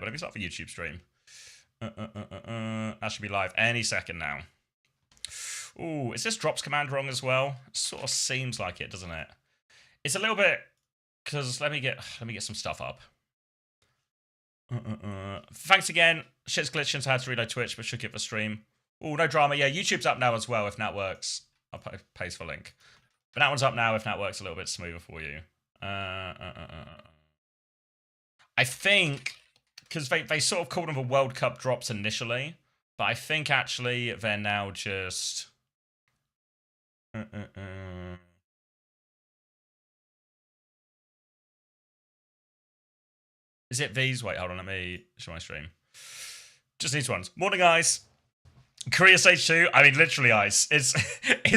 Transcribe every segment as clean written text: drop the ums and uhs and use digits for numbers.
But let me start the YouTube stream. That should be live any second now. Ooh, is this drops command wrong as well? It sort of seems like it, doesn't it? It's a little bit, because let me get some stuff up. Thanks again. Shit's glitching, so I had to reload Twitch, but should get the stream. Oh, no drama. Yeah, YouTube's up now as well, if that works. I'll paste the link. But that one's up now, if that works a little bit smoother for you. I think, because they sort of called them the World Cup drops initially, but I think actually they're now just... Is it these? Wait, hold on, let me show my stream. Just these ones. Morning, guys. Korea Stage 2, I mean, literally ice. It's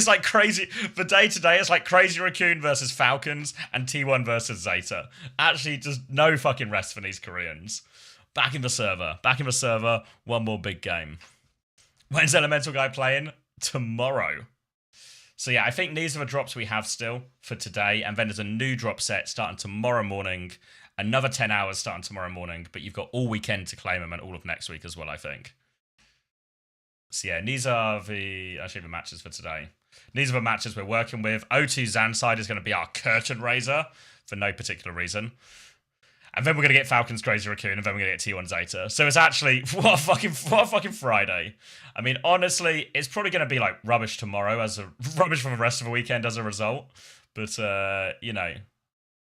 like crazy. The day today is like Crazy Raccoon versus Falcons and T1 versus Zeta. Actually, just no fucking rest for these Koreans. Back in the server. Back in the server. One more big game. When's Elemental Guy playing? Tomorrow. So yeah, I think these are the drops we have still for today. And then there's a new drop set starting tomorrow morning. Another 10 hours starting tomorrow morning. But you've got all weekend to claim them and all of next week as well, I think. So yeah, these are the matches for today. These are the matches we're working with. O2 Zanside is going to be our curtain raiser for no particular reason. And then we're going to get Falcons Crazy Raccoon, and then we're going to get T1 Zeta. So it's actually, what a fucking Friday. I mean, honestly, it's probably going to be like rubbish tomorrow, rubbish for the rest of the weekend as a result. But, you know,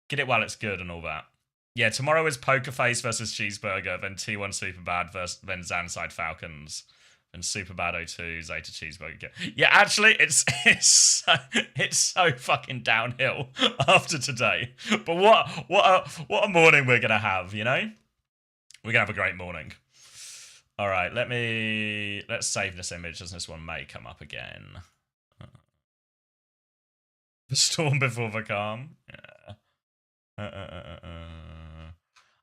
get it while it's good and all that. Yeah, tomorrow is Poker Face versus Cheeseburger, then T1 Superbad versus then Zanside Falcons. And Superbad O2, Zeta Cheeseburger. Yeah, actually, it's so fucking downhill after today. But what a morning we're gonna have, you know? We're gonna have a great morning. All right, let's save this image, as this one may come up again. The storm before the calm. Yeah.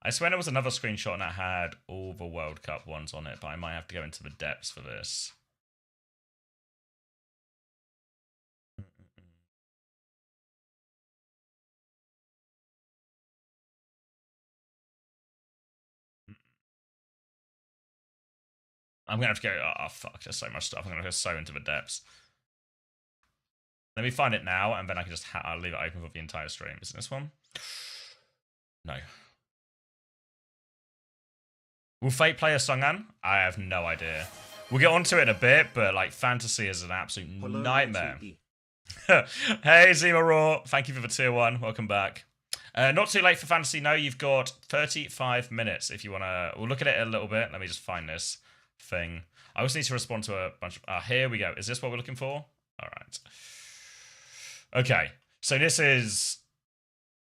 I swear there was another screenshot and it had all the World Cup ones on it, but I might have to go into the depths for this. I'm going to have to go, oh fuck, there's so much stuff. I'm going to go so into the depths. Let me find it now, and then I can just I'll leave it open for the entire stream. Isn't this one? No. Will Fate play a Songan? I have no idea. We'll get onto it in a bit, but like fantasy is an absolute nightmare. Hey Zima Raw, thank you for the tier 1. Welcome back. Not too late for fantasy. No, you've got 35 minutes if you want to. We'll look at it a little bit. Let me just find this thing. I also need to respond to a bunch of. Here we go. Is this what we're looking for? All right. Okay. So this is.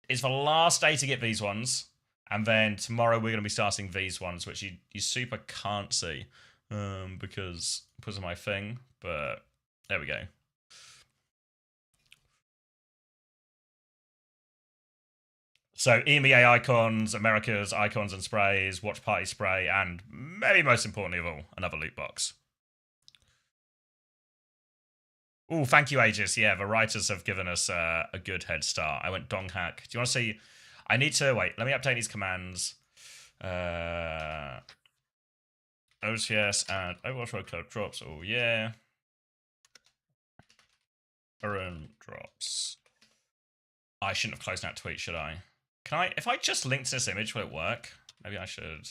It's the last day to get these ones. And then tomorrow we're going to be starting these ones, which you super can't see because of my thing. But there we go. So EMEA icons, America's icons and sprays, watch party spray, and maybe most importantly of all, another loot box. Oh, thank you, Aegis. Yeah, the writers have given us a good head start. I went dong hack. Do you want to see... I need to... Wait, let me update these commands. OWCS and Overwatch World Club drops. Oh, yeah. Current drops. I shouldn't have closed that tweet, should I? Can I... If I just linked this image, will it work? Maybe I should.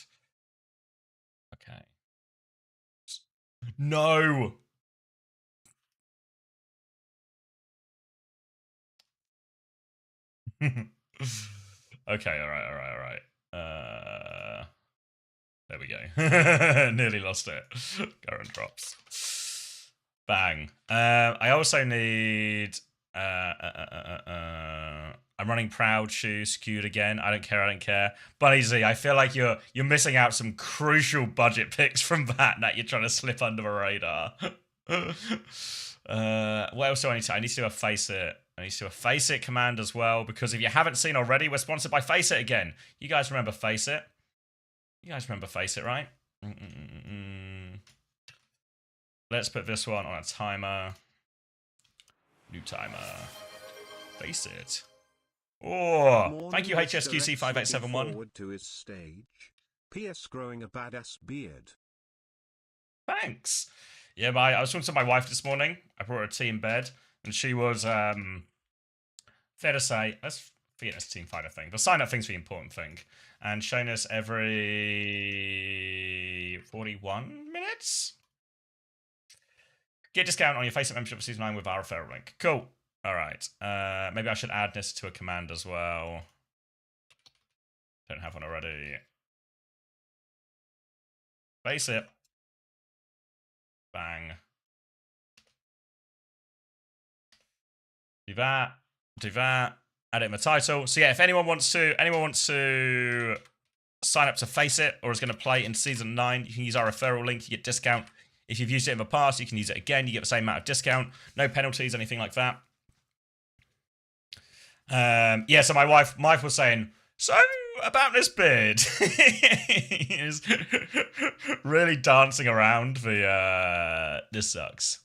Okay. No! Okay, alright. There we go. Nearly lost it. Current drops. Bang. I also need... I'm running Proud Shoe skewed again. I don't care. Bunny Z, I feel like you're missing out some crucial budget picks from that you're trying to slip under the radar. What else do I need to? I need to do a Face It. I need to do a Face It command as well, because if you haven't seen already, we're sponsored by Face It again. You guys remember Face It? You guys remember Face It, right? Let's put this one on a timer. New timer. Face It. Oh, thank you HSQC5871. To his stage. PS growing a badass beard. Thanks. Yeah, I was talking to my wife this morning. I brought her tea in bed, and she was fair to say, let's forget this team fighter thing. The sign up thing's the important thing. And showing us every 41 minutes. Get a discount on your Facebook membership for Season 9 with our referral link. Cool. All right. Maybe I should add this to a command as well. Don't have one already. Face it. Bang. Do that. Do that. Add it in the title. So yeah, if anyone wants to sign up to Face It or is going to play in Season 9, you can use our referral link. You get discount. If you've used it in the past, you can use it again. You get the same amount of discount. No penalties, anything like that. Yeah, so my wife was saying, so about this beard. He is really dancing around the this sucks.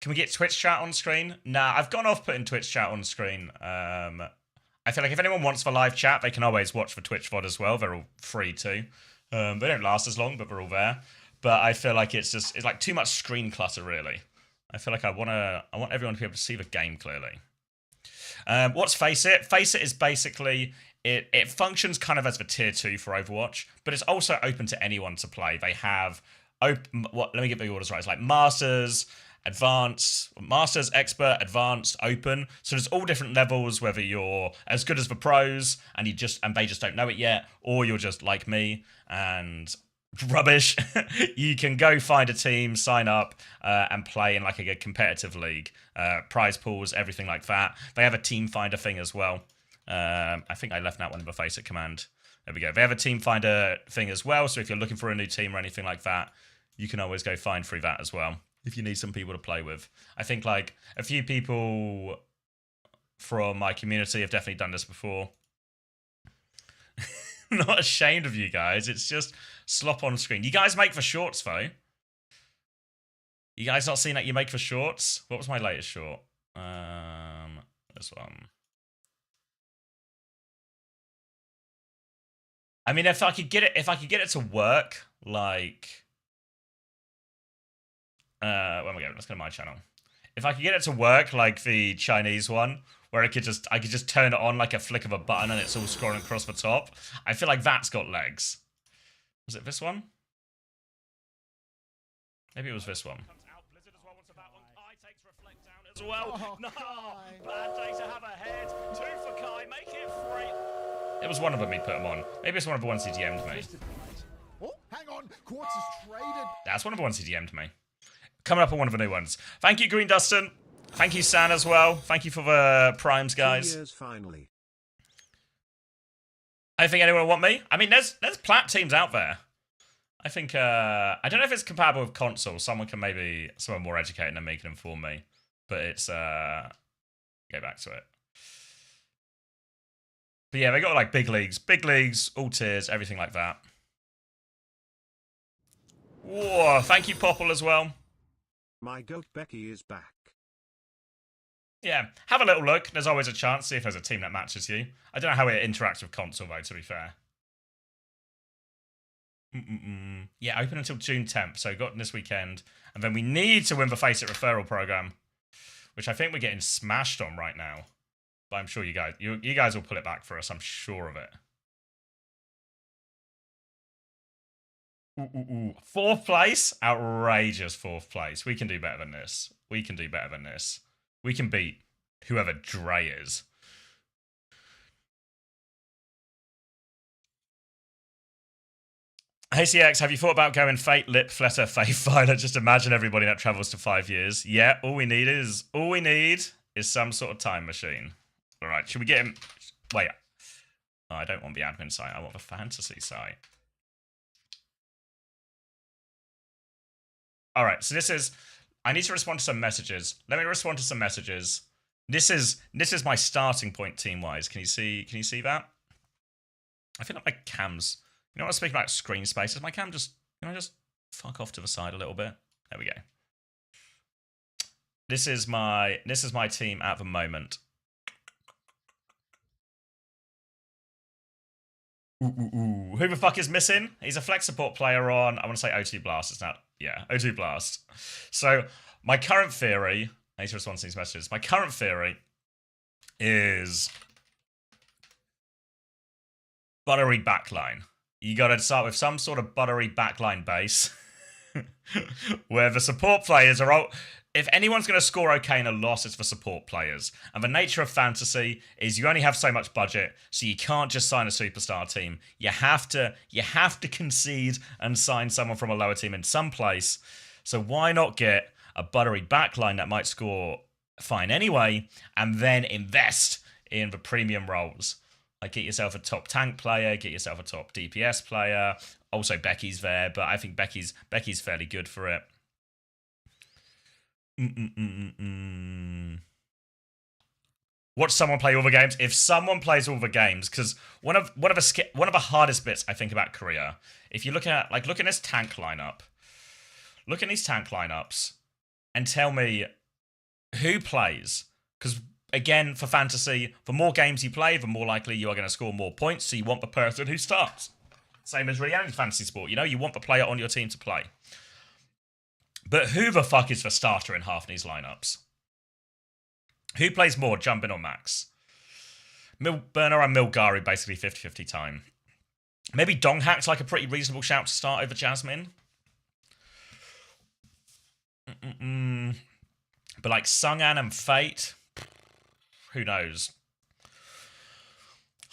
Can we get Twitch chat on screen? Nah, I've gone off putting Twitch chat on screen. I feel like if anyone wants the live chat, they can always watch the Twitch VOD as well. They're all free too. They don't last as long, but they're all there. But I feel like it's like too much screen clutter, really. I feel like I want everyone to be able to see the game clearly. What's Face It? Face It is basically it functions kind of as the tier 2 for Overwatch, but it's also open to anyone to play. They have let me get the orders right. It's like Masters, Advanced, Masters, Expert, Advanced, Open. So there's all different levels, whether you're as good as the pros and they just don't know it yet, or you're just like me and rubbish. You can go find a team, sign up, and play in like a competitive league. Prize pools, everything like that. They have a team finder thing as well. I think I left that one in the Face It command. There we go. They have a team finder thing as well. So if you're looking for a new team or anything like that, you can always go find through that as well. If you need some people to play with. I think like a few people from my community have definitely done this before. I'm not ashamed of you guys. It's just slop on screen. You guys make for shorts though. You guys not seen that you make for shorts? What was my latest short? This one. I mean, if I could get it to work, like, where am I going? Let's go to my channel. If I could get it to work like the Chinese one, where I could just turn it on like a flick of a button and it's all scrolling across the top, I feel like that's got legs. Was it this one? Maybe it was this one. As well. Oh, no, bad day to have a head. 2 for Kai, make it 3. It was one of them he put him on. Maybe it's one of the ones he DM'd me. Oh, hang on, Quartz is traded. That's one of the ones he DM'd me. Coming up on one of the new ones. Thank you, Green Dustin. Thank you, San, as well. Thank you for the primes, guys. 2 years finally. I think anyone will want me. I mean, there's plat teams out there. I think I don't know if it's compatible with console. Someone more educated than me can inform me. But it's go back to it. But yeah, they got like big leagues, all tiers, everything like that. Whoa, thank you, Popple, as well. My goat Becky is back. Yeah, have a little look. There's always a chance, see if there's a team that matches you. I don't know how it interacts with console, though, to be fair. Yeah, open until June 10th, so got this weekend. And then we need to win the Face It referral program, which I think we're getting smashed on right now. But I'm sure you guys will pull it back for us. I'm sure of it. 4th place? Outrageous 4th place. We can do better than this. We can do better than this. We can beat whoever Dre is. Hey CX, have you thought about going Fate, Lip, Fletter, Faith, Violet? Just imagine everybody that travels to 5 years. Yeah, all we need is some sort of time machine. All right, should we get him? Wait, oh, I don't want the admin site. I want the fantasy site. All right, so this is. I need to respond to some messages. Let me respond to some messages. This is my starting point team wise. Can you see that? I feel like my cam's. You know what I was speaking about screen space? Is my cam just, just fuck off to the side a little bit? There we go. This is my team at the moment. Who the fuck is missing? He's a flex support player on, I want to say O2 Blast. It's not, yeah, O2 Blast. So, my current theory, I need to respond to these messages. My current theory is buttery backline. You gotta start with some sort of buttery backline base where the support players are all. If anyone's going to score okay in a loss, it's the support players. And the nature of fantasy is you only have so much budget, so you can't just sign a superstar team. You have to concede and sign someone from a lower team in some place. So why not get a buttery backline that might score fine anyway, and then invest in the premium roles? Like, get yourself a top tank player, get yourself a top DPS player. Also, Becky's there, but I think Becky's fairly good for it. Watch someone play all the games. If someone plays all the games, because one of the hardest bits I think about Korea, if you look at look at this tank lineup, look at these tank lineups, and tell me who plays. Because again, for fantasy, the more games you play, the more likely you are going to score more points. So you want the person who starts. Same as really any fantasy sport, you know, you want the player on your team to play. But who the fuck is the starter in half these lineups? Who plays more, Jumpin or Max? Burner and Milgari basically 50-50 time. Maybe Donghack's like a pretty reasonable shout to start over Jasmine. But like Sungan and Fate, who knows?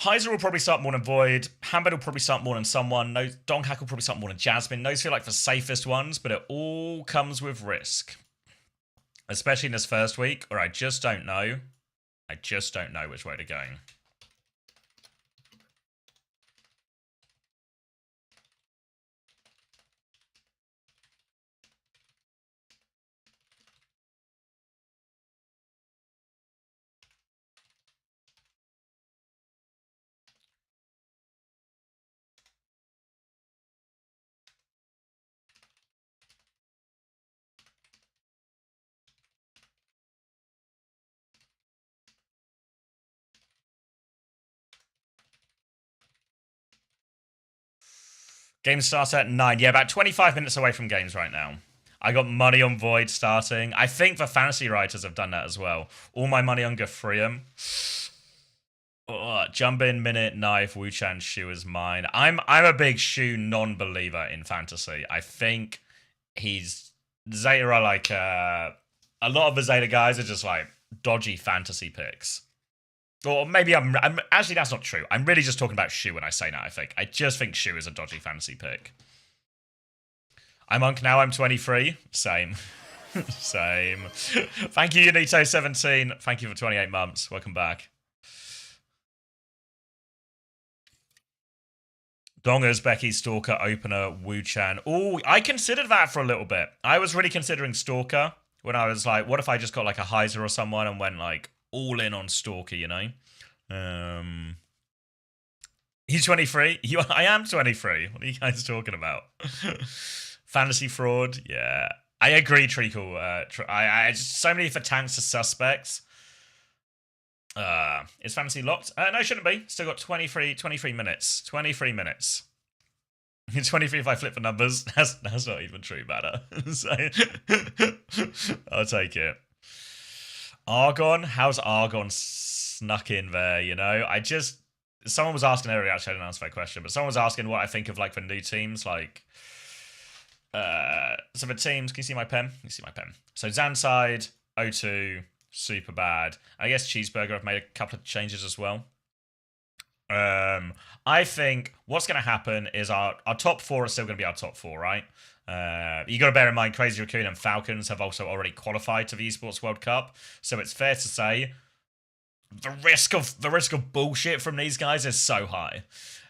Heiser will probably start more than Void. Hambed will probably start more than someone. Donghack will probably start more than Jasmine. Those feel like the safest ones, but it all comes with risk. Especially in this first week, or I just don't know. I just don't know which way to go. Games start at 9. Yeah, about 25 minutes away from games right now. I got money on Void starting. I think the fantasy writers have done that as well. All my money on Gafrium. Jump in, Minute, Knife, Wuchan, Shu is mine. I'm a big Shu non-believer in fantasy. I think Zeta are like a lot of the Zeta guys are just like dodgy fantasy picks. Or maybe I'm actually, that's not true. I'm really just talking about Shu when I say that, I think. I just think Shu is a dodgy fantasy pick. I'm Unk now, I'm 23. Same. Same. Thank you, Unito17. Thank you for 28 months. Welcome back. Dongers, Becky, Stalker, Opener, Wu-Chan. Oh, I considered that for a little bit. I was really considering Stalker when I was like, what if I just got like a Heiser or someone and went like all in on Stalker, you know? He's 23? I am 23. What are you guys talking about? Fantasy fraud? Yeah. I agree, Treacle. I just, so many for tanks are suspects. Is fantasy locked? No, it shouldn't be. Still got 23 minutes. 23 minutes. 23 if I flip the numbers. That's not even true, matter. So, I'll take it. Argon? How's Argon snuck in there, you know? Someone was asking earlier, actually I didn't answer that question, but someone was asking what I think of like the new teams, like so the teams, can you see my pen? You see my pen. So Zanside, O2, super bad. I guess Cheeseburger, I've made a couple of changes as well. I think what's going to happen is our top four are still going to be our top four, right? You got to bear in mind Crazy Raccoon and Falcons have also already qualified to the Esports World Cup, so it's fair to say the risk of bullshit from these guys is so high.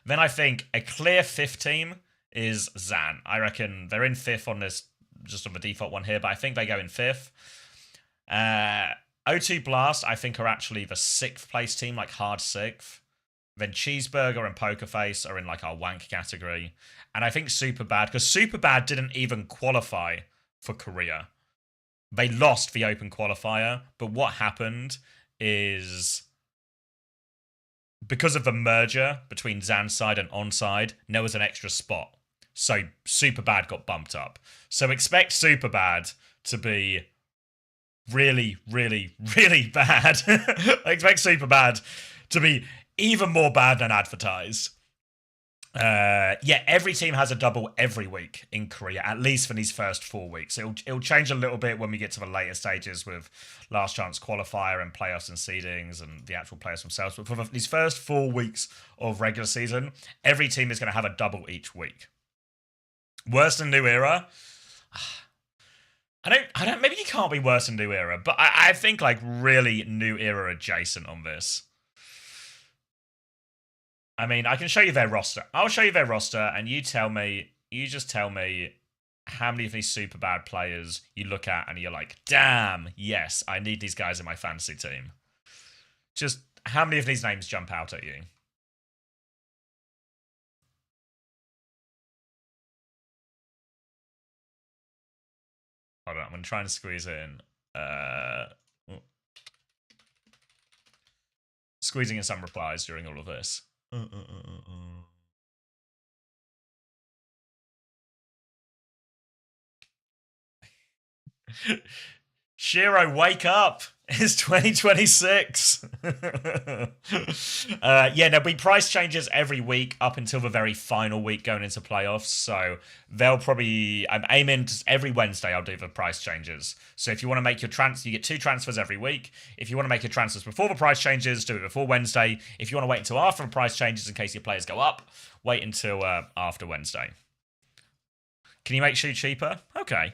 Then I think a clear fifth team is Zan. I reckon they're in fifth on this, just on the default one here, but I think they go in fifth. O2 Blast, I think, are actually the sixth place team, like hard sixth. Then Cheeseburger and Pokerface are in like our wank category. And I think Superbad, because Superbad didn't even qualify for Korea. They lost the open qualifier, but what happened is because of the merger between Zanside and Onside, there was an extra spot. So Superbad got bumped up. So expect Superbad to be really, really, really bad. I expect Superbad to be even more bad than advertised. Yeah, every team has a double every week in Korea, at least for these first 4 weeks. It'll change a little bit when we get to the later stages with last chance qualifier and playoffs and seedings and the actual players themselves. But for these first 4 weeks of regular season, every team is going to have a double each week. Worse than New Era? I don't. Maybe you can't be worse than New Era, but I think like really New Era adjacent on this. I mean, I can show you their roster. I'll show you their roster, and you just tell me how many of these super bad players you look at and you're like, damn, yes, I need these guys in my fantasy team. Just how many of these names jump out at you? Hold on, I'm going to try and squeeze it in. Squeezing in some replies during all of this. Shiro, wake up! It's 2026. Yeah, there'll be price changes every week up until the very final week going into playoffs. So they'll probably, I'm aiming to, every Wednesday I'll do the price changes. So if you want to make your transfer, you get 2 transfers every week. If you want to make your transfers before the price changes, do it before Wednesday. If you want to wait until after the price changes in case your players go up, wait until after Wednesday. Can you make shoe cheaper? Okay.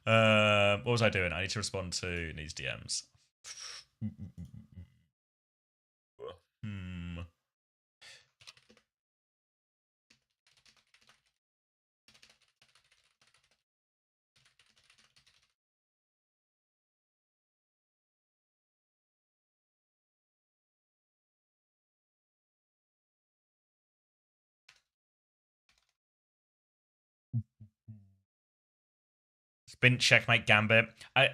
What was I doing? I need to respond to these DMs. Spin, checkmate, gambit. I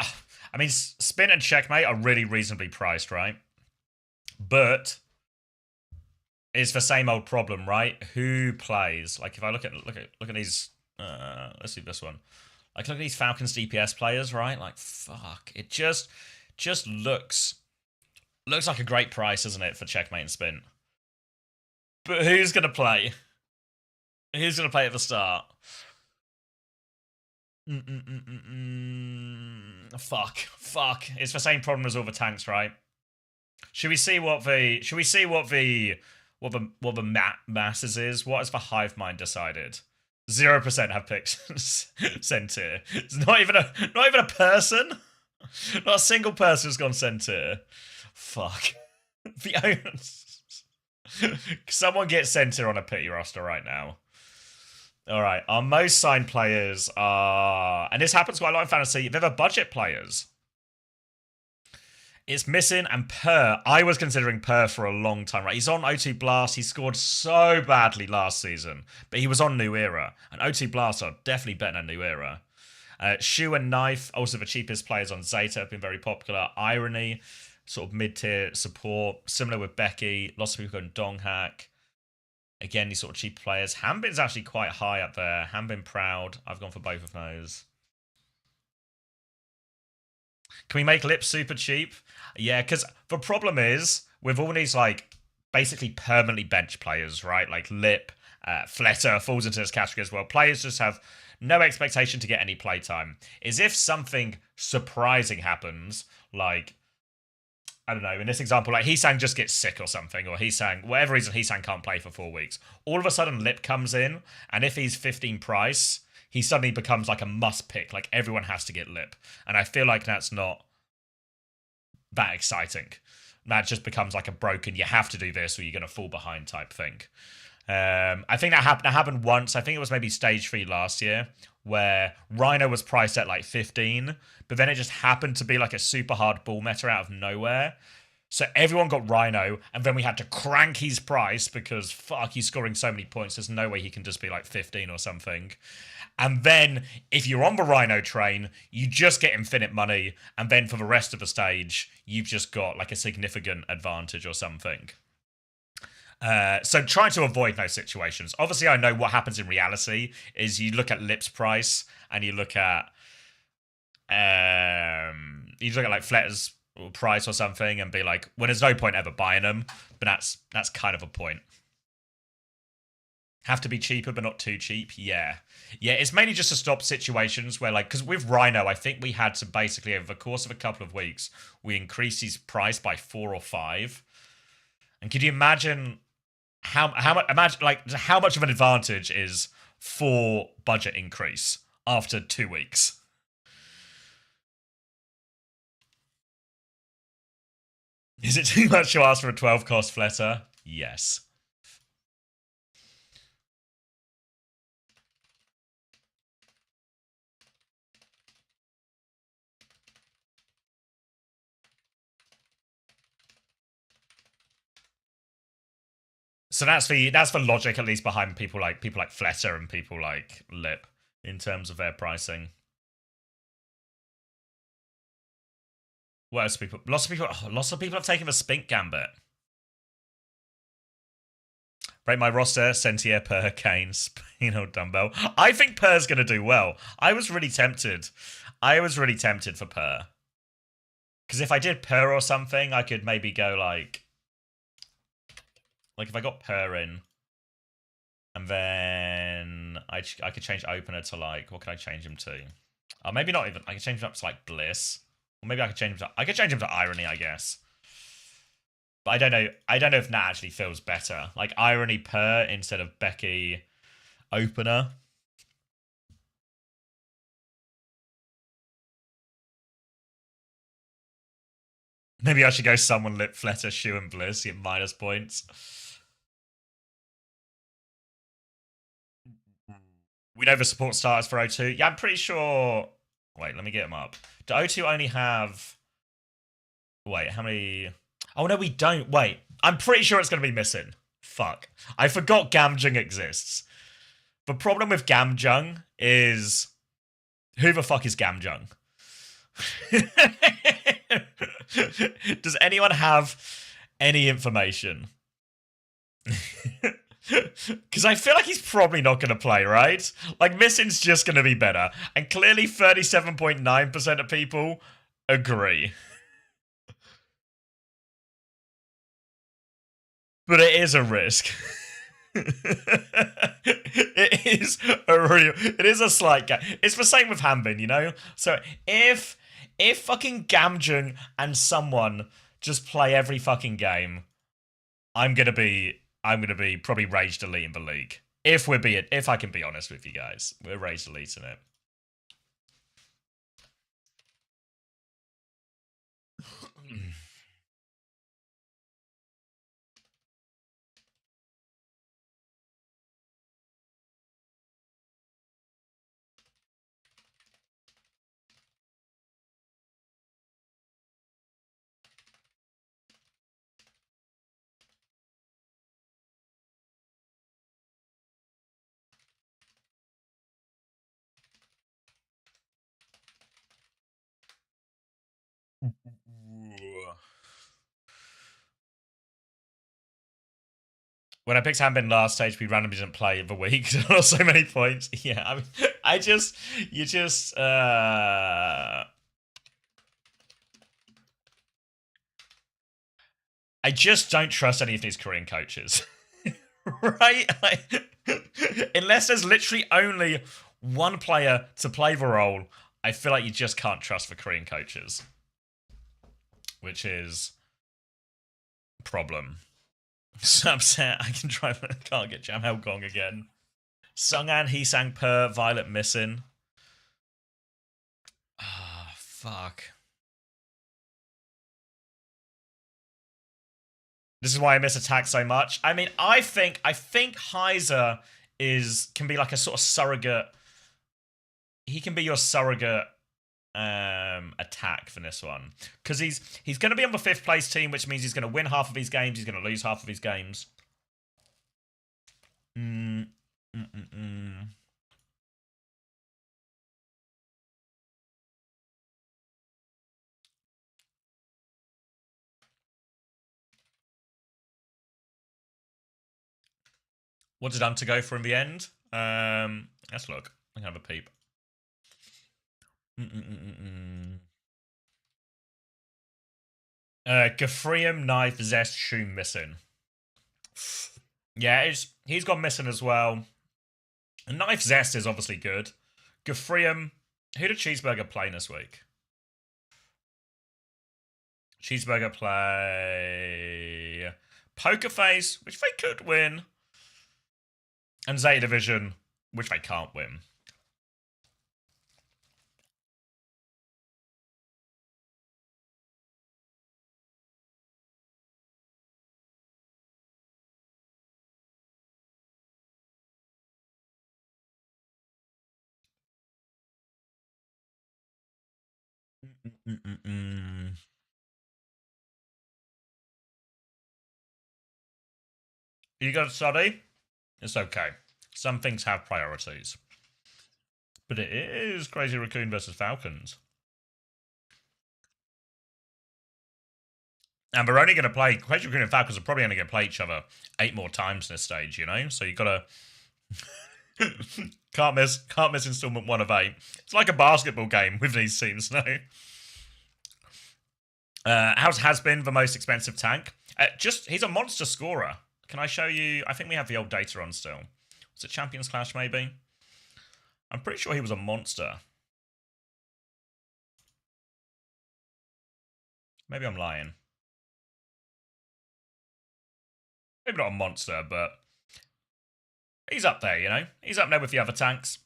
mean, spin and checkmate are really reasonably priced, right? But it's the same old problem, right? Who plays? Like, if I look at these, let's see this one. Like, look at these Falcons DPS players, right? Like, fuck, it just looks like a great price, doesn't it, for checkmate and spin? But who's gonna play? Who's gonna play at the start? Fuck. It's the same problem as all the tanks, right? Should we see what the masses is? What has the hive mind decided? 0% have picked Centaur. It's not even a person. Not a single person has gone Centaur. Fuck. Someone get Centaur on a pity roster right now. All right, our most signed players are, and this happens quite a lot in fantasy, they're the budget players. It's missing and Per. I was considering Per for a long time, right? He's on O2 Blast. He scored so badly last season, but he was on New Era. And O2 Blast are definitely better than New Era. Shoe and Knife, also the cheapest players on Zeta, have been very popular. Irony, sort of mid-tier support. Similar with Becky. Lots of people going Donghack. Again, these sort of cheap players. Hambin's actually quite high up there. Hambin Proud. I've gone for both of those. Can we make Lip super cheap? Yeah, because the problem is, with all these, like, basically permanently bench players, right? Like Lip, Fletter falls into this category as well. Players just have no expectation to get any playtime. Is if something surprising happens, like, I don't know, in this example, like Heesang just gets sick or something, or Heesang, whatever reason, Heesang can't play for 4 weeks. All of a sudden, Lip comes in, and if he's 15 price, he suddenly becomes like a must pick. Like everyone has to get Lip. And I feel like that's not that exciting. That just becomes like a broken, you have to do this or you're going to fall behind type thing. I think that happened once. I think it was maybe stage 3 last year, where Rhino was priced at like 15, but then it just happened to be like a super hard ball meta out of nowhere. So everyone got Rhino, and then we had to crank his price because fuck, he's scoring so many points. There's no way he can just be like 15 or something. And then if you're on the Rhino train, you just get infinite money, and then for the rest of the stage, you've just got like a significant advantage or something. So try to avoid those situations. Obviously, I know what happens in reality is you look at Lip's price and you look at like Fletter's price or something and be like, well, there's no point ever buying them, but that's kind of a point. Have to be cheaper, but not too cheap. Yeah, it's mainly just to stop situations where, like, because with Rhino, I think we had to basically over the course of a couple of weeks, we increased his price by 4 or 5. And could you imagine how much of an advantage is 4 budget increase after 2 weeks? Is it too much to ask for a 12 cost Fletter? Yes. So that's the logic, at least, behind people like Fletter and people like Lip in terms of their pricing. What else? Lots of people have taken the Spink Gambit. Break my roster, Sentier, Per, Kane, Spino, Dumbbell. I think Per's gonna do well. I was really tempted for Per. Because if I did Per or something, I could maybe go like if I got Per in, and then I could change opener to like, what can I change him to? Maybe not even. I could change him up to like Bliss, or maybe I could change him to Irony, I guess. But I don't know. I don't know if that actually feels better. Like Irony Per instead of Becky opener. Maybe I should go someone Lip, Fletter, Shoe, and Bliss, get minus points. We know the support starters for O2. Yeah, I'm pretty sure. Wait, let me get them up. Do O2 only have. Wait, how many. Oh, no, we don't. Wait, I'm pretty sure it's going to be missing. Fuck. I forgot Gamjung exists. The problem with Gamjung is. Who the fuck is Gamjung? Does anyone have any information? Because I feel like he's probably not going to play, right? Like, missing's just going to be better. And clearly 37.9% of people agree. But it is a risk. It is a slight gap. It's the same with Hanbin, you know? So if fucking Gamjung and someone just play every fucking game, I'm gonna be probably rage delete in the league. If I can be honest with you guys, we're rage deleting it. When I picked Hanbin last stage, we randomly didn't play the week. Not so many points. Yeah, I mean, I just don't trust any of these Korean coaches. Right? Like, unless there's literally only one player to play the role, I feel like you just can't trust the Korean coaches. Which is a problem. So upset I can try, but I can't get Jam Hell Gong again. Sung'an, Heesang, Per, Violet missing. Ah, oh, fuck. This is why I miss attack so much. I mean, I think Heiser can be like a sort of surrogate. He can be your surrogate attack for this one, because he's going to be on the 5th place team, which means he's going to win half of his games, he's going to lose half of his games. What did Hunter go for in the end? Let's look. I can have a peep. Gafrium, Knife, Zest, Shoe missing. Yeah, he's gone missing as well. Knife Zest is obviously good. Gafrium, who did Cheeseburger play this week? Cheeseburger play Poker Face, which they could win. And Zeta Division, which they can't win. You got to study? It's okay. Some things have priorities. But it is Crazy Raccoon versus Falcons. And we're only going to play... Crazy Raccoon and Falcons are probably only going to play each other 8 more times in this stage, you know? So you got to... can't miss installment 1 of 8. It's like a basketball game with these teams, no? How's has been the most expensive tank? He's a monster scorer. Can I show you? I think we have the old data on still. Was it Champions Clash, maybe? I'm pretty sure he was a monster. Maybe I'm lying. Maybe not a monster, but he's up there, you know? He's up there with the other tanks.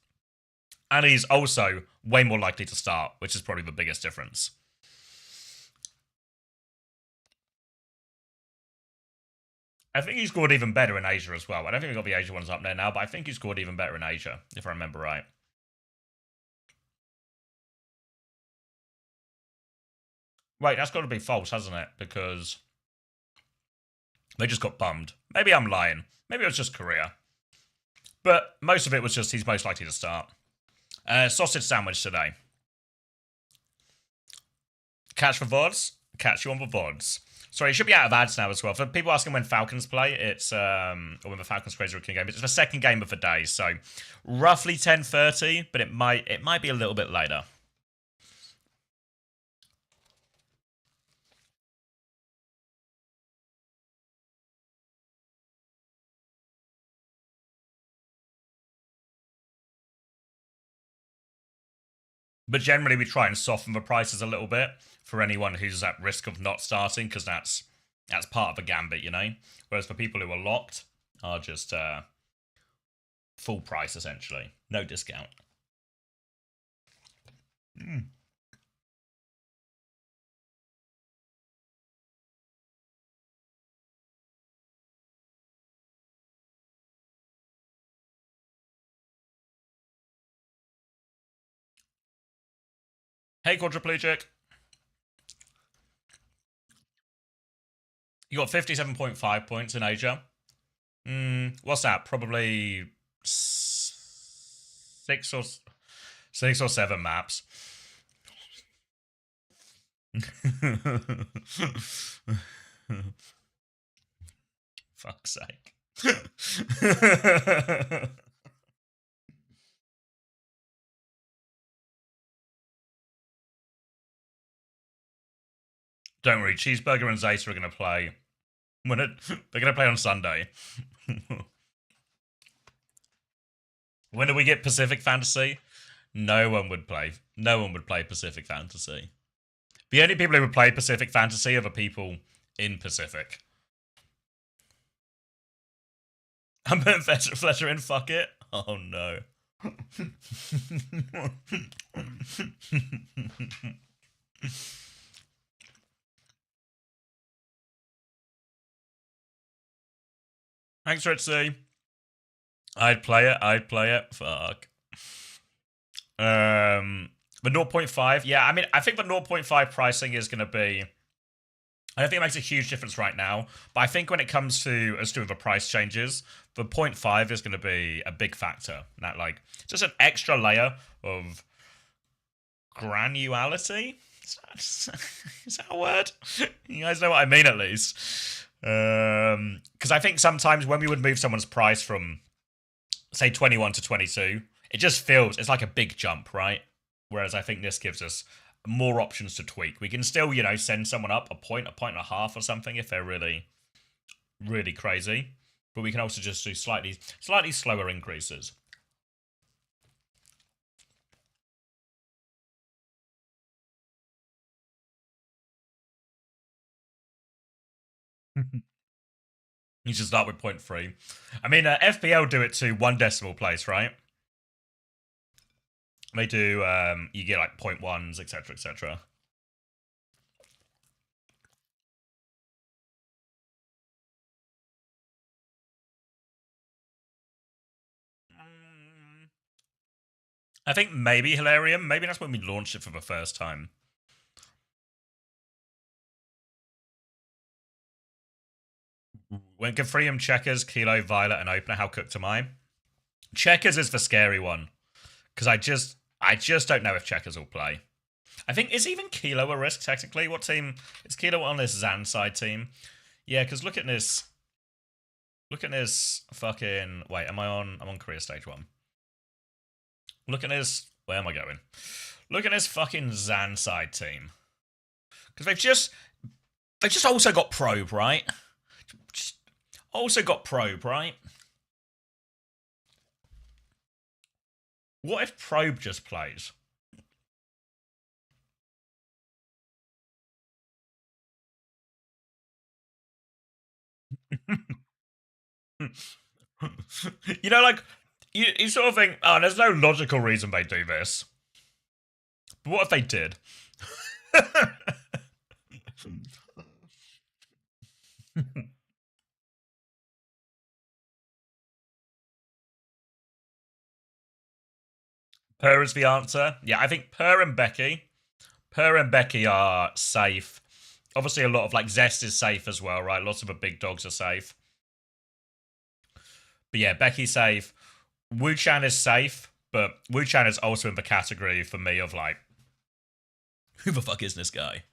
And he's also way more likely to start, which is probably the biggest difference. I think he scored even better in Asia as well. I don't think we've got the Asia ones up there now, but I think he scored even better in Asia, if I remember right. Wait, that's got to be false, hasn't it? Because they just got bummed. Maybe I'm lying. Maybe it was just Korea. But most of it was just he's most likely to start. Sausage sandwich today. Catch for VODs? Catch you on the VODs. Sorry, it should be out of ads now as well. For people asking when Falcons play, it's or when the Falcons Crazy Raccoon game, it's the second game of the day, so roughly 10:30, but it might be a little bit later. But generally, we try and soften the prices a little bit for anyone who's at risk of not starting, because that's part of the gambit, you know? Whereas for people who are locked, are just full price, essentially. No discount. Hey, quadriplegic. You got 57.5 points in Asia. What's that? Probably 6 or 7 maps. Fuck's sake. Don't worry, Cheeseburger and Zeta are going to play. They're going to play on Sunday. When do we get Pacific Fantasy? No one would play. No one would play Pacific Fantasy. The only people who would play Pacific Fantasy are the people in Pacific. I'm putting Fletcher in, fuck it. Oh no. Thanks, Ritzy. I'd play it. Fuck. The The 0.5, yeah, I mean, I think the 0.5 pricing is going to be. I don't think it makes a huge difference right now, but I think when it comes to as to the price changes, the 0.5 is going to be a big factor. That like just an extra layer of granularity. Is that a word? You guys know what I mean, at least. Because I think sometimes when we would move someone's price from, say, 21 to 22, it just feels it's like a big jump, right? Whereas I think this gives us more options to tweak. We can still, send someone up a point and a half or something if they're really, really crazy. But we can also just do slightly slower increases. You should start with 0.3. I mean, FPL do it to 1 decimal place, right? They do, you get like 0.1s, etc., etc. I think maybe Hilarium. Maybe that's when we launched it for the first time. When Gafrium, Checkers, Kilo, Violet, and Opener, how cooked am I? Checkers is the scary one. Because I just don't know if Checkers will play. I think, is even Kilo a risk, technically? What team? Is Kilo on this Zan side team? Yeah, because look at this. Look at this fucking... Wait, I'm on career stage 1. Look at this... Where am I going? Look at this fucking Zan side team. Because they've just also got Probe, right? Also got Probe, right? What if Probe just plays? Like, you sort of think, oh, there's no logical reason they do this. But what if they did? Per is the answer. Yeah, I think Per and Becky are safe. Obviously, a lot of like Zest is safe as well, right? Lots of the big dogs are safe. But yeah, Becky's safe. Wu Chan is safe, but Wu Chan is also in the category for me of like, who the fuck is this guy?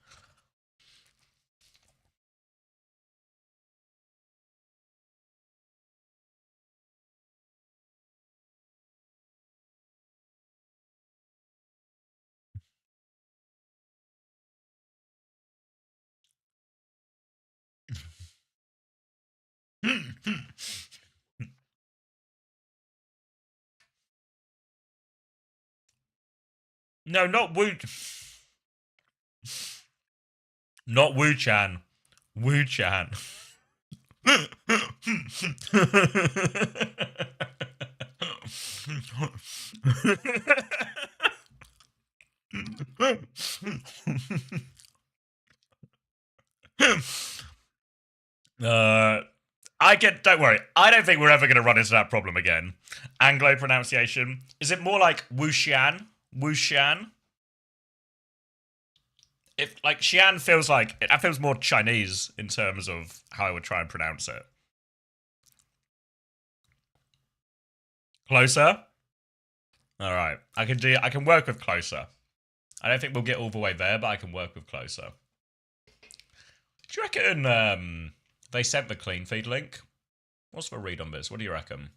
No, not Wu. Not Wu Chan. Wu Chan. Don't worry. I don't think we're ever going to run into that problem again. Anglo pronunciation. Is it more like Wuxian? Wuxian? If like Xian feels like it feels more Chinese in terms of how I would try and pronounce it. Closer? Alright. I can work with closer. I don't think we'll get all the way there, but I can work with closer. Do you reckon they sent the clean feed link? What's the read on this? What do you reckon?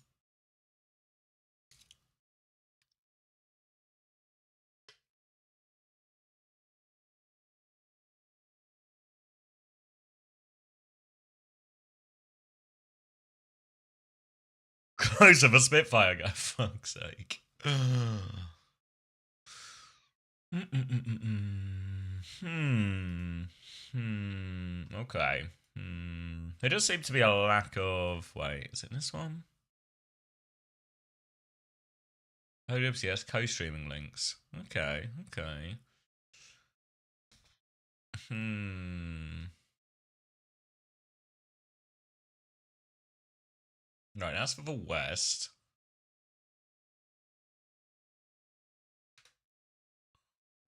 Close of a Spitfire guy, fuck's sake. Okay. There does seem to be a lack of... Wait, is it this one? OWCS co-streaming links. Okay. Right, as for the West...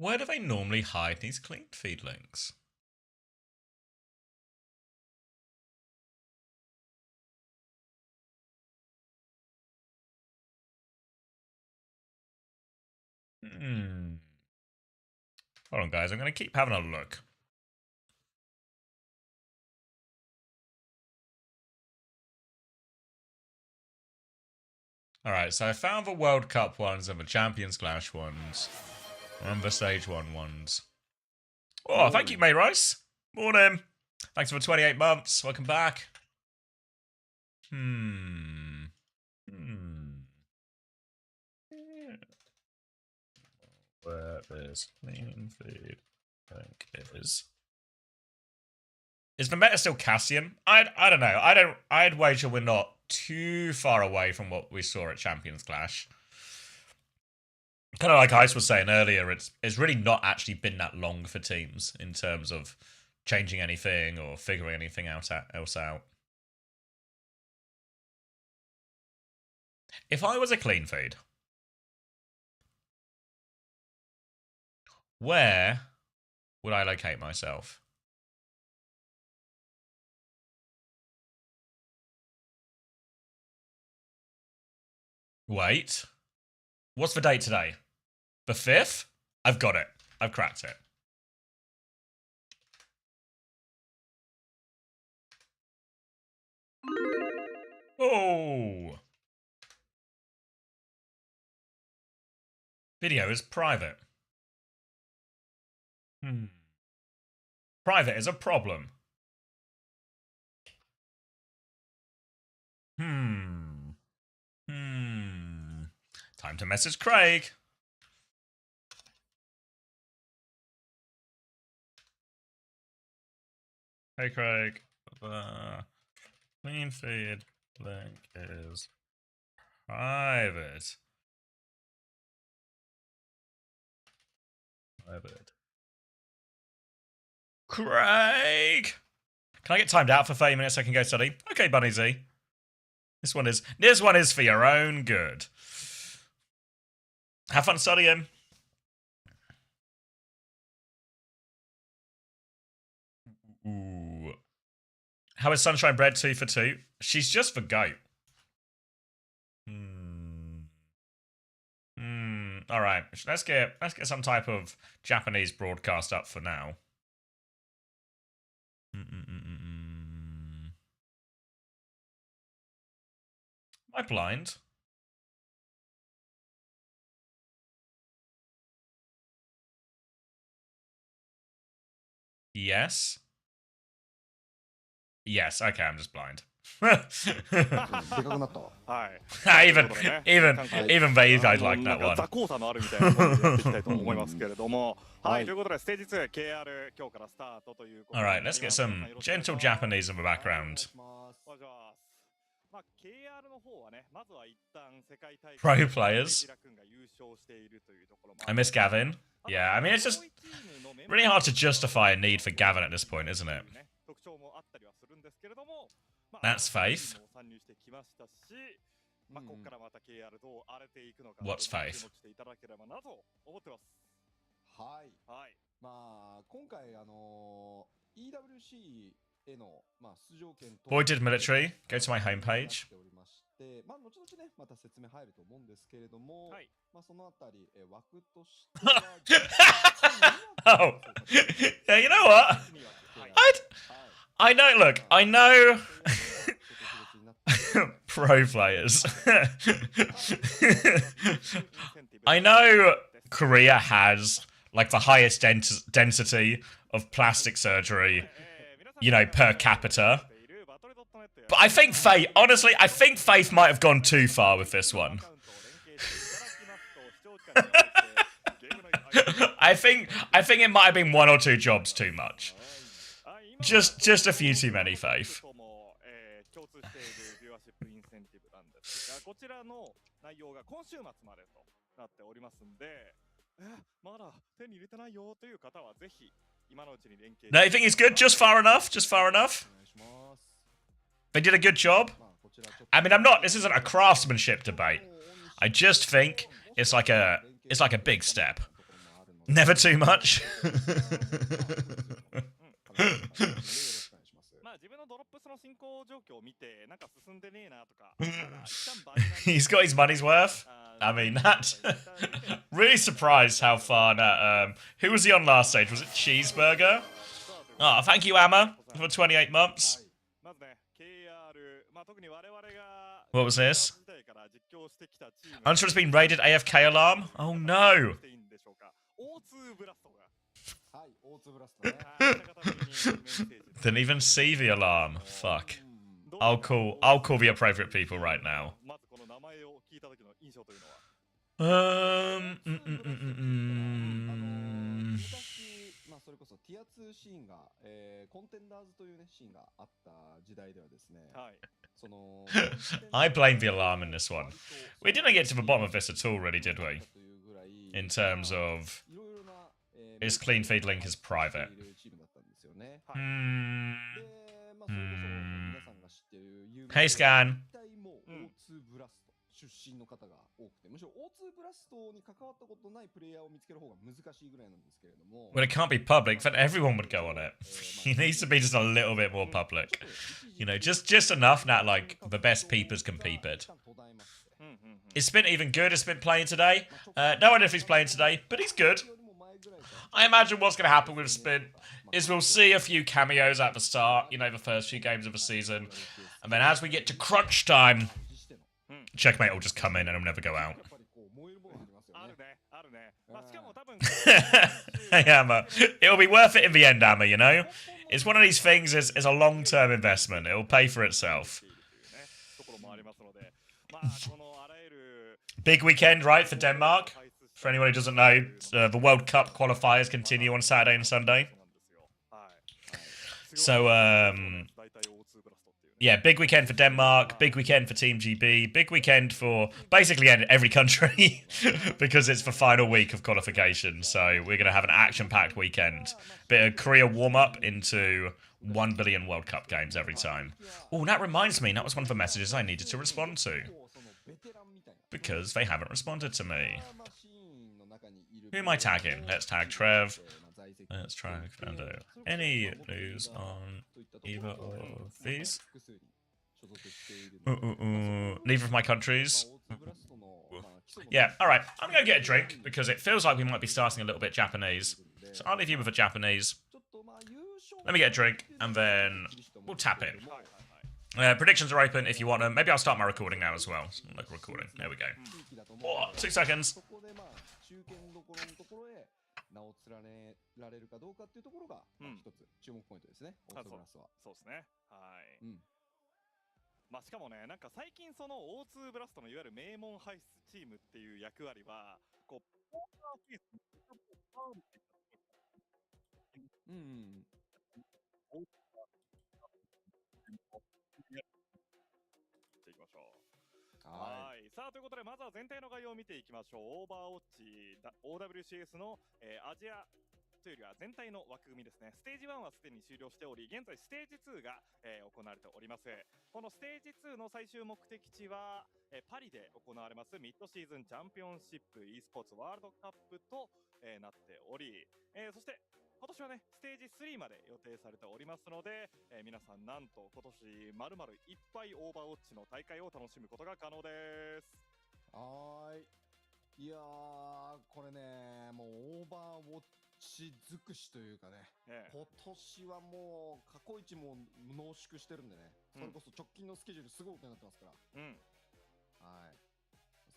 Where do they normally hide these clean feed links? Hold on, guys. I'm going to keep having a look. Alright, so I found the World Cup ones and the Champions Clash ones. And the Stage 1 ones. Oh, thank you, May Rice. Morning. Thanks for 28 months. Welcome back. Where this clean feed link is. Is the meta still Cassian? I don't know. I'd wager we're not too far away from what we saw at Champions Clash. Kind of like Ice was saying earlier, it's really not actually been that long for teams in terms of changing anything or figuring anything else out. If I was a clean feed, where would I locate myself? Wait. What's the date today? The 5th? I've got it. I've cracked it. Oh. Video is private. Private is a problem. Time to message Craig. Hey Craig, the clean feed link is private. Craig! Can I get timed out for 30 minutes so I can go study? Okay, Bunny Z. This one is for your own good. Have fun studying. Ooh. How is Sunshine Bread 2 for 2? She's just for goat. All right, let's get some type of Japanese broadcast up for now. Am I blind? Yes. Yes. Okay, I'm just blind. even they guys like that one. 雑交差のあるみたいなことでやっていきたいと思いますけれども、はい、ということでステージ2 KR 今日からスタートということで。 Alright, let's get some gentle Japanese in the background. Pro players. I miss Gavin. Yeah, I mean, it's just really hard to justify a need for Gavin at this point, isn't it? That's Faith. What's Faith? はい。まあ今回EWC への出場権と Voided Military. Go to my homepage. まあ後々ねまた説明入ると思うんですけれども、まあそのあたり枠としては Oh, yeah. You know what? I know. Look, I know. Pro players. I know Korea has like the highest density of plastic surgery, you know, per capita. But I think Faith, honestly, I think Faith might have gone too far with this one. I think it might have been 1 or 2 jobs too much. Just a few too many, Faith. こちらの内容が今週末までとなっておりますんで、まだ手に入れてないよという方はぜひ今のうちに連携。 No, you think it's good? Just far enough? Just far enough? They did a good job. I mean, this isn't a craftsmanship debate. I just think it's like a big step. Never too much. まあ自分のドロップスの進行状況を見てなんか進んでねえなとか He's got his money's worth. I mean, that really surprised how far that. Who was he on last stage? Was it Cheeseburger? Oh, thank you, Amma, for 28 months. What was this? Untrust's been raided AFK alarm? Oh no! はい、O2 ブラストね。 Didn't even see the alarm. Fuck. I'll call the appropriate people right now. まずこの名前を聞いた時の印象というのは 昔、まあそれこそティア2シーンが、コンテンダーズというねシーンがあった時代ではですね。はい。その I blame the alarm in this one. We didn't get to the bottom of this at all, really, did we? In terms of is clean feed link is private. で、 Hey, Scan. もう O2 ブラスト出身の方が多くて、むしろ O2 ブラストに関わったことないプレイヤーを見つける方が難しいぐらいなんですけれども。 Well, it can't be public, then everyone would go on it. He needs to be just a little bit more public. You know, just enough that, like, the best peepers can peep it. Is Spin even good? Is Spin playing today? No idea if he's playing today, but he's good. I imagine what's going to happen with Spin is we'll see a few cameos at the start, you know, the first few games of the season. And then as we get to crunch time, Checkmate will just come in and he'll never go out. Hey, Amma. It'll be worth it in the end, Amma, you know? It's one of these things, is a long-term investment. It'll pay for itself. Big weekend, right, for Denmark? For anyone who doesn't know, the World Cup qualifiers continue on Saturday and Sunday. So, yeah, big weekend for Denmark, big weekend for Team GB, big weekend for basically every country because it's the final week of qualification. So we're going to have an action-packed weekend. Bit of Korea warm-up into 1 billion World Cup games every time. Oh, that reminds me, that was one of the messages I needed to respond to. Because they haven't responded to me. Who am I tagging? Let's tag Trev. Let's tag Fernando. Any news on either of these? Neither of my countries. Yeah, alright. I'm going to get a drink because it feels like we might be starting a little bit Japanese. So I'll leave you with a Japanese. Let me get a drink and then we'll tap in. Predictions are open if you want them. Maybe I'll start my recording now as well. Like recording. There we go. Oh, 2 seconds. 名を連ねられるかどうかっていうところが一つ注目ポイントですね。オーツブラストは。そうですね。はい。まあしかもね、なんか最近その O2 ブラストのいわゆる名門輩出チームっていう役割はこうポーカーフェイスにいきましょう。はい。さあということでまずは全体の概要を見ていきましょう。オーバーウォッチ OWCS の、アジアというよりは全体の枠組みですね。ステージ1はすでに終了しており、現在ステージ2が、行われております。このステージ2の最終目的地は、パリで行われますミッドシーズンチャンピオンシップ e スポーツワールドカップと、なっており、そして今年はね、ステージ3まで予定されておりますので、皆さんなんと今年丸々いっぱいオーバーウォッチの大会を楽しむことが可能です。はい。いやー、これね、もうオーバーウォッチ尽くしというかね、今年はもう過去一も濃縮してるんでね、それこそ直近のスケジュールすごいことになってますから、はい。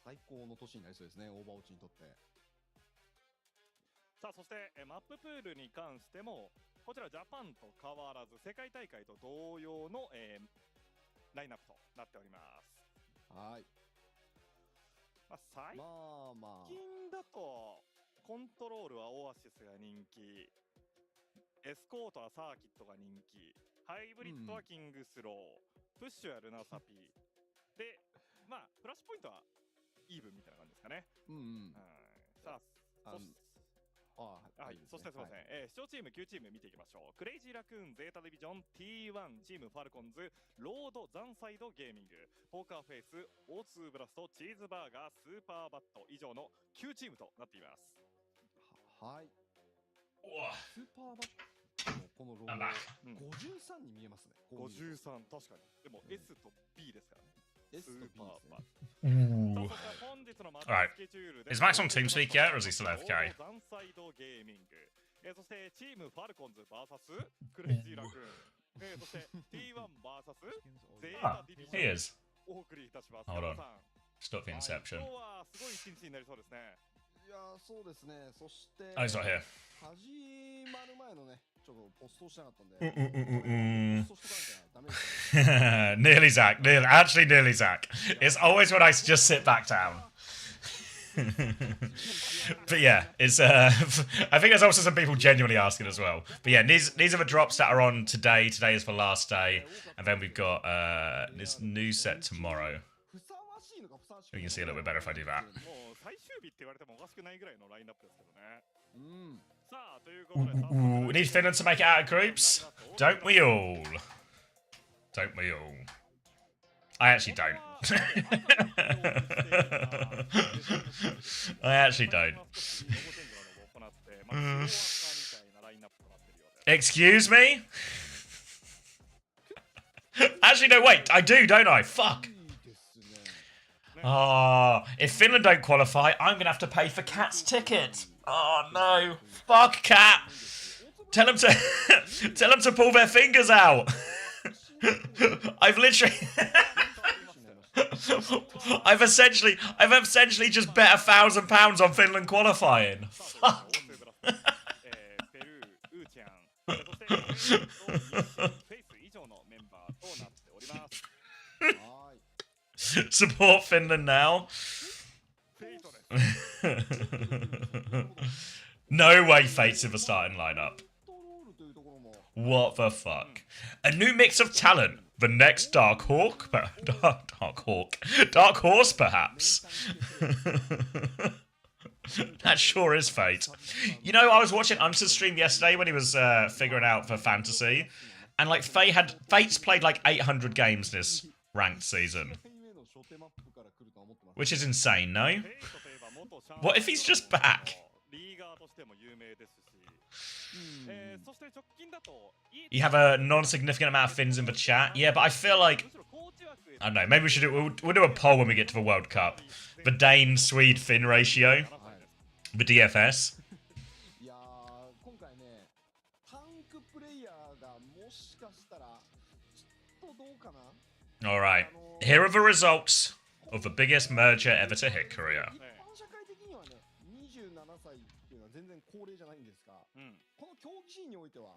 最高の年になりそうですね、オーバーウォッチにとって。さあそしてマッププールに関してもこちらジャパンと変わらず世界大会と同様の、ラインナップとなっております。はい。まあ、最近だとコントロールはオアシスが人気、エスコートはサーキットが人気、ハイブリッドはキングスロー、プッシュはルナサピーで、まあプラスポイントはイーブンみたいな感じですかね。さあそしてすみません、視聴チーム9チーム見ていきましょう。クレイジーラクーンゼータディビジョン T1 チームファルコンズロードザンサイドゲーミングポーカーフェイス O2 ブラストチーズバーガースーパーバット以上の9チームとなっています。はい。 Whoa. スーパーバックのこのロゴ I'm back. 53に見えますね。こう見ると53、確かに。でも S と B ですからね。 S と B ですね。 Ooh. Alright. Is Max on TeamSpeak yet, or is he still AFK? ザンサイドゲーミング。そしてチームファルコンズ VS クレイジーラクーン。そして T1 VS ゼータディビジ He ョン is. お送りいたします。 Hold on. 加藤さん Stop the 今 inception. 日はすごい一日になりそうですね。いやーそうですね。そして Oh, he's not here. 始まる前のね、ちょっとポストをしなかったんで、 Mm-mm-mm-mm. ポストしとかなきゃダメですね。 Nearly Zach. Actually, nearly Zach. It's always when I just sit back down. But yeah, it's I think there's also some people genuinely asking as well. But yeah, these are the drops that are on today. Today is the last day, and then we've got this new set tomorrow. ふさわしいのかふさわしく We ない can see a little bit better if I do that. もう最終日って言われてもおかしくないぐらいのラインナップですけどね。うん。さあということで Ooh, we need Finland to make it out of groups. Don't we all? Don't we all? I actually don't. I actually don't. Excuse me? Actually, no, wait. I do, don't I? Fuck. いいですね。 Oh, if Finland don't qualify, I'm going to have to pay for Cat's ticket. Oh, no. Fuck, Cat. Tell him to tell him to pull their fingers out. I've literally I've essentially just bet £1,000 on Finland qualifying. Fuck. ペルー、ウーチャン、そしてフェイス以上のメンバーとなっております。 はーい。 Support Finland now. フェイトです。 No way Fate's in the starting lineup. コントロールというところも What the fuck? A new mix of talent. The next Dark Hawk? Dark Horse, perhaps? That sure is Fate. You know, I was watching Uncer's stream yesterday when he was figuring out for fantasy. And, like, Fate's played, like, 800 games this ranked season. 1回目の初手マップから来るとは思ってます。 Which is insane, no? フェイトといえば元シャン What if he's just back? リーガーとしても有名ですし、そして直近だと You have a non-significant amount of Finns in the chat. Yeah, but I feel like... むしろコーチ枠へ I don't know, maybe we should we'll do a poll when we get to the World Cup. The Dane-Swede-Finn ratio. The DFS. いやー今回ね、タンクプレイヤーがもしかしたらちょっとどうかな。 Alright. Here are the results of the biggest merger ever to hit Korea. 一般社会的にはね、27歳っていうのは全然高齢じゃないんですが、この競技シーンにおいては。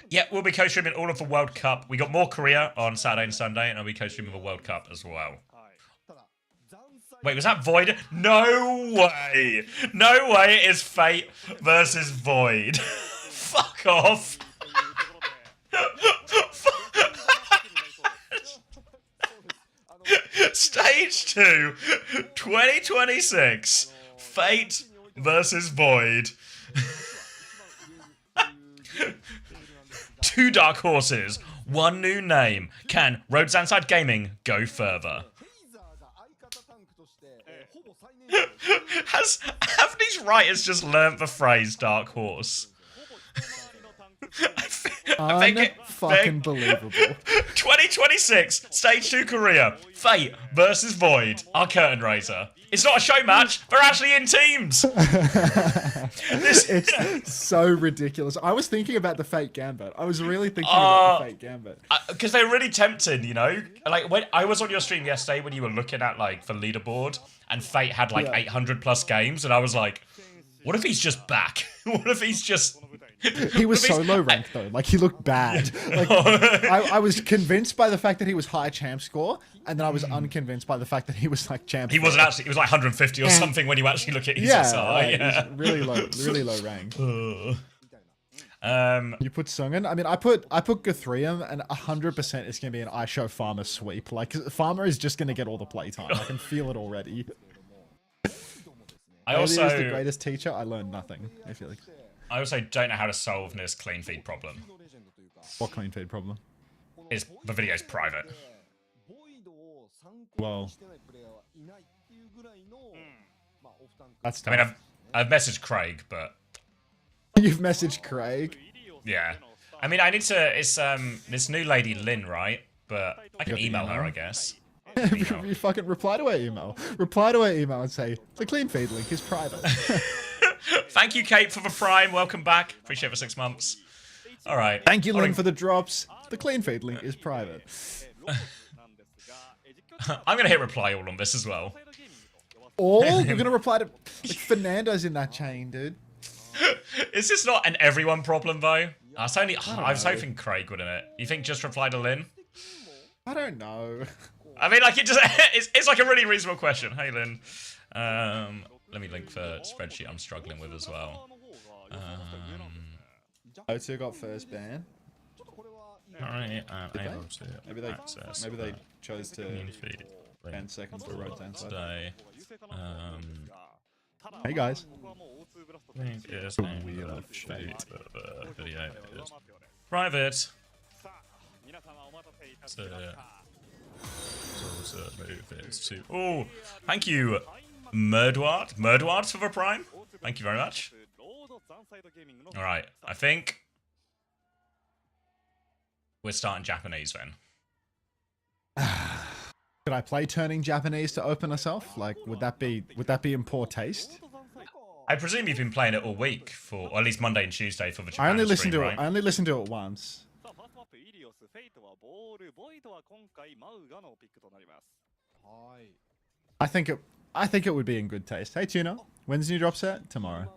Yeah, we'll be co-streaming all of the World Cup. We got more Korea on Saturday and Sunday, and I'll be co-streaming the World Cup as well. はい。ただ、残債 Wait, was that Void? No way! No way it is Fate versus Void. Fuck off. そうです Stage 2, 2026. Fate versus Void. Two dark horses, one new name. Can Roads Outside Gaming go further? フェイザーが相方タンクとして、ほぼ最年少 Have these writers just learnt the phrase dark horse? I think it- Unfucking believable. 2026, Stage 2 Korea, Fate versus Void, our curtain raiser. It's not a show match, they're actually in teams! This- It's so ridiculous. I was thinking about the fake gambit. I was really thinking about the fake gambit. Because they're really tempting, you know? Like, when I was on your stream yesterday when you were looking at, like, the leaderboard, and Fate had, like, Yeah. 800 plus games, and I was like, what if he's just back? What if he's just... He was so low ranked though. Like he looked bad. Like I was convinced by the fact that he was high champ score, and then I was unconvinced by the fact that he was like champ. He wasn't actually, he was like 150 or And- something when you actually look at his Yeah, SR. right, Yeah. he's really low rank. Um, You put Sungan. I mean, I put Guthrium, and 100% it's gonna be an I show Farmer sweep. Like Farmer is just gonna get all the playtime. I can feel it already. I Maybe he was the also, greatest teacher. I learned nothing. I feel like. I also don't know how to solve this clean feed problem. のレジェンドというか、 What clean feed problem? この Is the video's private. ボイドを参考にしてないプレイヤーはいないっていうぐらいの、まあオフタンク That's I mean, tough. I've messaged Craig, but You've messaged Craig. Yeah. I mean, I need to. It's this new lady Lynn, right? But I can got the email her, email? I guess. You fucking reply to her email. Reply to her email and say, the clean feed link is private. Thank you, Kate, for the prime. Welcome back. Appreciate it for 6 months. All right. Thank you, Lynn, for the drops. The clean feed link is private. I'm gonna hit reply all on this as well. All? You're going to reply to... Like, Fernando's in that chain, dude. Is this not an everyone problem though? I was hoping Craig would in it. You think just reply to Lynn? I don't know. I mean, like it's like a really reasonable question. Hey Lynn, let me link the spreadsheet I'm struggling with as well. O2 got first ban. Alright, Maybe they chose to ban second for Road Zone side. today. Hey guys. Video is private. Oh, thank you, Murdward. Murdward for the prime. Thank you very much. All right, I think we're starting Japanese then. Could I play turning Japanese to open herself? Like, would that be in poor taste? I presume you've been playing it all week or at least Monday and Tuesday for the Japan I only listened stream, to right? it. I only listened to it once. I think it would be in good taste. Hey Tuna, when's the new drop set? Tomorrow.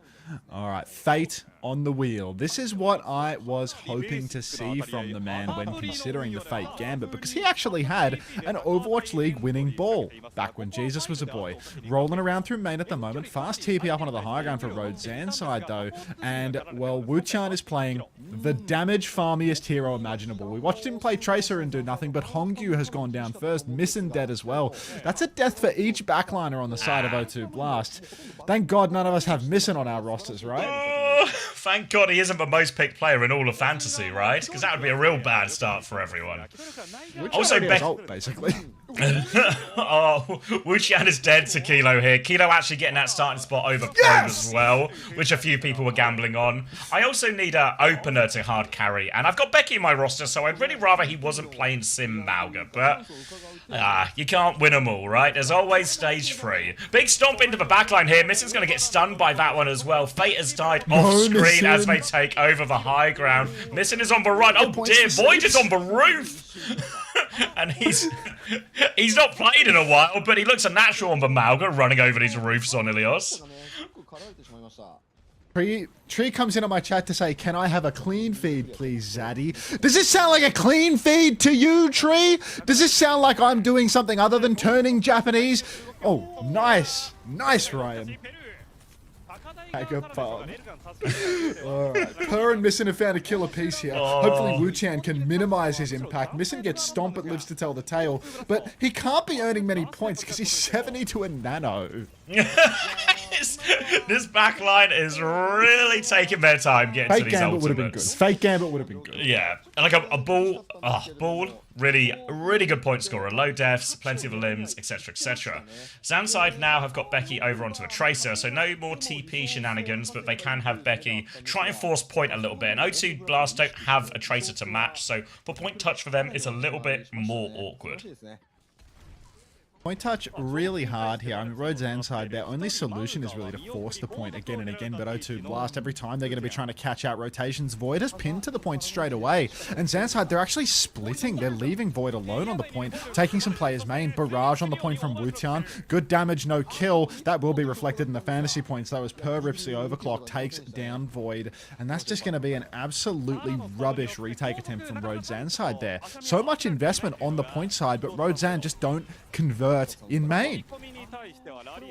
All right, Fate on the wheel. This is what I was hoping to see from the man when considering the Fate Gambit, because he actually had an Overwatch League winning ball back when Jesus was a boy. Rolling around through main at the moment. Fast TP up onto the high ground for Rodzan side though, and well, Wuchan is playing the damage farmiest hero imaginable. We watched him play Tracer and do nothing, but Hongyu has gone down first, Missin dead as well. That's a death for each backliner on the side of O2 Blast. Thank God none of us have Missin on our rosters, right? Oh, thank God he isn't the most picked player in all of fantasy, right? Because that would be a real bad start for everyone. Also, basically. Oh, Wuxian is dead to Kilo here. Kilo actually getting that starting spot over Probe as well, which a few people were gambling on. I also need an opener to hard carry, and I've got Becky in my roster, so I'd really rather he wasn't playing Sim Mauga, but you can't win them all, right? There's always stage 3. Big stomp into the backline here. Missin's going to get stunned by that one as well. Fate has died off screen as they take over the high ground. Missin is on the run. Oh dear, Void is on the roof. And he's not played in a while, but he looks a natural on the Mauga running over these roofs on Ilios. Tree comes in on my chat to say, can I have a clean feed, please, Zaddy? Does this sound like a clean feed to you, Tree? Does this sound like I'm doing something other than turning Japanese? Oh, nice. Nice, Ryan. Alright, Per and Missin have found a killer piece here. Hopefully Wuchan can minimize his impact. Missin gets stomped but lives to tell the tale. But he can't be earning many points because he's 70 to a nano. This back line is really taking their time getting to these ultimates. Would have been good. Fake Gambit would have been good. Yeah, and like a ball, really good point scorer, low deaths, plenty of limbs, etc, etc. Zanside now have got Becky over onto a Tracer, so no more TP shenanigans, but they can have Becky try and force point a little bit. And O2 Blast don't have a Tracer to match, so for point touch for them, it's a little bit more awkward. Point touch really hard here. I mean, Rodzan's side, their only solution is really to force the point again and again, but O2 Blast, every time they're going to be trying to catch out rotations. Void has pinned to the point straight away, and Zanside, they're actually splitting. They're leaving Void alone on the point, taking some players main. Barrage on the point from Wutian. Good damage, no kill. That will be reflected in the fantasy points, though, as Per rips the overclock, takes down Void, and that's just going to be an absolutely rubbish retake attempt from Rodzan's side there. So much investment on the point side, but Rodzan just don't convert in main.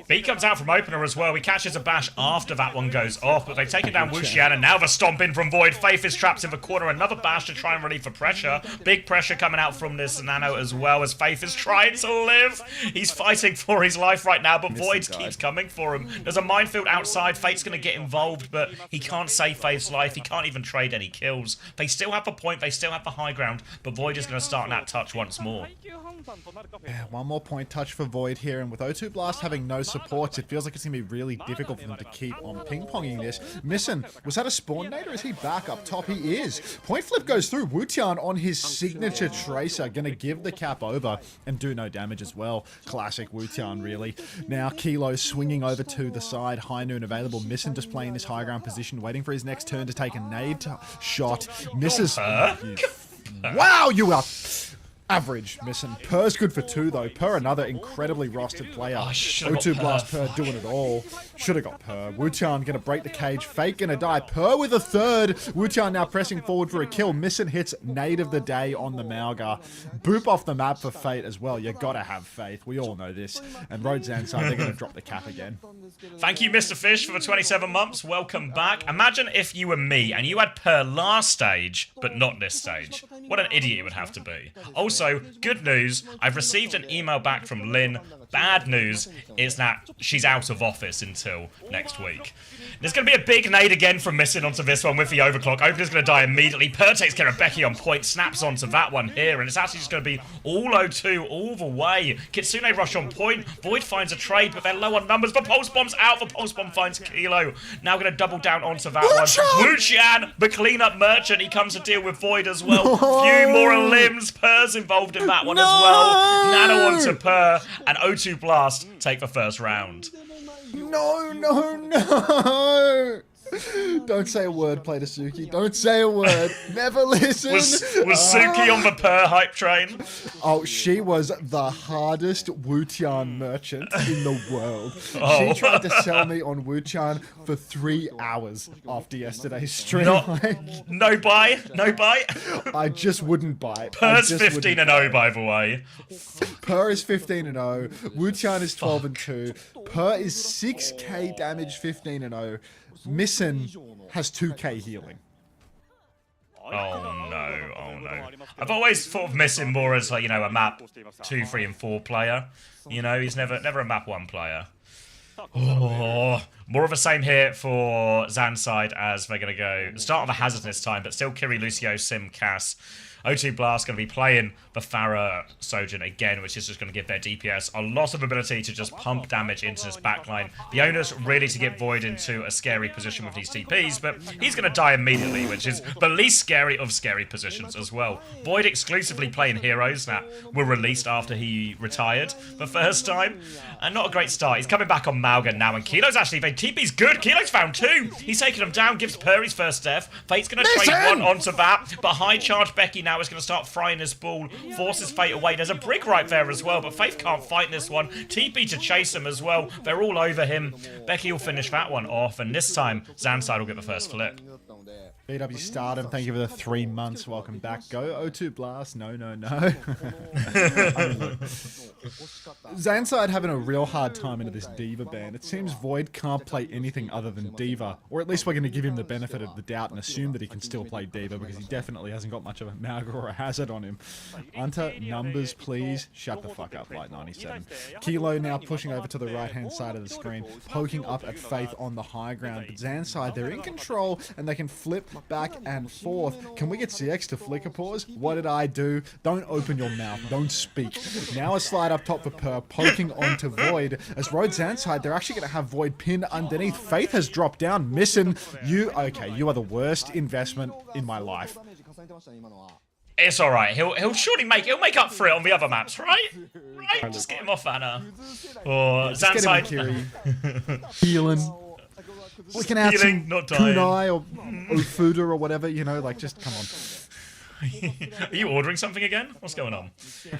B comes out from opener as well. He catches a bash after that one goes off, but they've taken down Wuxian, and now the stomp in from Void. Faith is trapped in the corner. Another bash to try and relieve the pressure. Big pressure coming out from this Nano as well, as Faith is trying to live. He's fighting for his life right now, but Void keeps coming for him. There's a minefield outside. Faith's going to get involved, but he can't save Faith's life. He can't even trade any kills. They still have the point. They still have the high ground, but Void is going to start that touch once more. Yeah, one more point touch for Void here, and with O2 Blast having no supports, it feels like it's going to be really difficult for them to keep on ping-ponging this. Missin, was that a spawn nade or is he back up top? He is. Point flip goes through. Wutian on his signature tracer, going to give the cap over and do no damage as well. Classic Wutian, really. Now Kilo swinging over to the side. High Noon available. Missin just playing this high ground position, waiting for his next turn to take a nade shot. Misses. Wow, you are average, Missin. Purr's good for 2, though. Purr, another incredibly rostered player. O2 Blast Purr doing it all. Should have got Purr. Wutian gonna break the cage. Fate gonna die. Purr with a third. Wutian now pressing forward for a kill. Missin hits nade of the day on the Mauga. Boop off the map for Fate as well. You gotta have faith. We all know this. And Road Zanside, they're gonna drop the cap again. Thank you, Mr. Fish, for the 27 months. Welcome back. Imagine if you were me and you had Purr last stage, but not this stage. What an idiot you would have to be. Also, good news, I've received an email back from Lynn. Bad news is that she's out of office until next week. There's going to be a big nade again from Missin onto this one with the overclock. Opener's going to die immediately. Purr takes care of Becky on point, snaps onto that one here, and it's actually just going to be all O2 all the way. Kitsune rush on point. Void finds a trade, but they're low on numbers. The Pulse Bomb's out. The Pulse Bomb finds Kilo. Now going to double down onto that one. Wuqian, the cleanup merchant. He comes to deal with Void as well. Few more limbs. Purr's involved in that one as well. Nano onto Purr, and O2 Blast take the first round. No, no, no! Don't say a word, Play to Suki. Don't say a word. Never listen. Was Suki on the Purr hype train? Oh, she was the hardest Wutian merchant in the world. She tried to sell me on Wutian for 3 hours after yesterday's stream. No buy? No buy? I just wouldn't buy it. Purr's 15-0, by the way. Purr is 15-0. Wutian is 12-2. Purr is 6k damage, 15-0. Missin has 2k healing. Oh no, oh no. I've always thought of Missin more as, like, you know, a map 2, 3, and 4 player. You know, he's never a map 1 player. Oh, more of the same here for Zanside as they're going to go. Start on the hazard this time, but still Kiri, Lucio, Sim, Cass. O2 Blast going to be playing the Farah Sojin again, which is just going to give their DPS a lot of ability to just pump damage into this backline. The onus really to get Void into a scary position with these TPs, but he's going to die immediately, which is the least scary of scary positions as well. Void exclusively playing heroes that were released after he retired the first time, and not a great start. He's coming back on Malgan now, and Kilo's actually, TP's good. Kilo's found 2. He's taking him down, gives Purry's first death. Fate's going to trade 1 onto that, but high charge Becky now is going to start frying this ball, forces Fate away. There's a brick right there as well, but Faith can't fight this one. TP to chase him as well. They're all over him. Becky will finish that one off, and this time, Zanside will get the first flip. BW Stardom, thank you for the 3 months. Welcome back. Go O2 Blast. No, no, no. Zanside having a real hard time into this D.Va ban. It seems Void can't play anything other than D.Va, or at least we're going to give him the benefit of the doubt and assume that he can still play D.Va because he definitely hasn't got much of a Mauga or a Hazard on him. Hunter, numbers, please. Shut the fuck up, Light 97. Kilo now pushing over to the right-hand side of the screen, poking up at Faith on the high ground. But Zanside, they're in control and they can flip back and forth. Can we get CX to flicker pause? What did I do? Don't open your mouth. Don't speak. Now a slide up top for Purr, poking onto Void. As Road Zanside, they're actually going to have Void pinned underneath. Faith has dropped down. Missin, you are the worst investment in my life. It's alright. He'll surely make up for it on the other maps, right? Right? Just get him off Anna. Or Zanside. Healing. Looking out some not dying. Kunai or Ofuda or whatever, you know, like, just come on. Are you ordering something again? What's going on?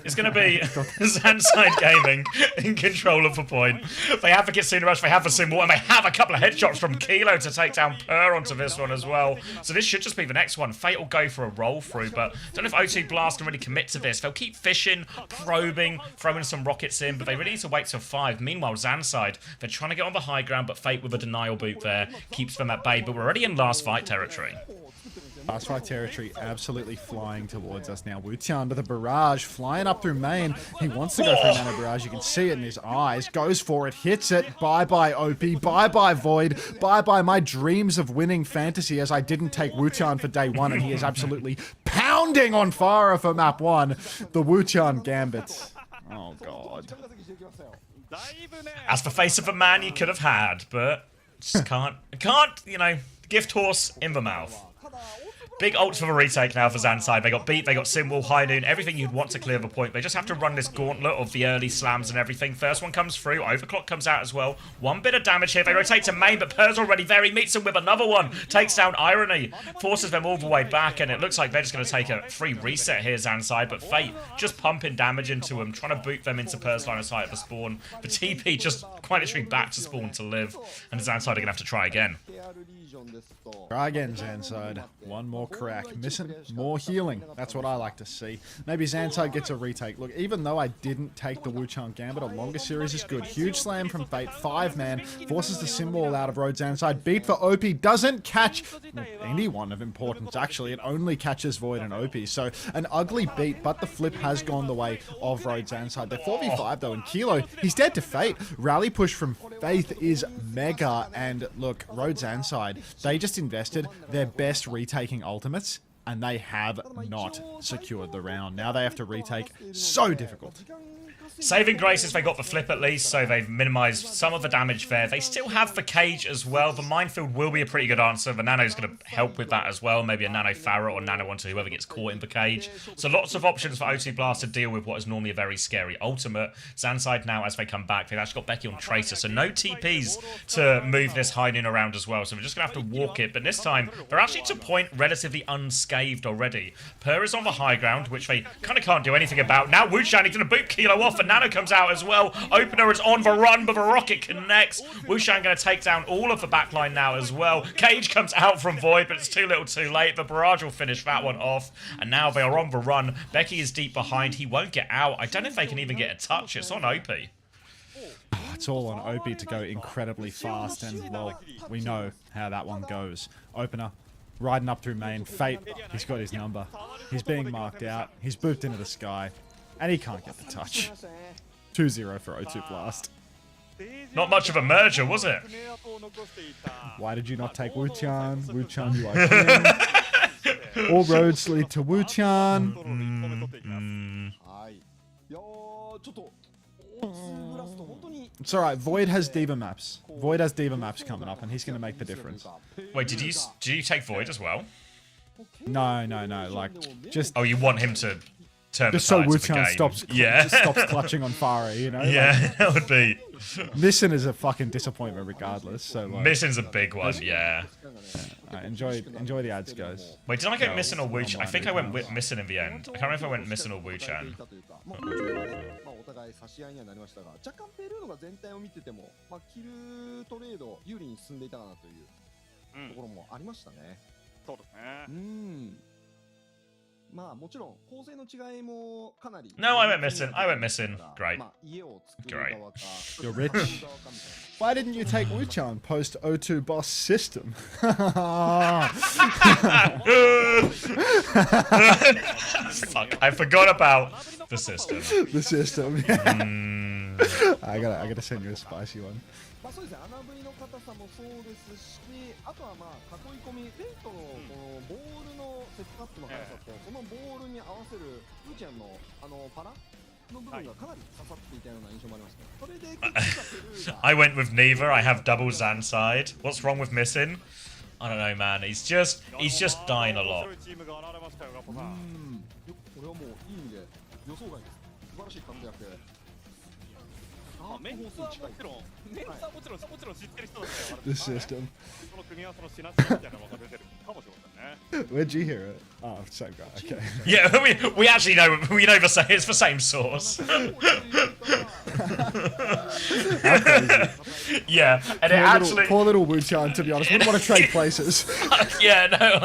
It's going to be Zanside Gaming in control of the point. They have the Kitsune Rush, they have the Symbol, and they have a couple of headshots from Kilo to take down Purr onto this one as well. So this should just be the next one. Fate will go for a roll through, but I don't know if O2 Blast can really commit to this. They'll keep fishing, probing, throwing some rockets in, but they really need to wait till 5. Meanwhile, Zanside, they're trying to get on the high ground, but Fate with a denial boot there keeps them at bay, but we're already in last fight territory. Last fight territory absolutely flying towards us now. Wutian to the barrage, flying up through main. He wants to go for a nano barrage. You can see it in his eyes. Goes for it, hits it. Bye-bye, OP. Bye-bye, Void. Bye-bye, my dreams of winning fantasy, as I didn't take Wutian for day 1, and he is absolutely pounding on fire for map 1. The Wutian Gambit. Oh, God. That's the face of a man you could have had, but just can't, you know, gift horse in the mouth. Big ult for the retake now for Zanside. They got beat, they got Symbol, High Noon, everything you'd want to clear the point. They just have to run this gauntlet of the early slams and everything. First one comes through, Overclock comes out as well. One bit of damage here. They rotate to main, but Purr's already there. He meets him with another one. Takes down Irony, forces them all the way back, and it looks like they're just going to take a free reset here, Zanside. But Fate just pumping damage into them, trying to boot them into Purr's line of sight at the spawn. The TP just quite literally back to spawn to live, and Zanside are going to have to try again. Try again, Zanside. One more crack. Missing more healing. That's what I like to see. Maybe Zanside gets a retake. Look, even though I didn't take the Wuchang Gambit, a longer series is good. Huge slam from Fate. 5-man. Forces the Symbol out of road. Zanside. Beat for OP. Doesn't catch anyone of importance, actually. It only catches Void and OP. So, an ugly beat, but the flip has gone the way of road Zanside. They're 4v5, though, and Kilo, he's dead to Fate. Rally push from Faith is mega. And look, road Zanside, they just invested their best retaking ultimates, and they have not secured the round. Now they have to retake. So difficult. Saving grace is they got the flip at least, so they've minimized some of the damage there. They still have the cage as well. The minefield will be a pretty good answer. The nano's going to help with that as well. Maybe a nano Farah or nano onto whoever gets caught in the cage. So lots of options for O2 Blast to deal with what is normally a very scary ultimate. Zanside now, as they come back, they've actually got Becky on Tracer, so no TPs to move this High Noon around as well. So we're just going to have to walk it. But this time, they're actually to point relatively unscathed already. Purr is on the high ground, which they kind of can't do anything about. Now Wuchang is going to boot Kilo off, and Nano comes out as well. Opener is on the run, but the rocket connects. Wuchang going to take down all of the backline now as well. Cage comes out from Void, but it's too little too late. The barrage will finish that one off, and now they are on the run. Becky is deep behind. He won't get out. I don't know if they can even get a touch. It's on OP. It's all on OP to go incredibly fast, and, well, we know how that one goes. Opener, riding up through main. Fate, he's got his number. He's being marked out. He's booped into the sky, and he can't get the touch. 2-0 for O2 Blast. Not much of a merger, was it? Why did you not take Wuchang? Wuchang, you are king. All roads lead to Wuchang. It's alright, Void has Diva maps. Void has Diva maps coming up, and he's going to make the difference. Wait, did you take Void as well? No, like, just... Oh, you want him to turn just the so tide of the Wuchang game. stops clutching on Farah, you know? Yeah, Like, that would be... Missing is a fucking disappointment regardless, so like... Missing's a big one, yeah. Enjoy the ads, guys. Wait, did I go Missing or Wuchang? I think I went with Missing in the end. I can't remember if I went Missing or Wuchang. お互い差し合いにはなりましたが、若干ペルーノが全体を見てても、キルトレード有利に進んでいたかなというところもありましたね。そうですね。まあもちろん構成の違いもかなり。No, I went Missing. Great. 家を作 Great. る側か。 You're rich. Why didn't you take Wuchang post O2 boss system? Fuck, I forgot about the system. The system. I gotta send you a spicy one. まあそうですね、穴ぶりの硬さもそうですし、あとはまあ囲い込み、フェイトのこのボールのセットアップの速さと、そのボールに合わせるウーちゃんのパラの部分がかなり刺さっていたような印象もありました。それで結果ペルーが I went with neither. I have double Zanside. What's wrong with Missing? I don't know, man. He's just dying a lot. これはもういい意味で予想外です。素晴らしい活躍。メンツはもちろん知ってる人だったよ。 The system. その組み合わせのシナジーみたいなのが出てるかもしれませんね。 Where'd you hear it? Oh, same guy. Okay. Yeah, we actually know the same. It's the same source. Yeah, and it actually Poor little Wuchang, to be honest. Wouldn't want to trade places. yeah, no.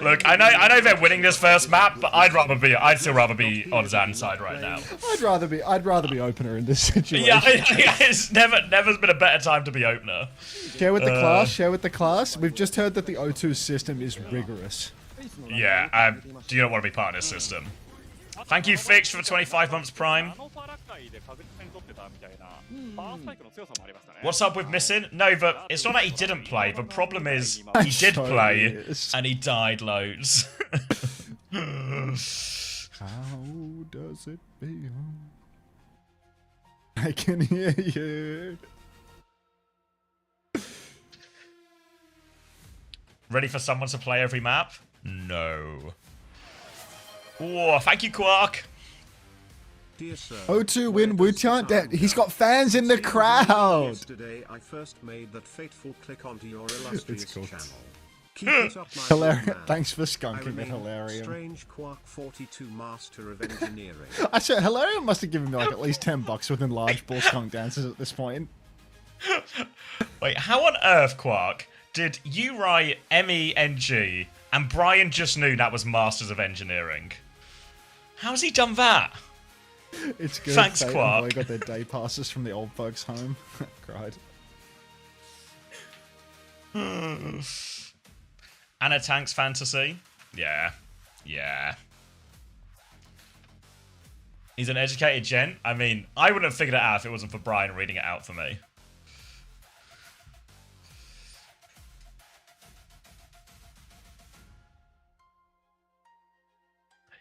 Look, I know they're winning this first map, but I'd still rather be on Zan's side right now. I'd rather be opener in this situation. Yeah, it's never been a better time to be opener. Share with the class. We've just heard that the O2 system is rigorous. Yeah, do you not want to be part of this system? Thank you, Fix, for the 25 months Prime. What's up with Missing? No, but it's not that he didn't play. The problem is he did play and he died loads. How does it I can hear you. Ready for someone to play every map? No. Oh, thank you, Quark. Dear sir, O2 win Wuchan. He's got fans in the crowd. Yesterday I first made that fateful click onto your illustrious cool. channel. Keep it up, my Hilarious. good man. Thanks for I skunking it, remain Hilarium. Strange Quark 42 Master of Engineering. I said Hilarium must have given me like at least $10 within large ball skunk dances at this point. Wait, how on earth, Quark, did you write MENG and Brian just knew that was Masters of Engineering? How's he done that? It's good. Thanks, Fate and Quark. Boy got their day passes from the old folks' home. Cried. Anna Tank's Fantasy? Yeah. Yeah. He's an educated gent. I mean, I wouldn't have figured it out if it wasn't for Brian reading it out for me.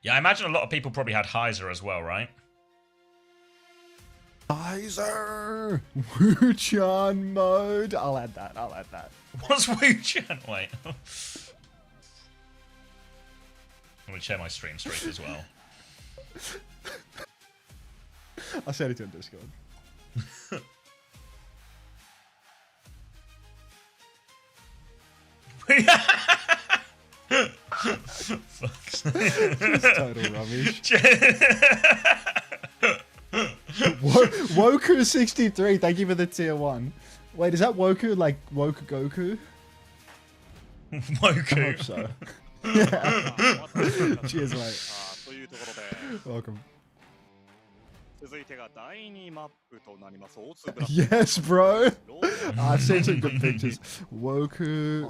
Yeah, I imagine a lot of people probably had Heiser as well, right? Heiser! Wuchan mode. I'll add that. I'll add that. What's Wuchan? Wait. I'm going to share my stream streak as well. I'll send it to him Discord. Fuck's Just total rubbish. Woku63, thank you for the tier 1. Wait, is that Woku like Woku Goku? I hope Moku. so. Yeah. Cheers, mate. というところで Welcome. 続いてが第2マップとなります。O2 ブラス Yes, bro. ロード I've seen some good pictures. Woku,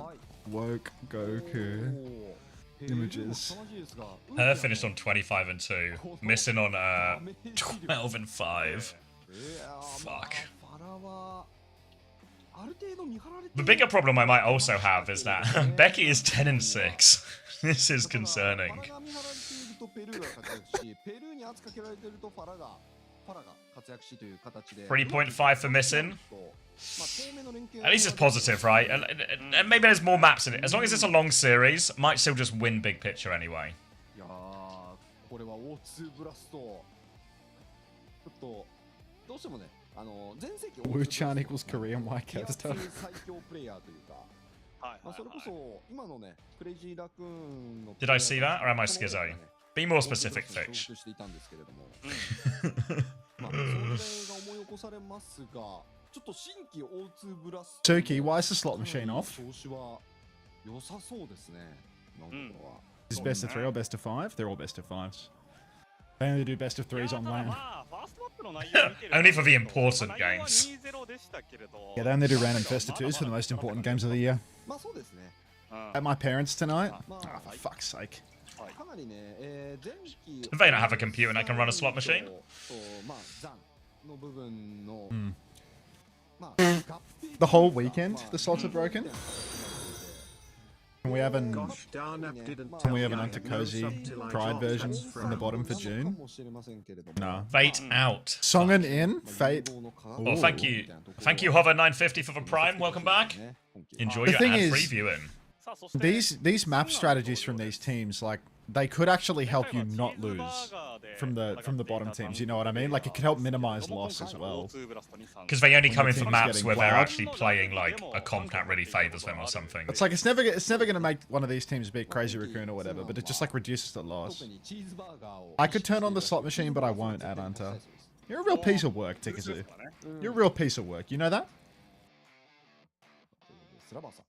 Woke Goku. Images. Her finished on 25 and 2. Missing on 12 and 5. Fuck. The bigger problem I might also have is that Becky is 10 and 6. This is concerning. 3.5 for missing. At least it's positive, right? And maybe there's more maps in it. As long as it's a long series, might still just win big picture anyway. いやーこれは O2 ブラストちょっとどうしてもね前世紀 Wuchan equals Korean white character. 最強プレイヤーというかまあそれこそ今のねクレイジーラクーンの Did I see that, or am I schizo? Be more specific, Fitch. していたんですけれどもまあその時代が思い起こされますがちょっと新規 O2 ブラスト Suki, why is the slot machine off? 調子は良さそうですねなんとかは Is best of 3 or best of 5? They're all best of 5s. They only do best of 3s on LAN. Only for the important games. Yeah, they only do random best of 2s for the most important games of the year. まあそうですね At my parents' tonight? ま Oh, あ for fuck's sake. かなりね、前期 If they don't have a computer and I can run a slot machine. まあ残の部分の Mm. まあ The whole weekend, the slots are broken? Can we have an Gosh darn it, didn't Can tell we have me an I had no Antakozi sub till I Pride dropped version that in the frown. bottom for June? かもしれませんけれども No. Fate out. Songen in? Fate. Well, thank you. Thank you, Hover950 for the Prime. Welcome back. Enjoy The your thing ad-free is- viewing. These map strategies from these teams, like, they could actually help you not lose from the bottom teams. You know what I mean? Like, it could help minimize loss as well. Because they only come in for team's maps getting where they're plowed. actually playing like a comp that really favors them or something. It's like it's never gonna make one of these teams beat Crazy Raccoon or whatever, but it just like reduces the loss. I could turn on the slot machine, but I won't, Adanta. You're a real piece of work, Tikazu. You're a real piece of work. You know that? スラバーさん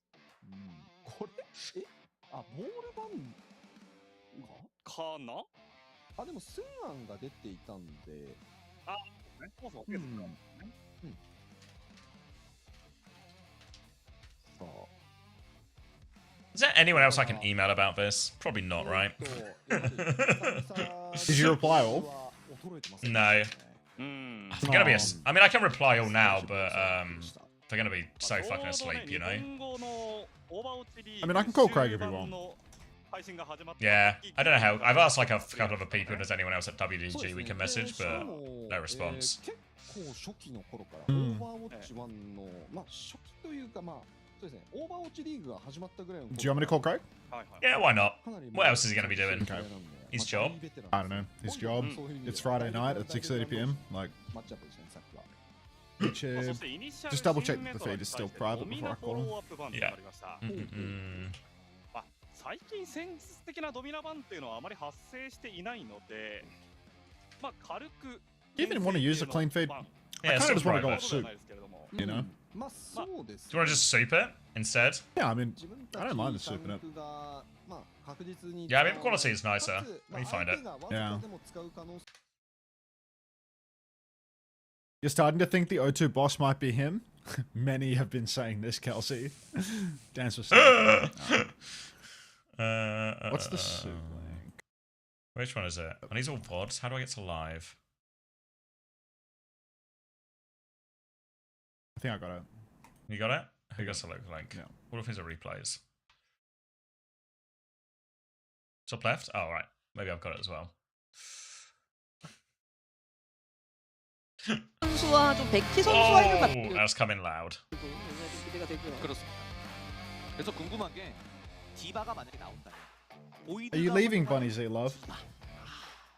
これあボールバンかなあでもスンアンが出ていたんでそうそううんさあ Is there anyone else I can email about this? Probably not, right? Did you reply all? No. うん。 They're gonna be I mean, I can reply all now, but they're gonna be so fucking asleep, you know? I mean, I can call Craig if you want. Yeah, I don't know how. I've asked like a couple of other people if there's anyone else at WDG we can message, but no response. 結構初期の頃から、オーバーウォッチ1の、まあ初期というかまあそうですね、オーバーウォッチリーグが始まったぐらいの Do you want me to call Greg? Yeah, why not? What else is he going to be doing? Okay. His job? I don't know. His job. It's Friday night at 6:30 p.m. Like, which just double check that the feed is still private before I call him. Yeah. 最近戦術的なドミナバンっていうのはあまり発生していないので、まあ軽く You even want to use a clean feed? Yeah, I it's kind of still just want to go private. off soup, you know? まあそうです。 Do you want to just soup it instead? Yeah, I mean, 自分 I た don't ち mind the soup in タ it. ンクがまあ確実に Yeah, I mean, the quality is nicer. かつ Let me find it. 相手がわずかでも使う可能性 You're starting to think the O2 boss might be him? Many have been saying this, Kelsey. Dance was saying. What's the soup link? Which one is it? Are these all VODs? How do I get to live? I think I got it. You got it? Who got the local link? Yeah. What if these are replays? Top left? Oh, right. Maybe I've got it as well. 선수와 좀 백희 선수와 있는 Oh, that's coming loud. 기대가 되고요. 그렇습니다. 그래서 궁금한 게 디바가 만약에 나온다면 Are you leaving Bunny Z, love?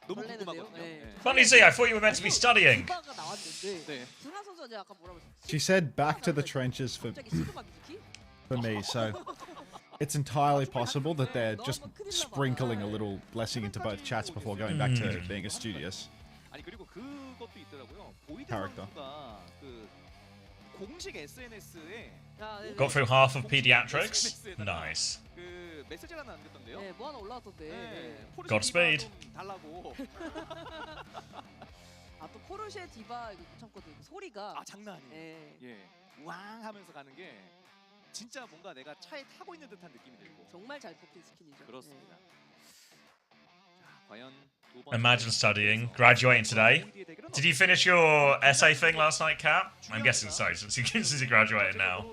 너무 설레는데요? 궁금하거든요. 네. 예. Funny Z, I thought you were meant to be studying. 디바가 나왔는데 네. 준하 선수가 제가 아까 뭐라고 했어요? She said back to the trenches 갑자기 시그마 미즈키? for me, so it's entirely possible that they're just sprinkling a little blessing into both chats before going back to being a studious. 아니 그리고 그것도 있더라고요. 보이드 Character. 선수가 그 공식 SNS에 아, 네네. Got through half of pediatrics. Nice. 그 메시지가 남겼던데요. 네, 뭐 하나 올라왔던데. 네. 네. 포르쉐 Godspeed. 디바 좀 달라고. 아, 또 포르쉐 디바 이거 못 참거든. 그 소리가. 아 장난 아니에요. 네. 예. 왕 하면서 가는 게 진짜 뭔가 내가 차에 타고 있는 듯한 느낌이 들고. 정말 잘 뽑힌 스킨이죠. 그렇습니다. 자, 과연 두 번째 Imagine studying, graduating today. Did you finish your essay thing last night, Cap? I'm guessing so, since you graduated now.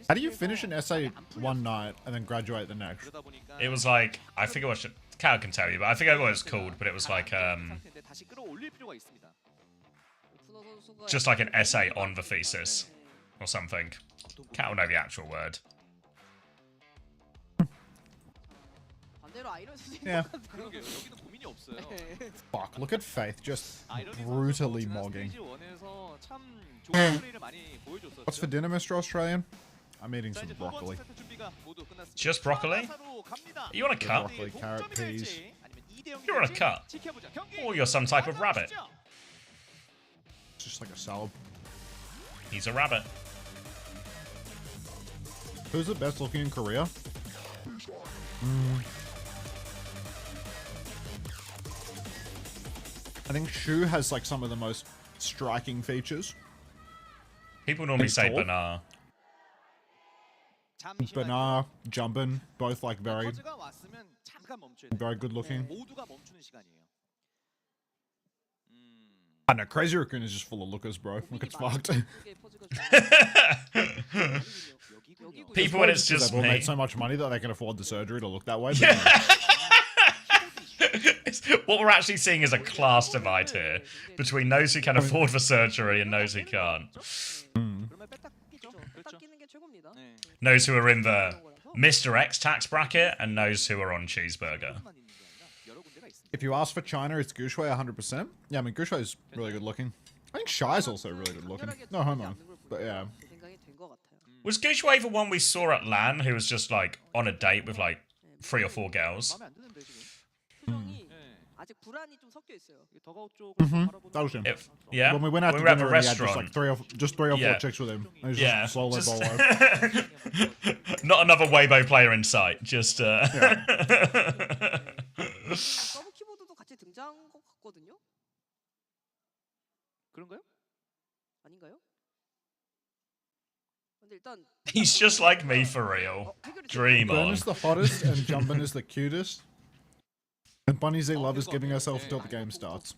How do you finish an essay one night and then graduate the next? It was like, I forget what Cal can tell you, but I forget what it's called, but it was like, 다시 끌어올릴 필요가 있습니다. 준하 선수가 just like an essay on the thesis or something. Cal will know the actual word. 반대로 아이런 선수 Yeah. 그러게요. 여기는 고민이 없어요. Fuck, look at Faith just brutally mogging. What's for dinner, Mr. Australian? I'm eating some broccoli. Just broccoli? You want a cut? Broccoli, carrot, peas. You want a cut? Or you're some type of rabbit? It's just like a salad. He's a rabbit. Who's the best looking in Korea? I think Shu has like some of the most striking features. People normally He's say tall. banar. Banar, Jumpin, both like very good looking. 모두가 멈추는 시간이에요. I know, Crazy Raccoon is just full of lookers, bro. Look, it's fucked. People when it's They've just all me. made so much money that they can afford the surgery to look that way. But What we're actually seeing is a class divide here between those who can afford the surgery and those who can't. 닦이는 게 최고입니다. Those who are in the Mr. X tax bracket and those who are on cheeseburger. if you ask for China, it's Gushui 100%. Yeah, I mean, Gushui is really good looking. I think Shai's also really good looking. No homo. But yeah. 그 생각이 된것 같아요. Was Gushway the one we saw at LAN who was just like on a date with like 3 or 4 girls? 마음에 안 드는데 지금. 표정이 예. 아직 불안이 좀 섞여 있어요. 이 더가웃 쪽을 바라보는 That was him. If, yeah? When we went out to we were at dinner, the and he had just restaurant. like three or four Yeah. chicks with him. He was Yeah. just solo just- bolo. Not another Weibo player in sight. Just 서브 키보드도 같이 등장한 것 같거든요. 그런가요? 아닌가요? 근데 일단 He's just like me for real. 해결이 Dream Burn on. is the hottest and Jumpin is the cutest. And Bunny Z Love is giving herself until the game starts.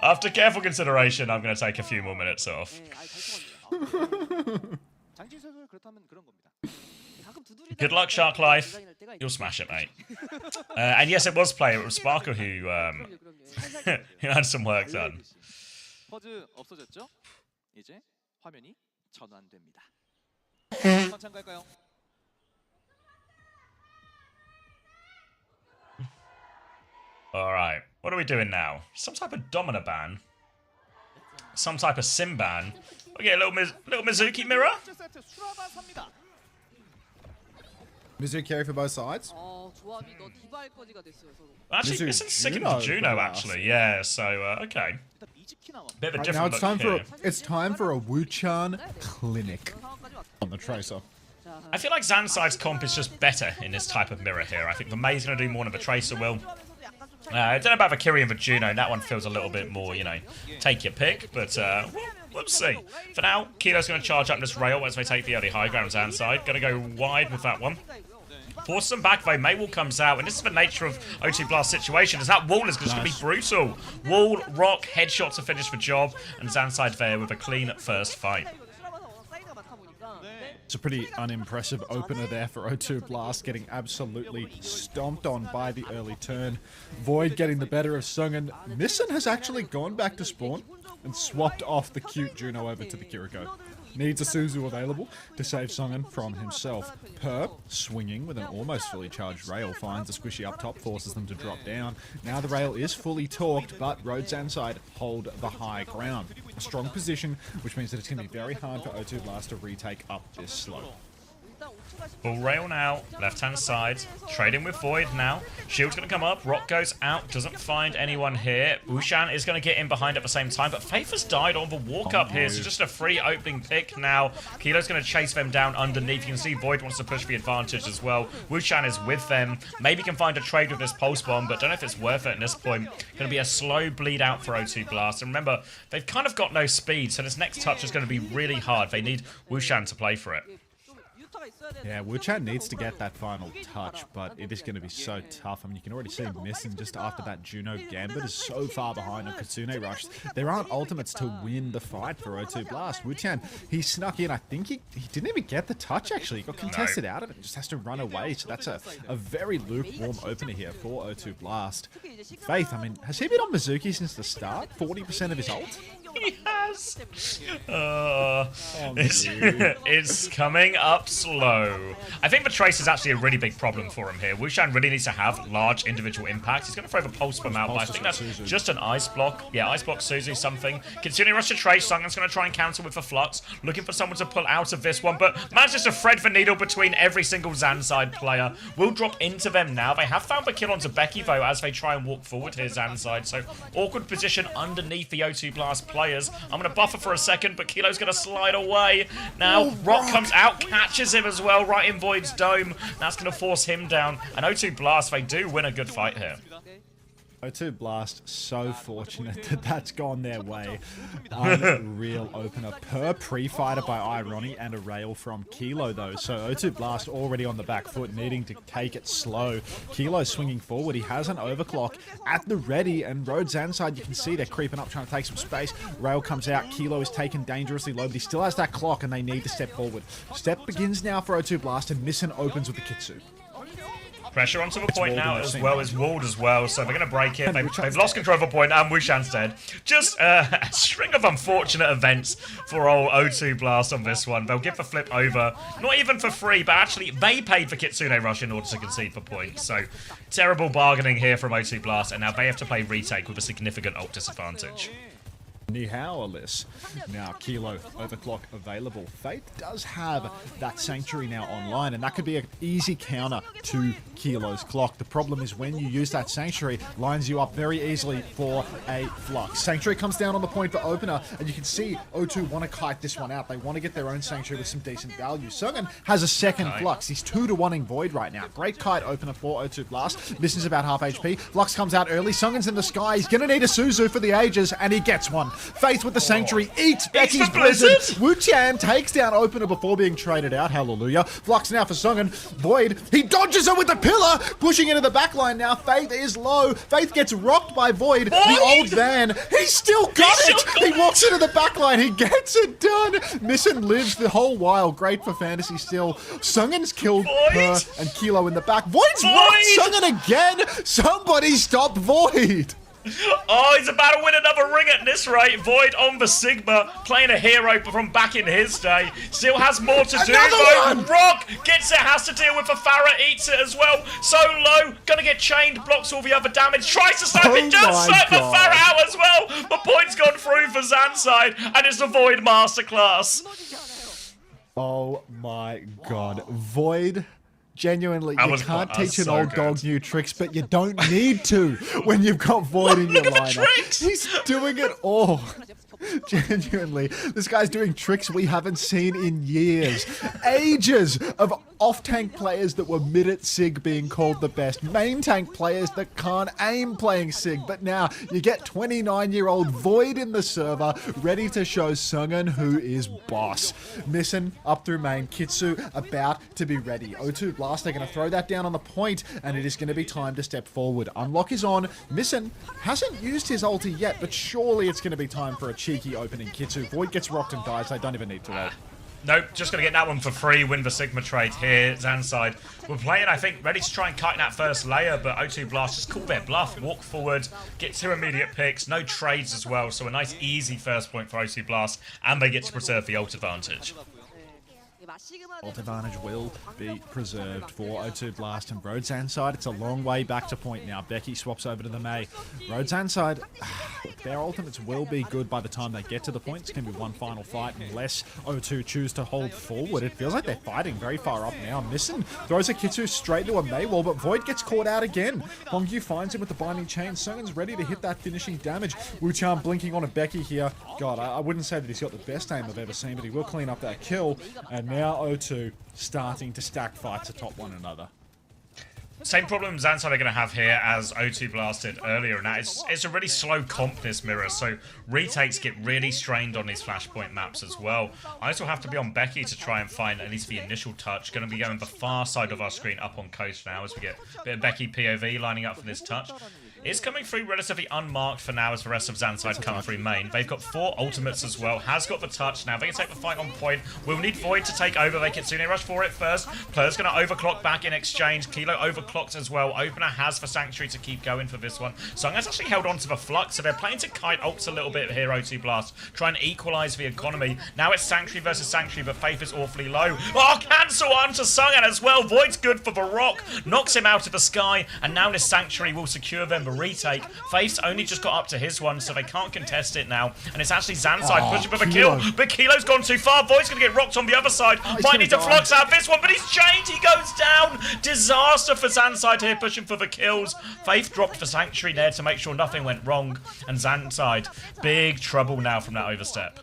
After careful consideration, I'm going to take a few more minutes off. 네, 아니 잘 통합니다. 장진수 Good luck, Shark Life. You'll smash it, mate. And yes, it was player. It was Sparkle who who had some work done. 퍼즈 없어졌죠? 이제 화면이 전환됩니다. 선창 갈까요? All right, what are we doing now? Some type of Domina ban? Some type of Sim ban? Okay, a little Mizuki mirror? 세트 수라바 삽니다. Mizu carry for both sides. 조합이 너 디바일 거지가 됐어요 서로. Actually, Mizu this is sticking Juno to Juno, for actually. Yeah, so, okay. 일단 미즈키 남았. Bit of a Right, now different it's look time here. for it's time for a Wu-Chan clinic 그런 상황까지 왔다. on the Tracer. I feel like Zanside's comp is just better in this type of mirror here. I think the May's going to do more than the Tracer will. I don't know about the Kiri and the Juno. That one feels a little bit more, you know, take your pick. But we'll see. For now, Kilo's going to charge up this rail as they take the early high ground Zanside. Going to go wide with that one. Force them back though. Maywall comes out, and this is the nature of O2 Blast situation. As that wall is just going to be brutal. Wall, rock, headshot to finish the job, and Zanside there with a clean first fight. It's a pretty unimpressive opener there for O2 Blast, getting absolutely stomped on by the early turn. Void getting the better of Sungan. Missin has actually gone back to spawn and swapped off the cute Juno over to the Kiriko. Needs a Suzu available to save Sungan from himself. Perp, swinging with an almost fully charged rail, finds a squishy up top, forces them to drop down. Now the rail is fully torqued, but Road Zanside hold the high ground. A strong position, which means that it's going to be very hard for O2 Blast to retake up this slope. Full rail now, left-hand side, trading with Void now. Shield's going to come up, Rock goes out, doesn't find anyone here. Wushan is going to get in behind at the same time, but Faith has died on the walk-up here, so just a free opening pick now. Kilo's going to chase them down underneath. You can see Void wants to push the advantage as well. Wushan is with them. Maybe can find a trade with this pulse bomb, but don't know if it's worth it at this point. Going to be a slow bleed out for O2 Blast. And remember, they've kind of got no speed, so this next touch is going to be really hard. They need Wushan to play for it. Yeah, Wu-Chan needs to get that final touch, but it is going to be so tough. I mean, you can already see him missing just after that Juno Gambit is so far behind on Kitsune Rush. There aren't ultimates to win the fight for O2 Blast. Wu-Chan, he snuck in. I think he didn't even get the touch, actually. He got contested out of it. Just has to run away. So that's a very lukewarm opener here for O2 Blast. Faith, I mean, has he been on Mizuki since the start? 40% of his ult? He has. It's coming up slow. I think the Trace is actually a really big problem for him here. Wushan really needs to have large individual impacts. He's going to throw the Pulse Bomb out, but I think that's just an Ice Block. Yeah, Ice Block, Suzu, something. Continuing rush to Trace. Sungan's going to try and counter with the Flux. Looking for someone to pull out of this one, but manages to thread the needle between every single Zanside player. Will drop into them now. They have found the kill onto Becky, though, as they try and walk forward here, Zanside. So, awkward position underneath the O2 Blast players. I'm going to buffer for a second, but Kilo's going to slide away. Now, Rock comes out, catches him as well, right in Void's dome. That's going to force him down. And O2 Blast, they do win a good fight here. O2 Blast, so fortunate that that's gone their way. Unreal opener per pre-fighter by Irony and a rail from Kilo, though. So O2 Blast already on the back foot, needing to take it slow. Kilo swinging forward. He has an overclock at the ready, and Road Zanside, you can see they're creeping up, trying to take some space. Rail comes out. Kilo is taken dangerously low, but he still has that clock, and they need to step forward. Step begins now for O2 Blast, and Missin opens with the Kitsu. Pressure onto the point now, as well as walled as well, so they're going to break it. They've lost control of the point, and Wushan's dead. Just a string of unfortunate events for old O2 Blast on this one. They'll give the flip over, not even for free, but actually they paid for Kitsune Rush in order to concede the point. So, terrible bargaining here from O2 Blast, and now they have to play retake with a significant ult disadvantage. Nihaolis. Now Kilo overclock available. Faith does have that Sanctuary now online, and that could be an easy counter to Kilo's clock. The problem is when you use that Sanctuary, lines you up very easily for a Flux. Sanctuary comes down on the point for opener, and you can see O2 want to kite this one out. They want to get their own Sanctuary with some decent value. Sungan has a second Flux. He's 2-to-1ing Void right now. Great kite opener for O2 Blast. This is about half HP. Flux comes out early. Sungan's in the sky. He's going to need a Suzu for the ages, and he gets one. Faith with the Sanctuary eats Becky's the Blizzard. Blizzard. Wu-Chan takes down Opener before being traded out. Hallelujah. Flux now for Sungan. Void, he dodges her with the pillar, pushing into the backline now. Faith is low. Faith gets rocked by Void. The old man, he's still got it. He walks into the backline. He gets it done. Missin lives the whole while. Great for fantasy still. Sungan's killed her and Kilo in the back. Void's rocked Sungan again. Somebody stop Void. Oh, he's about to win another ring at this rate. Void on the Sigma, playing a hero from back in his day. Still has more to do, though. Rock gets it, has to deal with the Farah, eats it as well. So low, gonna get chained, blocks all the other damage, tries to snap it, just snap the Farah out as well. The point's gone through for Zanside, and it's the Void masterclass. Oh my god. Void. Genuinely, you can't teach an old dog new tricks, but you don't need to when you've got Void in your lineup. He's doing it all. Genuinely, this guy's doing tricks we haven't seen in years. Ages of off-tank players that were mid at Sig being called the best. Main tank players that can't aim playing Sig. But now you get 29-year-old Void in the server, ready to show Sungan who is boss. Missin up through main. Kitsu about to be ready. O2 Blast, they're going to throw that down on the point, and it is going to be time to step forward. Unlock is on. Missin hasn't used his ulti yet, but surely it's going to be time for a cheeky opening Kitsu. Void gets rocked and dies. They don't even need to ult. Nope, just going to get that one for free, win the Sigma trade here, Zanside. We're playing, I think, ready to try and kite that first layer, but O2 Blast just call their bluff, walk forward, get 2 immediate picks, no trades as well, so a nice easy first point for O2 Blast, and they get to preserve the ult advantage. Ult advantage will be preserved for O2 Blast and Road Zanside. It's a long way back to point now. Becky swaps over to the Mei. Road Zanside, their ultimates will be good by the time they get to the point. It's going to be one final fight unless O2 choose to hold forward. It feels like they're fighting very far up now. Missin throws a Kitsu straight to a Mei wall, but Void gets caught out again. Hongyu finds him with the binding chain. Sungan's ready to hit that finishing damage. Wu-Chan blinking on a Becky here. God, I wouldn't say that he's got the best aim I've ever seen, but he will clean up that kill. And now O2 starting to stack fights atop one another. Same problem Zanside are going to have here as O2 blasted earlier, and that is it's a really slow comp this mirror, so retakes get really strained on these flashpoint maps as well. I also have to be on Becky to try and find at least the initial touch. Going to be going the far side of our screen up on coast now as we get a bit of Becky POV lining up for this touch. It's coming through relatively unmarked for now as the rest of Zanside come through main. They've got 4 ultimates as well. Has got the touch now. They can take the fight on point. We'll need Void to take over. They Kitsune rush for it first. Player's going to overclock back in exchange. Kilo overclocked as well. Opener has for Sanctuary to keep going for this one. Sungan's actually held on to the Flux, so they're playing to kite ults a little bit here, O2 Blast. Try and equalize the economy. Now it's Sanctuary versus Sanctuary, but Faith is awfully low. Oh, cancel onto Sungan as well. Void's good for the rock. Knocks him out of the sky, and now this Sanctuary will secure them the retake. Faith's only just got up to his one, so they can't contest it now. And it's actually Zanside pushing for the kill. But Kilo's gone too far. Void's going to get rocked on the other side. Might need to Flux out this one, but he's chained. He goes down. Disaster for Zanside here, pushing for the kills. Faith dropped for Sanctuary there to make sure nothing went wrong. And Zanside, big trouble now from that overstep.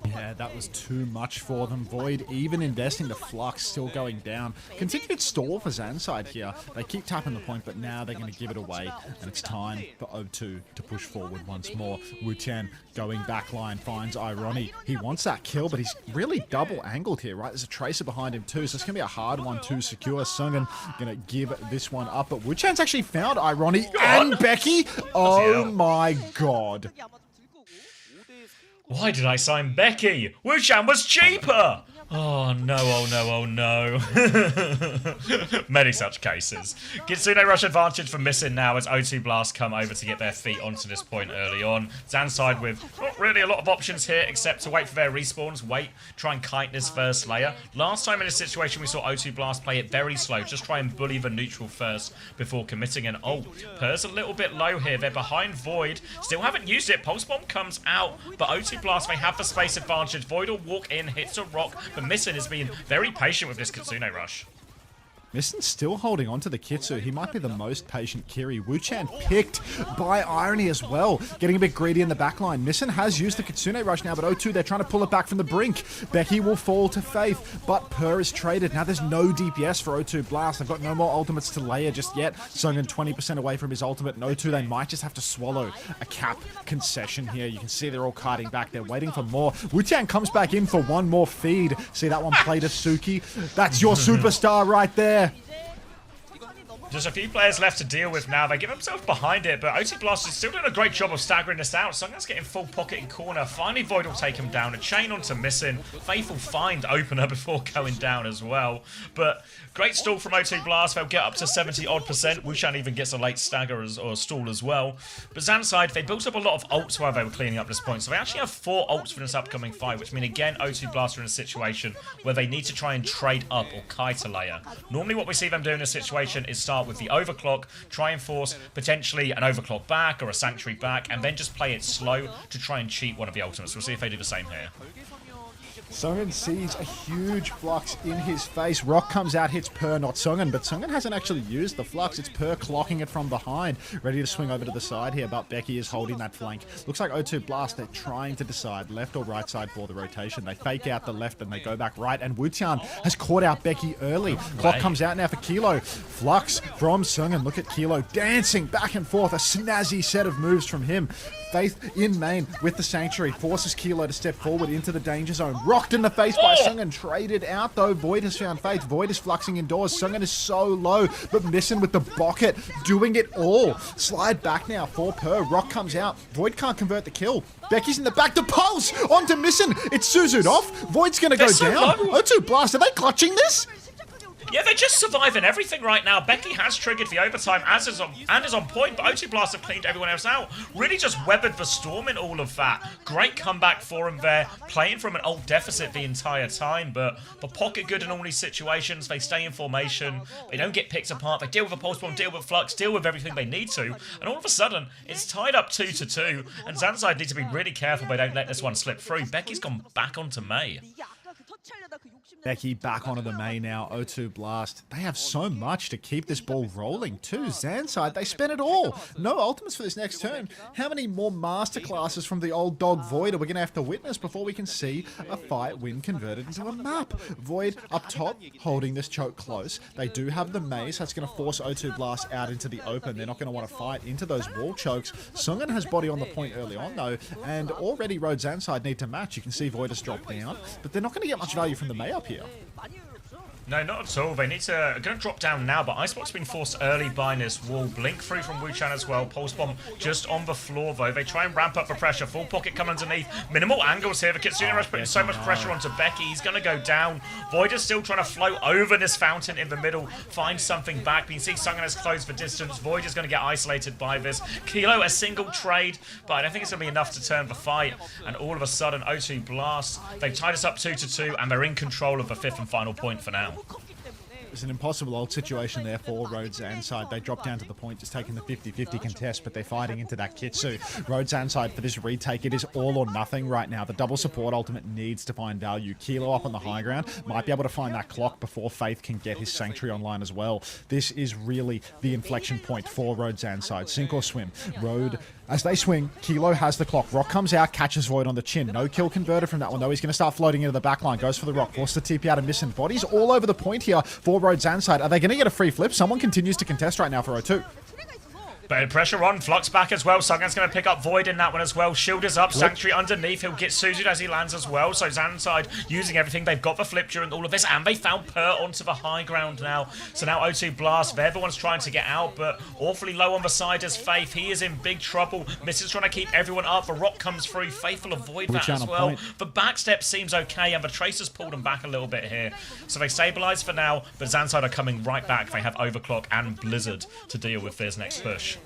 Yeah, that was too much for them. Void even investing the Flux, still going down. Continued stall for Zanside here. They keep tapping the point, but now they're going to give it away. And it's time for O2 to push forward once more. Wu-Chan going backline, finds Irony. He wants that kill, but he's really double angled here, right? There's a Tracer behind him too, so it's going to be a hard one to secure. Sungan going to give this one up, but Wu-Chan's actually found Irony and Becky. Oh my god. Why did I sign Becky? Wu-Chan was cheaper! Oh no, oh no, oh no. Many such cases. Kitsune rush advantage for Missin now as O2 Blast come over to get their feet onto this point early on. Zanside with not really a lot of options here except to wait for their respawns, wait, try and kite this first layer. Last time in this situation we saw O2 Blast play it very slow, just try and bully the neutral first before committing an ult. Purr's a little bit low here, they're behind Void, still haven't used it, Pulse Bomb comes out, but O2 Blast they have the space advantage. Void will walk in, hits a rock, but Missin is being very patient with this Kitsune rush. Missen's still holding on to the Kitsu. He might be the most patient Kiri. Wu-Chan picked by Irony as well. Getting a bit greedy in the backline. Missen has used the Kitsune Rush now, but O2, they're trying to pull it back from the brink. Becky will fall to Faith, but Purr is traded. Now there's no DPS for O2 Blast. They've got no more ultimates to layer just yet. Sungan 20% away from his ultimate, and O2, they might just have to swallow a cap concession here. You can see they're all kiting back. They're waiting for more. Wu-Chan comes back in for one more feed. See that one play to Suki? That's your superstar right there. Just a few players left to deal with now. They give themselves behind it, but OT Blast is still doing a great job of staggering this out. Sungan's getting full pocket in corner. Finally, Void will take him down. A chain onto Missing. Faith will find opener before going down as well. But great stall from O2 Blast. They'll get up to 70-odd%. Wu-Chan even gets a late stagger or stall as well. But Zanside, they built up a lot of ults while they were cleaning up this point. So they actually have 4 ults for this upcoming fight, which mean, again, O2 Blast are in a situation where they need to try and trade up or kite a layer. Normally, what we see them do in this situation is start with the overclock, try and force potentially an overclock back or a sanctuary back, and then just play it slow to try and cheat one of the ultimates. We'll see if they do the same here. Sungan sees a huge flux in his face. Rock comes out, hits Purr, not Sungan, but Sungan hasn't actually used the flux. It's Purr clocking it from behind, ready to swing over to the side here, but Becky is holding that flank. Looks like O2 Blast, they're trying to decide left or right side for the rotation. They fake out the left and they go back right, and Wu-Chan has caught out Becky early. Clock comes out now for Kilo. Flux from Sungan. Look at Kilo dancing back and forth. A snazzy set of moves from him. Faith in main with the Sanctuary. Forces Kilo to step forward into the danger zone. Rocked in the face by Sungan. Traded out though. Void has found Faith. Void is fluxing indoors. Sungan is so low, but missing with the bucket. Doing it all. Slide back now for Purr. Rock comes out. Void can't convert the kill. Becky's in the back. The pulse onto Missing. It's Suzu'd off. Void's going to go down. O2 Blast. Are they clutching this? Yeah, they're just surviving everything right now. Becky has triggered the overtime and is on point, but O2 Blast have cleaned everyone else out. Really just weathered the storm in all of that. Great comeback for him there, playing from an ult deficit the entire time, but the pocket good in all these situations. They stay in formation, they don't get picked apart, they deal with a pulse bomb, deal with flux, deal with everything they need to, and all of a sudden, it's tied up 2-2, and Zanside need to be really careful they don't let this one slip through. Becky's gone back onto Mei. Becky back onto the Mei now. O2 Blast. They have so much to keep this ball rolling too. Zanside, they spent it all. No ultimates for this next turn. How many more masterclasses from the old dog Void are we going to have to witness before we can see a fight win converted into a map? Void up top, holding this choke close. They do have the maze. That's going to force O2 Blast out into the open. They're not going to want to fight into those wall chokes. Sungan has body on the point early on though, and already Road Zanside need to match. You can see Void has dropped down, but they're not going to get much value from the Mei up here. No, not at all. They need to... Going to drop down now, but Icebox been forced early by this wall. Blink through from Wu-Chan as well. Pulse Bomb just on the floor, though. They try and ramp up the pressure. Full pocket come underneath. Minimal angles here. The Kitsune Rush putting so much pressure onto Becky. He's going to go down. Void is still trying to float over this fountain in the middle. Find something back. We can see Sungan has closed the distance. Void is going to get isolated by this. Kilo, a single trade, but I don't think it's going to be enough to turn the fight. And all of a sudden, O2 Blast. They've tied us up 2-2, and they're in control of the 5th and final point for now. It's an impossible old situation there for Road Zanside. They drop down to the point, just taking the 50-50 contest, but they're fighting into that Kitsu. Road Zanside for this retake, it is all or nothing right now. The double support ultimate needs to find value. Kilo up on the high ground, might be able to find that clock before Faith can get his Sanctuary online as well. This is really the inflection point for Road Zanside. Sink or swim. Road, as they swing, Kilo has the clock. Rock comes out, catches Void on the chin. No kill converted from that one though. He's going to start floating into the back line. Goes for the rock. Force the TP out of Missing. Bodies all over the point here for Road Zanside. Are they going to get a free flip? Someone continues to contest right now for O2. But pressure on, Flux back as well. Sungan's going to pick up Void in that one as well. Shield is up, Sanctuary underneath. He'll get Suzu'd as he lands as well. So Zanside using everything. They've got the flip during all of this, and they found Purr onto the high ground now. So now O2 Blast, everyone's trying to get out, but awfully low on the side is Faith. He is in big trouble. Misses trying to keep everyone up. The rock comes through. Faith will avoid that as well. The backstep seems okay, and the Tracer's pulled them back a little bit here. So they stabilize for now, but Zanside are coming right back. They have Overclock and Blizzard to deal with this next push.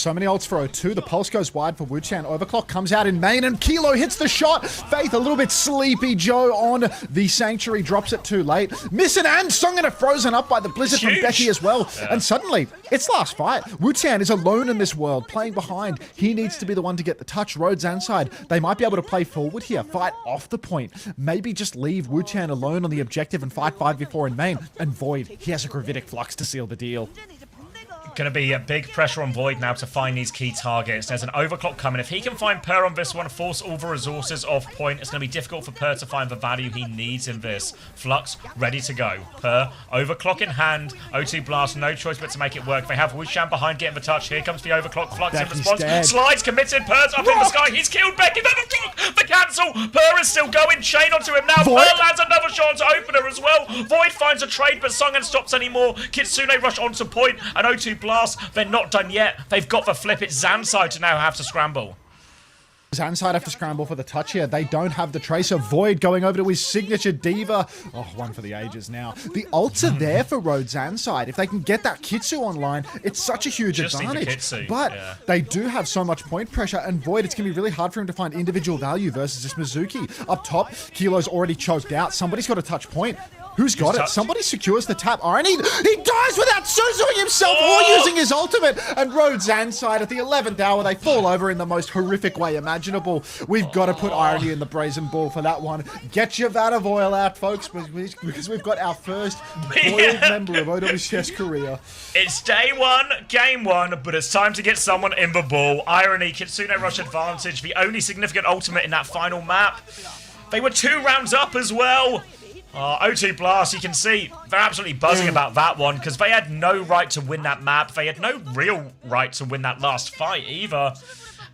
So many ults for O2. The pulse goes wide for Wuchan. Overclock comes out in main and Kilo hits the shot. Faith a little bit sleepy. Joe on the Sanctuary drops it too late. Missing and Song are frozen up by the Blizzard from Becky as well. Yeah. And suddenly, it's last fight. Wuchan is alone in this world, playing behind. He needs to be the one to get the touch. Rhodes and side. They might be able to play forward here. Fight off the point. Maybe just leave Wuchan alone on the objective and fight 5v4 in main. And Void, he has a Gravitic Flux to seal the deal. Going to be a big pressure on Void now to find these key targets. There's an overclock coming. If he can find Per on this one, force all the resources off point, it's going to be difficult for Per to find the value he needs in this. Flux ready to go. Per, overclock in hand. O2 Blast, no choice but to make it work. They have Wuchan behind getting the touch. Here comes the overclock. Flux in response. Dead. Slides committed. Per's up in the sky. He's killed Becky. Overclock. The cancel. Per is still going. Chain onto him now. Void. Per lands another shot onto opener as well. Void finds a trade, but Songen stops anymore. Kitsune rush onto point. And O2 Blast. They're not done yet. They've got the flip. It's Zanside to now have to scramble. Zanside have to scramble for the touch here. They don't have the Tracer. Void going over to his signature Diva. Oh, one for the ages now. The ults are there for Rhodes Zanside. If they can get that Kitsu online, it's such a huge advantage. But they do have so much point pressure, and Void, it's going to be really hard for him to find individual value versus this Mizuki. Up top, Kilo's already choked out. Somebody's got a touch point. Who's got it? Somebody secures the tap. Irony. He dies without Suzuing himself or using his ultimate. And Rhodes Zanside at the 11th hour, they fall over in the most horrific way imaginable. We've got to put Irony in the brazen ball for that one. Get your vat of oil out, folks, because we've got our first boiled member of OWCS Korea. It's day one, game one, but it's time to get someone in the ball. Irony, Kitsune rush advantage, the only significant ultimate in that final map. They were 2 rounds up as well. O2 Blast, you can see they're absolutely buzzing about that one because they had no right to win that map. They had no real right to win that last fight either.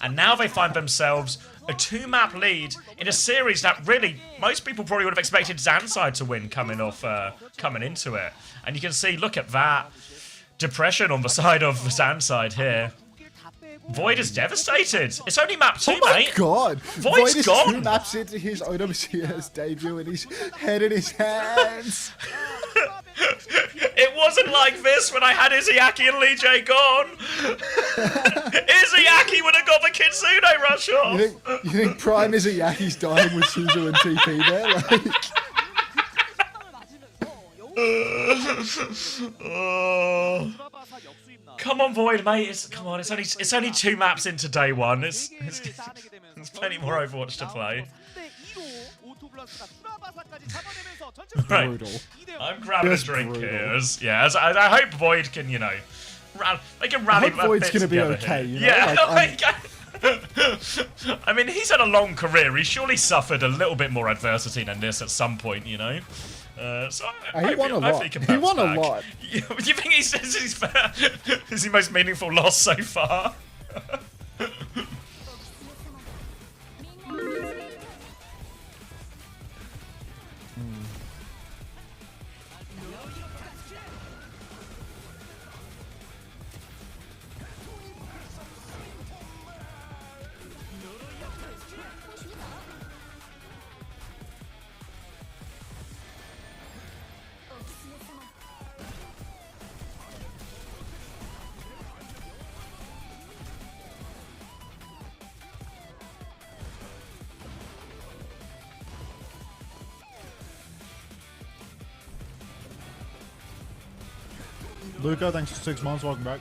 And now they find themselves a 2-map lead in a series that really most people probably would have expected Zanside to win coming into it. And you can see, look at that depression on the side of Zanside here. Void is devastated. It's only map 2, mate. Oh my god. Void is gone. 2 maps into his OWCS debut and his head in his hands. It wasn't like this when I had Izayaki and Lee J gone. Izayaki would have got the Kitsune rush off. You think Prime Izayaki's dying with Suzu and TP there? Like... Come on, Void, mate. Come on. It's only 2 maps into day one. There's plenty more Overwatch to play. Right. I'm grabbing a drink here. Yeah, I hope Void can, you know, they can rally. I hope Void's gonna be okay. You know? Yeah. I mean, he's had a long career. He surely suffered a little bit more adversity than this at some point, you know. So he won a lot. He won a lot. You think he says he's is the most meaningful loss so far? Luca, thanks for 6 months. Welcome back.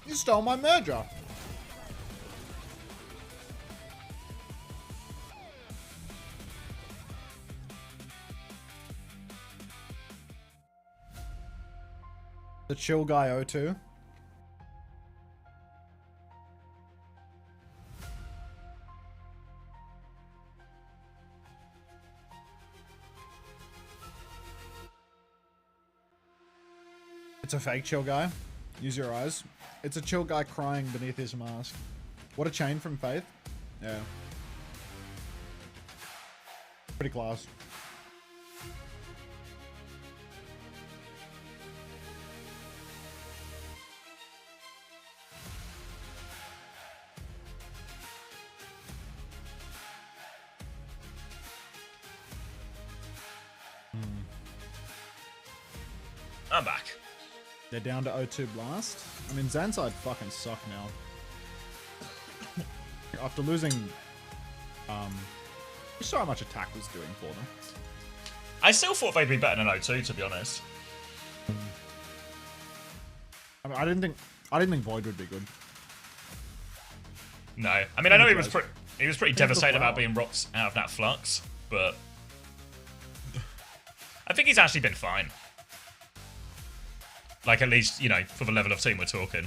You stole my merger. The chill guy O2. It's a fake chill guy. Use your eyes. It's a chill guy crying beneath his mask. What a chain from Faith. Yeah. Pretty class. I'm back. They're down to O2 Blast. I mean, Zanside fucking suck now. After losing... you saw how much attack was doing for them. I still thought they'd be better than O2, to be honest. I mean, I didn't think Void would be good. No. I mean, I know he was pretty devastated about being rocked out of that flux, but... I think he's actually been fine. Like, at least, you know, for the level of team we're talking.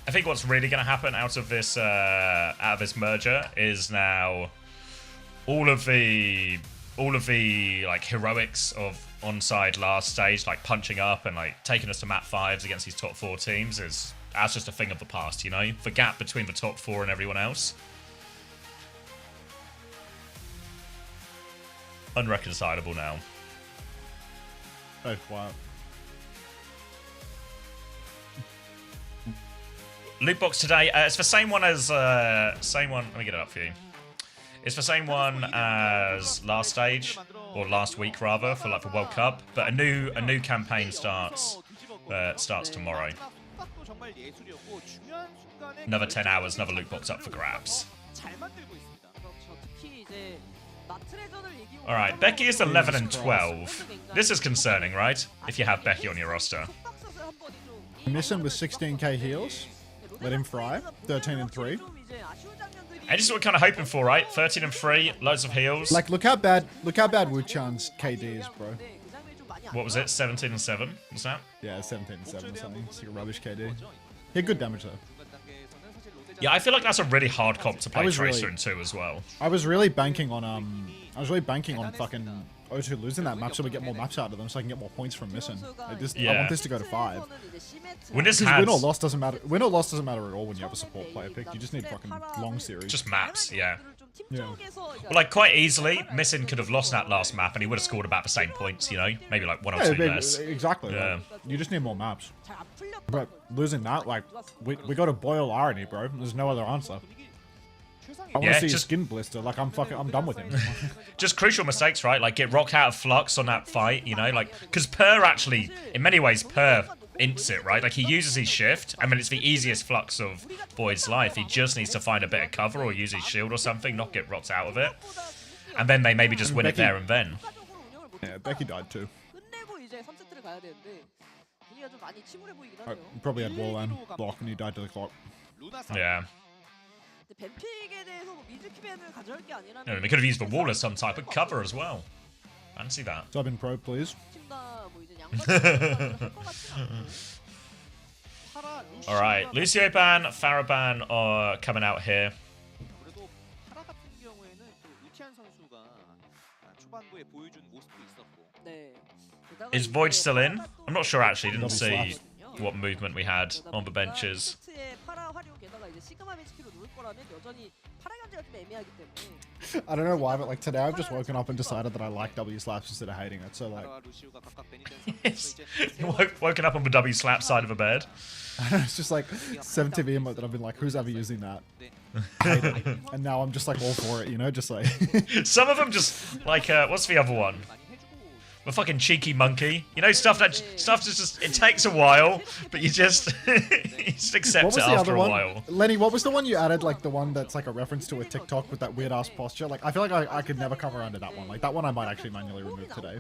I think what's really going to happen out of this merger is now all of the like heroics of onside last stage, like punching up and like taking us to map 5s against these top 4 teams that's just a thing of the past, you know? The gap between the top 4 and everyone else. Unreconcilable now. Oh, wow. Loot box today, it's the same one as, let me get it up for you. It's the same one as last stage, or last week rather, for like the World Cup, but a new campaign starts tomorrow. Another 10 hours, another loot box up for grabs. Alright, Becky is 11 and 12. This is concerning, right? If you have Becky on your roster. Missing with 16k heals. Let him fry. 13 and 3. And this is what we're kind of hoping for, right? 13 and 3, loads of heals. Like, look how bad Wu-Chan's KD is, bro. What was it? 17 and 7? Was that? Yeah, 17 and 7 or something. It's like a rubbish KD. He had good damage though. Yeah, I feel like that's a really hard comp to play Tracer really, in 2 as well. I was really banking on fucking O2 losing that map so we get more maps out of them so I can get more points from missing. I want this to go to 5. Win or loss doesn't matter. Win or loss doesn't matter at all when you have a support player pick. You just need fucking long series. Just maps, yeah. Yeah. Well, like, quite easily, Missing could have lost that last map and he would have scored about the same points, you know? Maybe like 1 or 2 less. Exactly. Yeah. Like, you just need more maps. But losing that, like, we got to boil irony, bro. There's no other answer. I want to see his skin blister. Like, I'm done with him. Just crucial mistakes, right? Like, get rocked out of flux on that fight, you know? Like, because Per actually, in many ways, Per ints it, right? Like, he uses his shift. I mean, it's the easiest flux of Void's life. He just needs to find a bit of cover or use his shield or something, not get rocked out of it. And then they maybe just win it there and then. Yeah, Becky died too. Oh, probably had wall and block and he died to the clock. Yeah. Yeah, they could have used the wall as some type of cover as well. Fancy that. Sub in pro, please. Alright, Lucio ban, Farah ban are coming out here. Is Void still in? I'm not sure actually, didn't see what movement we had on the benches. I don't know why, but like today I've just woken up and decided that I like W slaps instead of hating it. So like, woken up on the W slap side of a bed. It's just like 70 emote that I've been like, who's ever using that? And now I'm just like all for it, you know, just like. Some of them just like, what's the other one? The fucking cheeky monkey. You know, stuff just it takes a while, but you just you just accept it after a while. Lenny, what was the one you added? Like the one that's like a reference to a TikTok with that weird ass posture. Like I feel like I could never cover under that one. Like that one I might actually manually remove today.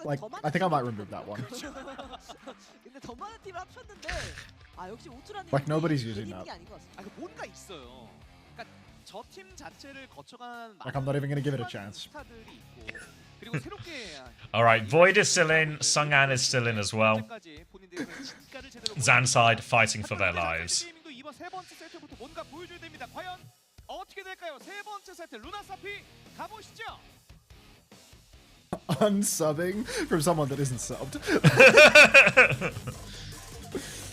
Like, I think I might remove that one. 근데 더 많은 팀을 합쳤는데 아 역시 오투라는 Like, nobody's using that. 아, 그 뭔가 있어요. 그러니까 저 팀 자체를 거쳐간 Like, I'm not even gonna give it a chance. 스타들이 있고 그리고 새롭게 Alright, Void is still in, Sung'an is still in as well. 현재까지 본인들의 진가를 제대로 Zanside fighting for their lives. 게이밍도 이번 세 번째 세트부터 뭔가 보여줘야 됩니다. 과연 어떻게 될까요? 세 번째 세트 루나 사피 가보시죠. Unsubbing from someone that isn't subbed.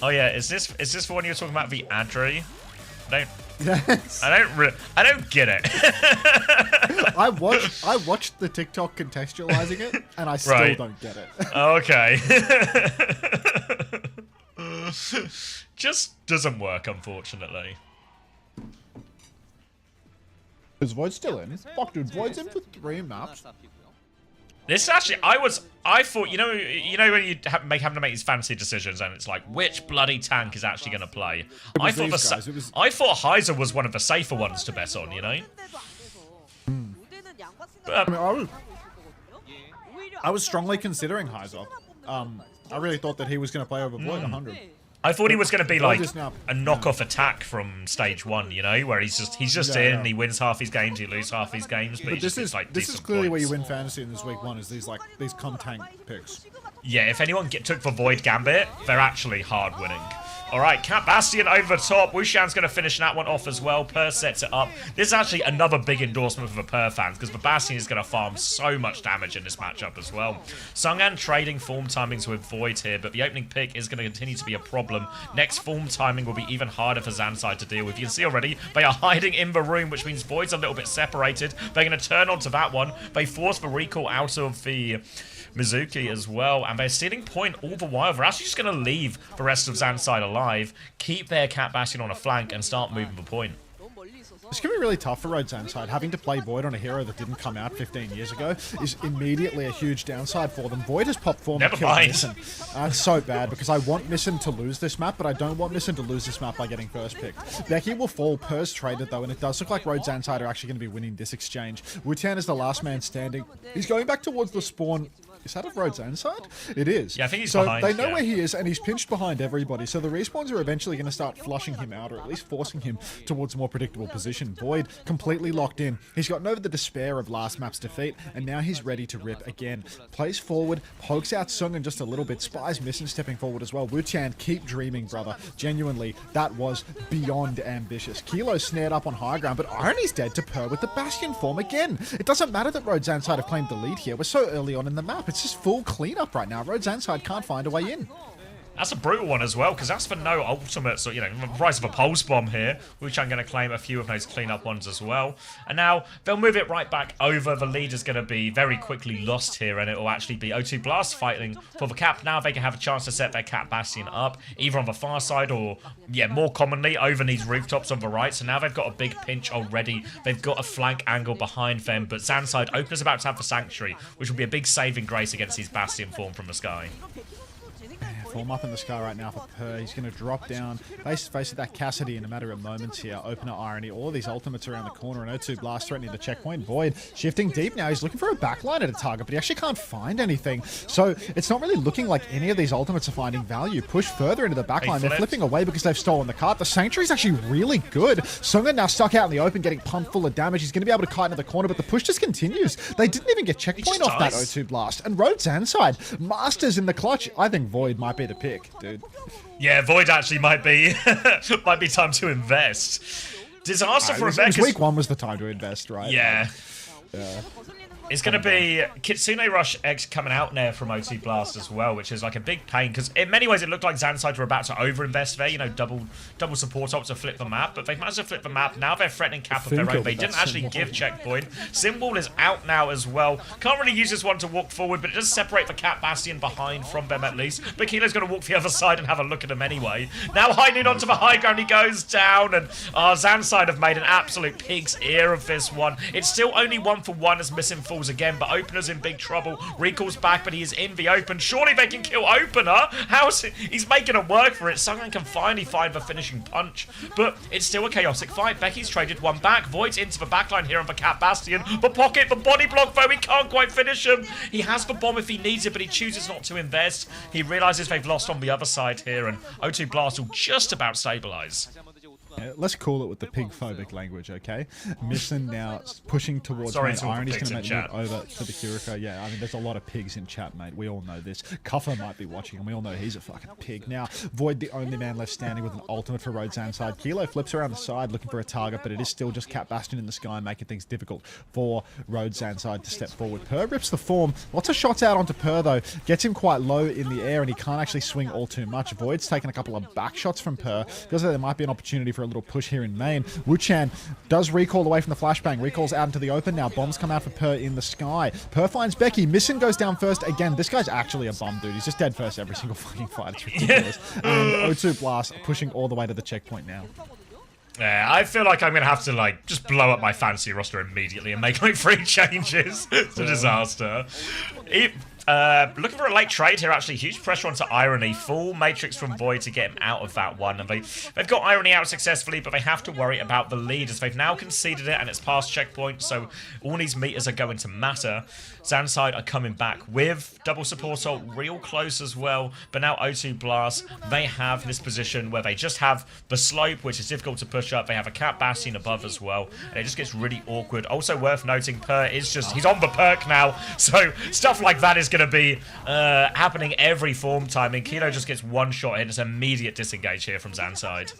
Oh yeah, is this the one you were talking about, the Adri? Yes. I don't get it. I watched the TikTok contextualizing it, and I still Right. don't get it. Okay. Just doesn't work, unfortunately. Is Void still in? Fuck, dude, Void's in for 3 maps. This actually, I thought, you know when you have to make these fancy decisions, and it's like, which bloody tank is actually going to play? I thought I thought Heiser was one of the safer ones to bet on, you know. I mean, I was strongly considering Heiser. I really thought that he was going to play over Void 100. I thought he was going to be like Void is now- a knockoff attack from stage 1, you know, where he's just Yeah, in, yeah. he wins half his games, he loses half his games, but But he this just is gets, like, this is decent clearly where you points. win fantasy in this week 1. Is these come tank picks? Yeah, if anyone took for Void Gambit, they're actually hard winning. Alright, Cat Bastion over the top. Wushan's going to finish that one off as well. Per sets it up. This is actually another big endorsement for the Per fans, because the Bastion is going to farm so much damage in this matchup as well. Sung'an trading form timings with Void here, but the opening pick is going to continue to be a problem. Next form timing will be even harder for Zanside to deal with. You can see already, they are hiding in the room, which means Void's a little bit separated. They're going to turn onto that one. They force the recall out of the Mizuki as well, and they're stealing point all the while. They're actually just going to leave the rest of Zanside alive, keep their Cat Bastion on a flank, and start moving the point. It's going to be really tough for Road Zanside. Having to play Void on a hero that didn't come out 15 years ago is immediately a huge downside for them. Void has popped form and Never killed mind. Missin. It's so bad because I want Missin to lose this map, but I don't want Missin to lose this map by getting first picked. Becky will fall. Per's traded though, and it does look like Road Zanside are actually going to be winning this exchange. Wutan is the last man standing. He's going back towards the spawn. Is that of Road Zanside? It is. Yeah, I think he's so behind, they know yeah. where he is, and he's pinched behind everybody. So the respawns are eventually going to start flushing him out, or at least forcing him towards a more predictable position. Void completely locked in. He's gotten over the despair of last map's defeat, and now he's ready to rip again. Plays forward, pokes out Sung'an just a little bit. Spies Missin stepping forward as well. Wuchan, keep dreaming, brother. Genuinely, that was beyond ambitious. Kilo snared up on high ground, but Irony's dead to Per with the Bastion form again. It doesn't matter that Road Zanside have claimed the lead here. We're so early on in the map. It's just full cleanup right now. Road Zanside can't find a way in. That's a brutal one as well, because that's for no ultimate, so, you know, the price of a pulse bomb here, which I'm going to claim a few of those cleanup ones as well. And now they'll move it right back over. The lead is going to be very quickly lost here, and it will actually be O2 Blast fighting for the cap. Now they can have a chance to set their Cat Bastion up, either on the far side or, yeah, more commonly over these rooftops on the right. So now they've got a big pinch already. They've got a flank angle behind them, but Zanside Opener's about to have the Sanctuary, which will be a big saving grace against his Bastion form from the sky. Form up in the sky right now for Per. He's going to drop down face to face with that Cassidy in a matter of moments here. Opener, Irony, all of these ultimates around the corner, and O2 Blast threatening the checkpoint. Void shifting deep now. He's looking for a backline at a target, but he actually can't find anything. So it's not really looking like any of these ultimates are finding value. Push further into the backline. They're flipping away because they've stolen the cart. The Sanctuary's actually really good. Sung'an now stuck out in the open, getting pumped full of damage. He's going to be able to kite into the corner, but the push just continues. They didn't even get checkpoint off that O2 Blast. And Road Zanside, Masters in the clutch. I think Void might be the pick, dude. Yeah, Void actually might be might be time to invest. Disaster for Rebecca. Week 1 was the time to invest, right? Yeah. Yeah. It's going to be Kitsune Rush X coming out there from O2 Blast as well, which is like a big pain, because in many ways it looked like Zanside were about to overinvest there, you know, double support up to flip the map, but they've managed to flip the map. Now they're threatening cap of their own. They didn't actually give checkpoint. Symbol is out now as well. Can't really use this one to walk forward, but it does separate the Cat Bastion behind from them at least. But Kilo's going to walk the other side and have a look at him anyway. Now high noon onto the high ground, he goes down, and Zanside have made an absolute pig's ear of this one. It's still only 1-for-1 as Missing Full recalls again, but Opener's in big trouble. Recalls back, but he is in the open. Surely they can kill Opener. How's it? He's making it work for it. Sungan can finally find the finishing punch, but it's still a chaotic fight. Becky's traded one back. Void's into the backline here on the Cat Bastion. The pocket, the body block, though, he can't quite finish him. He has the bomb if he needs it, but he chooses not to invest. He realizes they've lost on the other side here, and O2 Blast will just about stabilize. Yeah, let's call it with the pig-phobic language, okay? Missing now pushing towards Sorry, main. Irony's going to make the chat. move over to the Kiriko. Yeah, I mean, there's a lot of pigs in chat, mate. We all know this. Kuffer might be watching, and we all know he's a fucking pig. Now, Void, the only man left standing with an ultimate for Road's side. Kilo flips around the side looking for a target, but it is still just Cat Bastion in the sky, making things difficult for Road's side to step forward. Per rips the form. Lots of shots out onto Per, though. Gets him quite low in the air, and he can't actually swing all too much. Void's taken a couple of back shots from Per. Feels like there might be an opportunity for a little push here in main. Wuchan does recall away from the flashbang. Recalls out into the open now. Bombs come out for Per in the sky. Per finds Becky. Missin goes down first. Again, this guy's actually a bum, dude. He's just dead first every single fucking fight. It's ridiculous. And O2 Blast pushing all the way to the checkpoint now. Yeah, I feel like I'm going to have to, like, just blow up my fantasy roster immediately and make, like, 3 changes. It's a disaster. Looking for a late trade here, actually. Huge pressure onto Irony. Full Matrix from Void to get him out of that one. And they've got Irony out successfully, but they have to worry about the lead as they've now conceded it and it's past checkpoint, so all these meters are going to matter. Zanside are coming back with double support ult real close as well, but now O2 Blast, they have this position where they just have the slope, which is difficult to push up. They have a Cat Bastion above as well, and it just gets really awkward. Also worth noting, Per is just, he's on the perk now, so stuff like that is going to be happening every form timing. Kilo just gets one shot in. It's immediate disengage here from Zanside.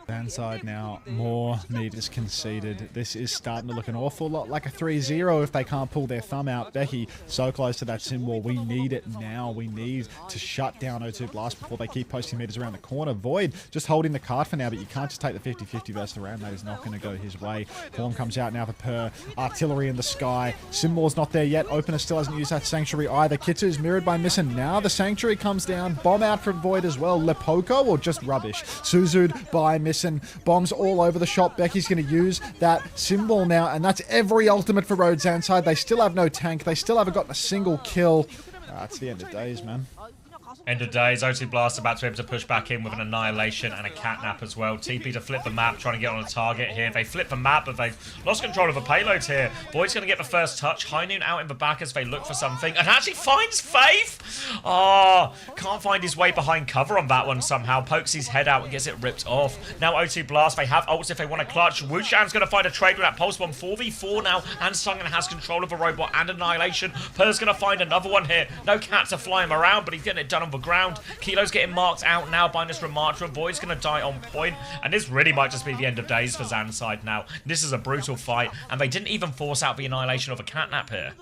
Zanside now, more meters conceded. This is starting to look an awful lot like a 3-0 if they can't pull their thumb out. Becky, so close to that symbol. We need it now. We need to shut down O2 Blast before they keep posting meters around the corner. Void just holding the card for now, but you can't just take the 50-50 versus the round. That is not going to go his way. Form comes out now for Per. Artillery in the sky. Symbol's not there yet. Opener still hasn't used that Sanctuary either. Kitsu's mirrored by Missin. Now the Sanctuary comes down. Bomb out from Void as well. Lepoko or just rubbish? Suzu'd by Missin. Bombs all over the shop. Becky's going to use that symbol now, and that's every ultimate for Road's side. They still have no tank. They still haven't gotten a single kill. It's the end of days, man. End of days, O2 Blast about to be able to push back in with an Annihilation and a Catnap as well. TP to flip the map, trying to get on a target here. They flip the map, but they've lost control of the payload here. Void's going to get the first touch. High Noon out in the back as they look for something, and actually finds Faith! Oh, can't find his way behind cover on that one somehow. Pokes his head out and gets it ripped off. Now O2 Blast, they have ults if they want to clutch. Wuchan's going to find a trade with that Pulse Bomb. 4v4 now, and Sungan has control of a robot and Annihilation. Per's going to find another one here. No cat to fly him around, but he's getting it done on the ground. Kilo's getting marked out now by this Ramatra. Void's going to die on point, and this really might just be the end of days for Zanside now. This is a brutal fight, and they didn't even force out the Annihilation of a Catnap here.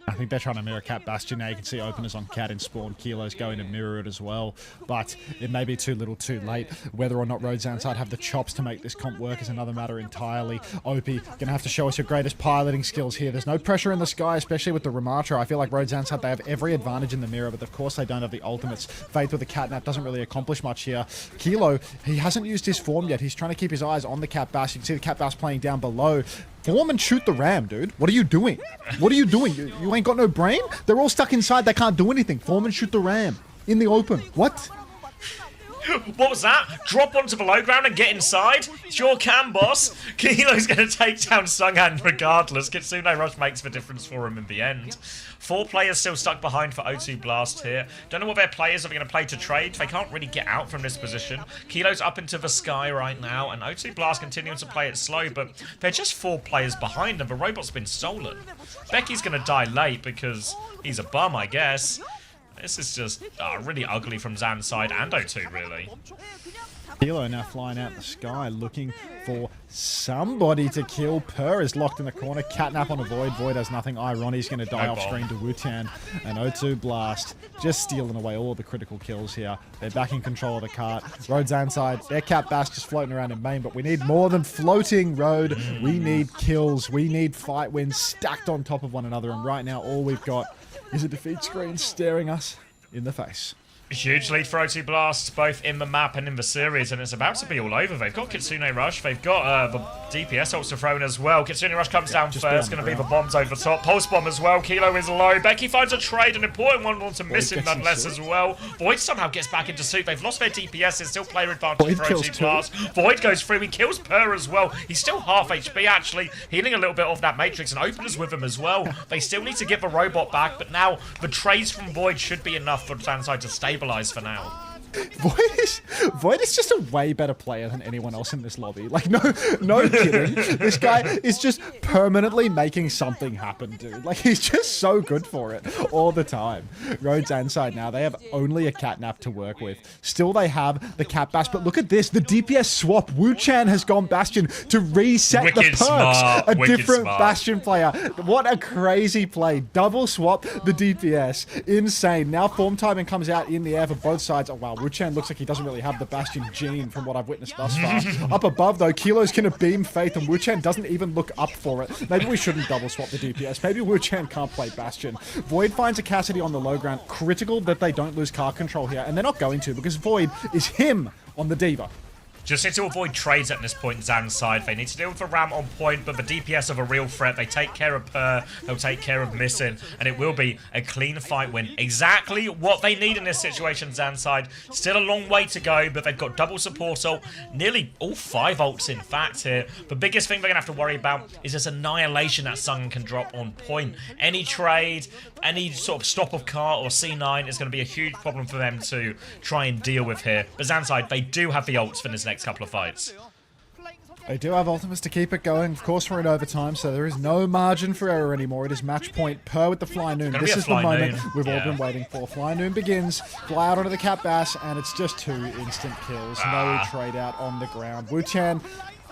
I think they're trying to mirror Cat Bastion now. You can see Openers on Cat in spawn. Kilo's going to mirror it as well. But it may be too little too late. Whether or not Road's side have the chops to make this comp work is another matter entirely. Opie, gonna have to show us your greatest piloting skills here. There's no pressure in the sky, especially with the Ramatra. I feel like Road's side, they have every advantage in the mirror, but of course they don't have the ultimates. Faith with the Catnap doesn't really accomplish much here. Kilo, he hasn't used his form yet. He's trying to keep his eyes on the Cat Bass. You can see the Cat Bass playing down below. Form and shoot the ram, dude. What are you doing? What are you doing? You ain't got no brain? They're all stuck inside. They can't do anything. Form and shoot the ram. In the open. What? What was that? Drop onto below ground and get inside? Sure can, boss. Kilo's going to take down Sungan regardless. Kitsune Rush makes the difference for him in the end. 4 players still stuck behind for O2 Blast here. Don't know what their players are going to play to trade. They can't really get out from this position. Kilo's up into the sky right now, and O2 Blast continuing to play it slow, but they're just 4 players behind them. The robot's been stolen. Becky's going to die late because he's a bum, I guess. This is just really ugly from Zan's side and O2, really. Kilo now flying out the sky, looking for somebody to kill. Per is locked in the corner. Catnap on a Void. Void has nothing. Irony's going to die off screen to Wutan. And O2 Blast just stealing away all the critical kills here. They're back in control of the cart. Road's side. Their Cat Bass just floating around in main, but we need more than floating, Road. We need kills. We need fight wins stacked on top of one another. And right now, all we've got is a defeat screen staring us in the face. Huge lead for O2 Blast, both in the map and in the series, and it's about to be all over. They've got Kitsune Rush, they've got the DPS ults to throw in as well. Kitsune Rush comes down first, going to be the bombs over top. Pulse Bomb as well, Kilo is low. Becky finds a trade, an important one, wants to miss him nonetheless as well. Void somehow gets back into suit. They've lost their DPS, it's still player advantage for O2 Blast. Void goes through, he kills Per as well. He's still half HP actually, healing a little bit off that Matrix, and Opener's with him as well. They still need to get the robot back, but now the trades from Void should be enough for Fanside to stabilize for now. Void is just a way better player than anyone else in this lobby. Like, no kidding. This guy is just permanently making something happen, dude. Like, he's just so good for it all the time. Rhodes and Side now, they have only a catnap to work with. Still, they have the cat bash, but look at this. The DPS swap. Wu Chan has gone Bastion to reset the perks. A different Bastion player. What a crazy play. Double swap the DPS. Insane. Now form timing comes out in the air for both sides. Oh, wow. Wu Chan looks like he doesn't really have the Bastion gene from what I've witnessed thus far. Up above, though, Kilo's going to beam Faith, and Wu Chan doesn't even look up for it. Maybe we shouldn't double swap the DPS. Maybe Wu Chan can't play Bastion. Void finds a Cassidy on the low ground. Critical that they don't lose car control here, and they're not going to, because Void is him on the Diva. Just need to avoid trades at this point, Zan's side. They need to deal with the Ram on point, but the DPS are a real threat. They take care of Per, they'll take care of Missing, and it will be a clean fight win. Exactly what they need in this situation, Zan's side. Still a long way to go, but they've got double support ult, nearly all 5 ults in fact here. The biggest thing they're going to have to worry about is this annihilation that Sung can drop on point. Any trade, any sort of stop of car or C9 is going to be a huge problem for them to try and deal with here. But Zan's side, they do have the ults for this next couple of fights. They do have ultimates to keep it going. Of course, we're in overtime, so there is no margin for error anymore. It is match point. Per with the Fly Noon. This is the moment we've all been waiting for. Fly Noon begins. Fly out onto the Cat Bass, and it's just 2 instant kills. No trade out on the ground. Wu Chan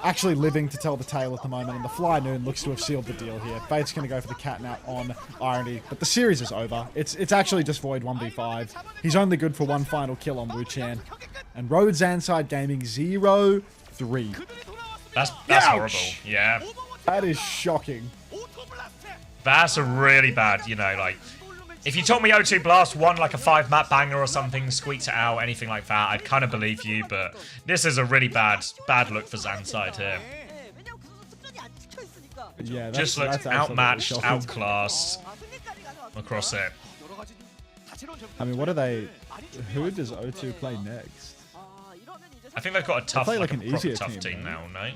actually living to tell the tale at the moment, and the Fly Noon looks to have sealed the deal here. Fate's going to go for the Catnap on Irony, but the series is over. It's actually just Void 1v5. He's only good for 1 final kill on Wu Chan. And Rhodes Anside Gaming 0-3. That's horrible. Yeah. That is shocking. That's a really bad, you know, like, if you told me O2 Blast won like a 5-map banger or something, squeaked it out, anything like that, I'd kind of believe you, but this is a really bad look for Zan's side here. Yeah, just looked outmatched, outclassed across it. I mean, what are they? Who does O2 play next? I think they've got a tough, like an easier tough team now, no?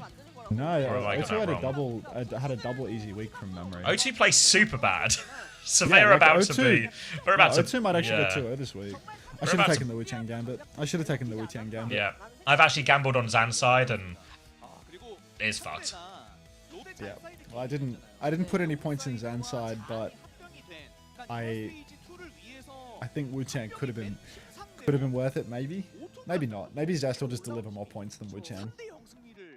No, O2 had a double easy week from memory. O2 plays super bad. So they're about to be... O2 might actually go 2-0 this week. I should have taken the Wu Chan Gambit. Yeah. I've actually gambled on Zan's side, and it's fucked. Yeah. Well, I didn't put any points in Zan's side, but I think Wu Chan could have been worth it, maybe. Maybe not. Maybe Zest will just deliver more points than Wu Chan.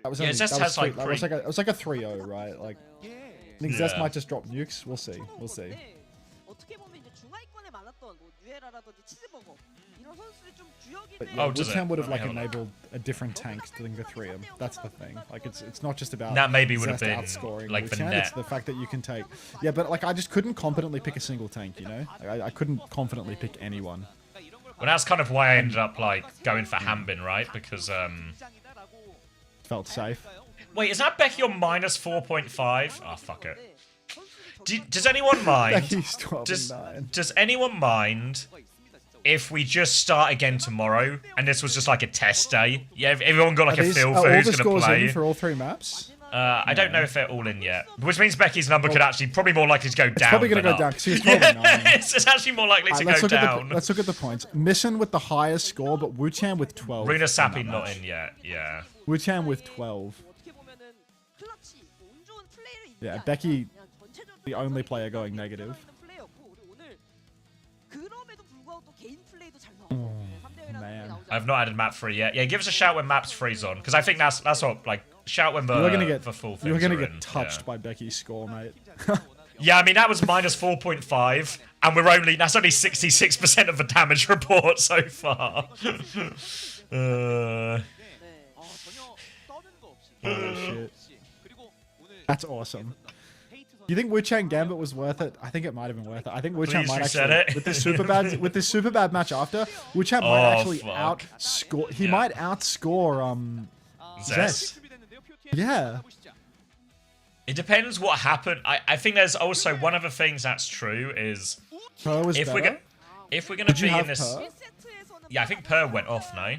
That was Zest has like it was like a 3-0, right? Like, I think Zest might just drop nukes. We'll see. We'll see. But yeah, Wu Chan would have like enabled a different tank to the Threum. That's the thing. Like, it's not just about that. Maybe would have been outscoring like Wu the Chan. net. It's the fact that you can take. Yeah, but like I just couldn't confidently pick a single tank. You know, I couldn't confidently pick anyone. Well, that's kind of why I ended up like going for Hambin, right? Because felt safe. Wait, is that Becky on minus 4.5? Oh, fuck it. Does anyone mind? Does anyone mind if we just start again tomorrow and this was just like a test day? Yeah, if everyone got like a feel for who's going to play. In for all 3 maps? I don't know if they're all in yet. Which means Becky's number could actually probably more likely to go down. It's probably going to go down because he's 12-9. It's actually more likely to go down. Let's look at the points. Mission with the highest score, but Wu Chan with 12. Runa Sappy not in yet. Yeah. Wu Chan with 12. Yeah, Becky, the only player going negative. Oh, man. I've not added map 3 yet. Yeah, give us a shout when map's 3's on, because I think that's what, like, shout when the full things You're gonna are get in. touched by Becky's score, mate. Yeah, I mean, that was minus 4.5, and that's only 66% of the damage report so far. Holy shit. That's awesome. You think Wu Chang Gambit was worth it? I think it might have been worth it. I think Wu Chang Please might reset actually it. with this super bad match after, Wu Chang might Oh, actually fuck. outscore. He Yeah. might outscore Zest. Yeah. It depends what happened. I think there's also one of the things that's true is Per was if we're better. gonna Did you be in have this, Per? yeah, I think Per went off, no,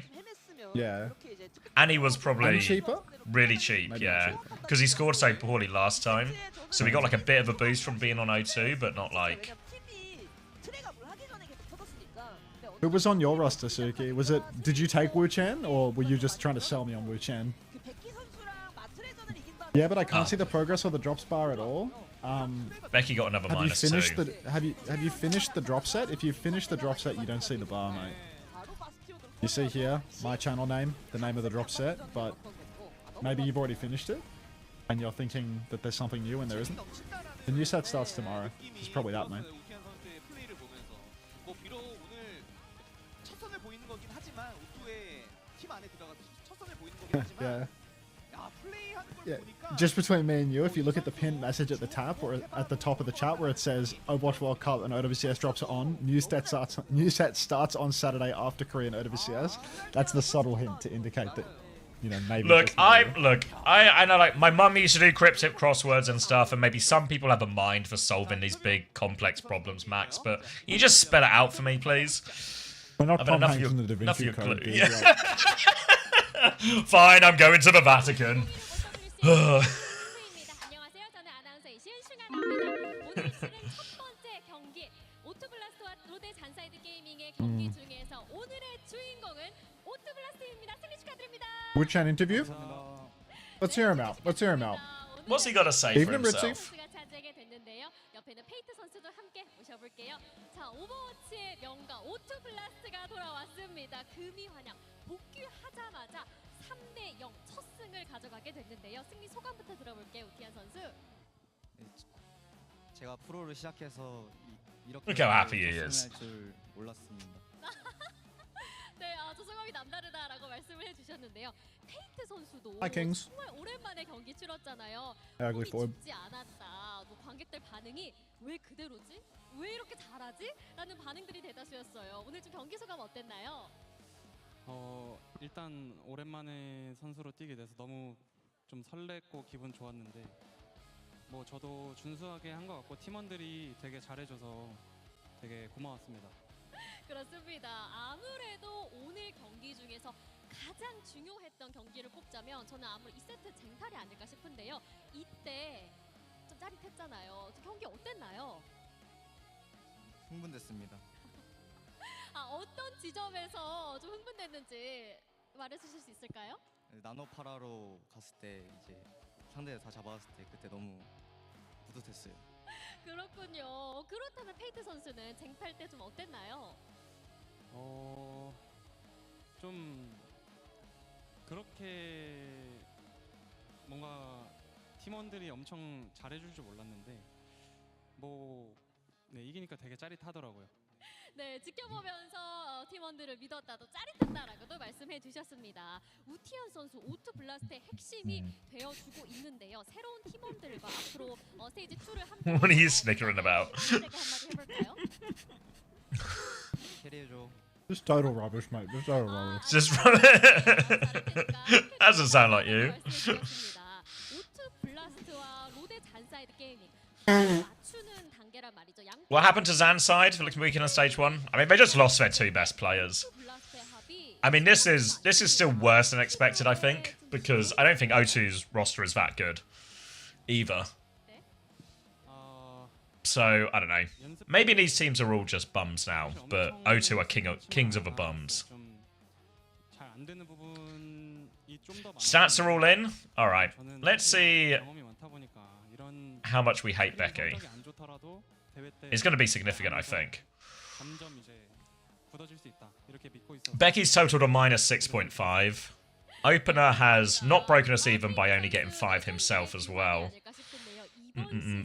Yeah. and he was probably And cheaper? really cheap, Maybe yeah, cheaper. because he scored so poorly last time, so we got like a bit of a boost from being on O2, but not like. Who was on your roster, Suki? Was it? Did you take Wu Chan, or were you just trying to sell me on Wu Chan? Yeah, but I can't see the progress or the drops bar at all. Becky got another Have you minus finished 2. the have you finished the drop set? If you finish the drop set, you don't see the bar, mate. You see here my channel name, the name of the drop set, but maybe you've already finished it, and you're thinking that there's something new and there isn't. The new set starts tomorrow. It's probably that, mate. Yeah. Yeah, just between me and you, if you look at the pinned message at the top or at the top of the chat where it says Overwatch World Cup and OWCS drops are on, new set starts on Saturday after Korean OWCS. That's the subtle hint to indicate that, you know, maybe. Look, I know, like, my mum used to do cryptic crosswords and stuff, and maybe some people have a mind for solving these big, complex problems, Max, but you just spell it out for me, please? We're not I've had Tom enough of Hanks your, in the Da enough of Vinci your Code. clue. dude, Yeah. like- Fine, I'm going to the Vatican. 안녕하세요. 저는 아나운서 이시은 슈가입니다. 오늘 치른 첫 번째 경기 오투블라스트와 롯데 잔사이드 게이밍의 경기 중에서 오늘의 주인공은 오투블라스트입니다. 승리 축하드립니다. Wu Chan interview? Let's hear him out. Let's hear him out. What's he got to say for Evening, Ritzy. himself? 선수가 차지하게 됐는데요. 옆에는 페이트 선수도 함께 모셔볼게요. 자, 오버워치의 명가 오투블라스트가 돌아왔습니다. 금이 환영 복귀하자마자 3대0 첫 승을 가져가게 됐는데요. 승리 소감부터 들어볼게요, 우티안 선수. 제가 프로를 시작해서 이렇게 Look how happy he is. 할 줄 몰랐습니다. 네, 조성함이 남다르다라고 말씀을 해주셨는데요. 페이트 선수도 Hi, Kings. 정말 오랜만에 경기 치렀잖아요. Ugly 몸이 form. 죽지 않았다. 뭐 관객들 반응이 왜 그대로지? 왜 이렇게 잘하지? 라는 반응들이 대다수였어요. 오늘 좀 경기 소감 어땠나요? 일단 오랜만에 선수로 뛰게 돼서 너무 좀 설렜고 기분 좋았는데 뭐 저도 준수하게 한 것 같고 팀원들이 되게 잘해줘서 되게 고마웠습니다. 그렇습니다. 아무래도 오늘 경기 중에서 가장 중요했던 경기를 꼽자면 저는 아무래도 2세트 쟁탈이 아닐까 싶은데요. 이때 좀 짜릿했잖아요. 좀 경기 어땠나요? 흥분됐습니다. 어떤 지점에서 좀 흥분됐는지 말해주실 수 있을까요? 나노파라로 갔을 때 이제 상대를 다 잡았을 때 그때 너무 뿌듯했어요. 그렇군요. 그렇다면 페이트 선수는 쟁탈 때 좀 어땠나요? 좀 그렇게 뭔가 팀원들이 엄청 잘해줄 줄 몰랐는데 뭐 네, 이기니까 되게 짜릿하더라고요. 네, 지켜보면서 팀원들을 믿었다도 짜릿했다라고도 말씀해 주셨습니다. 우티안 선수 오투 블라스트의 핵심이 되어주고 있는데요. 새로운 팀원들과 앞으로 스테이지 2를 함께 What are you snickering about? 한마디 해볼까요? 캐리해줘. Just total rubbish, mate. Just total rubbish. Just that doesn't sound like you. 오투 블라스트와 로데 잔사이드 게이밍 맞추는 단계란 말이죠. What happened to Zan's side? Looking weak in stage 1. I mean, they just lost their 2 best players. I mean, this is still worse than expected, I think, because I don't think O2's roster is that good either. So I don't know. Maybe these teams are all just bums now, but O2 are kings of the bums. 잘안 되는 부분이 좀 더 Stats are all in. All right. Let's see 경험이 많다 보니까 이런 how much we hate Becky. 성적이 안 좋더라도 대회 때 It's going to be significant, I think. 점점 이제 굳어질 수 있다. 이렇게 믿고 있어서 Becky's totaled a minus 6.5. Opener has not broken us even by only getting 5 himself as well.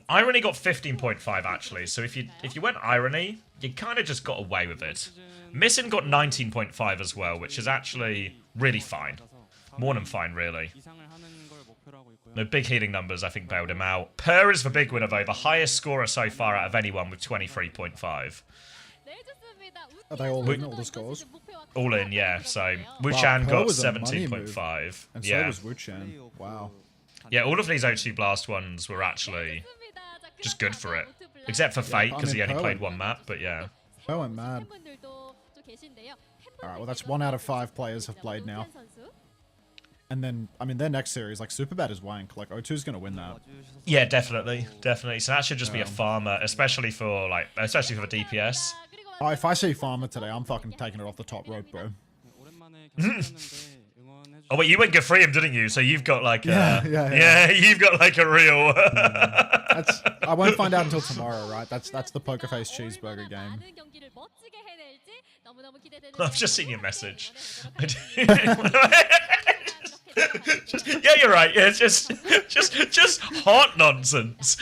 Irony got 15.5 actually, so if you went Irony, you kind of just got away with it. Missing got 19.5 as well, which is actually really fine. More than fine, really. 이상을 하는 걸 목표로 하고 있고요. The big healing numbers, I think, bailed him out. Per is the big winner, though. The highest scorer so far out of anyone with 23.5. Are they all in, all the scores? All in, yeah. So Wuchan got 17.5. And yeah. so was Wuchan. Wow. Yeah, all of these O2 Blast ones were actually just good for it. Except for Fate, because he only played one map, but yeah. I went mad. Alright, well that's 1 out of 5 players have played now. And then, I mean, their next series, like, Superbad is wank. Like, O2's gonna win that. Yeah, definitely. Definitely. So that should just be a farmer, especially for, like, especially for the DPS. Oh, if I see farmer today, I'm fucking taking it off the top rope, bro. Oh, wait, you went Gefreem, didn't you? So you've got, like, yeah, you've got, like, a real... I won't find out until tomorrow, right? That's the Poker Face Cheeseburger game. I've just seen your message. Yeah, you're right. Yeah, just hot nonsense.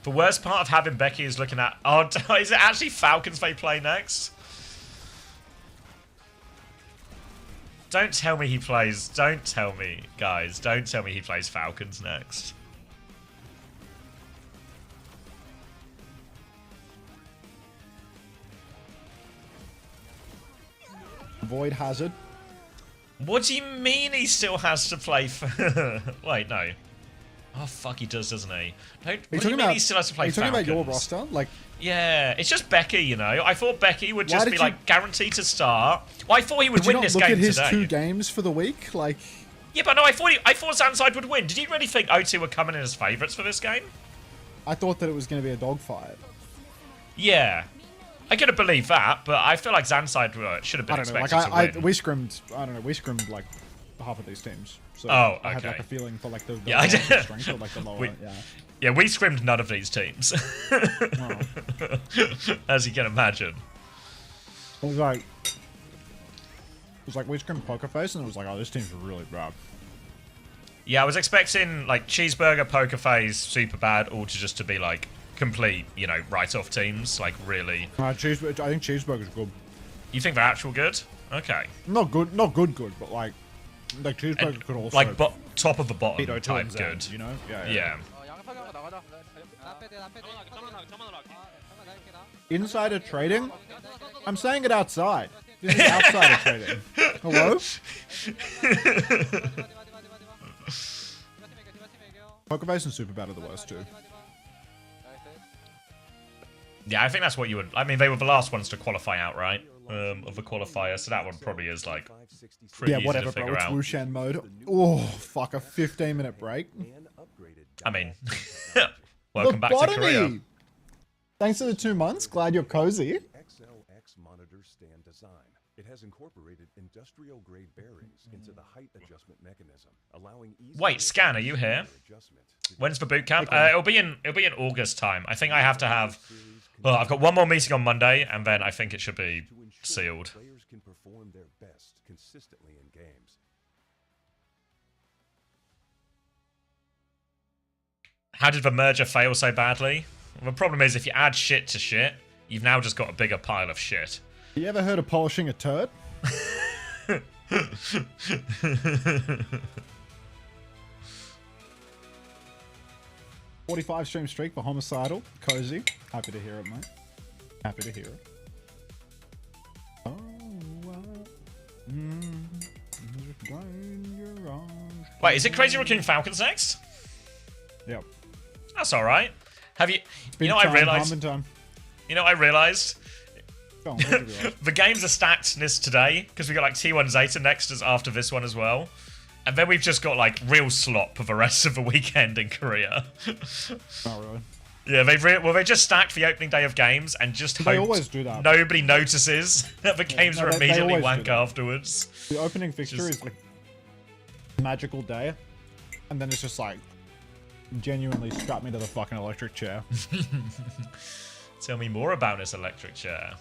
The worst part of having Becky is looking at... Oh, is it actually Falcons they play next? Don't tell me he plays... Don't tell me, guys. Don't tell me he plays Falcons next. Void Hazard. What do you mean he still has to play for... Wait, no. Oh, fuck, he does, doesn't he? What do you mean he still has to play Falcons? Are you talking about your roster? Like... Yeah, it's just Becky, you know. I thought Becky would just be, like, guaranteed to start. Well, I thought he would win this game today. Did you not look at his 2 games for the week? Like... Yeah, but no, I thought Zandside would win. Did you really think O2 were coming in as favourites for this game? I thought that it was going to be a dogfight. Yeah. I could have believed that, but I feel like Zandside should have been expected to win. We scrimmed, I don't know, we scrimmed, like, half of these teams. So oh, okay. I had, like, a feeling for, like, the I did. strength or, like, the lower, Yeah, we scrimmed none of these teams. Oh. As you can imagine. It was like we scrimmed Poker Face, and it was like, oh, this team's really bad. Yeah, I was expecting, like, Cheeseburger, Poker Face, Superbad, all to be, like, complete, you know, write-off teams. Like, really. I think Cheeseburger's good. You think they're actual good? Okay. Not good, but, like Cheeseburger could also... Like, top of the bottom type good. You know? Yeah. Insider trading? I'm saying it outside. This is outsider trading. Hello? Poker Face and Superbad are the worst too. Yeah, I think that's what you would... I mean, they were the last ones to qualify out, right? Of the qualifier, so that one probably is, like, pretty easy whatever, to figure bro. It's out. Wuxian mode. Oh, fuck, a 15-minute break. I mean, welcome back to Korea. Thanks for the 2 months. Glad you're cozy. XLX monitor stand design. It has incorporated industrial grade bearings into the height adjustment mechanism, allowing easy... Wait, Scan, are you here? When's the boot camp? It'll be in August time. I think I have to have... Well, I've got one more meeting on Monday, and then I think it should be sealed. Players can perform their best consistently in games. How did the merger fail so badly? Well, the problem is if you add shit to shit, you've now just got a bigger pile of shit. You ever heard of polishing a turd? 45 stream streak for Homicidal. Cozy. Happy to hear it, mate. Happy to hear it. Oh, Wait, is it Crazy Raccoon Falcons next? Yep. That's alright. Have you... You know what I realised? You know what I realised? The games are stacked this today, because we got like T1 Zeta next as after this one as well. And then we've just got like real slop for the rest of the weekend in Korea. Not really. Yeah, they just stacked the opening day of games and just hoped always do that. Nobody notices that the games are immediately wank afterwards. The opening fixture is like magical day, and then it's just like genuinely strap me to the fucking electric chair. Tell me more about this electric chair.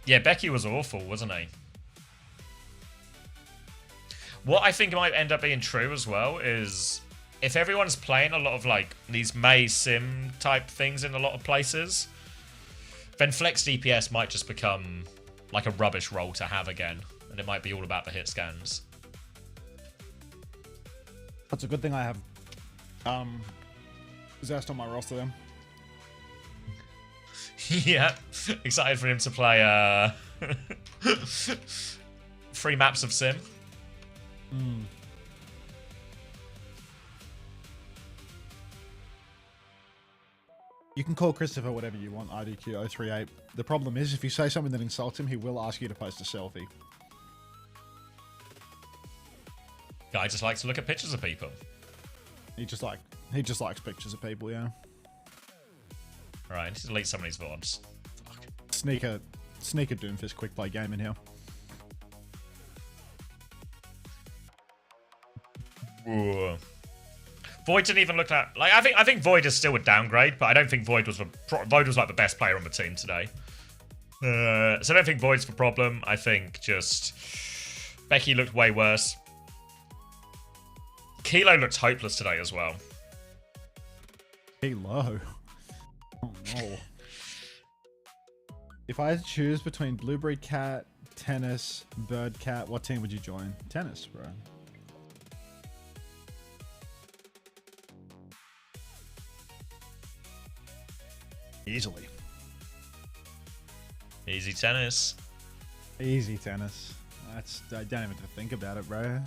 Yeah, Becky was awful, wasn't he? What I think might end up being true as well is if everyone's playing a lot of like these May Sim type things in a lot of places, then Flex DPS might just become like a rubbish role to have again, and it might be all about the hit scans. That's a good thing I have Zest on my roster then. Yeah, excited for him to play 3 maps of Sim. You can call Christopher whatever you want, IDQ038. The problem is, if you say something that insults him, he will ask you to post a selfie. Guy just likes to look at pictures of people. He just likes pictures of people, yeah. Right, I need to delete some of these VODs. Fuck. Sneaker Doomfist quick play game in here. Ooh. Void didn't even look at like I think Void is still a downgrade, but I don't think Void was like the best player on the team today. So I don't think Void's the problem. I think just Becky looked way worse. Kilo looked hopeless today as well. Kilo. Oh no. If I had to choose between Blueberry Cat, Tennis, Bird Cat, what team would you join? Tennis, bro. Easily. Easy Tennis. Easy Tennis. I don't even have to think about it, bro.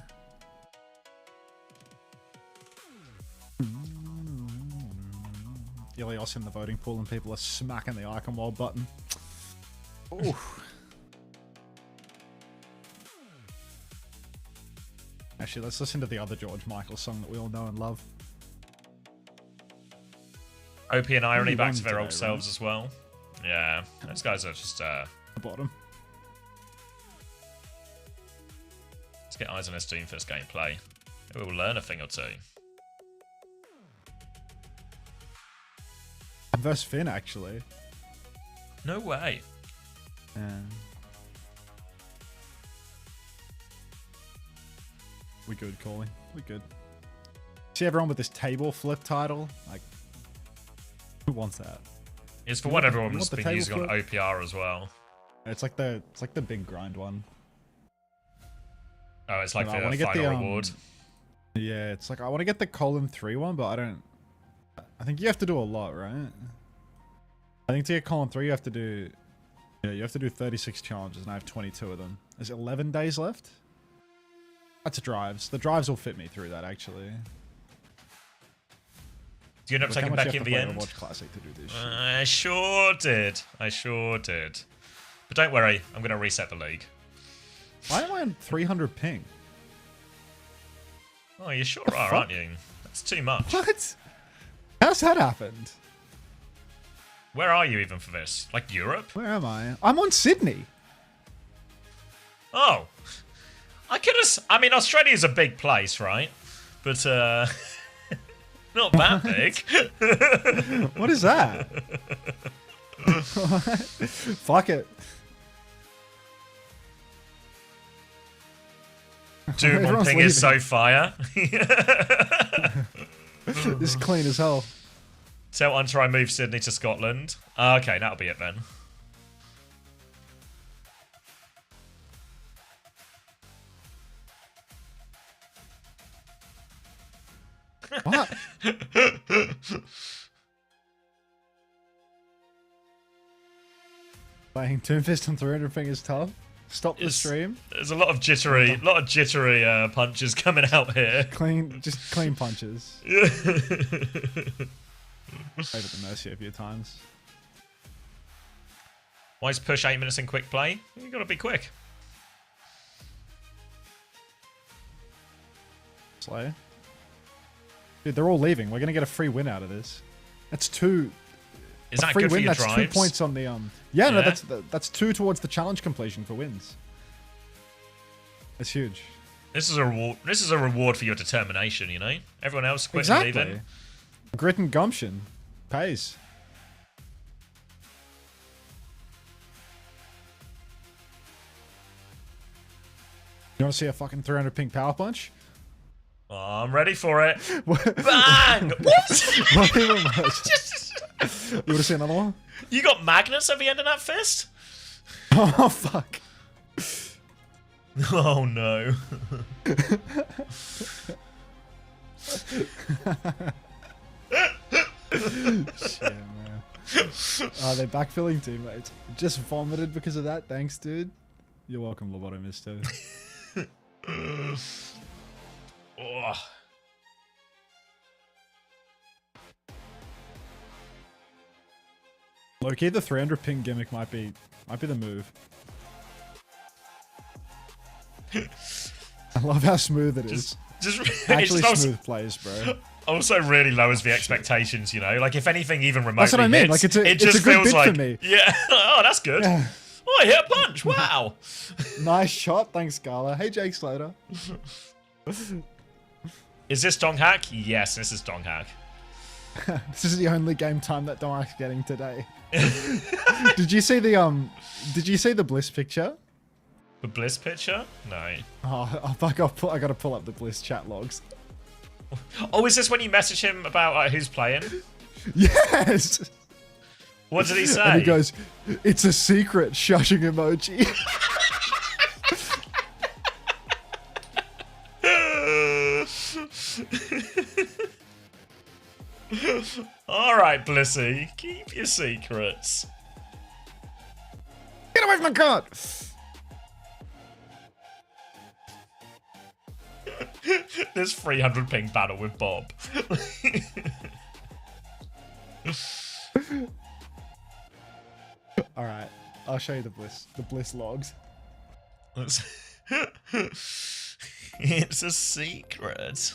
Ilios in the voting pool and people are smacking the icon wall button. Ooh. Actually, let's listen to the other George Michael song that we all know and love. OP and Irony back to their today, old selves as well. Yeah, those guys are just The bottom. let's get eyes on this Doomfist gameplay. Maybe we'll learn a thing or two. Versus Finn, actually. No way. We good, Corley. We good. See everyone with this table flip title? Like, who wants that? It's for what everyone's the been table using on flip? OPR as well. It's like the big grind one. Oh, it's like I wanna the get final the, reward. Yeah, it's like I want to get the column 3 one, but I think you have to do a lot, right? I think to get column 3 you have to do 36 challenges, and I have 22 of them. There's 11 days left. That's drives. The drives will fit me through that, actually. Do you end up taking back in the end? Watch Classic to do this shit. I sure did. I sure did. But don't worry, I'm going to reset the league. Why am I on 300 ping? Oh, you sure The are, fuck? aren't you? That's too much. What? How's that happened? Where are you even for this? Like Europe? Where am I? I'm on Sydney. Oh. I could have... I mean, Australia's a big place, right? But, not that big. What is that? Fuck it. Doom on Everyone's ping is so leaving. fire. This is clean as hell. Tell Hunter I moved Sydney to Scotland. Okay, that'll be it then. What? Playing Toonfist on 300 fingers tough. Stop the stream. There's a lot of jittery punches coming out here. Just clean punches. Played at the mercy of your times. Why is push 8 minutes in quick play? You gotta be quick. Slayer. Dude, they're all leaving. We're gonna get a free win out of this. That's 2. Is that free good for win? your That's drives? 2 points on the Yeah, no, Yeah? that's 2 towards the challenge completion for wins. That's huge. This is a reward. This is a reward for your determination. You know, everyone else quitting and Exactly. leaving. Grit and gumption pays. You want to see a fucking 300 ping power punch? Oh, I'm ready for it. What? Bang! What? What even was that? You want to see another one? You got magnets at the end of that fist? Oh, fuck. Oh, no. Shit, man. Oh, they're backfilling teammates. Just vomited because of that. Thanks, dude. You're welcome, Lobotomus, too. Oh. Low-key, the 300 ping gimmick might be the move. I love how smooth it is. Actually smooth plays, bro. Also really lowers the expectations, you know? Like, if anything even remotely That's what I mean. hits, Like, it's it a just good feels bit like, for me. yeah, oh, that's good. Yeah. Oh, I hit a punch, wow. Nice shot, thanks, Scala. Hey, Jake Slater. Is this Dong Hack? Yes, this is Dong Hack. This is the only game time that Dong Hack's getting today. Did you see the Bliss picture? The Bliss picture? No. Oh, I gotta pull up the Bliss chat logs. Oh, is this when you message him about who's playing? Yes! What did he say? And he goes, "It's a secret," shushing emoji. Alright, Blissy. Keep your secrets. Get away from my card! This 300 ping battle with Bob. Alright, I'll show you the Bliss logs. It's a secret.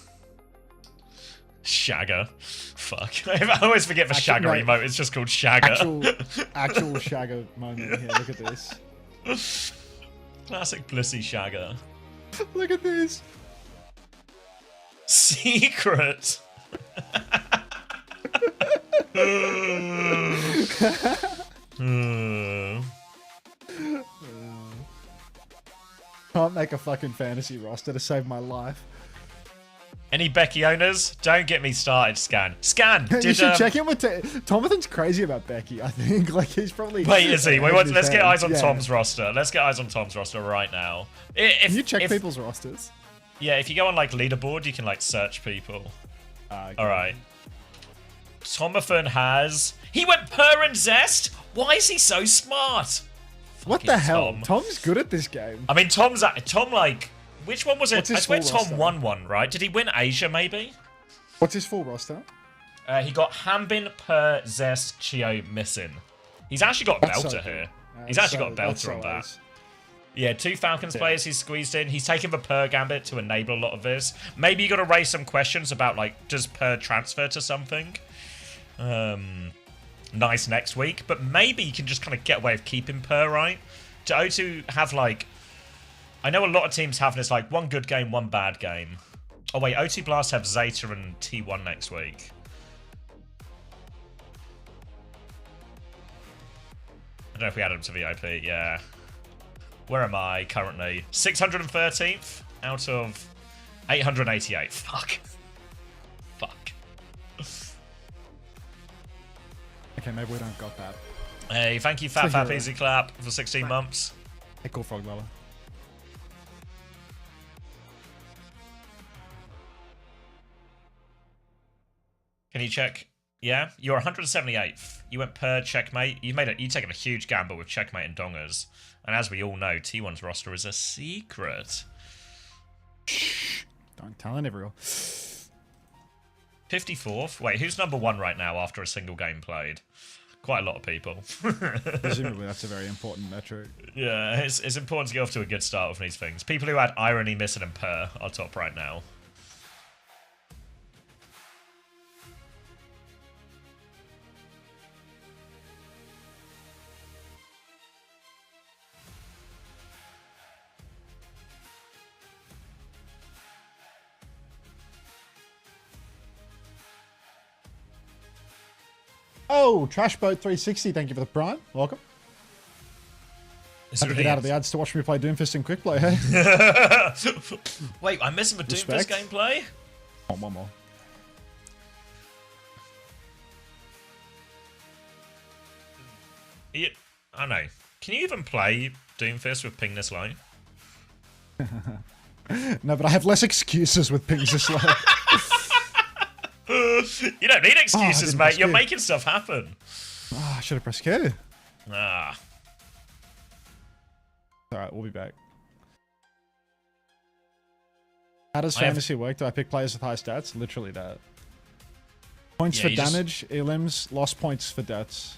Shagger. Fuck. I always forget the Shagger emote. It's just called Shagger. Actual Shagger moment here. Look at this. Classic Blissy Shagger. Look at this. Secret. Can't make a fucking fantasy roster to save my life. Any Becky owners? Don't get me started, Scan. Scan! You should check in with... Tomathan's crazy about Becky, I think. Like, he's probably... Wait, is he? Wait, let's get eyes on Tom's roster. Let's get eyes on Tom's roster right now. Can you check people's rosters? Yeah, if you go on, like, leaderboard, you can, like, search people. Okay. Alright. Tomathan has... He went Per and Zest? Why is he so smart? What the hell? Tom's good at this game. I mean, Tom, like... Which one was it? I swear Tom roster? won one, right? Did he win Asia, maybe? What's his full roster? He got Hambin, Per, Zest, Chio, Missing. He's actually got a belter here. He's actually got a belter on that. Yeah, 2 Falcons players he's squeezed in. He's taken the Per Gambit to enable a lot of this. Maybe you got to raise some questions about, like, does Per transfer to something? Nice next week. But maybe you can just kind of get away with keeping Per, right? Do O2 have, like... I know a lot of teams have this, like, one good game, one bad game. Oh, wait, O2 Blast have Zeta and T1 next week. I don't know if we added them to VIP, yeah. Where am I currently? 613th out of 888. Fuck. Fuck. Okay, maybe we don't got that. Hey, thank you, Fat Easy Clap, for 16 months. Hey, cool, Frog Lover. Can you check? Yeah, you're 178th. You went Per checkmate. You've taken a huge gamble with checkmate and dongers. And as we all know, T1's roster is a secret. Shh. Don't tell everyone. 54th. Wait, who's number 1 right now after a single game played? Quite a lot of people. Presumably that's a very important metric. Yeah, it's important to get off to a good start with these things. People who had Irony, Missing, and Per are top right now. Oh, Trashboat360, thank you for the prime. Welcome. It's Had to really get out of the ads to watch me play Doomfist in quick play, hey? Wait, I'm missing the Doomfist Respect. gameplay? Oh, one more. I don't know. Can you even play Doomfist with ping this low? No, but I have less excuses with pings this low. You don't need excuses, didn't mate. press You're Q. making stuff happen. Oh, I should have pressed Q. Ah. Alright, we'll be back. How does I have- fantasy work? Do I pick players with high stats? Literally that. Points Yeah, for you just- damage, elims, lost points for deaths.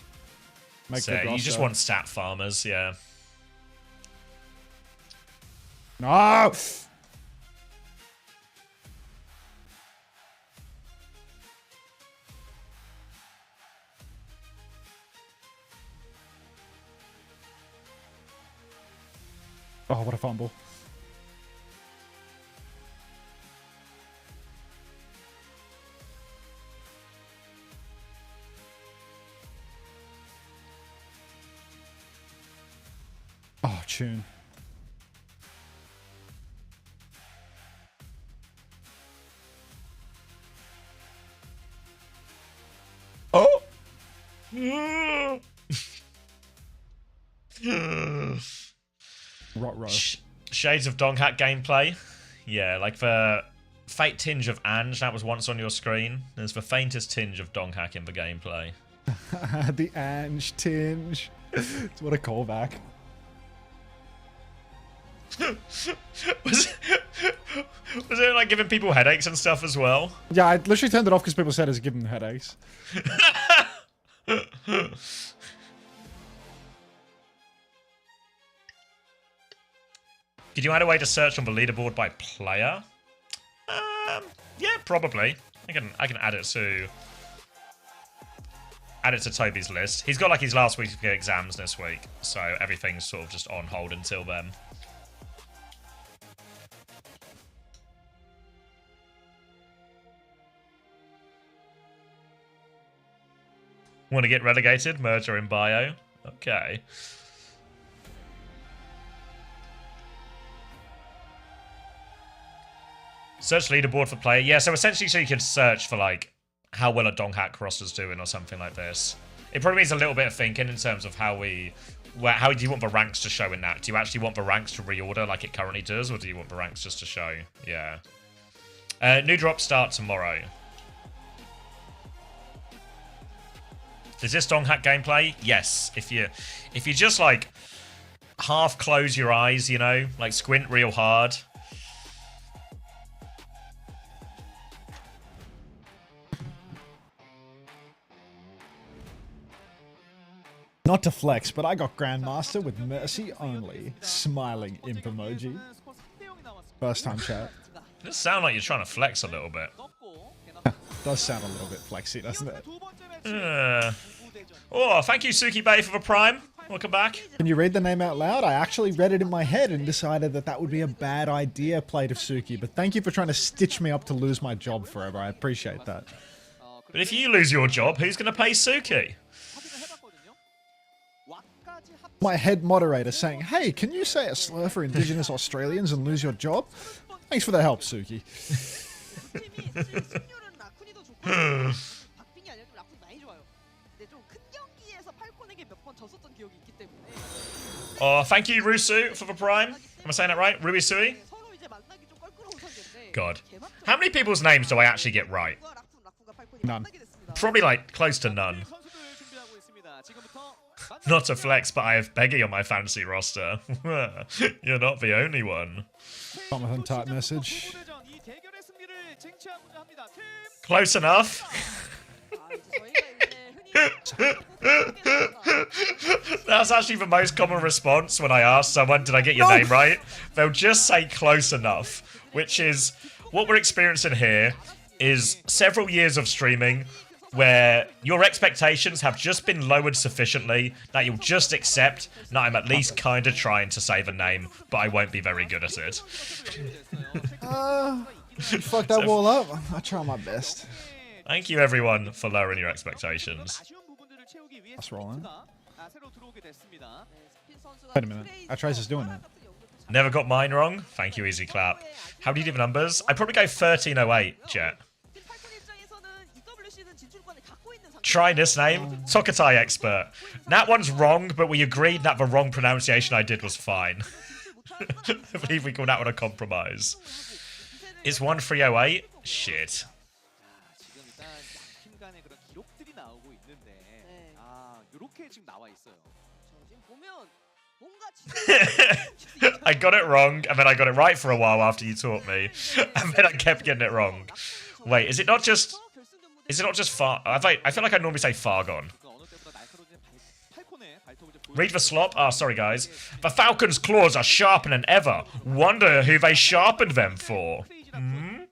Make So good you just roster. want stat farmers, yeah. No! Oh, what a fumble. Oh, tune. Oh! Rot row. Shades of Donghack gameplay. Yeah, like the faint tinge of Ange that was once on your screen. There's the faintest tinge of Donghack in the gameplay. The Ange tinge. What a callback. was it like giving people headaches and stuff as well? Yeah, I literally turned it off because people said it's giving them headaches. Could you add a way to search on the leaderboard by player? Yeah, probably. I can add it to Toby's list. He's got like his last week's exams this week, so everything's sort of just on hold until then. Want to get relegated? Merger in bio. Okay. Search leaderboard for player. Yeah, so essentially so you can search for like how well a Donghack roster's doing or something like this. It probably needs a little bit of thinking in terms of how do you want the ranks to show in that? Do you actually want the ranks to reorder like it currently does, or do you want the ranks just to show? Yeah. New drops start tomorrow. Is this Donghack gameplay? Yes. If you just like half close your eyes, you know, like squint real hard. Not to flex, but I got Grandmaster with Mercy only. Smiling imp emoji. First time chat. It does sound like you're trying to flex a little bit. Does sound a little bit flexy, doesn't it? Oh, thank you, Suki Bay, for the prime. Welcome back. Can you read the name out loud? I actually read it in my head and decided that that would be a bad idea, Plate of Suki. But thank you for trying to stitch me up to lose my job forever. I appreciate that. But if you lose your job, who's going to pay Suki? My head moderator saying, hey, can you say a slur for Indigenous Australians and lose your job? Thanks for the help, Suki. Oh, thank you, Rusu, for the prime. Am I saying that right? Ruisui? God. How many people's names do I actually get right? None. Probably like close to none. Not to flex, but I have Beggy on my fantasy roster. You're not the only one. Jonathan type message. Close enough. That's actually the most common response when I ask someone, did I get your name right? They'll just say close enough, which is what we're experiencing here is several years of streaming where your expectations have just been lowered sufficiently that you'll just accept that I'm at least kind of trying to say the name, but I won't be very good at it. Fuck that wall up. I try my best. Thank you, everyone, for lowering your expectations. That's rolling. 새로 들어오게 됐습니다. Wait a minute. Our Tracer's doing it. Never got mine wrong. Thank you, Easy Clap. How do you do the numbers? I'd probably go 1308, Jet. Try this name. Tokatai expert. That one's wrong, but we agreed that the wrong pronunciation I did was fine. I believe we called that one a compromise. It's 1308? Shit. 지금 일단 팀 간의 그런 기록들이 나오고 있는데 이렇게 지금 나와 있어요. 지금 보면 뭔가 I got it wrong, and then I got it right for a while after you taught me, and then I kept getting it wrong. Wait, is it not just Far? I feel like I normally say Fargon. Read the slop. Oh, sorry guys. The Falcon's claws are sharper than ever. Wonder who they sharpened them for. Hmm?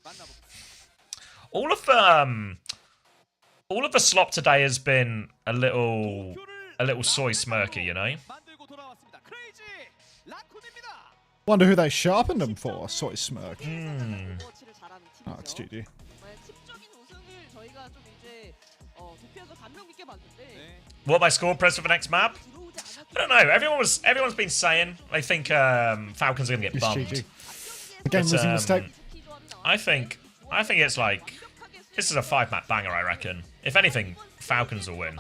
All of the slop today has been a little soy smirky, you know. Wonder who they sharpened them for. Soy smirk. Oh, it's GG. What my score press for the next map? I don't know. Everyone's been saying they think Falcons are gonna get It's bummed. GG. Again, losing mistake. I think it's like this is a 5-map banger. I reckon. If anything, Falcons will win.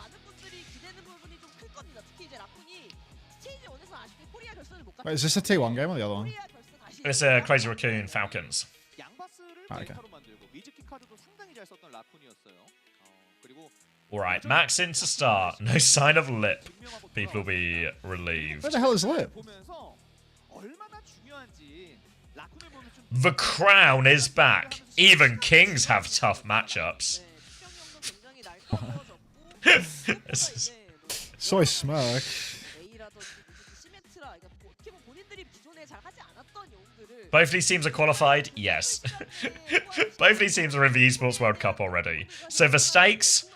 Wait, is this a T1 game or the other one? It's a Crazy Raccoon Falcons. Okay. Alright, Max in to start. No sign of lip. People will be relieved. Where the hell is Lip? The crown is back. Even kings have tough matchups. Soy smirk. Both of these teams are qualified? Yes. Both of these teams are in the Esports World Cup already. So the stakes...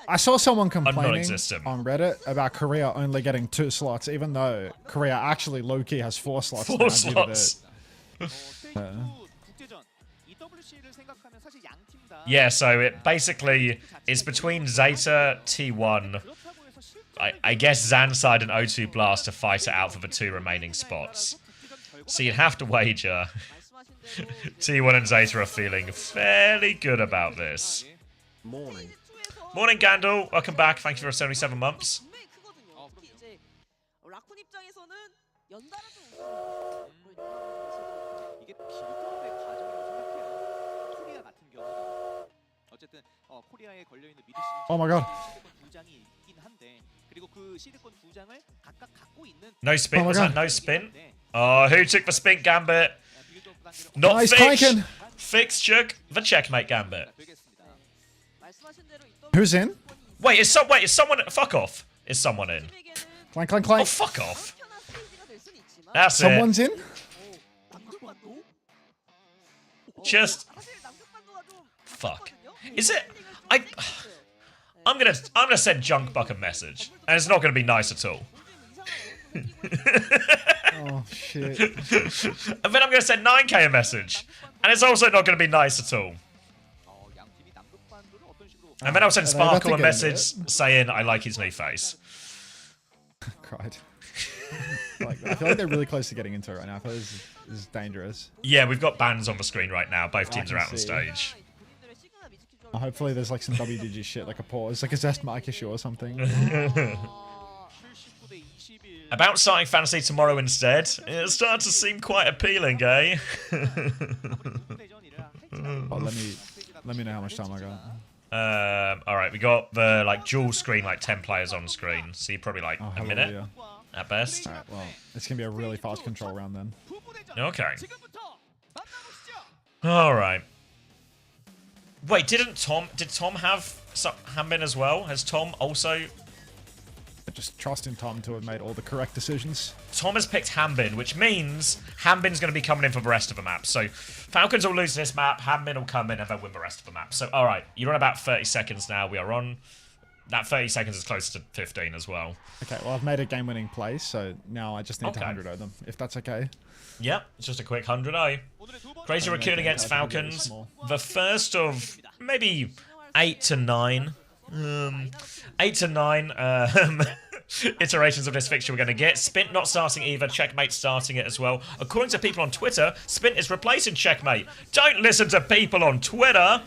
I saw someone complaining non-existent. on Reddit about Korea only getting 2 slots, even though Korea actually low-key has 4 slots. 4 slots. Yeah, so it basically is between Zeta, T1, I guess Zanside and O2 Blast to fight it out for the 2 remaining spots. So you'd have to wager. T1 and Zeta are feeling fairly good about this. Morning. Morning, Gandalf. Welcome back. Thank you for 77 months. Oh my god. No spin. Oh my Was God. that no spin? Oh, who took the spin gambit? Not Nice Fix. clanking. Fix took the checkmate gambit. Who's in? Wait, is someone? Fuck off. Is someone in? Clank, clank, clank. Oh, fuck off. That's Someone's it. in? Just fuck. Is it? I'm gonna send Junkbuck a message, and it's not gonna be nice at all. Oh shit. And then I'm gonna send 9K a message, and it's also not gonna be nice at all. And then I'll send Are they about Sparkle to a get message saying I like his new face. Cried. I feel like they're really close to getting into it right now. I feel like this is dangerous. Yeah, we've got bans on the screen right now. Both teams can are out on see. stage. Hopefully there's like some WDG shit, like a pause, like a Zest mic issue or something. About starting fantasy tomorrow instead. It starts to seem quite appealing, eh? Oh, let me know how much time I got. Alright, we got the like dual screen, like 10 players on screen. So you probably like a minute hallelujah. at best. Alright, well, it's gonna be a really fast control round then. Okay. Alright. Wait, did Tom have Hambin as well? Has Tom also... Just trust in Tom to have made all the correct decisions. Tom has picked Hambin, which means Hambin's going to be coming in for the rest of the map. So Falcons will lose this map, Hambin will come in and then win the rest of the map. So, alright, you're on about 30 seconds now. We are on... That 30 seconds is closer to 15 as well. Okay, well, I've made a game-winning play, so now I just need to 100-0 them, if that's okay. Yep, it's just a quick 100-0. Crazy Raccoon against Falcons. The first of maybe 8 to 9. 8 to 9. iterations of this fixture we're going to get. Spint not starting either, Checkmate starting it as well. According to people on Twitter, Spint is replacing Checkmate. Don't listen to people on Twitter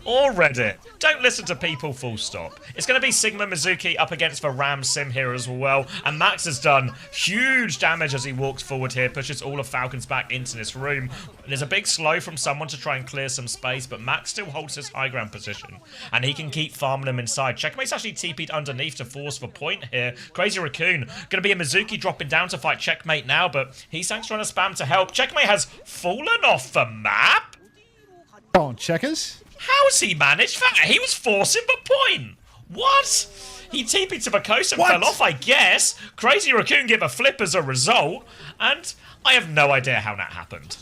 or Reddit. Don't listen to people, full stop. It's going to be Sigma Mizuki up against the Ram Sim here as well. And Max has done huge damage as he walks forward here, pushes all of Falcons back into this room. There's a big slow from someone to try and clear some space, but Max still holds his high ground position. And he can keep farming them inside. Checkmate's actually TP'd underneath to force the point here. Crazy Raccoon. Going to be a Mizuki dropping down to fight Checkmate now, but Heesang's trying to spam to help. Checkmate has fallen off the map. Go on, Checkers. How's he managed that? He was forcing the point. What? He TP'd to the coast and fell off, I guess. Crazy Raccoon gave a flip as a result. And I have no idea how that happened.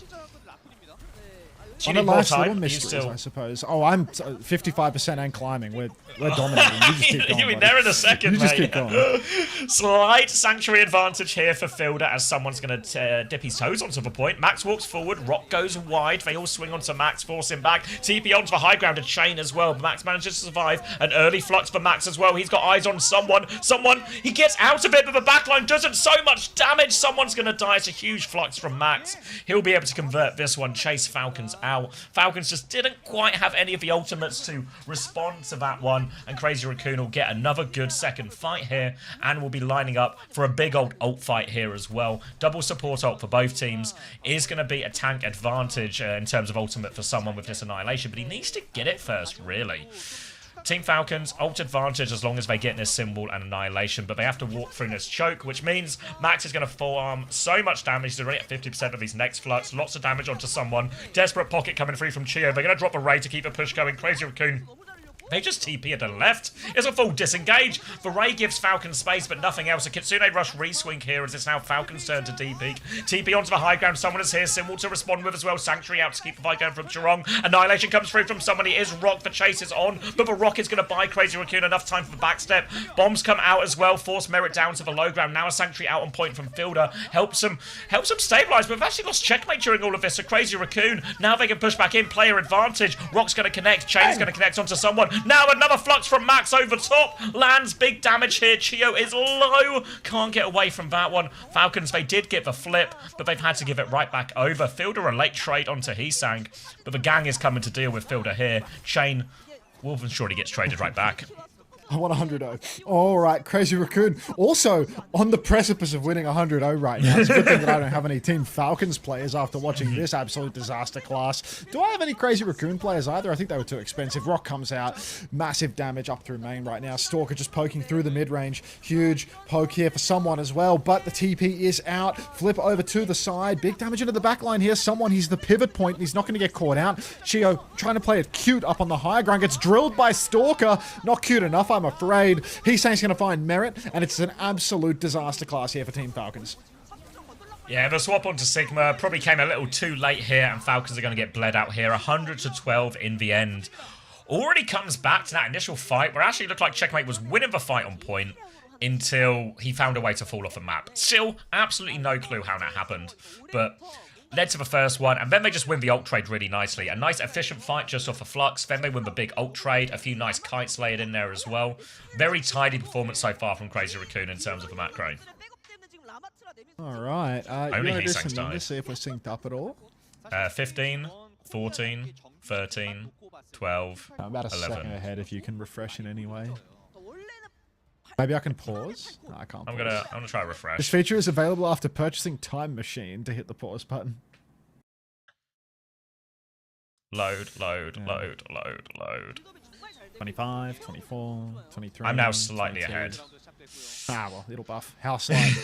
On the last little mysteries, I suppose. Oh, I'm 55% and climbing. We're dominating. You just keep going, You'll be there in a second, you just mate. keep going. Slight Sanctuary advantage here for Fielder as someone's going to dip his toes onto the point. Max walks forward. Rock goes wide. They all swing onto Max, force him back. TP onto the high ground, a chain as well. But Max manages to survive. An early flux for Max as well. He's got eyes on someone. He gets out of it, but the backline doesn't so much damage. Someone's going to die. It's a huge flux from Max. He'll be able to convert this one. Chase Falcons out. Falcons just didn't quite have any of the ultimates to respond to that one, and Crazy Raccoon will get another good second fight here, and will be lining up for a big old ult fight here as well. Double support ult for both teams is going to be a tank advantage in terms of ultimate for someone with this Annihilation, but he needs to get it first, really. Team Falcons, ult advantage as long as they get this symbol and Annihilation, but they have to walk through this choke, which means Max is going to farm so much damage. He's already at 50% of his next flux. Lots of damage onto someone. Desperate pocket coming through from Chio. They're going to drop a Ray to keep the push going. Crazy Raccoon. They just TP at the left. It's a full disengage. The Ray gives Falcon space, but nothing else. A Kitsune Rush re-swing here as it's now Falcon's turn to DP. TP onto the high ground. Someone is here. Symbol to respond with as well. Sanctuary out to keep the fight going from Chirong. Annihilation comes through from somebody. It is Rock. The chase is on, but the Rock is going to buy Crazy Raccoon enough time for the backstep. Bombs come out as well. Force Merit down to the low ground. Now a Sanctuary out on point from Fielder. Helps them stabilize, but they've actually lost Checkmate during all of this. So Crazy Raccoon, now they can push back in. Player advantage. Rock's going to connect. Chain's going to connect onto someone. Now another flux from Max over top. Lands big damage here. Chio is low. Can't get away from that one. Falcons, they did get the flip, but they've had to give it right back over. Fielder a late trade onto Heesang, but the gang is coming to deal with Fielder here. Chain, Wolfen surely gets traded right back. I want 100-0. All right, Crazy Raccoon. Also on the precipice of winning 100-0 right now. It's a good thing that I don't have any Team Falcons players after watching this absolute disaster class. Do I have any Crazy Raccoon players either? I think they were too expensive. Rock comes out. Massive damage up through main right now. Stalker just poking through the mid-range. Huge poke here for someone as well, but the TP is out. Flip over to the side. Big damage into the backline here. He's the pivot point. He's not going to get caught out. Chio trying to play it cute up on the high ground. Gets drilled by Stalker. Not cute enough, I'm afraid. He's saying he's going to find Merit, and it's an absolute disaster class here for Team Falcons. Yeah, the swap onto Sigma probably came a little too late here, and Falcons are going to get bled out here. 100-12 in the end. Already comes back to that initial fight where it actually looked like Checkmate was winning the fight on point until he found a way to fall off the map. Still, absolutely no clue how that happened, but led to the first one, and then they just win the ult trade really nicely. A nice efficient fight just off a flux, then they win the big ult trade, a few nice kites laid in there as well. Very tidy performance so far from Crazy Raccoon in terms of the macro. Alright, Only you Heesang's died. Let's see if we're synced up at all. 15, 14, 13, 12, I'm about a 11. second ahead if you can refresh in any way. Maybe I can pause? No, I can't I'm pause. gonna try refresh. This feature is available after purchasing Time Machine to hit the pause button. Load. 25, 24, 23. I'm now slightly 22. ahead. Ah, well, it'll buff. How slight?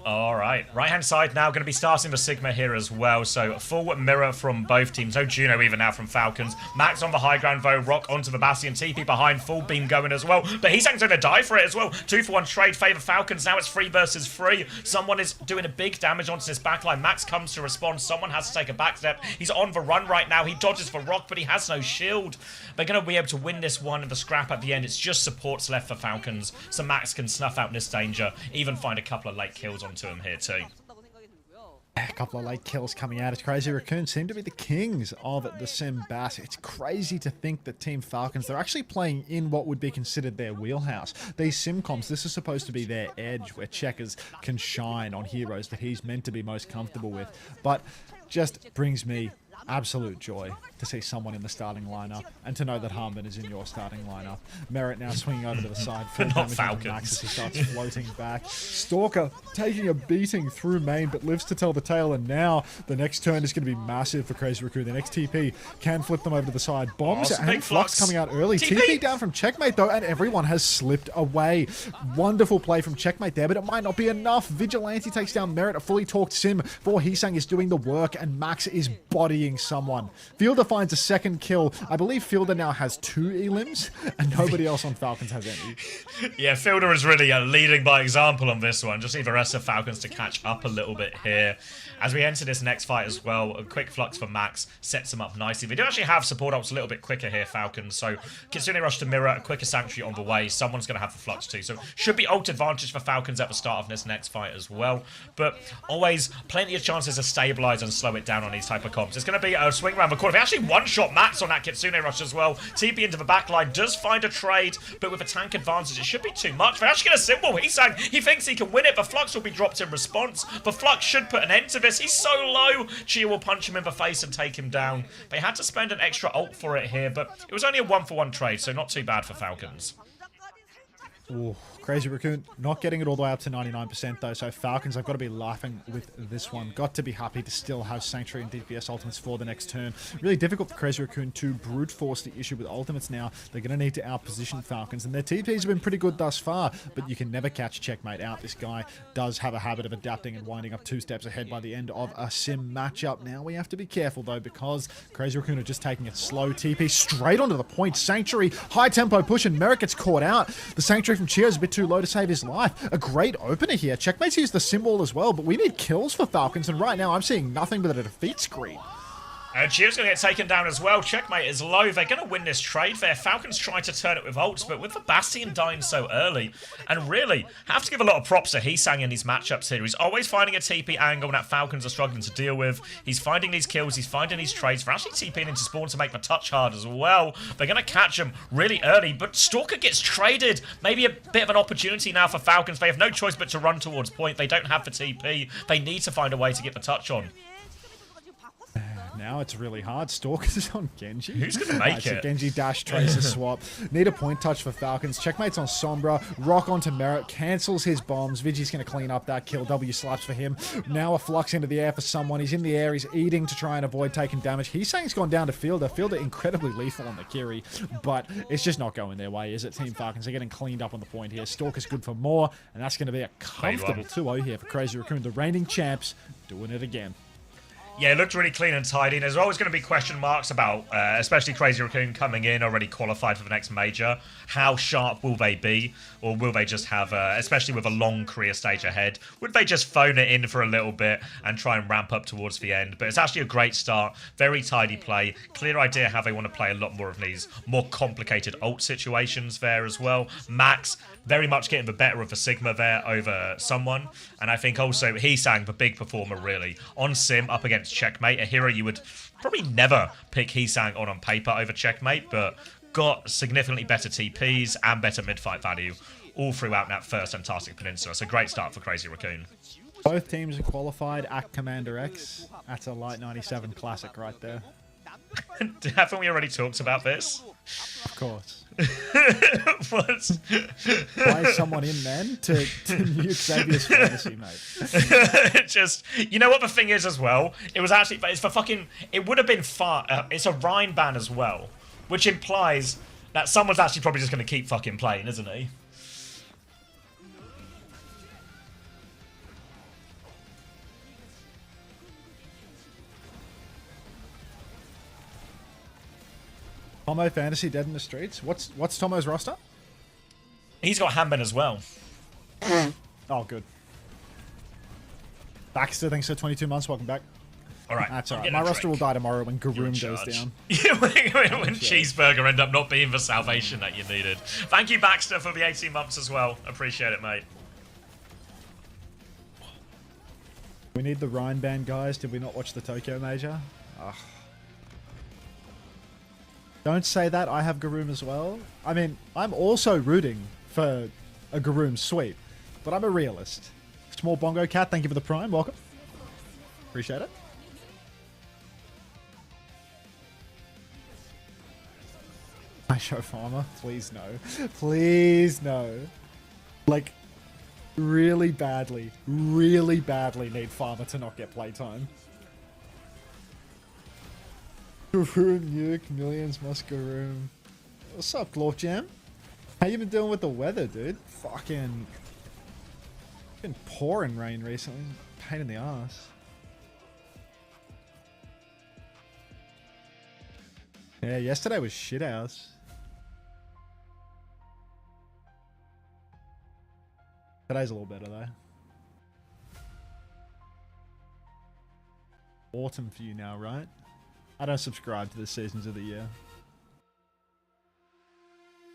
All right. Right-hand side now going to be starting the Sigma here as well. So full mirror from both teams. No Juno even now from Falcons. Max on the high ground, though. Rock onto the Bastion. TP behind. Full beam going as well. But he's going to die for it as well. 2-for-1 trade favor Falcons. Now it's 3 versus 3. Someone is doing a big damage onto this backline. Max comes to respond. Someone has to take a back step. He's on the run right now. He dodges for Rock, but he has no shield. They're going to be able to win this one in the scrap at the end. It's just supports left for Falcons. So Max can snuff out this danger. Even find a couple of late kills onto him here too. A couple of late kills coming out. It's Crazy Raccoon seem to be the kings of the Sim Bass. It's crazy to think that Team Falcons, they're actually playing in what would be considered their wheelhouse. These sim comps, this is supposed to be their edge where Checkers can shine on heroes that he's meant to be most comfortable with. But just brings me absolute joy to see someone in the starting lineup and to know that Harmon is in your starting lineup. Merritt now swinging over to the side. Full Not damage on Falcons. Max as he starts floating back. Stalker taking a beating through main but lives to tell the tale, and now the next turn is going to be massive for Crazy Raccoon. The next TP can flip them over to the side. Bombs some and big Flux flux. coming out early. TP down from Checkmate though, and everyone has slipped away. Wonderful play from Checkmate there, but it might not be enough. Vigilante takes down Merritt. A fully talked sim for Heesang is doing the work, and Max is bodying someone. Fielder finds a second kill. I believe Fielder now has 2 elims, and nobody else on Falcons has any. Yeah, Fielder is really leading by example on this one. Just need the rest of Falcons to catch up a little bit here. As we enter this next fight as well, a quick flux for Max sets them up nicely. They do actually have support ults a little bit quicker here, Falcons. So Kitsune rush to mirror, a quicker sanctuary on the way. Someone's going to have the flux too. So should be ult advantage for Falcons at the start of this next fight as well. But always plenty of chances to stabilize and slow it down on these type of comps. It's going to be a swing around the corner. They actually one-shot Max on that Kitsune rush as well. TP into the backline, does find a trade, but with a tank advantage, it should be too much. They're actually going to symbol. He's saying he thinks he can win it. The flux will be dropped in response. The flux should put an end to this. He's so low. Chia will punch him in the face and take him down. They had to spend an extra ult for it here, but it was only a 1-for-1 trade, so not too bad for Falcons. Ooh, Crazy Raccoon not getting it all the way up to 99% though, so Falcons have got to be laughing with this one. Got to be happy to still have Sanctuary and DPS ultimates for the next turn. Really difficult for Crazy Raccoon to brute force the issue with ultimates now. They're going to need to outposition Falcons, and their TPs have been pretty good thus far, but you can never catch Checkmate out. This guy does have a habit of adapting and winding up 2 steps ahead by the end of a sim matchup. Now we have to be careful though, because Crazy Raccoon are just taking it slow. TP straight onto the point. Sanctuary, high tempo push, and Merrick gets caught out. The Sanctuary from Chia is a bit too low to save his life. A great opener here. Checkmate's used the symbol as well, but we need kills for Falcons, and right now I'm seeing nothing but a defeat screen. Chia's going to get taken down as well. Checkmate is low. They're going to win this trade there. Falcons try to turn it with ults, but with the Bastion dying so early, and really, have to give a lot of props to Heesang in these matchups here. He's always finding a TP angle that Falcons are struggling to deal with. He's finding these kills. He's finding these trades. They're actually TPing into spawn to make the touch hard as well. They're going to catch him really early, but Stalker gets traded. Maybe a bit of an opportunity now for Falcons. They have no choice but to run towards point. They don't have the TP. They need to find a way to get the touch on. Now it's really hard. Stalker's on Genji. Who's going to make So it? Genji dash tracer swap. Need a point touch for Falcons. Checkmate's on Sombra. Rock onto Merritt. Cancels his bombs. Vigi's going to clean up that kill. W slaps for him. Now a flux into the air for someone. He's in the air. He's eating to try and avoid taking damage. He's saying it's gone down to Fielder. Fielder incredibly lethal on the Kiri, but it's just not going their way, is it? Team Falcons are getting cleaned up on the point here. Stalker's good for more, and that's going to be a comfortable 2-0 here for Crazy Raccoon. The reigning champs doing it again. Yeah, it looked really clean and tidy. And there's always going to be question marks about, especially Crazy Raccoon coming in already qualified for the next major. How sharp will they be? Or will they just have, especially with a long career stage ahead, would they just phone it in for a little bit and try and ramp up towards the end? But it's actually a great start. Very tidy play. Clear idea how they want to play a lot more of these more complicated ult situations there as well. Max very much getting the better of the Sigma there over someone. And I think also Heesang, the big performer really, on Sim up against Checkmate, a hero you would probably never pick Heesang on paper over Checkmate, but got significantly better TPs and better mid-fight value all throughout that first Antarctic Peninsula. So great start for Crazy Raccoon. Both teams are qualified at Commander X. That's a Light 97 classic right there. Haven't we already talked about this? Of course. What? Why is someone in then to nuke Xavier's fantasy, mate? Just, you know what the thing is as well? It was actually, it's for fucking, it would have been far, it's a Rhine ban as well, which implies that someone's actually probably just going to keep fucking playing, isn't he? Tomo Fantasy dead in the streets. What's Tomo's roster? He's got Hanben as well. Oh, good. Baxter, thanks for 22 months. Welcome back. All right. That's all right. My roster will die tomorrow when Garoom goes down. when Cheeseburger end up not being the salvation that you needed. Thank you, Baxter, for the 18 months as well. Appreciate it, mate. We need the Rhine band, guys. Did we not watch the Tokyo Major? Ugh. Don't say that. I have Garoom as well. I mean, I'm also rooting for a Garoom sweep, but I'm a realist. Small Bongo Cat, thank you for the prime. Welcome. Appreciate it. I show Farmer. Please no. Please no. Like, really badly need Farmer to not get playtime. Garoom nuke, millions must Garoom. What's up, Glorp Jam? How you been doing with the weather, dude? Fucking... been pouring rain recently. Pain in the ass. Yeah, yesterday was shit house. Today's a little better though. Autumn for you now, right? I don't subscribe to the seasons of the year.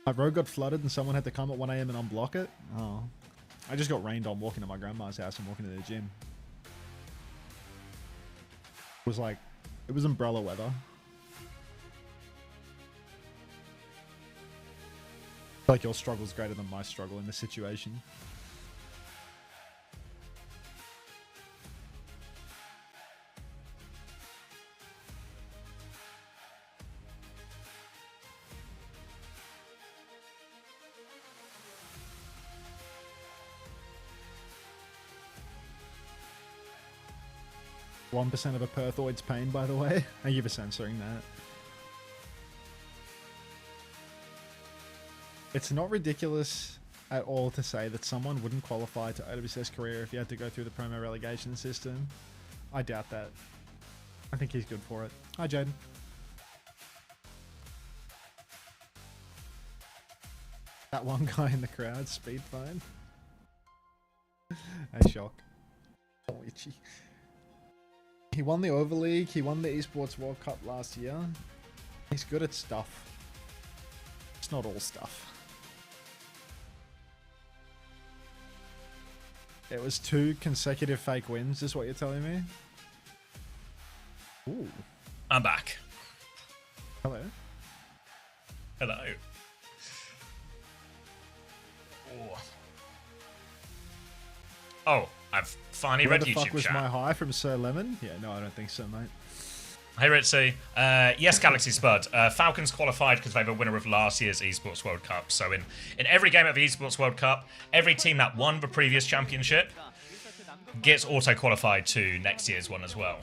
My road got flooded and someone had to come at 1 AM and unblock it. Oh. I just got rained on walking to my grandma's house and walking to the gym. It was like, it was umbrella weather. I feel like your struggle's greater than my struggle in this situation. % of a Perthoid's pain, by the way. Thank you for censoring that. It's not ridiculous at all to say that someone wouldn't qualify to OWCS career if you had to go through the promo relegation system. I doubt that. I think he's good for it. Hi, Jaden. That one guy in the crowd, speed phone. Hey, Shock. Oh, itchy. He won the Overleague, he won the Esports World Cup last year. He's good at stuff. It's not all stuff. It was 2 consecutive fake wins, is what you're telling me? Ooh. I'm back. Hello. Hello. Oh. Oh, I've finally read Where the YouTube fuck was chat. my high from Sir Lemon? Yeah, no, I don't think so, mate. Hey Ritzy. Yes, Galaxy Spud. Falcons qualified because they were winner of last year's Esports World Cup. So in every game of the Esports World Cup, every team that won the previous championship gets auto-qualified to next year's one as well.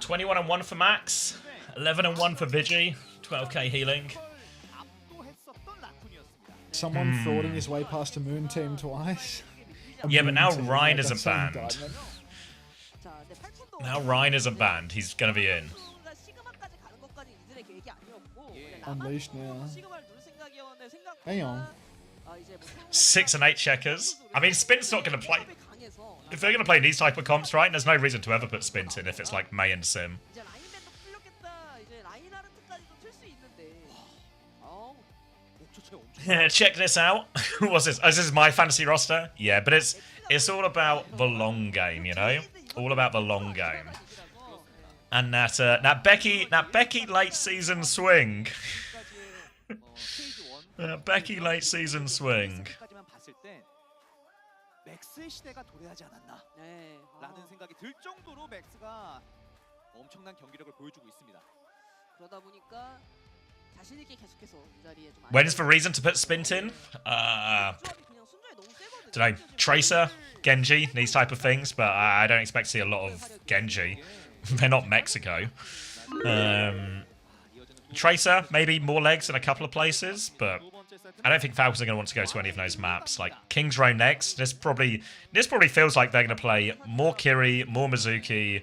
21-1 for Max, 11-1 for Vigi, 12k healing. Someone frauding his way past a moon team twice. Yeah, but now Team, Ryan like, isn't that's so banned. indictment. Now Ryan isn't banned. He's gonna be in. Unleashed now. Hang on. 6 and 8 checkers. I mean, Spin's not gonna play. If they're gonna play these type of comps, right? There's no reason to ever put Spins in if it's like May and Sim. Check this out. What's this? Oh, this is my fantasy roster. Yeah, but it's all about the long game, you know. All about the long game. And that Becky late season swing. Becky late season swing. 맥스의 시대가 도래하지 않았나 라는 생각이 들 정도로 맥스가 엄청난 경기력을 보여주고 있습니다. 그러다 보니까 자신 있게 계속해서 이 자리에 좀 When is the reason to put Spint in? Don't know, Tracer, Genji, these type of things, but I don't expect to see a lot of Genji. They're not Mexico. Tracer, maybe more legs in a couple of places, but I don't think Falcons are going to want to go to any of those maps. Like King's Row next, this probably feels like they're going to play more Kiri, more Mizuki,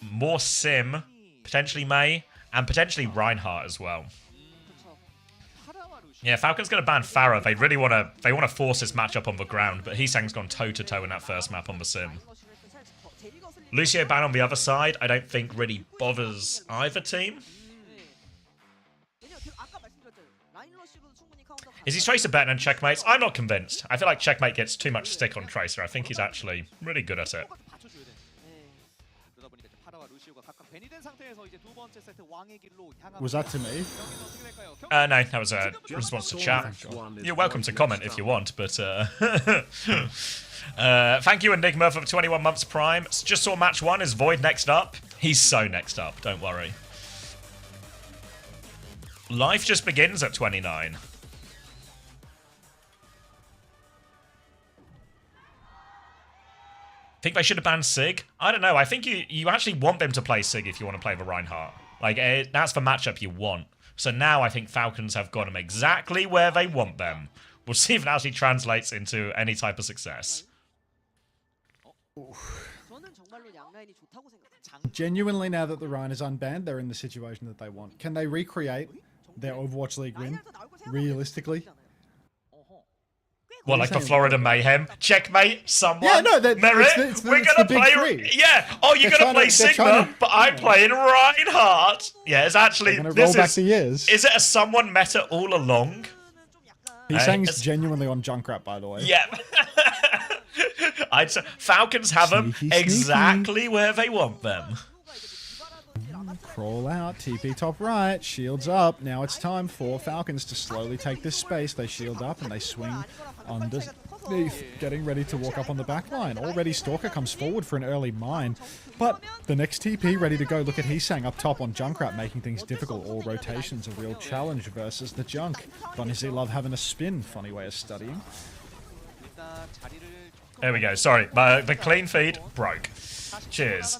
more Sim, potentially Mei, and potentially Reinhardt as well. Yeah, Falcon's going to ban Farah. They really want to force this matchup on the ground, but Heesang's gone toe-to-toe in that first map on the Sim. Lucio ban on the other side, I don't think really bothers either team. Is he Tracer better than Checkmates? I'm not convinced. I feel like Checkmate gets too much stick on Tracer. I think he's actually really good at it. Was that to me? No, that was a response to chat. You're welcome to comment if you want, but thank you, Enigma, for 21 months Prime. Just saw match 1. Is Void next up? He's so next up, don't worry. Life just begins at 29. Think they should have banned Sig? I don't know. I think you actually want them to play Sig if you want to play the Reinhardt. Like, that's the matchup you want. So now I think Falcons have got them exactly where they want them. We'll see if it actually translates into any type of success. Genuinely, now that the Rhine is unbanned, they're in the situation that they want. Can they recreate their Overwatch League win? Realistically? What, like the Florida Mayhem? Checkmate, someone, yeah, no, Merit, we're going to play... Yeah, oh, you're going to play Sigma, but I'm playing Reinhardt. Yeah, it's actually... Roll back the years. Is it a someone meta all along? He's saying he's genuinely on Junkrat, by the way. Yeah. I'd say Falcons have them exactly where they want them. Crawl out, TP top right, shields up. Now it's time for Falcons to slowly take this space. They shield up and they swing underneath, getting ready to walk up on the back line. Already Stalker comes forward for an early mine, but the next TP ready to go. Look at Heesang up top on Junkrat, making things difficult. All rotations a real challenge versus the Junk. Bunny Z love having a spin, funny way of studying. There we go, sorry, the clean feed broke. Cheers.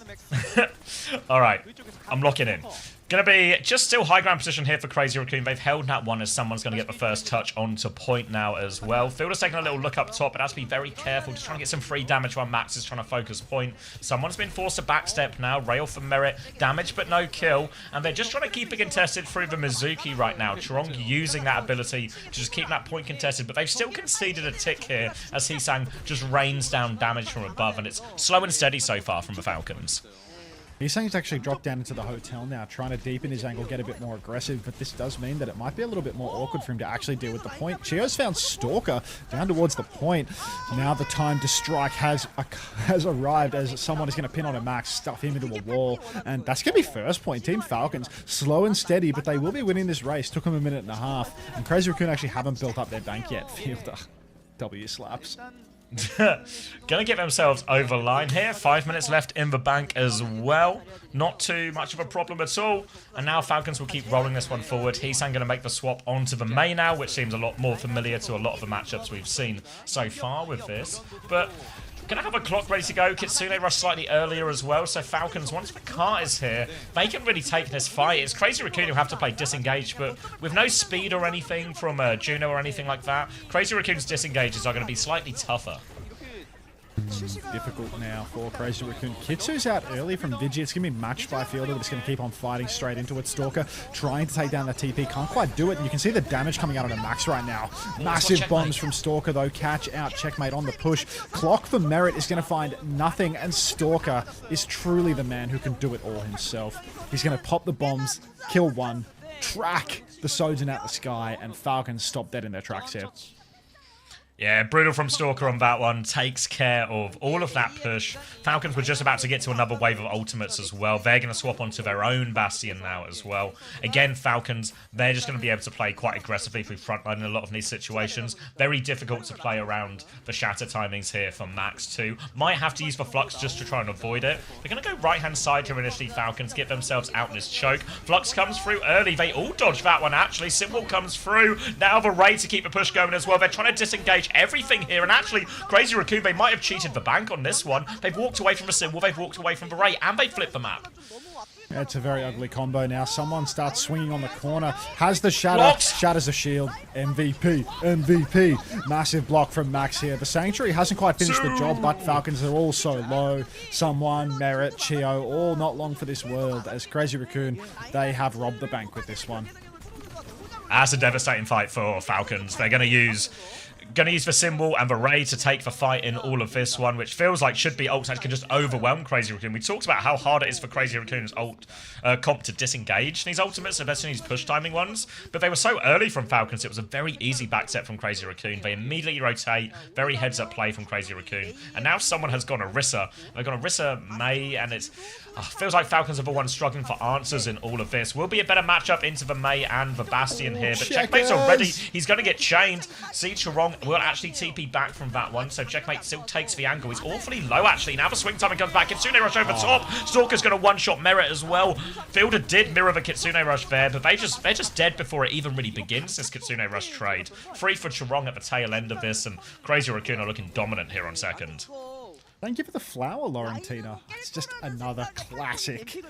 Alright, I'm locking in. Gonna be just still high ground position here for Crazy Raccoon. They've held that one as someone's gonna get the first touch onto point now as well. Fielder's taking a little look up top, but has to be very careful. Just trying to get some free damage while Max is trying to focus point. Someone's been forced to backstep now. Rail for Merit. Damage but no kill. And they're just trying to keep it contested through the Mizuki right now. Trong using that ability to just keep that point contested, but they've still conceded a tick here as Heesang just rains down damage from above, and it's slow and steady so far from the Falcons. He's saying he's actually dropped down into the hotel now, trying to deepen his angle, get a bit more aggressive, but this does mean that it might be a little bit more awkward for him to actually deal with the point. Chio's found Stalker down towards the point. Now the time to strike has arrived as someone is going to pin on a Max, stuff him into a wall, and that's going to be first point. Team Falcons, slow and steady, but they will be winning this race. Took them a minute and a half, and Crazy Raccoon actually haven't built up their bank yet. Fielder, W slaps. Gonna get themselves over line here. 5 minutes left in the bank as well. Not too much of a problem at all. And now Falcons will keep rolling this one forward. Heesang gonna make the swap onto the Mei now, which seems a lot more familiar to a lot of the matchups we've seen so far with this. But gonna have a clock ready to go. Kitsune rush slightly earlier as well. So Falcons, once the cart is here, they can really take this fight. It's Crazy Raccoon who have to play disengage, but with no speed or anything from Juno or anything like that, Crazy Raccoon's disengages are going to be slightly tougher. Difficult now for Crazy Raccoon. Kitsu's out early from Vigi. It's going to be matched by Fielder, but it's going to keep on fighting straight into it. Stalker trying to take down the TP. Can't quite do it. And you can see the damage coming out on a Max right now. Massive bombs from Stalker, though. Catch out. Checkmate on the push. Clock for Merit is going to find nothing. And Stalker is truly the man who can do it all himself. He's going to pop the bombs, kill one, track the Sojin out the sky, and Falcons stop dead in their tracks here. Yeah, brutal from Stalker on that one. Takes care of all of that push. Falcons were just about to get to another wave of ultimates as well. They're going to swap onto their own Bastion now as well. Again, Falcons, they're just going to be able to play quite aggressively through frontline in a lot of these situations. Very difficult to play around the shatter timings here for Max too. Might have to use the Flux just to try and avoid it. They're going to go right-hand side here initially, Falcons. Get themselves out in this choke. Flux comes through early. They all dodge that one, actually. Symbol comes through. Now the Ray to keep the push going as well. They're trying to disengage everything here, and actually Crazy Raccoon, they might have cheated the bank on this one. They've walked away from the symbol, they've walked away from the Ray, and they flipped the map. Yeah, it's a very ugly combo now. Someone starts swinging on the corner, has the shatter, shatters the shield. MVP, MVP. Massive block from Max here. The Sanctuary hasn't quite finished the job, but Falcons are all so low. Someone, Merit, Chio, all not long for this world. As Crazy Raccoon, they have robbed the bank with this one. That's a devastating fight for Falcons. They're going to use Gonna use the Symbol and the Ray to take the fight in all of this one, which feels like should be ults that can just overwhelm Crazy Raccoon. We talked about how hard it is for Crazy Raccoon's comp to disengage these ultimates, especially these push timing ones. But they were so early from Falcons, it was a very easy back set from Crazy Raccoon. They immediately rotate, very heads up play from Crazy Raccoon. And now someone has gone Orisa. They've gone Orisa May, and it's feels like Falcons are the ones struggling for answers in all of this. Will be a better matchup into the May and the Bastion here, but Checkmate's already, he's going to get chained. See, Charong will actually TP back from that one, so Checkmate still takes the angle. He's awfully low, actually. Now the swing timing comes back. Kitsune Rush over top. Stalker's going to one-shot Merit as well. Fielder did mirror the Kitsune Rush there, but they're just dead before it even really begins, this Kitsune Rush trade. Free for Charong at the tail end of this, and Crazy Raccoon are looking dominant here on second. Thank you for the flower, Laurentina. It's just another classic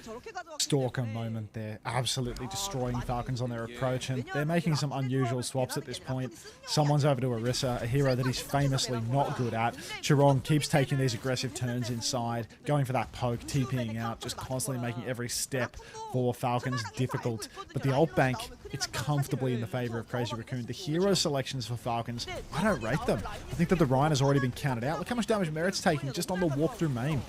Stalker moment there. Absolutely destroying Falcons on their approach, and they're making some unusual swaps at this point. Someone's over to Orisa, a hero that he's famously not good at. Charong keeps taking these aggressive turns inside, going for that poke, TPing out, just constantly making every step for Falcons difficult. But the ult bank, it's comfortably in the favor of Crazy Raccoon. The hero selections for Falcons, I don't rate them. I think that the Rhine has already been counted out. Look how much damage Merit's taking just on the walk-through main.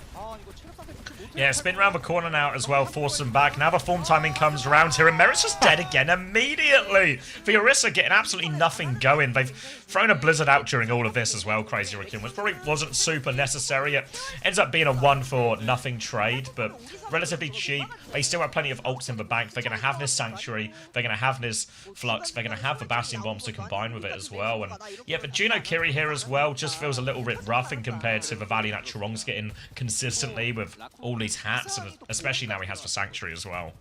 Yeah, spin around the corner now as well, force them back. Now the form timing comes around here, and Merit's just dead again immediately. The Orisa getting absolutely nothing going. They've thrown a Blizzard out during all of this as well, Crazy Raccoon, which probably wasn't super necessary. It ends up being a 1-for-nothing trade, but relatively cheap. They still have plenty of ults in the bank. They're going to have this Sanctuary. They're going to have this Flux. They're going to have the Bastion Bombs to combine with it as well. And yeah, but Juno Kiri here as well just feels a little bit rough in compared to the value that Charong's getting consistently with all these hats, and especially now he has the Sanctuary as well.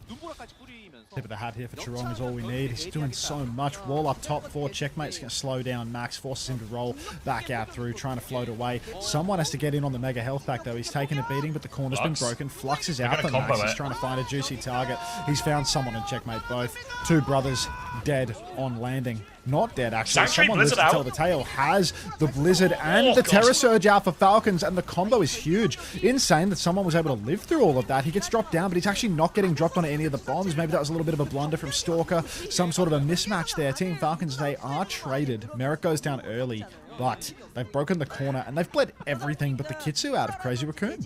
Tip of the hat here for Charong is all we need. He's doing so much. Wall up top for Checkmate's going to slow down Max, forces him to roll back out through, trying to float away. Someone has to get in on the mega health pack though. He's taken a beating, but the corner's been broken. Flux is out for Max. He's trying to find a juicy target. He's found someone on Checkmate both. Two brothers dead on landing. Not dead, actually. Someone lives to tell the tale. Has the Blizzard and the Terror Surge out for Falcons, and the combo is huge. Insane that someone was able to live through all of that. He gets dropped down, but he's actually not getting dropped on any of the bombs. Maybe that was a little bit of a blunder from Stalker. Some sort of a mismatch there. Team Falcons, they are traded. Merit goes down early, but they've broken the corner, and they've bled everything but the Kitsu out of Crazy Raccoon.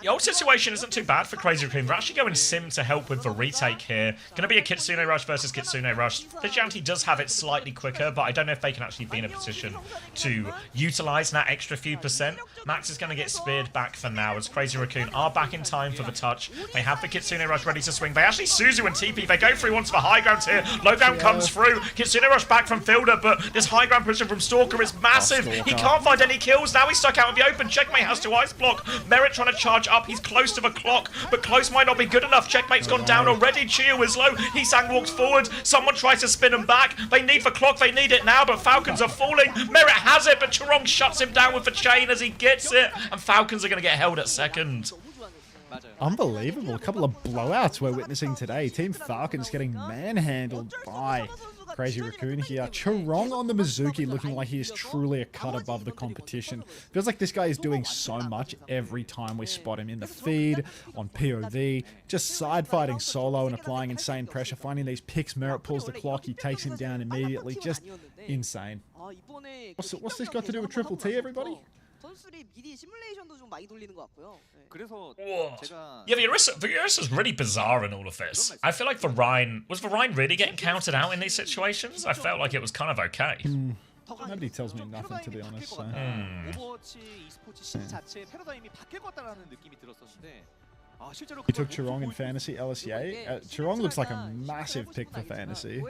The old situation isn't too bad for Crazy Raccoon. They're actually going Sim to help with the retake here. Going to be a Kitsune Rush versus Kitsune Rush. Vigilante does have it slightly quicker, but I don't know if they can actually be in a position to utilize that extra few percent. Max is going to get speared back for now, as Crazy Raccoon are back in time for the touch. They have the Kitsune Rush ready to swing. They actually Suzu and TP. They go through onto the high ground here. Low ground comes through. Kitsune Rush back from Fielder, but this high ground position from Stalker is massive. He can't find any kills. Now he's stuck out in the open. Checkmate has to ice block. Merit trying to charge up. He's close to the clock, but close might not be good enough. Checkmate's gone down already. Chio is low. Heesang walks forward. Someone tries to spin him back. They need the clock. They need it now, but Falcons are falling. Merit has it, but Charong shuts him down with the chain as he gets it, and Falcons are going to get held at second. Unbelievable. A couple of blowouts we're witnessing today. Team Falcons getting manhandled by Crazy Raccoon here. Charong on the Mizuki looking like he is truly a cut above the competition. Feels like this guy is doing so much every time we spot him in the feed, on POV, just side fighting solo and applying insane pressure, finding these picks. Merit pulls the clock, he takes him down immediately. Just insane. What's this got to do with Triple T, everybody? Yeah, the Orisa's really bizarre in all of this. I feel like was Rhine really getting counted out in these situations? I felt like it was kind of okay. Nobody tells me nothing, to be honest. So. He took Charong in Fantasy LSEA. Charong looks like a massive pick for Fantasy.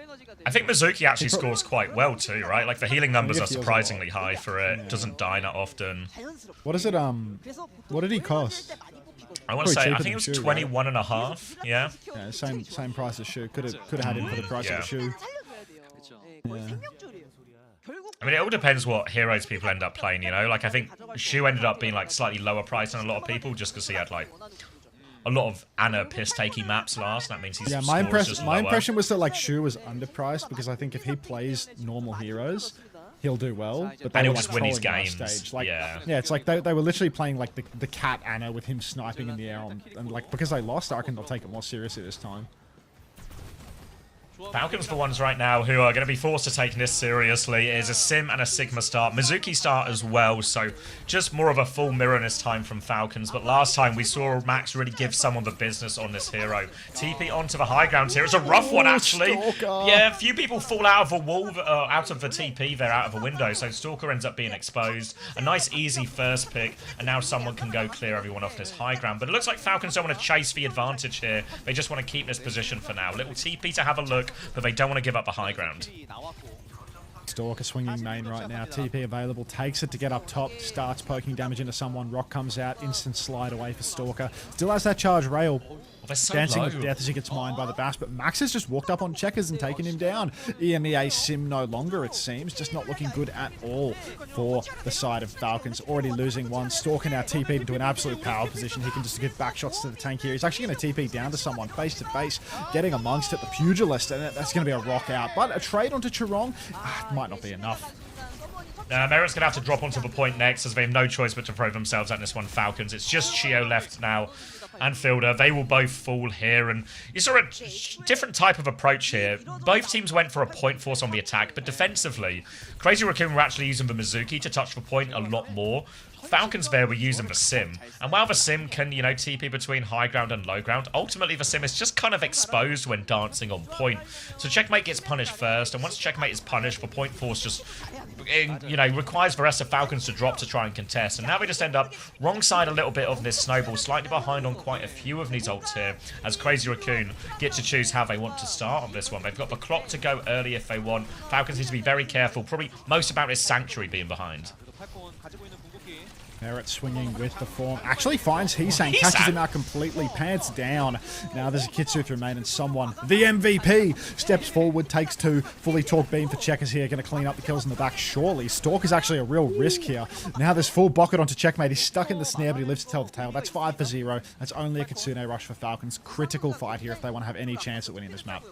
I think Mizuki actually scores quite well too, right? Like the healing numbers are surprisingly high for it. Yeah. Doesn't die that often. What is it? What did he cost? I want to say, I think it was 21.5. Yeah. Yeah, same price as Shu. Could have had him for the price of a Shu. Yeah. I mean, it all depends what heroes people end up playing, you know? Like, I think Shu ended up being, like, slightly lower priced than a lot of people just because he had, like, a lot of Ana piss-taking maps last. That means he's my impression was that, like, Shu was underpriced because I think if he plays normal heroes, he'll do well. But and he'll just win his games. Like, yeah, it's like they were literally playing, like, the cat Ana with him sniping in the air. And, like, because they lost, I reckon they'll take it more seriously this time. Falcons, the ones right now who are going to be forced to take this seriously, is a Sim and a Sigma start. Mizuki start as well, so just more of a full mirror this time from Falcons. But last time we saw Max really give someone the business on this hero. TP onto the high ground here. It's a rough one, actually. Stalker. Yeah, a few people fall out of a wall, out of the TP there, out of a window. So Stalker ends up being exposed. A nice, easy first pick, and now someone can go clear everyone off this high ground. But it looks like Falcons don't want to chase the advantage here. They just want to keep this position for now. Little TP to have a look, but they don't want to give up the high ground. Stalker swinging main right now. TP available. Takes it to get up top. Starts poking damage into someone. Rock comes out. Instant slide away for Stalker. Still has that charge rail. They're so Dancing low. with death as he gets mined by the Bash, but Max has just walked up on Checkers and taken him down. EMEA Sim no longer, it seems. Just not looking good at all for the side of Falcons. Already losing one. Stalker now TP'd into an absolute power position. He can just give back shots to the tank here. He's actually going to TP down to someone face to face, getting amongst it. The Pugilist, and that's going to be a rock out. But a trade onto Chirong might not be enough. Merit's going to have to drop onto the point next, as they have no choice but to throw themselves at this one, Falcons. It's just Chio left now and Fielder. They will both fall here, and you saw a different type of approach here. Both teams went for a point force on the attack, but defensively, Crazy Raccoon were actually using the Mizuki to touch the point a lot more. Falcons there were using the Sim, and while the Sim can, you know, TP between high ground and low ground, ultimately the Sim is just kind of exposed when dancing on point. So Checkmate gets punished first, and once Checkmate is punished, the point force just, you know, requires the rest of Falcons to drop to try and contest. And now we just end up wrong side a little bit of this snowball, slightly behind on quite a few of these ults here, as Crazy Raccoon get to choose how they want to start on this one. They've got the clock to go early if they want. Falcons need to be very careful, probably most about his Sanctuary being behind. Merit swinging with the form. Actually finds Heesang, catches him out completely, pants down. Now there's a Kitsu through main and someone, the MVP, steps forward, takes two, fully torque beam for Checkers here, going to clean up the kills in the back, surely. Stalk is actually a real risk here. Now there's full bucket onto Checkmate. He's stuck in the snare, but he lives to tell the tale. That's 5-0. That's only a Kitsune rush for Falcons. Critical fight here if they want to have any chance at winning this map.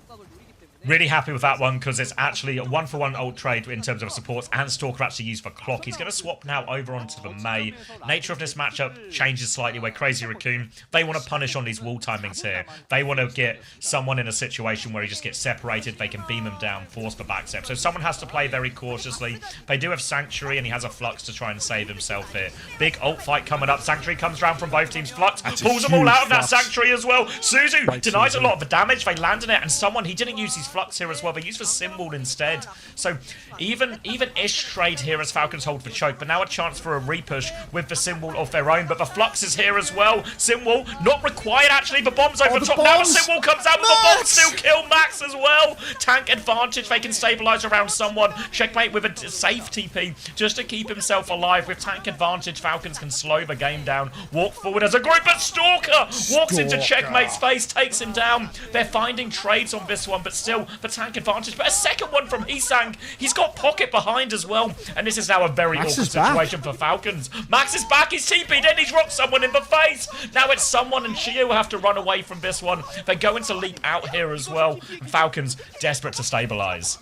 Really happy with that one, because it's actually a 1-for-1 ult trade in terms of supports, and Stalker actually used the clock. He's going to swap now over onto the Mei. Nature of this matchup changes slightly, where Crazy Raccoon, they want to punish on these wall timings here. They want to get someone in a situation where he just gets separated. They can beam him down, force the backstep. So someone has to play very cautiously. They do have Sanctuary, and he has a Flux to try and save himself here. Big ult fight coming up. Sanctuary comes round from both teams. Flux pulls them all out of that Sanctuary as well. Suzu denies a lot of the damage. They landed it, and someone, he didn't use his Flux here as well. They used the Symbol instead. So even-ish trade here as Falcons hold for choke, but now a chance for a repush with the Symbol of their own. But the Flux is here as well. Symbol not required actually. The bomb's over the top. Now the Symbol comes out with the bomb, still kill Max as well. Tank advantage. They can stabilize around someone. Checkmate with a safe TP just to keep himself alive. With tank advantage, Falcons can slow the game down. Walk forward as a group, but Stalker walks into Checkmate's face, takes him down. They're finding trades on this one, but still the tank advantage. But a second one from Heesang. He's got Pocket behind as well, and this is now a very awkward situation for Falcons. Max is back. He's TP'd in. He's rocked someone in the face. Now it's someone, and Chio have to run away from this one. They're going to leap out here as well. And Falcons desperate to stabilize.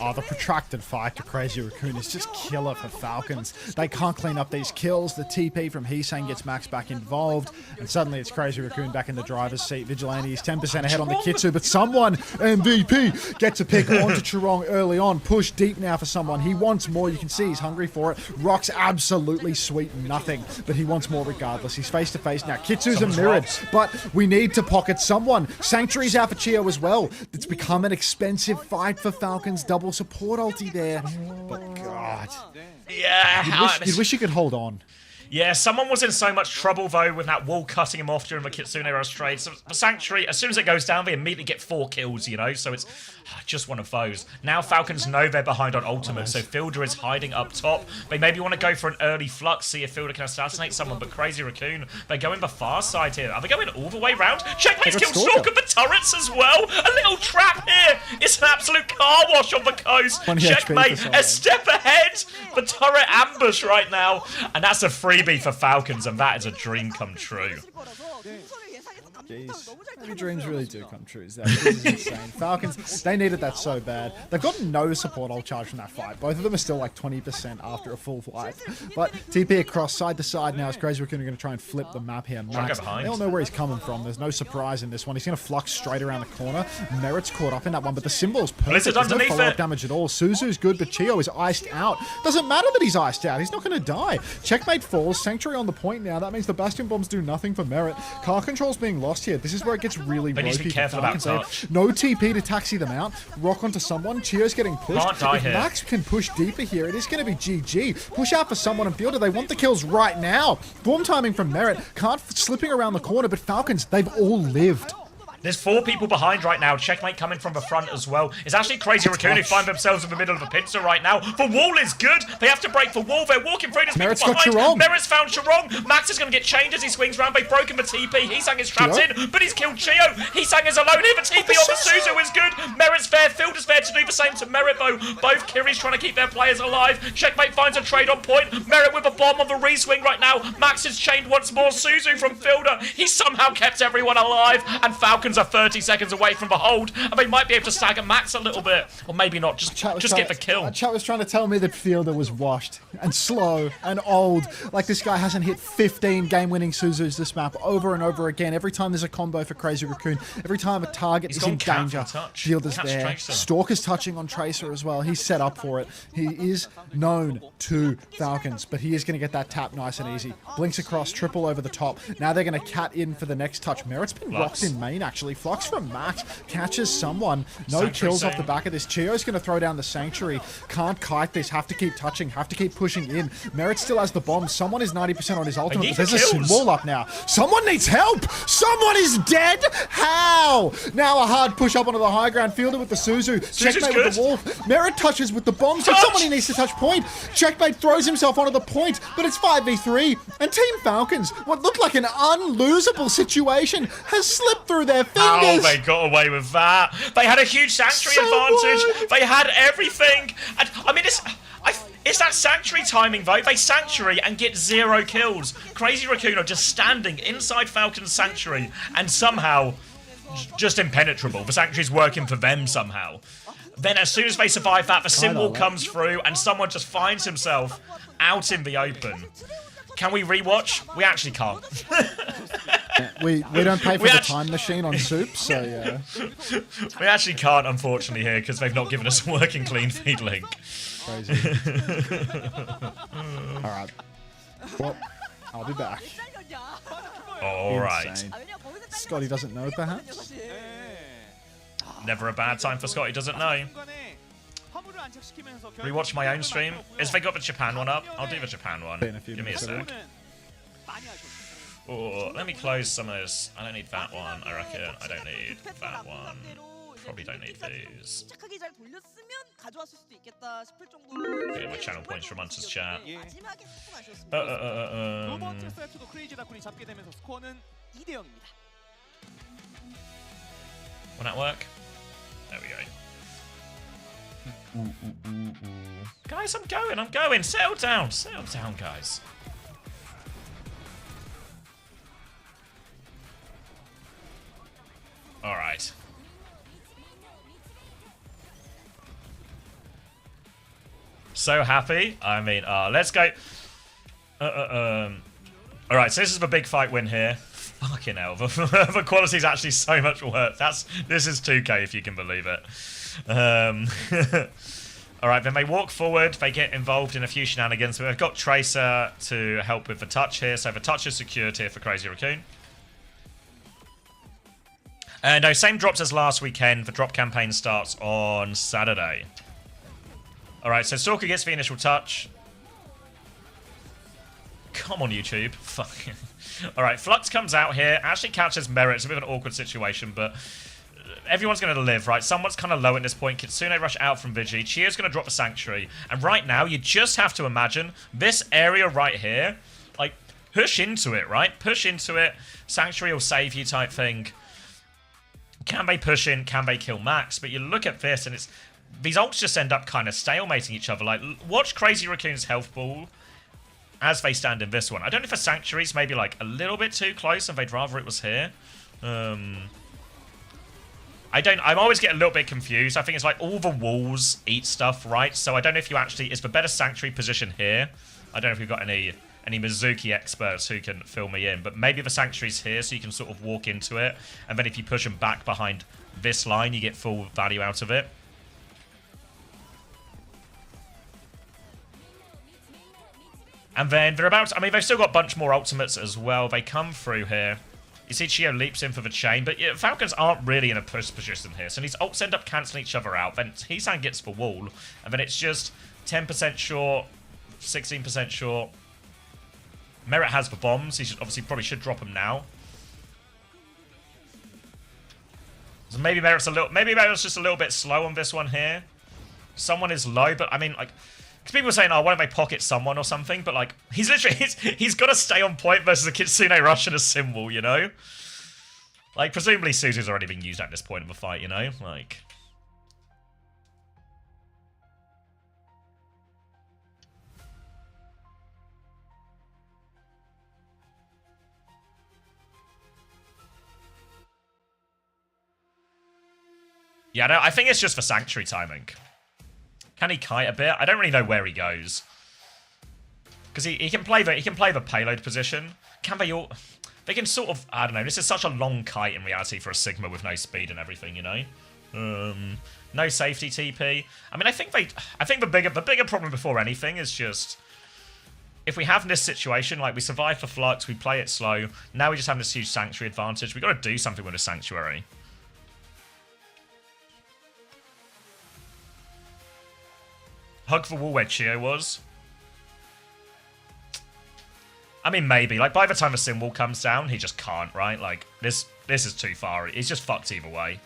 Oh, the protracted fight to Crazy Raccoon is just killer for Falcons. They can't clean up these kills. The TP from Heesang gets Max back involved, and suddenly it's Crazy Raccoon back in the driver's seat. Vigilante is 10% ahead on the Kitsu, but someone, MVP, gets a pick onto Chirong early on. Push deep now for someone. He wants more. You can see he's hungry for it. Rock's absolutely sweet nothing, but he wants more regardless. He's face to face now. Kitsu's a mirrored, but we need to pocket someone. Sanctuary's out for Chio as well. It's become an expensive fight for Falcons. Double support ulti there, but God, yeah, you'd wish you could hold on. Yeah, someone was in so much trouble, though, with that wall cutting him off during the Kitsune Rush trade. So the Sanctuary, as soon as it goes down, they immediately get 4 kills, you know? So it's just one of those. Now Falcons know they're behind on ultimate, so Fielder is hiding up top. They maybe want to go for an early Flux, see if Fielder can assassinate someone, but Crazy Raccoon, they're going the far side here. Are they going all the way round? Checkmate's killed Stalker, the turrets as well. A little trap here. It's an absolute car wash on the coast. Checkmate, a step ahead. The turret ambush right now. And that's a freebie for Falcons, and that is a dream come true. Jeez. Maybe dreams really do come true. This is insane. Falcons, they needed that so bad. They've got no support ult charge from that fight. Both of them are still like 20% after a full fight. But TP across side to side now as Crazy Raccoon are going to try and flip the map here. Max, they all know where he's coming from. There's no surprise in this one. He's going to flux straight around the corner. Merit's caught up in that one, but the symbol's perfect. There's no follow-up damage at all. Suzu's good, but Chio is iced out. Doesn't matter that he's iced out. He's not going to die. Checkmate falls. Sanctuary on the point now. That means the Bastion bombs do nothing for Merit. Car control's being lost here. This is where it gets really ropey. They need to be careful about touch. No TP to taxi them out. Rock onto someone. Chio's getting pushed. Can't die if here. Max can push deeper here, it is going to be GG. Push out for someone in fielder. They want the kills right now. Form timing from Merit. Can't slipping around the corner, but Falcons, they've all lived. There's 4 people behind right now. Checkmate coming from the front as well. It's actually Crazy Raccoon who find themselves in the middle of a pincer right now. The wall is good. They have to break the wall. They're walking through. There's Merit's people got behind. Chirong. Merit's found Chirong. Max is going to get changed as he swings around. They've broken the TP. Heesang is trapped in, but he's killed Chio. Heesang is alone here. The TP on the Suzu is good. Merit's there. Fielder's there to do the same to Merit, though. Both Kiri's trying to keep their players alive. Checkmate finds a trade on point. Merit with a bomb on the re-swing right now. Max is chained once more. Suzu from Fielder. He somehow kept everyone alive, and Falcons are 30 seconds away from the hold, and they might be able to stagger Max a little bit, or maybe not. Just get the kill. Chat was trying to tell me that Fielder was washed and slow and old. Like this guy hasn't hit 15 game-winning Suzus this map over and over again. Every time there's a combo for Crazy Raccoon, every time a target is in danger, Fielder's there. Stalker's touching on Tracer as well. He's set up for it. He is known to Falcons, but he is going to get that tap nice and easy. Blinks across, triple over the top. Now they're going to cat in for the next touch. Merit's been rocked in main, actually. Flux from Max. Catches someone. No kills off the back of this. Chio's going to throw down the Sanctuary. Can't kite this. Have to keep touching. Have to keep pushing in. Merit still has the bomb. Someone is 90% on his ultimate. But there's a sim wall up now. Someone needs help. Someone is dead. How? Now a hard push up onto the high ground. Fielder with the Suzu. Checkmate with the wall. Merit touches with the bomb. So somebody needs to touch point. Checkmate throws himself onto the point, but it's 5v3. And Team Falcons, what looked like an unlosable situation, has slipped through their fingers. Oh, they got away with that. They had a huge Sanctuary advantage. They had everything. And I mean, it's that Sanctuary timing, though. They Sanctuary and get 0 kills. Crazy Raccoon are just standing inside Falcon's Sanctuary and somehow just impenetrable. The Sanctuary's working for them somehow. Then as soon as they survive that, the sim wall comes through and someone just finds himself out in the open. Can we rewatch? We actually can't. We don't pay for the time machine on Soup, so yeah. We actually can't, unfortunately, here, because they've not given us a working clean feed link. Crazy. Alright. Well, I'll be back. Alright. Scotty doesn't know, perhaps? Never a bad time for Scotty doesn't know. Rewatch my own stream. Is they got the Japan one up? I'll do the Japan one. Give me a sec. Oh, let me close some of this. I don't need that one, I reckon. I don't need that one. Probably don't need these. Getting my channel points from Hunter's chat. Will that work? There we go. Guys, I'm going. Settle down, guys. All right. So happy. I mean, let's go. All right, so this is the big fight win here. Fucking hell, the quality is actually so much worse. This is 2K if you can believe it. All right, then they walk forward. They get involved in a few shenanigans. We've got Tracer to help with the touch here, so the touch is secured here for Crazy Raccoon. No, same drops as last weekend. The drop campaign starts on Saturday. All right, so Stalker gets the initial touch. Come on, YouTube. Fuck. All right, Flux comes out here. Actually catches Merit. It's a bit of an awkward situation, but everyone's going to live, right? Someone's kind of low at this point. Kitsune rush out from Vigi. Chio's going to drop the Sanctuary. And right now, you just have to imagine this area right here. Like, push into it, right? Push into it. Sanctuary will save you type thing. Can they push in? Can they kill Max? But you look at this, and it's these ults just end up kind of stalemating each other. Like, watch Crazy Raccoon's health ball as they stand in this one. I don't know if a Sanctuary's maybe like a little bit too close and they'd rather it was here. I'm always getting a little bit confused. I think it's like all the walls eat stuff, right? So I don't know if you actually, is the better sanctuary position here? I don't know if we've got any Mizuki experts who can fill me in, but maybe the sanctuary's here so you can sort of walk into it, and then if you push them back behind this line, you get full value out of it. And then they're about to, I mean, they've still got a bunch more ultimates as well. They come through here. You see Chio leaps in for the chain, but yeah, Falcons aren't really in a push position here. So these ults end up cancelling each other out. Then Heesan gets the wall, and then it's just 10% short, 16% short. Merit has the bombs. He should obviously probably should drop them now. So maybe Merit's just a little bit slow on this one here. Someone is low, but I mean, like, because people are saying, oh, why don't they pocket someone or something? But, like, he's literally, he's got to stay on point versus a Kitsune Rush and a Symbol, you know? Like, presumably Suzu's already been used at this point of the fight, you know? Like... Yeah, no, I think it's just for Sanctuary timing. Can he kite a bit? I don't really know where he goes. Because he can play the payload position. Can they all... They can sort of... I don't know. This is such a long kite in reality for a Sigma with no speed and everything, you know? No safety TP. I mean, I think the bigger problem before anything is just... If we have this situation, like, we survive for Flux, we play it slow, now we just have this huge Sanctuary advantage. We've got to do something with a Sanctuary. Hug the wall where Chio was. I mean, maybe. Like, by the time the Symbol comes down, he just can't, right? Like, this is too far. He's just fucked either way.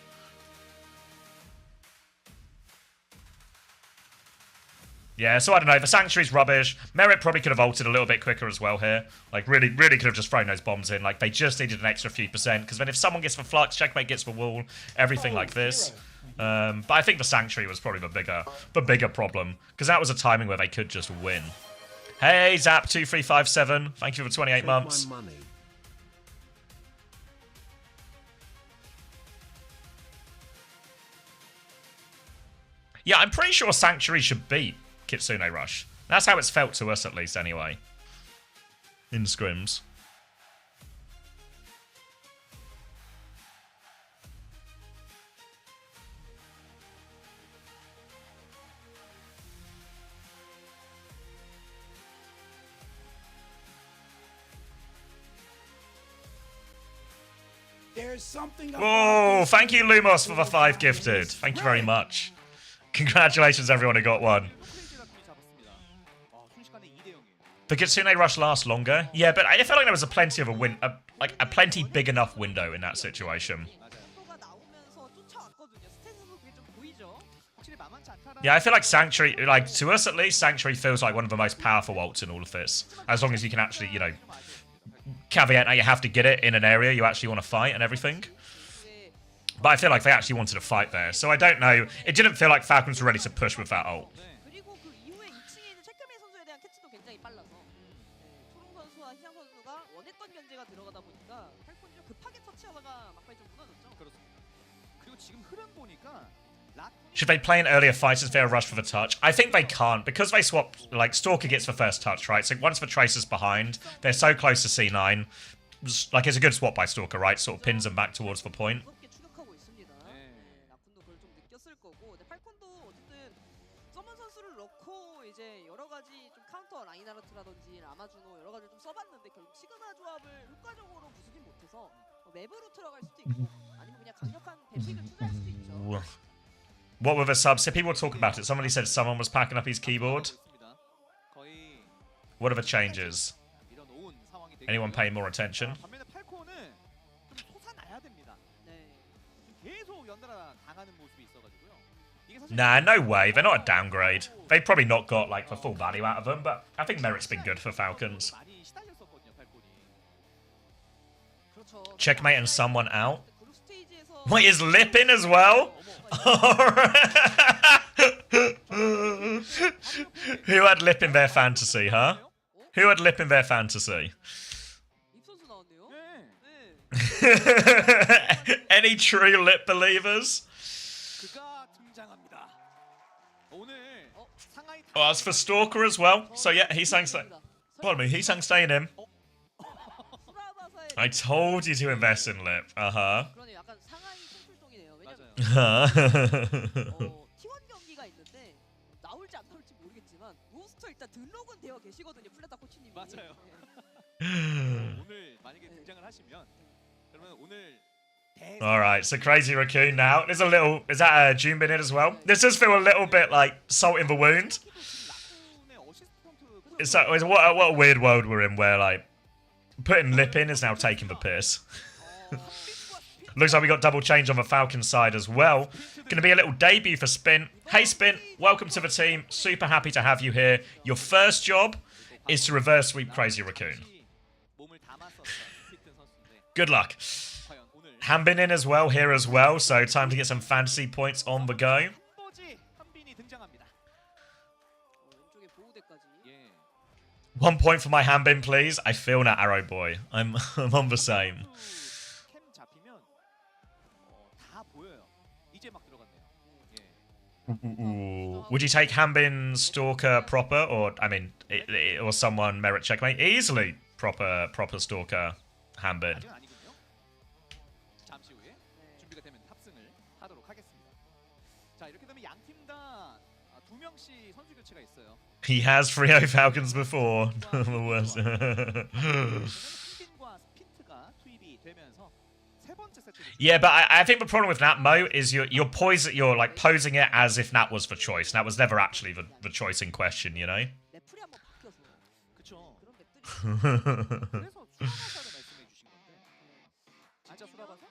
Yeah, so I don't know. The Sanctuary's rubbish. Merit probably could have ulted a little bit quicker as well here. Like, really could have just thrown those bombs in. Like, they just needed an extra few %. Because then if someone gets the Flux, Checkmate gets the wall, everything like this. But I think the Sanctuary was probably the bigger problem. Because that was a timing where they could just win. Hey, Zap2357. Thank you for 28 months. Yeah, I'm pretty sure Sanctuary should beat Kitsune Rush. That's how it's felt to us, at least, anyway. In scrims. Oh, thank you, Lumos, for the 5 gifted. Thank you very much. Congratulations, everyone who got one. The Kitsune Rush lasts longer. Yeah, but I felt like there was a plenty of a plenty big enough window in that situation. Yeah, I feel like Sanctuary, like, to us at least, Sanctuary feels like one of the most powerful ults in all of this. As long as you can actually, you know, caveat, now you have to get it in an area you actually want to fight and everything. But I feel like they actually wanted to fight there. So I don't know. It didn't feel like Falcons were ready to push with that ult. Should they play an earlier fight as they're rush for the touch? I think they can't, because they swap, like, Stalker gets the first touch, right? So once the Tracer's behind, they're so close to C9. Like, it's a good swap by Stalker, right? Sort of pins them back towards the point. What were the subs? So people talk about it. Somebody said someone was packing up his keyboard. What are the changes? Anyone paying more attention? Nah, no way. They're not a downgrade. They've probably not got, like, the full value out of them, but I think Merit's been good for Falcons. Checkmate and someone out. Wait, is Lip in as well? Who had Lip in their fantasy, huh? Who had Lip in their fantasy? Any true lip believers? 그가 등장합니다. 오늘 상하이 Well, as for Stalker as well. So yeah, he sang pardon me, he sang staying in. I told you to invest in lip. Uh-huh. 그러네 약간 상하이 템플동이네요. 왜냐면 맞아요. T1 경기가 있는데 나올지 안 나올지 모르겠지만 로스터 일단 등록은 되어 계시거든요. 플레타 코치님이. 맞아요. 오늘 만약에 등장을 하시면 그러면 오늘 Alright, so Crazy Raccoon now. There's a little... Is that Junbin in as well? This does feel a little bit like salt in the wound. It's like, what a weird world we're in where, like, putting lip in is now taking the piss. Looks like we got double change on the Falcon side as well. Going to be a little debut for Spin. Hey, Spin, welcome to the team. Super happy to have you here. Your first job is to reverse sweep Crazy Raccoon. Good luck. Hanbin in as well, here as well, so time to get some fantasy points on the go. 한빈이 등장합니다. 1 point for my Hanbin, please. I feel that, Arrow Boy. I'm on the same. 캠 잡히면 다 보여요. 이제 막 들어갔네요. Ooh. Would you take Hanbin Stalker proper, or I mean, or someone merit checkmate? Easily proper Stalker Hanbin. 아직은 아니군요. 잠시 후에 준비가 되면 탑승을 하도록 하겠습니다. 자 이렇게 되면 양 팀 다 2명씩 선수 교체가 있어요. He has 3-0 Falcons before. 한빈과 스핀트가 투입이 되면서 세 번째 세트. Yeah, but I think the problem with that, Mo, is you're like posing it as if that was the choice. That was never actually the choice in question, you know? 래플이 한번 바뀌어서 그쵸. 그런 맵들이 그래서 수라바사를 말씀해 주신 건데. 진짜 수라바사?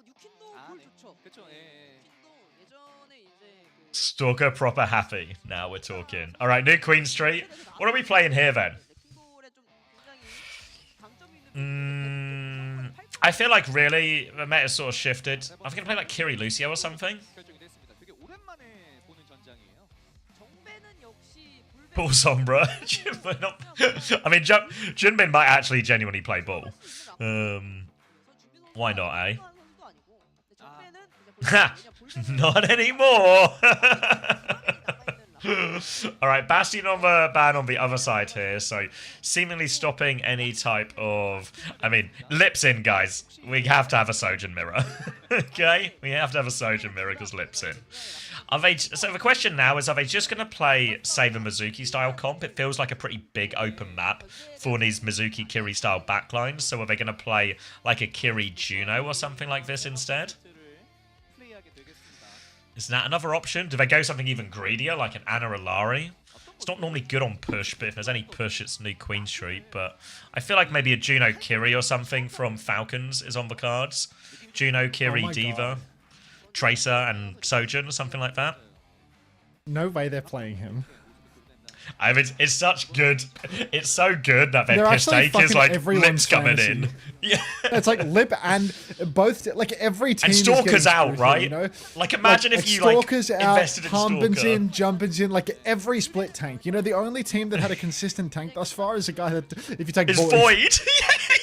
뉴킨도 볼 좋죠. 그쵸. 예. 뉴킨도 예전에 이제 그 Stalker proper happy. Now we're talking. All right, new Queen Street. What are we playing here then? 레킹볼에 좀 굉장히 강점이 있는 I feel like really the meta sort of shifted. I think I play like Kiri Lucio or something. 결정이 됐습니다. 되게 오랜만에 보는 전장이에요. 정배는 역시 Ball Sombra. I mean, Junbin might actually genuinely play ball. Why not, eh? Ha! Not anymore! Alright, Bastion on the ban on the other side here, so seemingly stopping any type of... I mean, lips in, guys. We have to have a Sojin mirror. Okay? We have to have a Sojin mirror because lips in. So the question now is, are they just going to play, say, the Mizuki style comp? It feels like a pretty big open map for these Mizuki Kiri style backlines. So are they going to play like a Kiri Juno or something like this instead? Is that another option? Do they go something even greedier, like an Anna Alari? It's not normally good on push, but if there's any push, it's new Queen Street. But I feel like maybe a Juno Kiri or something from Falcons is on the cards. Juno, Kiri, Diva, Tracer, and Sojin, or something like that. No way they're playing him. I mean, it's such good. It's so good that their They're piss actually take is fucking like everyone's lips coming fantasy. in. Yeah. It's like Lip and both, like every team And is Stalker's getting out, screwed right? here, you know? Like, imagine if you, Stalker's out, invested in Harbin's Stalker. in, Jumpin's in, like every split tank. You know, the only team that had a consistent tank thus far is a guy that, if you take It's Void.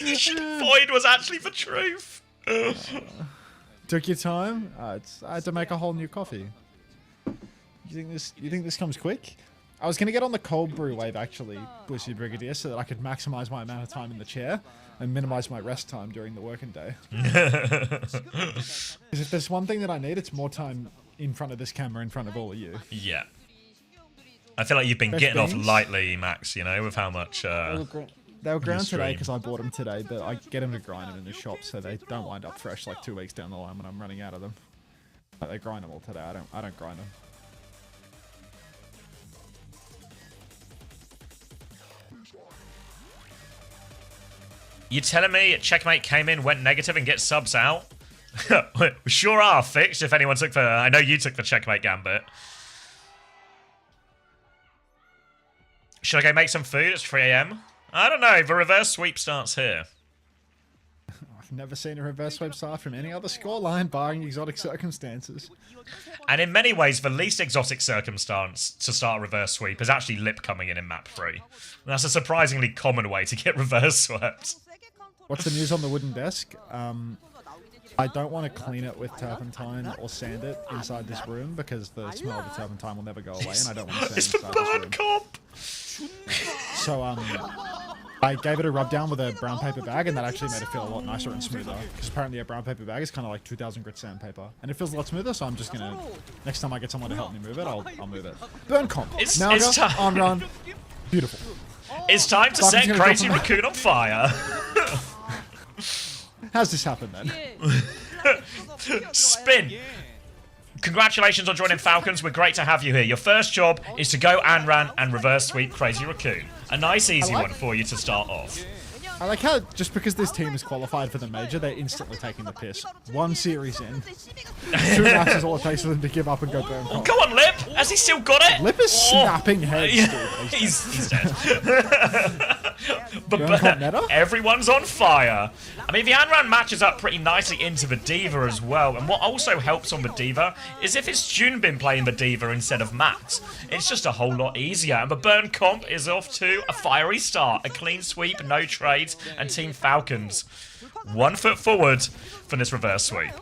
Yeah, Void was actually the truth. Took your time? I had to make a whole new coffee. You think this comes quick? I was going to get on the cold brew wave, actually, Bussy Brigadier, so that I could maximize my amount of time in the chair and minimize my rest time during the working day. Because if there's one thing that I need, it's more time in front of this camera, in front of all of you. Yeah. I feel like you've been Fresh getting beans? off lightly, Max, you know, with how much... They were ground today stream. because I bought them today, but I get them to grind them in the shop so they don't wind up fresh like 2 weeks down the line when I'm running out of them. But they grind them all today. I don't grind them. You telling me Checkmate came in, went negative, and gets subs out? We sure are fixed if anyone took the... I know you took the Checkmate Gambit. Should I go make some food? It's 3 AM. I don't know. The reverse sweep starts here. I've never seen a reverse sweep start from any other scoreline barring exotic circumstances. And in many ways, the least exotic circumstance to start a reverse sweep is actually Lip coming in map 3. And that's a surprisingly common way to get reverse swept. What's the news on the wooden desk? I don't want to clean it with turpentine or sand it inside this room because the smell of the turpentine will never go away, and I don't want to sand It's the inside this burn room. comp. So I gave it a rub down with a brown paper bag, and that actually made it feel a lot nicer and smoother. Because apparently a brown paper bag is kind of like 2,000 grit sandpaper, and it feels a lot smoother. So I'm just gonna, next time I get someone to help me move it, I'll move it. Burn comp. It's Naga, time. on run. Beautiful. It's time to set Crazy Raccoon on fire. How's this happen then? Spin. Congratulations on joining Falcons. We're great to have you here. Your first job is to go Anran and reverse sweep Crazy Raccoon. A nice, easy one for you to start off. I like how just because this team is qualified for the major, they're instantly taking the piss. One series in. 2 matches all it takes for them to give up and go burn comp. Go on, Lip. Has he still got it? Lip is snapping heads, dude. He's dead. But meta? everyone's on fire. I mean, the Anran matches up pretty nicely into the D.Va as well. And what also helps on the D.Va is if it's Junbin playing the D.Va instead of Max. It's just a whole lot easier. And the burn comp is off to a fiery start. A clean sweep, no trades, and Team Falcons 1 foot forward for this reverse sweep.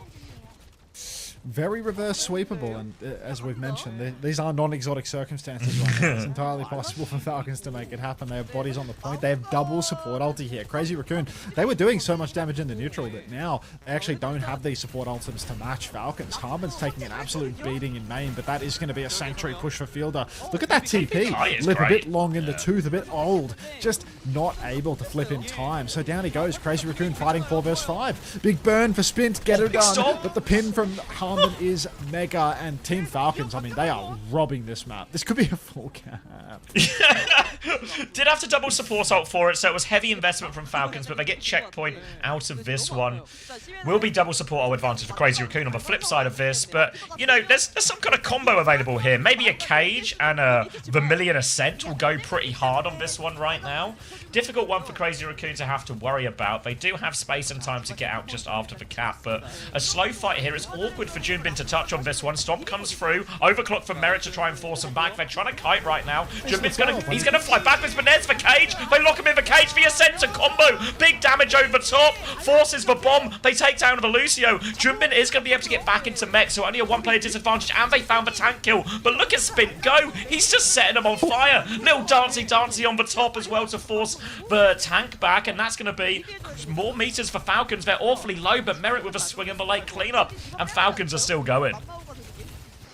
Very reverse sweepable, and as we've mentioned, these are non-exotic circumstances right now. It's entirely possible for Falcons to make it happen. They have bodies on the point. They have double support ulti here. Crazy Raccoon, they were doing so much damage in the neutral that now they actually don't have these support ultims to match Falcons. Harbin's taking an absolute beating in main, but that is going to be a Sanctuary push for Fielder. Look at that TP. Lip a bit long in the tooth, a bit old. Just not able to flip in time. So down he goes. Crazy Raccoon fighting 4 versus 5. Big burn for Spint. Get it done. But the pin from Harbin is mega, and Team Falcons, I mean, they are robbing this map. This could be a full cap. Did have to double support ult for it, so it was heavy investment from Falcons, but they get checkpoint out of this one. Will be double support ult advantage for Crazy Raccoon on the flip side of this, but, you know, there's some kind of combo available here. Maybe a Cage and a Vermilion Ascent will go pretty hard on this one right now. Difficult one for Crazy Raccoon to have to worry about. They do have space and time to get out just after the cap, but a slow fight here is awkward for Junbin to touch on this one. Stomp comes through. Overclock for Merit to try and force him back. They're trying to kite right now. Junbin's he's gonna fly backwards, but there's the Cage. They lock him in the Cage. The Ascent to combo. Big damage over top. Forces the bomb. They take down the Lucio. Junbin is gonna be able to get back into mech, so only a 1-player disadvantage, and they found the tank kill. But look at Spin go. He's just setting them on fire. Little dancey on the top as well to force the tank back, and that's gonna be more meters for Falcons. They're awfully low, but Merit with a swing in the late cleanup, and Falcons are still going.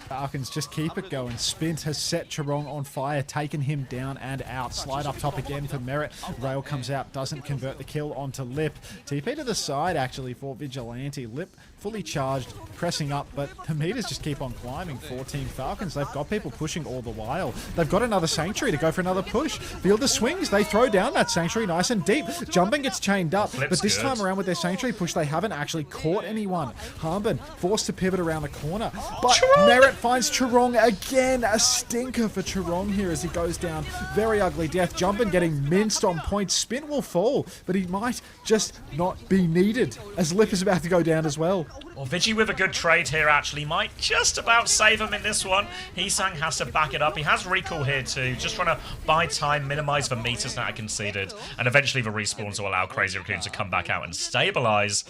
Falcons just keep it going. Spint has set Chirong on fire, taken him down and out. Slide up top again for Merit. Rail comes out, doesn't convert the kill onto Lip. TP to the side, actually, for Vigilante. Lip fully charged, pressing up, but the meters just keep on climbing for Team Falcons. They've got people pushing all the while. They've got another Sanctuary to go for another push. Fielder swings, they throw down that Sanctuary nice and deep. Jumping gets chained up, but this time around with their Sanctuary push, they haven't actually caught anyone. Harbin forced to pivot around the corner, but Merit finds Chirong again. A stinker for Chirong here as he goes down. Very ugly death. Jumpin getting minced on point. Spin will fall, but he might just not be needed as Lip is about to go down as well. Well, Vigi with a good trade here actually might just about save him in this one. Heesang has to back it up. He has recall here too, just trying to buy time, minimize the meters that are conceded, and eventually the respawns will allow Crazy Raccoon to come back out and stabilize.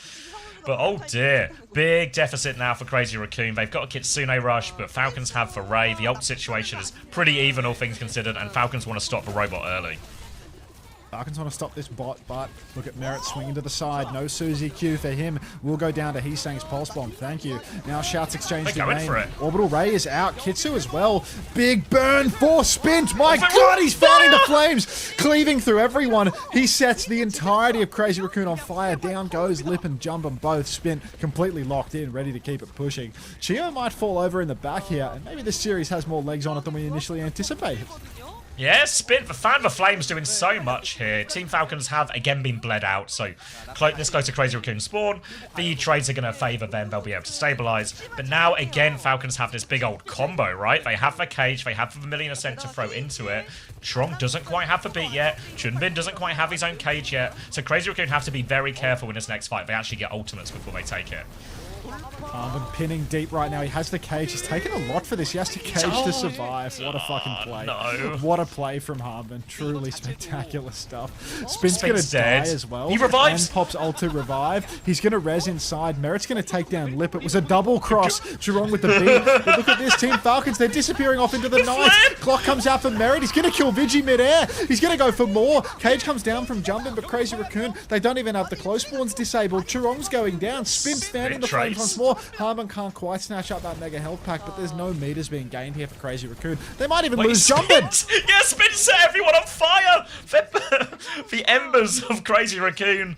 But oh dear, big deficit now for Crazy Raccoon. They've got a Kitsune rush, but Falcons have for Ray. The ult situation is pretty even, all things considered, and Falcons want to stop the robot early. Falcons want to stop this bot, but look at Merit swinging to the side. No Suzy Q for him. Will go down to Heesang's Pulse Bomb. Thank you. Now shouts exchanged in main. Orbital Ray is out. Kitsu as well. Big burn for Spint. My God, he's fanning the flames. Cleaving through everyone. He sets the entirety of Crazy Raccoon on fire. Down goes Lip and Jumbin both. Spint completely locked in, ready to keep it pushing. Chio might fall over in the back here, and maybe this series has more legs on it than we initially anticipated. Yeah, Spin, the Fan of the Flames doing so much here. Team Falcons have again been bled out, so this close to Crazy Raccoon spawn. The trades are going to favour them, they'll be able to stabilise. But now, again, Falcons have this big old combo, right? They have the Cage, they have the Vermilion Ascent to throw into it. Trong doesn't quite have the beat yet. Junbin doesn't quite have his own Cage yet. So Crazy Raccoon have to be very careful in this next fight. They actually get ultimates before they take it. Harmon pinning deep right now. He has the cage. He's taken a lot for this. He has to cage to survive. What a fucking play. No. What a play from Harmon. Truly spectacular stuff. Spin's going to dead. die as well. He revives. And pops ult to revive. He's going to res inside. Merit's going to take down Lip. It was a double cross. Jurong with the B. But look at this. Team Falcons. They're disappearing off into the night. Clock comes out for Merit. He's going to kill Vigi midair. He's going to go for more. Cage comes down from jumping, but Crazy Raccoon, they don't even have the close spawns disabled. Jurong's going down. Spin standing the flames once more. Harmon can't quite snatch up that mega health pack, but there's no meters being gained here for Crazy Raccoon. They might even lose jumping. Yeah, Spin set everyone on fire. The embers of Crazy Raccoon.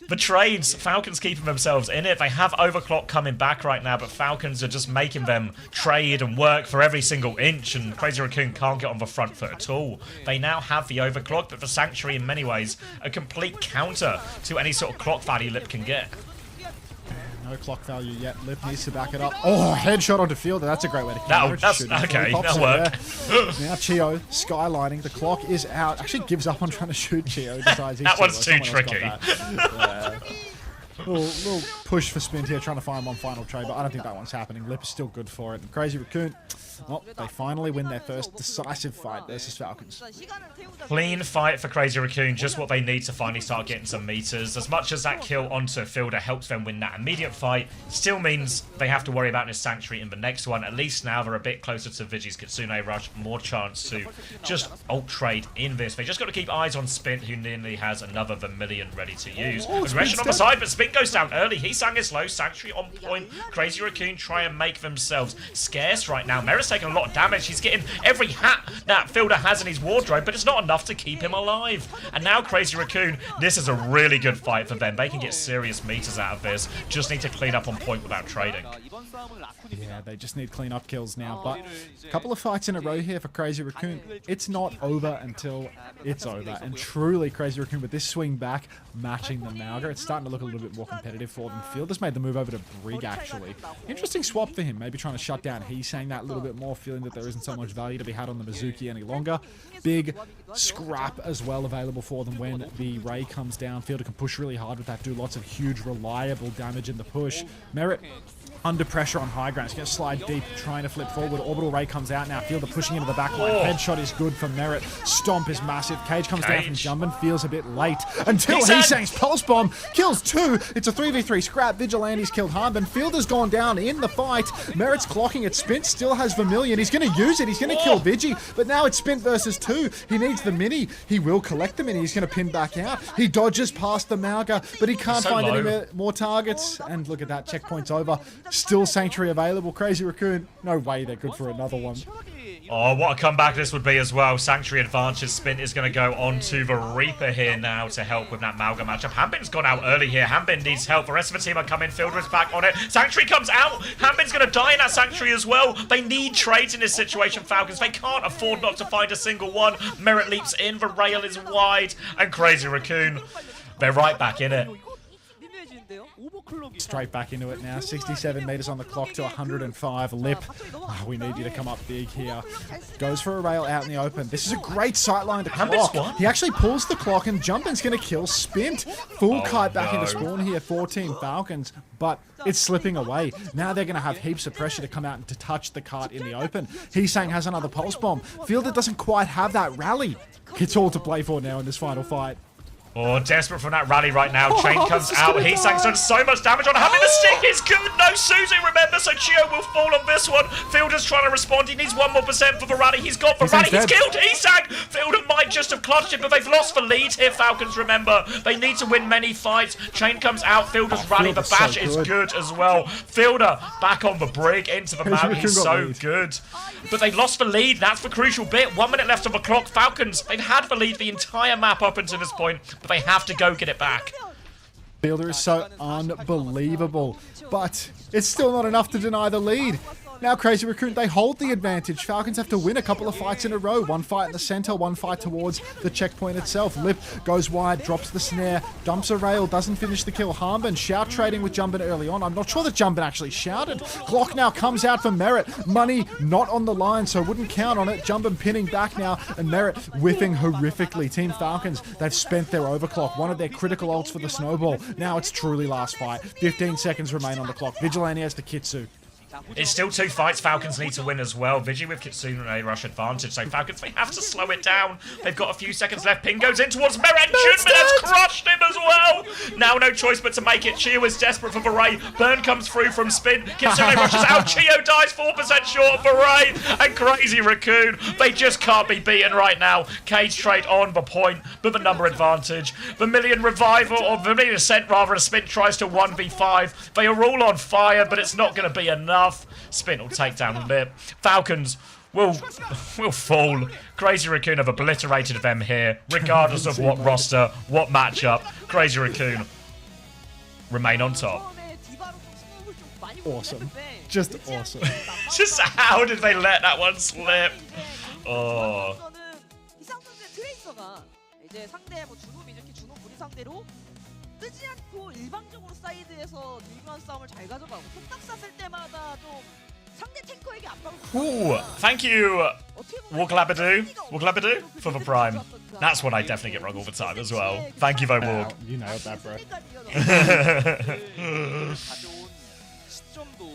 The trades, Falcons keeping themselves in it. They have Overclock coming back right now, but Falcons are just making them trade and work for every single inch, and Crazy Raccoon can't get on the front foot at all. They now have the Overclock, but the Sanctuary in many ways a complete counter to any sort of clock value Lip can get. No clock value yet. Lip needs to back it up. Oh, headshot onto Fielder. That's a great way to counter it. That's okay. That'll work. Now Chio skylining. The clock is out. Actually gives up on trying to shoot Chio. Decides that one's too tricky. Little push for Spin here, trying to find one final trade, but I don't think that one's happening. Lip is still good for it. And Crazy Raccoon, well, they finally win their first decisive fight versus Falcons. Clean fight for Crazy Raccoon, just what they need to finally start getting some meters. As much as that kill onto Fielder helps them win that immediate fight, still means they have to worry about his Sanctuary in the next one. At least now they're a bit closer to Vigi's Kitsune Rush, more chance to just ult trade in this. They just got to keep eyes on Spin, who nearly has another Vermilion ready to use. Aggression on the side, but Spin goes down early. Heesang is low, Sanctuary on point. Crazy Raccoon try and make themselves scarce right now. Merit's taking a lot of damage. He's getting every hat that Fielder has in his wardrobe, but it's not enough to keep him alive. And now Crazy Raccoon, this is a really good fight for them. They can get serious meters out of this. Just need to clean up on point without trading. Yeah, they just need clean up kills now. But a couple of fights in a row here for Crazy Raccoon. It's not over until it's over. And truly, Crazy Raccoon with this swing back, matching the Mauga. It's starting to look a little bit more competitive for them. Fielder's made the move over to Brig, actually. Interesting swap for him. Maybe trying to shut down Heesang that a little bit more, feeling that there isn't so much value to be had on the Mizuki any longer. Big scrap as well available for them when the Ray comes down. Fielder can push really hard with that, do lots of huge, reliable damage in the push. Merit under pressure on high ground. He's going to slide deep, trying to flip forward. Orbital Ray comes out now. Fielder pushing into the back line. Headshot is good for Merit. Stomp is massive. Cage comes down from jumping. Feels a bit late until Heesang's Pulse Bomb kills two. It's a 3v3 scrap. Vigilante's killed Harmon. Fielder's gone down in the fight. Merit's clocking it. Spint still has Vermilion. He's going to use it. He's going to kill Vigi. But now it's Spint versus two. He needs the mini. He will collect the mini. He's going to pin back out. He dodges past the Mauga, but he can't find any more targets. And look at that. Checkpoint's over. Still Sanctuary available. Crazy Raccoon, no way they're good for another one. Oh, what a comeback this would be as well. Sanctuary advances. Spin is going to go on to the Reaper here now to help with that Mauga matchup. Hanbin's gone out early here. Hanbin needs help. The rest of the team are coming. Fielder is back on it. Sanctuary comes out. Hanbin's going to die in that Sanctuary as well. They need trades in this situation, Falcons. They can't afford not to find a single one. Merit leaps in. The rail is wide. And Crazy Raccoon, they're right back in it. Straight back into it now. 67 meters on the clock to 105. Lip, we need you to come up big here. Goes for a rail out in the open. This is a great sightline to clock. He actually pulls the clock, and Jumpin's going to kill Spint. Full kite back into spawn here for Team Falcons, but it's slipping away. Now they're going to have heaps of pressure to come out and to touch the cart in the open. Heesang has another pulse bomb. Fielder doesn't quite have that rally. It's all to play for now in this final fight. Oh, desperate from that rally right now. Chain comes out. Heesang's done so much damage on having the stick is good. No Suzu, remember, so Chio will fall on this one. Fielder's trying to respond. He needs 1 more % for the rally. He's got the rally. He's killed Heesang. Fielder might just have clutched it, but they've lost the lead here, Falcons, remember. They need to win many fights. Chain comes out. Fielder's rally. The bash is good as well. Fielder back on the Brig into the map. He's so good. But they've lost the lead. That's the crucial bit. 1 minute left on the clock. Falcons, they've had the lead the entire map up until this point, but they have to go get it back. Fielder is so unbelievable, but it's still not enough to deny the lead. Now Crazy Raccoon, they hold the advantage. Falcons have to win a couple of fights in a row. One fight in the center, one fight towards the checkpoint itself. Lip goes wide, drops the snare, dumps a rail, doesn't finish the kill. Harmbin shout trading with Jumbin early on. I'm not sure that Jumbin actually shouted. Glock now comes out for Merit. Money not on the line, so wouldn't count on it. Jumbin pinning back now, and Merit whiffing horrifically. Team Falcons, they've spent their overclock. One of their critical ults for the snowball. Now it's truly last fight. 15 seconds remain on the clock. Vigilante has the Kitsu. It's still 2 fights Falcons need to win as well. Vigi with Kitsune a rush advantage, so Falcons, they have to slow it down. They've got a few seconds left. Ping goes in towards Merit. Junmin has crushed him as well. Now no choice but to make it. Chio is desperate for Beret. Burn comes through from Spin. Kitsune rushes out. Chio dies 4% short of Beret. And Crazy Raccoon, they just can't be beaten right now. Cage trade on the point, but the number advantage. Vermilion Revival, or Vermilion Ascent rather, as Spin tries to 1v5. They are all on fire, but it's not going to be enough. Spin will take down Lip. Falcons will fall. Crazy Raccoon have obliterated them here, regardless of what roster, what matchup. Crazy Raccoon remain on top. Awesome. Just awesome. Just how did they let that one slip? Oh. 뜨지 않고 일방적으로 사이드에서 딜교환 싸움을 잘 가져가고 속박 쐈을 때마다 좀 상대 탱커에게 압박을 Ooh, thank you, Warglabadoo, for the prime. That's what I definitely get wrong all the time as well. Thank you, though, Warg. You nailed that, bro. 가져온 시점도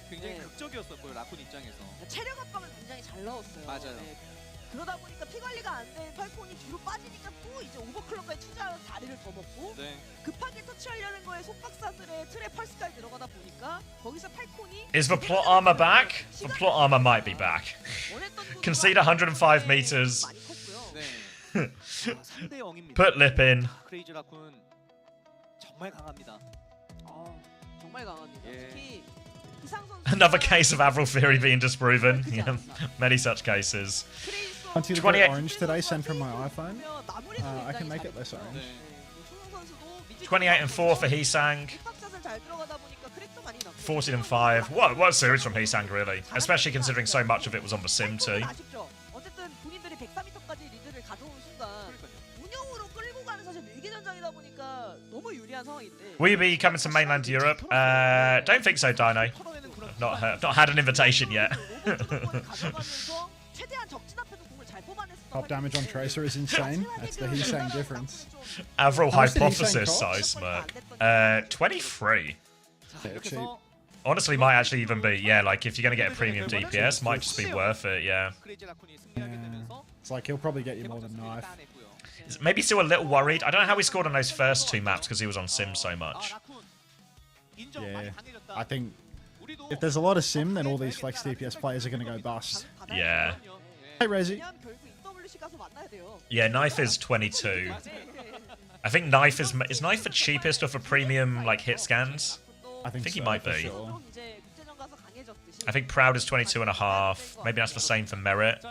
굉장히 극적이었었고요, 라쿤 입장에서. 체력 압박을 굉장히 잘 넣었어요. 맞아요. 그러다 보니까 피 관리가 안 된 팔콘이 뒤로 빠지니까 또 이제 오버클럭까지 투자하는 자리를 더 먹고 급하게 터치하려는 거에 속박사들의 트랩 펄스까지 들어가다 보니까 거기서 팔콘이 Is the plot armor back? The plot armor might be back. Concede 105 meters. Put Lip in. 크레이지 라쿤 정말 강합니다. 정말 강합니다. 특히 Another case of Avril Theory being disproven. Yeah, many such cases. 28 orange today, sent from my iPhone. I can make it less orange. 28 and 4 for Heesang. 14 and 5. What a series from Heesang, really. Especially considering so much of it was on the sim too. 어쨌든 본인들이 104m까지 리드를 가져온 순간 운영으로 끌고 가는 사실 밀기전장이다 보니까 너무 유리한 상황인데. Will you be coming to mainland Europe? Don't think so, Dino. Not had an invitation yet. Top damage on Tracer is insane. That's the Heesang difference. Avril hypothesis, I smirk. 23. Yeah, cheap. Honestly, might actually even be, yeah, like if you're going to get a premium DPS, might just be worth it, yeah. It's like he'll probably get you more than Knife. Maybe still a little worried. I don't know how he scored on those first 2 maps because he was on Sim so much. Yeah, I think if there's a lot of Sim, then all these flex DPS players are going to go bust. Yeah. Hey, Rezi. Yeah, Knife is 22. I think Knife is Knife the cheapest of the premium like hit scans? I think he so, might for be. sure. I think Proud is 22 and a half. Maybe that's the same for Merit.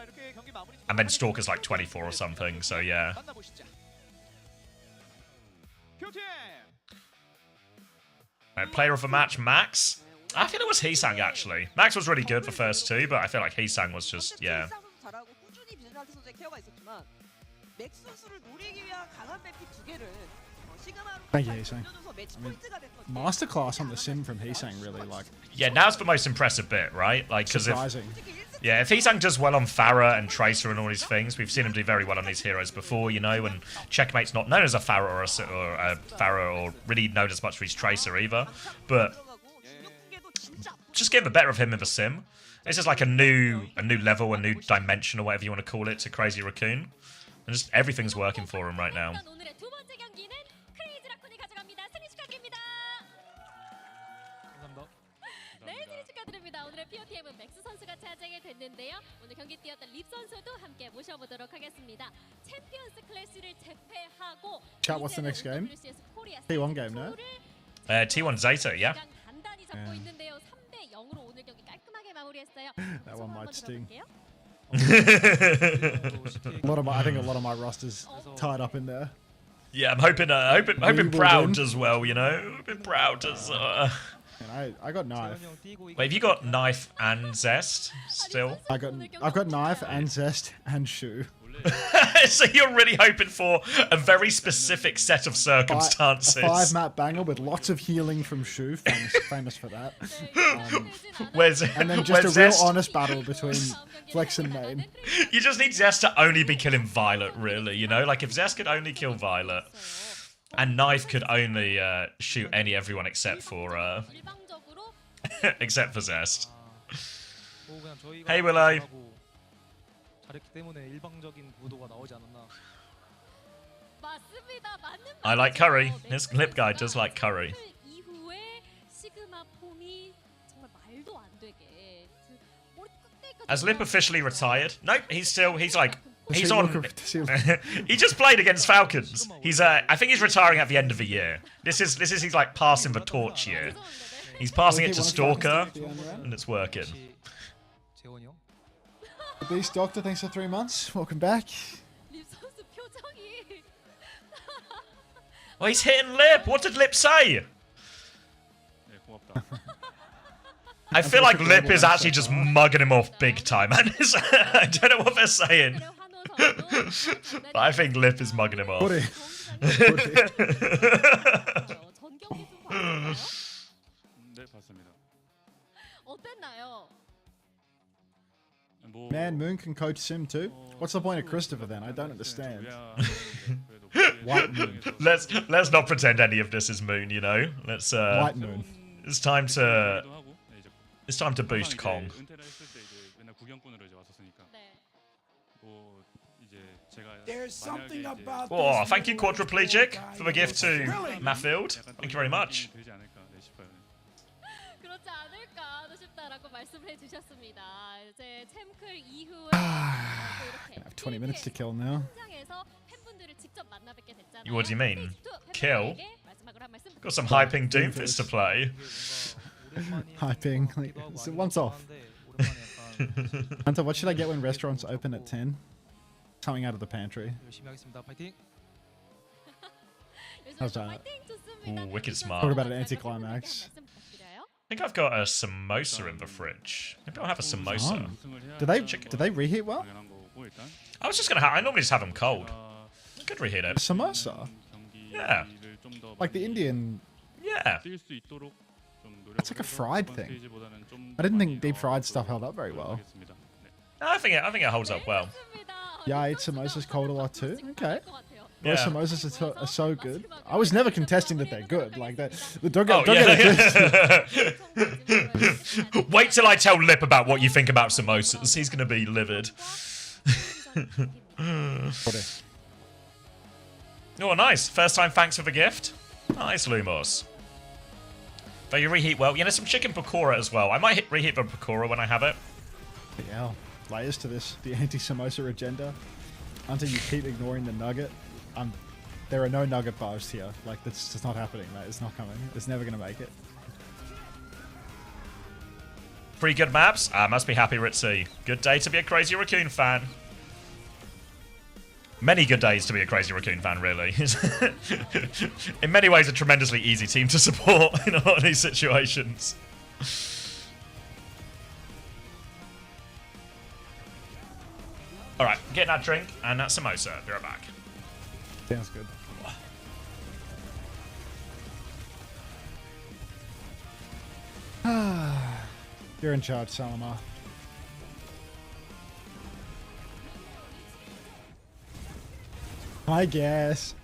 And then Stalker's like 24 or something, so yeah. Right, player of the match, Max. I feel it was Heesang actually. Max was really good for first 2, but I feel like Heesang was just, yeah. Thank you, Heesang. I mean, masterclass on the Sim from Heesang, really, like. Yeah, now's the most impressive bit, right? Like, because if Heesang does well on Farah and Tracer and all these things, we've seen him do very well on these heroes before, you know, and Checkmate's not known as a Farah or a Farah or really known as much for his Tracer either, but just get the better of him in the Sim. This is like a new level, a new dimension, or whatever you want to call it, to Crazy Raccoon. And just everything's working for him right now. 오늘의 POTM은 맥스 선수가 차지하게 됐는데요. 오늘 경기 뛰었던 립 선수도 함께 모셔보도록 하겠습니다. 챔피언스 클래시를 제패하고 Chat, what's the next game? T1 game, no? T1 Zeta, yeah. 단단히 잡고 있는데요. 3대 0으로 오늘 경기 깔끔하게 마무리했어요. That one might sting. I think a lot of my roster's tied up in there. Yeah, I'm hoping Proud as well, you know. Hoping Proud as And I got knife. Wait, have you got knife and zest still? I've got knife and zest and shoe. So you're really hoping for a very specific set of circumstances. A 5-map banger with lots of healing from shoe. Famous for that. And then just a real Zest, honest battle between Flex and Main. you just need Zest to only be killing Violet, really, you know? Like, if Zest could only kill Violet, and Knife could only shoot everyone except for except for Zest. Hey, Willow. I like curry. This lip guy does like curry. Has Lip officially retired? Nope, he's like, he's on. He just played against Falcons. He's I think he's retiring at the end of the year. This is he's like passing the torch year. He's passing it to Stalker, and it's working. Beast Doctor, thanks for 3 months. Welcome back. Oh, he's hitting Lip. What did Lip say? I feel like Lip is actually just mugging him off big time. I don't know what they're saying. But I think Lip is mugging him off. Man, Moon can coach Sim too. What's the point of Christopher then? I don't understand. White Moon. Let's not pretend any of this is Moon, you know. Let's White Moon. It's time to boost Kong. There's something about Oh, thank you, Quadriplegic, for the gift to Maffield. Thank you very much. I have 20 minutes to kill now. What do you mean? Kill? Got some hyping Doomfist to play. Hyping. Like, so once off. Hunter, what should I get when restaurants open at 10? Coming out of the pantry. How's that? Ooh, wicked smart. Talk about an anticlimax. I think I've got a samosa in the fridge. Maybe I'll have a samosa. Do they reheat well? I was just gonna I normally just have them cold. I could reheat it. Samosa? Yeah. Like the Indian... Yeah. It's like a fried thing. I didn't think deep fried stuff held up very well. No, I think it holds up well. Yeah, I eat samosas cold a lot too. Okay. Yeah. Those samosas are so good. I was never contesting that they're good. Like that. Don't Oh, get it. Wait till I tell Lip about what you think about samosas. He's gonna be livid. Oh, nice. First time thanks for the gift. Nice, Lumos. Though you reheat well. Yeah, there's some chicken pakora as well. I might reheat the pakora when I have it. Yeah, layers to this. The anti-samosa agenda. Until you keep ignoring the nugget. There are no nugget bars here. Like, that's just not happening, mate. It's not coming. It's never going to make it. Pretty good maps. Must be happy, Ritzy. Good day to be a Crazy Raccoon fan. Many good days to be a Crazy Raccoon fan, really. In many ways, a tremendously easy team to support in a lot of these situations. Alright, getting that drink and that samosa. Be right back. Sounds good. You're in charge, Salama. I guess.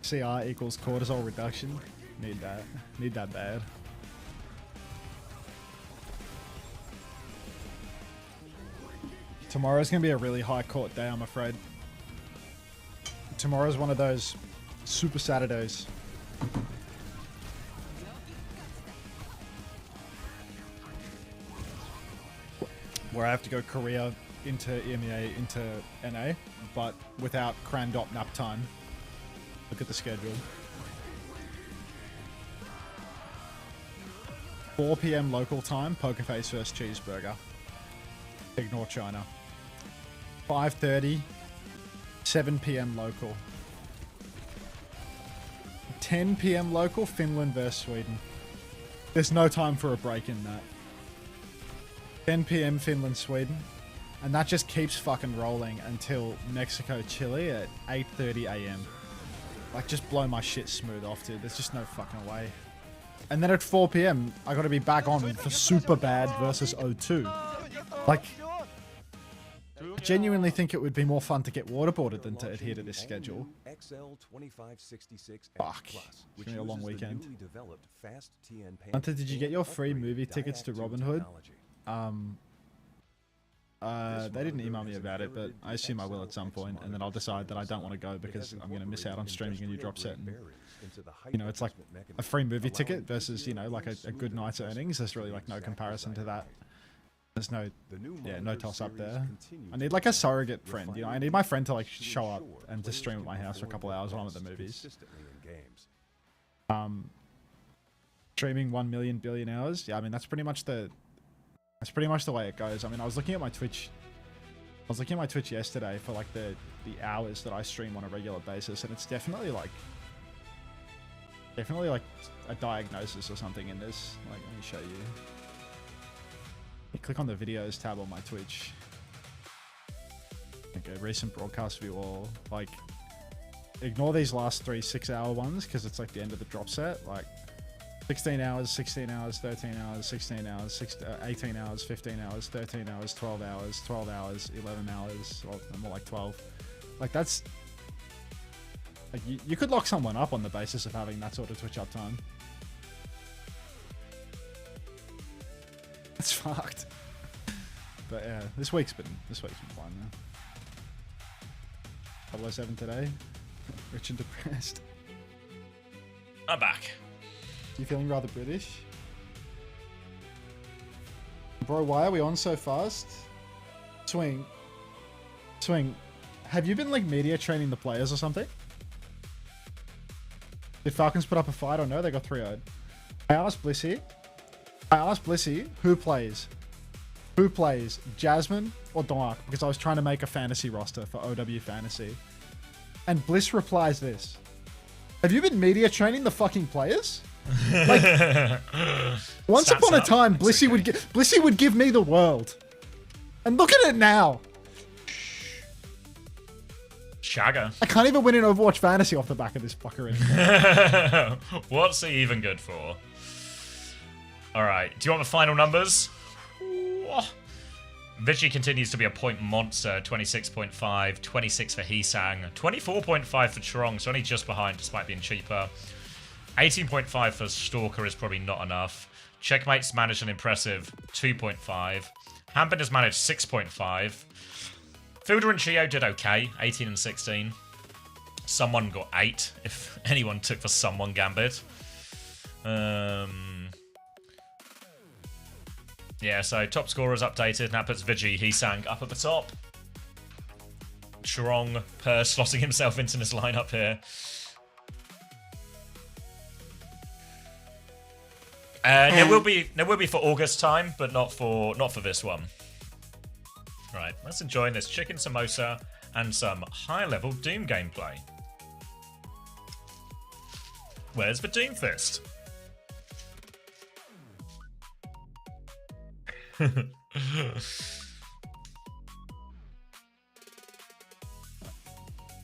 CR equals cortisol reduction. Need that. Need that bad. Tomorrow's going to be a really high court day, I'm afraid. Tomorrow's one of those super Saturdays. Where I have to go Korea into EMEA into NA, but without crammed-up nap time. Look at the schedule. 4 PM local time, Poker Face vs Cheeseburger. Ignore China. 5:30, 7 PM local. 10 p.m. local, Finland versus Sweden. There's no time for a break in that. 10 p.m. Finland, Sweden. And that just keeps fucking rolling until Mexico, Chile at 8:30 a.m. Like, just blow my shit smooth off, dude. There's just no fucking way. And then at 4 p.m., I gotta be back on for Superbad versus O2. Like, I genuinely think it would be more fun to get waterboarded than to adhere to this schedule. Fuck. It's gonna be a long weekend. Hunter, did you get your free movie tickets to Robinhood? They didn't email me about it, but I assume I will at some point, and then I'll decide that I don't want to go because I'm going to miss out on streaming a new drop set. And, you know, it's like a free movie ticket versus, you know, like a good night's earnings. There's really like no comparison to that. There's no, no toss up there. I need like a surrogate friend, you know, I need my friend to like show up and to stream at my house for a couple hours while I'm at the movies. Streaming 1 million billion hours. Yeah, I mean, that's pretty much the way it goes. I mean, I was looking at my Twitch yesterday for like the hours that I stream on a regular basis, and it's definitely like a diagnosis or something in this. Like, let me show you. You click on the videos tab on my Twitch. Okay, recent broadcast view all. Like, ignore these last 3 6-hour ones because it's like the end of the drop set. Like 16 hours, 16 hours, 13 hours, 16 hours, 18 hours, 15 hours, 13 hours, 12 hours, 12 hours, 11 hours, well, more like 12. Like, that's... Like, you could lock someone up on the basis of having that sort of Twitch uptime. It's fucked. But yeah, this week's been fun, man. 007 today. Rich and depressed. I'm back. You feeling rather British? Bro, why are we on so fast? Swing. Have you been like media training the players or something? Did Falcons put up a fight or no? They got 3-0'd. I asked Blissy who plays Jasmine or Dark, because I was trying to make a fantasy roster for OW Fantasy. And Bliss replies this: have you been media training the fucking players? Like, once upon a time, Blissy would give me the world, and look at it now. Shagger. I can't even win in Overwatch Fantasy off the back of this fucker anymore. What's he even good for? All right. Do you want the final numbers? Vichy continues to be a point monster. 26.5, 26 for Heesang, 24.5 for Trong, so only just behind despite being cheaper. 18.5 for Stalker is probably not enough. Checkmate's managed an impressive 2.5. Hampton has managed 6.5. Fielder and Chio did okay, 18 and 16. Someone got 8, if anyone took the Someone Gambit. Yeah, so top scorers updated, and that puts Vigi Heesang up at the top. Strong slotting himself into this lineup here. There will be for August time, but not for this one. Right, let's enjoy this chicken samosa and some high-level Doom gameplay. Where's the Doom Fist?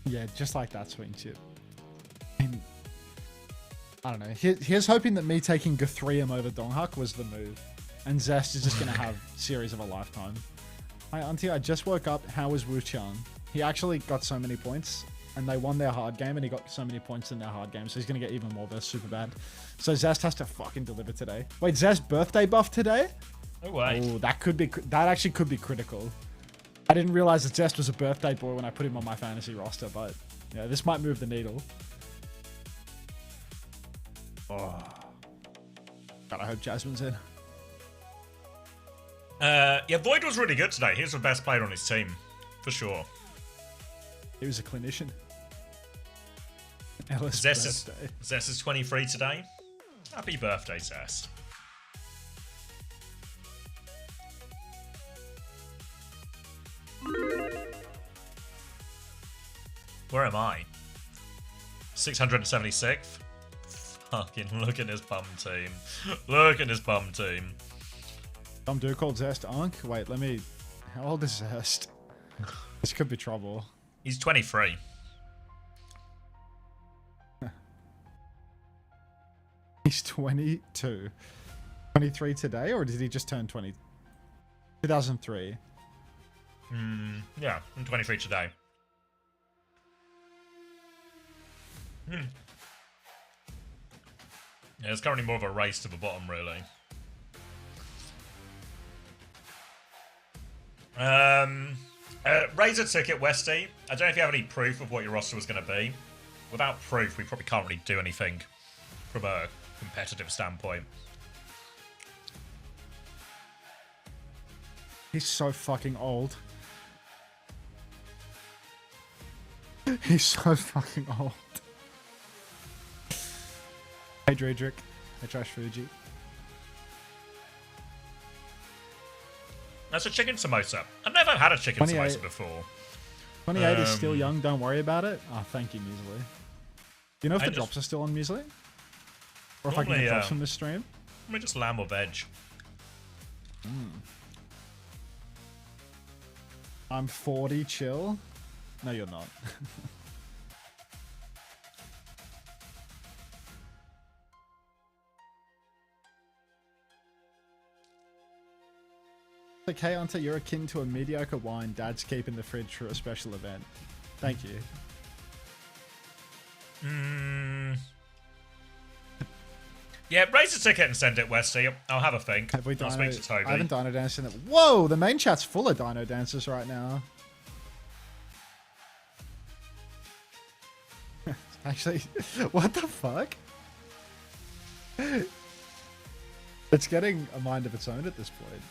Yeah, just like that swing chip. I don't know. Here's hoping that me taking Guthrium over Donghak was the move. And Zest is just going to have series of a lifetime. Hi, Auntie. I just woke up. How was Wu-chan? He actually got so many points. And they won their hard game. And he got so many points in their hard game. So he's going to get even more versus Superbad. So Zest has to fucking deliver today. Wait, Zest birthday buff today? Oh, wait. Oh, that actually could be critical. I didn't realize that Zest was a birthday boy when I put him on my fantasy roster. But yeah, this might move the needle. Oh. God, I hope Jasmine's in. Yeah, Void was really good today. He was the best player on his team, for sure. He was a clinician. Zest is 23 today. Happy birthday, Zest. Where am I? 676th. Fucking look at this bum team. Look at this bum team. Some dude called Zest Unk. Wait, let me. How old is Zest? This could be trouble. He's 23. He's 22. 23 today, or did he just turn 20? 2003. Yeah, I'm 23 today. Yeah, it's currently more of a race to the bottom, really. Razor ticket, Westy. I don't know if you have any proof of what your roster was going to be. Without proof, we probably can't really do anything from a competitive standpoint. He's so fucking old. He's so fucking old. Hey, Dredrick. Hey, Trash Fuji. That's a chicken samosa. I've never had a chicken 28. samosa before. 28 is still young. Don't worry about it. Oh, thank you, Muesli. Do you know if I the just- drops are still on Muesli? Or if I can Normally, get drops from this stream? Let me just lamb or veg. I'm 40, chill. No, you're not. Okay, Ante, you're akin to a mediocre wine Dad's keep in the fridge for a special event. Thank you. Yeah, raise a ticket and send it, Westy. I'll have a think. Have we I'll dino, speak to Toby. I haven't dino danced in it. Whoa, the main chat's full of dino dancers right now. Actually, what the fuck? It's getting a mind of its own at this point.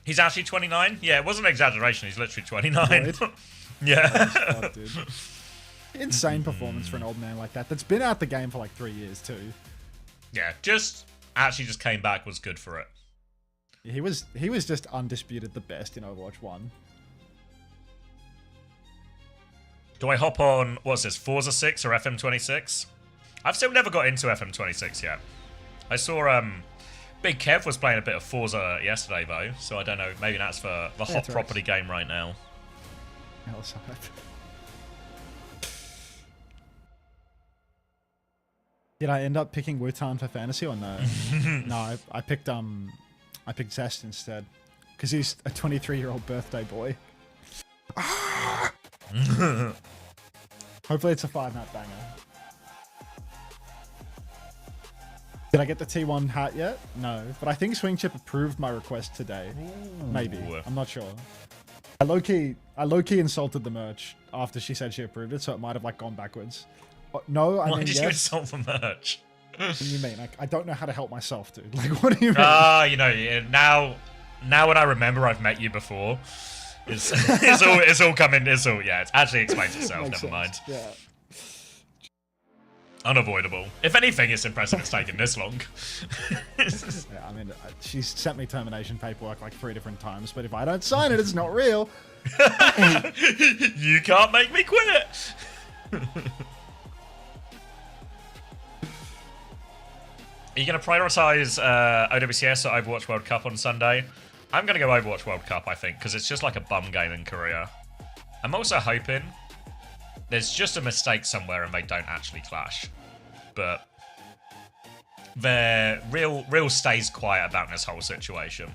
He's actually 29? Yeah, it wasn't an exaggeration. He's literally 29. Yeah. Fuck, dude. Insane performance for an old man like that. That's been out the game for like 3 years too. Yeah, just came back, was good for it. He was just undisputed the best in Overwatch 1. Do I hop on, what's this, Forza 6 or FM26? I've still never got into FM26 yet. I saw Big Kev was playing a bit of Forza yesterday though, so I don't know, maybe that's the hot property game right now. Did I end up picking Wutan for fantasy or no? No, I picked Zest instead. Because he's a 23-year-old birthday boy. Hopefully it's a 5-map banger. Did I get the T1 hat yet? No, but I think Swing Chip approved my request today. Maybe. I'm not sure. I low-key insulted the merch after she said she approved it, so it might have like gone backwards. No, I mean, Why did you yes. insult the merch? What do you mean? I don't know how to help myself, dude. Like, what do you mean? You know, now when I remember I've met you before, it's all coming. Yeah, it actually explains itself. Never mind. Yeah. Unavoidable. If anything, it's impressive it's taken this long. Yeah, I mean, she's sent me termination paperwork like 3 different times, but if I don't sign it, it's not real. You can't make me quit. Are you going to prioritize OWCS or Overwatch World Cup on Sunday? I'm going to go Overwatch World Cup, I think, because it's just like a bum game in Korea. I'm also hoping there's just a mistake somewhere and they don't actually clash. But real stays quiet about this whole situation.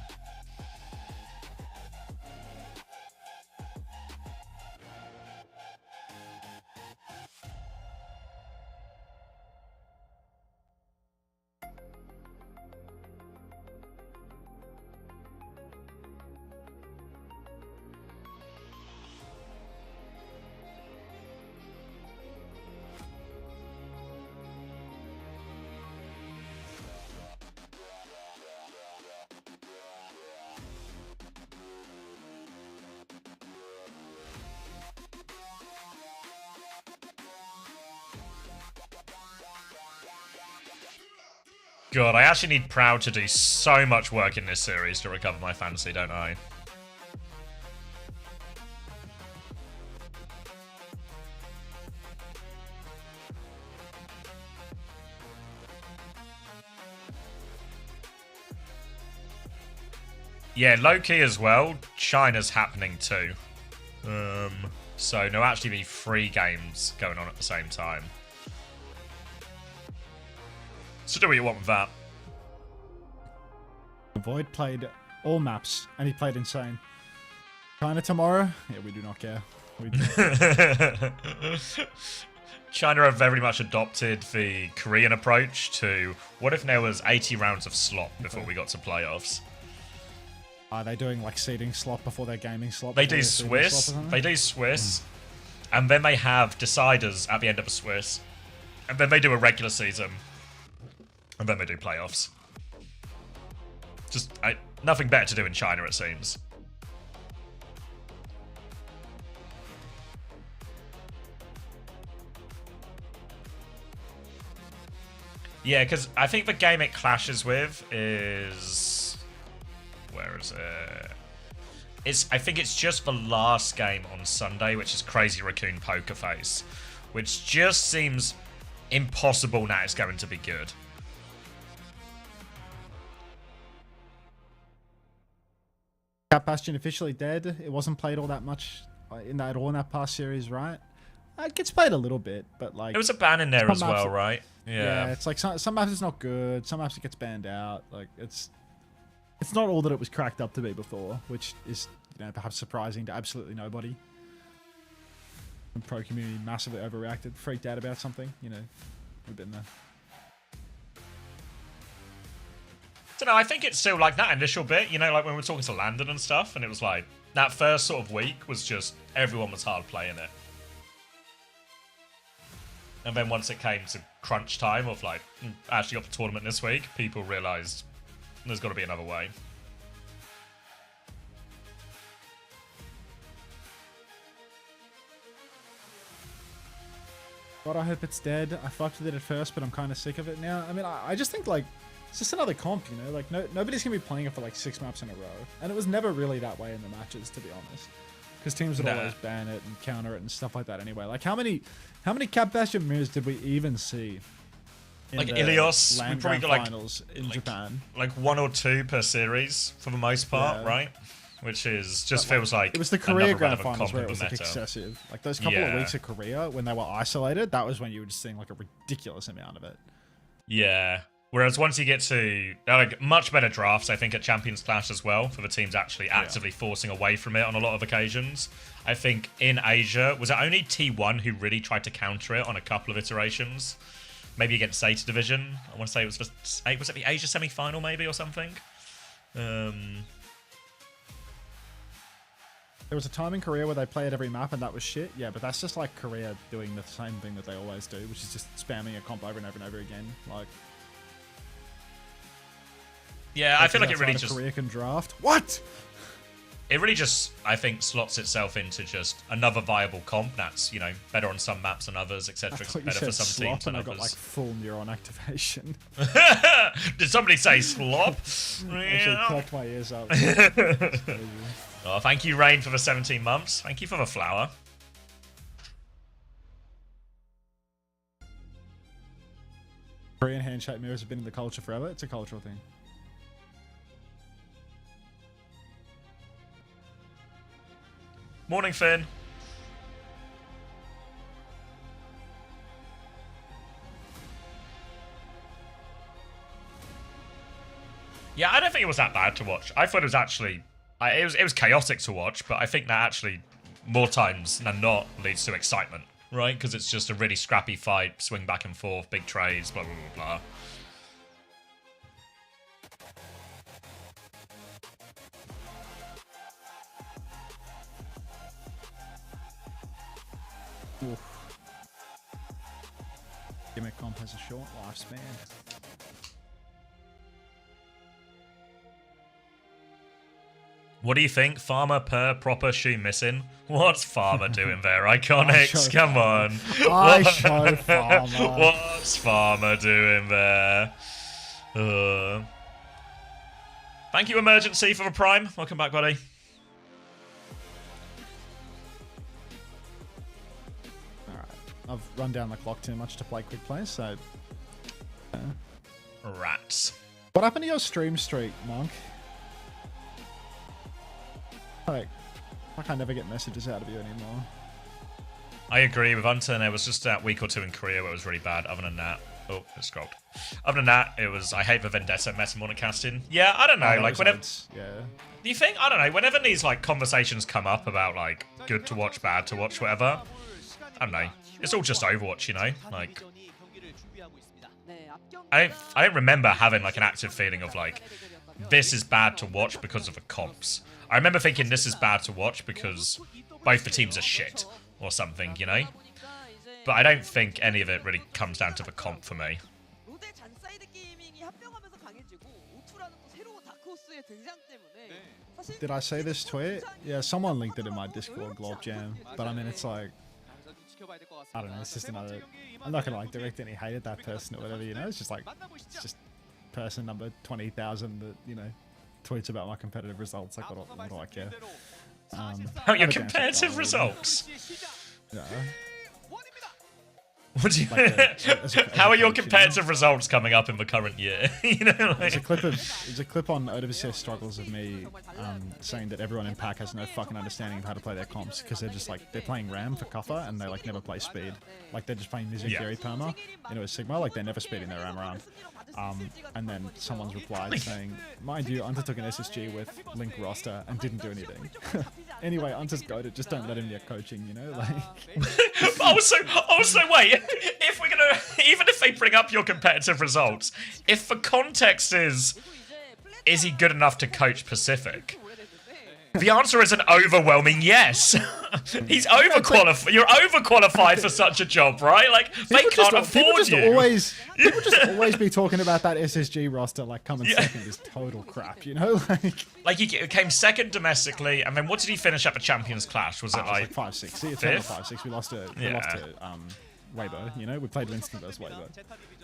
God, I actually need Proud to do so much work in this series to recover my fantasy, don't I? Yeah, low-key as well. China's happening too. So there'll actually be 3 games going on at the same time. So do what you want with that. Void played all maps, and he played insane. China tomorrow? Yeah, we do not care. We do. China have very much adopted the Korean approach to, what if there was 80 rounds of slot before we got to playoffs? Are they doing like seeding slot before their gaming slot? They do Swiss. They do Swiss. And then they have deciders at the end of a Swiss. And then they do a regular season. And then they do playoffs. Just nothing better to do in China, it seems. Yeah, because I think the game it clashes with is... Where is it? I think it's just the last game on Sunday, which is Crazy Raccoon Poker Face, which just seems impossible now it's going to be good. Cat Bastion officially dead. It wasn't played all that much in that past series, right? It gets played a little bit, but like... There was a ban in there as well, right? Yeah, it's like some maps it's not good, some maps it gets banned out. Like, it's not all that it was cracked up to be before, which is, you know, perhaps surprising to absolutely nobody. The pro community massively overreacted, freaked out about something, you know. We've been there. Don't know, I think it's still like that initial bit, you know, like when we were talking to Landon and stuff, and it was like, that first sort of week was just, everyone was hard playing it. And then once it came to crunch time of like, actually got the tournament this week, people realised there's got to be another way. God, I hope it's dead. I fucked with it at first, but I'm kind of sick of it now. I mean, I just think, like, it's just another comp, you know? Like, nobody's going to be playing it for, like, 6 maps in a row. And it was never really that way in the matches, to be honest. Because teams would always ban it and counter it and stuff like that anyway. Like, how many Cat Bastion mirrors did we even see? Like Ilios, we probably got like finals in Japan. Like 1 or 2 per series for the most part, right? Which is just feels like it was the Korea Grand Finals where it was like excessive. Like those couple of weeks of Korea when they were isolated, that was when you were just seeing like a ridiculous amount of it. Yeah. Whereas once you get to like much better drafts, I think at Champions Clash as well, for the teams actually actively forcing away from it on a lot of occasions. I think in Asia, was it only T1 who really tried to counter it on a couple of iterations? Maybe against Zeta Division. I want to say it was was it the Asia semi-final maybe or something? There was a time in Korea where they played every map and that was shit. Yeah, but that's just like Korea doing the same thing that they always do, which is just spamming a comp over and over and over again. Like, yeah, I feel like it really just... Korea can draft. What? It really just, I think, slots itself into just another viable comp that's, you know, better on some maps than others, etc. Better for some teams than I others. got like full neuron activation. Did somebody say slop? Actually cracked my ears up. Oh, thank you, Rain, for the 17 months. Thank you for the flower. Korean handshake mirrors have been in the culture forever. It's a cultural thing. Morning, Finn. Yeah, I don't think it was that bad to watch. I thought it was actually... it was chaotic to watch, but I think that actually, more times than not, leads to excitement, right? Because it's just a really scrappy fight, swing back and forth, big trades, blah, blah, blah, blah. Oof. Gimmick comp has a short lifespan. What do you think? Farmer per proper shoe missing? What's Farmer doing there? Iconics, come on. I show Farmer. What's Farmer doing there? Thank you, Emergency, for the Prime. Welcome back, buddy. Alright. I've run down the clock too much to play quick play, so... Rats. What happened to your stream streak, Monk? Like I never get messages out of you anymore. I agree with Hunter. There was just that week or two in Korea where it was really bad. Other than that, oh, it scrolled. Other than that, it was I hate the Vendetta meta monicasting. Yeah, I don't know. Like whenever, yeah. Do you think? I don't know. Whenever these like conversations come up about like good to watch, bad to watch, whatever. I don't know. It's all just Overwatch, you know. Like I don't remember having like an active feeling of like this is bad to watch because of the comps. I remember thinking this is bad to watch because both the teams are shit or something, you know? But I don't think any of it really comes down to the comp for me. Did I say this tweet? Yeah, someone linked it in my Discord Glob Jam. But I mean, it's like... I don't know, it's just another... I'm not gonna like direct any hate at that person or whatever, you know? It's just like... It's just person number 20,000 that, you know, tweets about my competitive results. Like, what do I care? How your competitive results? Yeah. What do you? How are your competitive results coming up in the current year? You know, like... there's a clip on OWCS struggles of me saying that everyone in pack has no fucking understanding of how to play their comps because they're just like they're playing Ram for Cuffer and they like never play speed. Like they're just playing Mizukiri perma into a Sigma. Like they're never speeding their Ram around. And then someone's replied saying, mind you, Unta took an SSG with Link roster and didn't do anything. Anyway, Unta's goated, just don't let him get coaching, you know? Like also, wait, if we're gonna, even if they bring up your competitive results, if the context is he good enough to coach Pacific? The answer is an overwhelming yes. He's overqualified. You're overqualified for such a job, right? Like they can't afford you. People just always be talking about that SSG roster like coming second is total crap, you know? Like he came second domestically, and then what did he finish at the Champions Clash? Was it like 5-6? It's 5-6. We lost to Weibo. You know, we played Winston versus Weibo.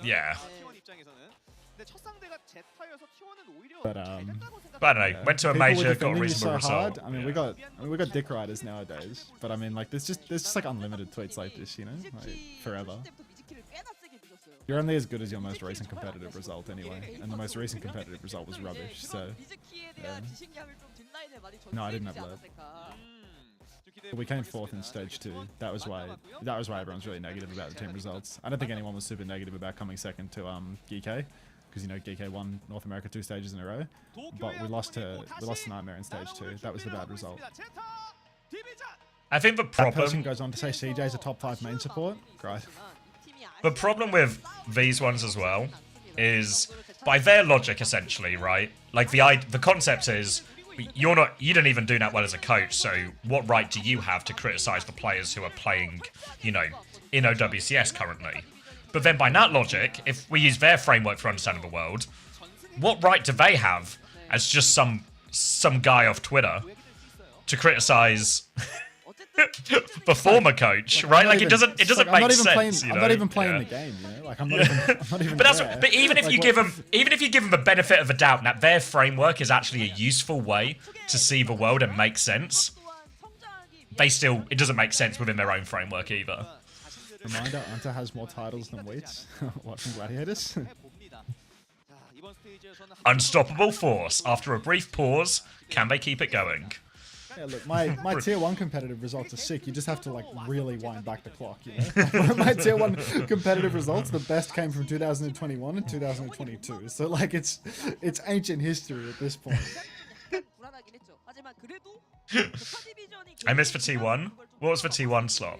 Yeah. But I don't know. Went to a major, got a reasonable result. I mean, we got dick riders nowadays. But I mean, like, there's just like unlimited tweets like this, you know, like forever. You're only as good as your most recent competitive result, anyway. And the most recent competitive result was rubbish. So, yeah. No, I didn't have that. We came fourth in stage 2. That was why everyone's really negative about the team results. I don't think anyone was super negative about coming second to GK. Because you know GK won North America 2 stages in a row, but we lost to Nightmare in stage 2. That was the bad result. I think the problem that person goes on to say CJ's a top 5 main support. Great. The problem with these ones as well is by their logic, essentially, right? Like the concept is you don't even do that well as a coach. So what right do you have to criticize the players who are playing, you know, in OWCS currently? But then by that logic, if we use their framework for understanding the world, what right do they have as just some guy off Twitter to criticize the former coach, right? Like it doesn't make sense. I'm not even playing the game, you know. Like I'm not even. But even if you give them the benefit of the doubt that their framework is actually a useful way to see the world and make sense, it doesn't make sense within their own framework either. Reminder, Anta has more titles than Waits. Watching Gladiators. Unstoppable force. After a brief pause, can they keep it going? Yeah, look, my tier 1 competitive results are sick. You just have to like really wind back the clock, you know? My tier 1 competitive results, the best came from 2021 and 2022. So like it's ancient history at this point. I missed for T1. What was for T1 slot?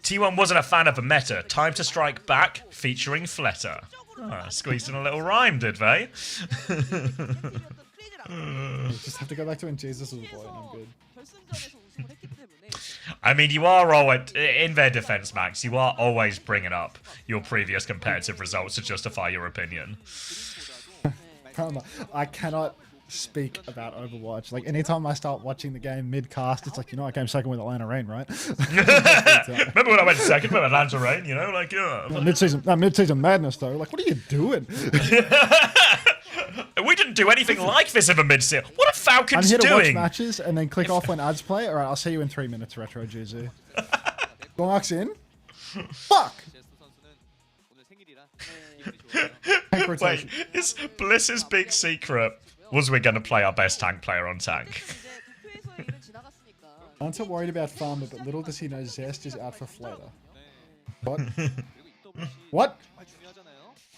T1 wasn't a fan of the meta. Time to Strike Back featuring Fletter. Squeezed in a little rhyme, did they? Just have to go back to when Jesus was a boy and I'm good. I mean, you are always, in their defense, Max, you are always bringing up your previous competitive results to justify your opinion. I cannot speak about Overwatch. Like, anytime I start watching the game mid-cast, it's like, you know, I came second with Atlanta Rain, right? Remember when I went second with Atlanta Rain, you know? Like, mid-season madness, though. Like, what are you doing? We didn't do anything like this in the mid-season. What are Falcons I'm here to watch doing? matches and then click off when ads play. All right, I'll see you in 3 minutes, Retro Juzu. Donak's in. Fuck! Wait, Bliss's big secret was we're going to play our best tank player on tank. Hunter worried about Farmer, but little does he know Zest is out for Flater. What? What?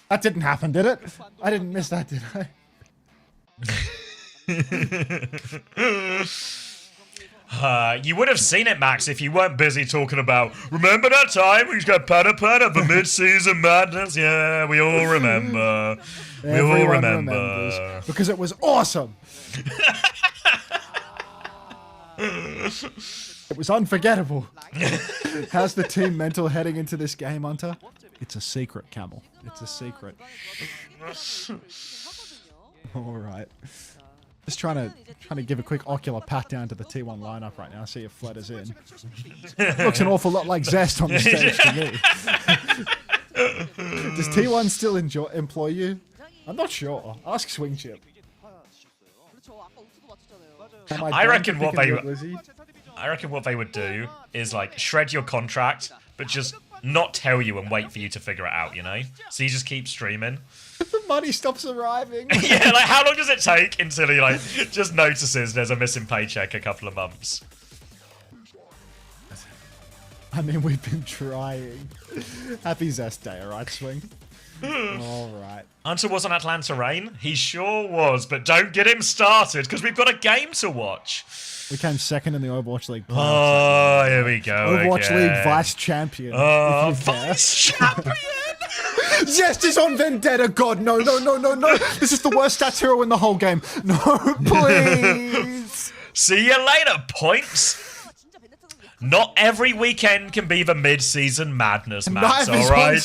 That didn't happen, did it? I didn't miss that, did I? You would have seen it, Max, if you weren't busy talking about, remember that time we got Pata for mid-season madness? Yeah, we all remember. We all remember. Remembers, because it was awesome. It was unforgettable. How's the team mental heading into this game, Hunter? It's a secret, Camel. It's a secret. All right. Just trying to give a quick ocular pat down to the T1 lineup right now. See if Fletter's in. Looks an awful lot like Zest on the stage to me. Does T1 still employ you? I'm not sure. Ask Swing Chip. I reckon what they would do is like shred your contract, but just not tell you and wait for you to figure it out, you know? So you just keep streaming. The money stops arriving. Yeah, like how long does it take until he like just notices there's a missing paycheck a couple of months? I mean, we've been trying. Happy Zest Day, alright, Swing? Alright. Hunter was on Atlanta Rain? He sure was, but don't get him started because we've got a game to watch. We came second in the Overwatch League. Oh, here we go. Overwatch again. League Vice Champion. Oh, Vice Champion! Zest is on Vendetta. God, no. This is the worst stats hero in the whole game. No, please. See you later, points. Not every weekend can be the mid-season madness, Max, alright?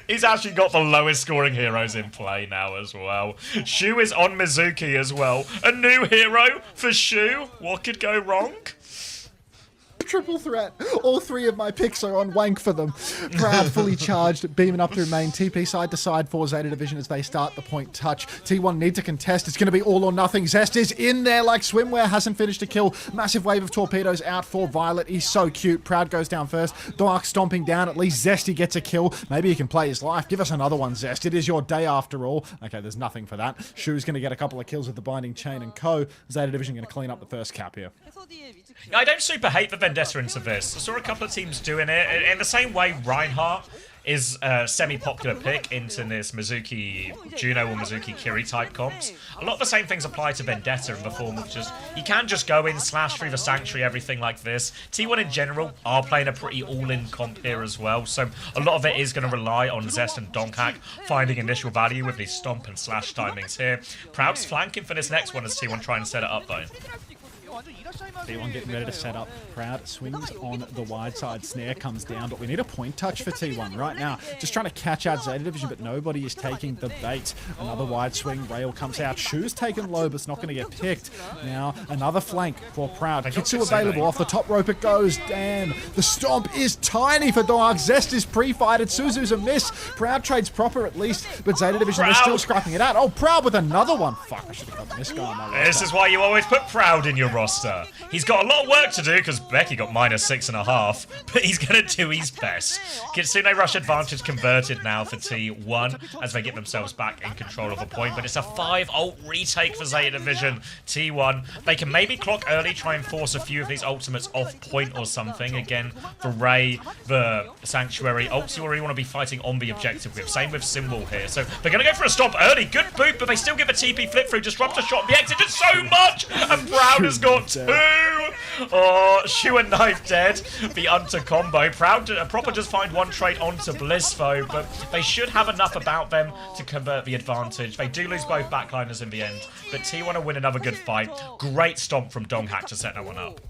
He's actually got the lowest scoring heroes in play now as well. Shu is on Mizuki as well. A new hero for Shu. What could go wrong? Triple threat. All three of my picks are on wank for them. Proud, fully charged, beaming up through main. TP side to side for Zeta Division as they start the point touch. T1 need to contest. It's going to be all or nothing. Zest is in there like swimwear. Hasn't finished a kill. Massive wave of torpedoes out for Violet. He's so cute. Proud goes down first. Dark stomping down. At least Zesty gets a kill. Maybe he can play his life. Give us another one, Zest. It is your day after all. Okay, there's nothing for that. Shu's going to get a couple of kills with the Binding Chain and Co. Zeta Division going to clean up the first cap here. I don't super hate the Vendetta into this. I saw a couple of teams doing it. In the same way Reinhardt is a semi-popular pick into this Mizuki Juno or Mizuki Kiri type comps. A lot of the same things apply to Vendetta in the form of just, you can just go in, slash through the Sanctuary, everything like this. T1 in general are playing a pretty all-in comp here as well, so a lot of it is going to rely on Zest and Donkhack finding initial value with these stomp and slash timings here. Proud's flanking for this next one as T1 try and set it up though. T1 getting ready to set up. Proud swings on the wide side. Snare comes down, but we need a point touch for T1 right now. Just trying to catch out Zeta Division, but nobody is taking the bait. Another wide swing. Rail comes out. Shu's taken low, but it's not going to get picked. Now, another flank for Proud. Kitsu available. Off the top rope it goes. Damn. The stomp is tiny for Dark. Zest is pre-fighted. Suzu's a miss. Proud trades proper at least, but Zeta Division is still scrapping it out. Oh, Proud with another one. Fuck, I should have got this guy on my roster. This is why you always put Proud in your roster. He's got a lot of work to do because Becky got -6.5, but he's going to do his best. Kitsune Rush advantage converted now for T1 as they get themselves back in control of a point, but it's a 5-ult retake for Zeta Division. T1, they can maybe clock early, try and force a few of these ultimates off point or something. Again, for Ray, the Sanctuary, ults you already want to be fighting on the objective with. Same with Symbol here. So they're going to go for a stop early. Good boot, but they still give a TP flip through. Disruptor shot the exit just so much, and Proud has got 2. Oh, Shu and Knife dead. The Hunter combo. Proper just find one trade onto Bliss though, but they should have enough about them to convert the advantage. They do lose both backliners in the end, but T1 will win another good fight. Great stomp from Donghack to set that one up.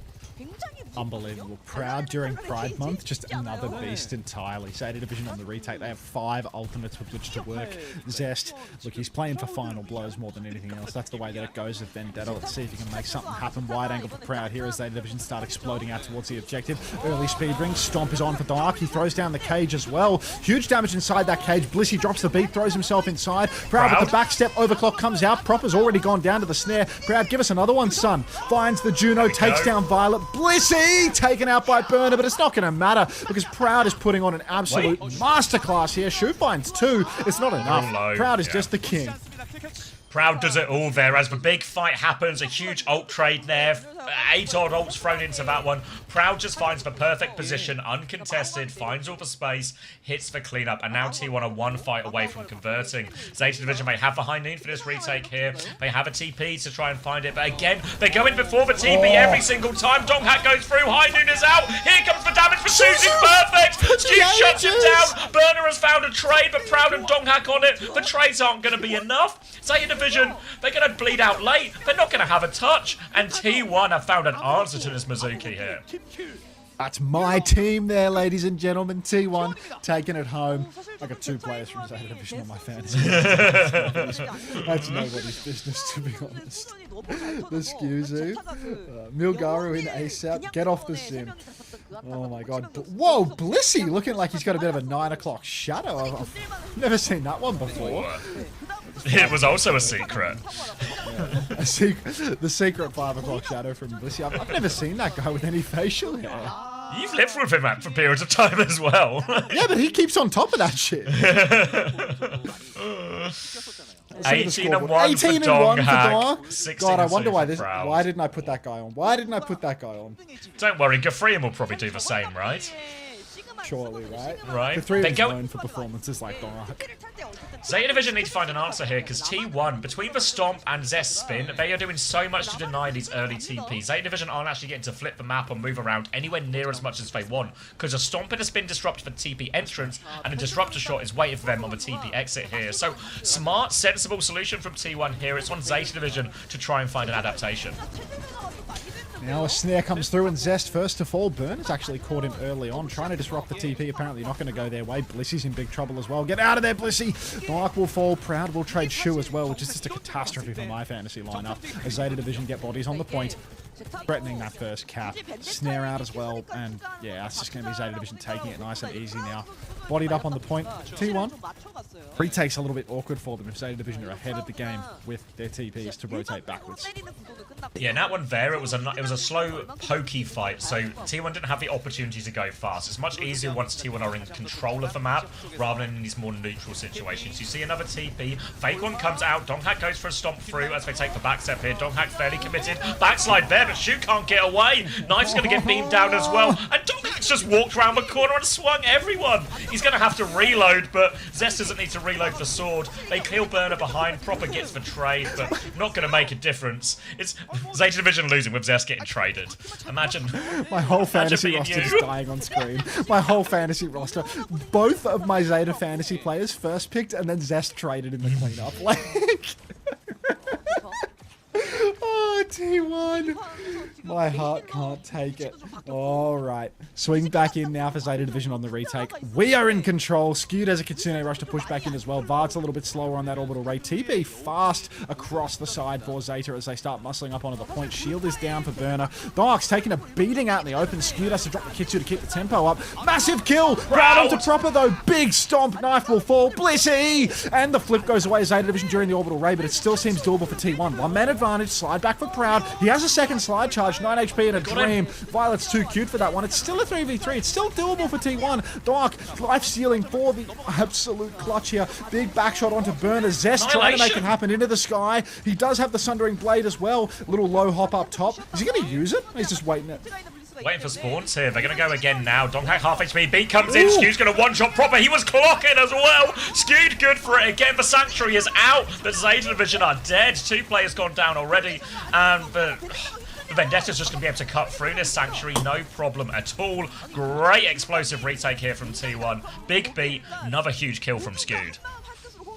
Unbelievable. Proud during Pride Month, just another beast entirely. Zeta Division on the retake. They have 5 ultimates with which to work. Zest, look, he's playing for final blows more than anything else. That's the way that it goes with Vendetta. Let's see if he can make something happen. Wide angle for Proud here as Zeta Division start exploding out towards the objective. Early speed ring. Stomp is on for Dark. He throws down the cage as well. Huge damage inside that cage. Blissey drops the beat, throws himself inside. Proud with the back step. Overclock comes out. Proper's already gone down to the snare. Proud, give us another one, son. Finds the Juno, takes down Violet. Blissey taken out by Burner, but it's not going to matter because Proud is putting on an absolute masterclass here. Shu finds 2. It's not enough. Proud is just the king. Proud does it all there as the big fight happens. A huge ult trade there. 8 odd ults thrown into that one. Proud just finds the perfect position, uncontested, finds all the space, hits the cleanup, and now T1 are 1 fight away from converting. Zeta Division may have the high noon for this retake here. They have a TP to try and find it, but again, they're going before the TP every single time. Donghack goes through, high noon is out. Here comes the damage for Susie, perfect. Stu shuts him down. Burner has found a trade, but Proud and Donghack on it. The trades aren't going to be enough. Zeta Division, they're going to bleed out late. They're not going to have a touch, and T1 have found an answer to this Mizuki here. That's my team there, ladies and gentlemen. T1 taking it home. I got 2 players from Zeta Division on my fantasy. That's nobody's business, to be honest. The Scuzu. Milgaru in ASAP. Get off the sim. Oh my god. Whoa, Blissey looking like he's got a bit of a 9 o'clock shadow. I've never seen that one before. It was also a secret. Yeah, the secret 5 o'clock shadow from Blissey. I've never seen that guy with any facial hair. You've lived with him for periods of time as well. Yeah, but he keeps on top of that shit. 18 and 1 for Donghack. God, I wonder why didn't I put that guy on? Why didn't I put that guy on? Don't worry, Gafrian will probably do the same, right? Surely, right? Right. The 3 is known for performances like Donghack. Zeta Division need to find an answer here because T1, between the Stomp and Zest Spin, they are doing so much to deny these early TPs. Zeta Division aren't actually getting to flip the map or move around anywhere near as much as they want because a Stomp and a Spin disrupt for TP entrance and a Disruptor Shot is waiting for them on the TP exit here. So, smart, sensible solution from T1 here. It's on Zeta Division to try and find an adaptation. Now a snare comes through and Zest first to fall. Burn has actually caught him early on, trying to disrupt the TP. Apparently not going to go their way. Blissey's in big trouble as well. Get out of there, Blissey! Dark will fall. Proud will trade Shu as well, which is just a catastrophe for my fantasy lineup. As Zeta Division get bodies on the point, threatening that first cap. Snare out as well, and yeah, that's just going to be Zeta Division taking it nice and easy now. Bodied up on the point. T1. Retake's a little bit awkward for them if Zeta Division are ahead of the game with their TPs to rotate backwards. Yeah, in that one there, it was a slow, pokey fight, so T1 didn't have the opportunity to go fast. It's much easier once T1 are in control of the map, rather than in these more neutral situations. You see another TP, fake one comes out, Donghack goes for a stomp through as they take the back step here. Donghack fairly committed, backslide there, but Shu can't get away. Knife's going to get beamed down as well, and Donghack's just walked around the corner and swung everyone. He's going to have to reload, but Zest doesn't need to reload the sword. They kill Burner behind, Proper gets the trade, but not going to make a difference. It's Zeta Division losing with Zest getting traded. Imagine. My whole fantasy roster is dying on screen. My whole fantasy roster. Both of my Zeta fantasy players first picked and then Zest traded in the cleanup. Like. Oh, T1. My heart can't take it. All right. Swing back in now for Zeta Division on the retake. We are in control. Skewed as a Kitsune rush to push back in as well. Vard's a little bit slower on that orbital rate. TP fast across the side for Zeta as they start muscling up onto the point. Shield is down for Burner. Dark's taking a beating out in the open. Skewed has to drop the Kitsu to keep the tempo up. Massive kill. Proud onto Proper though. Big stomp. Knife will fall. Blissey. And the flip goes away Zeta Division during the orbital raid, but it still seems doable for T1. 1 man advantage. Slide back for Proud. He has a second slide charge. 9 HP and a dream. Violet's too cute for that one. It's still a 3v3. It's still doable for T1. Dark, life stealing for the absolute clutch here. Big back shot onto Burner. Zest trying to make it happen into the sky. He does have the Sundering Blade as well. Little low hop up top. Is he going to use it? He's just waiting it. Waiting for spawns here. They're going to go again now. Donghack half HP. Beat comes in. Skew's going to one-shot Proper. He was clocking as well. Skewed good for it again. The Sanctuary is out. The Zeta Division are dead. 2 players gone down already. But Vendetta's just going to be able to cut through this Sanctuary. No problem at all. Great explosive retake here from T1. Big beat. Another huge kill from Skewed.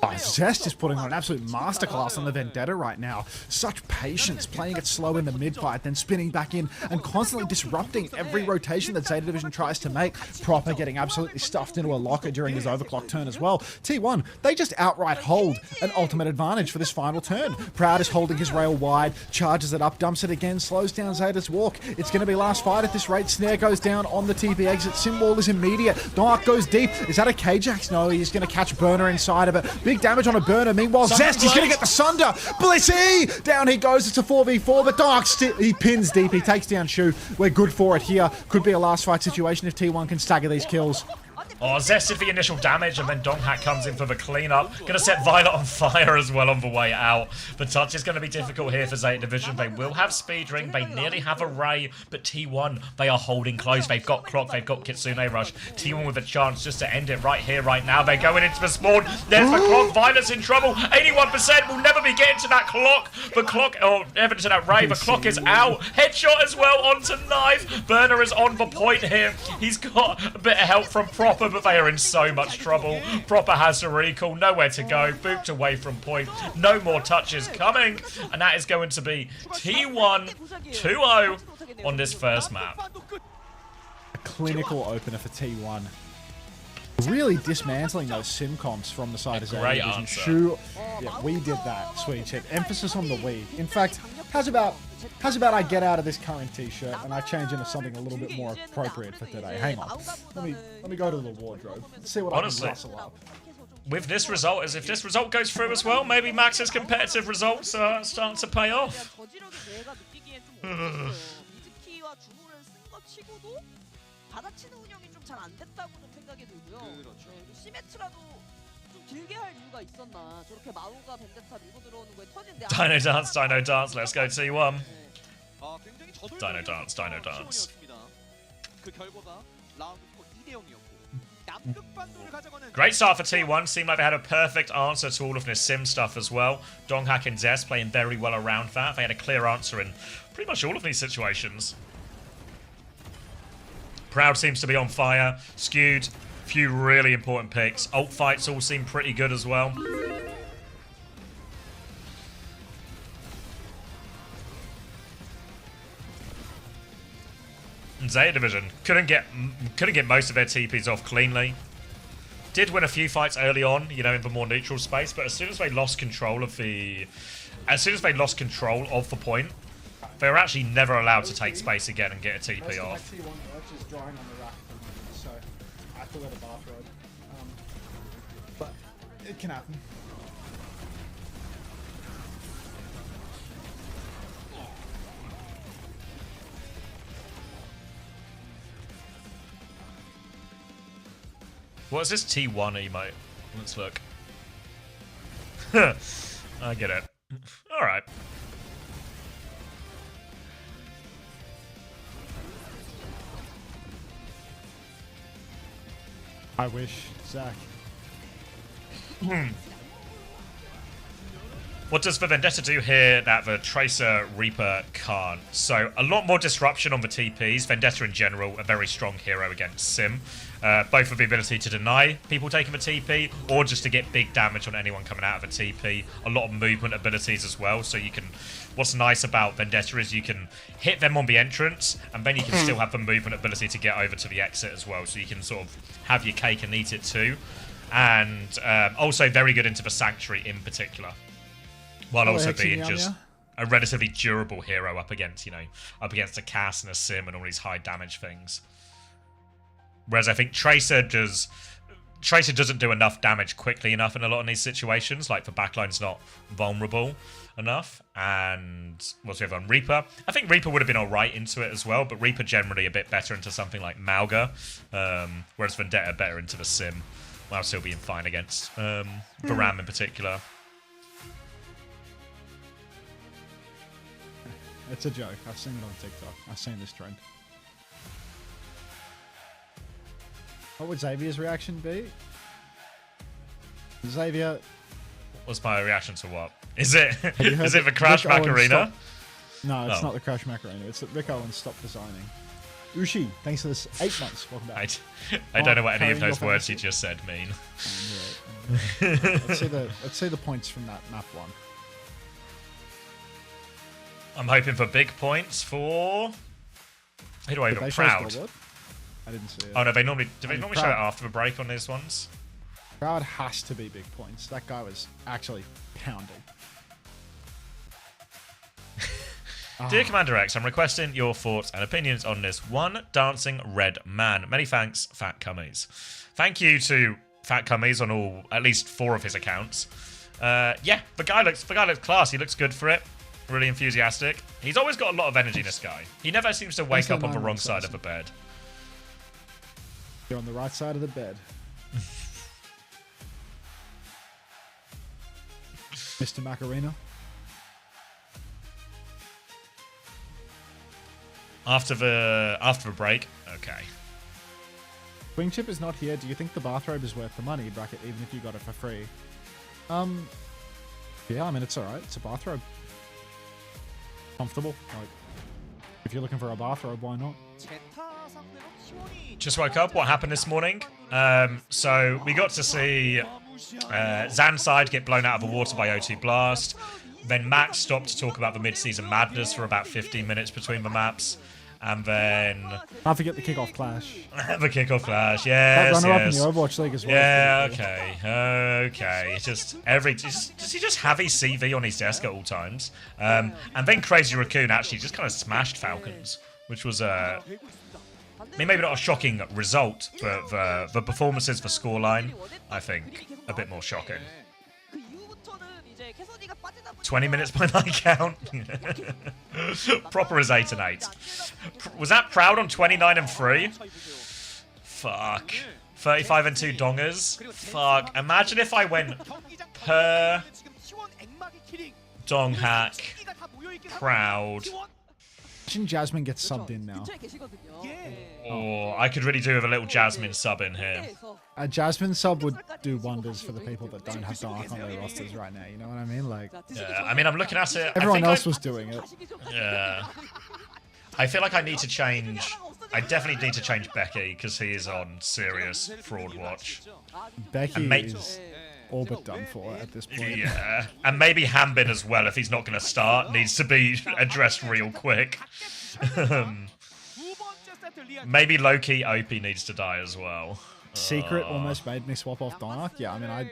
Oh, Zest is putting on an absolute masterclass on the Vendetta right now. Such patience, playing it slow in the mid-fight, then spinning back in and constantly disrupting every rotation that Zeta Division tries to make. Proper getting absolutely stuffed into a locker during his overclock turn as well. T1, they just outright hold an ultimate advantage for this final turn. Proud is holding his rail wide, charges it up, dumps it again, slows down Zeta's walk. It's going to be last fight at this rate. Snare goes down on the TP exit. Simwall is immediate. Dark goes deep. Is that a K-Jax? No, he's going to catch Burner inside of it. Big damage on a Burner. Meanwhile, Zest is going to get the Sunder. Blissey! Down he goes. It's a 4v4, but Dark he pins deep. He takes down Shu. We're good for it here. Could be a last fight situation if T1 can stagger these kills. Oh, Zest did the initial damage, and then Donghak comes in for the cleanup. Going to set Violet on fire as well on the way out. The touch is going to be difficult here for Zeta Division. They will have Speed Ring. They nearly have a Ray, but T1, they are holding close. They've got Clock. They've got Kitsune Rush. T1 with a chance just to end it right here, right now. They're going into the spawn. There's the Clock. Violet's in trouble. 81% will never be getting to that Clock. The Clock, or never to that Ray. The Clock is out. Headshot as well onto Knife. Burner is on the point here. He's got a bit of help from Proper, but they are in so much trouble. Proper has to recall, nowhere to go, booped away from point, no more touches coming, and that is going to be T1 2-0 on this first map. A clinical opener for T1. Really dismantling those sim comps from the side of Zeta Division. Shu, yeah, we did that, sweet chip. Emphasis on the we. In fact, how's about I get out of this current t-shirt and I change into something a little bit more appropriate for today. Hang on. Let me go to the wardrobe. See what I can rustle up. With this result, as if this result goes through as well, maybe Max's competitive results are starting to pay off. Dino Dance, Dino Dance, let's go T1. Dino Dance, Dino Dance. Great start for T1. Seemed like they had a perfect answer to all of this sim stuff as well. Donghak and Zest playing very well around that. They had a clear answer in pretty much all of these situations. Proud seems to be on fire. Skewed. Few really important picks. Ult fights all seem pretty good as well. And Zeta Division couldn't get most of their TPs off cleanly. Did win a few fights early on, you know, in the more neutral space, but as soon as they lost control of the point, they were actually never allowed to take space again and get a TP off. To let a bathrobe. But it can happen. What is this T1 emote? Let's look. I get it. Alright. I wish, Zach. What does the Vendetta do here that the Tracer Reaper can't? So, a lot more disruption on the TPs. Vendetta in general, a very strong hero against Sim. Both with the ability to deny people taking the TP, or just to get big damage on anyone coming out of a TP. A lot of movement abilities as well, so you can... What's nice about Vendetta is you can hit them on the entrance, and then you can still have the movement ability to get over to the exit as well, so you can sort of have your cake and eat it too. And also very good into the Sanctuary in particular. While also being just a relatively durable hero up against, you know, up against a Cass and a Sim and all these high damage things. Whereas I think Tracer doesn't do enough damage quickly enough in a lot of these situations. Like the backline's not vulnerable enough. And what's the other one? Reaper. I think Reaper would have been alright into it as well, but Reaper generally a bit better into something like Mauga. Whereas Vendetta better into the Sim, while still being fine against Baram in particular. It's a joke. I've seen it on TikTok. I've seen this trend. What would Xavier's reaction be? Xavier... What's my reaction to what? Is it the Crash Macarena? No, it's not the Crash Macarena. It's that Rick Owens stopped designing. Ushi, thanks for this 8 months. Welcome back. I don't know what any of carrying your those words fantasy. you just said mean. Let's see the points from that map one. I'm hoping for big points for... Who do I Did look? they show Proud. scoreboard? I didn't see it. Oh no, do they normally Proud. show it after the break on these ones? Proud has to be big points. That guy was actually pounding. Dear Commander X, I'm requesting your thoughts and opinions on this one dancing red man. Many thanks, Fat Cummies. Thank you to Fat Cummies on at least 4 of his accounts. Yeah, the guy looks class. He looks good for it. Really enthusiastic. He's always got a lot of energy, this guy. He never seems to wake up on the wrong side of the bed. You're on the right side of the bed. Mr. Macarena. After the break, okay. Wing Chip is not here. Do you think the bathrobe is worth the money? Bracket, even if you got it for free. Yeah, I mean it's alright. It's a bathrobe. Comfortable. Like, if you're looking for a bathrobe, why not? Just woke up. What happened this morning? So we got to see Zanside get blown out of the water by O2 Blast. Then Max stopped to talk about the mid-season madness for about 15 minutes between the maps. And then... Can't forget the kickoff clash. The kickoff clash, yes, runner-up in the Overwatch League as well. Yeah, okay. It's just does he just have his CV on his desk at all times? And then Crazy Raccoon actually just kind of smashed Falcons, which was I mean, maybe not a shocking result, but the performances for scoreline, I think, a bit more shocking. 20 minutes by my count. Proper as 8 and 8. Was that Proud on 29 and 3? Fuck. 35 and 2 dongers. Fuck. Imagine if I went per dong hack Proud. Imagine Jasmine gets subbed in now. Oh, I could really do with a little Jasmine sub in here. A Jasmine sub would do wonders for the people that don't have Dark on their rosters right now. You know what I mean? Like, yeah, I mean, I'm looking at it. everyone else was doing it. Yeah. I feel like I need to change. I definitely need to change Becky because he is on serious fraud watch. Becky is all but done for at this point. Yeah, and maybe Hambin as well, if he's not going to start, needs to be addressed real quick. Maybe Loki OP needs to die as well. Secret almost made me swap off Dark. Yeah, I mean,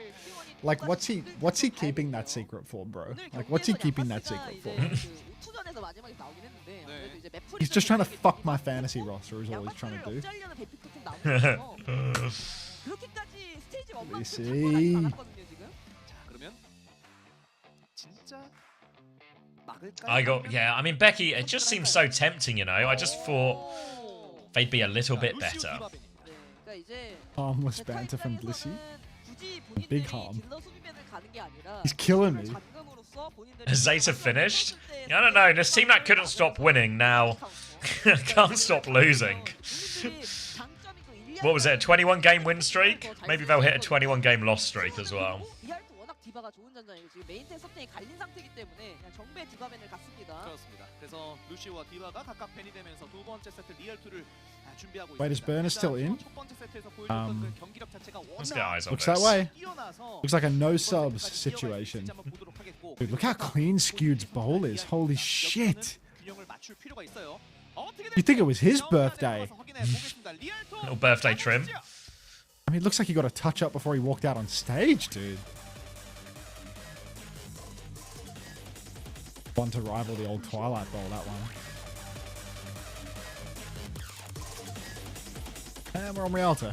like, what's he keeping that secret for, bro? Like, what's he keeping that secret for? He's just trying to fuck my fantasy roster is all he's trying to do. We see. Yeah, I mean, Becky, it just seems so tempting, you know? I just thought they'd be a little bit better. Harmless banter from Blissey. Big harm. He's killing me. Has Zeta finished? I don't know. This team that couldn't stop winning now can't stop losing. What was it, a 21-game win streak? Maybe they'll hit a 21-game loss streak as well. Wait, is Burner still in? Let's get eyes on Looks this. that way. Looks like a no subs situation. Dude, look how clean Skewed's bowl is. Holy shit. You think it was his birthday? Little birthday trim. I mean, it looks like he got a touch up before he walked out on stage, dude. One to rival the old Twilight Bowl, that one. And we're on Rialto.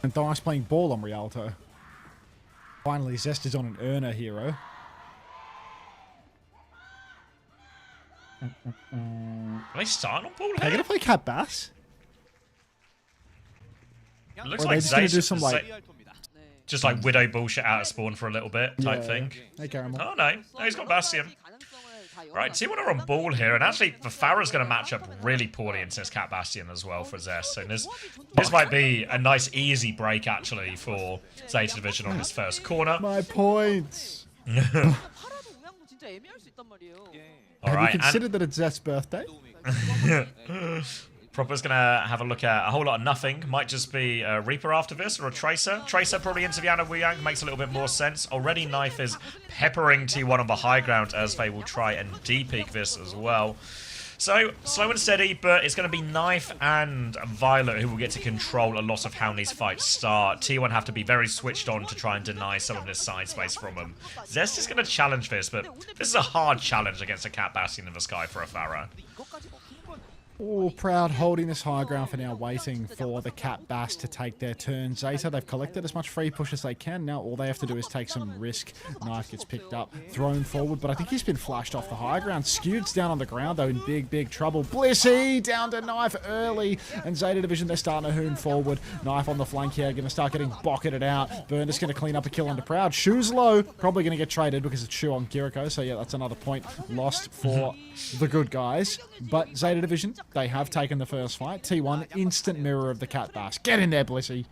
And Dark's playing ball on Rialto. Finally, Zest is on an earner hero. Are they starting on ball Are they here? going to play Cat Bass? It looks Or are like they just going to Zeta, do some, like... just like Widow bullshit out of spawn for a little bit type thing. Hey, Caramel. Oh no, he's got Bastion. Right, T1 are on ball here, and actually the Farah's going to match up really poorly against this Cat Bastion as well for Zest. So this might be a nice easy break actually for Zeta Division on this first corner. My points. All Have right, you considered that it's Zest's birthday? Proper's gonna have a look at a whole lot of nothing. Might just be a Reaper after this, or a Tracer. Tracer probably into the Ana Wuyang makes a little bit more sense. Already Knife is peppering T1 on the high ground as they will try and D-peak this as well. So, slow and steady, but it's going to be Knife and Violet who will get to control a lot of how these fights start. T1 have to be very switched on to try and deny some of this side space from them. Zest is going to challenge this, but this is a hard challenge against a Cat Bastion in the sky for a Pharah. Oh, Proud holding this high ground for now, waiting for the Cat Bass to take their turn. Zeta, they've collected as much free push as they can. Now all they have to do is take some risk. Knife gets picked up, thrown forward, but I think he's been flashed off the high ground. Skewed's down on the ground, though, in big trouble. Blissey down to Knife early, and Zeta Division, they're starting to hoon forward. Knife on the flank here, going to start getting bocketed out. Burner's going to clean up a kill onto Proud. Shoes low, probably going to get traded because it's Shu on Kiriko, so yeah, that's another point lost for the good guys. But Zeta Division, they have taken the first fight. T1, instant mirror of the Cat Bass. Get in there, Blissey.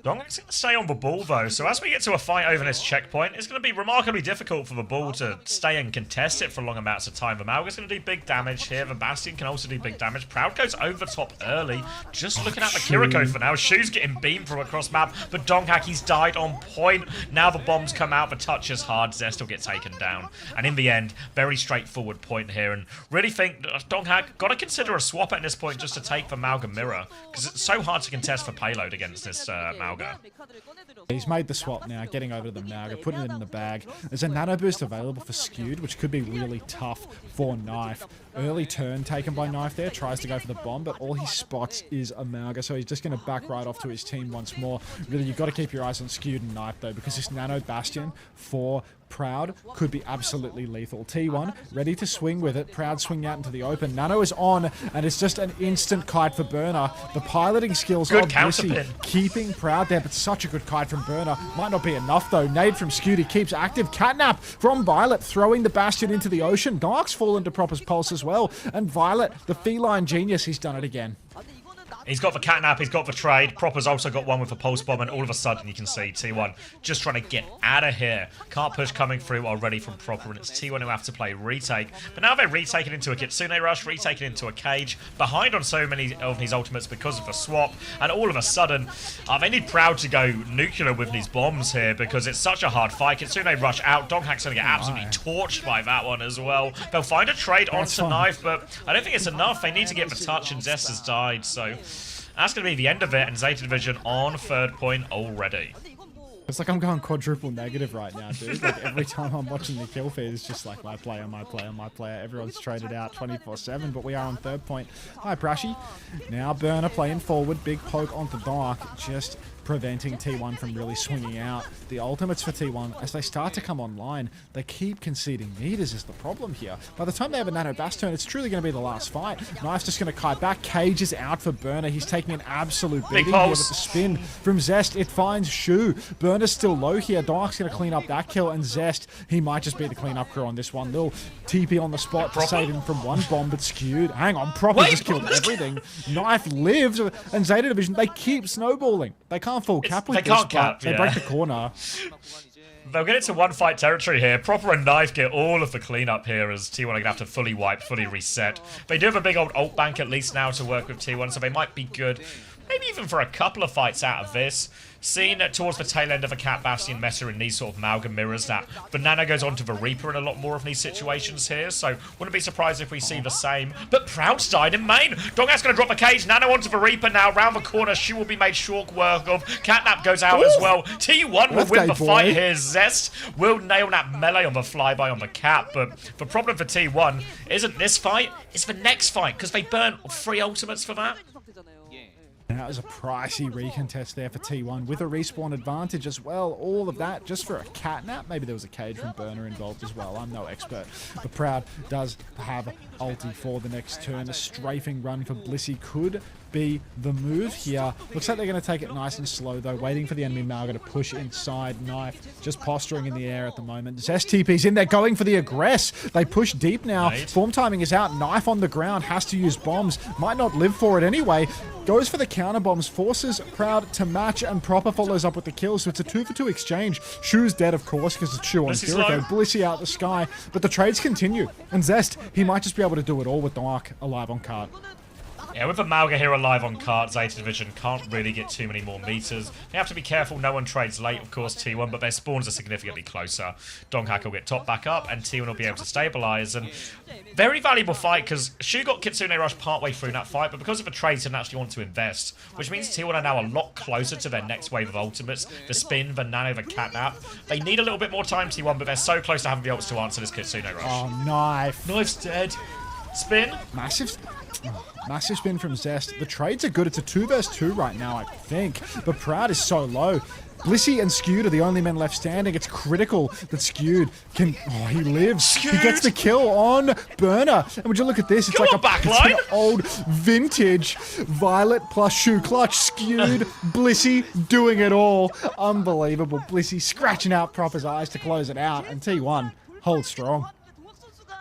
Dong's going to stay on the ball, though, so as we get to a fight over this checkpoint, it's going to be remarkably difficult for the ball to stay and contest it for long amounts of time. The Malga's going to do big damage here. The Bastion can also do big damage. Proud goes over the top early. Just looking at the Kiriko for now. Shu's getting beamed from across map, but Donghak, he's died on point. Now the bombs come out, the touch is hard. Zest will get taken down. And in the end, very straightforward point here. And really think Donghak got to consider a swap at this point just to take the Malga mirror, because it's so hard to contest for payload against this Malga. He's made the swap now, getting over to the Malga, putting it in the bag. There's a nano boost available for Skewed, which could be really tough for Knife. Early turn taken by Knife there, tries to go for the bomb, but all he spots is a Malga, so he's just going to back right off to his team once more. Really, you've got to keep your eyes on Skewed and Knife, though, because this nano Bastion for Proud could be absolutely lethal. T1 ready to swing with it. Proud swing out into the open. Nano is on, and it's just an instant kite for Burner. The piloting skills of Blissey keeping Proud there, but such a good kite from Burner. Might not be enough, though. Nade from Skewed, he keeps active. Catnap from Violet, throwing the Bastion into the ocean. Dark's fallen to Proper's pulse as well. And Violet, the feline genius, he's done it again. He's got the catnap, he's got the trade. Proper's also got one with a pulse bomb, and all of a sudden you can see T1 just trying to get out of here. Can't push coming through already from Proper, and it's T1 who have to play retake. But now they're retaking into a Kitsune Rush, retaking into a Cage, behind on so many of these ultimates because of the swap, and all of a sudden, they need Proud to go nuclear with these bombs here because it's such a hard fight. Kitsune Rush out, Donghack's going to get absolutely torched by that one as well. They'll find a trade onto Knife, but I don't think it's enough. They need to get the touch, and Zest has died, so that's going to be the end of it, and Zeta Division on third point already. It's like I'm going quadruple negative right now, dude. Like every time I'm watching the kill feed, it's just like my player, my player, my player. Everyone's traded out 24/7, but we are on third point. Hi, Brashy. Now Burner playing forward. Big poke onto Dark, just preventing T1 from really swinging out. The ultimates for T1, as they start to come online, they keep conceding meters is the problem here. By the time they have a nano bass turn, it's truly going to be the last fight. Knife's just going to kite back. Cage is out for Burner. He's taking an absolute beating here with the spin from Zest. It finds Shu. Burner's still low here. Dark's going to clean up that kill, and Zest, he might just be the cleanup crew on this one. Little TP on the spot to save him from one bomb, but Skewed. Hang on, Proper just killed everything. Knife lives, and Zeta Division, they keep snowballing. They can't full cap with this, but they break the corner. They'll get into one fight territory here. Proper and Knife get all of the cleanup here as T1 are going to have to fully wipe, fully reset. They do have a big old ult bank at least now to work with T1, so they might be good. Maybe even for a couple of fights out of this. Seen towards the tail end of a Cat Bastion meta in these sort of Malga mirrors that Banana goes on to the Reaper in a lot more of these situations here, so wouldn't be surprised if we see the same. But Proud's died in main. Donghack's going to drop a Cage. Nano onto the Reaper now. Round the corner, she will be made short work of. Catnap goes out as well. T1 will win the fight here. Zest will nail that melee on the flyby on the Cat, but the problem for T1 isn't this fight, it's the next fight, because they burn 3 ultimates for that. That was a pricey recontest there for T1 with a respawn advantage as well. All of that just for a catnap. Maybe there was a Cage from Burner involved as well. I'm no expert. But Proud does have ulti for the next turn. A strafing run for Blissey could be the move here. Looks like they're going to take it nice and slow though, waiting for the enemy Malga to push inside. Knife just posturing in the air at the moment. Zest TP's in there, going for the aggress. They push deep now. Form timing is out. Knife on the ground, has to use bombs. Might not live for it anyway. Goes for the counter bombs, forces Proud to match, and Proper follows up with the kill. So it's a 2-for-2 exchange. Shu's dead, of course, because it's Shu on Blissy's Jericho. low. Blissey out the sky, but the trades continue. And Zest, he might just be able to do it all with Dark alive on cart. Yeah, with the Malga here alive on cart, Zeta Division can't really get too many more meters. They have to be careful, no one trades late, of course, T1, but their spawns are significantly closer. Donghak will get top back up, and T1 will be able to stabilize. And very valuable fight, because Shu got Kitsune Rush partway through that fight, but because of the trades, he didn't actually want to invest, which means T1 are now a lot closer to their next wave of ultimates. The Spin, the Nano, the Catnap. They need a little bit more time, T1, but they're so close to having the ults to answer this Kitsune Rush. Oh, knife. Knife's dead. Spin. Massive spin from Zest. The trades are good. It's a 2 versus 2 right now, I think. But Proud is so low. Blissey and Skewed are the only men left standing. It's critical that Skewed can... Oh, he lives. Skewed. He gets the kill on Burner. And would you look at this? It's backline. It's an old vintage Violet plus Shu clutch. Skewed, Blissey doing it all. Unbelievable. Blissey scratching out Proper's eyes to close it out. And T1 holds strong.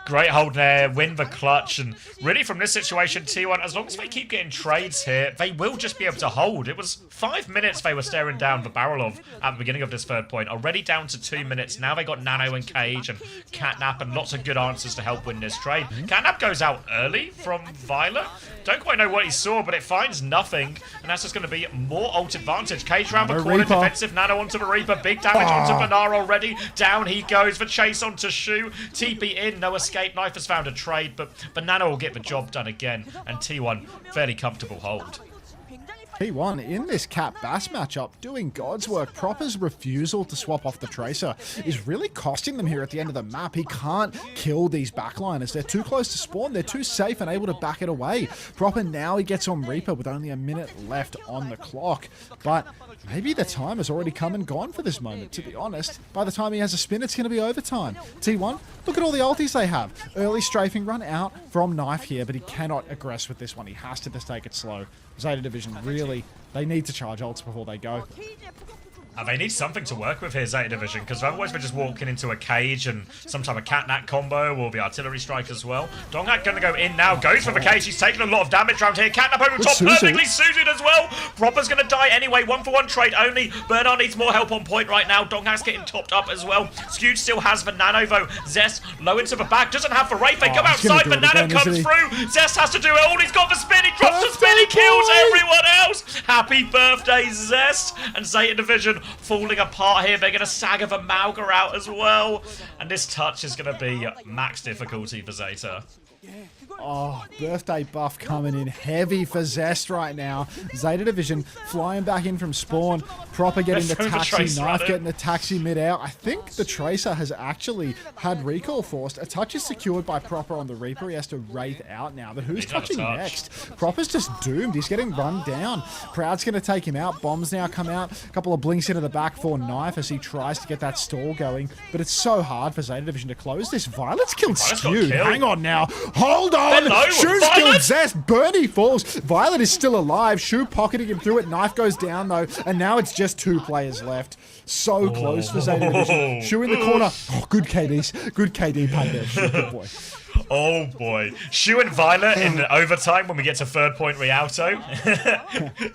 Great hold there, win the clutch, and really from this situation, T1, as long as they keep getting trades here, they will just be able to hold. It was 5 minutes they were staring down the barrel of at the beginning of this third point, already down to 2 minutes. Now they got Nano and Cage and Catnap and lots of good answers to help win this trade. Catnap goes out early from Violet. Don't quite know what he saw, but it finds nothing, and that's just going to be more ult advantage. Cage round the corner, defensive Nano onto the Reaper, big damage onto Banar already. Down he goes, the chase onto Shu, TP in, no escape. Knife has found a trade, but Banana will get the job done again, and T1 fairly comfortable hold. T1 in this Cat Bass matchup doing God's work. Proper's refusal to swap off the Tracer is really costing them here at the end of the map. He can't kill these backliners. They're too close to spawn. They're too safe and able to back it away. Proper now he gets on Reaper with only a minute left on the clock. But maybe the time has already come and gone for this moment, to be honest. By the time he has a spin, it's going to be overtime. T1, look at all the ultis they have. Early strafing run out from Knife here, but he cannot aggress with this one. He has to just take it slow. Zeta Division really, they need to charge ults before they go. They need something to work with here, Zeta Division, because otherwise we're just walking into a cage and some type of Catnap combo or the artillery strike as well. Donghak going to go in now, goes for the cage. He's taking a lot of damage around here. Catnap over the top, perfectly suited as well. Proper's going to die anyway. 1-for-1 trade only. Bernard needs more help on point right now. Donghak's getting topped up as well. Skewed still has the Nano though. Zest low into the back, doesn't have the Wraith. They come outside, the Nano comes through. Zest has to do it all. He's got the spin. He drops the spin. He kills everyone else. Happy birthday, Zest. And Zeta Division falling apart here. They're going to Saga the Malga out as well. And this touch is going to be max difficulty for Zeta. Oh, birthday buff coming in heavy for Zest right now. Zeta Division flying back in from spawn. Proper getting the taxi, Knife getting the taxi mid-air. I think the Tracer has actually had recall forced. A touch is secured by Proper on the Reaper. He has to Wraith out now. But who's touching next? Proper's just doomed. He's getting run down. Proud's going to take him out. Bombs now come out. A couple of blinks into the back for Knife as he tries to get that stall going. But it's so hard for Zeta Division to close this. Violet's killed Skewed. Hang on now. Hold on! Shu's killed Zest. Bernie falls. Violet is still alive. Shu pocketing him through it. Knife goes down though. And now it's just 2 players left. So close for Zeta Division. Shu in the corner. Oh, good KDs. Good KD play there. Shu, good boy. Oh boy. Shu and Violet in overtime when we get to third point Rialto.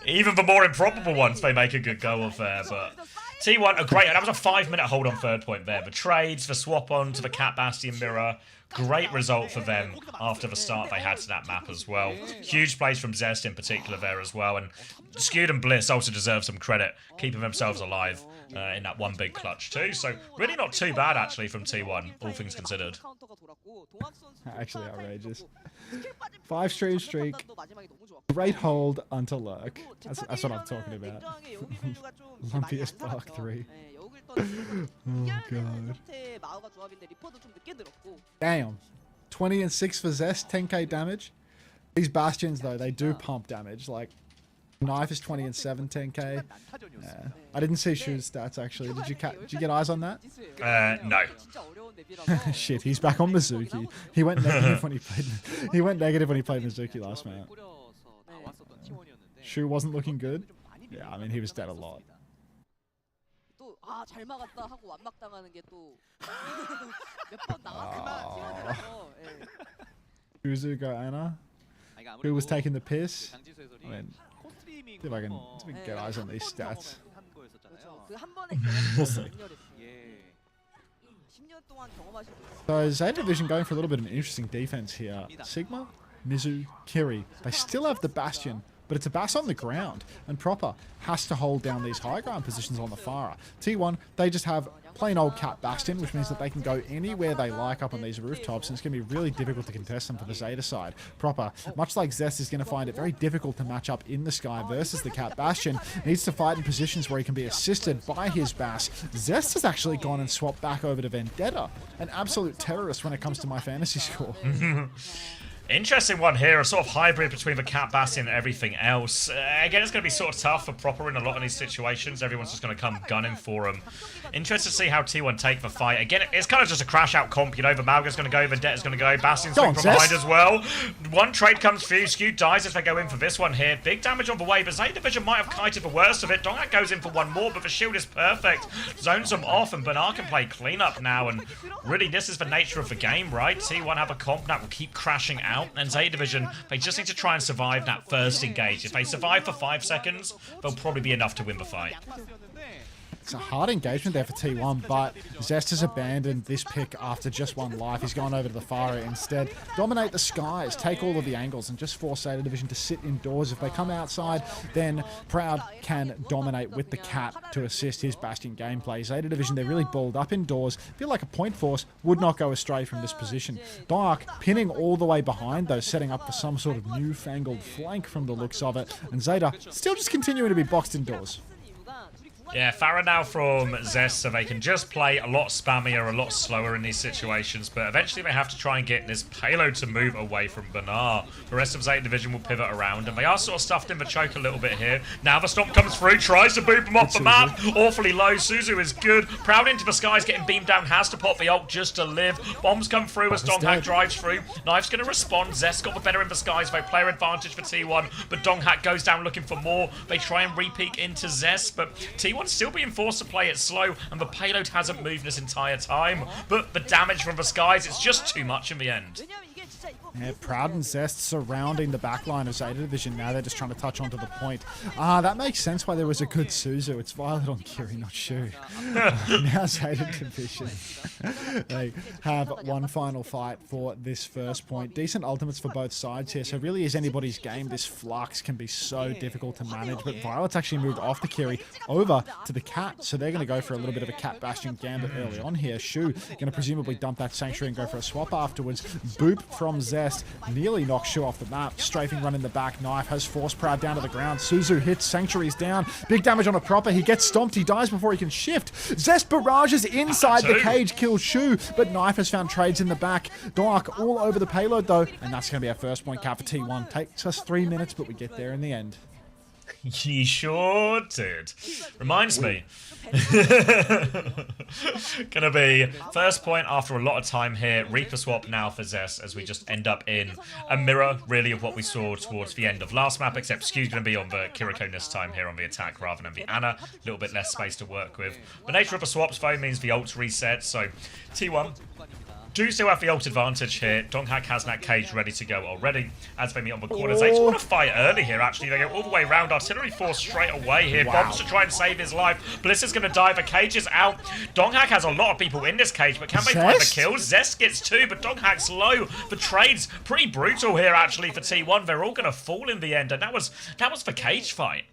Even the more improbable ones they make a good go of there, but T1 a great, that was a 5-minute hold on third point there. The trades, the swap on to the Cat Bastion mirror. Great result for them after the start they had to that map as well. Huge plays from Zest in particular there as well. And Skewed and Bliss also deserve some credit, keeping themselves alive in that one big clutch too. So really not too bad actually from T1, all things considered. Actually outrageous. 5 streak. Great hold onto Lurk. That's what I'm talking about. Lumpiest Bark 3. Oh god. Damn. 20 and 6 for Zest, 10k damage. These Bastions though, they do pump damage. Like Knife is 20 and 7, 10k. Yeah. I didn't see Shu's stats actually. Did you get eyes on that? No. Shit, he's back on Mizuki. He went negative when he played. He went negative when he played Mizuki last map. Shu wasn't looking good. Yeah, I mean he was dead a lot. 잘 막았다 하고 완막당하는 게 또 몇 번 나왔으면 Uzu go Anna. Who was taking the piss? I mean, 스트리밍 See if I can get eyes on these stats. 한 거였었잖아요. 그 한 번의 경험이 예. 10년 동안 경험하신 분. So Zeta Division going for a little bit of an interesting defense here. Sigma, Mizu, Kiri. They still have the Bastion, but it's a Bass on the ground, and Proper has to hold down these high ground positions on the Farah. T1, they just have plain old Cat Bastion, which means that they can go anywhere they like up on these rooftops, and it's going to be really difficult to contest them for the Zeta side. Proper, much like Zest, is going to find it very difficult to match up in the sky versus the Cat Bastion. Needs to fight in positions where he can be assisted by his Bass. Zest has actually gone and swapped back over to Vendetta, an absolute terrorist when it comes to my fantasy score. Interesting one here, a sort of hybrid between the Cat Bastion and everything else. Again, it's going to be sort of tough for Proper in a lot of these situations. Everyone's just going to come gunning for him. Interested to see how T1 take the fight. Again, it's kind of just a crash-out comp, you know. The Malga's going to go, Vendetta's going to go, Bastion's going from behind as well. One trade comes through, Skew dies if they go in for this one here. Big damage on the way, but Zeta Division might have kited the worst of it. Dongat goes in for one more, but the shield is perfect. Zones them off, and Bernard can play cleanup now, and really, this is the nature of the game, right? T1 have a comp that will keep crashing out, and Zeta Division, they just need to try and survive that first engage. If they survive for 5 seconds, they'll probably be enough to win the fight. It's a hard engagement there for T1, but Zest has abandoned this pick after just one life. He's gone over to the Farah instead. Dominate the skies, take all of the angles, and just force Zeta Division to sit indoors. If they come outside, then Proud can dominate with the Cat to assist his Bastion gameplay. Zeta Division, they're really balled up indoors. Feel like a point force would not go astray from this position. Dark pinning all the way behind, though, setting up for some sort of newfangled flank from the looks of it. And Zeta still just continuing to be boxed indoors. Yeah, Farah now from Zest, so they can just play a lot spammier, a lot slower in these situations, but eventually they have to try and get this payload to move away from Bernard. The rest of Zeta Division will pivot around, and they are sort of stuffed in the choke a little bit here. Now the stomp comes through, tries to boot them off the map, awfully low. Suzu is good. Proud into the skies, getting beamed down, has to pop the ult just to live. Bombs come through as Donghack drives through. Knife's going to respond. Zest got the better in the skies, though. Player advantage for T1, but Donghack goes down looking for more. They try and re-peek into Zest, but T1's still being forced to play it slow, and the payload hasn't moved this entire time. But the damage from the skies, it's just too much in the end. Yeah, Proud and Zest surrounding the backline of Zeta Division now. They're just trying to touch onto the point. That makes sense why there was a good Suzu. It's Violet on Kiri, not Shu. Now Zeta Division. They have one final fight for this first point. Decent ultimates for both sides here, so it really is anybody's game. This flux can be so difficult to manage, but Violet's actually moved off the Kiri over to the Cat, so they're going to go for a little bit of a Cat Bastion gambit early on here. Shu going to presumably dump that Sanctuary and go for a swap afterwards. Boop from Zest nearly knocks Shu off the map. Strafing run in the back. Knife has forced Proud down to the ground. Suzu hits. Sanctuary's down. Big damage on a Proper. He gets stomped. He dies before he can shift. Zest barrages inside the cage. Kills Shu, but Knife has found trades in the back. Dark all over the payload though, and that's going to be our first point cap for T1. Takes us 3 minutes, but we get there in the end. He sure did. Reminds me. Gonna be first point after a lot of time here. Reaper swap now for Zest as we just end up in a mirror, really, of what we saw towards the end of last map, except Skew's gonna be on the Kiriko this time here on the attack rather than the Ana. A little bit less space to work with. The nature of the swaps, though, means the ult resets, so T1 do still have the ult advantage here. Donghack has that cage ready to go already as they meet on the corners. They just want to fight early here, actually. They go all the way around. Artillery force straight away here. Wow. Bombs to try and save his life. Bliss is going to die. The cage is out. Donghack has a lot of people in this cage, but can they find the kills? Zest gets 2, but Donghack's low. The trade's pretty brutal here, actually, for T1. They're all going to fall in the end, and that was the cage fight.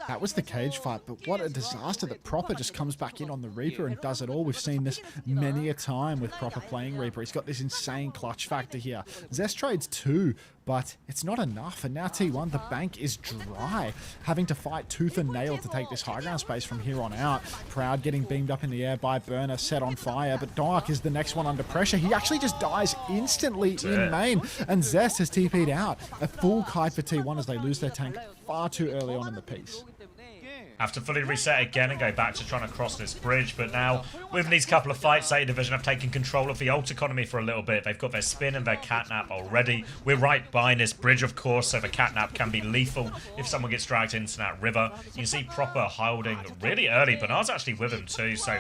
That was the cage fight, but what a disaster that Proper just comes back in on the Reaper and does it all. We've seen this many a time with Proper playing Reaper. He's got this insane clutch factor here. Zest trades 2, but it's not enough. And now T1, the bank is dry, having to fight tooth and nail to take this high ground space from here on out. Proud getting beamed up in the air by Burner, set on fire, but Dark is the next one under pressure. He actually just dies instantly in main, and Zest has TP'd out. A full kite for T1 as they lose their tank far too early on in the piece. Have to fully reset again and go back to trying to cross this bridge, but now with these couple of fights, Zeta Division have taken control of the ult economy for a little bit. They've got their spin and their catnap already. We're right by this bridge, of course, so the catnap can be lethal if someone gets dragged into that river. You can see Proper holding really early. Bernard's actually with him too, so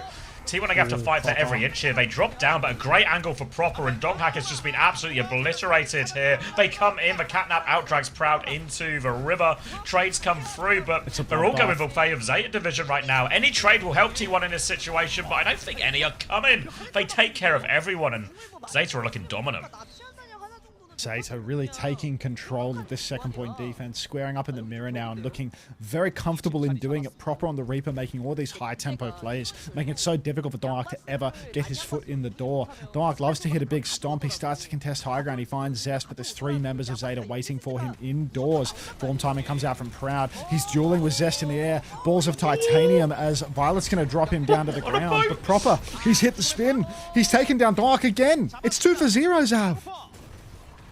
T1 are going to have to fight for every inch here. They drop down, but a great angle for Proper, and Donghak has just been absolutely obliterated here. They come in, the Catnap outdrags Proud into the river. Trades come through, but they're all going for play of Zeta Division right now. Any trade will help T1 in this situation, but I don't think any are coming. They take care of everyone, and Zeta are looking dominant. Zeta really taking control of this second point defense, squaring up in the mirror now and looking very comfortable in doing it. Proper on the Reaper, making all these high tempo plays, making it so difficult for Donghak to ever get his foot in the door. Donghak loves to hit a big stomp. He starts to contest high ground. He finds Zest, but there's 3 members of Zeta waiting for him indoors. Form timing comes out from Proud. He's dueling with Zest in the air. Balls of titanium as Violet's going to drop him down to the ground. But Proper, he's hit the spin. He's taken down Donghak again. It's 2 for 0, Zav.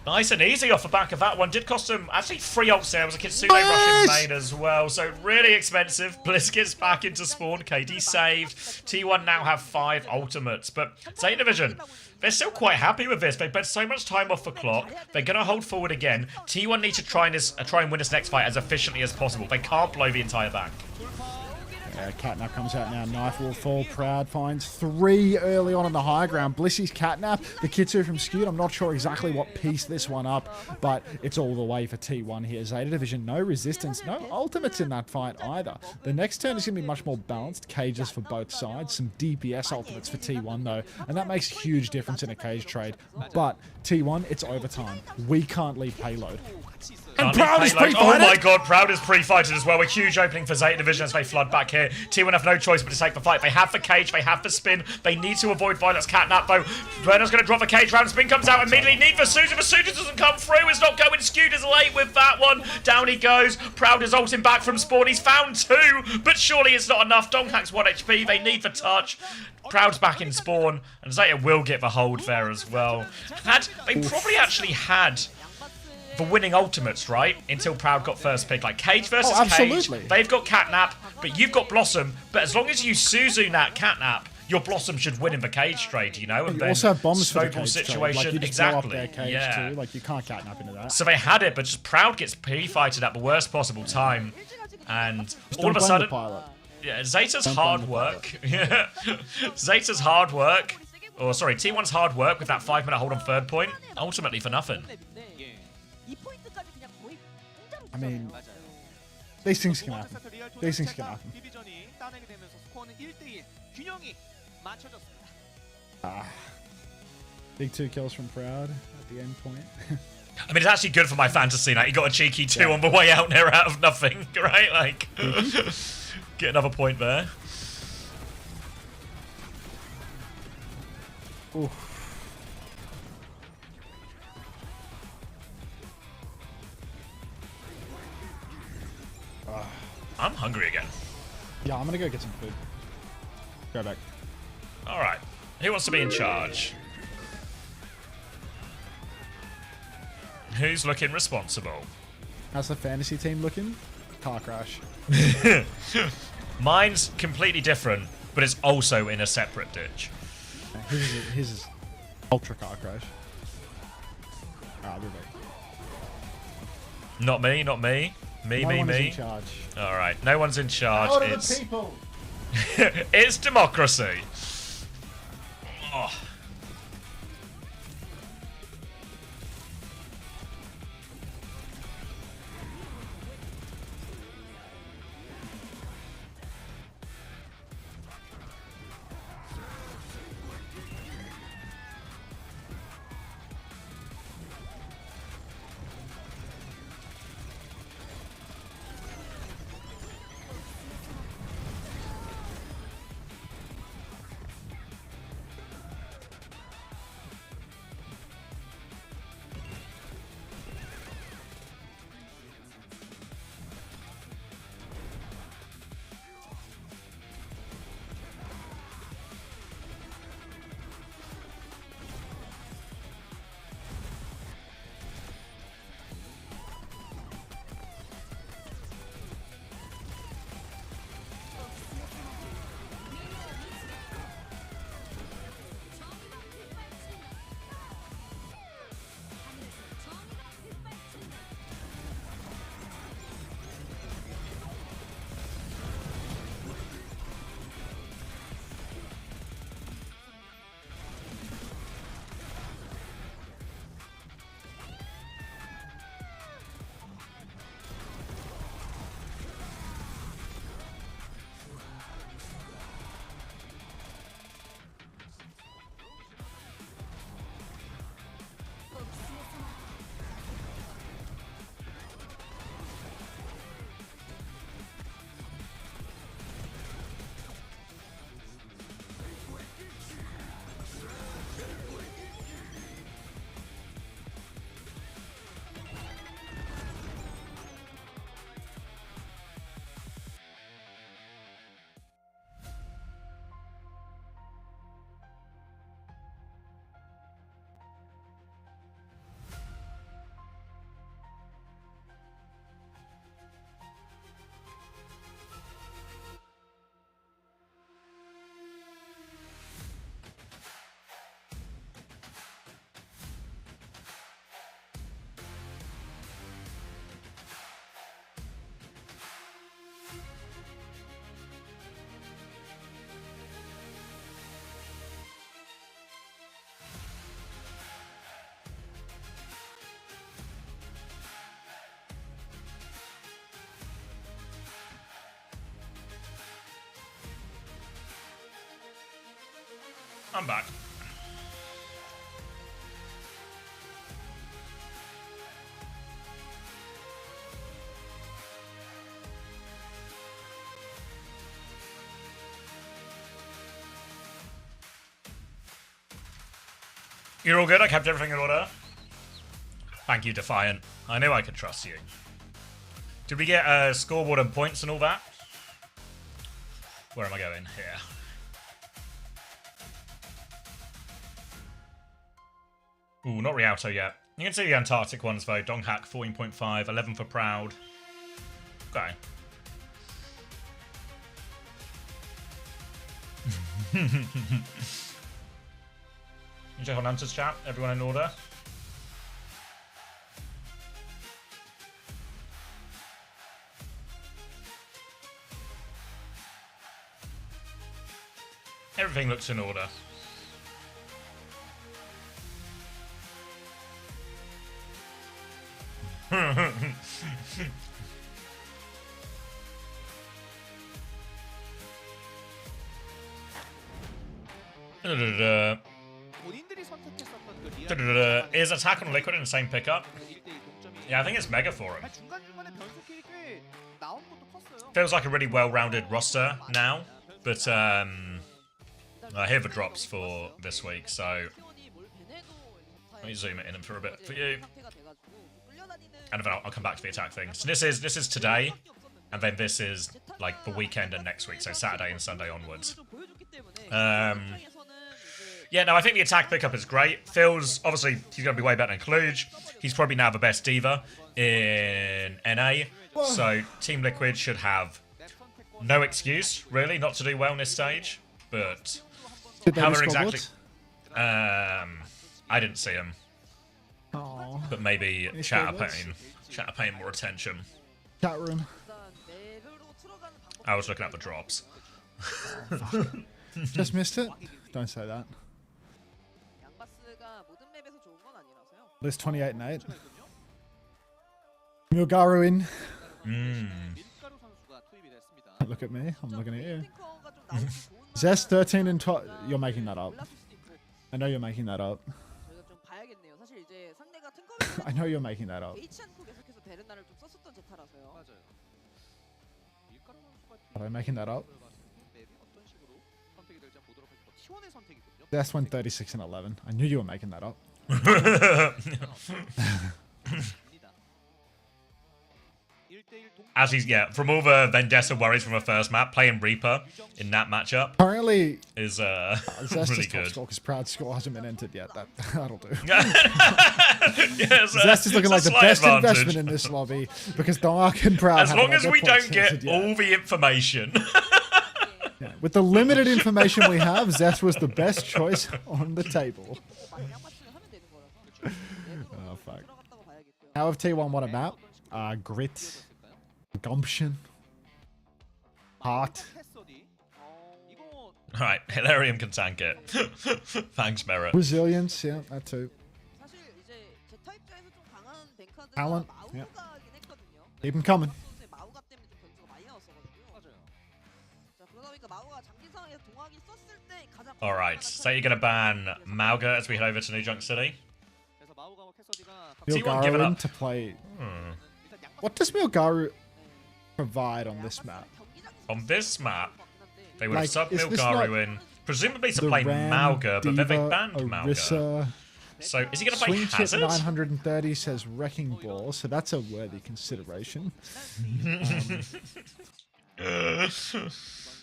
Nice and easy off the back of that one. Did cost him actually 3 ults there. It was a Kitsune rushing main as well. So really expensive. Bliss gets back into spawn. KD saved. T1 now have 5 ultimates. But Zeta Division, they're still quite happy with this. They've spent so much time off the clock. They're going to hold forward again. T1 need to try and win this next fight as efficiently as possible. They can't blow the entire bank. Catnap comes out now. Knife will fall. Proud finds 3 early on the high ground. Blissy's Catnap. The Kitsu from Skewed. I'm not sure exactly what piece this one up, but it's all the way for T1 here. Zeta Division, no resistance, no ultimates in that fight either. The next turn is going to be much more balanced. Cages for both sides. Some DPS ultimates for T1 though, and that makes a huge difference in a cage trade. But T1, it's overtime. We can't leave payload. And Proud is pre-fighted. Oh my god, Proud is pre-fighted as well. A huge opening for Zeta Division as they flood back here. T1 have no choice but to take the fight. They have the cage, they have the spin. They need to avoid Violet's Catnap though. Werner's going to drop the cage round. Spin comes out immediately. Need for Suzu. For Suzu doesn't come through. It's not going. Skewed is late with that one. Down he goes. Proud is ulting back from spawn. He's found 2, but surely it's not enough. Donghak's 1 HP. They need the touch. Proud's back in spawn, and Zeta will get the hold there as well. They probably actually had the winning ultimates, right? Until Proud got first pick. Like, Cage versus Cage. They've got Catnap, but you've got Blossom. But as long as you Suzu that Catnap, your Blossom should win in the cage trade, you know? And you then also have bombs for the cage situation. Like, you just blow up their cage too. Like, you can't Catnap into that. So they had it, but just Proud gets pre-fighted at the worst possible time. And all of a sudden... Yeah, Zeta's hard work. Zeta's hard work. Or, sorry, T1's hard work with that 5-minute hold on third point. Ultimately for nothing. I mean, these things can happen. These things can happen. Big 2 kills from Proud at the end point. I mean, it's actually good for my fantasy night. He got a cheeky 2 on the way out there out of nothing, right? Like, get another point there. Oof. I'm hungry again. Yeah, I'm gonna go get some food. Go back. Alright. Who wants to be in charge? Who's looking responsible? How's the fantasy team looking? Car crash. Mine's completely different, but it's also in a separate ditch. His is ultra car crash. Alright, we're back. Not me, not me. Me. In charge. Alright, no one's in charge. Out of the people. It's democracy. Oh. I'm back. You're all good? I kept everything in order. Thank you, Defiant. I knew I could trust you. Did we get a scoreboard and points and all that? Where am I going? Here. Ooh, not Rialto yet. You can see the Antarctic ones though. Donghack 14.5, 11 for Proud. Okay. You check on Answers chat, everyone in order. Everything looks in order. Is Attack on Liquid in the same pickup? Yeah, I think it's mega for him. Feels like a really well-rounded roster now, but here are the drops for this week, so let me zoom it in for a bit for you, and then I'll come back to the attack thing. So this is today, and then this is like the weekend and next week, so Saturday and Sunday onwards. Yeah, no, I think the attack pickup is great. Phil's, obviously, he's going to be way better than Kluge. He's probably now the best diva in NA. So Team Liquid should have no excuse, really, not to do well in this stage. But how they're exactly... I didn't see him. Aww. But maybe chat are paying more attention. Chat room. I was looking at the drops. Just missed it? Don't say that. List 28 and 8. Milgaru in. Look at me. I'm looking at you. Zest 13 and 12. You're making that up. I know you're making that up. I know you're making that up. Are I making that up? Zest went 36 and 11. I knew you were making that up. As he's, from all the Vendetta worries from the first map, playing Reaper in that matchup currently is really good. Because Proud Score hasn't been entered yet. That'll do. Yes, Zest is looking like the best advantage. investment in this lobby because Dark and Proud. As long as we don't get all the information. Yeah, with the limited information we have, Zest was the best choice on the table. Oh fuck! How have T1 won a map? Grit, gumption, heart. Alright, Hilarium can tank it. Thanks, Merit. Resilience, yeah, that too. Talent, yeah. Keep him coming. Alright, so you're going to ban Mauga as we head over to New Junk City? Milgaru to play. What does Milgaru provide on this map? On this map, they would have Like, subbed is this Milgaru not in, presumably to the play Ram, Mauga, but then they Diva, banned Mauga. Orisa. So is he going to play Swing chip Hazard? 930 says Wrecking Ball, so that's a worthy consideration.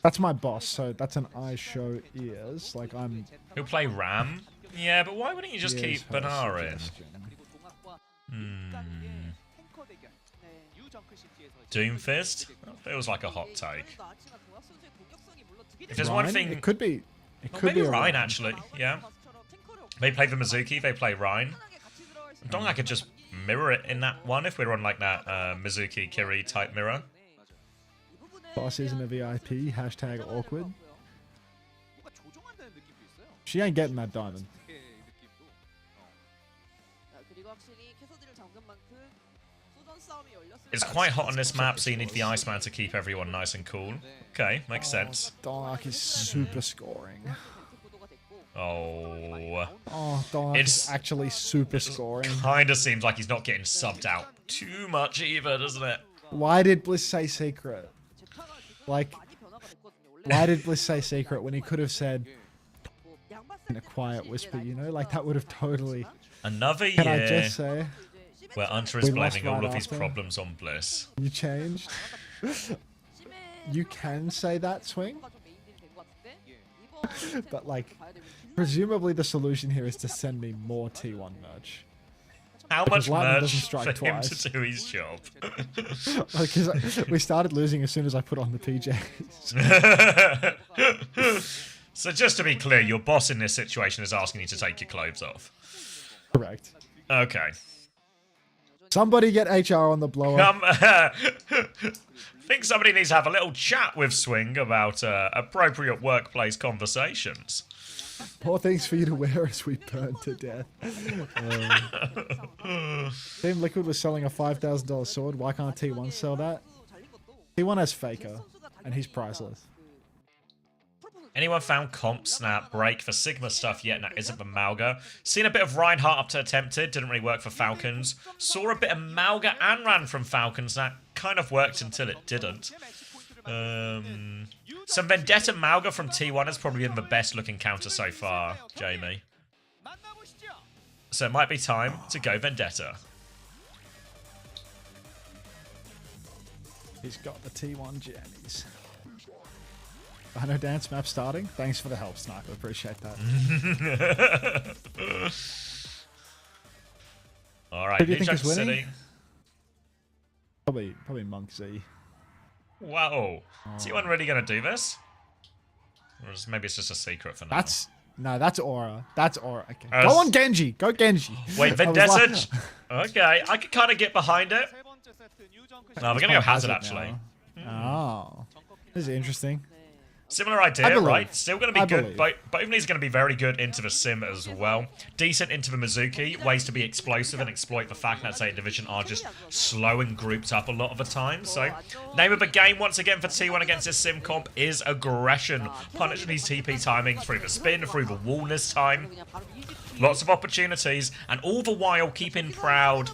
That's my boss, so that's an eye show ears. Like I'm. He'll play Ram? Yeah, but why wouldn't you just Here's keep her Banara in? suggestion. Doomfist? That feels like a hot take. If there's Ryan? one thing... It could be. It Oh, could maybe be a Ryan, actually. Yeah. They play the Mizuki, they play Ryan. I don't think I could just mirror it in that one if we were on like that Mizuki Kiri type mirror. Boss isn't a VIP. Hashtag awkward. She ain't getting that diamond. It's quite hot on this map, so you need the Iceman to keep everyone nice and cool. Okay, makes sense. Dark is super scoring. Oh. Oh, Dark is actually super scoring. Kind of seems like he's not getting subbed out too much either, doesn't it? Why did Bliss say secret? Like, why did Bliss say secret when he could have said in a quiet whisper, you know? Like, that would have totally... Another Can I year just say... where Hunter is we lost blaming all right of his after. problems on Bliss. You changed? You can say that, Swing? But, like, presumably the solution here is to send me more T1 merch. How Because much lightning merch doesn't for strike him twice. to do his job? Because we started losing as soon as I put on the PJs. So just to be clear, your boss in this situation is asking you to take your clothes off. Correct. Okay. Somebody get HR on the blower. Think somebody needs to have a little chat with Swing about appropriate workplace conversations. More things for you to wear as we burn to death. Team Liquid was selling a $5,000 sword. Why can't T1 sell that? T1 has Faker, and he's priceless. Anyone found Comp Snap Break for Sigma stuff yet? And that isn't for Malga. Seen a bit of Reinhardt up to Attempted. Didn't really work for Falcons. Saw a bit of Malga and Ran from Falcons. That kind of worked until it didn't. Some Vendetta Malga from T1 has probably been the best looking counter so far, Jamie. So it might be time to go Vendetta. He's got the T1 jammies. I know dance map starting. Thanks for the help, Sniper. Appreciate that. All right, Who do you think New is Jack winning? City. Probably Monk Z. Whoa. Is T1 really going to do this? Or maybe it's just a secret for now. That's Aura. That's Aura. Okay. As- Go on Genji. Go Genji. Wait, I was Vendetta? like- Okay, I can kind of get behind it. No, we're going to go Hazard, actually. Oh. This is interesting. Similar idea, I believe. right? Still going to be I good. believe. Both of these are going to be very good into the sim as well. Decent into the Mizuki. Ways to be explosive and exploit the fact that, say, Division are just slow and grouped up a lot of the time. So, name of the game, once again, for T1 against this sim comp is aggression. Punishing these TP timings through the spin, through the wall this time. Lots of opportunities. And all the while keeping Proud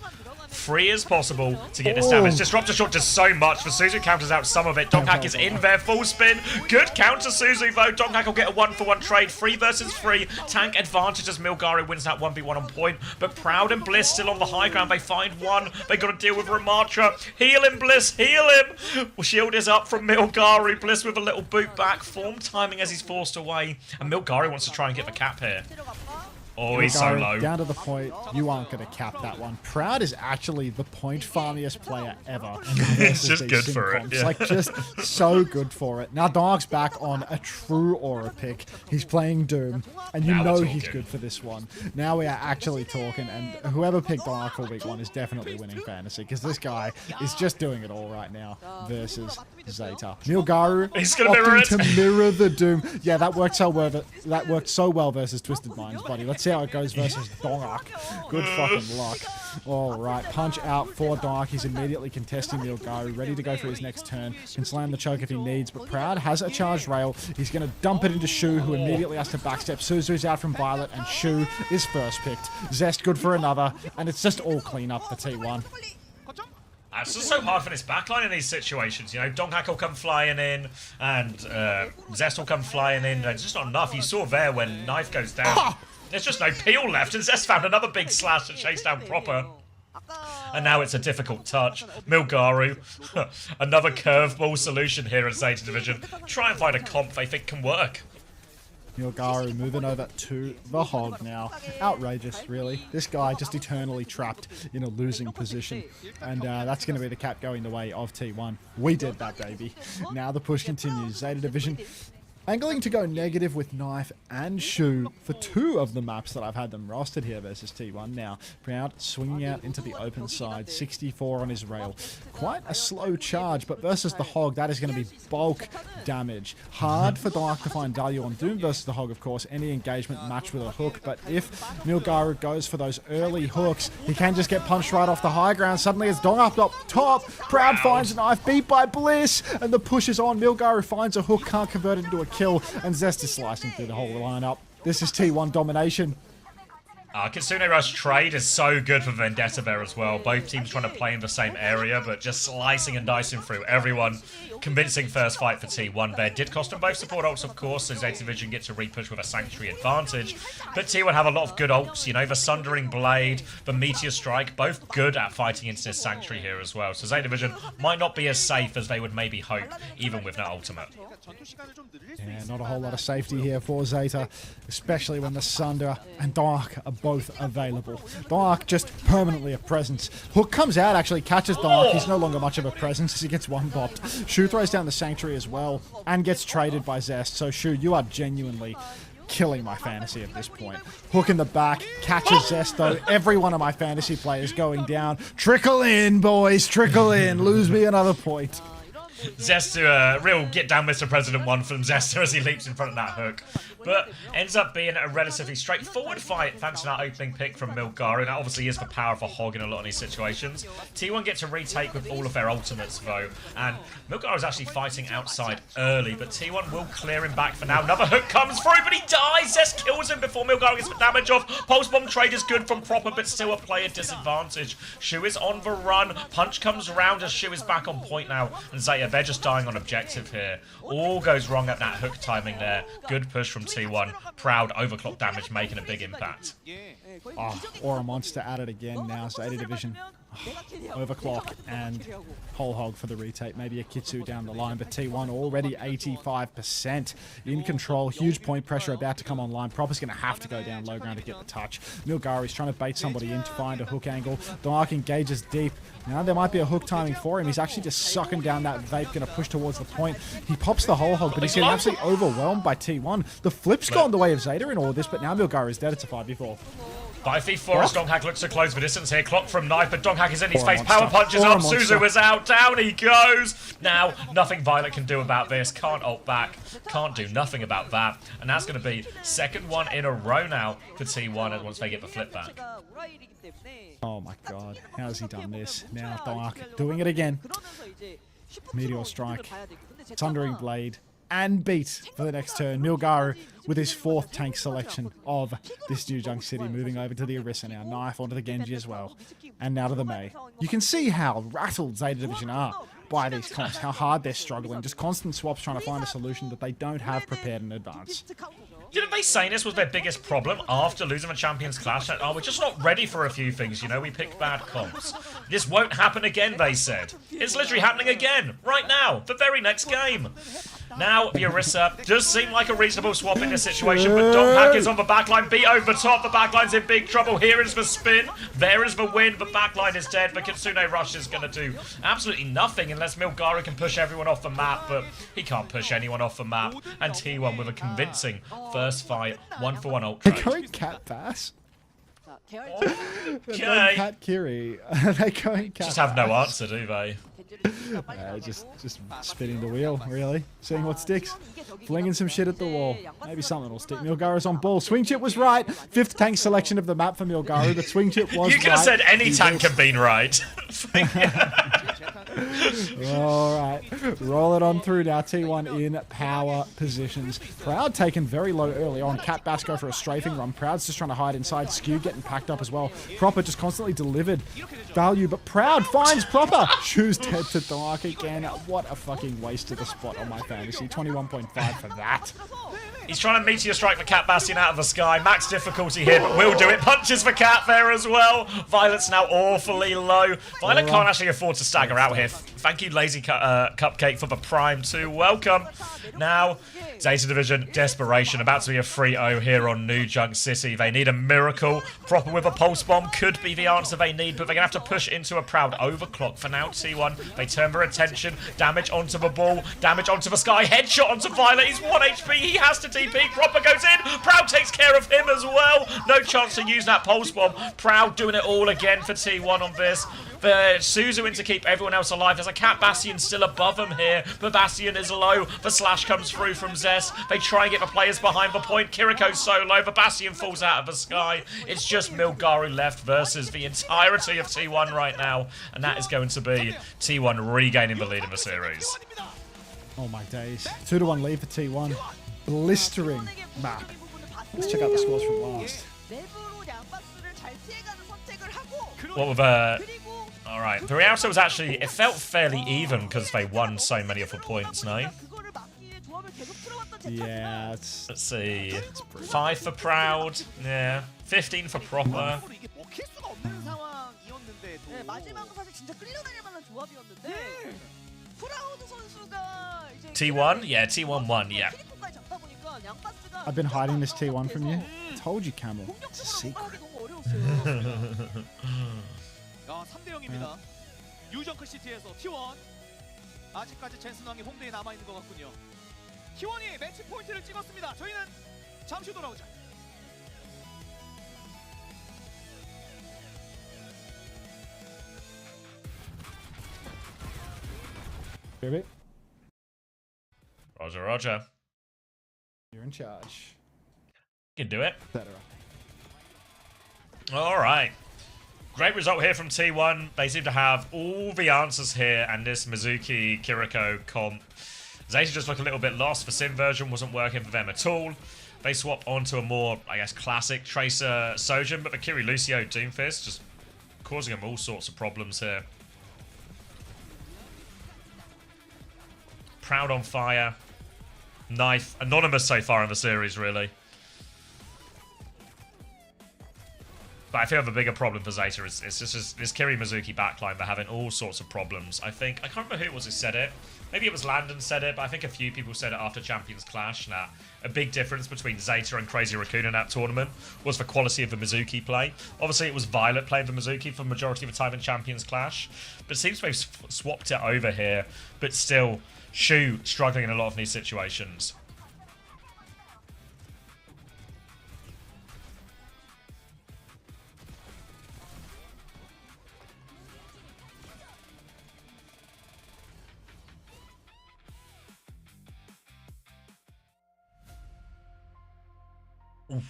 free as possible to get this damage. Disruptor shot does so much. For Suzu counters out some of it. Donghak is in there, full spin. Good counter Suzu though. Donghak will get a 1-for-1 trade. 3 versus 3. Tank advantage as Milgari wins that 1v1 on point. But Proud and Bliss still on the high ground. They find one. They got to deal with Ramatra. Heal him, Bliss. Heal him. Well, shield is up from Milgari. Bliss with a little boot back. Form timing as he's forced away. And Milgari wants to try and get the cap here. Oh, he's so Milgari, low. Down to the point, you aren't going to cap that one. Proud is actually the point farmiest player ever. It's just good for it. Yeah. Like, just so good for it. Now, Dark's back on a true Aura pick. He's playing Doom, and you Now know we're he's talking. good for this one. Now we are actually talking, and whoever picked Dark for week 1 is definitely winning Fantasy, because this guy is just doing it all right now versus Zeta. Milgaru He's gonna mirror opting it. to mirror the Doom. Yeah, that worked so well versus Twisted Minds, buddy. Let's see how it goes versus Dongak. Good fucking luck. All right, punch out for Dongak. He's immediately contesting Milgaru, ready to go for his next turn. Can slam the choke if he needs, but Proud has a charged rail. He's going to dump it into Shu, who immediately has to backstep. Suzu's out from Violet, and Shu is first picked. Zest good for another, and it's just all clean up for T1. It's just so hard for this backline in these situations. You know, Donghak will come flying in, and Zest will come flying in. It's just not enough. You saw there when Knife goes down. There's just no peel left, and Zest found another big slash to chase down Proper. And now it's a difficult touch. Milgaru, another curveball solution here at Zeta Division. Try and find a comp they think can work. Milgaru moving over to the Hog now. Outrageous, really. This guy just eternally trapped in a losing position. And that's going to be the cap going the way of T1. We did that, baby. Now the push continues. Zeta Division angling to go negative with Knife and Shu for 2 of the maps that I've had them rostered here versus T1 now. Proud swinging out into the open side, 64 on his rail. Quite a slow charge, but versus the Hog, that is going to be bulk damage. Hard for Dark to find value on Doom versus the Hog, of course. Any engagement matched with a hook, but if Milgaru goes for those early hooks, he can just get punched right off the high ground. Suddenly it's Dong up top. Proud finds a Knife, beat by Bliss, and the push is on. Milgaru finds a hook, can't convert it into a kill, and Zest is slicing through the whole lineup. This is T1 domination. Kitsune Rush trade is so good for Vendetta there as well. Both teams trying to play in the same area, but just slicing and dicing through everyone. Convincing first fight for T1 there. Did cost them both support ults, of course, so Zeta Division gets a repush with a Sanctuary advantage. But T1 have a lot of good ults, you know, the Sundering Blade, the Meteor Strike, both good at fighting into this Sanctuary here as well. So Zeta Division might not be as safe as they would maybe hope, even with that ultimate. Yeah, not a whole lot of safety here for Zeta, especially when the Sunder and Dark are both available. Dark just permanently a presence. Hook comes out, actually catches Dark. He's no longer much of a presence as he gets one popped. Shu throws down the Sanctuary as well and gets traded by Zest. So Shu, you are genuinely killing my fantasy at this point. Hook in the back, catches Zest though. Every one of my fantasy players going down. Trickle in, boys, trickle in. Lose me another point. Zest to a real get down Mr. President one from Zester as he leaps in front of that hook. But ends up being a relatively straightforward fight thanks to that opening pick from Milgaru, and that obviously is the power of a hog in a lot of these situations. T1 gets a retake with all of their ultimates though, and Milgaru is actually fighting outside early, but T1 will clear him back for now. Another hook comes through, but he dies! Zest kills him before Milgaru gets the damage off. Pulse Bomb trade is good from Proper, but still a player disadvantage. Shu is on the run. Punch comes around as Shu is back on point now, and Zeta, they're just dying on objective here. All goes wrong at that hook timing there. Good push from T1. Proud overclock damage making a big impact. Oh, Aura Monster at it again now. Zeta Division. Overclock and whole hog for the retake. Maybe a Kitsu down the line, but T1 already 85% in control. Huge point pressure about to come online. Proper's going to have to go down low ground to get the touch. Milgari's trying to bait somebody in to find a hook angle. Dark engages deep. Now there might be a hook timing for him. He's actually just sucking down that vape, going to push towards the point. He pops the whole hog, but he's getting absolutely overwhelmed by T1. The flip's gone the way of Zeta in all of this, but now Milgari is dead. It's a 5v4. 5v4 as Donghak looks to close the distance here. Clock from Knife, but Donghak is in his face. Power punches up. Suzu is out. Down he goes. Now, nothing Violet can do about this. Can't ult back. Can't do nothing about that. And that's going to be second one in a row now for T1 once they get the flip back. Oh my god. How's he done this? Now Dark doing it again. Meteor Strike. Thundering Blade. And beat for the next turn. Milgaru with his 4th tank selection of this new Junk City, moving over to the Orisa now. Knife onto the Genji as well. And now to the Mei. You can see how rattled Zeta Division are by these comps, how hard they're struggling. Just constant swaps trying to find a solution that they don't have prepared in advance. Didn't they say this was their biggest problem after losing the Champions Clash? Oh, we're just not ready for a few things, you know? We picked bad comps. This won't happen again, they said. It's literally happening again, right now, the very next game. Now, the Orisa does seem like a reasonable swap in this situation, but Donghak is on the backline, beat over the top. The backline's in big trouble. Here is the spin. There is the win. The backline is dead. The Kitsune Rush is going to do absolutely nothing unless Milgaru can push everyone off the map, but he can't push anyone off the map. And T1 with a convincing first fight, 1-for-1 ult trade. They're going Cat Bass. Okay. Cat Kiri. They're going Cat Just have no Bass. answer, do they? Just spinning the wheel, really. Seeing what sticks. Flinging some shit at the wall. Maybe something will stick. Milgaru's on ball. Swing chip was right. 5th tank selection of the map for Milgaru. The swing chip was right. You could have said any tank had been right. Alright. Roll it on through now. T1 in power positions. Proud taken very low early on. Cat Bass go for a strafing run. Proud's just trying to hide inside. Skew getting packed up as well. Proper just constantly delivered value, but Proud finds Proper. Shu's dead to Dark again. What a fucking waste of the spot on my fantasy. 21.5 for that. He's trying to Meteor Strike the Cat Bastion out of the sky. Max difficulty here, but will do it. Punches for Cat there as well. Violet's now awfully low. Violet can't actually afford to stagger out here. Thank you, Lazy Cupcake, for the Prime too. Welcome. Now, Zeta Division, desperation. About to be a 3-0 here on New Junk City. They need a miracle. Proper with a Pulse Bomb could be the answer they need, but they're going to have to push into a Proud overclock. For now, T1, they turn their attention. Damage onto the ball. Damage onto the sky. Headshot onto Violet. He's 1 HP. He has to TP. Proper goes in. Proud takes care of him as well. No chance to use that Pulse Bomb. Proud doing it all again for T1 on this. The Suzu in to keep everyone else alive. There's a Cat Bastion still above him here, but Bastion is low. The slash comes through from Zest. They try and get the players behind the point. Kiriko's so low. The Bastion falls out of the sky. It's just Milgaru left versus the entirety of T1 right now, and that is going to be T1 regaining the lead in the series. Oh my days. 2-1 lead for T1. Blistering map. Let's check out the scores from last. 내부로 양바스를 잘 피해가는 선택을 하고 What with all right, the Rialto was actually, it felt fairly even because they won so many of the points. No. 그거를 막기 위해 조합을 계속 틀어왔던 Yeah, Let's see. 5 for Proud. Yeah. 15 for Proper. 이게 먹힐 수가 없는 상황이었는데도. 네, 마지막은 사실 진짜 끌려다닐 만한 조합이었는데 프라우드 선수가 이제 T1? Yeah, T1 won. Yeah. 피리콘까지 잡다 보니까 양바스가 I've been hiding this T1 from you. I told you, Camel. It's a 공격적으로 secret. 공격하기 너무 어려웠어요. 3대 0입니다. 뉴정크 시티에서 T1 아직까지 젠슨왕이 홍대에 남아 있는 것 같군요. T1이 매치 포인트를 찍었습니다. 저희는 잠시 후 돌아오죠. Ribbit, Roger, Roger. you're in charge. You can do it. Etc. All right. Great result here from T1. They seem to have all the answers here, and this Mizuki Kiriko comp. Zeta just looked a little bit lost. The sim version wasn't working for them at all. They swap onto a more, I guess, classic Tracer Sojin, but the Kiri Lucio Doomfist just causing them all sorts of problems here. Proud on fire. Knife. Anonymous so far in the series, really. But I feel the bigger problem for Zeta is just this Kiri Mizuki backline. They're having all sorts of problems. I can't remember who it was who said it. Maybe it was Landon said it, but I think a few people said it after Champions Clash. Now, a big difference between Zeta and Crazy Raccoon in that tournament was the quality of the Mizuki play. Obviously, it was Violet playing the Mizuki for the majority of the time in Champions Clash, but it seems they've swapped it over here. But still, Shu struggling in a lot of these situations. Ooh.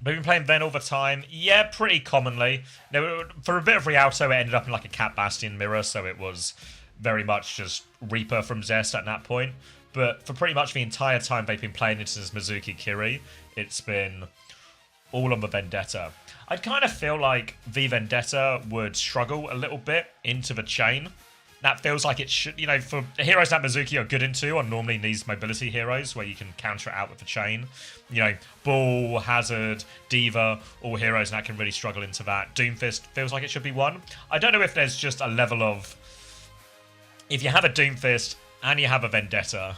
They've been playing Ven all the time. Yeah, pretty commonly. Now, for a bit of Rialto, it ended up in like a Cat Bastion mirror, so it was very much just Reaper from Zest at that point. But for pretty much the entire time they've been playing into this Mizuki Kiri, it's been all on the Vendetta. I'd kind of feel like the Vendetta would struggle a little bit into the chain. That feels like it should, you know, for heroes that Mizuki are good into are normally these mobility heroes where you can counter it out with the chain. You know, Bull, Hazard, Diva, all heroes that can really struggle into that. Doomfist feels like it should be one. I don't know if there's just a level of... If you have a Doomfist and you have a Vendetta,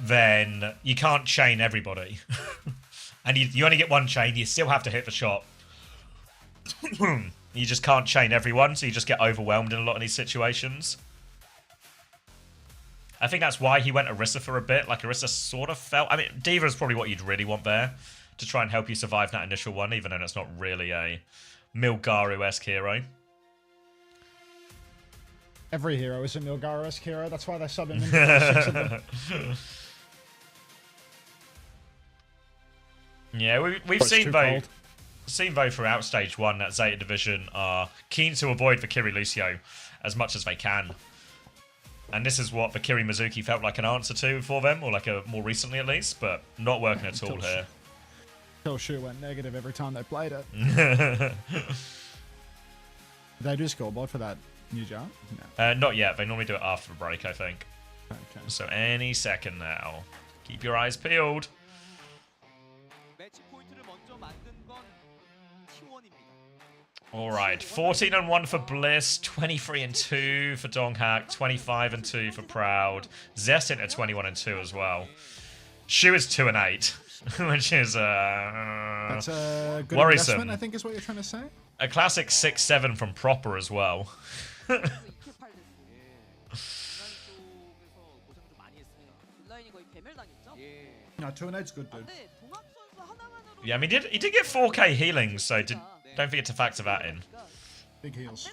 then you can't chain everybody. And you only get one chain, you still have to hit the shot. You just can't chain everyone, so you just get overwhelmed in a lot of these situations. I think that's why he went Orisa for a bit. Like, Orisa sort of felt... I mean, Diva is probably what you'd really want there to try and help you survive that initial one, even though it's not really a Milgaru-esque hero. Every hero is a Milgaru-esque hero. That's why they sub him in. 6 of them. Yeah, we've seen though throughout Stage 1 that Zeta Division are keen to avoid the Kiri Lucio as much as they can. And this is what the Kiri Mizuki felt like an answer to for them, or like a more recently at least, but not working at all here. Until Shu went negative every time they played it. Did they do scoreboard for that new jump? No. Not yet. They normally do it after the break, I think. Okay. So any second now. Keep your eyes peeled. Alright, 14-1 for Bliss, 23-2 for Donghack, 25-2 for Proud. Zest at 21-2 as well. Shu is 2-8, which is that's a good worrisome. investment, I think is what you're trying to say. A classic 6-7 from Proper as well. No, 2-8's good, dude. Yeah, I mean, he did get 4k healing, so don't forget to factor that in. Big heals.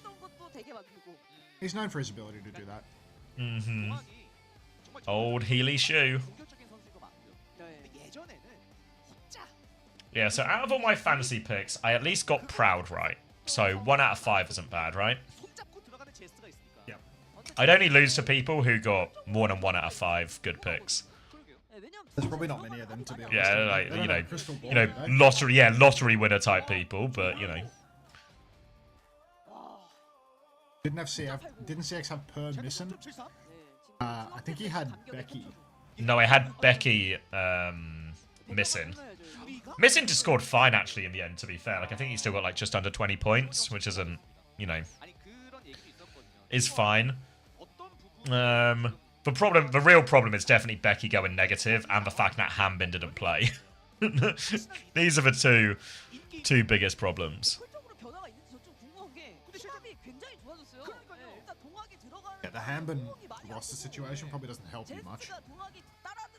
He's known for his ability to do that. Mm-hmm. Old Healy Shu. Yeah, so out of all my fantasy picks, I at least got Proud right. So 1 out of 5 isn't bad, right? Yep. I'd only lose to people who got more than 1 out of 5 good picks. There's probably not many of them, to be honest. Yeah, like, They don't you know, have a crystal ball, do they? lottery winner type people, but you know. Didn't CX have Per missing? I think he had Becky. No, I had Becky missing. Missing just scored fine actually in the end, to be fair. Like I think he still got like just under 20 points, which isn't, you know, is fine. The real problem is definitely Becky going negative and the fact that Hambin didn't play. These are the two biggest problems. Yeah, the Hambin roster situation probably doesn't help you much.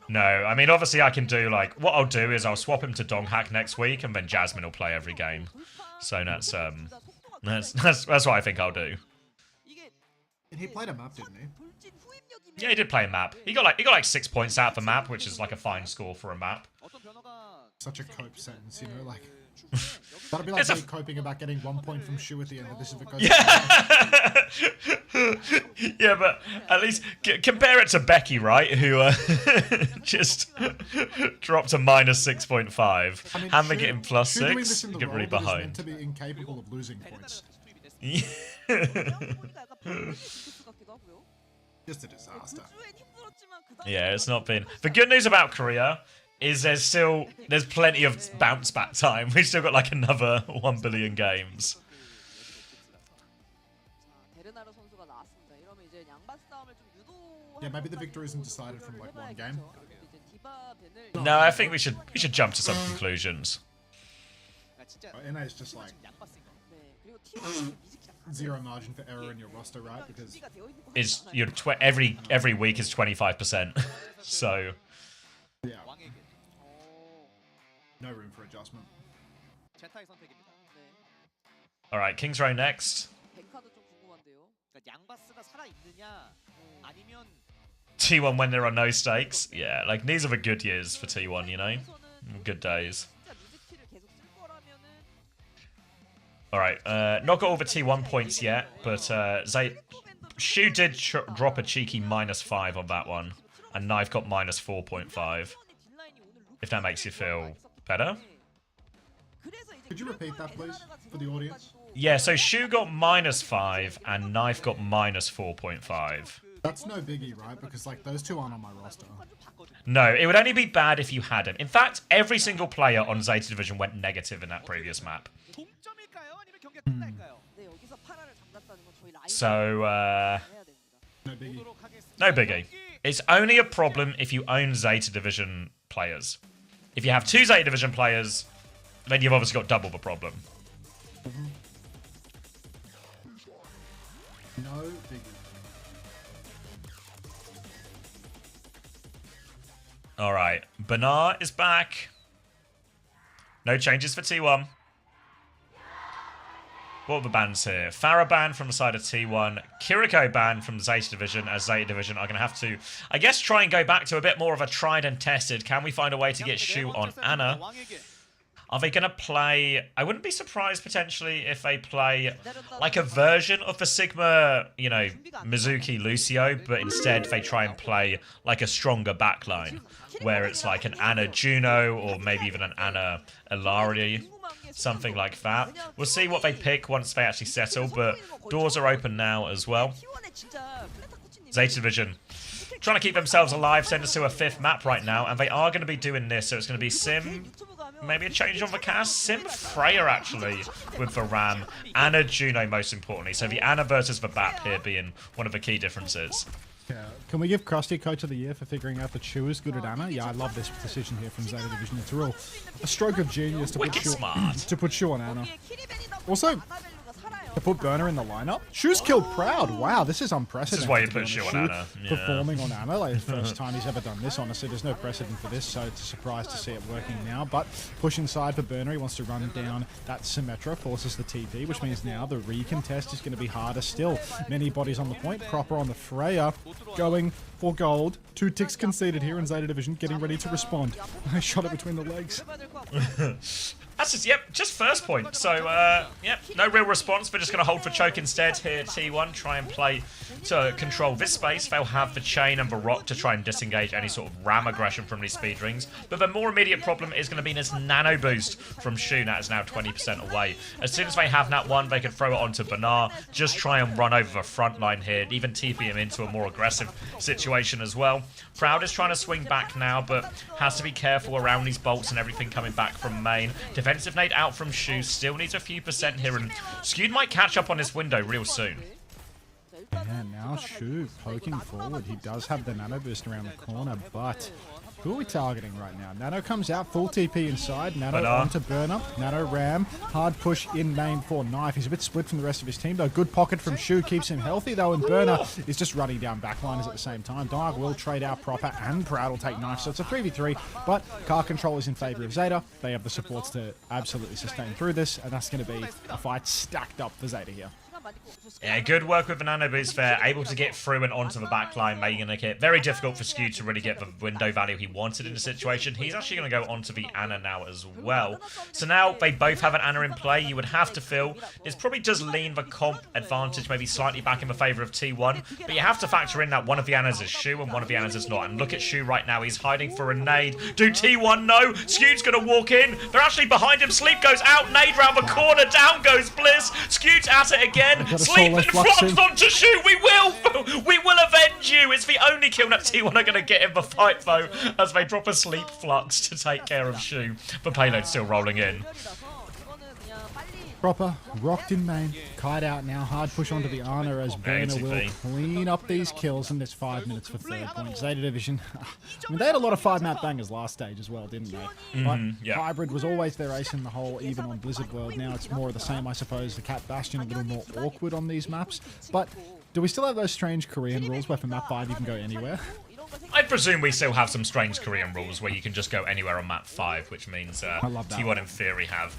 No, I mean obviously I can do like what I'll do is I'll swap him to Donghack next week and then Jasmine will play every game. So that's what I think I'll do. And he played a map, didn't he? Yeah, he did play a map. He got like 6 points out of the map, which is like a fine score for a map. Such a cope sentence, you know, like that'll be like me coping about getting 1 point from Shu at the end of this if it goes. Yeah, but at least compare it to Becky, right? Who just dropped to minus 6.5. I mean, Hammer getting plus 6. Get really behind. Meant to be incapable of losing points. Just a disaster. Yeah, it's not been. The good news about Korea is there's plenty of bounce back time. We've still got like another 1 billion games. Yeah, maybe the victory isn't decided from like one game. No, I think we should jump to some conclusions. NA is just like zero margin for error in your roster, right? Because it's every week is 25%. So yeah, no room for adjustment. All right, King's Row next. T1 when there are no stakes. Yeah, like these are the good years for T1, you know? Good days. Alright, not got all the T1 points yet, but Shu did drop a cheeky -5 on that one, and Knife got -4.5. If that makes you feel better. Could you repeat that, please, for the audience? Yeah, so Shu got -5, and Knife got -4.5. That's no biggie, right? Because like those two aren't on my roster. No, it would only be bad if you had him. In fact, every single player on Zeta Division went negative in that previous map. So, no biggie. No biggie. It's only a problem if you own Zeta Division players. If you have 2 Zeta Division players, then you've obviously got double the problem. No biggie. Alright, Banar is back. No changes for T1. What are the bans here? Farah banned from the side of T1. Kiriko banned from the Zeta Division, as Zeta Division are going to have to, I guess, try and go back to a bit more of a tried and tested. Can we find a way to get Shu on Anna? Are they going to play... I wouldn't be surprised, potentially, if they play like a version of the Sigma, you know, Mizuki Lucio, but instead they try and play like a stronger backline, where it's like an Anna Juno, or maybe even an Anna Ilari, something like that. We'll see what they pick once they actually settle, but doors are open now as well. Zeta Division trying to keep themselves alive, send us to a 5th map right now, and they are going to be doing this, so it's going to be Sim, maybe a change on the cast, Sim Freya actually with the Ram, Anna Juno most importantly, so the Anna versus the Bap here being one of the key differences. Yeah. Can we give Krusty Coach of the Year for figuring out that Shu is good at Anna? Yeah, I love this decision here from Zeta Division. It's a stroke of genius to put Shu on Anna. Also, to put Burner in the lineup. Shu's killed Proud. Wow, this is unprecedented. This is why you to be put honest. Shu on Ana. Yeah. Performing on Ana, like the first time he's ever done this. Honestly, there's no precedent for this, so it's a surprise to see it working now. But push inside for Burner. He wants to run down that Symmetra, forces the TP, which means now the recontest is going to be harder still. Many bodies on the point. Proper on the Freya, going for gold. 2 ticks conceded here in Zeta Division, getting ready to respond. I shot it between the legs. That's just, yep, just first point. So, yep, no real response. We're just going to hold for choke instead here. T1 try and play to control this space. They'll have the chain and the rock to try and disengage any sort of ram aggression from these speed rings. But the more immediate problem is going to be this nano boost from Shu. That is now 20% away. As soon as they have that one, they can throw it onto Banar. Just try and run over the front line here. Even TP him into a more aggressive situation as well. Proud is trying to swing back now, but has to be careful around these bolts and everything coming back from main. Defensive nade out from Shu, still needs a few percent here, and Skewed might catch up on this window real soon. Yeah, now Shu poking forward. He does have the nano boost around the corner, but who are we targeting right now? Nano comes out, full TP inside. Nano onto Burner. Nano ram. Hard push in main for Knife. He's a bit split from the rest of his team, though. Good pocket from Shu keeps him healthy, though, and Burner is just running down backliners at the same time. Dark will trade out Proper, and Proud will take Knife, so it's a 3v3, but car control is in favor of Zeta. They have the supports to absolutely sustain through this, and that's going to be a fight stacked up for Zeta here. Yeah, good work with the nano boost there. Able to get through and onto the back line, making it very difficult for Skew to really get the window value he wanted in the situation. He's actually going to go onto the Ana now as well. So now they both have an Ana in play. You would have to feel this probably does lean the comp advantage maybe slightly back in the favour of T1, but you have to factor in that one of the Anas is Shu and one of the Anas is not. And look at Shu right now. He's hiding for a nade. Do T1 know? Skew's going to walk in. They're actually behind him. Sleep goes out. Nade round the corner. Down goes Bliss. Skew's at it again. Sleep and Frogs onto Shu. We will avenge you. It's the only kill that T1 are going to get in the fight, though, as they drop a Sleep Flux to take care of Shu. The payload's still rolling in. Proper, rocked in main, kite out now, hard push onto the Ana as Burner will clean up these kills in this 5 minutes for 3rd point. Zeta Division, I mean, they had a lot of 5-map bangers last stage as well, didn't they? But Hybrid was always their ace in the hole, even on Blizzard World. Now it's more of the same, I suppose. The Cat Bastion a little more awkward on these maps. But do we still have those strange Korean rules where for map 5 you can go anywhere? I presume we still have some strange Korean rules where you can just go anywhere on map 5, which means T1 in theory have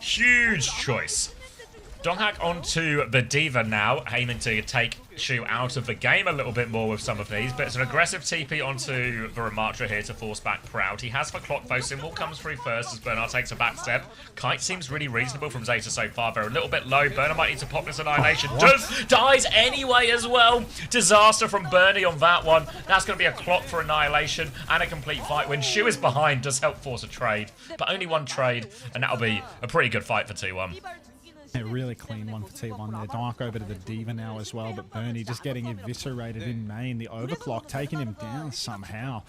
huge choice. Donghak onto the Diva now, aiming to take Shu out of the game a little bit more with some of these, but it's an aggressive TP onto the Ramatra here to force back Proud. He has the clock, though. Symbol comes through first as Bernard takes a back step. Kite seems really reasonable from Zeta so far. They're a little bit low. Bernard might need to pop this Annihilation. Dies anyway as well. Disaster from Bernie on that one. That's going to be a clock for Annihilation and a complete fight. When Shu is behind, does help force a trade, but only one trade, and that'll be a pretty good fight for T1. A really clean one for T1 there. Dark over to the Diva now as well, but Bernie just getting eviscerated in main. The overclock taking him down somehow.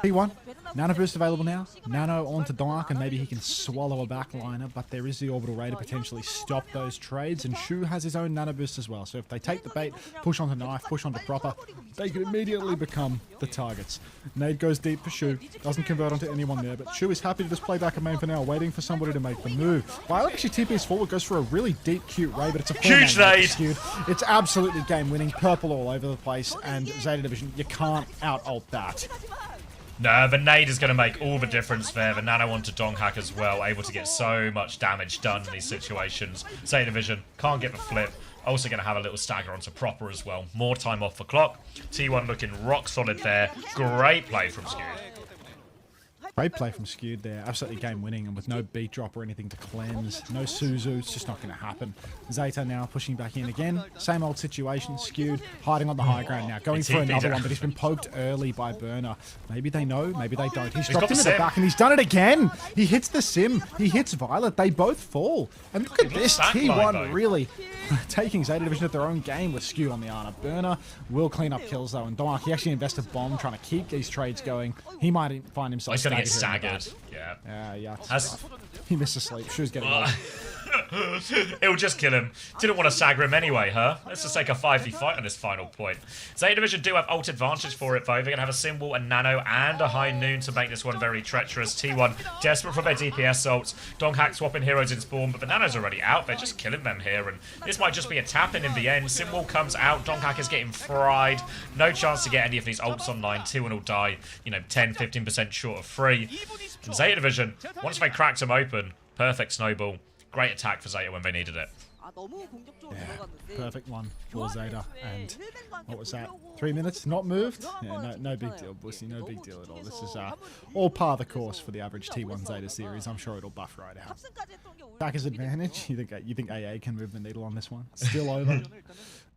T1, Nano boost available now. Nano onto Dark, and maybe he can swallow a backliner, but there is the orbital ray to potentially stop those trades, and Shu has his own Nano boost as well. So if they take the bait, push onto Knife, push onto Proper, they can immediately become the targets. Nade goes deep for Shu, doesn't convert onto anyone there, but Shu is happy to just play back in main for now, waiting for somebody to make the move. Violet actually TPs forward, goes for a really deep, cute ray, but it's a huge nade. It's absolutely game-winning, purple all over the place, and Zeta Division, you can't out-ult that. No, the nade is going to make all the difference there. The nano onto Donghak as well, able to get so much damage done in these situations. Zeta Division can't get the flip. Also going to have a little stagger onto Proper as well. More time off the clock. T1 looking rock solid there. Great play from Skewed. Great play from Skewed there. Absolutely game-winning, and with no beat drop or anything to cleanse. No Suzu. It's just not going to happen. Zeta now pushing back in again. Same old situation. Skewed hiding on the high ground now. Going for another one, but he's been poked early by Burner. Maybe they know. Maybe they don't. He's dropped him in the back, and he's done it again. He hits the Sim. He hits Violet. They both fall. And look at this. T1 really taking Zeta Division at their own game with Skewed on the Ana. Burner will clean up kills, though. And Dark, he actually invested bomb trying to keep these trades going. He might find himself staggered. Yeah. Yeah. He missed a sleep. Shu's getting It'll just kill him. Didn't want to stagger him anyway, huh? Let's just take a 5v fight on this final point. Zeta Division do have ult advantage for it, though. They're going to have a Symbol, a Nano, and a High Noon to make this one very treacherous. T1 desperate for their DPS ults. Donghack swapping heroes in spawn, but the Nano's already out. They're just killing them here, and this might just be a tap-in the end. Symbol comes out. Donghack is getting fried. No chance to get any of these ults online. T1 will die, 10-15% short of free. And Zeta Division, once they cracked them open, perfect snowball. Great attack for Zeta when they needed it. Yeah, perfect one for Zeta. And what was that? 3 minutes? Not moved? Yeah, no big deal, Bussy. No big deal at all. This is all par of the course for the average T1 Zeta series. I'm sure it'll buff right out. Attacker's advantage. You think AA can move the needle on this one? Still over.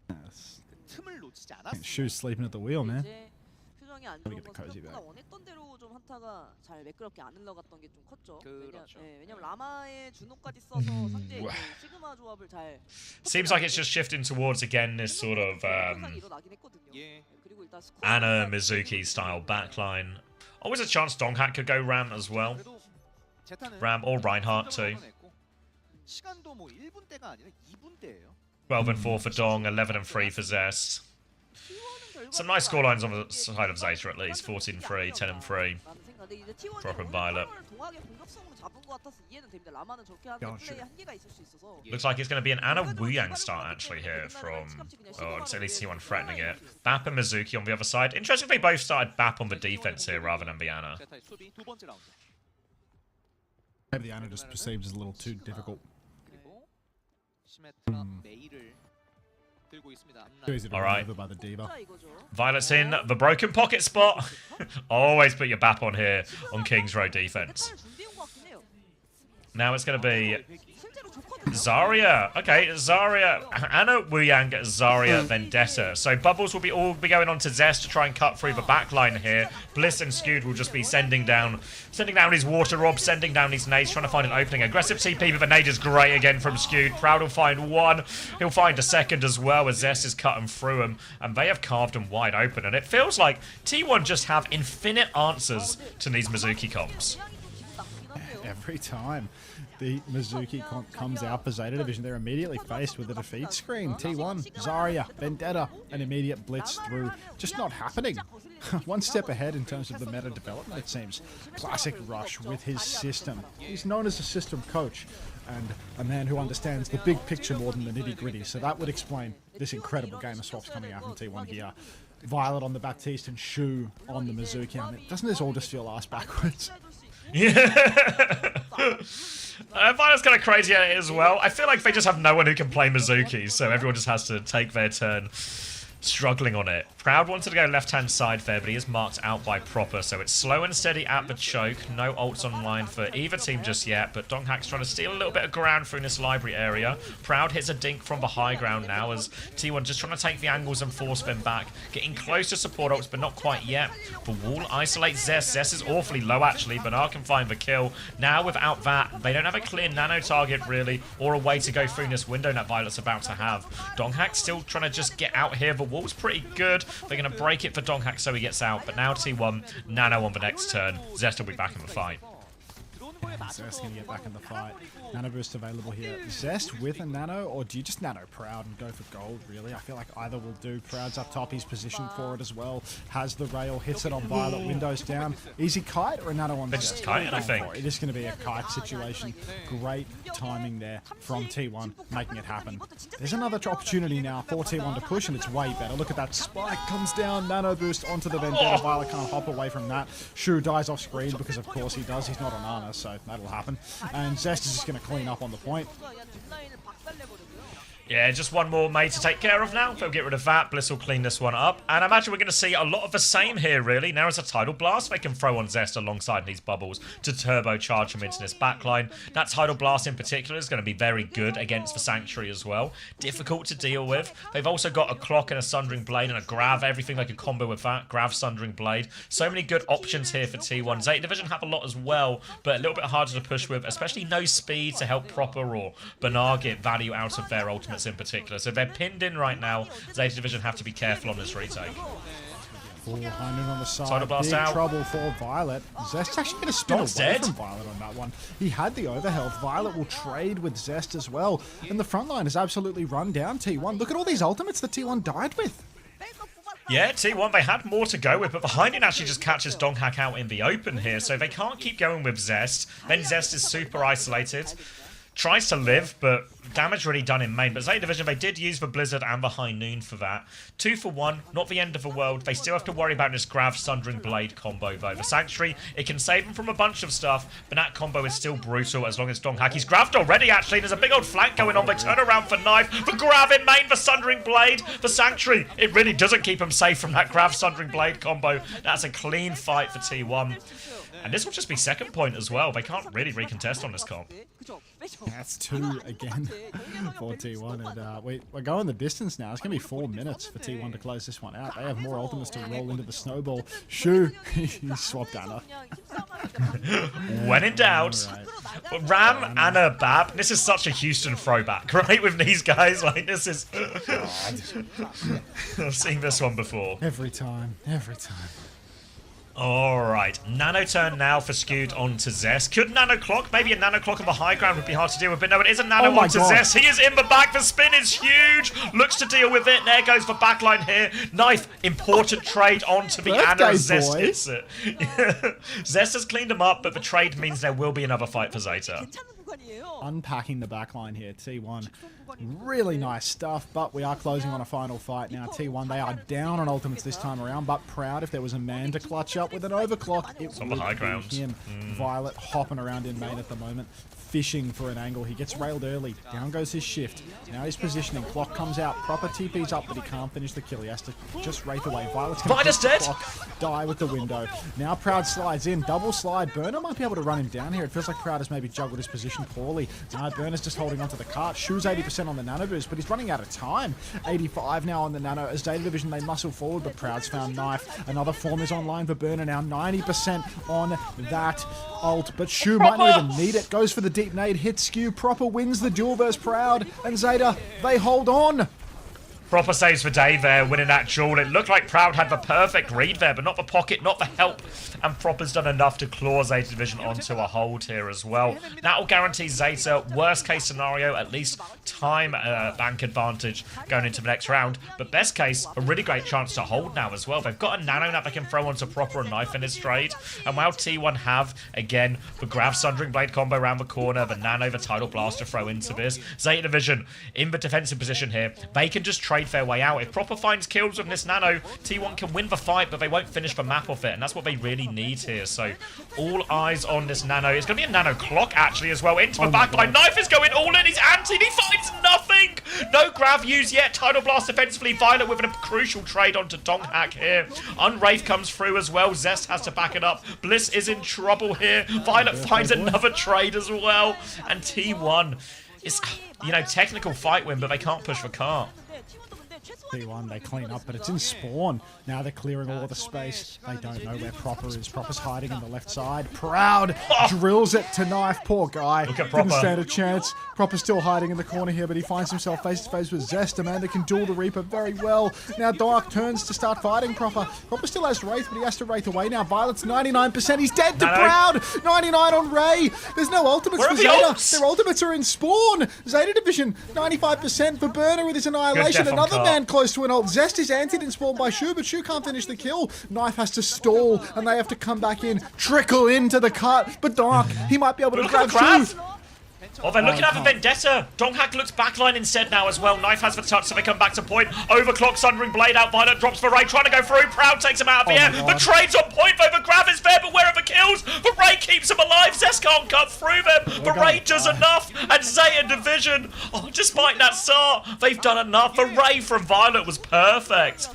Yes. Shoe's sleeping at the wheel, man. Let me get the cozy back. Seems like it's just shifting towards, again, this sort of Ana Mizuki style backline. Always a chance Donghack could go Ram as well. Ram or Reinhardt too. 12 and 4 for Dong, 11 and 3 for Zest. Some nice scorelines on the side of Zeta at least. 14-3, 10 and 3. Proper Violet. Looks like it's going to be an Ana Wuyang start actually here from, it's at least T1 threatening it. Bap and Mizuki on the other side. Interesting they both started Bap on the defense here rather than the Ana. Maybe the Ana just perceived as a little too difficult. Alright. Violet's in the broken pocket spot. Always put your BAP on here on King's Row defense. Now it's going to be Zarya. Okay, Zarya. Ana Wuyang, Zarya, Vendetta. So Bubbles will all be going on to Zest to try and cut through the back line here. Bliss and Skewed will just be sending down his water rob, sending down his nades, trying to find an opening. Aggressive TP, but the nade is great again from Skewed. Proud will find one. He'll find a second as well as Zest is cutting through him. And they have carved him wide open. And it feels like T1 just have infinite answers to these Mizuki comps. Every time the Mizuki comes out for Zeta Division, they're immediately faced with a defeat screen. T1, Zarya, Vendetta, an immediate blitz through. Just not happening. One step ahead in terms of the meta development, it seems. Classic Rush with his system. He's known as a system coach and a man who understands the big picture more than the nitty-gritty. So that would explain this incredible game of swaps coming out from T1 here. Violet on the Baptiste and Shu on the Mizuki. I mean, doesn't this all just feel ass backwards? Yeah. Violet's kind of crazy at it as well. I feel like they just have no one who can play Mizuki, so everyone just has to take their turn struggling on it. Proud wanted to go left-hand side there, but he is marked out by Proper, so it's slow and steady at the choke. No ults online for either team just yet, but Donghack's trying to steal a little bit of ground through this library area. Proud hits a dink from the high ground now as T1 just trying to take the angles and force them back. Getting close to support ults, but not quite yet. The wall isolates Zest. Zest is awfully low, actually. Bernard can find the kill. Now, without that, they don't have a clear nano target, really, or a way to go through this window that Violet's about to have. Donghack's still trying to just get out here. The wall's pretty good. They're going to break it for Donghack so he gets out, but now T1, Nano on the next turn. Zest will be back in the fight. Zest going to get back in the fight. Nano boost available here. Zest with a Nano, or do you just Nano Proud and go for gold, really? I feel like either will do. Proud's up top, he's positioned for it as well. Has the rail, hits it on Violet, windows down. Easy kite or a Nano on Zest? Just kite, I think. It is going to be a kite situation. Great timing there from T1, making it happen. There's another opportunity now for T1 to push, and it's way better. Look at that spike, comes down, Nano boost onto the Vendetta. Violet can't hop away from that. Shu dies off screen because of course he does. He's not on Ana, so that'll happen. And Zest is just going to clean up on the point. Yeah, just one more mate to take care of now. They'll get rid of that. Bliss will clean this one up. And I imagine we're going to see a lot of the same here, really. Now is a Tidal Blast they can throw on Zest alongside these bubbles to turbocharge him into this backline. That Tidal Blast in particular is going to be very good against the Sanctuary as well. Difficult to deal with. They've also got a Clock and a Sundering Blade and a Grav. Everything they could combo with that. Grav, Sundering Blade. So many good options here for T1. Zeta Division have a lot as well, but a little bit harder to push with, especially no speed to help Proper or Bernard get value out of their ultimates in particular. So they're pinned in right now. Zeta Division have to be careful on this retake. High Noon on the Tidal side. Blast Big out. trouble for Violet. Zest's actually going to spin Dog's away dead. from Violet on that one. He had the overhealth. Violet will trade with Zest as well. And the front line is absolutely run down, T1. Look at all these ultimates that T1 died with. Yeah, T1, they had more to go with, but the High Noon actually just catches Donghak out in the open here, so they can't keep going with Zest. Then Zest is super isolated. Tries to live, but damage really done in main. But Zeta Division, they did use the Blizzard and the High Noon for that. 2 for 1, not the end of the world. They still have to worry about this Grav Sundering Blade combo, though. The Sanctuary, it can save them from a bunch of stuff, but that combo is still brutal as long as Donghak. He's grabbed already, actually. There's a big old flank going on. They turn around for Knife. The Grav in main, the Sundering Blade. The Sanctuary, it really doesn't keep him safe from that Grav Sundering Blade combo. That's a clean fight for T1. And this will just be second point as well. They can't really recontest on this comp. That's 2 again for T1. And we're going the distance now. It's going to be 4 minutes for T1 to close this one out. They have more ultimates to roll into the snowball. Shu, he swapped Anna. When in doubt, Ram, Anna, Bab. This is such a Houston throwback, right? With these guys, like this is. I've seen this one before. Every time, every time. Alright, Nano turn now for Skewed onto Zest. Could Nano clock? Maybe a Nano clock on the high ground would be hard to deal with, but no, it is a Nano onto Zest. He is in the back, the spin is huge! Looks to deal with it, there goes the backline here. Knife, important trade onto the Anna as Zest hits it. Zest has cleaned him up, but the trade means there will be another fight for Zeta. Unpacking the backline here, T1. Really nice stuff, but we are closing on a final fight now. T1, they are down on ultimates this time around, but proud if there was a man to clutch up with an overclock, it on the high ground. Him. Violet hopping around in main at the moment, fishing for an angle. He gets railed early. Down goes his shift. Now he's positioning. Clock comes out. Proper TP's up, but he can't finish the kill. He has to just wraith away. Violet's going to dead. Die with the window. Now Proud slides in. Double slide. Burner might be able to run him down here. It feels like Proud has maybe juggled his position poorly. No, Burner's just holding onto the cart. Shu's 80% on the Nano boost, but he's running out of time. 85 now on the Nano. As Data Division, they muscle forward, but Proud's found Knife. Another form is online for Burner now. 90% on that ult, but Shu might not even need it. Goes for the deep nade. Hits Skew. Proper wins the duel versus Proud. And Zeta, they hold on. Proper saves for Dave there, winning that duel. It looked like Proud had the perfect read there, but not the pocket, not the help. And Proper's done enough to claw Zeta Division onto a hold here as well. That will guarantee Zeta, worst case scenario, at least time bank advantage going into the next round. But best case, a really great chance to hold now as well. They've got a Nano that they can throw onto Proper and Knife in his trade. And while T1 have, again, the Grav Sundering Blade combo around the corner, the Nano, the Tidal Blast to throw into this. Zeta Division in the defensive position here. They can just trade their way out. If Proper finds kills with this Nano, T1 can win the fight, but they won't finish the map off it, and that's what they really need here. So all eyes on this Nano. It's going to be a Nano clock actually as well. Into the backline. Knife is going all in. He's anti. He finds nothing. No Grav used yet. Tidal Blast defensively. Violet with a crucial trade onto Donghak here. Unwraith comes through as well. Zest has to back it up. Bliss is in trouble here. Violet finds another trade as well. And T1 is, you know, technical fight win, but they can't push the cart. T1, they clean up, but it's in spawn. Now they're clearing all the space. They don't know where Proper is. Proper's hiding in the left side. Proud drills it to Knife. Poor guy. Look at Proper. Didn't stand a chance. Proper's still hiding in the corner here, but he finds himself face to face with Zest. Amanda can duel the Reaper very well. Now Dark turns to start fighting Proper. Proper still has Wraith, but he has to Wraith away now. Violet's 99%. He's dead to Proud. 99 on Ray. There's no ultimates for Zeta. Their ultimates are in spawn. Zeta Division, 95% for Burner with his Annihilation. Another man close to an ult. Zest is antied and spawned by Shu, but Shu can't finish the kill. Knife has to stall, and they have to come back in, trickle into the cut. But Dark, he might be able to grab Shu. Oh, they're looking at the Vendetta. Donghak looks backline instead now as well. Knife has the touch, so they come back to point. Overclock, Sundering Blade out. Violet drops for Ray, trying to go through. Proud takes him out of the air. The trade's on point, though. The Grav is there, but where are the kills? But Ray keeps him alive. Zest can't cut through them. But Ray does enough. And Zeta Division, oh, despite that start, they've done enough. The Ray from Violet was perfect.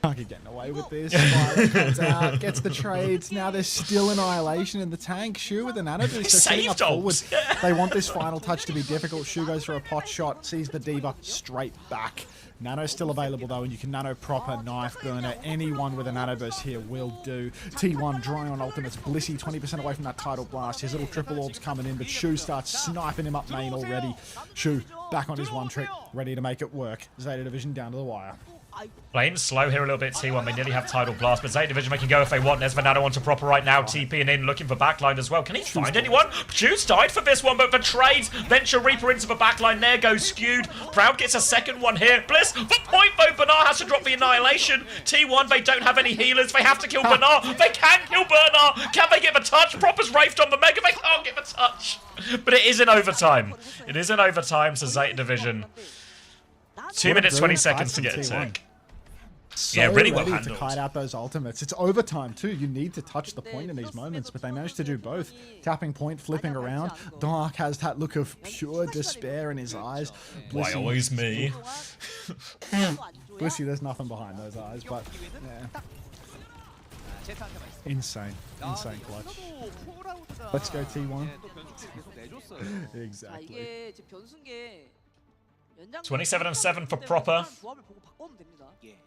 Can't get getting away with this. Violet comes out, gets the trades. Now there's still Annihilation in the tank. Shu with the Nano boost. They're setting up forward. They want this final touch to be difficult. Shu goes for a pot shot, sees the Diva straight back. Nano's still available though, and you can Nano Proper, Knife, Burner. Anyone with a Nano burst here will do. T1 drawing on ultimates. Blissey 20% away from that Tidal Blast. His little triple orbs coming in, but Shu starts sniping him up main already. Shu back on his one trick, ready to make it work. Zeta Division down to the wire. Playing slow here a little bit, T1. They nearly have Tidal Blast, but Zeta Division they can go if they want. There's Venado onto proper right now. TPing in, looking for backline as well. Can he find anyone? Juice died for this one, but for trades, Venture Reaper into the backline. There goes Skewed. Proud gets a second one here. Bliss for point though. Bernard has to drop the Annihilation. T1, they don't have any healers. They have to kill Bernard. They can kill Bernard. Can they get the touch? Proper's Wraithed on the Mega. They can't get the touch. But it is in overtime. It is in overtime, so Zeta Division. 2 minutes, 20 seconds to get a tick. So yeah, really well ready handled. to kite out those ultimates. It's overtime too. You need to touch the point in these moments, but they managed to do both. Tapping point, flipping around. Dark has that look of pure despair in his eyes. Why always me? Blissy, there's nothing behind those eyes, but yeah. Insane. Insane clutch. Let's go T1. Exactly. 27-7 for proper.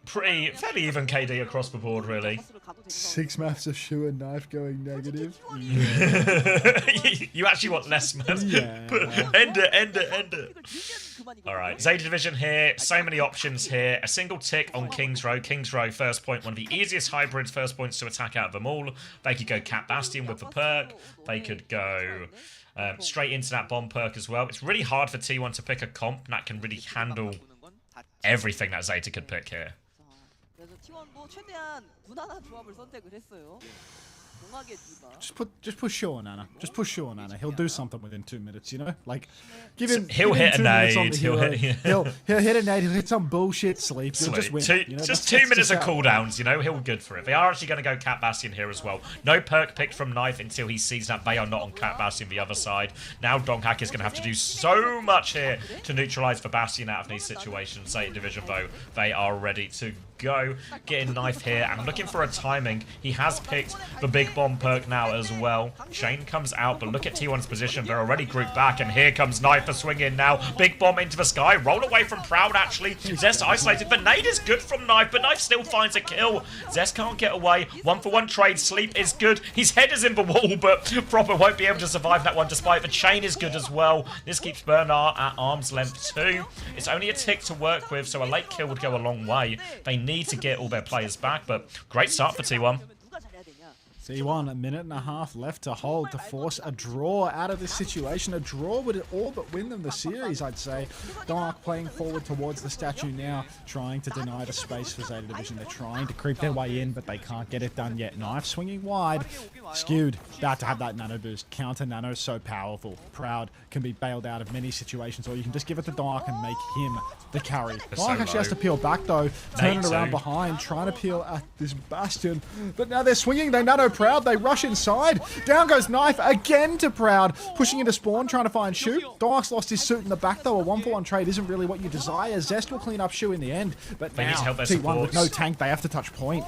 Fairly even KD across the board, really. 6 maps of Shoe and Knife going negative. You actually want less maps. Yeah. End it. Alright, Zeta Division here. So many options here. A single tick on King's Row. King's Row, first point. One of the easiest hybrids, first points to attack out of them all. They could go Cat Bastion with the perk. They could go straight into that bomb perk as well. It's really hard for T1 to pick a comp that can really handle everything that Zeta could pick here. Just push Shaw on Anna. Just push Shaw on Anna. He'll do something within 2 minutes, you know? Like, give him. He'll hit a 2 minutes on nade. the hero. He'll hit a nade. He'll hit some bullshit sleep. He'll just win. Just 2 minutes of cooldowns, you know? He'll be good for it. They are actually going to go Cat Bastion here as well. No perk picked from Knife until he sees that they are not on Cat Bastion the other side. Now Donghak is going to have to do so much here to neutralize the Bastion out of these situations. Zeta Division, though, they are ready to go. Getting Knife here and looking for a timing. He has picked the big bomb perk now as well. Shane comes out, but look at T1's position. They're already grouped back, and here comes Knife for swinging now. Big bomb into the sky. Roll away from Proud, actually. Zest isolated. The nade is good from Knife, but Knife still finds a kill. Zest can't get away. 1-for-1 trade. Sleep is good. His head is in the wall, but Proper won't be able to survive that one, despite the chain is good as well. This keeps Bernard at arm's length too. It's only a tick to work with, so a late kill would go a long way. They need to get all their players back, but great start for T1. T1, a minute and a half left to hold to force a draw out of this situation. A draw would all but win them the series, I'd say. Dark playing forward towards the statue now, trying to deny the space for Zeta Division. They're trying to creep their way in, but they can't get it done yet. Knife swinging wide. Skewed, about to have that nano boost. Counter nano so powerful. Proud can be bailed out of many situations, or you can just give it to Dark and make him the carry. Dark actually has to peel back though, turn it around behind, trying to peel at this Bastion. But now they're swinging, they nano Proud, they rush inside. Down goes Knife again to Proud, pushing into spawn, trying to find Shu. Dark's lost his suit in the back though. A 1-for-1 trade isn't really what you desire. Zest will clean up Shu in the end, but They now need to help their T1 with supports. no tank, they have to touch point.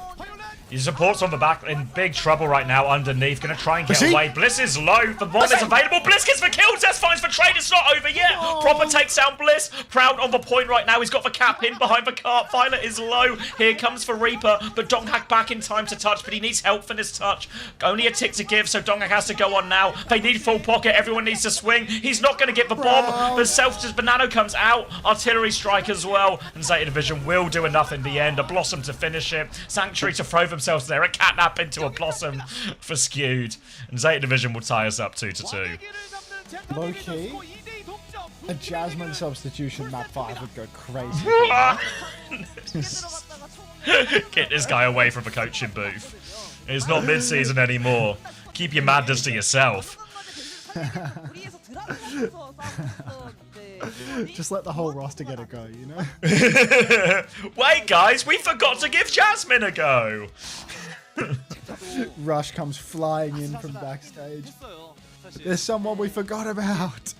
His support's on the back, in big trouble right now underneath. Gonna try and get away. Bliss is low. The bomb is available. Bliss gets the kill. Zest finds the trade. It's not over yet. Proper takes down Bliss. Proud on the point right now. He's got the cap in behind the cart. Violet is low. Here comes for Reaper, but Donghak back in time to touch, but he needs help for this touch. Only a tick to give, so Donghak has to go on now. They need full pocket. Everyone needs to swing. He's not going to get the bomb. The self-just Banano comes out. Artillery strike as well, and Zeta Division will do enough in the end. A Blossom to finish it. Sanctuary to throw themselves there. A catnap into a Blossom for Skewed. And Zeta Division will tie us up 2-2. Low key, a Jasmine substitution map 5 would go crazy. Get this guy away from the coaching booth. It's not mid-season anymore. Keep your madness to yourself. Just let the whole roster get a go, you know? Wait, guys, we forgot to give Jasmine a go. Rush comes flying in from backstage. There's someone we forgot about.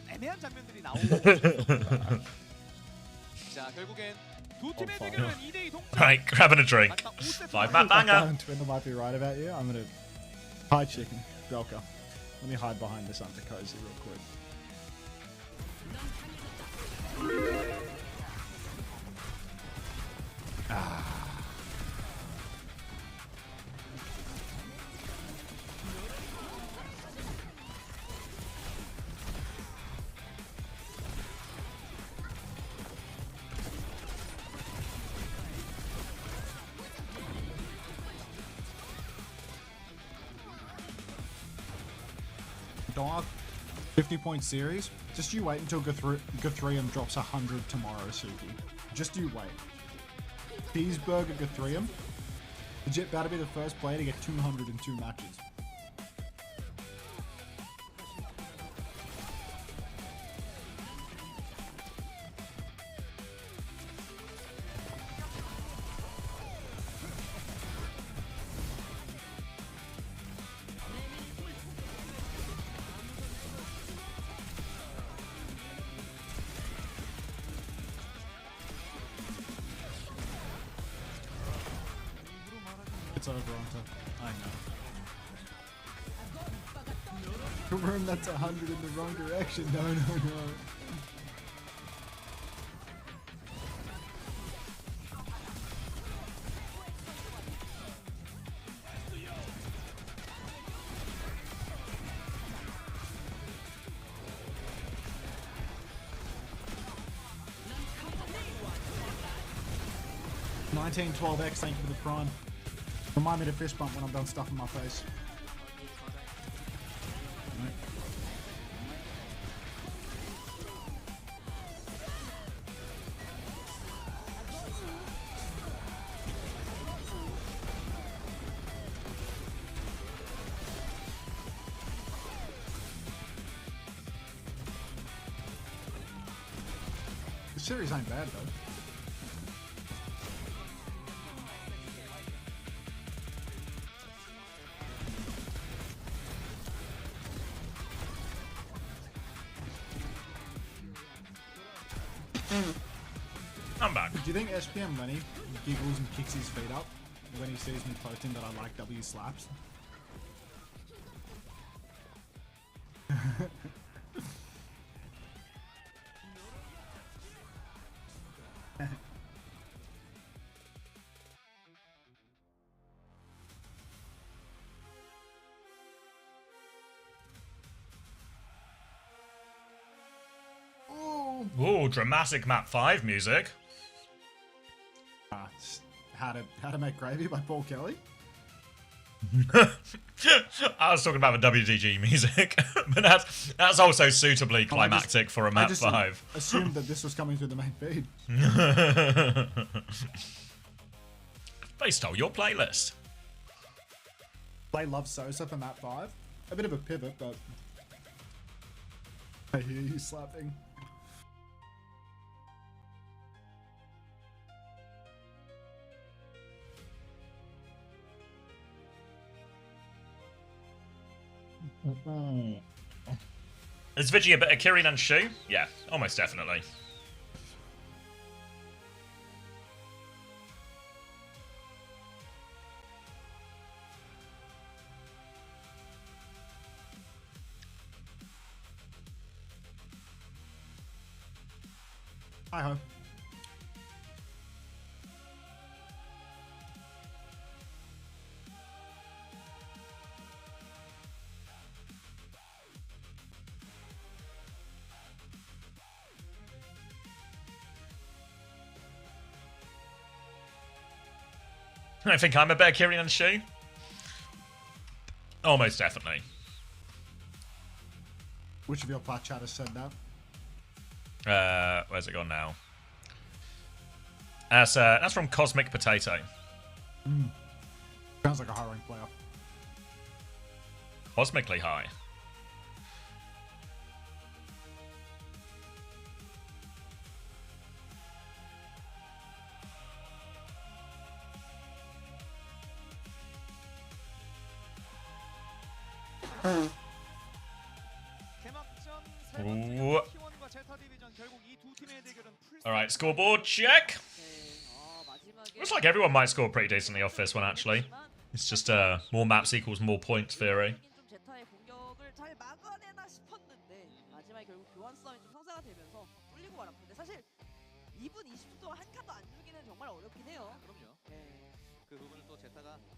Right, grabbing a drink. 5-man banger. Twinner might be right about you. I'm gonna hide chicken. Belka. Let me hide behind this under cozy real quick. dark 50-point series, just you wait until Guthrium drops 100 tomorrow, Suki. Just you wait. Cheeseburger Guthrium, legit better be the first player to get 200 in 2 matches. It's over, Onto. I know. Room, that's 100 in the wrong direction. No, no, no. $1912X, thank you for the prime. Remind me to fist bump when I'm done stuffing my face. Right. The series ain't bad though. I'm back. Do you think SPM Lenny giggles and kicks his feet up when he sees me posting that I like W slaps? Ooh, dramatic map 5 music. How to Make Gravy by Paul Kelly. I was talking about the WDG music, but that's also suitably climactic for a map 5. I assumed that this was coming through the main feed. They stole your playlist. Play Love Sosa for map 5. A bit of a pivot, but I hear you slapping. Is Vigi a bit of Kirin and Shu? Yeah, almost definitely. Hi ho. I think I'm a better Kirin than Shu. Almost definitely. Which of your plat chatters said that? Where's it gone now? That's from Cosmic Potato. Sounds like a high rank player. Cosmically high. Alright, scoreboard check. Looks like everyone might score pretty decently off this one, actually. It's just more maps equals more points theory.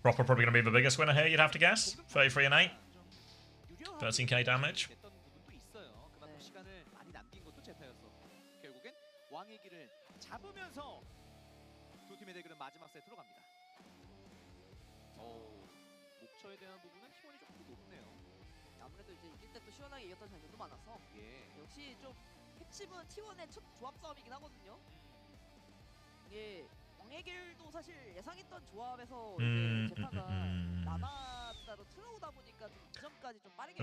Proper probably going to be the biggest winner here, you'd have to guess. 33 and 8. 13k damage. 아무래도 이제 이길 때 또 시원하게 이겼던 장면도 많아서 역시 좀 핵심은 T1의 첫 조합 싸움이긴 하거든요. 이게 왕의길도 사실 예상했던 조합에서 이제 제파가 나나스타로 틀어오다 보니까 좀 이전까지 좀 빠르게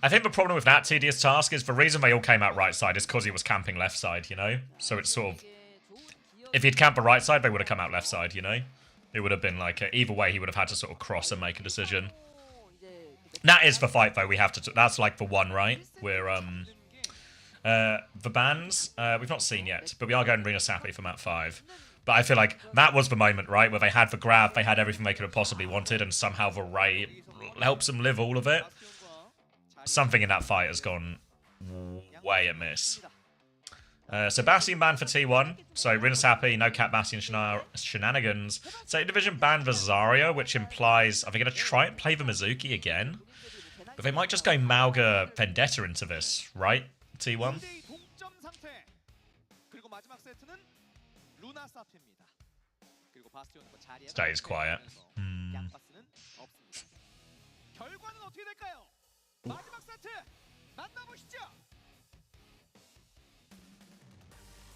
I think the problem with that tedious task is the reason they all came out right side is because he was camping left side, you know? So it's sort of... If he'd camped the right side, they would have come out left side, you know? It would have been like... either way, he would have had to sort of cross and make a decision. That is for fight, though. We have to... That's like for one, right? We're, the bans, we've not seen yet, but we are going Rena Sappy for map 5. But I feel like that was the moment, right, where they had the grab, they had everything they could have possibly wanted, and somehow the Ray helps them live all of it. Something in that fight has gone way amiss. So Bastion banned for T1, so Rinus happy, no Cat Bastion shenanigans. Second Division banned Vazario, which implies, are they going to try and play the Mizuki again? But they might just go Malga Vendetta into this, right, T1? Stays quiet.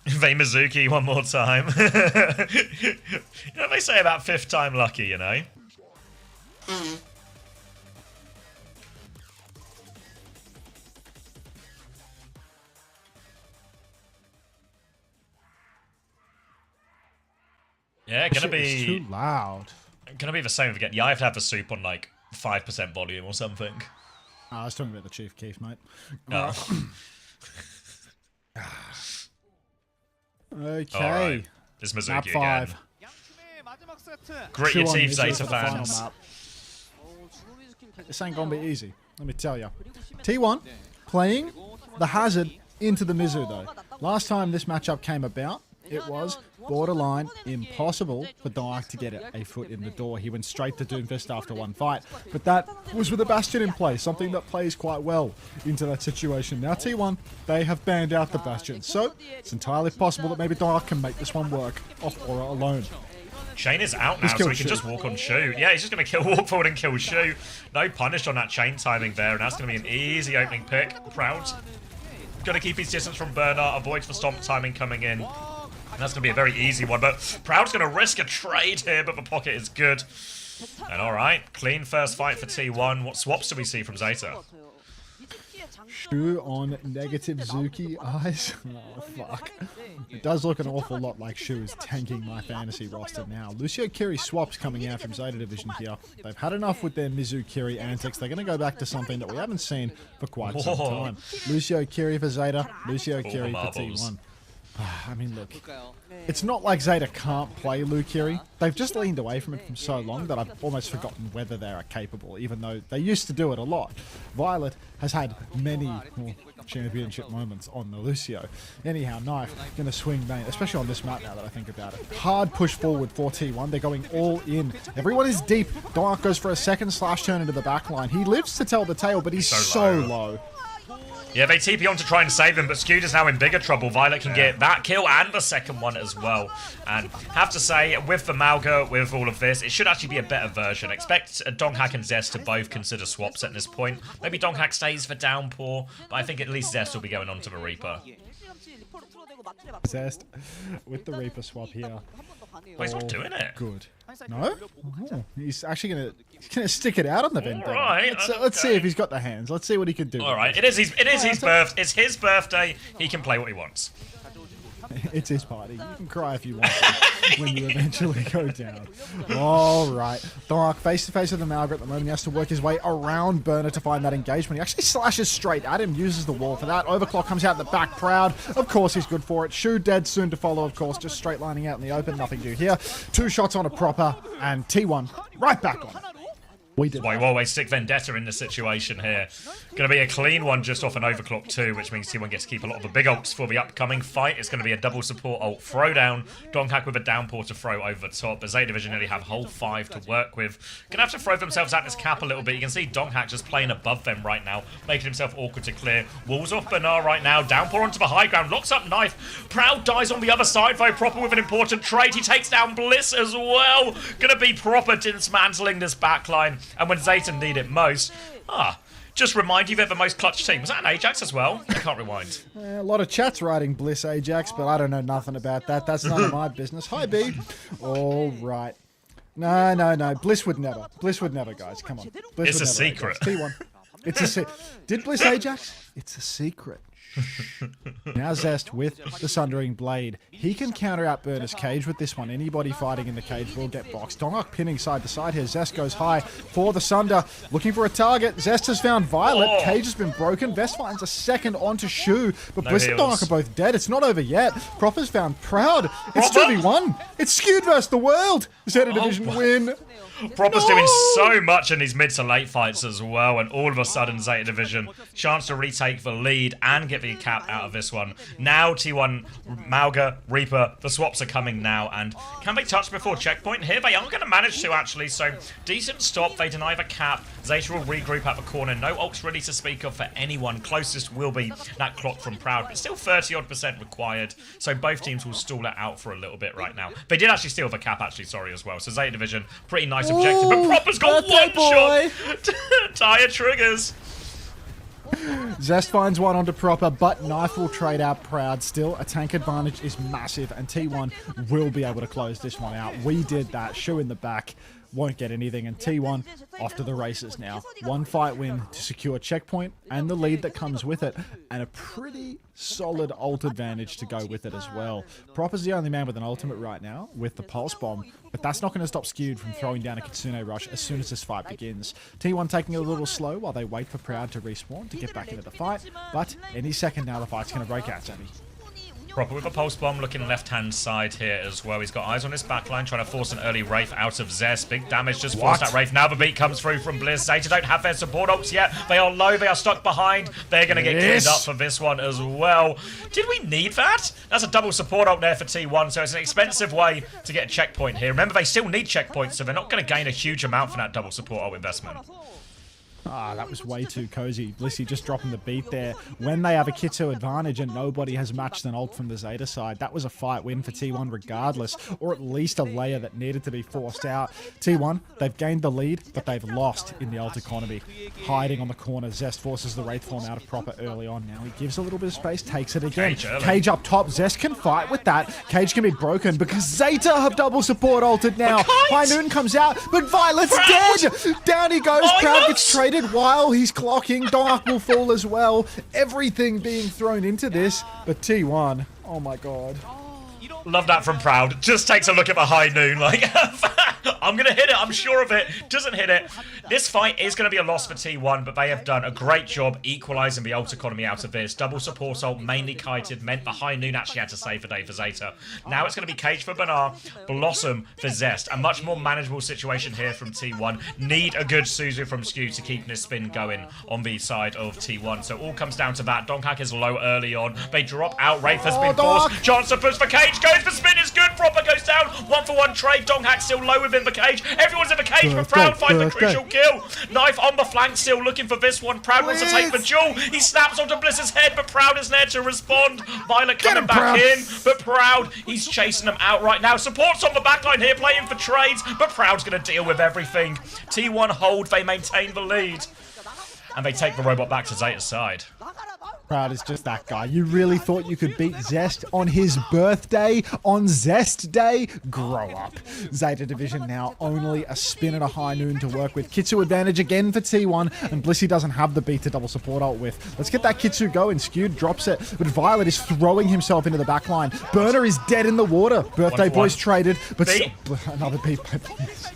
They Mizuki one more time. You know what they say about fifth time lucky, you know? Yeah, gonna be... It's too loud. Gonna be the same again. Yeah, I have to have the soup on like 5% volume or something. Oh, I was talking about the Chief Keef, mate. Oh. Okay. Right. It's Mizuki map 5. Again. Grit your teeth, Zeta fans. This ain't gonna be easy, let me tell you. T1 playing the Hazard into the Mizu, though. Last time this matchup came about, it was borderline impossible for Dark to get a foot in the door. He went straight to Doomfist after one fight. But that was with a Bastion in play, something that plays quite well into that situation. Now T1, they have banned out the Bastion. So it's entirely possible that maybe Dark can make this one work off Aura alone. Chain is out now, so he can just walk on Shu. Yeah, he's just going to walk forward and kill Shu. No punish on that chain timing there, and that's going to be an easy opening pick. Proud. Going to keep his distance from Bernard, avoids the stomp timing coming in. And that's going to be a very easy one, but Proud's going to risk a trade here, but the pocket is good. And alright, clean first fight for T1. What swaps do we see from Zeta? Shu on negative Zuki eyes. Oh, fuck. It does look an awful lot like Shu is tanking my fantasy roster now. Lucio Kiri swaps coming out from Zeta Division here. They've had enough with their Mizu Kiri antics. They're going to go back to something that we haven't seen for quite some time. Lucio Kiri for Zeta, Lucio Kiri for T1. I mean, look, it's not like Zeta can't play Lukiri. They've just leaned away from it for so long that I've almost forgotten whether they are capable, even though they used to do it a lot. Violet has had many championship moments on the Lucio. Anyhow, Knife going to swing main, especially on this map now that I think about it. Hard push forward for T1. They're going all in. Everyone is deep. Dark goes for a second slash turn into the back line. He lives to tell the tale, but he's so low. Yeah, they TP on to try and save him, but Skewed is now in bigger trouble. Violet can get that kill and the second one as well. And have to say, with the Malga, with all of this, it should actually be a better version. Expect Donghak and Zest to both consider swaps at this point. Maybe Donghak stays for Downpour, but I think at least Zest will be going on to the Reaper. Zest with the Reaper swap here. But he's not doing it. Good. No? Oh, he's actually gonna stick it out on the Vendetta. Right, let's see if he's got the hands. Let's see what he can do. All right, it's his birthday. He can play what he wants. It's his party. You can cry if you want to when you eventually go down. All right. Dark face-to-face with the Malga at the moment. He has to work his way around Burner to find that engagement. He actually slashes straight at him, uses the wall for that. Overclock comes out in the back. Proud. Of course, he's good for it. Shu dead soon to follow, of course. Just straight lining out in the open. Nothing to do here. 2 shots on a proper, and T1 right back on. We did. Why always stick Vendetta in the situation here. Going to be a clean one just off an overclock too, which means T1 gets to keep a lot of the big ults for the upcoming fight. It's going to be a double support ult throwdown. Donghak with a downpour to throw over the top. But Zeta Division nearly have whole 5 to work with. Going to have to throw themselves at this cap a little bit. You can see Donghak just playing above them right now, making himself awkward to clear. Walls off Bernard right now. Downpour onto the high ground. Locks up Knife. Proud dies on the other side though. Proper with an important trade. He takes down Bliss as well. Going to be proper dismantling this backline. And when Zeta need it most, Just remind you of the most clutch team. Was that an Ajax as well? I can't rewind. A lot of chats writing Bliss Ajax, but I don't know nothing about that. That's none of my business. Hi, B. All right. No. Bliss would never. Bliss would never, guys. Come on. Bliss It's would a never, secret. Ajax. T1. It's a secret. Did Bliss Ajax? It's a secret. Now Zest with the Sundering Blade. He can counter out Burner's Cage with this one. Anybody fighting in the cage will get boxed. Dongak pinning side to side here. Zest goes high for the Sunder. Looking for a target. Zest has found Violet. Oh. Cage has been broken. Vest finds a second onto Shu. But No Bliss and heals. Dongak are both dead. It's not over yet. Proper's found Proud. It's Proper? 2v1. It's skewed versus the world. Zeta Oh, Division my- win. Proper's doing so much in these mid to late fights as well, and all of a sudden Zeta Division chance to retake the lead and get the cap out of this one. Now T1, Mauga, Reaper, the swaps are coming now, and can they touch before checkpoint here? They are going to manage to actually, so decent stop. They deny the cap. Zeta will regroup at the corner. No ults really to speak of for anyone. Closest will be that clock from Proud, but still 30-odd% required, so both teams will stall it out for a little bit right now. They did actually steal the cap, actually, sorry, as well. So Zeta Division, pretty nice objective, but Proper's got birthday one shot. Tire triggers. Zest finds one onto Proper, but Knife will trade out Proud. Still, a tank advantage is massive, and T1 will be able to close this one out. We did that. Shu in the back. Won't get anything, and T1 off to the races now. One fight win to secure checkpoint and the lead that comes with it, and a pretty solid ult advantage to go with it as well. Proper's the only man with an ultimate right now with the Pulse Bomb, but that's not going to stop Skewed from throwing down a Kitsune Rush as soon as this fight begins. T1 taking it a little slow while they wait for Proud to respawn to get back into the fight, but any second now the fight's going to break out, Sammy. Proper with a pulse bomb, looking left-hand side here as well. He's got eyes on his backline, trying to force an early Wraith out of Zest. Big damage just forced that Wraith. Now the beat comes through from Bliss. Zeta don't have their support ults yet. They are low, they are stuck behind. They're going to get cleaned up for this one as well. Did we need that? That's a double support ult there for T1, so it's an expensive way to get a checkpoint here. Remember, they still need checkpoints, so they're not going to gain a huge amount from that double support ult investment. Ah, that was way too cozy. Blissey just dropping the beat there. When they have a Kitsu advantage and nobody has matched an ult from the Zeta side, that was a fight win for T1 regardless, or at least a layer that needed to be forced out. T1, they've gained the lead, but they've lost in the ult economy. Hiding on the corner, Zest forces the Wraith form out of Proper early on. Now he gives a little bit of space, takes it again. Cage up top, Zest can fight with that. Cage can be broken because Zeta have double support ulted now. High Noon comes out, but Violet's dead! Down he goes, Proud gets traded while he's clocking. Dark will fall as well. Everything being thrown into this, but T1, oh my god. Love that from Proud. Just takes a look at the High Noon, like, I'm going to hit it, I'm sure of it. Doesn't hit it. This fight is going to be a loss for T1, but they have done a great job equalising the ult economy out of this. Double support ult, mainly kited, meant the High Noon actually had to save the day for Zeta. Now it's going to be Cage for Banar, Blossom for Zest. A much more manageable situation here from T1. Need a good Suzu from Skew to keep this spin going on the side of T1. So all comes down to that. Donkhack is low early on. They drop out. Wraith has been forced. Chance to push for Cage. Goes for spin. Is good. Proper goes down. 1-for-1 trade. Donkhack still low within the cage. Everyone's in the cage, but Proud finds the crucial kill. Knife on the flank, still looking for this one. Proud wants to take the duel. He snaps onto Bliss's head, but Proud is there to respond. Violet coming back in, but Proud, he's chasing them out right now. Support's on the backline here, playing for trades, but Proud's going to deal with everything. T1 hold, they maintain the lead. And they take the robot back to Zeta's side. Proud is just that guy. You really thought you could beat Zest on his birthday? On Zest Day? Grow up. Zeta Division now only a spin and a High Noon to work with. Kitsu advantage again for T1, and Blissey doesn't have the beat to double support ult with. Let's get that Kitsu going. Skewed drops it, but Violet is throwing himself into the back line. Burner is dead in the water. Birthday boys traded, but another beat by Bliss.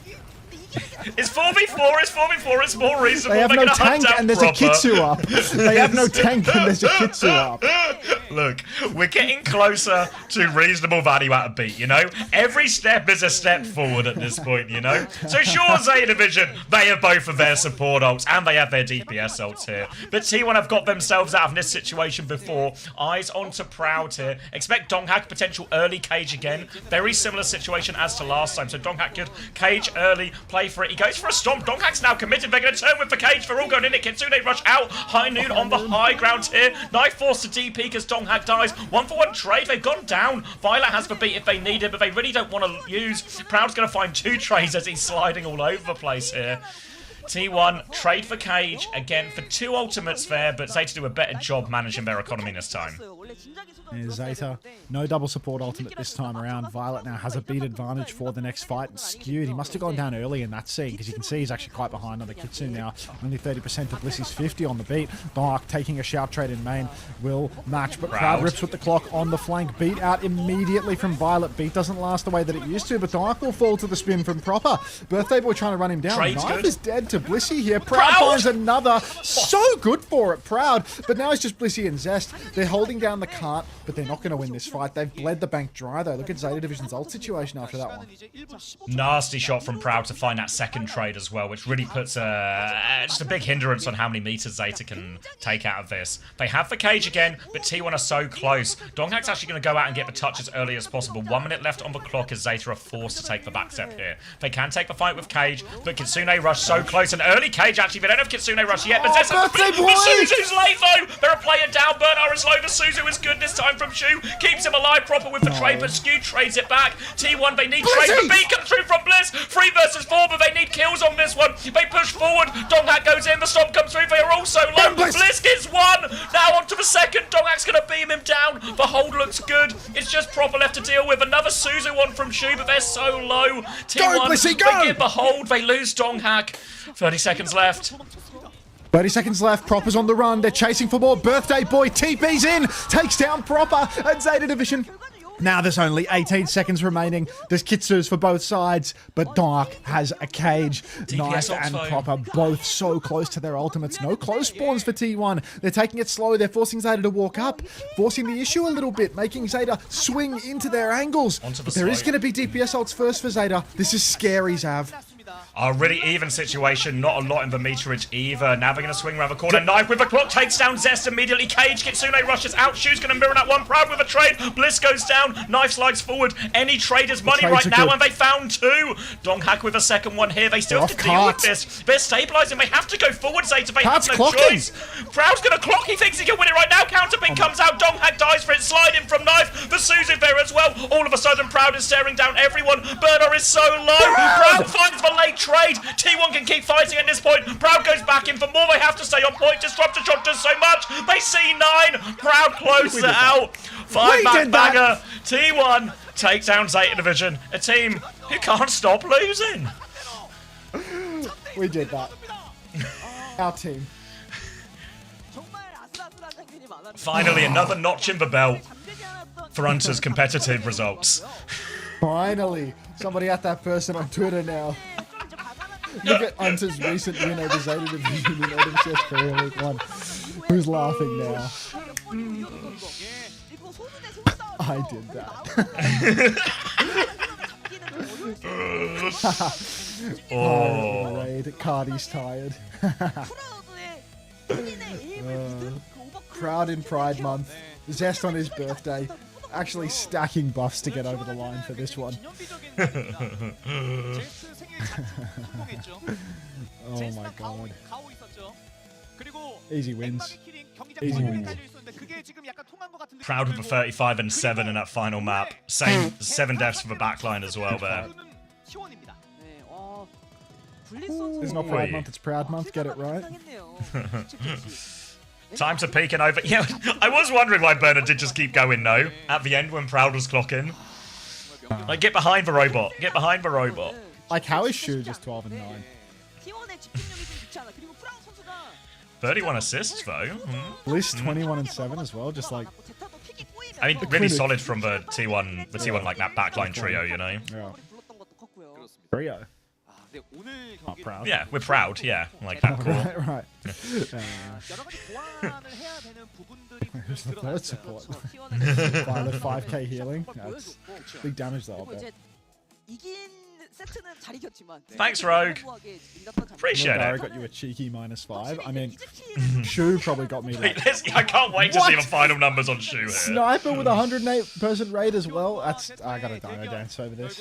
It's 4v4, it's 4v4, it's more reasonable. They have no tank and there's a Kitsu up. They have no tank and there's a Kitsu up. Look, we're getting closer to reasonable value at a beat, you know? Every step is a step forward at this point, you know? So sure, Zeta Division, they have both of their support ults and they have their DPS ults here. But T1 have got themselves out of this situation before. Eyes onto Proud here. Expect Donghack potential early Cage again. Very similar situation as to last time. So Donghack could Cage early, play for it. He goes for a stomp. Donghack's now committed. They're going to turn with the Cage. They're all going in it. Kitsune rush out. High Noon on the high ground here. Knife forced to DP because Donghack dies. 1-for-1 trade. They've gone down. Violet has the beat if they need it, but they really don't want to use. Proud's going to find two trades as he's sliding all over the place here. T1 trade for Cage again for 2 ultimates there, but Zeta do a better job managing their economy this time. Here's Zeta. No double support ultimate this time around. Violet now has a beat advantage for the next fight. And skewed. He must have gone down early in that scene because you can see he's actually quite behind on the Kitsune now. Only 30% to Blissy's 50 on the beat. Dark taking a shout trade in main will match, but Proud rips with the clock on the flank. Beat out immediately from Violet. Beat doesn't last the way that it used to, but Dark will fall to the spin from Proper. Birthday Boy trying to run him down. Trade's Knife good. is dead to Blissy here. Proud finds another. So good for it, Proud. But now it's just Blissy and Zest. They're holding down the cart, but they're not going to win this fight. They've bled the bank dry, though. Look at Zeta Division's ult situation after that one. Nasty shot from Proud to find that second trade as well, which really puts just a big hindrance on how many meters Zeta can take out of this. They have the Cage again, but T1 are so close. Donghak's actually going to go out and get the touch as early as possible. 1 minute left on the clock as Zeta are forced to take the back step here. They can take the fight with Cage, but Kitsune rush so close. An early Cage, actually. They don't have Kitsune rush yet, but Suzu's late, though. They're a player down. Bernard is low, but Suzu is good this time from Shu. Keeps him alive proper with the trade, but Skew trades it back. T1, they need trade, but B comes through from Bliss. 3 versus 4, but they need kills on this one. They push forward. Donghak goes in. The stop comes through. They are also low. Bliss gets 1. Now onto the second. Donghak's going to beam him down. The hold looks good. It's just proper left to deal with. Another Suzu one from Shu, but they're so low. T1, they get the hold. They lose Donghak. 30 seconds left. 30 seconds left. Proper's on the run. They're chasing for more. Birthday Boy TP's in. Takes down Proper at Zeta Division. Now there's only 18 seconds remaining. There's Kitsus for both sides, but Dark has a Cage. Knife and Proper both so close to their ultimates. No close spawns for T1. They're taking it slow. They're forcing Zeta to walk up, forcing the issue a little bit, making Zeta swing into their angles. But there is going to be DPS ults first for Zeta. This is scary, Zav. A really even situation, not a lot in the meterage either. Now they're going to swing around the corner. Knife with a clock takes down Zest immediately. Cage, Kitsune rushes out. Shu's going to mirror that one. Proud with a trade. Bliss goes down. Knife slides forward. Any trade is money right now, and they found 2. Donghak with a second one here. They still have to deal with this. They're stabilizing. They have to go forward, Zeta. They have no choice. Proud's going to clock. He thinks he can win it right now. Counterpin comes out. Donghak dies for it. Sliding from Knife. The Suzu there as well. All of a sudden, Proud is staring down everyone. Bernard is so low. Proud finds the late trade. T1 can keep fighting at this point. Proud goes back in for more. They have to stay on point. Disruptor shot does so much. They see 9. Proud closes it out. 5-back banger. T1 takes down Zeta Division. A team who can't stop losing. We did that. Our team. Finally, another notch in the belt for Hunter's competitive results. Finally. Somebody at that person on Twitter now. Look at Hunter's recent win over Zeta Division in OWCS Korea Week 1. Who's laughing now? I did that. Oh. Raid. Cardi's tired. Proud in Pride Month. Zest on his birthday. Actually stacking buffs to get over the line for this one. Oh my god. Easy wins. Easy wins. Proud with a 35 and 7 in that final map. Same 7 deaths for the backline as well there. It's not Pride Month, it's Proud Month. Get it right. Time to peek and over. Yeah, I was wondering why Bernard did just keep going, no. At the end when Proud was clocking. Like, get behind the robot. Get behind the robot. Like, how is Shu just 12 and 9? 31 assists, though. Bliss 21 and 7 as well, just like... I mean, really solid from the T1, like, that backline trio, you know? Yeah. Trio. Oh, Proud. Yeah, we're proud, yeah. Like that core. Right. Who's the third support? Violet 5k healing. That's big damage though, I bet. Thanks, Rogue. Appreciate it. I got you a cheeky -5. I mean, Shu probably got me like... I can't wait to see the final numbers on Shu here. Sniper with a 108% raid as well. That's... I got a dino dance over this.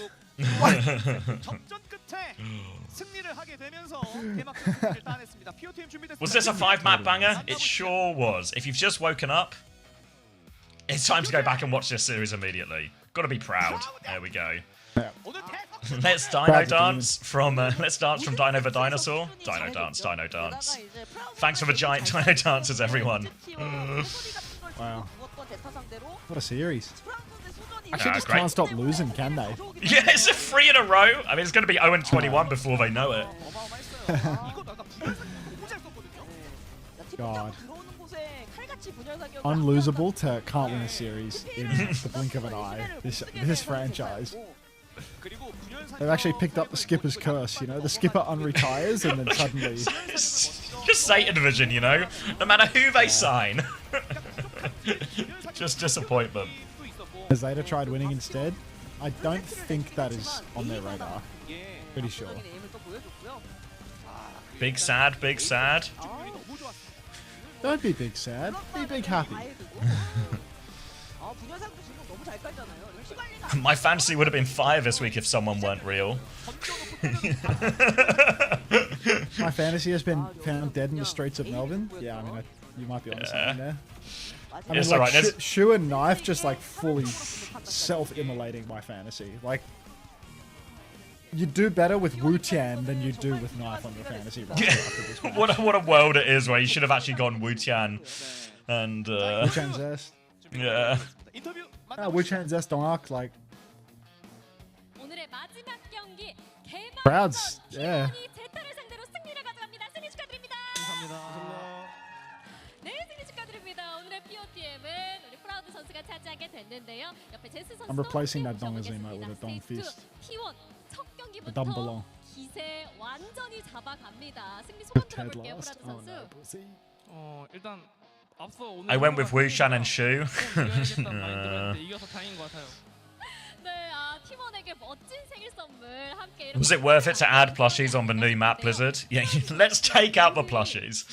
Was this a 5-map banger? It sure was. If you've just woken up, it's time to go back and watch this series immediately. Gotta be proud. There we go. 오늘 Let's Dino Dance from Let's Dance from Dino the Dinosaur. Dino Dance, Dino Dance. Thanks for the giant Dino dances, everyone. Wow. What a series. Actually, Ah, just great. can't stop losing, can they? Yeah, it's a 3 in a row. I mean, it's going to be 0-21 before they know it. God. Unlosable to can't win a series in the blink of an eye. This franchise. They've actually picked up the skipper's curse, you know? The skipper unretires and then suddenly... Just Satan Vision, you know? No matter who they sign. Just disappointment. Has Zeta tried winning instead? I don't think that is on their radar. Pretty sure. Big sad, big sad. Don't be big sad. Be big happy. My fantasy would have been 5 this week if someone weren't real. My fantasy has been found dead in the streets of Melbourne. Yeah, I mean, you might be onto something there. I mean, It's like, alright. Shu and Knife just like fully self-immolating my fantasy. Like, you do better with Wu Tian than you do with Knife on your fantasy roster after this match. What a world it is where you should have actually gone Wu Tian and Wu Tian Zest. yeah. Wu Tian Zest Dark, like 오늘의 마지막 경기 개막 crowds, yeah. 제타를 상대로 승리를 가져갑니다. 승리 축하드립니다. 네, 승리 축하드립니다. 오늘의 POTM은 우리 프라우드 선수가 차지하게 됐는데요. 옆에 제스 선수 I'm replacing that dong as emote with a dong fist. T1 첫 It 경기부터 doesn't belong. 기세 완전히 잡아갑니다. 승리 소감 Ted 들어볼게요, lost. 프라우드 Oh 선수. no, pussy. 일단 앞서 오늘 I went with Wu Shan and Shu. 이겨서 다행인 것 같아요. 네, 팀원에게 멋진 생일 선물 함께 Was it worth it to add plushies on the new map, Blizzard? Yeah, let's take out the plushies.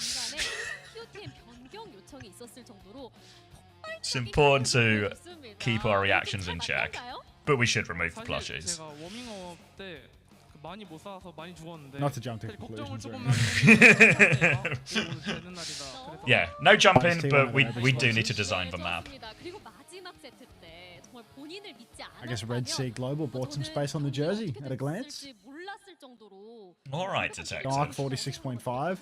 It's important to keep our reactions in check, but we should remove the plushies. 제가 워밍업 때 많이 못 쌓아서 많이 죽었는데 Not to jump to 걱정을 conclusions. 조금 Or 되는 날이다. 그래서 Yeah, no jumping, but we do need to design the map. 그리고 마지막 세트 때 정말 본인을 믿지 I guess Red Sea Global bought some space on the jersey at a glance. 몰랐을 정도로 All right, detective. Dark 46.5.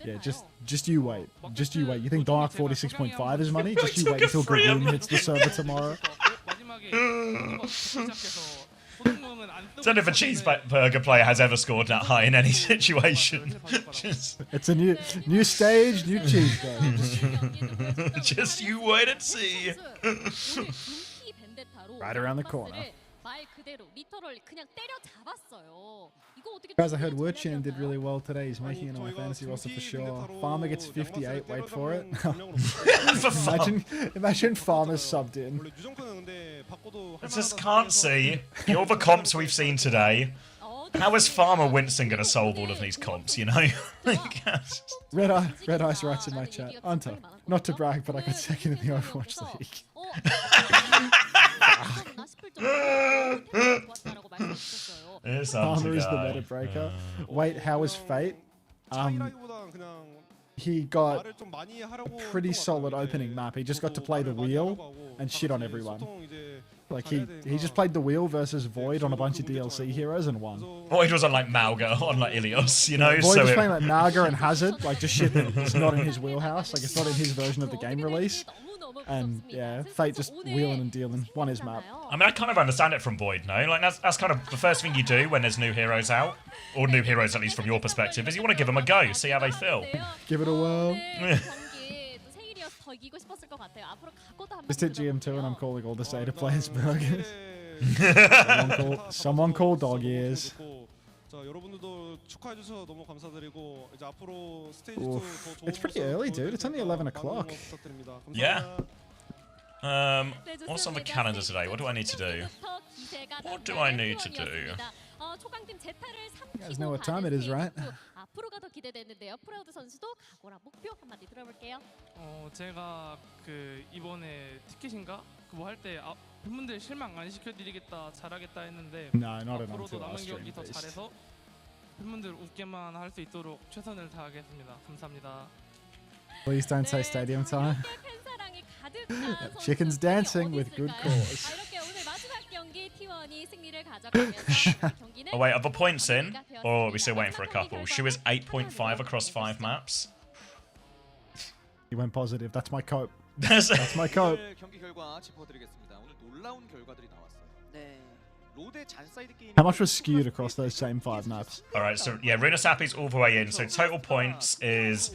Yeah, just you wait. Just you wait. You think Dark 46.5 is money? Just you wait until Garoon hits the server tomorrow. Don't know if a cheeseburger player has ever scored that high in any situation. It's a new stage, new cheeseburger. Just you wait and see. Right around the corner. 말 그대로 리터럴 그냥 때려 잡았어요. 이거 어떻게 Guys, I heard Wurchan did really well today. He's making it on my fantasy roster for sure. Farmer gets 58. Wait for it. imagine Farmer subbed in. I just can't see. All the comps we've seen today. How is Farmer Winston going to solve all of these comps, you know? Red Ice writes in my chat. Hunter, not to brag, but I got second in the Overwatch League. Farmer is the meta breaker. Wait, how was Fate? He got a pretty solid opening map. He just got to play the wheel and shit on everyone. Like he just played the wheel versus Void on a bunch of DLC heroes and won. Void was on like Mauga, on like Ilios, you know? Void was playing like Naga and Hazard, like just shit that's not in his wheelhouse. Like it's not in his version of the game release. And yeah, Fate just wheeling and dealing, won his map. I mean, I kind of understand it from Void, no? Like, that's kind of the first thing you do when there's new heroes out, or new heroes, at least from your perspective, is you want to give them a go, see how they feel. Give it a whirl. Just hit GM2 and I'm calling all the Zeta players burgers. someone call dog ears. Oof. It's pretty early, dude. It's only 11 o'clock. Yeah. What's on the calendar today? What do I need to do? What do I need to do? You guys know what time it is, right? 앞으로가 더 기대되는데요. 프라우드 선수도 각오랑 목표 한마디 들어볼게요. 제가 그 이번에 티켓인가 그거 할 때 팬분들 실망 안 시켜드리겠다 잘하겠다 했는데 No, not 앞으로도 enough. 남은 경기 더 잘해서 팬분들 웃게만 할 수 있도록 최선을 다하겠습니다. 감사합니다. Please don't say stadium time. Chickens dancing with good cause. 이렇게 오늘 마지막 경기 T1이 승리를 가져가면서 경기는 Oh wait, are the points in? Or are we still waiting for a couple? She was 8.5 across 5 maps. He went positive. That's my cope. That's That's my cope. 오늘 경기 결과 짚어드리겠습니다. 오늘 놀라운 결과들이 나왔어요. 네. 로데 잔사이드 게임. How much was skewed across those same 5 maps? Alright, so yeah, Runa Sappy's all the way in. So total points is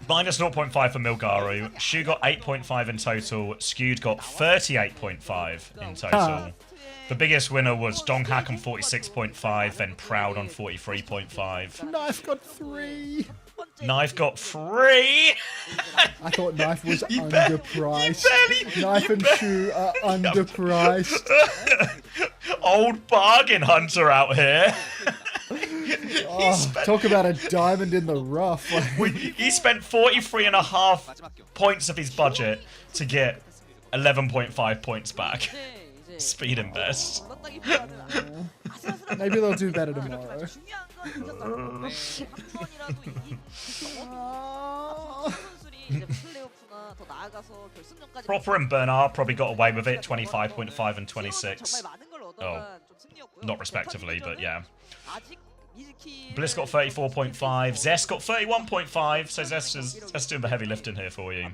minus 0.5 for Milgaru. Shu got 8.5 in total. Skewed got 38.5 in total. The biggest winner was Donghak on 46.5, then Proud on 43.5. Knife got 3. Knife got 3! I thought Knife was underpriced. Knife and Shoe are underpriced. Old bargain hunter out here. Oh, talk about a diamond in the rough. He spent 43.5 points of his budget to get 11.5 points back. Speed invest. Maybe they'll do better tomorrow. Proper and Bernard probably got away with it, 25.5 and 26. Oh, not respectively, but yeah. Bliss got 34.5, Zest got 31.5, so Zest is doing the heavy lifting here for you.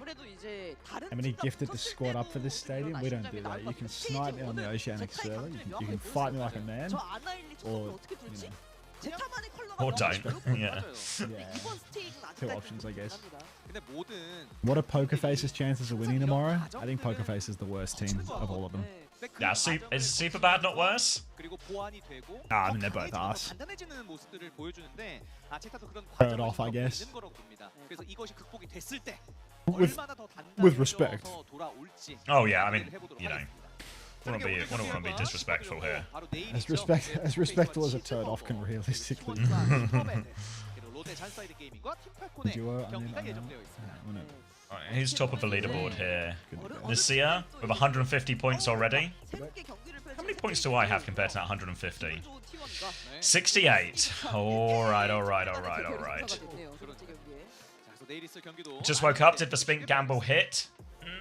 How many gifted to squad up for this stadium? We don't do that. You can snipe me on the Oceanic server, you can fight me like a man, or, you know. Or don't, yeah. Two options, I guess. What are Poker Face's chances of winning tomorrow? I think Poker Face is the worst team of all of them. Yeah, is Super Bad not worse? Nah, I mean, they're both ass. Third off, I guess. With respect. Oh yeah, I mean, you know, wouldn't want to be disrespectful here. As respectful as a turd off can realistically. Duo, I mean, Who's top of the leaderboard here? Nasia with 150 points already. How many points do I have compared to that 150? 68. Alright. Just woke up, did the Spink Gamble hit?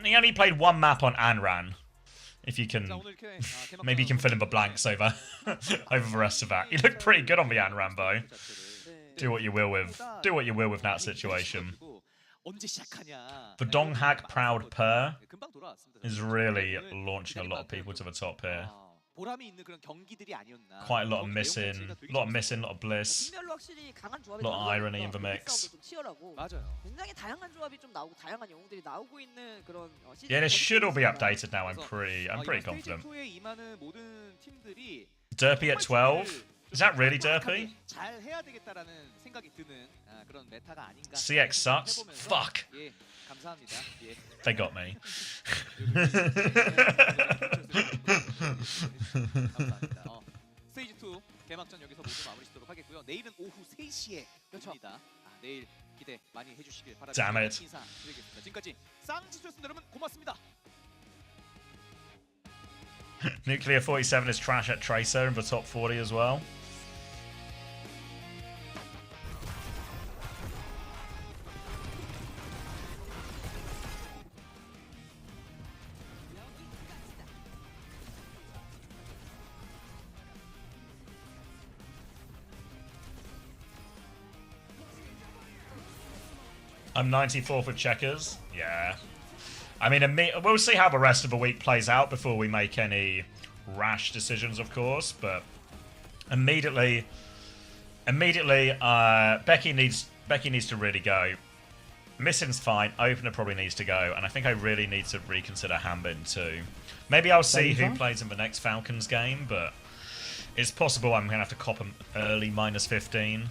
He only played one map on Anran. If you can, maybe you can fill in the blanks over the rest of that. He looked pretty good on the Anran though. Do what you will with that situation. The Donghak Proud Per is really launching a lot of people to the top here. Quite a lot of missing, a lot of bliss, a lot of irony in the mix. Yeah, this should all be updated now. I'm pretty confident. Derpy at 12. Is that really Derpy? CX sucks. Fuck. They got me. 스테이지 2 개막전 여기서 모두 마무리 짓도록 하겠고요. 내일은 오후 3시에 열립니다. 내일 기대 많이 해주시길 바랍니다. Damn it. 인사드리겠습니다. 지금까지 쌍지수였습니다. 여러분 고맙습니다. Nuclear 47 is trash at Tracer in the top 40 as well. I'm 94th with checkers. Yeah. I mean, we'll see how the rest of the week plays out before we make any rash decisions, of course. But immediately, Becky needs to really go. Missing's fine. Opener probably needs to go, and I think I really need to reconsider Hambin too. Maybe I'll see who plays in the next Falcons game, but it's possible I'm gonna have to cop an early -15.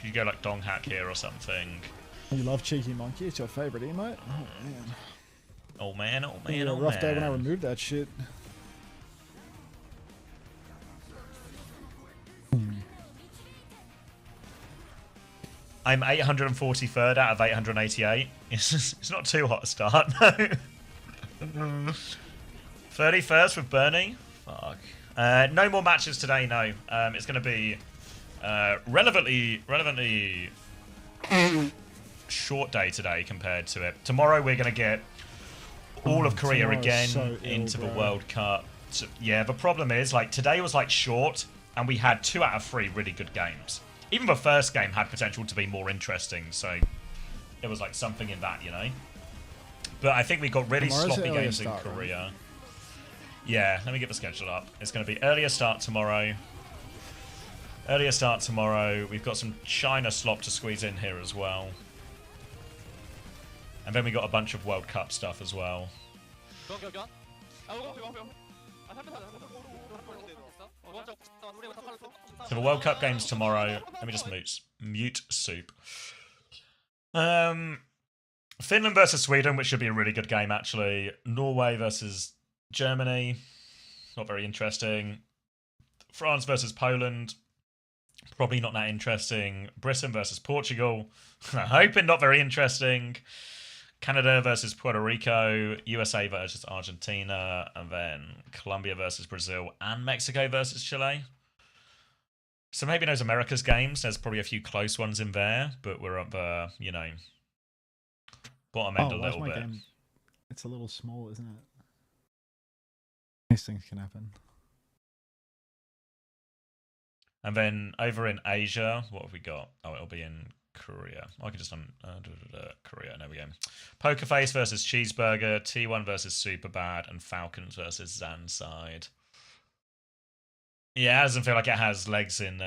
You go like Donghak here or something. You love Cheeky Monkey, it's your favourite emote? Oh man. Rough day when I removed that shit. I'm 843rd out of 888. It's not too hot a start, no. 31st with Bernie? Fuck. No more matches today, no. It's going to be relevantly short day today compared to it. Tomorrow we're going to get all of Korea tomorrow's again so ill, into the bro. World Cup. So, yeah, the problem is, like, today was, like, short, and we had 2 out of 3 really good games. Even the first game had potential to be more interesting, so it was, like, something in that, you know? But I think we got really Tomorrow's sloppy the earlier games in start, right? Korea. Yeah, let me get the schedule up. It's going to be earlier start tomorrow. Earlier start tomorrow. We've got some China slop to squeeze in here as well. And then we got a bunch of World Cup stuff as well. So the World Cup games tomorrow. Let me just mute soup. Finland versus Sweden, which should be a really good game actually. Norway versus Germany. Not very interesting. France versus Poland. Probably not that interesting. Britain versus Portugal. I'm hoping not very interesting. Canada versus Puerto Rico. USA versus Argentina. And then Colombia versus Brazil. And Mexico versus Chile. So maybe those Americas games. There's probably a few close ones in there. But we're up the, you know, bottom end a little bit. Game? It's a little small, isn't it? These things can happen. And then over in Asia, what have we got? Oh, it'll be in Korea. I can just Korea. There we go. Poker Face versus Cheeseburger, T1 versus Superbad, and Falcons versus Zanside. Yeah, it doesn't feel like it has legs in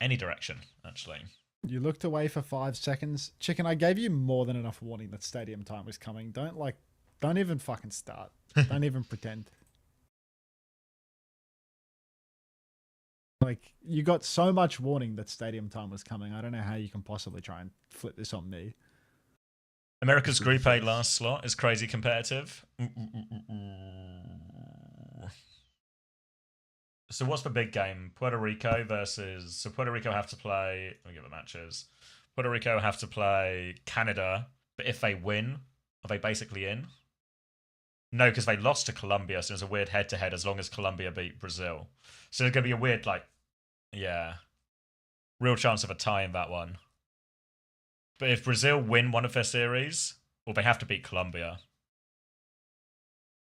any direction, actually. You looked away for 5 seconds. Chicken, I gave you more than enough warning that stadium time was coming. Don't even fucking start. Don't even pretend. Like, you got so much warning that stadium time was coming. I don't know how you can possibly try and flip this on me. America's Group A last slot is crazy competitive. So what's the big game? Puerto Rico versus... So Puerto Rico have to play... Let me get the matches. Puerto Rico have to play Canada, but if they win, are they basically in? No, because they lost to Colombia, so there's a weird head-to-head as long as Colombia beat Brazil. So there's going to be a weird, like... Yeah. Real chance of a tie in that one. But if Brazil win one of their series, well, they have to beat Colombia.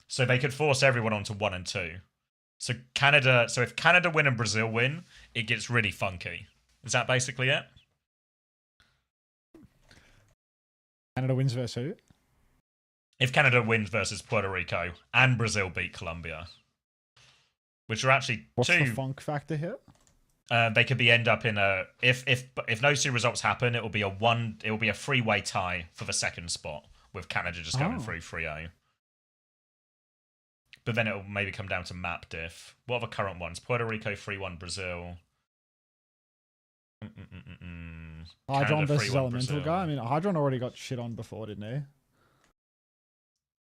So they could force everyone onto 1 and 2. So if Canada win and Brazil win, it gets really funky. Is that basically it? Canada wins versus who? If Canada wins versus Puerto Rico and Brazil beat Colombia, which are actually What's two. the funk factor here? They could be end up in a if those 2 results happen, it will be a 3-way tie for the second spot with Canada just going through 3-0. But then it will maybe come down to map diff. What are the current ones? Puerto Rico 3-1 Brazil. Hydron versus 3-1 Elemental Brazil. guy. I mean, Hydron already got shit on before, didn't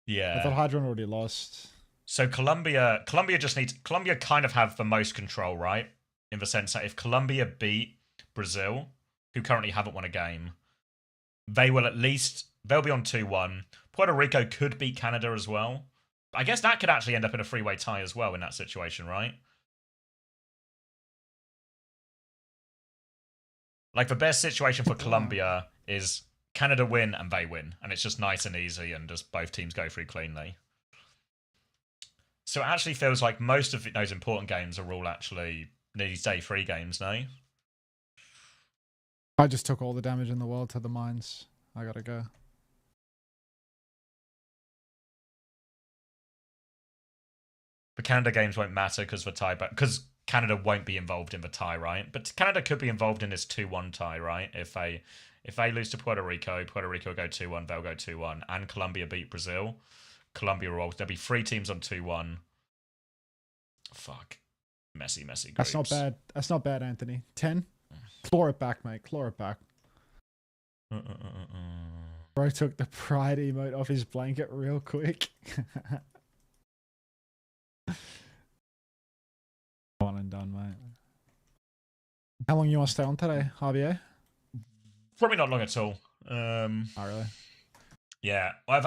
he? Yeah. I thought Hydron already lost. So Colombia kind of have the most control, right? In the sense that if Colombia beat Brazil, who currently haven't won a game, they'll be on 2-1. Puerto Rico could beat Canada as well. I guess that could actually end up in a 3-way tie as well in that situation, right? Like, the best situation for Colombia is Canada win and they win, and it's just nice and easy, and just both teams go through cleanly. So it actually feels like most of those important games are all actually these day 3 games, no? I just took all the damage in the world to the mines. I gotta go. The Canada games won't matter because Canada won't be involved in the tie, right? But Canada could be involved in this 2-1 tie, right? If they lose to Puerto Rico go 2-1, they'll go 2-1, and Colombia beat Brazil. Colombia will. There'll be 3 teams on 2-1. Fuck. Messy groups. That's not bad. That's not bad, Anthony. 10? Claw it back, mate. Claw it back. Bro took the pride emote off his blanket real quick. One and done, mate. How long you want to stay on today, Javier? Probably not long at all. Oh, really? Yeah. Well, I've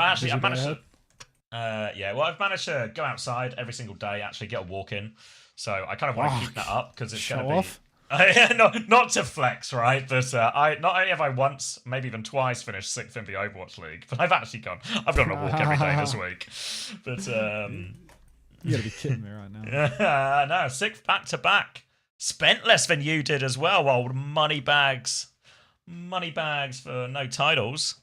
managed to go outside every single day, actually get a walk in. So I kind of want to keep that up because it's going to be... not to flex, right? But I not only have I once, maybe even twice, finished 6th in the Overwatch League, but I've gone on a walk every day this week. But You gotta be kidding me right now. no, 6th back to back. Spent less than you did as well. Old money bags for no titles.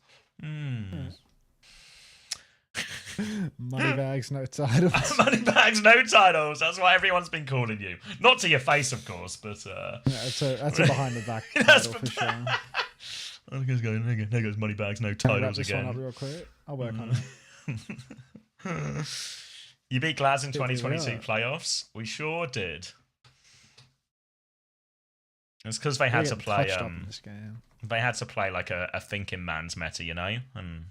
Money bags, no titles. Money bags, no titles. That's what everyone's been calling you. Not to your face, of course, but Yeah, that's a behind the back title for sure. I think it's going. There goes money bags, no Can I wrap titles this again. one up real quick? I'll work on it. You beat Glaz in Did we 2022 really? playoffs. We sure did. It's because they We had get to play. touched up in this game. They had to play like a thinking man's meta, you know, and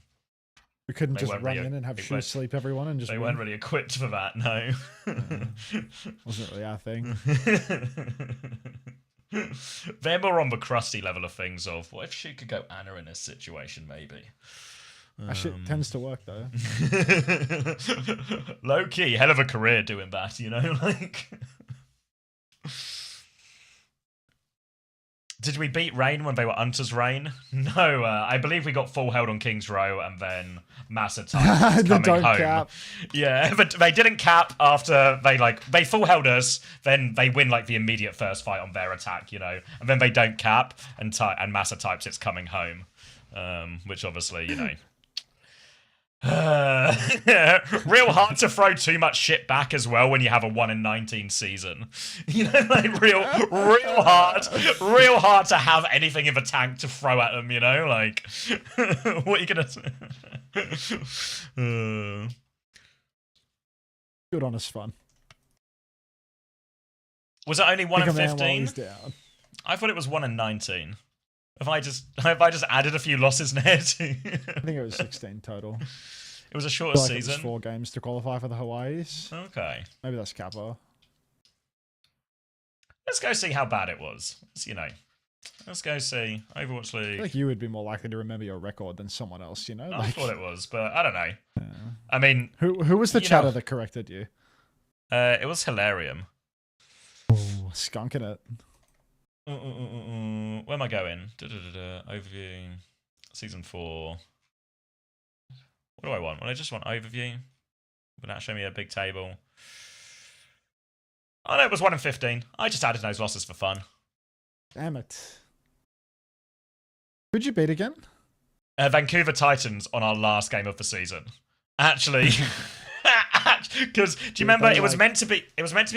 We couldn't They just weren't run really- in and have they shoot weren't- sleep everyone and just they win. weren't really equipped for that. No. Wasn't really our thing. They're more on the crusty level of things. Of what if she could go Anna in this situation, maybe. That shit tends to work though. Low key, hell of a career doing that, you know, like. Did we beat Rain when they were Hunter's Rain? No, I believe we got full held on King's Row and then Massive Time The coming don't home. cap. Yeah, but they didn't cap after they full held us. Then they win like the immediate first fight on their attack, you know, and then they don't cap and Massa types it's coming home, which obviously you know. Real hard to throw too much shit back as well when you have a 1 in 19 season. You know, like real hard to have anything in the tank to throw at them. You know, like what are you gonna? Good honest fun. Was it only 1 in Pick a man while 15? he's down. I thought it was 1 in 19. Have I just added a few losses there too? I think it was 16 total. It was a I shorter feel like it was season. 4 games to qualify for the Hawaiis. Okay. Maybe that's Kappa. Let's go see how bad it was. You know, let's go see Overwatch I League. feel like you would be more likely to remember your record than someone else, you know? I Like, thought it was, but I don't know. I mean, who was the you chatter know, that corrected you? it was Hilarium. Ooh, skunking it. Where am I going? Overview, season 4. What do I want? Well, I just want overview. Will that show me a big table? Oh no, it was 1 in 15. I just added those losses for fun. Damn it. Who'd you beat again? Vancouver Titans on our last game of the season. Actually, because do you remember it was meant to be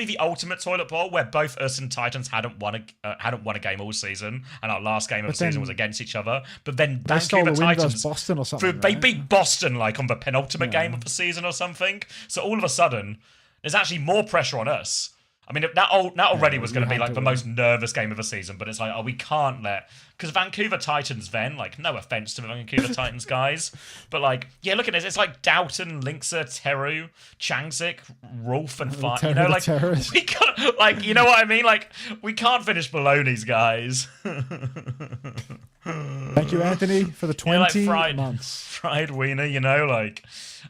the ultimate toilet bowl where both us and Titans hadn't won a game all season, and our last game of the season was against each other. But then They stole Vancouver the win Titans, versus Boston or something. they right? beat Boston like on the penultimate Yeah. game of the season or something. So all of a sudden, there's actually more pressure on us. I mean, that already was going to be had like to the win. most nervous game of the season, but it's like, oh, we can't let... Because Vancouver Titans then, like, no offense to the Vancouver Titans guys, but like, yeah, look at this. It's like Doughton, Linkser, Teru, Changsik, Rolf, and Fire. You know, the like, terrorist. we can't, like, you know what I mean? Like, we can't finish below these guys. Thank you, Anthony, for the 20 months. Fried wiener, you know, like...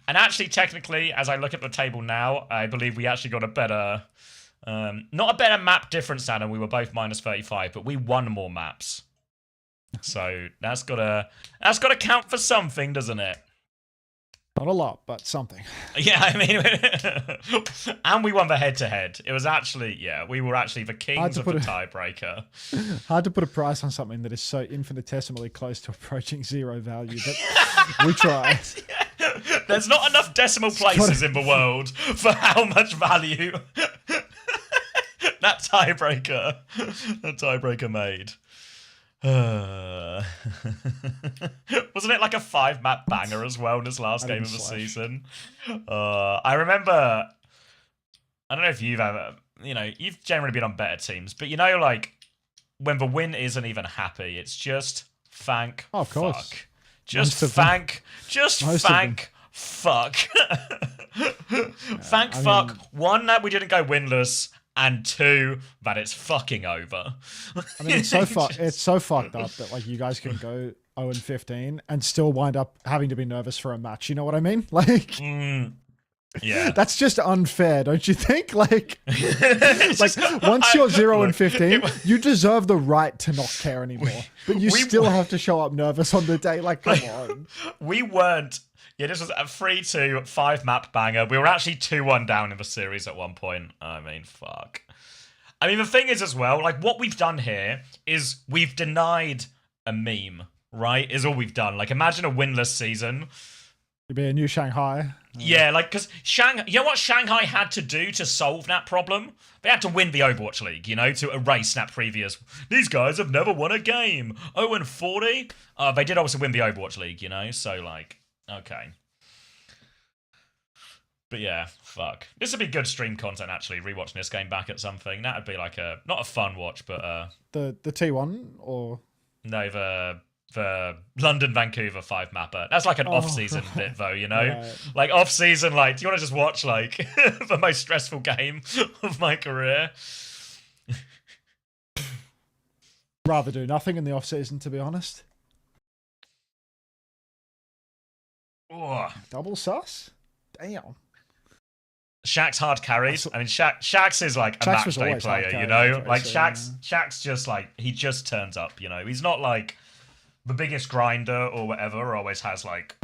And actually, technically, as I look at the table now, I believe we actually got a better... not a better map difference, Dan, and we were both minus 35, but we won more maps. So that's gotta count for something, doesn't it? Not a lot, but something. Yeah, I mean, and we won the head-to-head. It was actually, yeah, we were actually the kings of the tiebreaker. Hard to put a price on something that is so infinitesimally close to approaching zero value, but we tried. There's not enough decimal places in the world for how much value that tiebreaker made. Wasn't it like a 5-map banger as well in this last game of the season? I remember, I don't know if you've ever, you know, you've generally been on better teams, but you know, like, when the win isn't even happy, it's just thank of course. fuck. Just thank fuck. Thank fuck. mean, 1, that we didn't go winless, and 2, that it's fucking over. I mean, it's so fucked up that like you guys can go 0-15 and still wind up having to be nervous for a match. You know what I mean? Like, Yeah. That's just unfair, don't you think? Like, once you're 0-15, you deserve the right to not care anymore. But you still have to show up nervous on the day. Like, come on. We weren't. Yeah, this was a 3-2, 5-map banger. We were actually 2-1 down in the series at one point. I mean, fuck. I mean, the thing is as well, like, what we've done here is we've denied a meme, right? Is all we've done. Like, imagine a winless season. It'd be a new Shanghai. Yeah, like, because you know what Shanghai had to do to solve that problem? They had to win the Overwatch League, you know, to erase that previous. These guys have never won a game. 0-40. They did obviously win the Overwatch League, you know, so like, okay. But yeah, fuck. This would be good stream content actually. Rewatching this game back at something, that'd be like a not a fun watch, but the T1 or no the London Vancouver 5-mapper. That's like an off-season bit though, you know? Right. Like off-season, like, do you want to just watch like the most stressful game of my career? Rather do nothing in the off-season, to be honest. Oh. Double sus? Damn. Shaq's hard carries. I mean, Shaq's is like a match day player, you know? Like Shaq's just like, he just turns up, you know? He's not like the biggest grinder or whatever, or always has like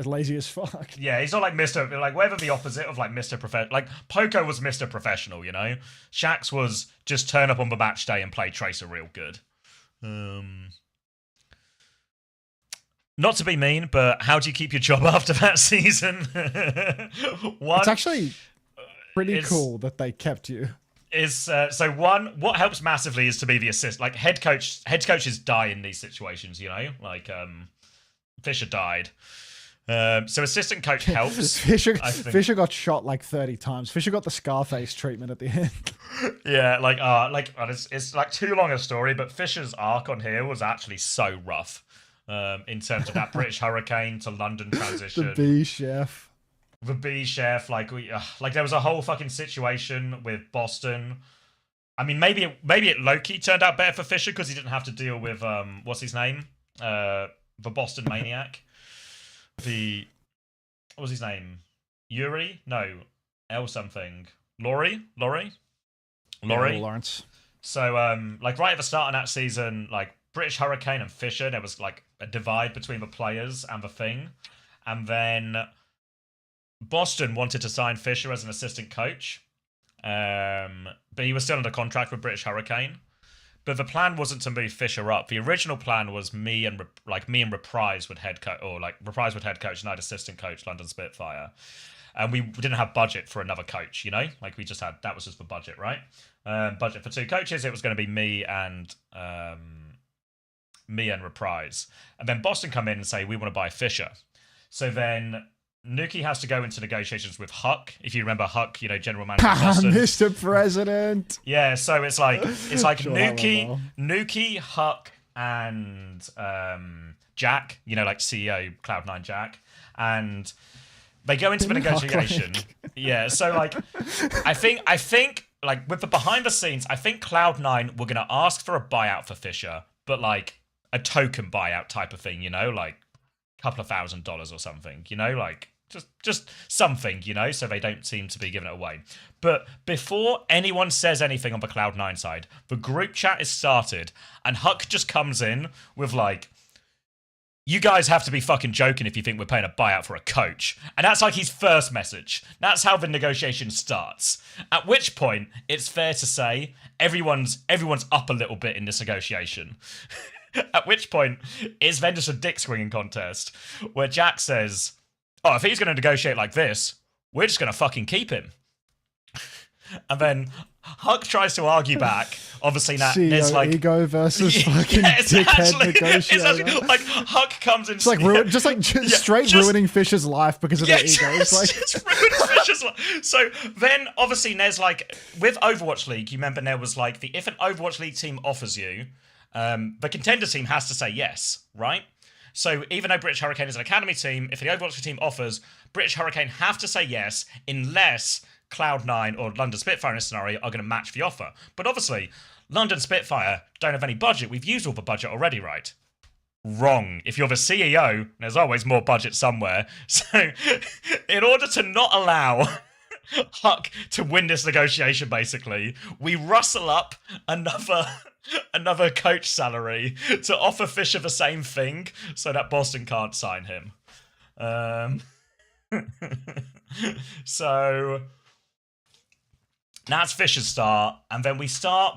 lazy as fuck. Yeah, he's not like Mr. like whatever the opposite of like Mr. Professional. Like Poco was Mr. Professional, you know. Shax was just turn up on the match day and play Tracer real good. Not to be mean, but how do you keep your job after that season? It's actually pretty cool that they kept you. So one, what helps massively is to be the assist. Like head coaches die in these situations, you know. Like Fisher died, so assistant coach helps. Fisher got shot like 30 times. Fisher got the Scarface treatment at the end. Yeah, it's like too long a story, but Fisher's arc on here was actually so rough. In terms of that British Hurricane to London transition, The B chef, like there was a whole fucking situation with Boston. I mean, maybe it low-key turned out better for Fisher because he didn't have to deal with what's his name, the Boston Maniac. What was his name? Yuri? No, L something. Laurie. Yeah, Lawrence. So like right at the start of that season, like British Hurricane and Fisher, there was like a divide between the players and the thing, and then Boston wanted to sign Fisher as an assistant coach, but he was still under contract with British Hurricane. But the plan wasn't to move Fisher up. The original plan was me and Reprise would head coach, or like Reprise would head coach and I'd assistant coach London Spitfire, and we didn't have budget for another coach. You know, like we just had that was just for budget, right? Budget for 2 coaches. It was going to be me and Reprise, and then Boston come in and say we want to buy Fisher. So then Nuki has to go into negotiations with Huck. If you remember Huck, you know, general manager of Boston. Mr. President. Yeah, so it's like Sure, Nuki, Huck, and Jack. You know, like CEO Cloud9 Jack, and they go into the negotiation. Yeah, so like I think like with the behind the scenes, I think Cloud9 were gonna ask for a buyout for Fisher, but like a token buyout type of thing, you know, like a couple of $1,000 or something, you know, like just something, you know, so they don't seem to be giving it away. But before anyone says anything on the Cloud9 side, the group chat is started, and Huck just comes in with like, you guys have to be fucking joking if you think we're paying a buyout for a coach. And that's like his first message. That's how the negotiation starts. At which point, it's fair to say, everyone's up a little bit in this negotiation. At which point, it's then just a dick swinging contest where Jack says, oh, if he's going to negotiate like this, we're just going to fucking keep him. And then Huck tries to argue back. Obviously, now there's like ego versus fucking dickhead negotiator. Like Huck comes in. It's like ruining Fisher's life because of their egos. Like just ruins Fisher's life. So then, obviously, there's like with Overwatch League. You remember there was like if an Overwatch League team offers you, the contender team has to say yes, right? So even though British Hurricane is an academy team, if the Overwatch team offers, British Hurricane have to say yes unless Cloud9 or London Spitfire in this scenario are going to match the offer. But obviously, London Spitfire don't have any budget. We've used all the budget already, right? Wrong. If you're the CEO, there's always more budget somewhere. So, in order to not allow Huck to win this negotiation, basically, we rustle up another coach salary to offer Fisher the same thing so that Boston can't sign him. So that's Fisher's start, and then we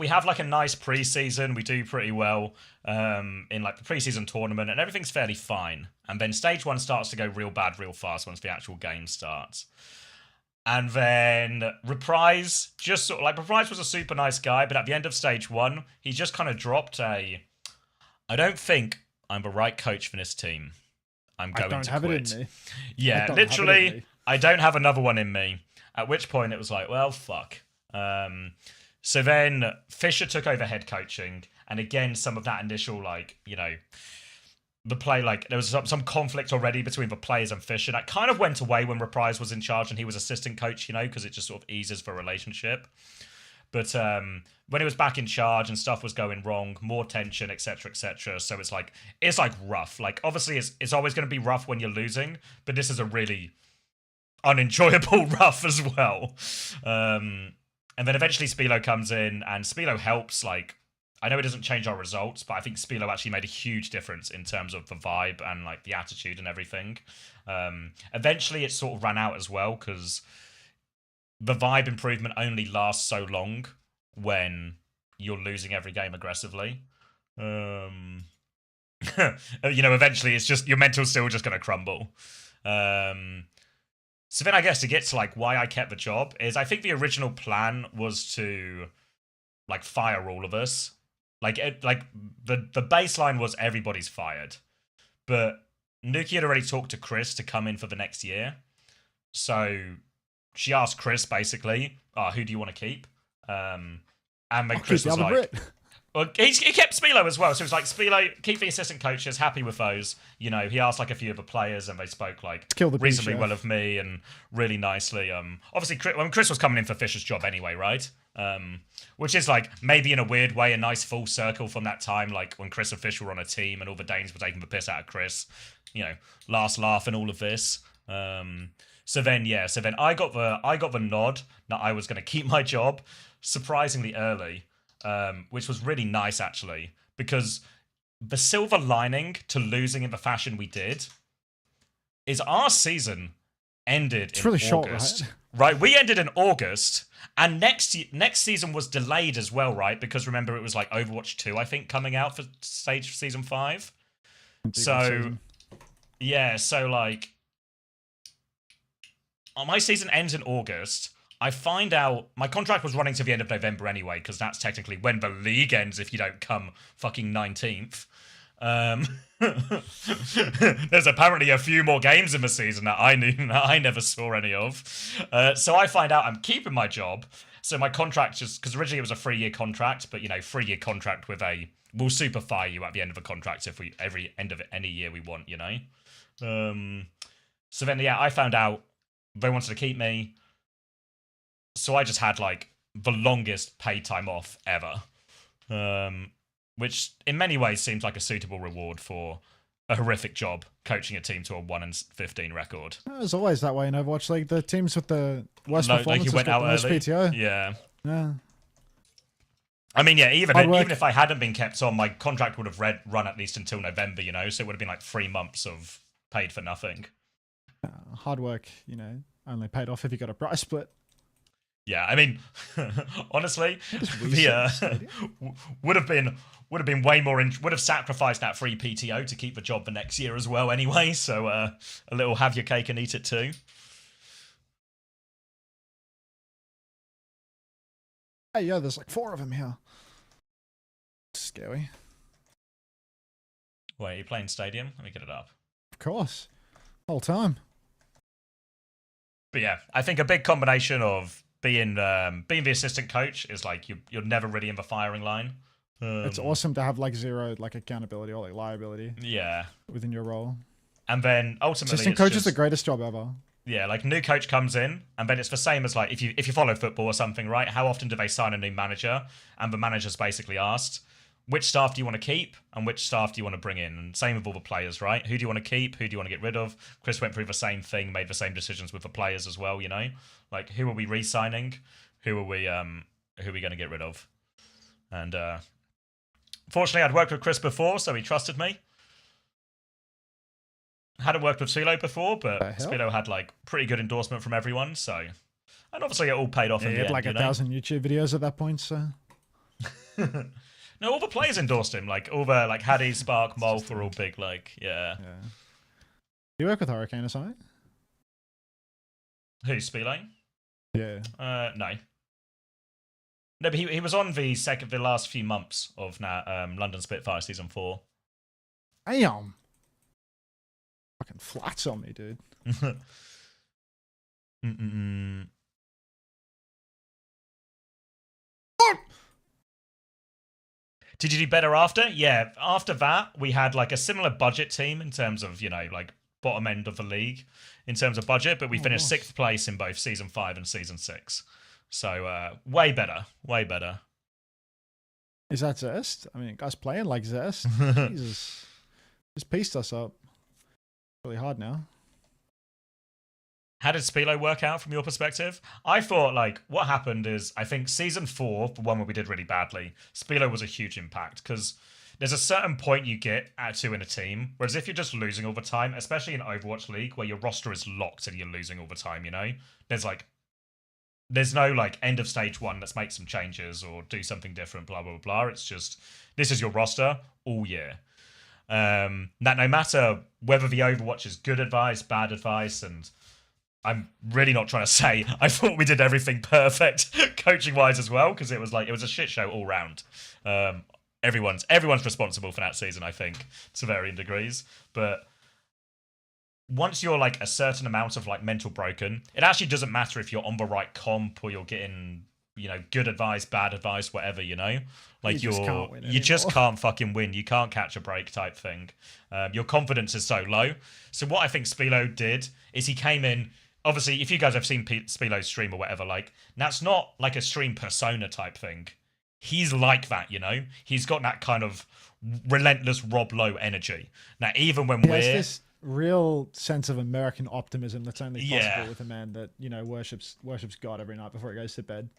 have like a nice preseason. We do pretty well in like the preseason tournament, and everything's fairly fine. And then stage 1 starts to go real bad real fast once the actual game starts. And then Reprise, just sort of like, Reprise was a super nice guy, but at the end of stage 1, he just kind of dropped I don't think I'm the right coach for this team. I'm going to quit. I don't have it in me. Yeah, literally, I don't have another one in me. At which point it was like, well, fuck. So then Fisher took over head coaching, and again, some of that initial, like, you know, the play, like, there was some conflict already between the players and Fisher. That kind of went away when Reprise was in charge and he was assistant coach, you know, because it just sort of eases the relationship. But when he was back in charge and stuff was going wrong, more tension, etc., etc. So it's like rough. Like, obviously, it's always going to be rough when you're losing, but this is a really unenjoyable rough as well. And then eventually Spilo comes in, and Spilo helps. Like, I know it doesn't change our results, but I think Spilo actually made a huge difference in terms of the vibe and like the attitude and everything. Eventually it sort of ran out as well, because the vibe improvement only lasts so long when you're losing every game aggressively. You know, eventually it's just, your mental's still just going to crumble. So then I guess to get to like why I kept the job is, I think the original plan was to like fire all of us. Like the baseline was everybody's fired, but Nuki had already talked to Chris to come in for the next year. So she asked Chris basically, who do you want to keep? And then Chris was like, well, he kept Spilo as well. So it was like, Spilo, keep the assistant coaches, happy with those. You know, he asked like a few of the players, and they spoke like reasonably well of me and really nicely. Obviously, Chris was coming in for Fisher's job anyway, right? Which is like maybe in a weird way a nice full circle from that time, like when Chris and Fisher were on a team and all the Danes were taking the piss out of Chris. You know, last laugh and all of this. So then I got the nod that I was going to keep my job surprisingly early. Which was really nice, actually, because the silver lining to losing in the fashion we did is our season ended in August. Short, right? We ended in August, and next season was delayed as well, right? Because remember, it was like Overwatch 2, I think, coming out for season 5. So, yeah, so like, my season ends in August. I find out my contract was running to the end of November anyway, because that's technically when the league ends if you don't come fucking 19th. There's apparently a few more games in the season that I never saw any of. So I find out I'm keeping my job. So my contract just, because originally it was a 3-year contract, but 3-year contract with we'll super fire you at the end of a contract if we every end of any year we want, So then I found out they wanted to keep me. So I just had like the longest paid time off ever, which in many ways seems like a suitable reward for a horrific job coaching a team to a 1-15 record. It was always that way in Overwatch. Like the teams with the worst performances went out got the most PTO. Yeah. Yeah. I mean, even if I hadn't been kept on, my contract would have run at least until November, so it would have been like 3 months of paid for nothing. Hard work, only paid off if you got a price split. Yeah, I mean, honestly, would have been way more. Would have sacrificed that free PTO to keep the job the next year as well. Anyway, so a little have your cake and eat it too. Hey, yeah, there's like 4 of them here. Scary. Wait, are you playing Stadium? Let me get it up. Of course, whole time. But yeah, I think a big combination of being the assistant coach is like you're never really in the firing line. It's awesome to have like zero like accountability or like liability. Yeah, within your role. And then ultimately, assistant coach is the greatest job ever. Yeah, like new coach comes in, and then it's the same as like if you follow football or something, right? How often do they sign a new manager? And the manager's basically asked, which staff do you want to keep and which staff do you want to bring in? And same with all the players, right? Who do you want to keep? Who do you want to get rid of? Chris went through the same thing, made the same decisions with the players as well, you know? Like, who are we re-signing? Who are we going to get rid of? And fortunately, I'd worked with Chris before, so he trusted me. Hadn't worked with Spilo before, but Spilo had like pretty good endorsement from everyone, so... And obviously it all paid off in the He had end, like 1,000 YouTube videos at that point, so... No, all the players endorsed him. Like, all the, like, Haddy, Spark, Molf were all big, like, yeah. Do you work with Hurricane or something? Who, Spilo? Yeah. No. No, but he was on the last few months of London Spitfire Season 4. Damn. Fucking flats on me, dude. Did you do better after? Yeah, after that, we had like a similar budget team in terms of, you know, like bottom end of the league in terms of budget, but we finished 6th place in both Season 5 and Season 6. So, way better. Way better. Is that Zest? I mean, guys playing like Zest. Jesus. Just pieced us up. Really hard now. How did Spilo work out from your perspective? I thought, like, what happened is, I think Season 4, the one where we did really badly, Spilo was a huge impact, because there's a certain point you get to in a team, whereas if you're just losing all the time, especially in Overwatch League, where your roster is locked and you're losing all the time, you know? There's no, like, end of stage 1, let's make some changes or do something different, blah, blah, blah. It's just, this is your roster all year. That no matter whether the Overwatch is good advice, bad advice, and I'm really not trying to say I thought we did everything perfect coaching wise as well, because it was a shit show all round. Everyone's responsible for that season, I think, to varying degrees. But once you're like a certain amount of like mental broken, it actually doesn't matter if you're on the right comp or you're getting, you know, good advice, bad advice, whatever, you know? Like you just can't fucking win. You can't catch a break type thing. Your confidence is so low. So what I think Spilo did is he came in. Obviously, if you guys have seen Spilo's stream or whatever, like, that's not like a stream persona type thing. He's like that, you know? He's got that kind of relentless Rob Lowe energy. Now, even when There's this real sense of American optimism that's only possible with a man that, you know, worships God every night before he goes to bed.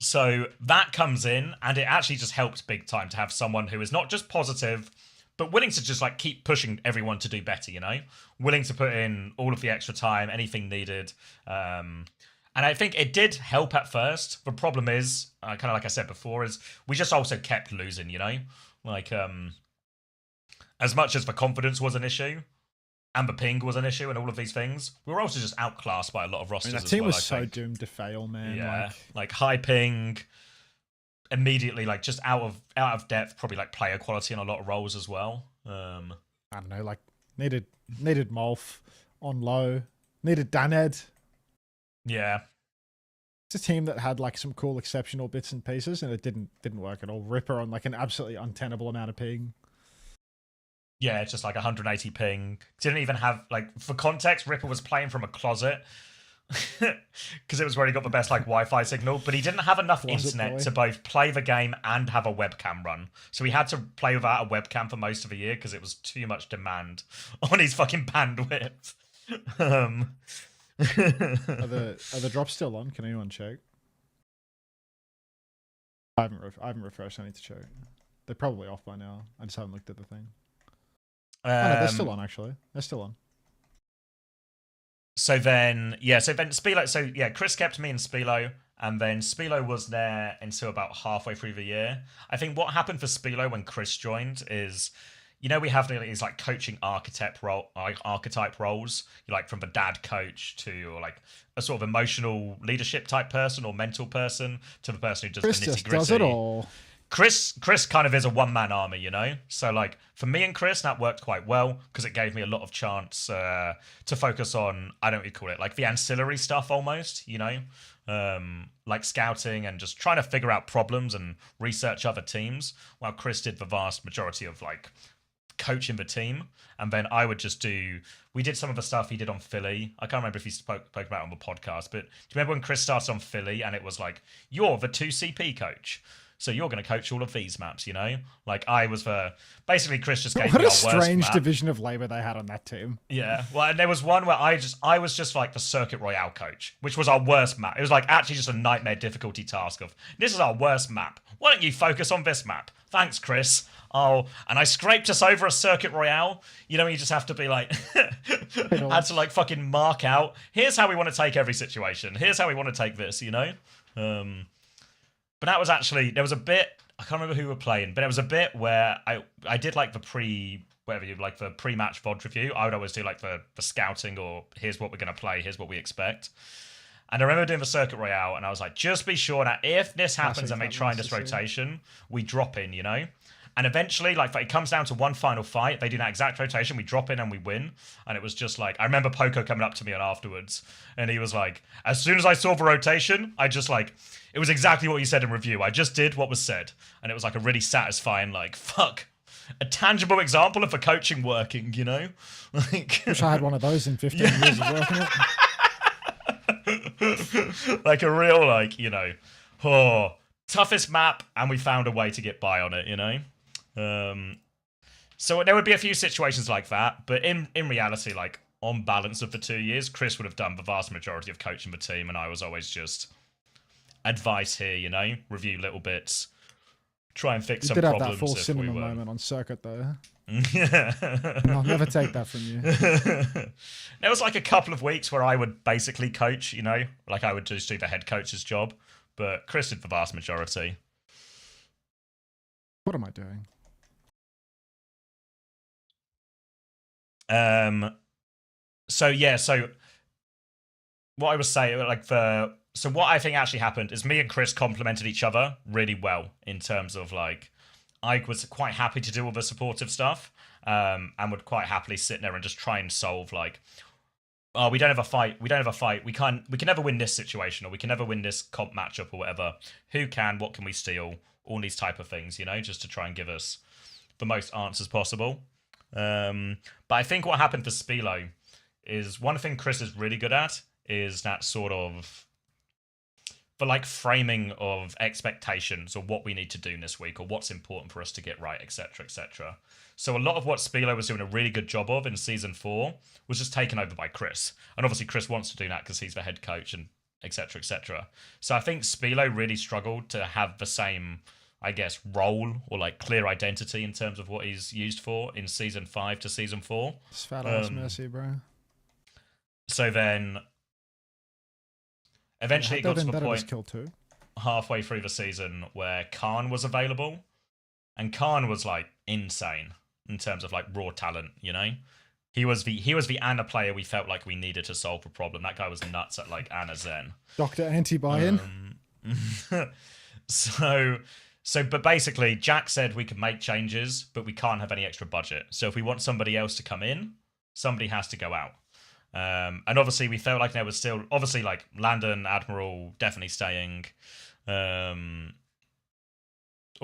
So that comes in, and it actually just helps big time to have someone who is not just positive, but willing to just like keep pushing everyone to do better, you know? Willing to put in all of the extra time, anything needed. And I think it did help at first. The problem is, kind of like I said before, is we just also kept losing, you know? Like, as much as the confidence was an issue, and the ping was an issue, and all of these things, we were also just outclassed by a lot of rosters as well. That team was so doomed to fail, man. Yeah, like high ping, immediately like just out of depth, probably like player quality in a lot of roles as well. I don't know, like needed Molf on low, needed Daned. Yeah, it's a team that had like some cool exceptional bits and pieces, and it didn't work at all. Ripper on like an absolutely untenable amount of ping. Yeah, it's just like 180 ping. Didn't even have, like, for context, Ripper was playing from a closet because it was where he got the best like Wi-Fi signal, but he didn't have enough internet to both play the game and have a webcam run. So he had to play without a webcam for most of the year because it was too much demand on his fucking bandwidth. Are the drops still on? Can anyone check? I haven't refreshed. I need to check. They're probably off by now. I just haven't looked at the thing. Oh, no, they're still on, actually. They're still on. So then Spilo, Chris kept me in Spilo, and then Spilo was there until about halfway through the year. I think what happened for Spilo when Chris joined is, you know, we have these like coaching archetype roles, like from the dad coach to like a sort of emotional leadership type person or mental person to the person who does Chris the nitty just gritty. does it all. Chris kind of is a one-man army, you know? So, like, for me and Chris, that worked quite well because it gave me a lot of chance to focus on, I don't know what you call it, like the ancillary stuff almost, you know? Like scouting and just trying to figure out problems and research other teams, while Chris did the vast majority of, like, coaching the team. And then I would just we did some of the stuff he did on Philly. I can't remember if he spoke about it on the podcast, but do you remember when Chris started on Philly and it was like, you're the 2CP coach? So you're going to coach all of these maps, you know? Like, I was for... Basically, Chris just gave What me a our worst strange map. division of labor they had on that team. Yeah. Well, and there was one where I was just like the Circuit Royale coach, which was our worst map. It was like actually just a nightmare difficulty task of, this is our worst map. Why don't you focus on this map? Thanks, Chris. Oh, and I scraped us over a Circuit Royale. You know, you just have to be like... had to like fucking mark out, here's how we want to take every situation. Here's how we want to take this, you know? But that was actually, there was a bit, I can't remember who we were playing, but there was a bit where I did like the the pre-match VOD review. I would always do like the scouting, or here's what we're going to play, here's what we expect. And I remember doing the Circuit Royale, and I was like, just be sure that if this happens and they try this rotation, we drop in, you know? And eventually, like, it comes down to one final fight. They do that exact rotation. We drop in and we win. And it was just like, I remember Poco coming up to me afterwards. And he was like, as soon as I saw the rotation, I just like, it was exactly what you said in review. I just did what was said. And it was like a really satisfying, like, fuck. A tangible example of the coaching working, you know? Like, Wish I had one of those in 15 years of working it. Like a real, like, you know, toughest map, and we found a way to get by on it, you know? So there would be a few situations like that, but in reality, like, on balance of the 2 years, Chris would have done the vast majority of coaching the team, and I was always just advice here, you know? Review little bits, try and fix some problems. You did have that full if cinema we were. moment on Circuit, though. Yeah. I'll never take that from you. There was like a couple of weeks where I would basically coach, you know? Like, I would just do the head coach's job, but Chris did the vast majority. What am I doing? So yeah, so what I was saying, like, so what I think actually happened is me and Chris complemented each other really well in terms of, like, I was quite happy to do all the supportive stuff, and would quite happily sit there and just try and solve, like, oh, we don't have a fight, we can never win this situation, or we can never win this comp matchup or whatever. Who can, what can we steal? All these type of things, you know, just to try and give us the most answers possible. But I think what happened for Spilo is, one thing Chris is really good at is that sort of the, like, framing of expectations, or what we need to do this week, or what's important for us to get right, etc, etc. So a lot of what Spilo was doing a really good job of in Season 4 was just taken over by Chris. And obviously Chris wants to do that because he's the head coach, and etc, etc. So I think Spilo really struggled to have the same, I guess, role, or like clear identity in terms of what he's used for in Season 5 to Season 4. It's fat ass mercy, bro. So then eventually it got to the point halfway through the season where Khan was available, and Khan was like insane in terms of like raw talent, you know? He was the Ana player we felt like we needed to solve the problem. That guy was nuts at like Ana Zen. Dr. Anti-Buy-In. But basically, Jack said we could make changes, but we can't have any extra budget. So if we want somebody else to come in, somebody has to go out. And obviously, we felt like there was still, obviously, like, Landon, Admiral, definitely staying. All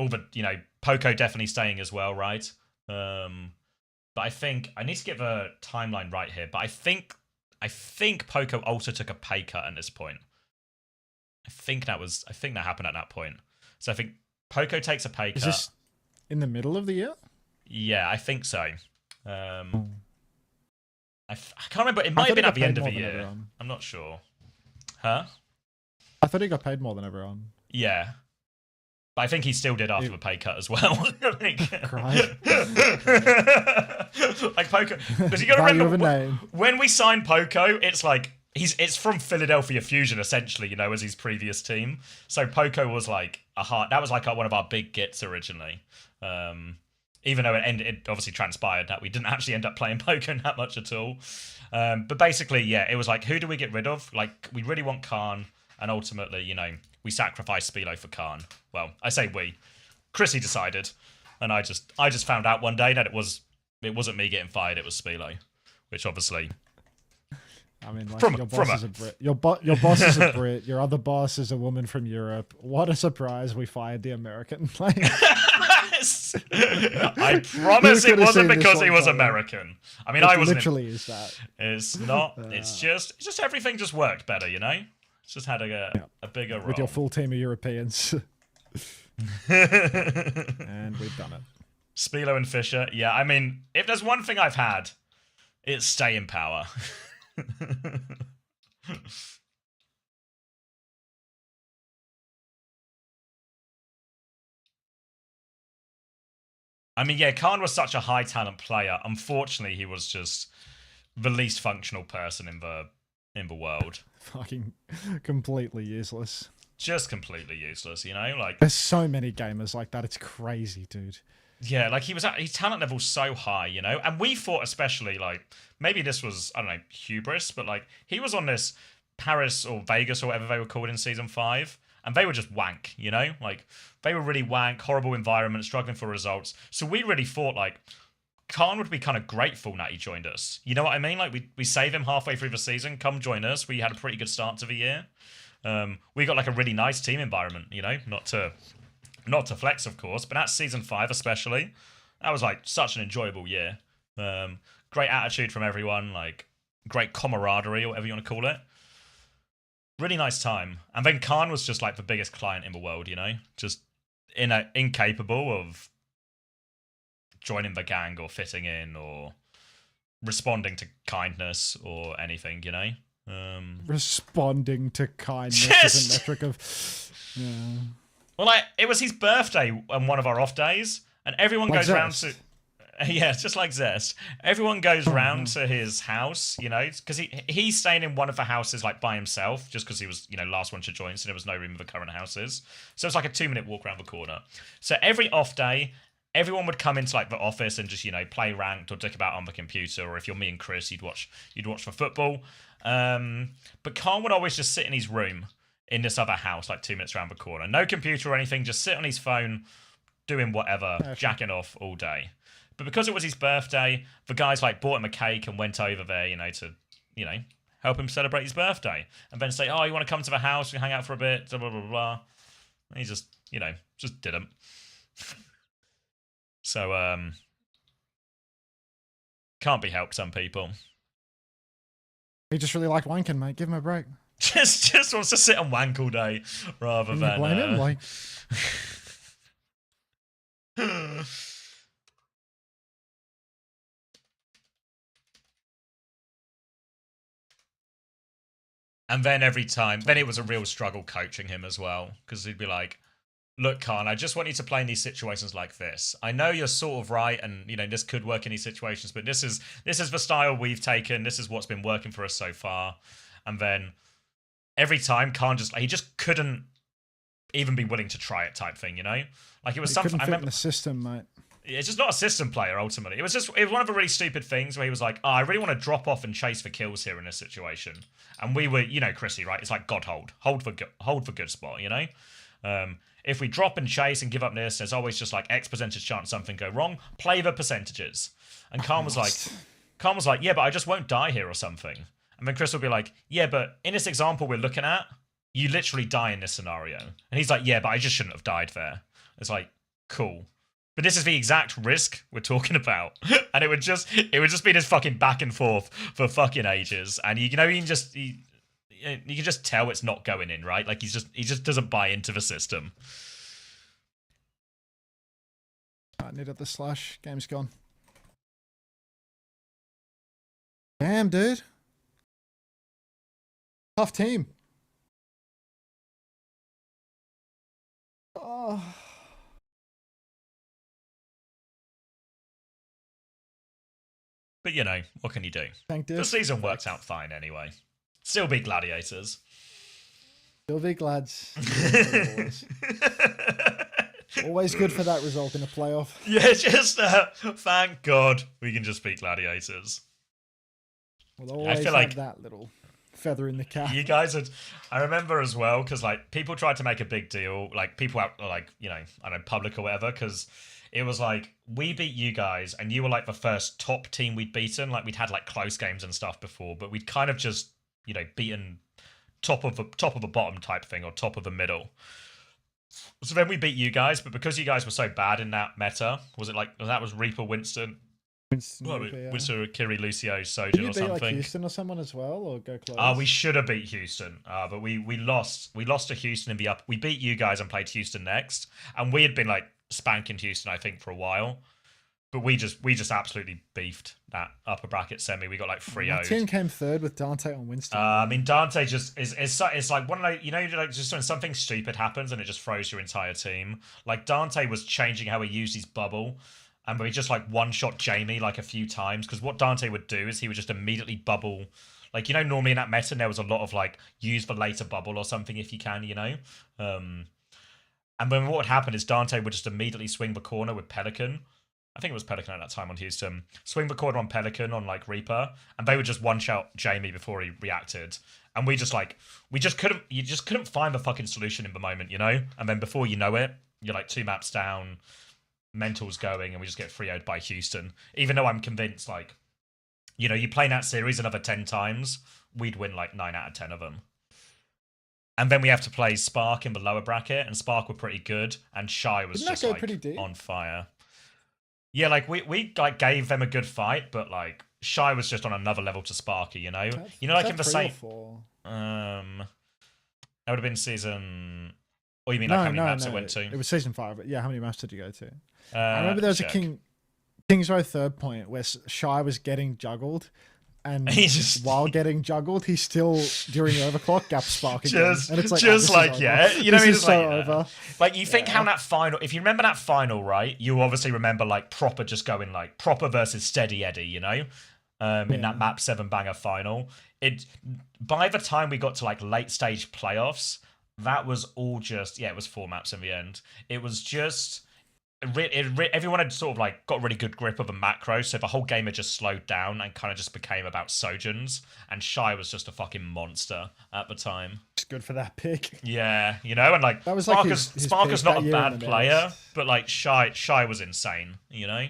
the, you know, Poco definitely staying as well, right? But I think, I need to get the timeline right here, but I think Poco also took a pay cut at this point. I think that happened at that point. So I think Poco takes a pay cut. Is this in the middle of the year? Yeah, I think so. I can't remember. It might have been at the end of the year. I'm not sure. Huh? I thought he got paid more than everyone. Yeah. But I think he still did after the pay cut as well. Like Poco. Because you got to remember, when we signed Poco, it's like, it's from Philadelphia Fusion, essentially, you know, as his previous team. So Poco was like that was like one of our big gets originally. Even though it obviously transpired that we didn't actually end up playing Poco that much at all. But basically, yeah, it was like, who do we get rid of? Like, we really want Khan, and ultimately, you know, we sacrificed Spilo for Khan. Well, I say we. Chrissy decided, and I just found out one day that it wasn't me getting fired, it was Spilo, which obviously... I mean, like, your boss is a Brit. Your boss is a Brit. Your other boss is a woman from Europe. What a surprise! We fired the American. Like, I promise it wasn't because he was American. I mean, I wasn't. Literally, is that? It's not. It's just everything just worked better, you know. It's just had a bigger role with your full team of Europeans. And we've done it. Spilo and Fisher. Yeah, I mean, if there's one thing I've had, it's stay in power. I mean, yeah, Khan was such a high talent player. Unfortunately, he was just the least functional person in the world. Fucking completely useless. Just completely useless, you know? Like, there's so many gamers like that. It's crazy, dude. Yeah, like his talent level so high, you know? And we thought especially, like, maybe this was, I don't know, hubris, but like, he was on this Paris or Vegas or whatever they were called in season 5, and they were just wank, you know? Like, they were really wank, horrible environment, struggling for results. So we really thought, like, Khan would be kind of grateful that he joined us. You know what I mean? Like, we save him halfway through the season, come join us. We had a pretty good start to the year. We got, like, a really nice team environment, you know? Not to flex, of course, but that's season 5 especially. That was, like, such an enjoyable year. Great attitude from everyone, like, great camaraderie, or whatever you want to call it. Really nice time. And then Khan was just, like, the biggest client in the world, you know? Just incapable of joining the gang or fitting in or responding to kindness or anything, you know? Responding to kindness is a metric of... Yeah. Well, like, it was his birthday on one of our off days, and everyone Like goes round Zest. to... Yeah, it's just like Zest. Everyone goes round to his house, you know, because he's staying in one of the houses, like, by himself, just because he was, you know, last one to join, so there was no room in the current houses. So it's like a 2-minute walk around the corner. So every off day, everyone would come into, like, the office and just, you know, play ranked or dick about on the computer, or if you're me and Chris, you'd watch for football. But Khan would always just sit in his room in this other house, like 2 minutes around the corner. No computer or anything, just sit on his phone, doing whatever, jacking off all day. But because it was his birthday, the guys, like, bought him a cake and went over there, you know, to, you know, help him celebrate his birthday. And then say, oh, you want to come to the house? We hang out for a bit, blah, blah, blah, blah. And he just, you know, just didn't. So, can't be helped, some people. He just really liked wanking, mate. Give him a break. Just wants to sit and wank all day, rather Can you than... blame him? Like... And then every time, then it was a real struggle coaching him as well, because he'd be like, look, Khan, I just want you to play in these situations like this. I know you're sort of right, and, you know, this could work in these situations, but this is the style we've taken. This is what's been working for us so far. And then every time, Khan he just couldn't even be willing to try it type thing, you know? Like, it was something... I remember the system, mate. It's just not a system player, ultimately. It was one of the really stupid things where he was like, oh, I really want to drop off and chase for kills here in this situation. And we were, you know, Chrissy, right? It's like God hold. Hold for good spot, you know? If we drop and chase and give up this, there's always just like X percentage chance something go wrong. Play the percentages. And Khan was like, yeah, but I just won't die here or something. And then Chris will be like, yeah, but in this example we're looking at, you literally die in this scenario. And he's like, yeah, but I just shouldn't have died there. It's like, cool. But this is the exact risk we're talking about. And it would just be this fucking back and forth for fucking ages. And you know, you can just tell it's not going in, right? Like he just doesn't buy into the system. I needed the slash. Game's gone. Damn, dude. Tough team. Oh. But you know, what can you do? Thank you. The season worked out fine anyway. Still be gladiators. Still big lads. Always good for that result in a playoff. Yeah, just thank God we can just beat gladiators. We'll always I feel like that little feather in the cap. You guys had, I remember as well, because like people tried to make a big deal, like people out, like, you know, I don't know, public or whatever, because it was like, we beat you guys, and you were like the first top team we'd beaten. Like we'd had like close games and stuff before, but we'd kind of just, you know, beaten top of the bottom type thing, or top of the middle. So then we beat you guys, but because you guys were so bad in that meta, was it like, that was Reaper Winston? Winston Well, Reaper, yeah. Winston, Kiri, Lucio, Did Sojin you or beat like something. Houston or someone as well, or go close? We should have beat Houston, but we lost. We lost to Houston in the up. We beat you guys and played Houston next, and we had been like spanking Houston, I think, for a while. But we just absolutely beefed that upper bracket semi. We got like 3-0'd. My team came third with Dante on Winston. I mean, Dante just is it's like one of those, you know, like just when something stupid happens and it just throws your entire team. Like Dante was changing how he used his bubble, and we just like one-shot Jamie like a few times, because what Dante would do is he would just immediately bubble. Like, you know, normally in that meta there was a lot of like use for later bubble or something if you can, you know. And then what would happen is Dante would just immediately swing the corner with Pelican. I think it was Pelican at that time on Houston. Swing the corner on Pelican on like Reaper, and they would just one-shot Jamie before he reacted. And you just couldn't find the fucking solution in the moment, you know? And then before you know it, you're like 2 maps down, mental's going, and we just get 3-0'd by Houston. Even though I'm convinced, like, you know, you play that series another 10 times, we'd win like 9 out of 10 of them. And then we have to play Spark in the lower bracket, and Spark were pretty good, and Shy was just like on fire. Yeah, like we like gave them a good fight, but like Shy was just on another level to Sparky, you know? You know, like in the same that would have been season. Or you mean like how many maps it went to? It was season 5, but yeah, how many maps did you go to? I remember there was a King's Row third point where Shy was getting juggled, and while getting juggled, he still during the overclock gap Spark again. And it's like, you know, this is so over. Like you think how that final, if you remember that final, right? You obviously remember like proper just going like proper versus Steady Eddie, you know, in that map 7 banger final. By the time we got to like late stage playoffs, that was all just it was 4 maps in the end. It was just. Everyone had sort of like got really good grip of the macro, so the whole game had just slowed down and kind of just became about Sojins, and Shy was just a fucking monster at the time. It's good for that pick. Yeah, you know, and like that was like Sparker's not a bad player, but like Shy was insane, you know.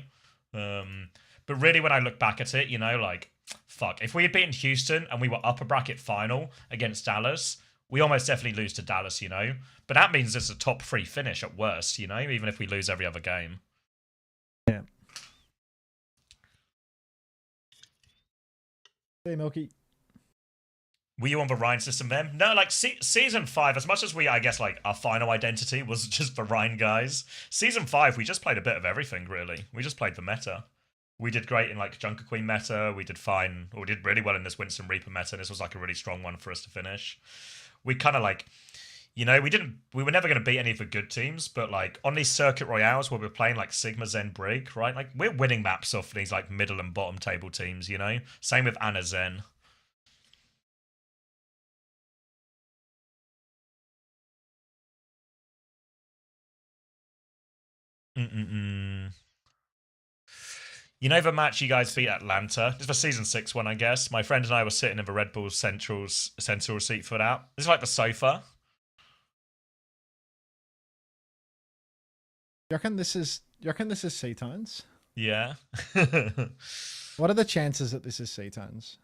But really, when I look back at it, you know, like fuck, if we had beaten Houston and we were upper bracket final against Dallas, we almost definitely lose to Dallas, you know. But that means it's a top 3 finish at worst, you know, even if we lose every other game. Yeah. Hey, Milky. Were you on the Rhine system then? No, like season 5, as much as I guess like our final identity was just the Rhine guys. Season 5, we just played a bit of everything, really. We just played the meta. We did great in like Junker Queen meta. We did fine, or we did really well in this Winston Reaper meta. This was like a really strong one for us to finish. We kind of like, you know, we were never going to beat any of the good teams, but like on these circuit royales where we're playing like Sigma, Zen, Brig, right? Like we're winning maps off these like middle and bottom table teams, you know? Same with Anna Zen. You know the match you guys beat Atlanta? It's the season 6 one, I guess. My friend and I were sitting in the Red Bull Central seat for that. This is like the sofa. You reckon this is C-Tones? Yeah. What are the chances that this is C-Tones?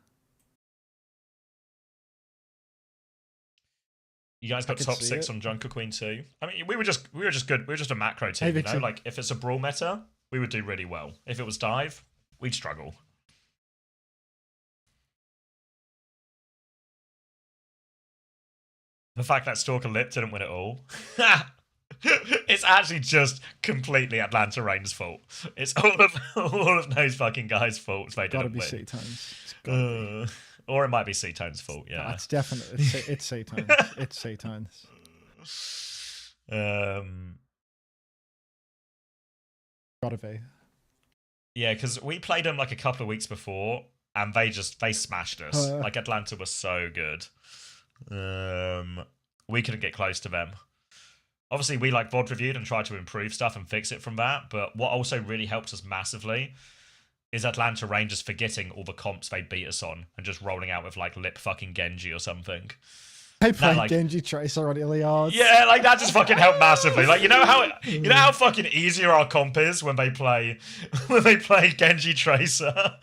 You guys got top 6 on Junker Queen too. I mean, we were just good. We were just a macro team, you know? Like if it's a brawl meta, we would do really well. If it was dive, we'd struggle. The fact that Stalker Lip didn't win it all. It's actually just completely Atlanta Rain's fault. It's all of those fucking guys' faults they didn't win. Gotta be C-Tones. Or it might be C-Tone's fault, yeah. No, it's definitely it's C-Tones. It's C-Tones. Gotta be. Yeah, because we played them like a couple of weeks before, and they smashed us. Like Atlanta was so good. We couldn't get close to them. Obviously, we like VOD reviewed and tried to improve stuff and fix it from that. But what also really helped us massively is Atlanta Rangers forgetting all the comps they beat us on and just rolling out with like Lip fucking Genji or something. They played like, Genji Tracer on Iliad. Yeah, like that just fucking helped massively. Like you know how fucking easier our comp is when they play Genji Tracer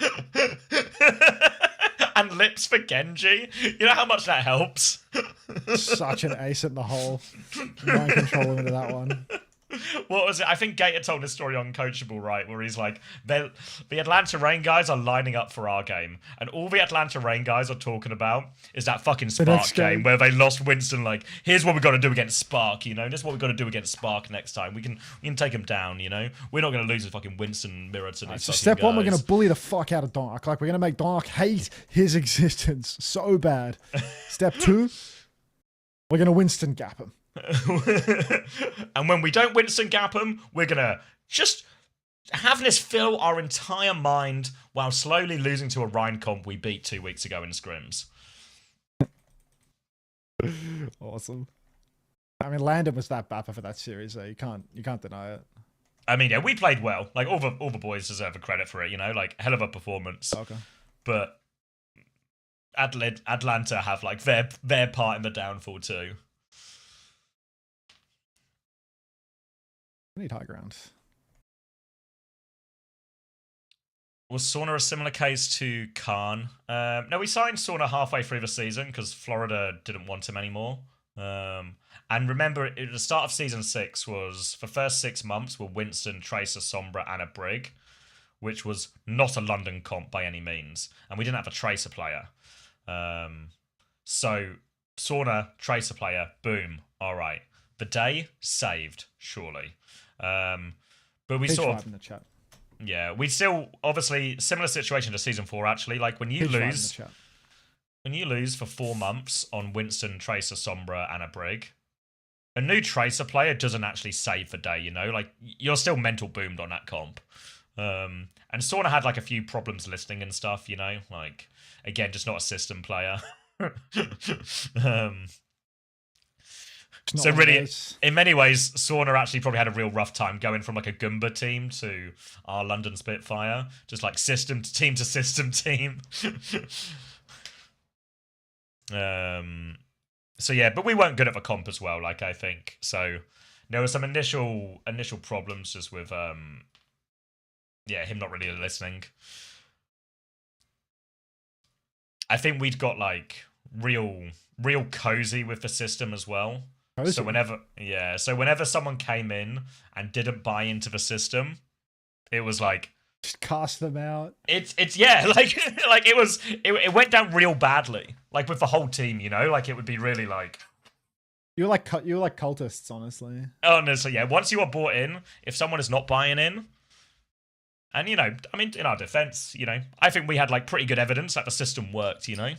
and Lips for Genji. You know how much that helps. Such an ace in the hole. Mind control him into that one. What was it? I think Gator told this story on Coachable, right? Where he's like, the Atlanta Reign guys are lining up for our game. And all the Atlanta Reign guys are talking about is that fucking Spark game where they lost Winston. Like, here's what we got to do against Spark, you know? This is what we got to do against Spark next time. We can take him down, you know? We're not going to lose to fucking Winston Mirror to these So fucking step one, we're guys. going to bully the fuck out of Donk. Like, we're going to make Donk hate his existence so bad. Step two, we're going to Winston gap him. And when we don't Winston gap him, we're going to just have this fill our entire mind while slowly losing to a Rhine comp we beat 2 weeks ago in scrims. Awesome. I mean, Landon was that bapper for that series, so you can't deny it. I mean, yeah, we played well. Like, all the boys deserve a credit for it, you know? Like, hell of a performance. Okay. But Atlanta have, like, their part in the downfall, too. We need high ground. Was Sauna a similar case to Khan? No, we signed Sauna halfway through the season because Florida didn't want him anymore. And remember, at the start of Season 6 was, the first 6 months were Winston, Tracer, Sombra, and a Brig, which was not a London comp by any means. And we didn't have a Tracer player. So, Sauna, Tracer player, boom, all right. The day saved, surely. But we sort of... in the chat. Yeah, we still, obviously, similar situation to Season 4, actually. Like, when you lose for 4 months on Winston, Tracer, Sombra, and a Brig, a new Tracer player doesn't actually save the day, you know? Like, you're still mental boomed on that comp. And Sauna had, like, a few problems listening and stuff, you know? Like, again, just not a system player. So really, in many ways, Sauna actually probably had a real rough time going from like a Goomba team to our London Spitfire. Just like system to system team. So yeah, but we weren't good at the comp as well, like I think. So there were some initial problems just with yeah, him not really listening. I think we'd got like real cozy with the system as well. So whenever someone came in and didn't buy into the system, it was like just cast them out. It's yeah, like it went down real badly. Like with the whole team, you know, like it would be really like you're like cultists, honestly. Honestly, yeah. Once you are bought in, if someone is not buying in, and you know, I mean, in our defense, you know, I think we had like pretty good evidence that the system worked, you know.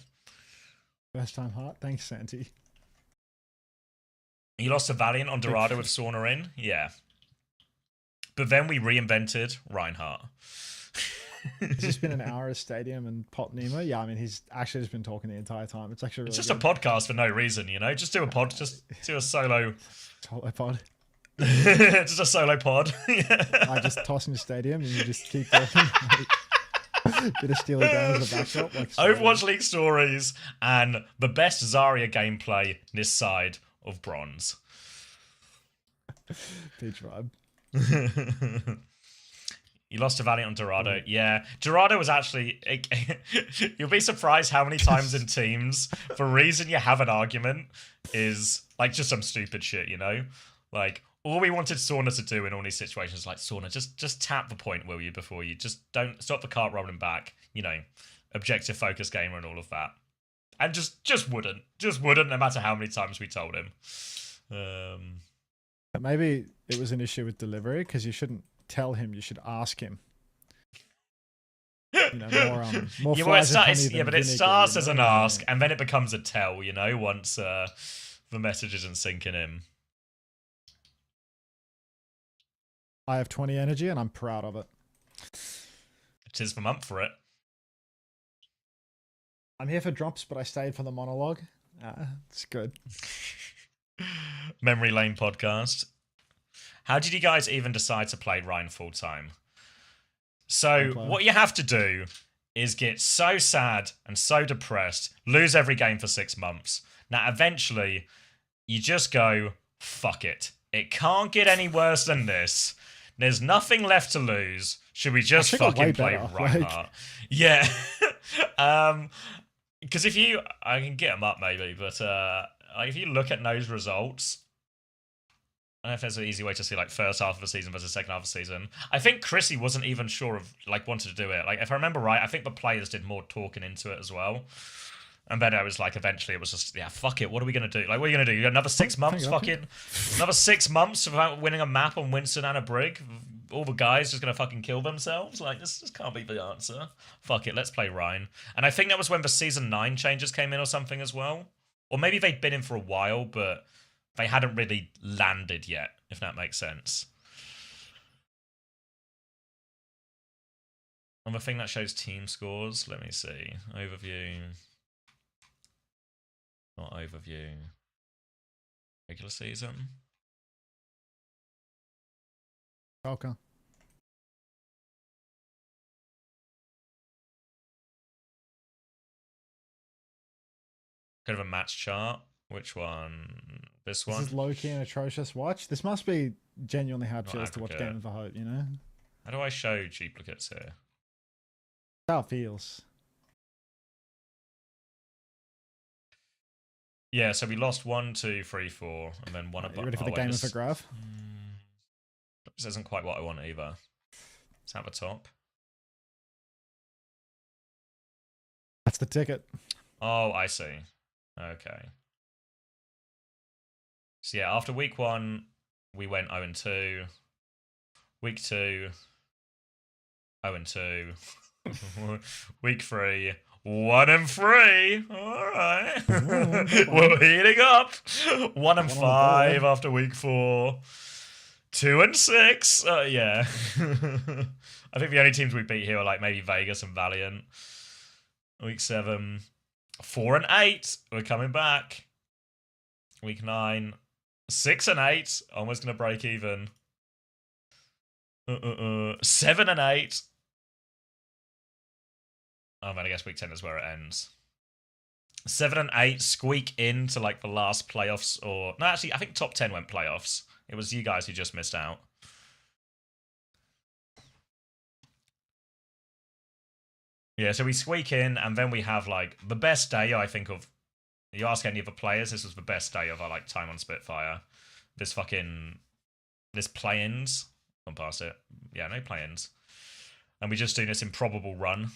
First time heart, thanks, Santi. You lost to Valiant on Dorado with Sauna in? Yeah. But then we reinvented Reinhardt. It's just been an hour of Stadium and Pop Nemo. Yeah, I mean, he's actually just been talking the entire time. It's actually really It's just good. a podcast for no reason, you know? Just do a pod, just do a solo. Solo pod. Just a solo pod. I just toss in the Stadium and you just keep talking. Bit of Steely Dan as a backdrop. Like Overwatch League stories and the best Zarya gameplay this side of bronze. Peach vibe. You lost to Valiant on Dorado. Yeah. Dorado was actually... You'll be surprised how many times in teams the reason you have an argument is like just some stupid shit, you know? Like, all we wanted Sauna to do in all these situations is like, Sauna, just tap the point, will you, before you just don't stop the cart rolling back, you know, objective focus gamer and all of that. And just wouldn't no matter how many times we told him. Maybe it was an issue with delivery because you shouldn't tell him, you should ask him. You know, more yeah, flies well, in honey than but it vinegar, starts you as know? an ask and then it becomes a tell, you know, once the message isn't sinking in. I have 20 energy and I'm proud of it. Tis the month for it. I'm here for drops, but I stayed for the monologue. It's good. Memory Lane podcast. How did you guys even decide to play Rhine full time? So what you have to do is get so sad and so depressed, lose every game for 6 months. Now eventually you just go, fuck it. It can't get any worse than this. There's nothing left to lose. Should we just fucking play Reinhardt? Yeah. Because I can get them up maybe, but like if you look at those results, I don't know if there's an easy way to see like first half of the season versus second half of the season. I think Chrissy wasn't even sure of like wanted to do it. Like if I remember right, I think the players did more talking into it as well. And then I was like, eventually it was just, yeah, fuck it. What are we gonna do? Like, what are you gonna do? You got another 6 months, another 6 months without winning a map on Winston and a Brig. All the guys just gonna fucking kill themselves. Like this can't be the answer. Fuck it, let's play Rhine. And I think that was when the season 9 changes came in or something as well. Or maybe they'd been in for a while, but they hadn't really landed yet, if that makes sense. On the thing that shows team scores, let me see. Overview. Not overview. Regular season. Okay. Kind of a match chart. Which one? This one? This is low-key and atrocious watch. This must be genuinely how it Not feels to watch aggregate. Game of the Hope, you know? How do I show duplicates here? That's how it feels. Yeah, so we lost 1, 2, 3, 4, and then one Right, above. you ready for the game of the graph? This isn't quite what I want either. It's at the top. That's the ticket. Oh, I see. Okay. So yeah, after week 1, we went 0-2. Week 2, 0-2. Week 3, 1-3. All right. We're heating up. 1-5 after week 4. 2-6. Yeah. I think the only teams we beat here are like maybe Vegas and Valiant. Week 7, 4-8. We're coming back. Week 9, 6-8. Almost gonna break even. 7-8. Oh man, I guess week 10 is where it ends. 7-8 squeak into like the last playoffs, or no, actually, I think top 10 went playoffs. It was you guys who just missed out. Yeah, so we squeak in, and then we have like the best day I think of. You ask any of the players, this was the best day of our like time on Spitfire. This play-ins. Gone past it. Yeah, no play-ins. And we just do this improbable run.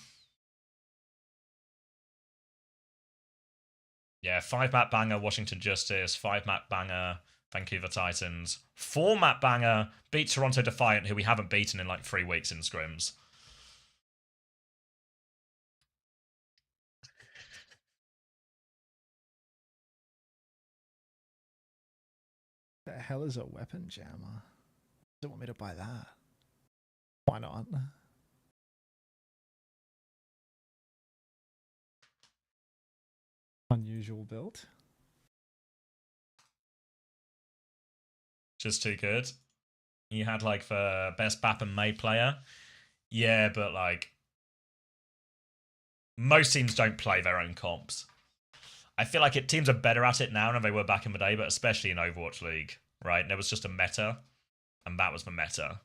Yeah, 5-map banger, Washington Justice, 5-map banger, Vancouver Titans, 4-map banger, beat Toronto Defiant, who we haven't beaten in like 3 weeks in scrims. The hell is a weapon jammer? Don't want me to buy that. Why not? Unusual build. Just too good. You had like the best BAP and May player. Yeah, but like most teams don't play their own comps. I feel like teams are better at it now than they were back in the day, but especially in Overwatch League, right? There was just a meta, and that was the meta.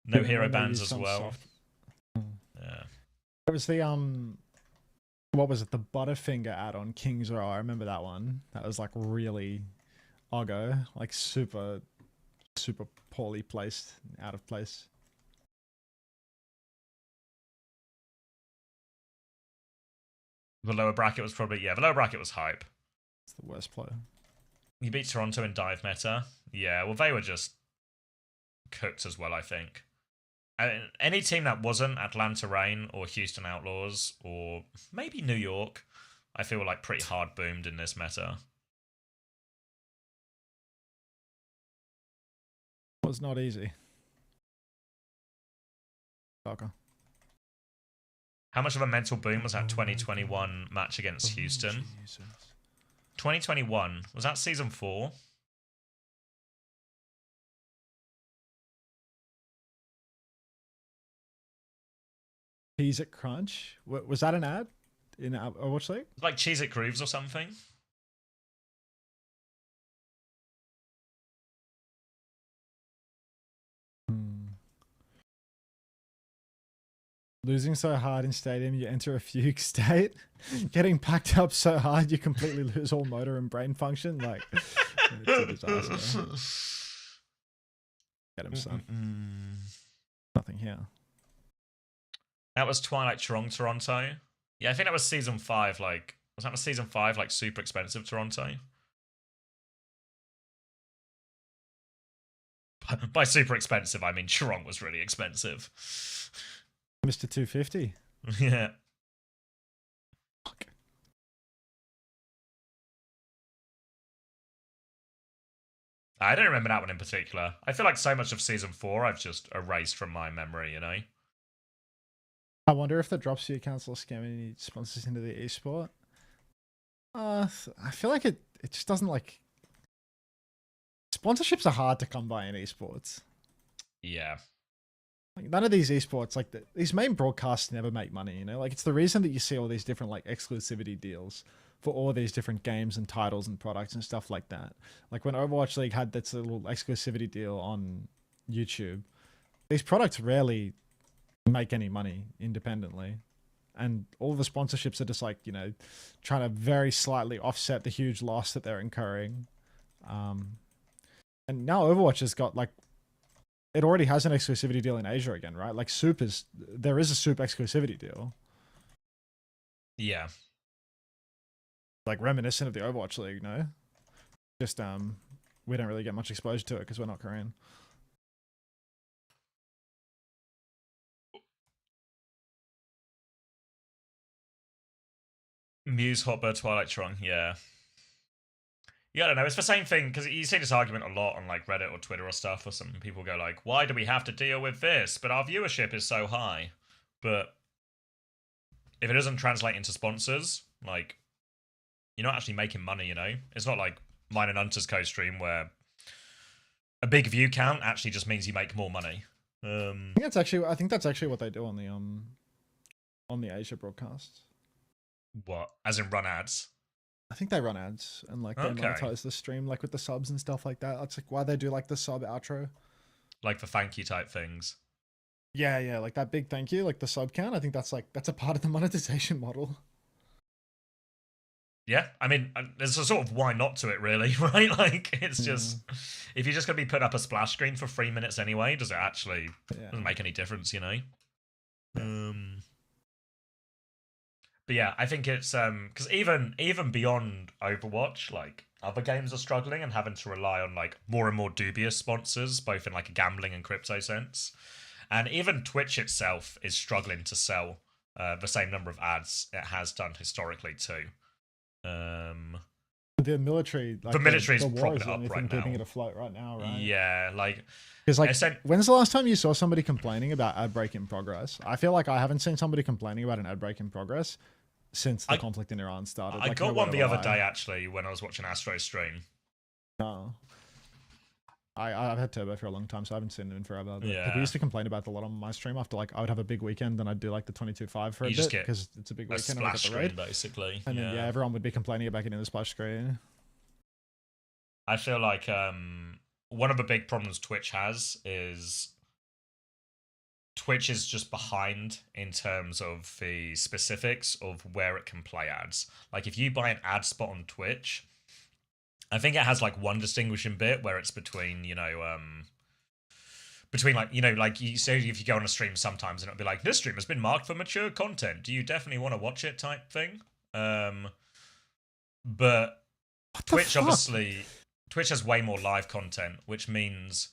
No hero bans as well. Yeah. It was the what was it? The Butterfinger add-on Kings Row. I remember that one. That was like really Oggo, like super poorly placed, out of place. The lower bracket was probably, yeah, the lower bracket was hype. It's the worst player. You beat Toronto in dive meta. Yeah, well, they were just cooked as well, I think. And any team that wasn't Atlanta Reign or Houston Outlaws or maybe New York, I feel like pretty hard boomed in this meta. It was not easy. Okay. How much of a mental boom was that 2021 match against Houston? 2021, was that season 4? Cheese at Crunch? Was that an ad in Overwatch League? Like Cheese It Grooves or something? Losing so hard in stadium, you enter a fugue state. Getting packed up so hard, you completely lose all motor and brain function. Like, It's a disaster. Get him, son. Nothing here. That was Twilight Toronto. Yeah, I think that was season 5. Like, was that season 5? Like, super expensive Toronto. By super expensive, I mean Toronto was really expensive. Mr. 250. Yeah. Fuck. I don't remember that one in particular. I feel like so much of season 4 I've just erased from my memory, you know? I wonder if the Dropsy accounts will scam any sponsors into the esport. I feel like it just doesn't like... Sponsorships are hard to come by in esports. Yeah. Like, none of these esports, like these main broadcasts never make money, you know? Like, it's the reason that you see all these different like exclusivity deals for all these different games and titles and products and stuff like that. Like when Overwatch League had that little exclusivity deal on YouTube, these products rarely make any money independently. And all the sponsorships are just like, you know, trying to very slightly offset the huge loss that they're incurring. And now Overwatch has got like, it already has an exclusivity deal in Asia again, right? Like there is a Soup exclusivity deal. Yeah. Like reminiscent of the Overwatch League, no? Just we don't really get much exposure to it because we're not Korean. Muse, Hotbird, Twilight Trong, yeah. Yeah, I don't know. It's the same thing because you see this argument a lot on like Reddit or Twitter or stuff, or some people go like, "Why do we have to deal with this? But our viewership is so high." But if it doesn't translate into sponsors, like you're not actually making money. You know, it's not like mine and Hunter's co-stream where a big view count actually just means you make more money. I think that's actually what they do on the Asia broadcasts. What? As in run ads? I think they run ads and like they monetize the stream like with the subs and stuff like that. That's like why they do like the sub outro. Like the thank you type things. Yeah, like that big thank you, like the sub count. I think that's a part of the monetization model. Yeah, I mean, there's a sort of why not to it, really, right? Like, it's just if you're just gonna be putting up a splash screen for 3 minutes anyway, does it actually doesn't make any difference, you know? But yeah, I think it's because even beyond Overwatch, like other games are struggling and having to rely on like more and more dubious sponsors, both in like a gambling and crypto sense. And even Twitch itself is struggling to sell the same number of ads it has done historically too. The military, like the military is the war propping is it the up only right thing keeping now. it afloat right now, right? Yeah, like because like when's the last time you saw somebody complaining about ad break in progress? I feel like I haven't seen somebody complaining about an ad break in progress since the conflict in Iran started. I got one the other day actually when I was watching Astro's stream. Oh. I've had Turbo for a long time, so I haven't seen him in forever. But Yeah. people used to complain about it a lot on my stream after like I would have a big weekend and I'd do like the 22-5 for a bit because it's a big weekend and I got the raid. Basically. And then everyone would be complaining about getting the splash screen. I feel like one of the big problems Twitch has is Twitch is just behind in terms of the specifics of where it can play ads. Like if you buy an ad spot on Twitch, I think it has like one distinguishing bit where it's between, you know, between like, you know, like you say if you go on a stream sometimes and it'll be like, this stream has been marked for mature content. Do you definitely want to watch it type thing? But Twitch obviously, Twitch has way more live content, which means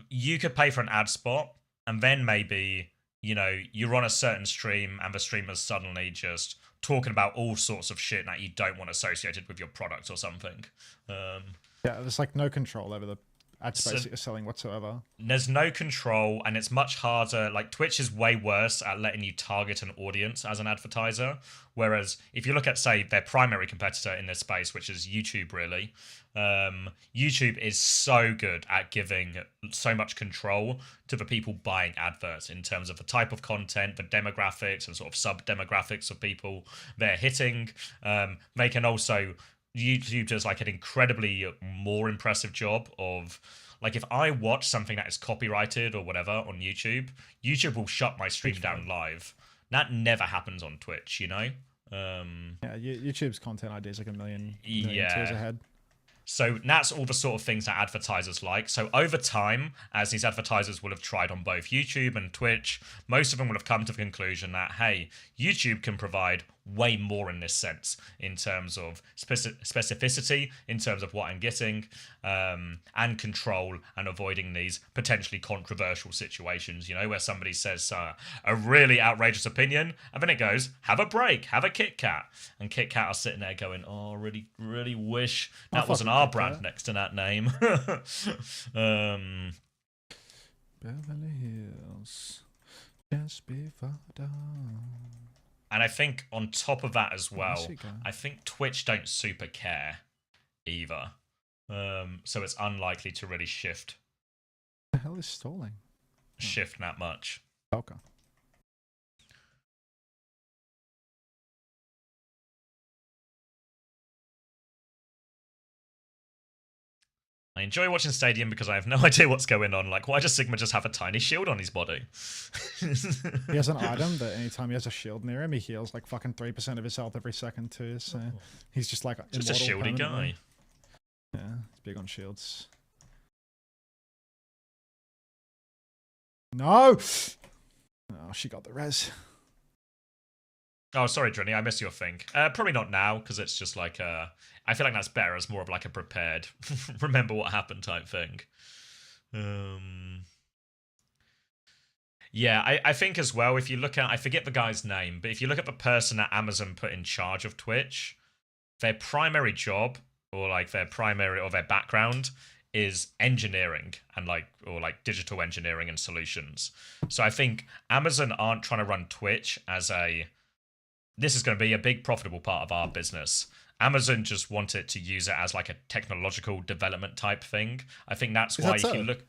you could pay for an ad spot and then maybe, you know, you're on a certain stream and the streamer's suddenly just talking about all sorts of shit that you don't want associated with your product or something. Yeah, there's like no control over the ad space that you're selling whatsoever. There's no control, and it's much harder. Like Twitch is way worse at letting you target an audience as an advertiser. Whereas if you look at, say, their primary competitor in this space, which is YouTube, really, YouTube is so good at giving so much control to the people buying adverts in terms of the type of content, the demographics, and sort of sub-demographics of people they're hitting. They can also... YouTube does like an incredibly more impressive job of, like, if I watch something that is copyrighted or whatever on YouTube, YouTube will shut my stream down live. That never happens on Twitch, you know? Yeah, YouTube's content ID is like a million tiers ahead. So that's all the sort of things that advertisers like. So over time, as these advertisers will have tried on both YouTube and Twitch, most of them will have come to the conclusion that, hey, YouTube can provide way more in this sense, in terms of specificity, in terms of what I'm getting, and control, and avoiding these potentially controversial situations, you know, where somebody says a really outrageous opinion, and then it goes, have a break, have a Kit Kat. And Kit Kat are sitting there going, oh, really, really wish that wasn't our brand next to that name. Beverly Hills, just before dawn. And I think on top of that as well, I think Twitch don't super care either. So it's unlikely to really shift. What the hell is stalling? Shift that much. Okay. I enjoy watching Stadium because I have no idea what's going on. Like, why does Sigma just have a tiny shield on his body? He has an item that anytime he has a shield near him, he heals like fucking 3% of his health every second too. So he's just like just a shieldy guy. Yeah, he's big on shields. No! Oh, she got the res. Oh, sorry, Drenny, I missed your thing. Probably not now, because it's just like I feel like that's better as more of like a prepared, remember what happened type thing. Yeah, I think as well, if you look at, I forget the guy's name, but if you look at the person that Amazon put in charge of Twitch, their primary job, or like their primary, or their background, is engineering and like digital engineering and solutions. So I think Amazon aren't trying to run Twitch as this is going to be a big profitable part of our business. Amazon just want it to use it as like a technological development type thing. I think that's why if you look...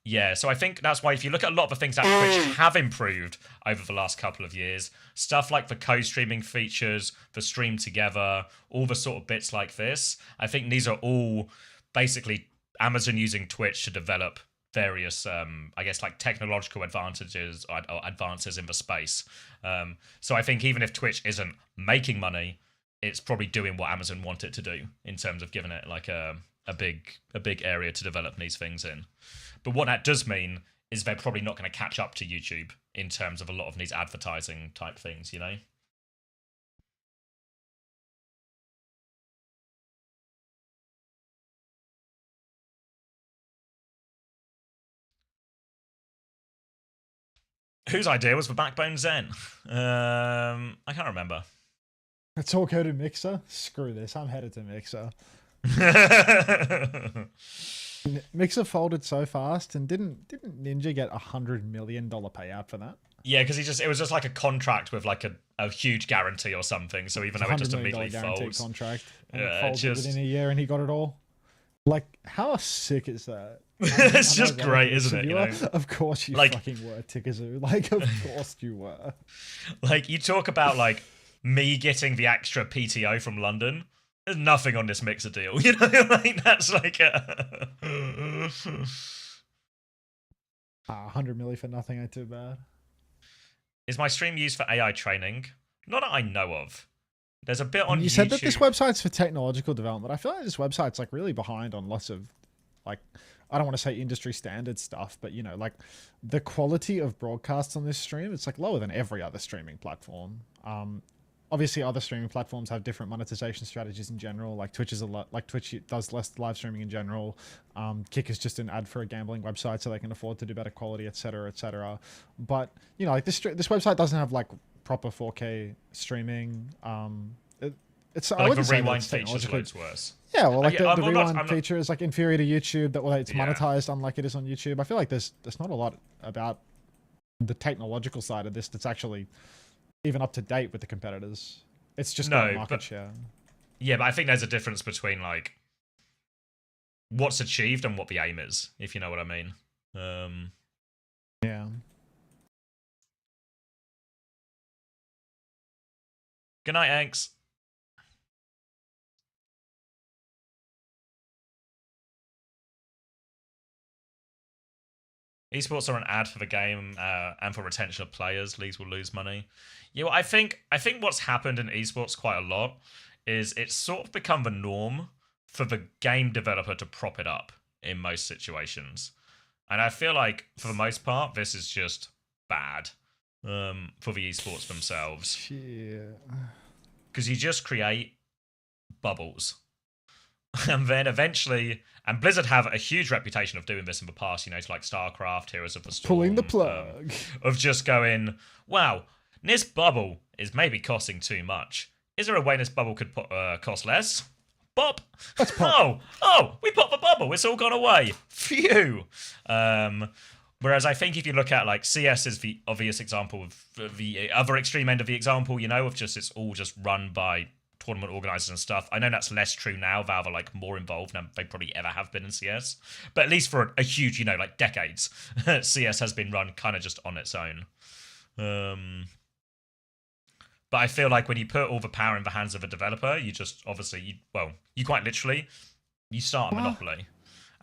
Yeah, so I think that's why if you look at a lot of the things that Twitch have improved over the last couple of years, stuff like the co-streaming features, the stream together, all the sort of bits like this, I think these are all basically Amazon using Twitch to develop various, I guess, like technological advantages or advances in the space. So I think even if Twitch isn't making money, it's probably doing what Amazon want it to do in terms of giving it like a big area to develop these things in. But what that does mean is they're probably not going to catch up to YouTube in terms of a lot of these advertising type things, you know? Whose idea was the Backbone Zen? I can't remember. Let's all go to Mixer. Screw this. I'm headed to Mixer. Mixer folded so fast, and didn't Ninja get $100 million payout for that? Yeah, because it was just like a contract with like a huge guarantee or something. So even though it just immediately folds, contract, and it folded within a year, and he got it all. Like, how sick is that? It's just great, isn't it? You know? Of course you fucking were, Tikazoo. Like, of course you were. Like, you talk about like me getting the extra PTO from London. There's nothing on this Mixer deal, you know. Like that's like 100 million for nothing ain't too bad. Is my stream used for AI training? Not that I know of. There's a bit on YouTube. You said that this website's for technological development. I feel like this website's like really behind on lots of like, I don't want to say industry standard stuff, but you know, like the quality of broadcasts on this stream, it's like lower than every other streaming platform. Obviously other streaming platforms have different monetization strategies in general. Like Twitch is Twitch does less live streaming in general. Kick is just an ad for a gambling website so they can afford to do better quality, etc., etc. But you know, like this website doesn't have like proper 4K streaming. It's but, like, the rewind feature is loads worse. Yeah, well, like the rewind feature is like inferior to YouTube. That it's monetized unlike it is on YouTube. I feel like there's not a lot about the technological side of this that's actually even up to date with the competitors. It's just market share. Yeah, but I think there's a difference between like what's achieved and what the aim is, if you know what I mean. Yeah. Good night, Eggs. Esports are an ad for the game and for retention of players. Leagues will lose money. Yeah, well, I think what's happened in esports quite a lot is it's sort of become the norm for the game developer to prop it up in most situations. And I feel like, for the most part, this is just bad for the esports themselves. Because you just create bubbles. And then eventually... And Blizzard have a huge reputation of doing this in the past, you know, to like StarCraft, Heroes of the Storm. Pulling the plug. Of just going, wow, this bubble is maybe costing too much. Is there a way this bubble could cost less? Pop! Let's pop. Oh, we popped the bubble. It's all gone away. Phew. Whereas I think if you look at like CS is the obvious example of the other extreme end of the example, you know, of just it's all just run by tournament organizers and stuff. I know that's less true now. Valve are like more involved than they probably ever have been in CS. But at least for a huge, you know, like decades, CS has been run kind of just on its own. But I feel like when you put all the power in the hands of a developer, you just obviously, you quite literally, you start a monopoly.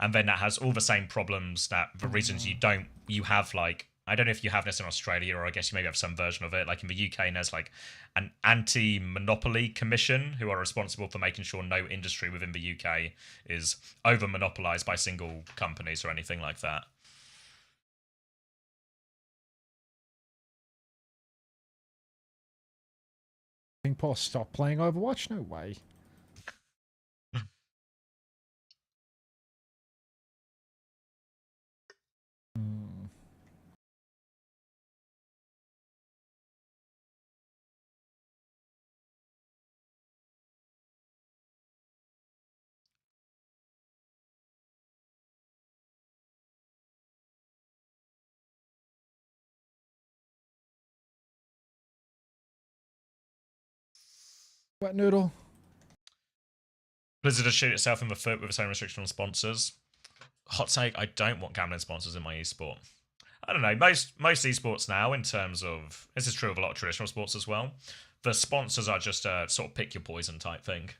And then that has all the same problems that the reasons you have like, I don't know if you have this in Australia or I guess you maybe have some version of it. Like in the UK, and there's like an anti-monopoly commission who are responsible for making sure no industry within the UK is over-monopolized by single companies or anything like that. Think Paul stop playing Overwatch? No way. Wet noodle. Blizzard to shoot itself in the foot with its own restriction on sponsors. Hot take, I don't want gambling sponsors in my esport. I don't know, most esports now, in terms of, this is true of a lot of traditional sports as well, the sponsors are just a sort of pick your poison type thing.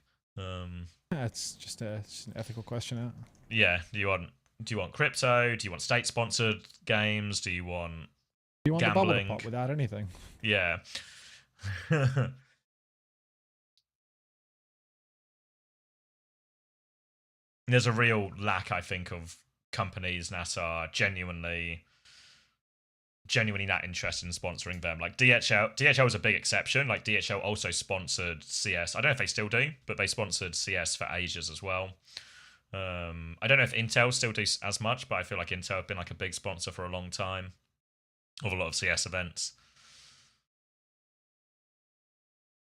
It's just an ethical question. Yeah, do you want crypto? Do you want state-sponsored games? Do you want the bubble to gambling? pop without anything? Yeah. There's a real lack, I think, of companies that are genuinely not interested in sponsoring them. Like DHL is a big exception. Like DHL also sponsored CS. I don't know if they still do, but they sponsored CS for ages as well. I don't know if Intel still do as much, but I feel like Intel have been like a big sponsor for a long time of a lot of CS events.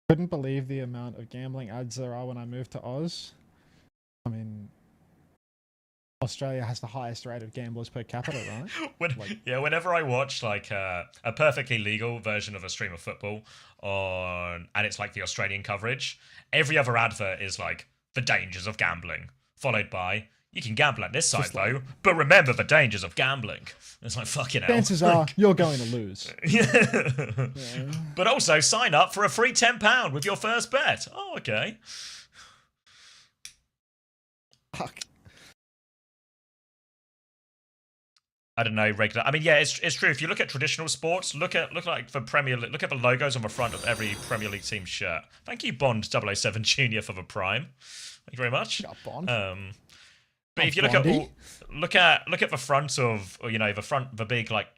Couldn't believe the amount of gambling ads there are when I moved to Oz. I mean, Australia has the highest rate of gamblers per capita, right? Whenever I watch like a perfectly legal version of a stream of football and it's like the Australian coverage, every other advert is like the dangers of gambling, followed by you can gamble at this site though, but remember the dangers of gambling. It's like fucking hell. Chances are you're going to lose. Yeah. But also sign up for a free £10 with your first bet. Oh, okay. Fuck. I don't know, regular. I mean, yeah, it's true. If you look at traditional sports, look at like the Premier League, look at the logos on the front of every Premier League team shirt. Thank you, Bond 007 Junior, for the Prime. Thank you very much. Bond. But if you look at the front of, or, you know, the big like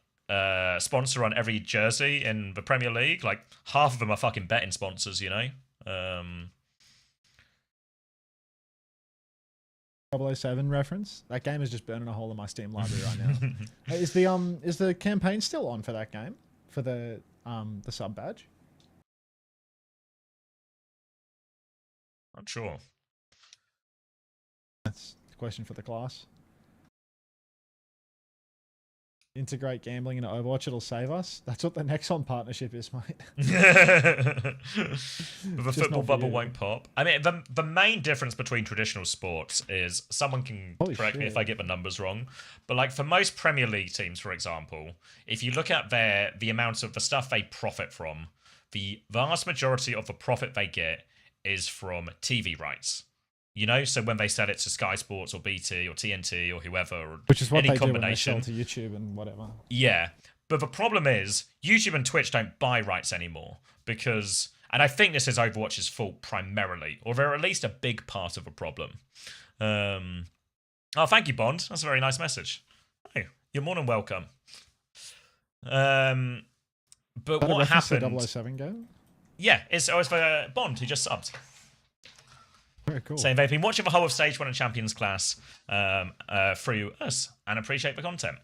sponsor on every jersey in the Premier League, like half of them are fucking betting sponsors, you know. 007 reference. That game is just burning a hole in my Steam library right now. Is the campaign still on for that game? For the sub badge? Not sure. That's the question for the class. Integrate gambling into Overwatch, it'll save us. That's what the Nexon partnership is, mate. The football bubble won't pop. I mean, the main difference between traditional sports is, someone can correct me if I get the numbers wrong, but like for most Premier League teams, for example, if you look at the amount of the stuff they profit from, the vast majority of the profit they get is from TV rights. You know, so when they sell it to Sky Sports or BT or TNT or whoever, or which is what any they combination, do when they sell to YouTube and whatever. Yeah, but the problem is YouTube and Twitch don't buy rights anymore because, And I think this is Overwatch's fault primarily, or they're at least a big part of a problem. Oh, thank you, Bond. That's a very nice message. Oh, you're more than welcome. But what happened? 007 go? Yeah, it's for Bond, who just subbed. Very cool. Saying they've been watching the whole of Stage 1 and Champions class through us and appreciate the content.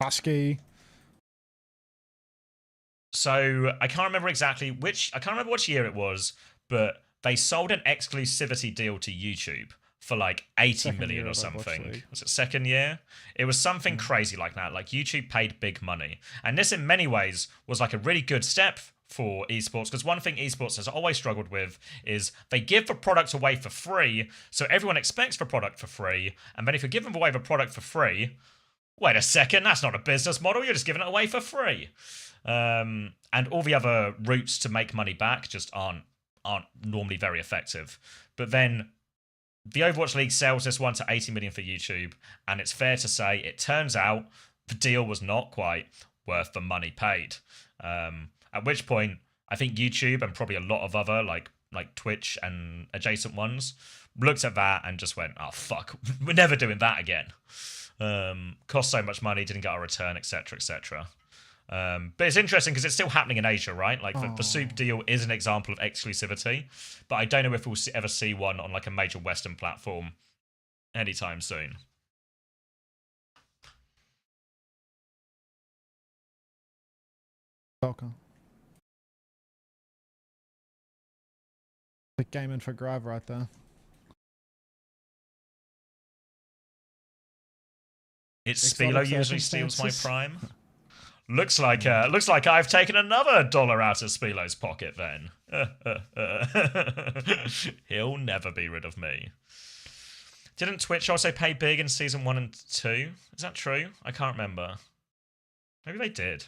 Husky. So I can't remember exactly I can't remember which year it was, but they sold an exclusivity deal to YouTube for like 80 million or something. Was it second year? It was something crazy like that. Like YouTube paid big money. And this in many ways was like a really good step for esports, because one thing esports has always struggled with is they give the product away for free, so everyone expects the product for free, and then if you give them away the product for free, wait a second, that's not a business model, you're just giving it away for free. And all the other routes to make money back just aren't normally very effective. But then the Overwatch League sells this one to 80 million for YouTube, and it's fair to say it turns out the deal was not quite worth the money paid. At which point, I think YouTube and probably a lot of other like Twitch and adjacent ones looked at that and just went, "Oh fuck, we're never doing that again." Cost so much money, didn't get a return, etc., etc. But it's interesting because it's still happening in Asia, right? Like the Soup deal is an example of exclusivity, but I don't know if we'll ever see one on like a major Western platform anytime soon. Okay. The gaming for Grav right there. It's Exotic Spilo usually steals my circumstances. prime. Looks like I've taken another dollar out of Spilo's pocket then. He'll never be rid of me. Didn't Twitch also pay big in season 1 and 2? Is that true? I can't remember. Maybe they did.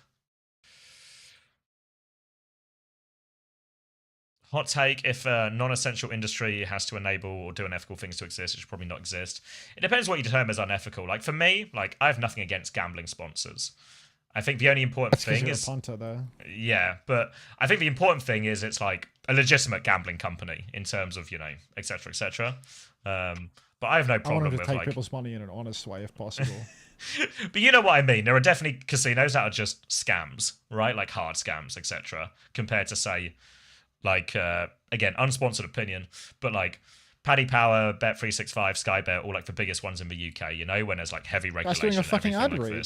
Hot take, if a non-essential industry has to enable or do unethical things to exist, it should probably not exist. It depends what you determine as unethical. Like for me, like I have nothing against gambling sponsors. I think the only important thing is... a punter, though. Yeah, but I think the important thing is it's like a legitimate gambling company in terms of, you know, etc., etc. But I have no I problem want with to take like... people's money in an honest way if possible. But you know what I mean. There are definitely casinos that are just scams, right? Like hard scams, etc. Compared to, say, like, again, unsponsored opinion, but like Paddy Power, Bet365, Sky Bet, all like the biggest ones in the UK, you know, when there's like heavy regulation. That's doing a fucking ad like read.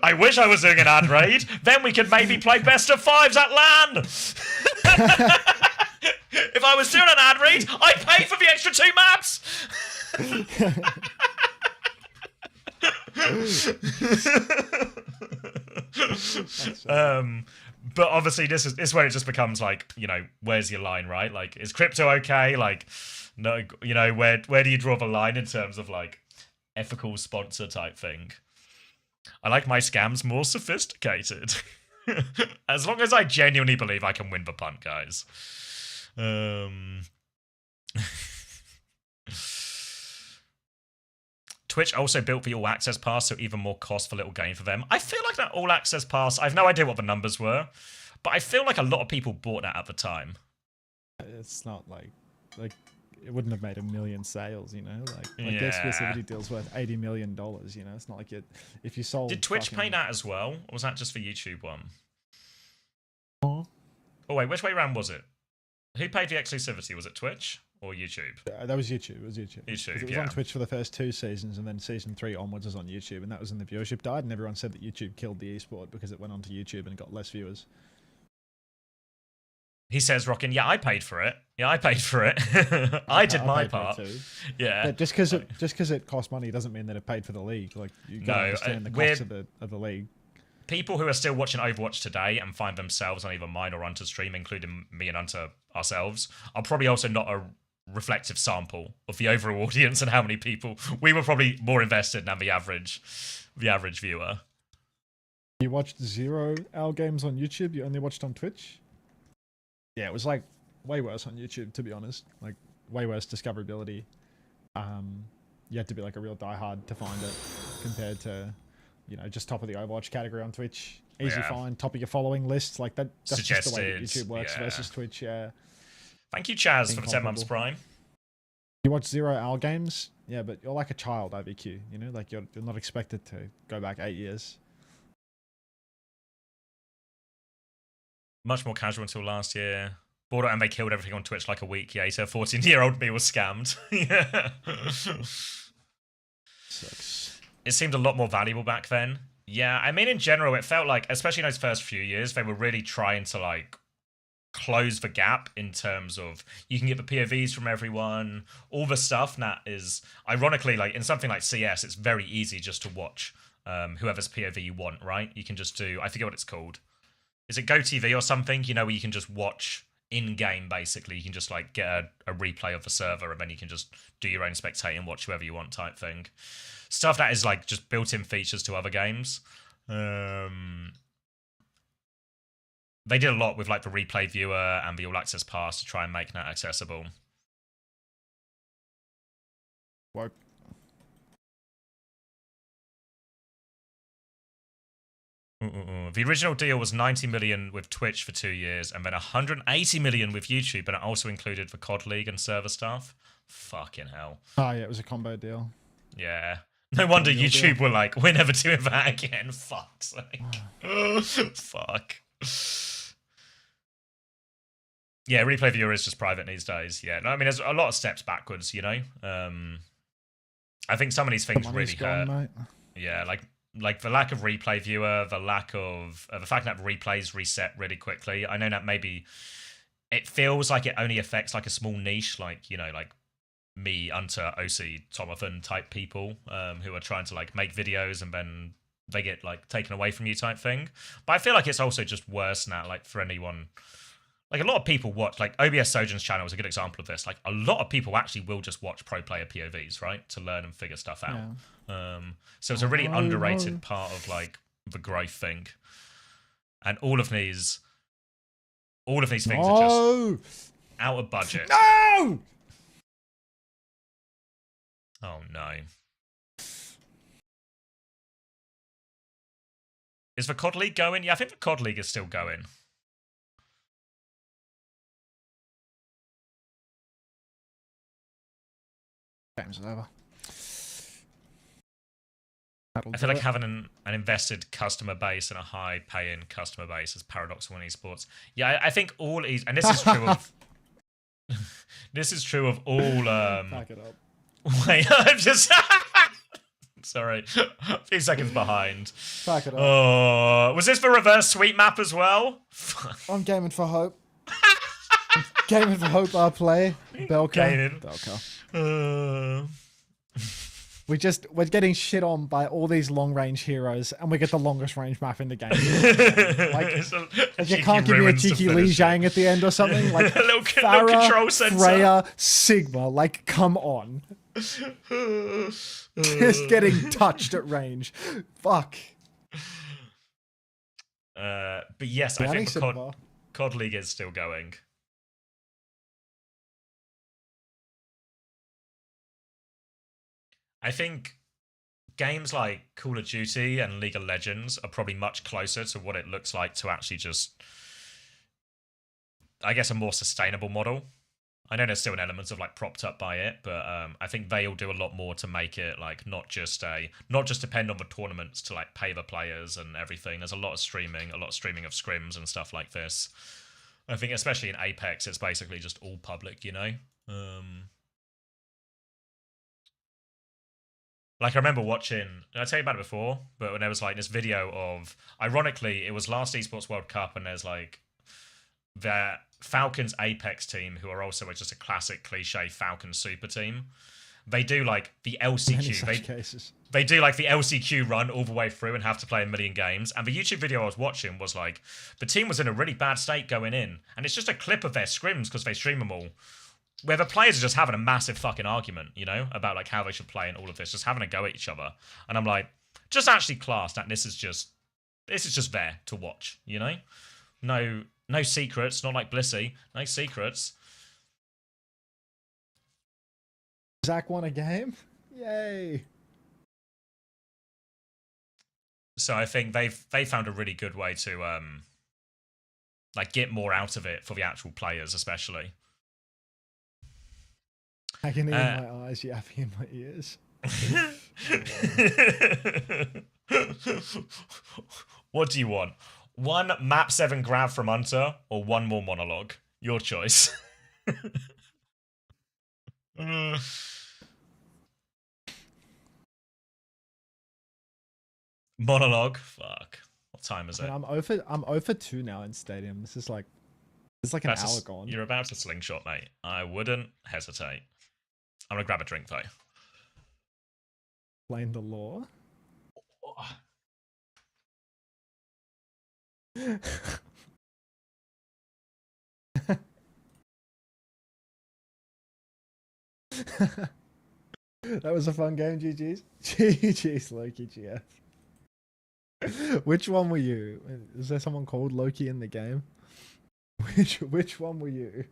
I wish I was doing an ad raid. Then we could maybe play best of fives at LAN. If I was doing an ad read, I'd pay for the extra 2 maps. But obviously this is where it just becomes like, you know, where's your line, right? Like, is crypto okay? Like, no, you know, where do you draw the line in terms of like ethical sponsor type thing? I like my scams more sophisticated. As long as I genuinely believe I can win the punt, guys. Twitch also built the All Access Pass, so even more cost for little gain for them. I feel like that All Access Pass, I have no idea what the numbers were, but I feel like a lot of people bought that at the time. It's not like it wouldn't have made 1 million sales, you know? Like the Yeah. exclusivity deal's worth $80 million, you know? It's not like if you sold... Did Twitch pay that as well, or was that just for YouTube one? Oh wait, which way round was it? Who paid the exclusivity? Was it Twitch or YouTube? That was YouTube. It was YouTube. YouTube, It was yeah. on Twitch for the first 2 seasons, and then season 3 onwards was on YouTube, and that was when the viewership died, and everyone said that YouTube killed the esport because it went onto YouTube and got less viewers. He says, Rockin', yeah, I paid for it. Yeah, I paid for it. I did my paid for it part. too. Yeah. But just because it cost money doesn't mean that it paid for the league. Like you gotta understand the cost of the league. People who are still watching Overwatch today and find themselves on either mine or Hunter's stream, including me and Hunter ourselves, are probably also not a reflective sample of the overall audience and how many people we were probably more invested than the average viewer. You watched 0 OWL games on YouTube. You only watched on Twitch. Yeah, it was like way worse on YouTube, to be honest. Like way worse discoverability. You had to be like a real diehard to find it, compared to you know, just top of the Overwatch category on Twitch. Easy Yeah. find, top of your following list. Like that. That's just the way that Suggested, YouTube works yeah. versus Twitch. Yeah. Thank you, Chaz, for the 10 months Incomparable. prime. You watch 0 hour games, yeah, but you're like a child, IVQ. You know, like you're not expected to go back 8 years. Much more casual until last year. Bought it and they killed everything on Twitch like a week later. 14-year-old me was scammed. Yeah. Sucks. It seemed a lot more valuable back then. Yeah, I mean, in general, it felt like, especially in those first few years, they were really trying to, like, close the gap in terms of you can get the POVs from everyone, all the stuff that is, ironically, like, in something like CS, it's very easy just to watch whoever's POV you want, right? You can just do, I forget what it's called. Is it GoTV or something? You know, where you can just watch in-game, basically. You can just, like, get a replay of the server, and then you can just do your own spectate and watch whoever you want type thing. Stuff that is, like, just built-in features to other games. They did a lot with, like, the replay viewer and the all-access pass to try and make that accessible. Woke. The original deal was 90 million with Twitch for 2 years, and then 180 million with YouTube, and it also included the COD League and server stuff. Fucking hell. Oh yeah, it was a combo deal. Yeah. No wonder Deal, YouTube deal. were like, we're never doing that again. Fuck's sake. Fuck. Yeah, replay viewer is just private these days. Yeah, no, I mean, there's a lot of steps backwards, you know? I think some of these things Money's really gone, hurt. mate. Yeah, like the lack of replay viewer, the lack of the fact that replays reset really quickly. I know that maybe it feels like it only affects like a small niche, like, you know, like me, Unter, OC, Tomathan type people who are trying to like make videos and then they get like taken away from you type thing. But I feel like it's also just worse now, like for anyone. Like a lot of people watch, like OBS Sojan's channel is a good example of this. Like a lot of people actually will just watch pro player POVs, right, to learn and figure stuff out. Yeah. So it's a really underrated no. part of like the growth thing. And all of these things are just out of budget. No! Oh no. Is the COD League going? Yeah, I think the COD League is still going. Game's over. I feel like having an invested customer base and a high-paying customer base is paradoxical in esports. Yeah, I think all and this is true of this is true of all. Back it up. Wait, I'm just sorry, a few seconds behind. Back it up. Oh, was this the reverse sweep map as well? I'm gaming for hope. Gaming for hope. Our play. Belka. Gaming. Belka. We're getting shit on by all these long range heroes, and we get the longest range map in the game. Like you can't give me a cheeky Li Zhang at the end or something. Like a little Pharah, control sensor. Freya, Sigma. Like, come on. Just getting touched at range. Fuck. But yes, I think the COD League is still going. I think games like Call of Duty and League of Legends are probably much closer to what it looks like to actually just, I guess, a more sustainable model. I know there's still an element of like propped up by it, but I think they'll do a lot more to make it like not just depend on the tournaments to like pay the players and everything. There's a lot of streaming of scrims and stuff like this. I think especially in Apex, it's basically just all public, you know? Like, I remember watching, did I tell you about it before? But when there was, like, this video of, ironically, it was last Esports World Cup, and there's, like, the Falcons Apex team, who are also just a classic cliche Falcon super team. They do, like, the LCQ. They do, like, the LCQ run all the way through and have to play a million games. And the YouTube video I was watching was, like, the team was in a really bad state going in. And it's just a clip of their scrims, because they stream them all, where the players are just having a massive fucking argument, you know, about like how they should play and all of this, just having a go at each other. And I'm like, just actually class that this is just there to watch, you know? No secrets, not like Blissey, no secrets. Zach won a game? Yay. So I think they found a really good way to like get more out of it for the actual players, especially. Agony in my eyes, yapping in my ears. What do you want? One map 7 grab from Hunter or one more monologue? Your choice. Monologue? Fuck. What time is it? I'm over 2 now in Stadium. This is like an hour gone. You're about to slingshot, mate. I wouldn't hesitate. I'm gonna grab a drink though. Explain the law. That was a fun game, GG's. GG's, Loki GF. Which one were you? Is there someone called Loki in the game? Which one were you?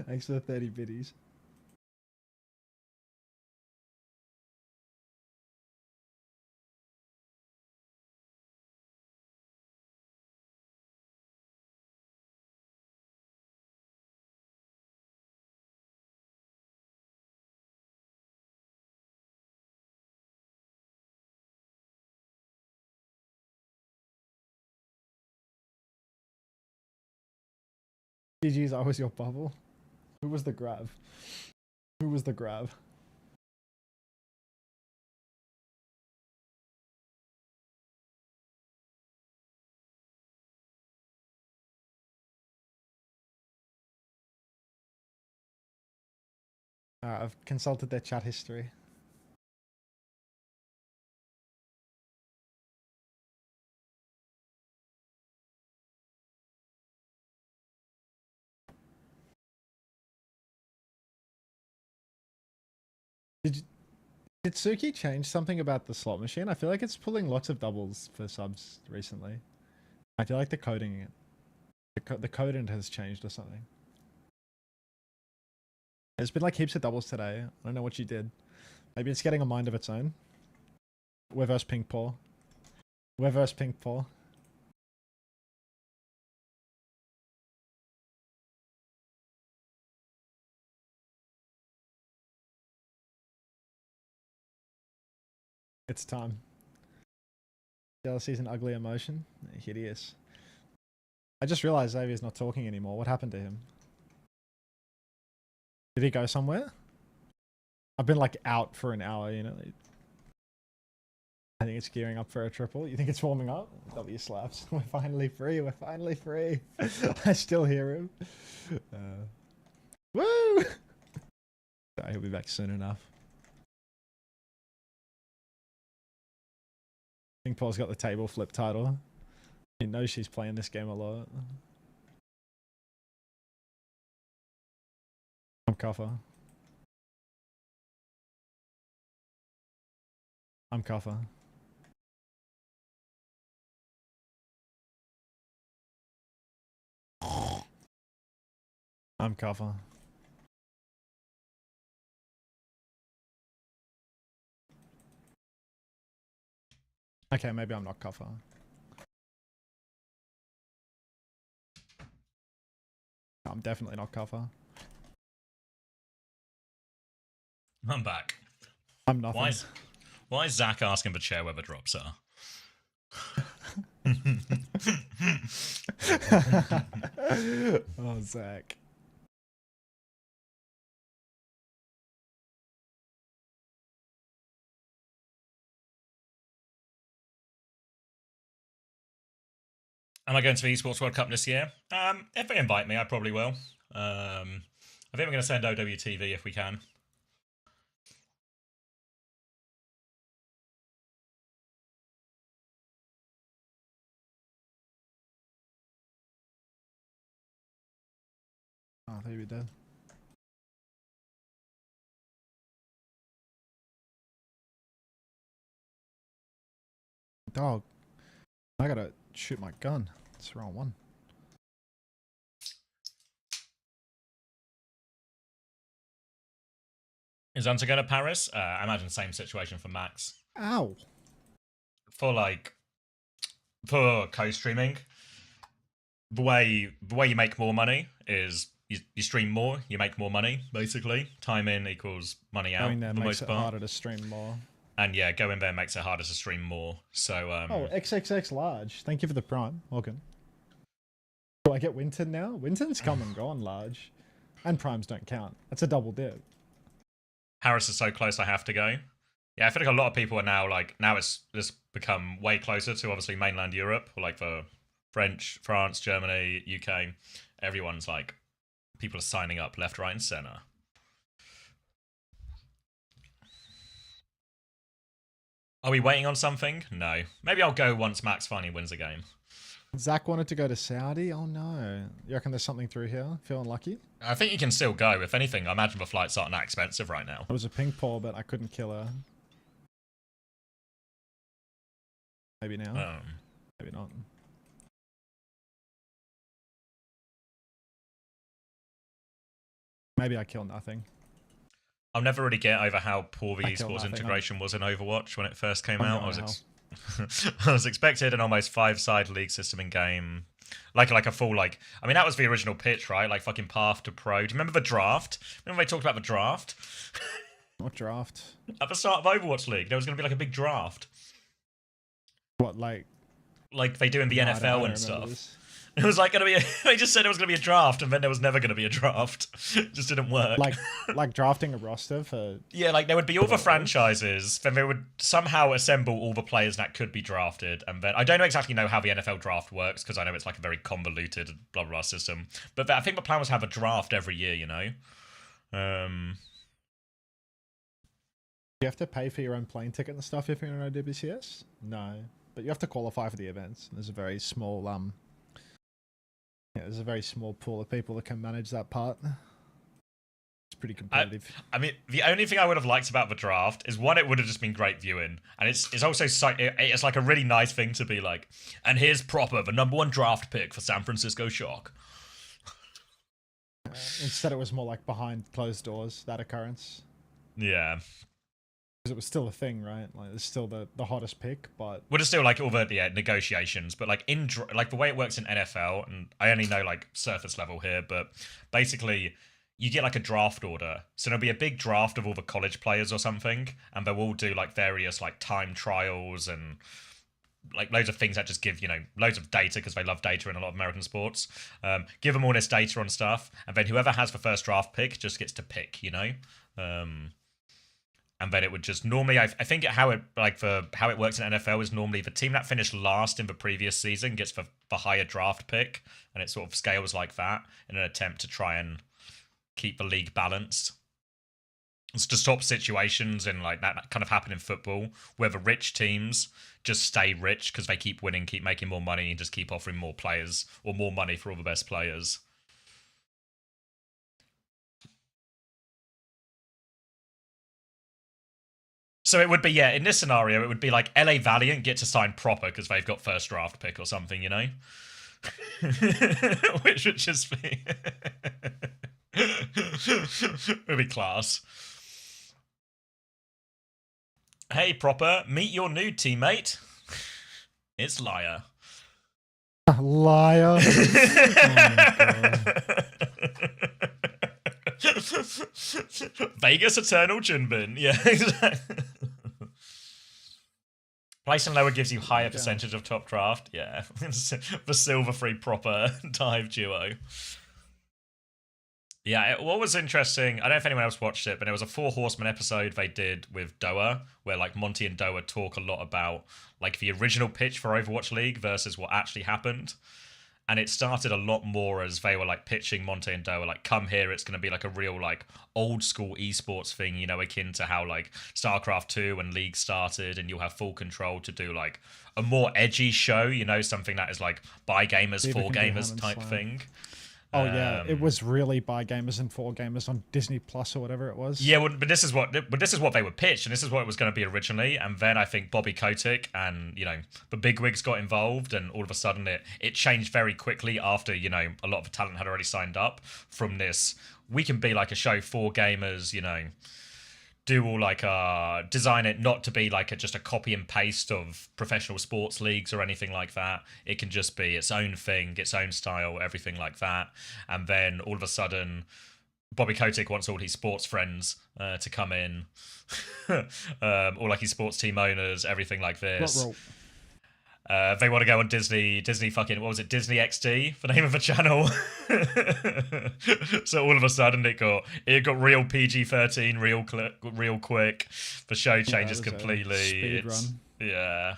Thanks for the 30 biddies. GG's, I was your bubble. Who was the grab? Who was the grab? I've consulted their chat history. Did Suki change something about the slot machine? I feel like it's pulling lots of doubles for subs recently. I feel like the coding, the coding has changed or something. There's been like heaps of doubles today. I don't know what you did. Maybe it's getting a mind of its own. We're versus Pink Paw. We're versus Pink Paw. It's time. Jealousy is an ugly emotion. Hideous. I just realized Xavier's not talking anymore. What happened to him? Did he go somewhere? I've been like out for an hour, you know. I think it's gearing up for a triple. You think it's warming up? W slaps. We're finally free. We're finally free. I still hear him. Woo! He'll be back soon enough. I think Paul's got the table flip title. He knows she's playing this game a lot. I'm Kuffer. I'm Kuffer. I'm Kuffer. Okay, maybe I'm not Kuffer. I'm definitely not Kuffer. I'm back. I'm nothing. Why is Zach asking for chair where the drops are? Oh, Zach. Am I going to the Esports World Cup this year? If they invite me, I probably will. I think we're going to send OWTV if we can. Oh, I thought you were dead. Dog. I gotta shoot my gun. It's the wrong one. Is Hunter going to Paris? I imagine same situation for Max. Ow. For like for co-streaming, the way you make more money is you stream more, you make more money, basically. Time in equals money out Going there for the makes most it part. harder to stream more. And yeah, going there makes it harder to stream more. So Oh, XXX large. Thank you for the prime. Welcome. Do I get Winton now? Winton's come and gone large. And primes don't count. That's a double dip. Harris is so close I have to go. Yeah, I feel like a lot of people are now like, now it's become way closer to obviously mainland Europe, or like for French, France, Germany, UK. Everyone's like, people are signing up left, right, and center. Are we waiting on something? No. Maybe I'll go once Max finally wins a game. Zach wanted to go to Saudi? Oh no. You reckon there's something through here? Feeling lucky? I think you can still go. If anything, I imagine the flights aren't that expensive right now. It was a pink paw, but I couldn't kill her. Maybe now. Maybe not. Maybe I kill nothing. I'll never really get over how poor the I kill esports nothing. integration was in Overwatch when it first came I'm out. going I was expected an almost 5-side league system in game. Like a full, like, I mean, that was the original pitch, right? Like fucking path to pro. Do you remember the draft? Remember they talked about the draft? What draft? At the start of Overwatch League, there was going to be like a big draft. What, like they do in the No, I NFL don't and remember stuff. this. It was like going to be they just said it was going to be a draft, and then there was never going to be a draft. It just didn't work. Like drafting a roster for... Yeah, like there would be all the franchises, then they would somehow assemble all the players that could be drafted, and then I don't exactly know how the NFL draft works, because I know it's like a very convoluted blah blah system. But I think the plan was to have a draft every year, you know. You have to pay for your own plane ticket and stuff if you're in OWCS? No. But you have to qualify for the events. There's a very small there's a very small pool of people that can manage that part. It's pretty competitive. I mean, the only thing I would have liked about the draft is, one, it would have just been great viewing, and it's also it's like a really nice thing to be like, and here's Proper, the #1 draft pick for San Francisco Shock. Instead it was more like behind closed doors, that occurrence. Yeah. Because it was still a thing, right? Like, it's still the hottest pick, but... Well, it's still like all the negotiations, but like like the way it works in NFL, and I only know like surface level here, but basically you get like a draft order. So there'll be a big draft of all the college players or something, and they'll all do like various like time trials and like loads of things that just give, you know, loads of data, because they love data in a lot of American sports. Give them all this data on stuff, and then whoever has the first draft pick just gets to pick, you know? And then it would just normally, I think how it works in NFL is normally the team that finished last in the previous season gets the higher draft pick, and it sort of scales like that in an attempt to try and keep the league balanced. It's to stop situations in like that kind of happen in football, where the rich teams just stay rich because they keep winning, keep making more money, and just keep offering more players or more money for all the best players. So it would be, yeah, in this scenario, it would be like LA Valiant get to sign Proper because they've got first draft pick or something, you know? Which would just be... would be class. Hey, Proper, meet your new teammate. It's Liar. Liar. Oh my God. Vegas Eternal Junbin. Yeah, exactly. Placing lower gives you higher percentage of top draft. Yeah. The silver free Proper dive duo. Yeah, what was interesting, I don't know if anyone else watched it, but it was a 4 Horsemen episode they did with Doa, where like Monty and Doa talk a lot about like the original pitch for Overwatch League versus what actually happened. And it started a lot more as they were like pitching Monte and Doa, like, come here, it's going to be like a real like old school esports thing, you know, akin to how like StarCraft 2 and League started, and you'll have full control to do like a more edgy show, you know, something that is like by gamers, for gamers type thing. Oh yeah, it was really by gamers and for gamers on Disney Plus or whatever it was. Yeah, but this is what they were pitched, and this is what it was going to be originally. And then I think Bobby Kotick and, you know, the bigwigs got involved, and all of a sudden it changed very quickly after, you know, a lot of the talent had already signed up, from this we can be like a show for gamers, you know, do all like design it not to be like just a copy and paste of professional sports leagues or anything like that. It can just be its own thing, its own style, everything like that. And then all of a sudden, Bobby Kotick wants all his sports friends to come in, or like his sports team owners, everything like this. They want to go on Disney fucking, what was it, Disney XD, the name of the channel. So all of a sudden it got real PG-13 real quick. The show changes completely. Speed run. Yeah.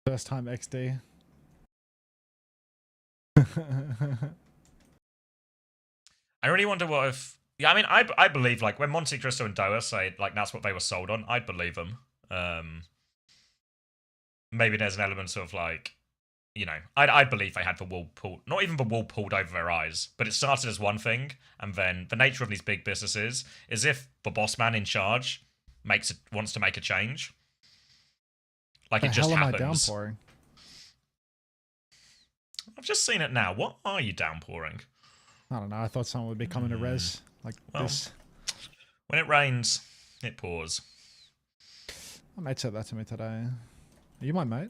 First time XD. I really wonder what if... Yeah, I mean, I believe, like, when Monte Cristo and Doa say, like, that's what they were sold on, I'd believe them. Maybe there's an element of, like, you know, I'd believe they had the wool pulled, not even the wool pulled over their eyes, but it started as one thing, and then the nature of these big businesses is if the boss man in charge wants to make a change, like, it just happens. Am I downpouring? I've just seen it now. What are you downpouring? I don't know. I thought someone would be coming to res like this. When it rains, it pours. My mate said that to me today. Are you my mate?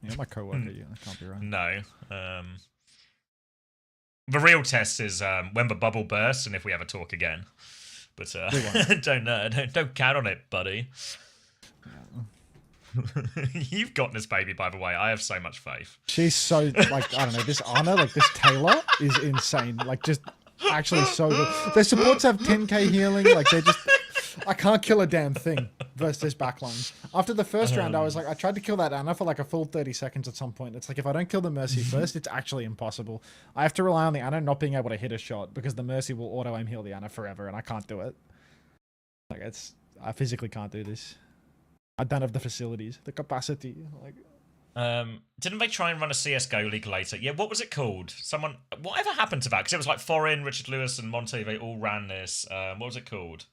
You're my co-worker. You can't be right. No. The real test is when the bubble bursts and if we ever talk again. But don't count on it, buddy. You've got this baby, by the way. I have so much faith. She's so, like, I don't know, this Anna, like, this Taylor is insane. Like, just actually so good. Their supports have 10k healing. Like, they're just, I can't kill a damn thing versus this backline. After the first round, I was like, I tried to kill that Anna for like a full 30 seconds at some point. It's like, if I don't kill the Mercy first, it's actually impossible. I have to rely on the Anna not being able to hit a shot because the Mercy will auto-aim heal the Anna forever, and I can't do it. Like, I physically can't do this. I don't have the facilities, the capacity. Like, didn't they try and run a CS:GO league later? Yeah, what was it called? Whatever happened to that? Because it was like Foreign, Richard Lewis, and Monte. They all ran this. What was it called?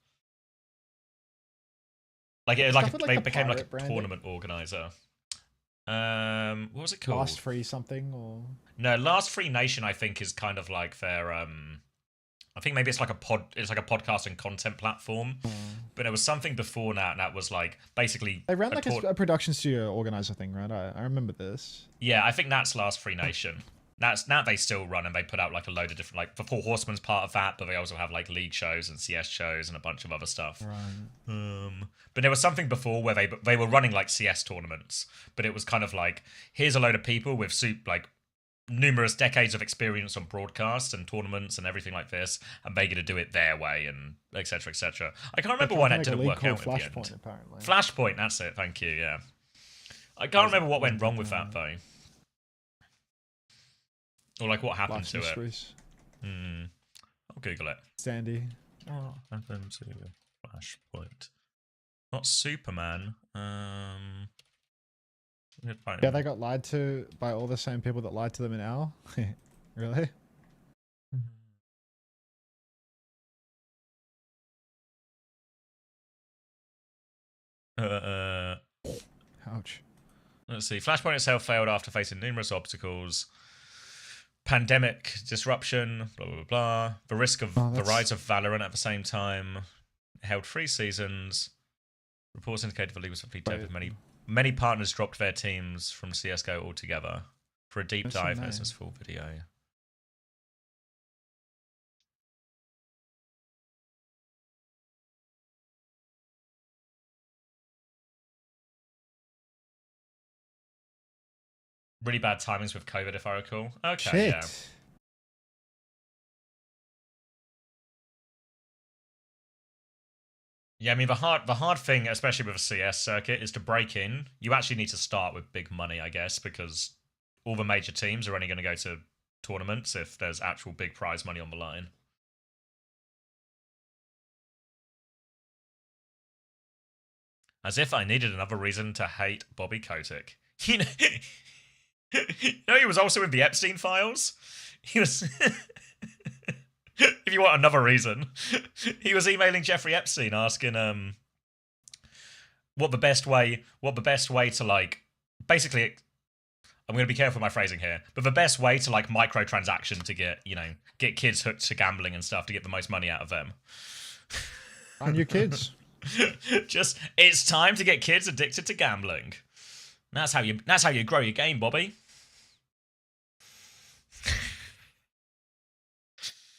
Like they became like a tournament organizer. What was it called? Last Free something or no? Last Free Nation, I think, is kind of like their I think maybe it's like a podcast and content platform, but there was something before that, and that was like basically they ran like a production studio organizer thing, right? I remember this. Yeah, I think that's Last Free Nation. That's that they still run, and they put out like a load of different, like the Four Horsemen's part of that, but they also have like league shows and CS shows and a bunch of other stuff. Right. But there was something before where they were running like CS tournaments, but it was kind of like, here's a load of people with like numerous decades of experience on broadcast and tournaments and everything like this, and they're going to do it their way, and etc. etc. I can't remember why that didn't work out at the end. Apparently. Flashpoint, that's it. Thank you. Yeah, I can't remember what went wrong with that though, or like what happened to it. I'll Google it. Sandy. What happened to Flashpoint? Not Superman. Yeah, they got lied to by all the same people that lied to them in Owl. Really? Ouch. Let's see. Flashpoint itself failed after facing numerous obstacles. Pandemic disruption, blah, blah, blah, blah. The risk of the rise of Valorant at the same time. Held 3 seasons. Reports indicated the league was completely with many partners dropped their teams from CSGO altogether. For a deep dive, there's this full video. Really bad timings with COVID, if I recall. Okay, Shit. yeah. Yeah, I mean, the hard thing, especially with a CS circuit, is to break in. You actually need to start with big money, I guess, because all the major teams are only going to go to tournaments if there's actual big prize money on the line. As if I needed another reason to hate Bobby Kotick. You know, he was also in the Epstein files. He was... If you want another reason, he was emailing Jeffrey Epstein asking what the best way to, like, basically I'm going to be careful with my phrasing here, but the best way to like microtransaction to get, you know, get kids hooked to gambling and stuff to get the most money out of them. And your kids. Just, it's time to get kids addicted to gambling. That's how you grow your game, Bobby.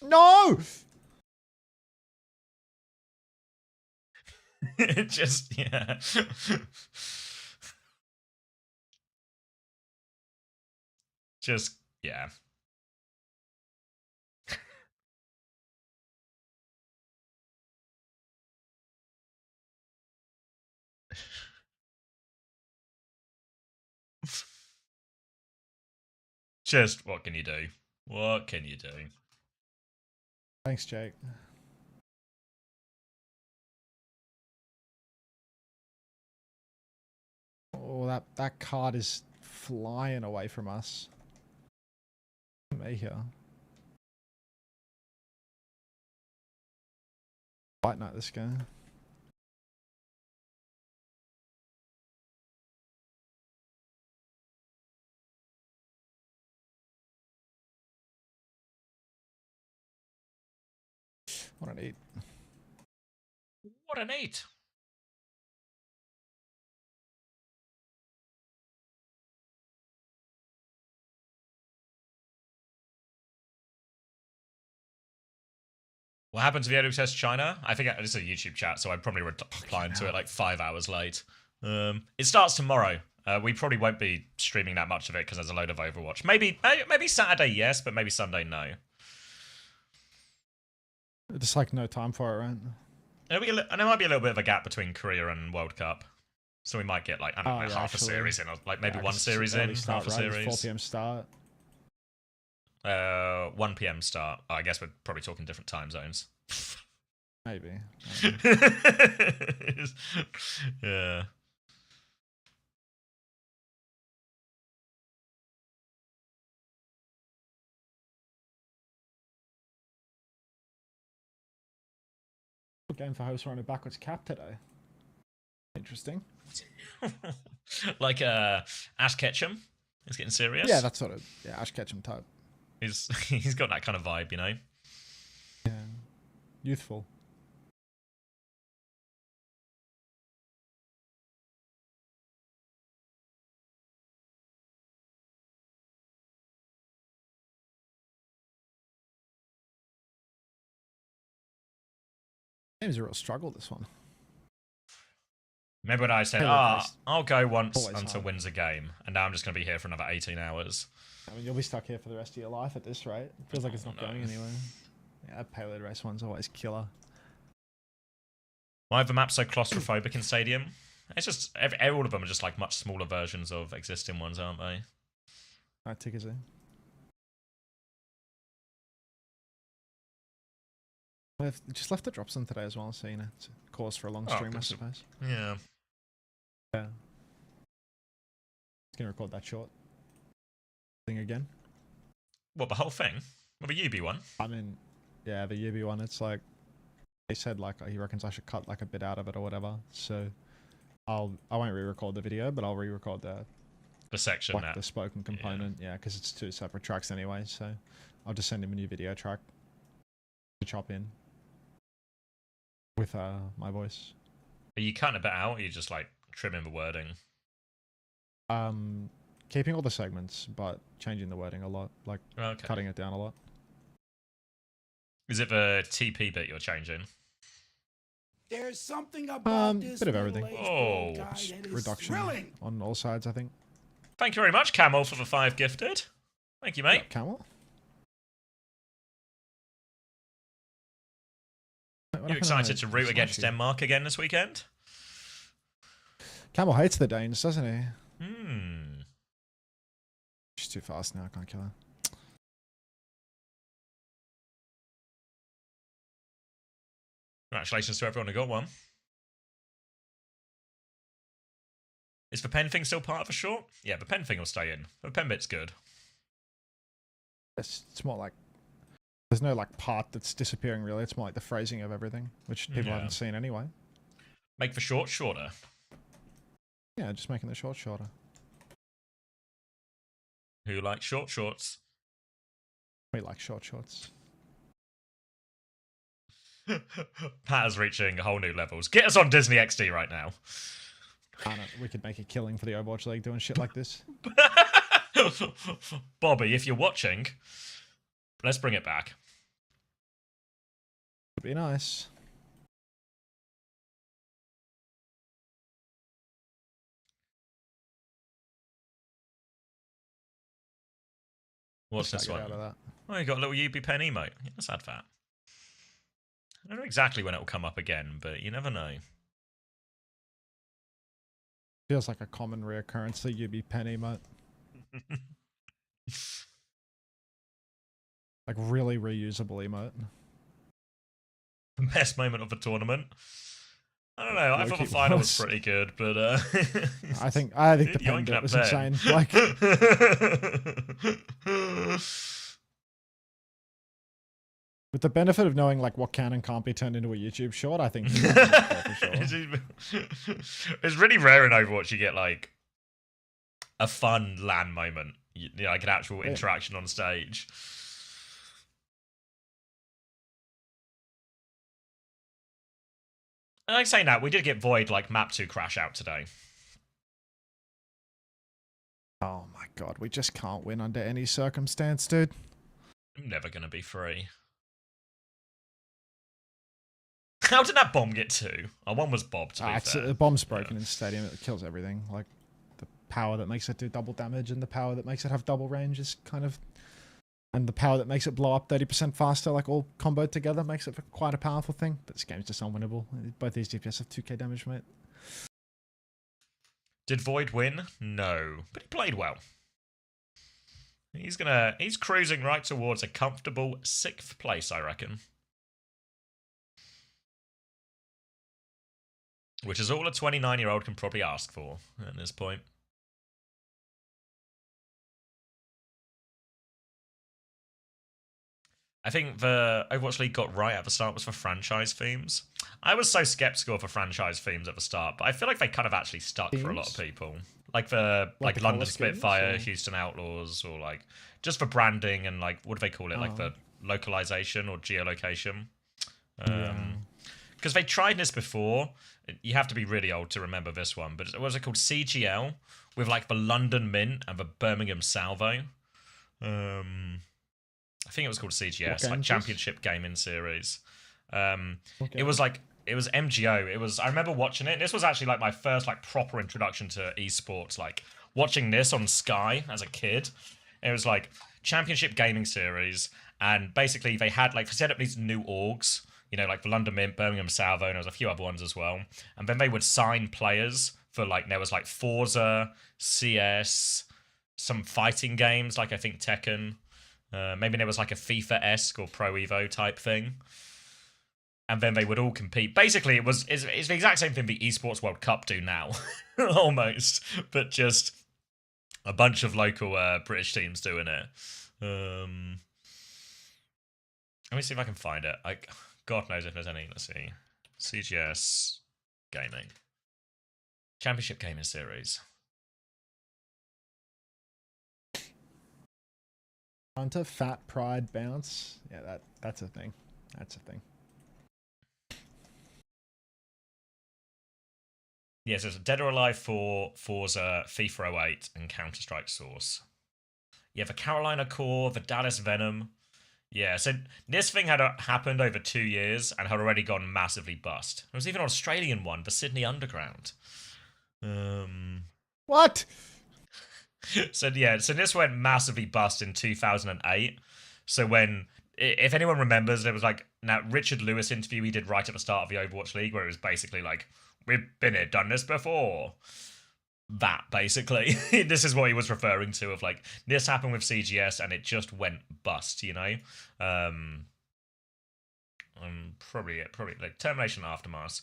No! Just, yeah. Just, yeah. Just, what can you do? What can you do? Thanks, Jake. Oh, that card is flying away from us. Me here. White Knight this guy. What an 8. What an 8. What happened to the OWCS China? I think this is a YouTube chat, so I'd probably reply to it like 5 hours late. It starts tomorrow. We probably won't be streaming that much of it because there's a load of Overwatch. Maybe Saturday, yes, but maybe Sunday, no. Just like no time for it, right? And there might be a little bit of a gap between Korea and World Cup. So we might get like, I don't know, half a series in, or like maybe one series in, half a series. 4 p.m. start. 1 p.m. start. Oh, I guess we're probably talking different time zones. Maybe. Yeah. Game for host running backwards cap today. Interesting. Like Ash Ketchum is getting serious. Yeah, that's sort of Ash Ketchum type. He's got that kind of vibe, you know. Yeah, youthful. Game's a real struggle, this one. Remember when I said, I'll go once until wins a game, and now I'm just going to be here for another 18 hours. I mean, you'll be stuck here for the rest of your life at this rate. It feels like it's not going anywhere. Yeah, that payload race one's always killer. Why are the maps so claustrophobic in Stadium? It's just, all of them are just like much smaller versions of existing ones, aren't they? Alright, tickers in. I've just left the drops on today as well, so you know, it's a cause for a long stream, I suppose. Yeah. Yeah. Just gonna record that short thing again. What, the whole thing? Well, the UB one? I mean, yeah, the UB one, it's like, he said like, he reckons I should cut like a bit out of it or whatever, so I won't re-record the video, but I'll re-record the section, like the spoken component, yeah, because it's 2 separate tracks anyway, so I'll just send him a new video track to chop in with my voice. Are you cutting a bit out, or are you just like trimming the wording? Keeping all the segments, but changing the wording a lot, like cutting it down a lot. Is it the TP bit you're changing? There's something about this bit of everything. Oh, reduction on all sides, I think. Thank you very much, Camel, for the 5 gifted. Thank you, mate. Yeah, Camel. You excited to root against Denmark again this weekend? Camel hates the Danes, doesn't he? She's too fast now, I can't kill her. Congratulations to everyone who got one. Is the pen thing still part of a short? Yeah, the pen thing will stay in. The pen bit's good. It's more like there's no like part that's disappearing really. It's more like the phrasing of everything, which people haven't seen anyway. Make the short shorter. Yeah, just making the short shorter. who like short shorts. We like short shorts. Pat is reaching whole new levels. Get us on Disney XD right now. We could make a killing for the Overwatch League doing shit like this. Bobby, if you're watching, let's bring it back. Would be nice. What's Just this gotta one? get out of that. Oh, you got a little UB pen emote. Yeah, let's add that. I don't know exactly when it will come up again, but you never know. Feels like a common reoccurrence, the UB pen emote. Like really reusable emote. Best moment of the tournament. I don't know. I thought the Low-key final was was. pretty good, but I think the Yoinking pen bit up was Ben. insane. Like with the benefit of knowing like what can and can't be turned into a YouTube short, I think for sure. It's really rare in Overwatch you get like a fun LAN moment, you know, like an actual interaction on stage. And like saying that, we did get Void like map 2 crash out today. Oh my god, we just can't win under any circumstance, dude. I'm never gonna be free. How did that bomb get 2? Oh, one was Bob, to be fair. The bomb's broken in stadium, it kills everything. Like the power that makes it do double damage and the power that makes it have double range is kind of, and the power that makes it blow up 30% faster, like all comboed together, makes it quite a powerful thing. But this game's just unwinnable. Both these DPS have 2k damage, mate. Did Void win? No, but he played well. He's cruising right towards a comfortable 6th place, I reckon. Which is all a 29-year-old can probably ask for at this point. I think the Overwatch League got right at the start was for franchise themes. I was so skeptical for franchise themes at the start, but I feel like they kind of actually stuck for a lot of people. Like the Like the London colour schemes, Spitfire, or? Houston Outlaws, or like just for branding and like what do they call it? Like the localization or geolocation. Because they tried this before. You have to be really old to remember this one, but what was it called? CGL with like the London Mint and the Birmingham Salvo. I think it was called CGS, like Championship Gaming Series. It was like, it was MGO. I remember watching it. This was actually like my first like proper introduction to esports, like watching this on Sky as a kid. It was like Championship Gaming Series, and basically they had like, they set up these new orgs, you know, like the London Mint, Birmingham Salvo, and there was a few other ones as well. And then they would sign players for like, there was like Forza, CS, some fighting games, like I think Tekken. Maybe there was like a FIFA-esque or Pro Evo type thing. And then they would all compete. Basically, it's the exact same thing the Esports World Cup do now. Almost. But just a bunch of local British teams doing it. Let me see if I can find it. God knows if there's any. Let's see. CGS Gaming. Championship Gaming Series. Hunter, Fat Pride Bounce. Yeah, that's a thing. That's a thing. Yes, there's Dead or Alive 4, Forza, FIFA 08, and Counter-Strike Source. Yeah, the Carolina Core, the Dallas Venom. Yeah, so this thing had happened over 2 years and had already gone massively bust. There was even an Australian one, the Sydney Underground. What? So yeah, so this went massively bust in 2008. So when, if anyone remembers, there was like that Richard Lewis interview he did right at the start of the Overwatch League, where it was basically like, we've been here, done this before. That, basically. This is what he was referring to, of like, this happened with CGS and it just went bust, you know? Probably like Termination Aftermath.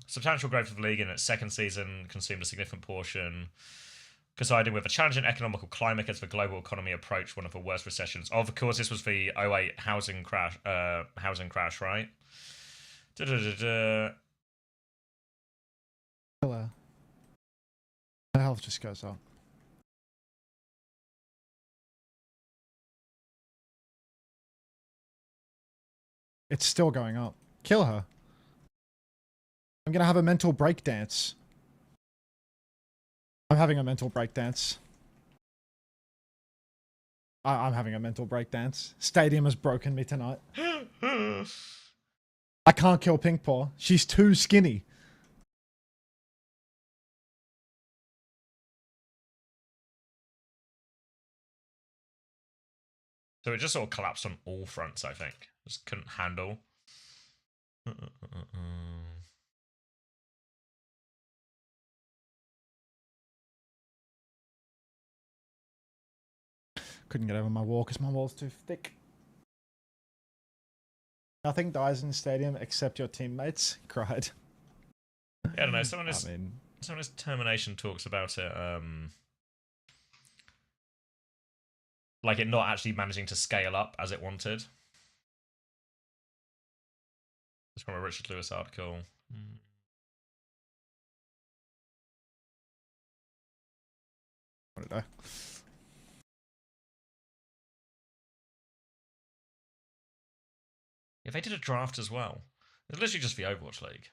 Substantial growth of the league in its second season consumed a significant portion, coinciding with a challenging economical climate as the global economy approached one of the worst recessions. Oh, of course, this was the 08 housing crash, right? Hello. The health just goes up. It's still going up. Kill her. I'm gonna have a mental break dance. I'm having a mental break dance. I'm having a mental break dance. Stadium has broken me tonight. I can't kill Pink Paw. She's too skinny. So it just sort of collapsed on all fronts, I think. Just couldn't handle. Couldn't get over my wall because my wall's too thick. Nothing dies in the stadium except your teammates. Cried. Yeah, I don't know. Someone's termination talks about it. Like it not actually managing to scale up as it wanted. It's from a Richard Lewis article. What did I? Yeah, they did a draft as well. It's literally just the Overwatch League.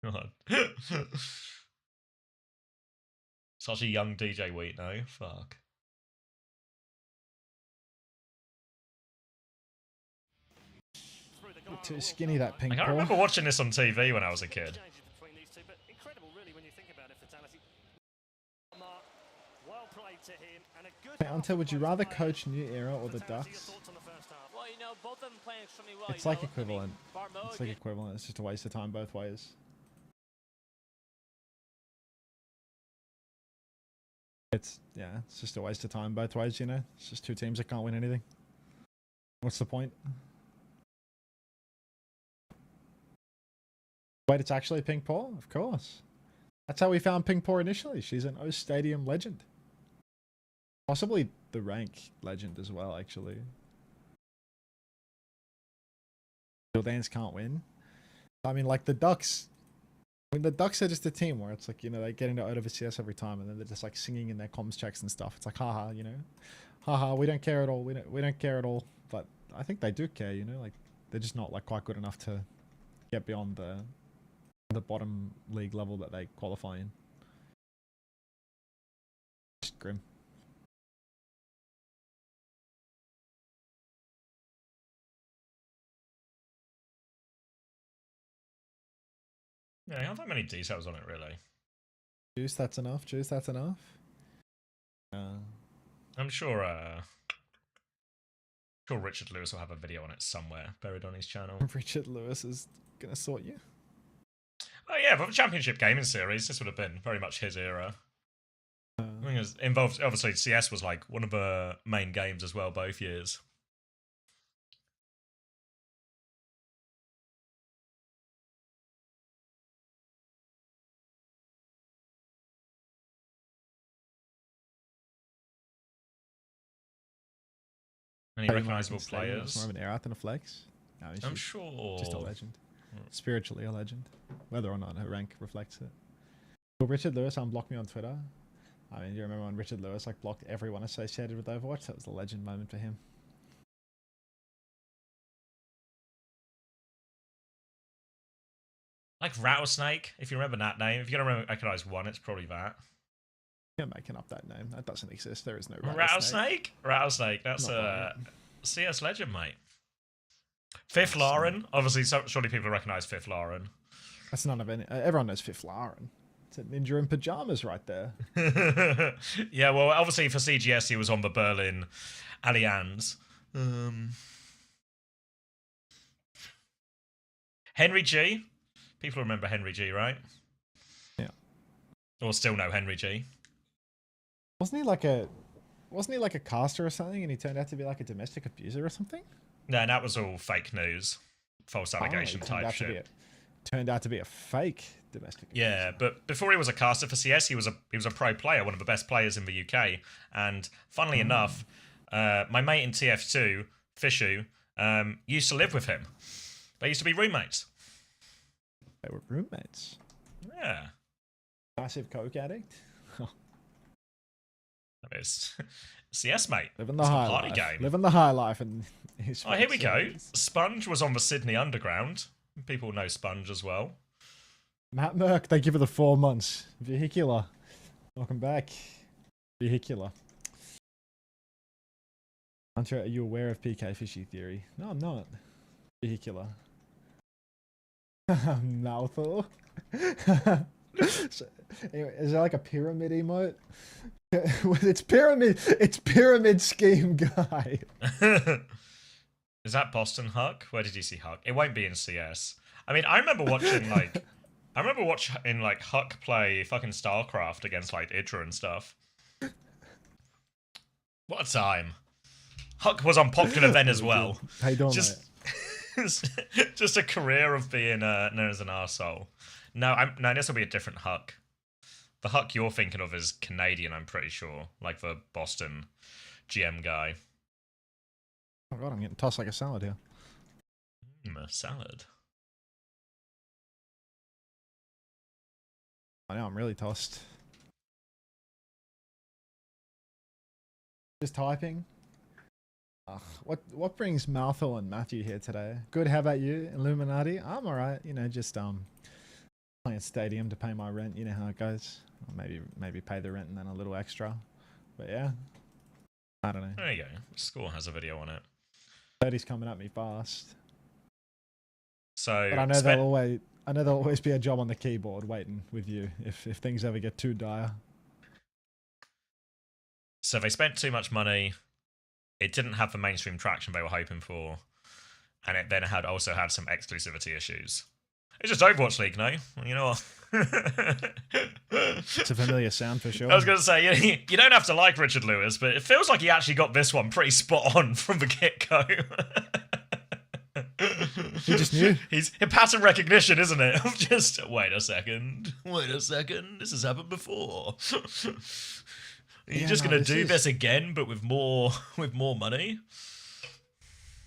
God. Such a young DJ Wheat, no? Fuck. Too skinny, that Pink I can't Paw. remember watching this on TV when I was a kid. Hey, Ante, would you rather coach New Era or the Ducks? Well, you know, both of them playing extremely well. It's like equivalent. It's like equivalent. It's just a waste of time both ways. It's just a waste of time both ways, you know? It's just two teams that can't win anything. What's the point? Wait, it's actually Pink Paw? Of course. That's how we found Pink Paw initially. She's an O Stadium legend. Possibly the rank legend as well, actually. Jordans can't win. I mean, like the Ducks. I mean, the Ducks are just a team where it's like, you know, they get into OWCS every time and then they're just like singing in their comms checks and stuff. It's like, haha, you know, haha, we don't care at all. We don't care at all. But I think they do care, you know, like they're just not like quite good enough to get beyond the bottom league level that they qualify in. Just grim. Yeah, I don't have many details on it, really. Juice, that's enough. Juice, that's enough. I'm sure Richard Lewis will have a video on it somewhere, buried on his channel. Richard Lewis is gonna sort you. Oh yeah, but the Championship Gaming Series, this would have been very much his era. I think it was involved, obviously CS was like one of the main games as well, both years. Any recognizable players? More of an era than a flex. No, I'm sure. Just a legend. Spiritually a legend. Whether or not her rank reflects it. Will Richard Lewis unblock me on Twitter? I mean, you remember when Richard Lewis like blocked everyone associated with Overwatch? That was a legend moment for him. Like Rattlesnake, if you remember that name. If you're going to recognize one, it's probably that. You're making up that name. That doesn't exist. There is no Rattlesnake. Rattlesnake. That's a CS legend, mate. Fifth Lauren. Obviously, surely people recognize Fifth Lauren. That's none of any. Everyone knows Fifth Lauren. It's a ninja in pajamas right there. Yeah, well, obviously for CGS, he was on the Berlin Allianz. Henry G. People remember Henry G, right? Yeah. Or still know Henry G. Wasn't he like a caster or something, and he turned out to be like a domestic abuser or something? No, that was all fake news, false allegation type shit. Turned out to be a fake domestic abuser. Yeah, but before he was a caster for CS, he was a pro player, one of the best players in the UK. And funnily enough, my mate in TF2, Fishu, used to live with him. They used to be roommates. They were roommates. Yeah. Massive coke addict. It's CS, mate. Living the it's high the party life. game. Living the high life. And oh, here we go. Sponge was on the Sydney Underground. People know Sponge as well. Matt Merck, thank you for the 4 months. Vehicular. Welcome back. Vehicular. Hunter, are you aware of PK Fishy theory? No, I'm not. Vehicular. Mouthful. So, anyway, is there like a pyramid emote? It's pyramid scheme guy. Is that Boston Huck? Where did you see Huck? It won't be in CS. I mean, I remember watching like Huck play fucking StarCraft against like Idra and stuff. What a time. Huck was on Popular then as well. How you doing, just a career of being known as an arsehole. No, this will be a different Huck. The Huck you're thinking of is Canadian, I'm pretty sure. Like the Boston GM guy. Oh god, I'm getting tossed like a salad here. A salad. I know, I'm really tossed. Just typing. What brings Malthal and Matthew here today? Good, how about you, Illuminati? I'm alright, you know, just playing a stadium to pay my rent, you know how it goes. Or maybe pay the rent and then a little extra. But yeah. I don't know. There you go. Score has a video on it. 30's coming at me fast. So but I know there'll always be a job on the keyboard waiting with you if things ever get too dire. So they spent too much money. It didn't have the mainstream traction they were hoping for, and it then also had some exclusivity issues. It's just Overwatch League, no? You know what? It's a familiar sound for sure. I was going to say, you don't have to like Richard Lewis, but it feels like he actually got this one pretty spot on from the get-go. He just knew. He's pattern recognition, isn't it? Just, wait a second, this has happened before. You're just going to do this again, but with more money?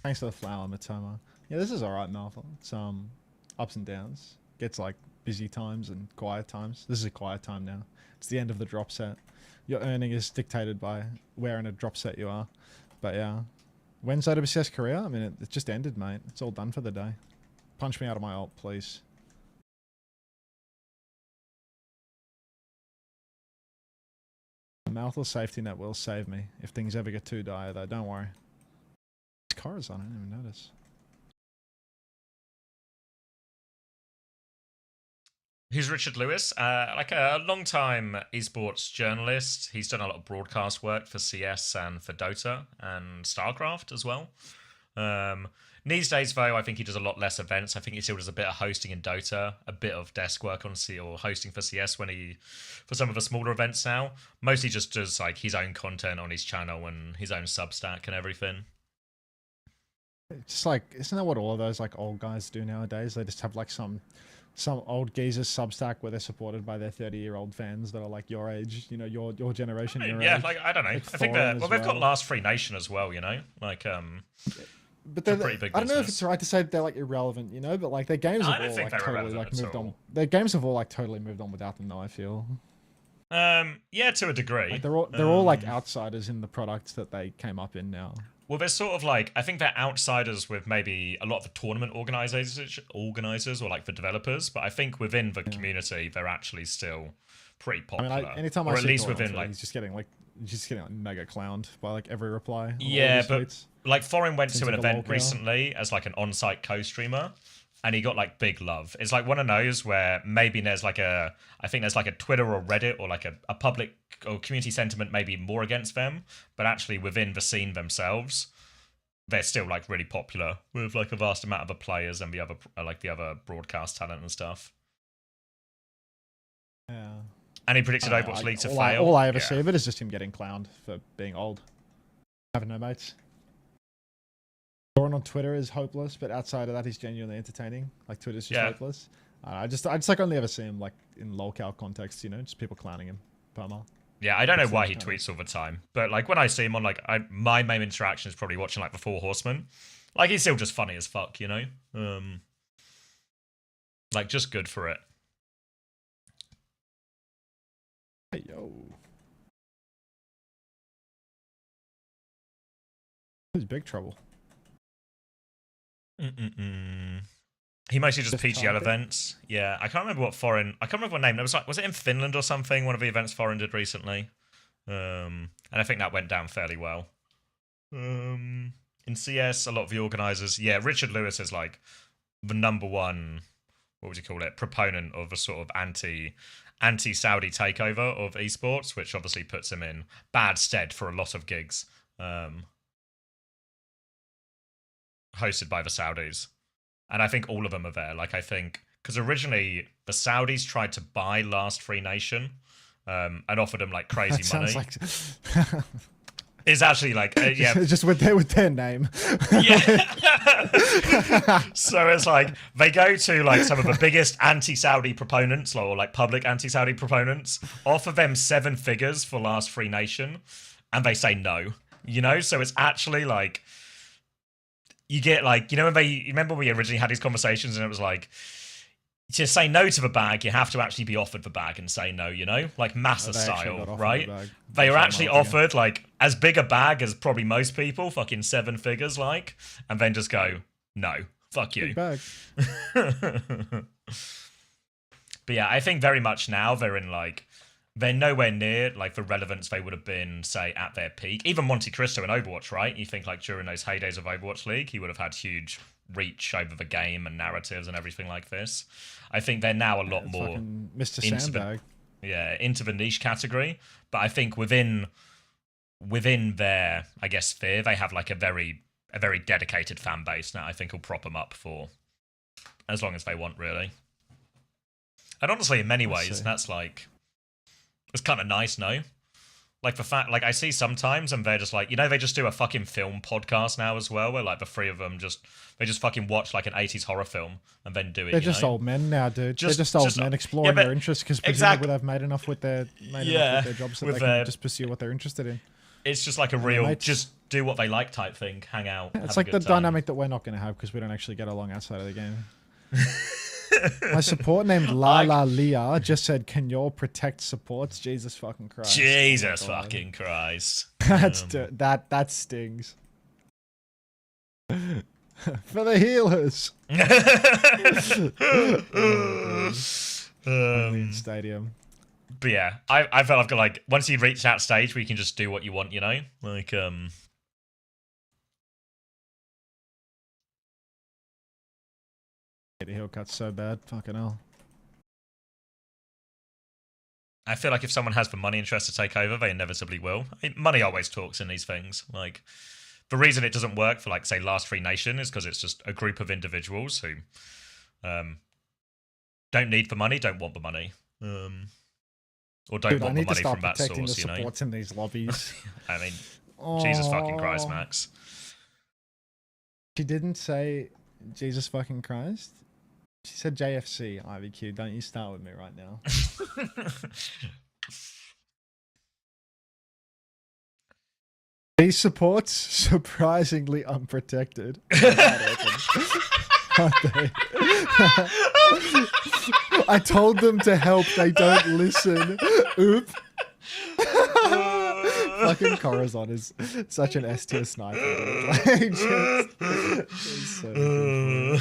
Thanks for the flower, Matoma. Yeah, this is alright, Malthal. It's ups and downs. Gets like busy times and quiet times. This is a quiet time now. It's the end of the drop set. Your earning is dictated by where in a drop set you are. But yeah. When's OWCS Korea? I mean, it just ended, mate. It's all done for the day. Punch me out of my ult, please. Malthal safety net will save me if things ever get too dire, though. Don't worry. Cora's on, I didn't even notice. Who's Richard Lewis? Like a long-time esports journalist. He's done a lot of broadcast work for CS and for Dota and StarCraft as well. These days, though, I think he does a lot less events. I think he still does a bit of hosting in Dota, a bit of desk work on or hosting for CS for some of the smaller events now. Mostly just does like his own content on his channel and his own Substack and everything. Just like, isn't that what all of those like old guys do nowadays? They just have like some old geezers Substack where they're supported by their 30-year-old fans that are like your age, you know, your generation. I mean, your yeah, age. Like I don't know. Like I think they've got Last Free Nation as well, you know, like But they're pretty big I don't know if business. it's right to say that they're like irrelevant, you know, but like their games I have don't all think like they're totally like irrelevant moved at all. on. Their games have all like totally moved on without them, though. I feel. Yeah, to a degree. Like they're all like outsiders in the products that they came up in now. Well, they're sort of like, I think they're outsiders with maybe a lot of the tournament organizers or like the developers, but I think within the community they're actually still pretty popular. I mean, anytime or I at see least Thor on within Twitter, like he's just getting like mega clowned by like every reply. on all yeah, of his but tweets. like Thorin went Seems to an like a event lolcow. recently as like an on-site co-streamer, and he got like big love. It's like one of those where maybe there's like I think there's like a Twitter or Reddit or like a public or community sentiment maybe more against them, but actually within the scene themselves, they're still like really popular with like a vast amount of the players and the other broadcast talent and stuff. Yeah. And he predicted I don't know, Overwatch League to all fail. all I ever Yeah. see of it is just him getting clowned for being old, having no mates. Thorin on Twitter is hopeless, but outside of that, he's genuinely entertaining. Like Twitter's just Yeah. hopeless. I just like only ever see him like in lolcow context, you know, just people clowning him. Perma. Yeah, I don't know That's why he kind of- tweets all the time, but like when I see him on like my main interaction is probably watching like the Four Horsemen. Like he's still just funny as fuck, you know. Like just good for it. Hey, yo. This is big trouble. He mostly just Just PGL type it. events. Yeah, I can't remember what foreign. I can't remember what name. It was like, was it in Finland or something? One of the events foreign did recently. And I think that went down fairly well. In CS, a lot of the organizers, yeah, Richard Lewis is like the number one, what would you call it, proponent of a sort of anti-Saudi takeover of esports, which obviously puts him in bad stead for a lot of gigs hosted by the Saudis. And I think all of them are there. Like, I think, because originally the Saudis tried to buy Last Free Nation and offered them like crazy That money. sounds like It's actually like, yeah. just with their name. Yeah. So it's like they go to like some of the biggest anti-Saudi proponents or like public anti-Saudi proponents, offer them 7 figures for Last Free Nation, and they say no. You know, so it's actually like you get like, you know, when you remember we originally had these conversations and it was like, to say no to the bag, you have to actually be offered the bag and say no, you know? Like Massa style, right? They were actually offered like as big a bag as probably most people, fucking 7 figures like, and then just go, no, fuck you. Big bag. But yeah, I think very much now they're in like, they're nowhere near like the relevance they would have been, say, at their peak. Even Monte Cristo in Overwatch, right? You think like during those heydays of Overwatch League, he would have had huge reach over the game and narratives and everything like this. I think they're now a lot more Mr. into Sandbag. into the niche category. But I think within their, I guess, sphere, they have like a very dedicated fan base now. I think will prop them up for as long as they want, really. And honestly, in many ways, that's like, it's kind of nice, no? Like the fact, like I see sometimes, and they're just like, you know, they just do a fucking film podcast now as well, where like the 3 of them they just fucking watch like an 80s horror film and then do it. They're just old men now, dude. They're just old men exploring their interests because presumably they've made enough with their jobs that they can just pursue what they're interested in. It's just like a real, just do what they like type thing, hang out. It's like the dynamic that we're not going to have because we don't actually get along outside of the game. My support named Lala Leah just said, "Can y'all protect supports?" Jesus fucking Christ! Jesus fucking Christ! That stings. For the healers. Stadium. But yeah, I felt I've got like, once you reach that stage where you can just do what you want, you know, like The heel cut's so bad, fucking hell. I feel like if someone has the money interest to take over, they inevitably will. I mean, money always talks in these things. Like, the reason it doesn't work for, like, say, Last Free Nation is because it's just a group of individuals who don't need the money, don't want the money, or don't want the money from that source, you know? Supports in these lobbies. I mean, Jesus fucking Christ, Max. She didn't say Jesus fucking Christ. She said JFC, IVQ. Don't you start with me right now. These supports surprisingly unprotected. Aren't they? I told them to help. They don't listen. Oop. Fucking Corazon is such an S tier sniper. Like, just so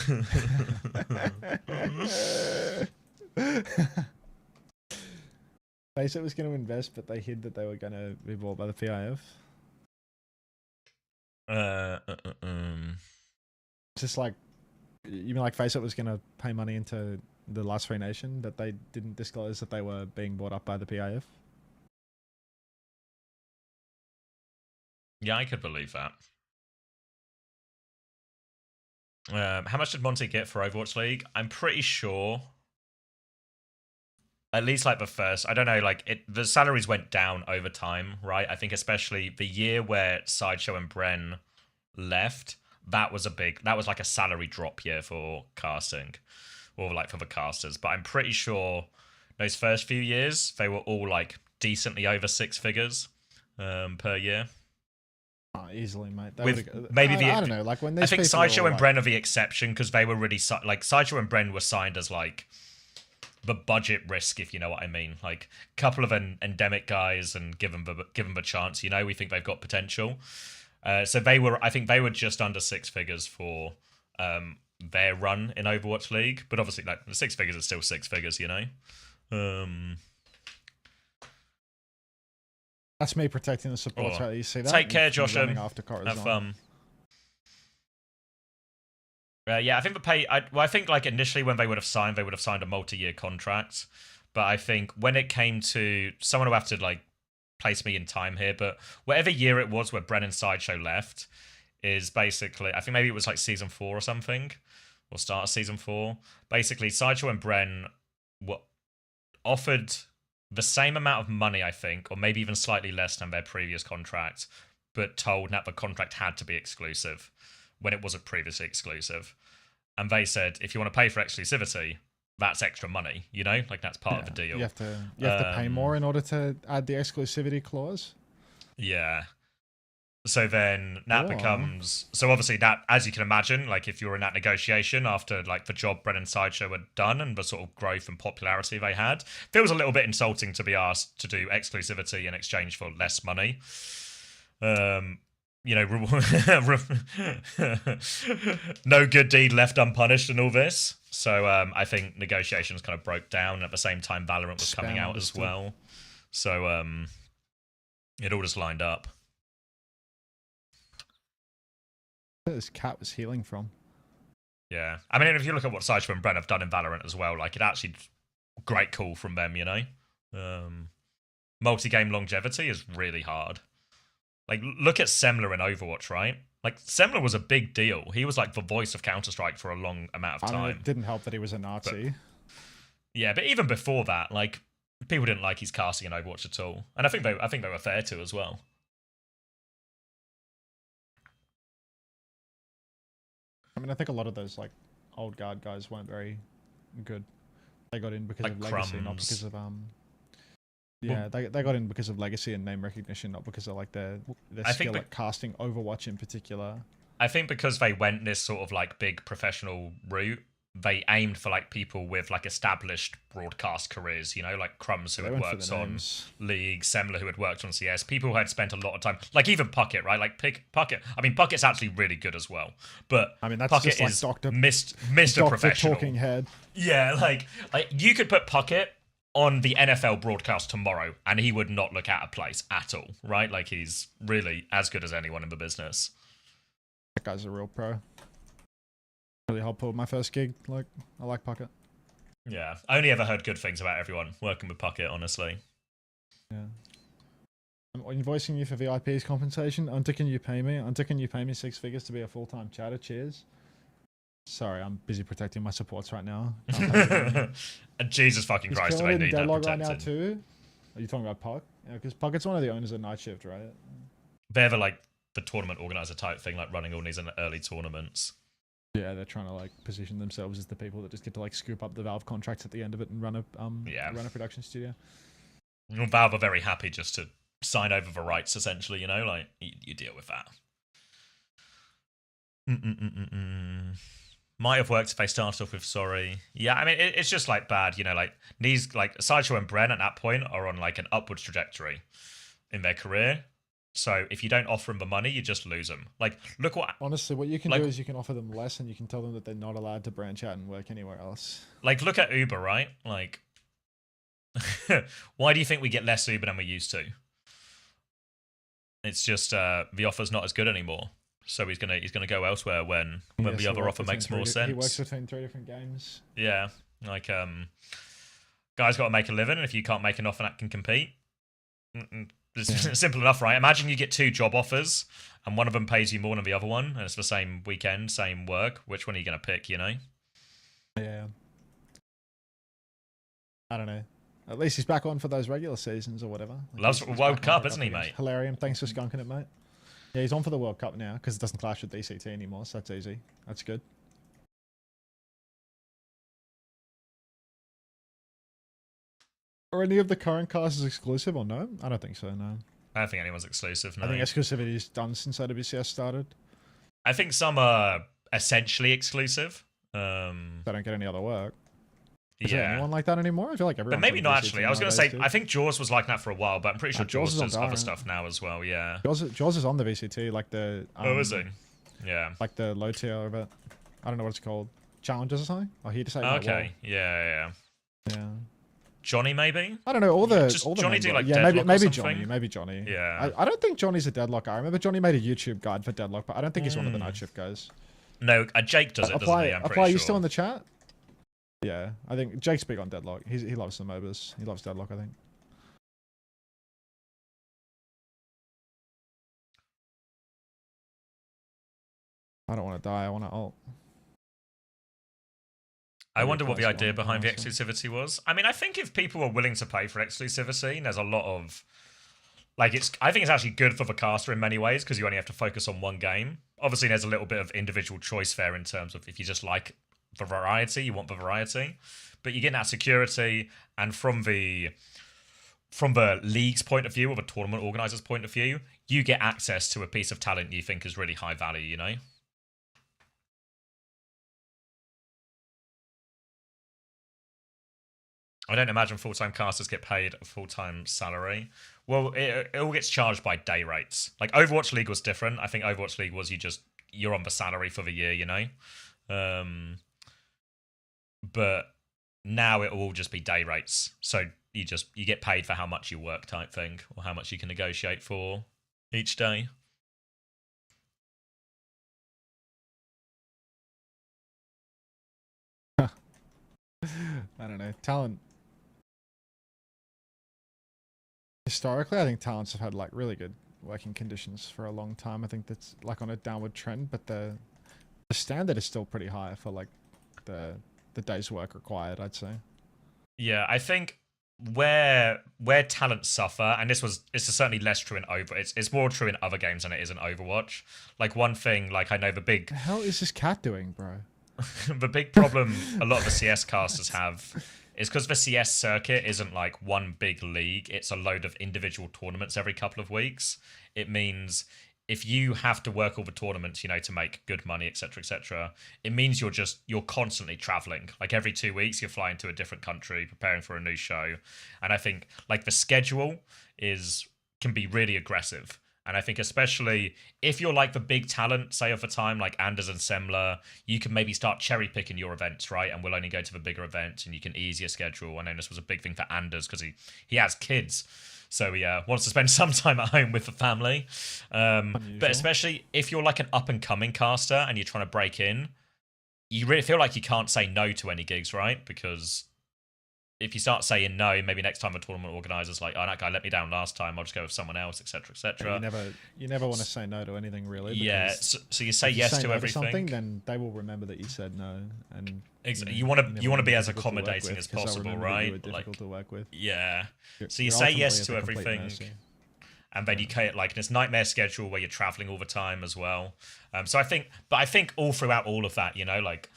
FACEIT was going to invest, but they hid that they were going to be bought by the PIF. Just like, you mean like FACEIT was going to pay money into the Last Free Nation, but they didn't disclose that they were being bought up by the PIF? Yeah, I could believe that. How much did Monty get for Overwatch League? I'm pretty sure, at least like the first, I don't know, like the salaries went down over time, right? I think especially the year where Sideshow and Bren left, that was like a salary drop year for casting, or like for the casters. But I'm pretty sure those first few years, they were all like decently over 6 figures per year. Oh, easily, mate. With maybe I don't know. Like when I these think people are Sideshow all, and like, Bren are the exception because they were really like Sideshow and Bren were signed as like the budget risk, if you know what I mean. Like a couple of endemic guys and give them the chance. You know, we think they've got potential. So I think they were just under 6 figures for their run in Overwatch League, but obviously like the 6 figures is still 6 figures, you know. That's me protecting the supports, right? You see that? Take care, You're Josh. running after Have fun. Yeah, I think the pay. I think like initially when they would have signed a multi-year contract, but I think when it came to someone who have to like place me in time here, but whatever year it was where Bren and Sideshow left is basically, I think maybe it was like season 4 or something, or start of season 4. Basically, Sideshow and Bren were offered the same amount of money, I think, or maybe even slightly less than their previous contract, but told that the contract had to be exclusive when it wasn't previously exclusive. And they said, if you want to pay for exclusivity, that's extra money, you know? Like, that's part of the deal. You have to pay more in order to add the exclusivity clause? Yeah. So then that becomes... So obviously that, as you can imagine, like if you're in that negotiation after like the job Bren and Sideshow had done and the sort of growth and popularity they had, feels a little bit insulting to be asked to do exclusivity in exchange for less money. You know, no good deed left unpunished and all this. So I think negotiations kind of broke down. At the same time, Valorant was coming out as well. So it all just lined up. This cat was healing from. Yeah. I mean, if you look at what Sideshow and Bren have done in Valorant as well, like it actually great call from them, you know? Multi-game longevity is really hard. Like, look at Semler in Overwatch, right? Like, Semler was a big deal. He was like the voice of Counter-Strike for a long amount of time. I mean, it didn't help that he was a Nazi. But, yeah, but even before that, like, people didn't like his casting in Overwatch at all. And I think they were fair to as well. I mean, I think a lot of those like old guard guys weren't very good. They got in because like of legacy, not because of yeah, they got in because of legacy and name recognition, not because of like their skill at casting Overwatch in particular. I think because they went this sort of like big professional route, they aimed for like people with like established broadcast careers, you know, like Crumbs who had worked on League, Semler who had worked on CS, people who had spent a lot of time, like even Puckett, right? Like Puckett. I mean, Puckett's actually really good as well, but I mean, that's Puckett just like is Mr. Professional. Talking head. Yeah, like you could put Puckett on the NFL broadcast tomorrow and he would not look out of place at all, right? Like he's really as good as anyone in the business. That guy's a real pro. Really helpful with my first gig. Like, I like Puckett. Yeah, I only ever heard good things about everyone working with Puckett, honestly. Yeah. I'm invoicing you for VIP's compensation. Until can you pay me? Until can you pay me 6 figures to be a full-time chatter? Cheers. Sorry, I'm busy protecting my supports right now. Jesus fucking Christ, do I need that protected. Right now too? Are you talking about Puck? Yeah, because Puckett's one of the owners of Night Shift, right? They're the tournament organizer type thing, like running all these early tournaments. Yeah, they're trying to like position themselves as the people that just get to like scoop up the Valve contracts at the end of it and run a production studio. Well, Valve are very happy just to sign over the rights, essentially. You know, like you deal with that. Might have worked if they started off with sorry. Yeah, I mean it's just like bad. You know, like these like Sideshow and Bren at that point are on like an upwards trajectory in their career. So if you don't offer them the money, you just lose them. Like, look what... Honestly, what you can do is you can offer them less and you can tell them that they're not allowed to branch out and work anywhere else. Like, look at Uber, right? Like, why do you think we get less Uber than we used to? It's just the offer's not as good anymore. So he's gonna go elsewhere when the other offer makes more sense. He works between 3 different games. Yeah, like guys got to make a living, and if you can't make an offer that can compete, it's simple enough, right? Imagine you get 2 job offers, and one of them pays you more than the other one, and it's the same weekend, same work. Which one are you gonna pick? You know? Yeah. I don't know. At least he's back on for those regular seasons or whatever. Like Loves World Cup, isn't he, mate? Hilarium, thanks for skunking it, mate. Yeah, he's on for the World Cup now because it doesn't clash with DCT anymore, so that's easy. That's good. Are any of the current casters exclusive or no? I don't think so, no. I don't think anyone's exclusive, no. I think exclusivity is done since OWCS started. I think some are essentially exclusive. They don't get any other work. Is Yeah. there anyone like that anymore? I feel like everyone. But maybe not actually. I was going to say, I think Jaws was like that for a while, but I'm pretty sure Jaws Jaws is on does Dara. other stuff now as well, yeah. Jaws is on the VCT, like the. Oh, is he? Yeah. Like the low tier of it. I don't know what it's called. Challenges or something? Oh, he decided. Okay. Yeah. Yeah. Johnny, maybe? I don't know. All the Johnny do like yeah, Deadlock maybe or Johnny. something? Maybe Johnny. Yeah. I don't think Johnny's a Deadlock guy. I remember Johnny made a YouTube guide for Deadlock, but I don't think he's one of the night shift guys. No, Jake does it, doesn't he? I'm pretty sure. you still in the chat? Yeah, I think Jake's big on Deadlock. He loves the MOBAs. He loves Deadlock, I think. I don't want to die. I want to ult. I wonder what the idea behind the exclusivity was. I mean, I think if people are willing to pay for exclusivity, there's a lot of... Like, I think it's actually good for the caster in many ways, because you only have to focus on one game. Obviously, there's a little bit of individual choice there in terms of if you just like the variety, you want the variety. But you're getting that security, and from the league's point of view, or the tournament organizer's point of view, you get access to a piece of talent you think is really high value, you know? I don't imagine full-time casters get paid a full-time salary. Well, it all gets charged by day rates. Like, Overwatch League was different. I think Overwatch League was you're on the salary for the year, you know? But now it will all just be day rates. So you get paid for how much you work type thing, or how much you can negotiate for each day. I don't know. Talent. Historically, I think talents have had like really good working conditions for a long time. I think that's like on a downward trend, but the standard is still pretty high for like the day's work required, I'd say. Yeah, I think where talents suffer, and this is certainly less true in it's more true in other games than it is in Overwatch. Like, one thing, like, I know the big... The hell is this cat doing, bro? The big problem a lot of the CS casters have is because the CS circuit isn't like one big league, it's a load of individual tournaments every couple of weeks. It means if you have to work all the tournaments, you know, to make good money, etc., it means you're constantly traveling. Like, every 2 weeks, you're flying to a different country, preparing for a new show. And I think, like, the schedule can be really aggressive. And I think especially if you're like the big talent, say, of the time, like Anders and Semler, you can maybe start cherry picking your events, right? And we'll only go to the bigger events, and you can ease your schedule. I know this was a big thing for Anders because he has kids. So he wants to spend some time at home with the family. But especially if you're like an up-and-coming caster and you're trying to break in, you really feel like you can't say no to any gigs, right? Because if you start saying no, maybe next time a tournament organizer's like, oh, that guy let me down last time, I'll just go with someone else, etc., etc. You never want to say no to anything, really. Yeah, so you say yes to everything. Something, then they will remember that you said no, and exactly. You want to be as accommodating as possible, right? You were difficult to work with. Yeah. So you say yes to everything, and then you create like this nightmare schedule where you're traveling all the time as well. So I think all throughout all of that, you know, like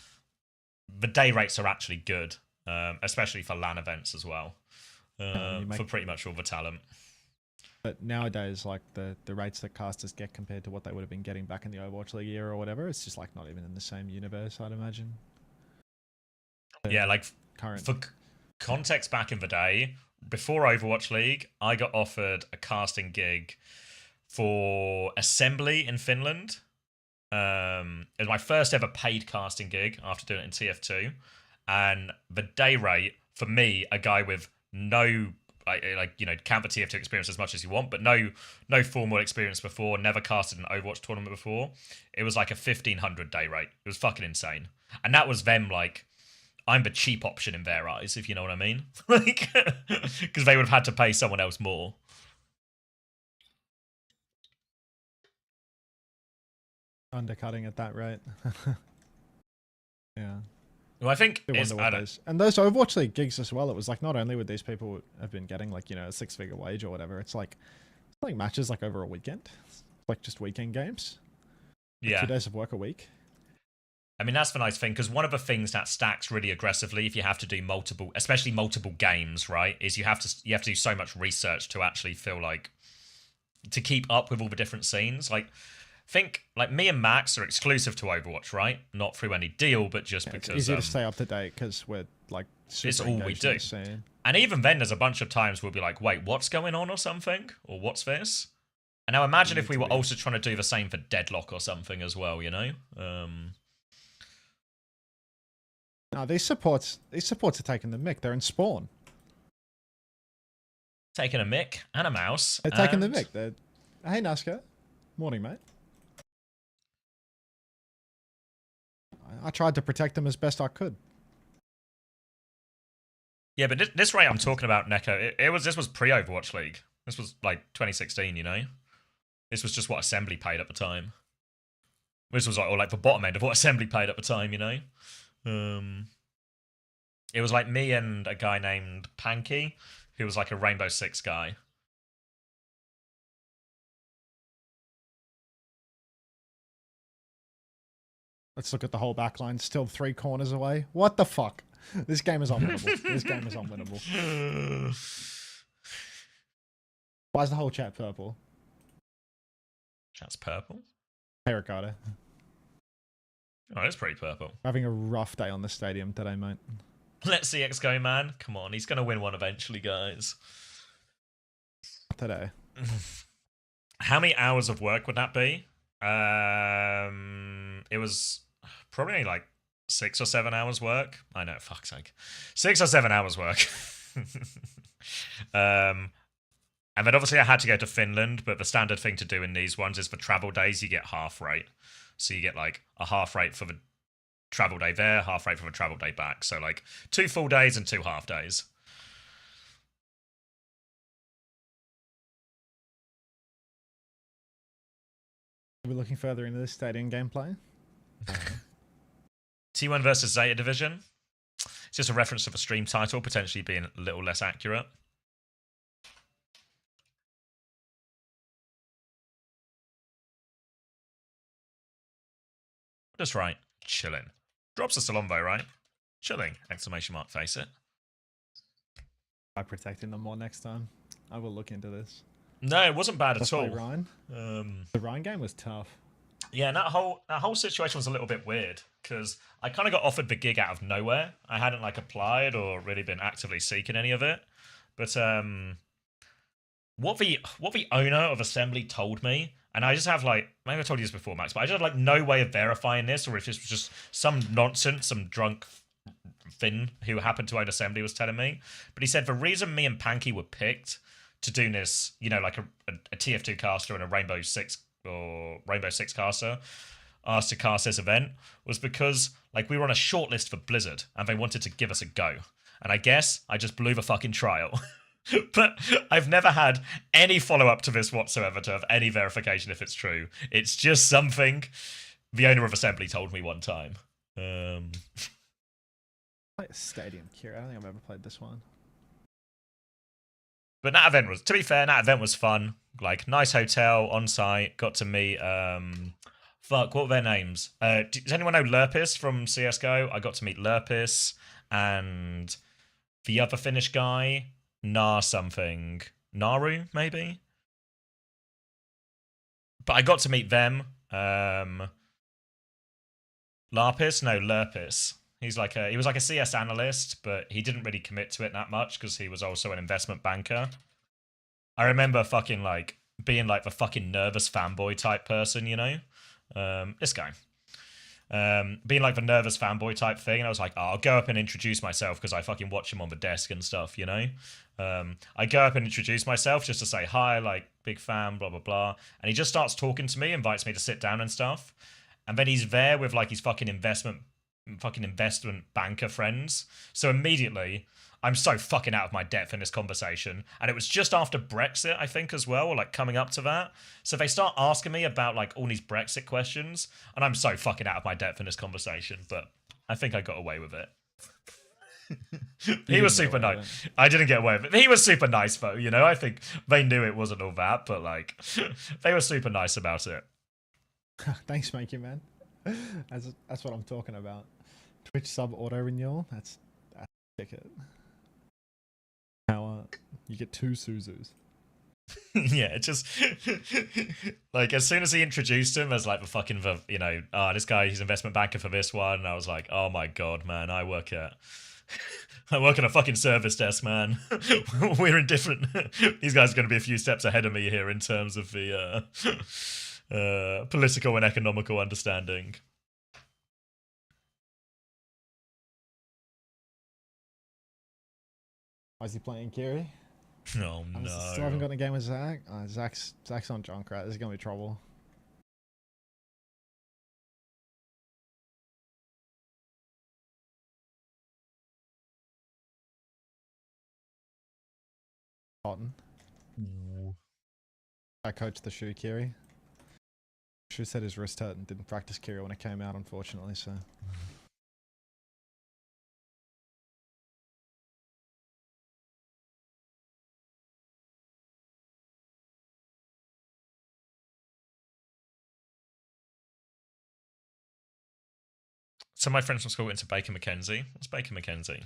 the day rates are actually good. Especially for LAN events as well, for pretty much all the talent. But nowadays, like the rates that casters get compared to what they would have been getting back in the Overwatch League era or whatever, it's just like not even in the same universe, I'd imagine. Yeah, like for context, back in the day, before Overwatch League, I got offered a casting gig for Assembly in Finland. It was my first ever paid casting gig after doing it in TF2. And the day rate, for me, a guy with no, count the TF2 experience as much as you want, but no formal experience before, never casted an Overwatch tournament before, it was like a 1,500 day rate. It was fucking insane. And that was them, like, I'm the cheap option in their eyes, if you know what I mean. Like, because they would have had to pay someone else more. Undercutting at that rate. Yeah. Well, I think and those Overwatch League gigs as well, it was like not only would these people have been getting like, you know, a 6-figure wage or whatever, it's like matches like over a weekend. It's like just weekend games. Yeah. 2 days of work a week. I mean, that's the nice thing, because one of the things that stacks really aggressively if you have to do multiple, especially multiple games, right, is you have to do so much research to actually feel like, to keep up with all the different scenes. Like, think, like, me and Max are exclusive to Overwatch, right? Not through any deal, but just because... It's easy to stay up to date, because we're, like, super it's all we do. And even then, there's a bunch of times we'll be like, wait, what's going on or something? Or what's this? And now imagine if we were also trying to do the same for Deadlock or something as well, you know? No, these supports are taking the mick. They're in spawn. Taking a mick and a mouse. They're taking the mick. Hey, Nazca. Morning, mate. I tried to protect them as best I could. Yeah, but this rate I'm talking about, Neko, this was pre-Overwatch League. This was like 2016, you know? This was just what Assembly paid at the time. This was like the bottom end of what Assembly paid at the time, you know? It was like me and a guy named Panky, who was like a Rainbow Six guy. Let's look at the whole back line. Still 3 corners away. What the fuck? This game is unwinnable. This game is unwinnable. Why is the whole chat purple? Chat's purple? Hey, Ricardo. Oh, it's pretty purple. Having a rough day on the stadium today, mate. Let's see X go, man. Come on, he's going to win one eventually, guys. Today. How many hours of work would that be? It was probably only like 6 or 7 hours work. I know, fuck's sake. 6 or 7 hours work. And then obviously I had to go to Finland, but the standard thing to do in these ones is for travel days, you get half rate. So you get like a half rate for the travel day there, half rate for the travel day back. So like 2 full days and 2 half days. Are we looking further into this stadium gameplay? T1 versus Zeta Division. It's just a reference to the stream title, potentially being a little less accurate. Just right. Chilling. Drops a Salombo, right? Chilling. Exclamation mark, face it. By protecting them more next time. I will look into this. No, it wasn't bad at all. Ryan. The Ryan game was tough. Yeah, and that whole situation was a little bit weird because I kind of got offered the gig out of nowhere. I hadn't like applied or really been actively seeking any of it. But what the owner of Assembly told me, and I just have like, maybe I told you this before, Max, but I just have like no way of verifying this, or if this was just some nonsense, some drunk Finn who happened to own Assembly was telling me. But he said the reason me and Panky were picked to do this, you know, like a TF2 caster and a Rainbow Six caster asked to cast this event was because like we were on a shortlist for Blizzard and they wanted to give us a go. And I guess I just blew the fucking trial. But I've never had any follow-up to this whatsoever to have any verification if it's true. It's just something the owner of Assembly told me one time. Stadium Cure. I don't think I've ever played this one. But that event was, to be fair, that event was fun. Like, nice hotel, on site, got to meet, fuck, what were their names? Does anyone know Lurpis from CSGO? I got to meet Lurpis and the other Finnish guy, something. Naru, maybe? But I got to meet them. Lurpis. He was like a CS analyst, but he didn't really commit to it that much because he was also an investment banker. I remember fucking like being like the fucking nervous fanboy type person, you know? This guy. Being like the nervous fanboy type thing, and I was like, oh, I'll go up and introduce myself because I fucking watch him on the desk and stuff, you know? I go up and introduce myself just to say hi, like, big fan, blah, blah, blah. And he just starts talking to me, invites me to sit down and stuff. And then he's there with like his fucking investment banker friends. So immediately, I'm so fucking out of my depth in this conversation. And it was just after Brexit, I think, as well, or like coming up to that. So they start asking me about like all these Brexit questions, and I'm so fucking out of my depth in this conversation, but I think I got away with it. He was super nice. I didn't get away with it. He was super nice though, you know? I think they knew it wasn't all that, but like, they were super nice about it. Thanks, Mikey, man. That's what I'm talking about. Twitch sub auto renewal. That's a ticket. How you get 2 Suzus. Yeah, it just like as soon as he introduced him as like the fucking this guy, he's investment banker for this one, I was like, oh my god, man, I work at a fucking service desk, man. We're in different. These guys are going to be a few steps ahead of me here in terms of the political and economical understanding. Why is he playing Kiri? Oh no! Still haven't got a game with Zach. Zach's on Junkrat. This is gonna be trouble. Cotton. I coached the Shu Kiri. Shu said his wrist hurt and didn't practice Kiri when it came out, unfortunately. So. So my friends from school went to Baker McKenzie. What's Baker McKenzie?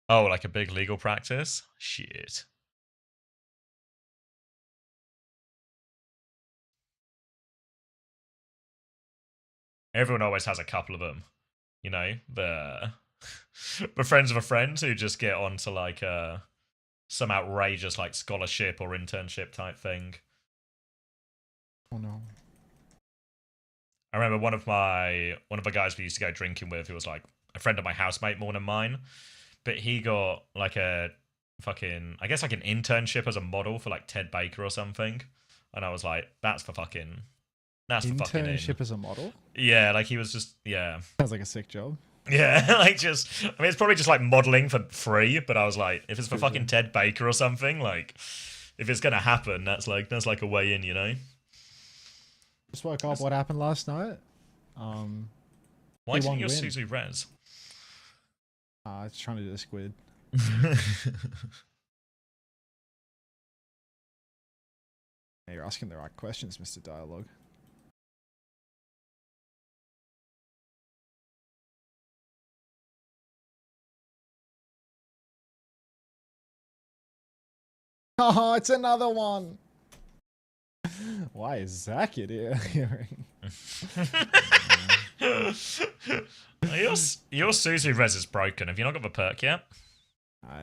Oh, like a big legal practice? Shit. Everyone always has a couple of them. You know, the friends of a friend who just get onto like some outrageous like scholarship or internship type thing. Oh no. I remember one of the guys we used to go drinking with, who was like a friend of my housemate more than mine, but he got like a fucking, I guess like an internship as a model for like Ted Baker or something, and I was like, that's for fucking internship as a model. Yeah, like he was just Sounds like a sick job. Yeah, like just, I mean, it's probably just like modeling for free, but I was like, if it's for fucking Ted Baker or something, like, if it's gonna happen, that's like a way in, you know. Just woke up. What happened last night? Why didn't you Suzu Res? I was trying to do the squid. You're asking the right questions, Mr. Dialogue. Oh, it's another one. Why is Zach here? Your Suzu Res is broken. Have you not got the perk yet?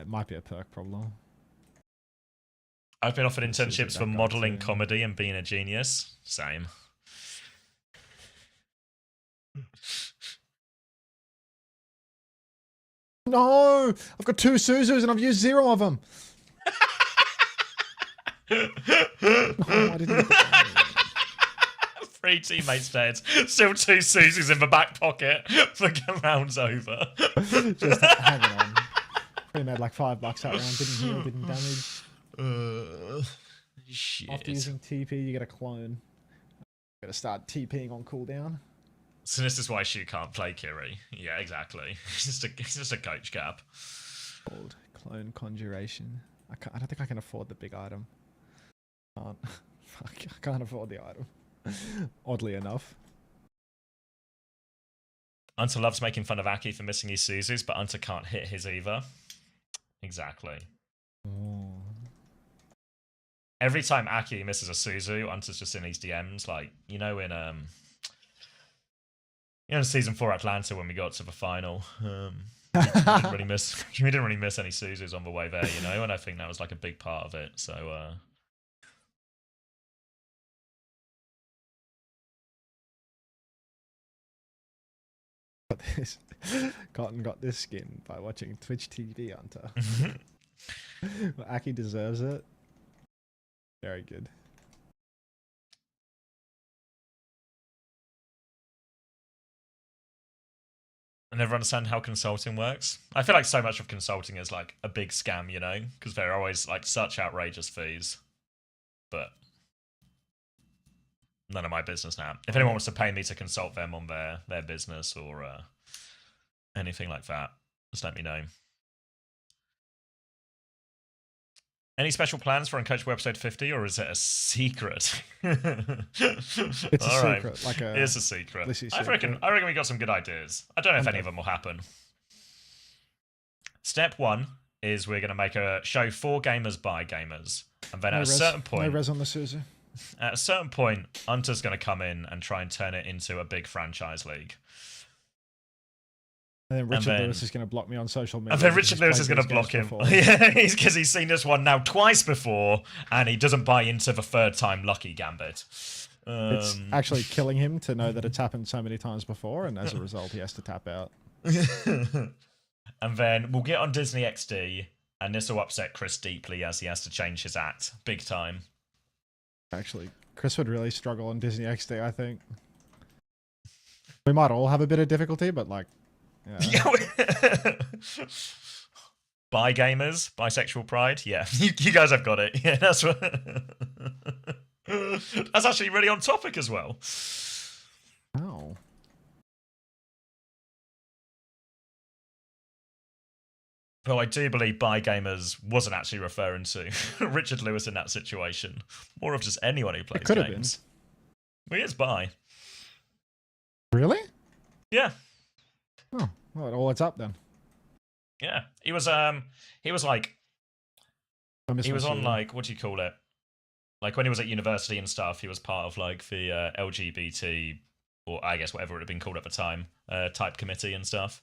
It might be a perk problem. I've been offered internships for modeling comedy and being a genius. Same. No! I've got 2 Suzus and I've used 0 of them. Oh, I didn't 3 teammates dead. Still 2 Suzus in the back pocket. The round's over. Just hanging on. We made like $5 that round. Didn't heal, didn't damage. Shit. After using TP, you get a clone. Gotta start TPing on cooldown. So this is why Shu can't play Kiri. Yeah, exactly. It's just a coach gap. Called clone conjuration. I don't think I can afford the big item. Fuck, I can't afford the item. Oddly enough. Unta loves making fun of Aki for missing his Suzus, but Unta can't hit his either. Exactly. Oh. Every time Aki misses a Suzu, Unta's just in his DMs, like, you know, in season 4 Atlanta when we got to the final. We didn't really miss any Suzus on the way there, you know, and I think that was like a big part of it. So Cotton got this skin by watching Twitch TV, Hunter. Well, Aki deserves it. Very good. I never understand how consulting works. I feel like so much of consulting is like a big scam, you know, because they're always like such outrageous fees. But none of my business now. If anyone wants to pay me to consult them on their business or anything like that, just let me know. Any special plans for Uncoachable episode 50, or is it a secret? It's a secret, like a. It's a secret. Lissy I reckon. secret. I reckon we got some good ideas. I don't know if any Okay. of them will happen. Step 1 is we're going to make a show for gamers by gamers, and then No at a res, certain point, no res on the Suzu. at a certain point, Hunter's going to come in and try and turn it into a big franchise league. And then Richard then- Lewis is going to block me on social media. And then because Richard he's Lewis played is going to these block games him. before. Yeah, because he's seen this one now twice before, and he doesn't buy into the third time lucky gambit. It's actually killing him to know that it's happened so many times before, and as a result, he has to tap out. And then we'll get on Disney XD, and this will upset Chris deeply as he has to change his act big time. Actually, Chris would really struggle on Disney XD, I think. We might all have a bit of difficulty, but like, yeah. Bi gamers, bisexual pride. Yeah, you guys have got it. Yeah, that's what. That's actually really on topic as well. Oh. Though I do believe bi gamers wasn't actually referring to Richard Lewis in that situation. More of just anyone who plays could have games. Well, he is bi. Really? Yeah. Oh, well, it's up then. Yeah. He was like, I miss he my was on Suzu. like, what do you call it? Like when he was at university and stuff, he was part of like the LGBT, or I guess whatever it had been called at the time, type committee and stuff.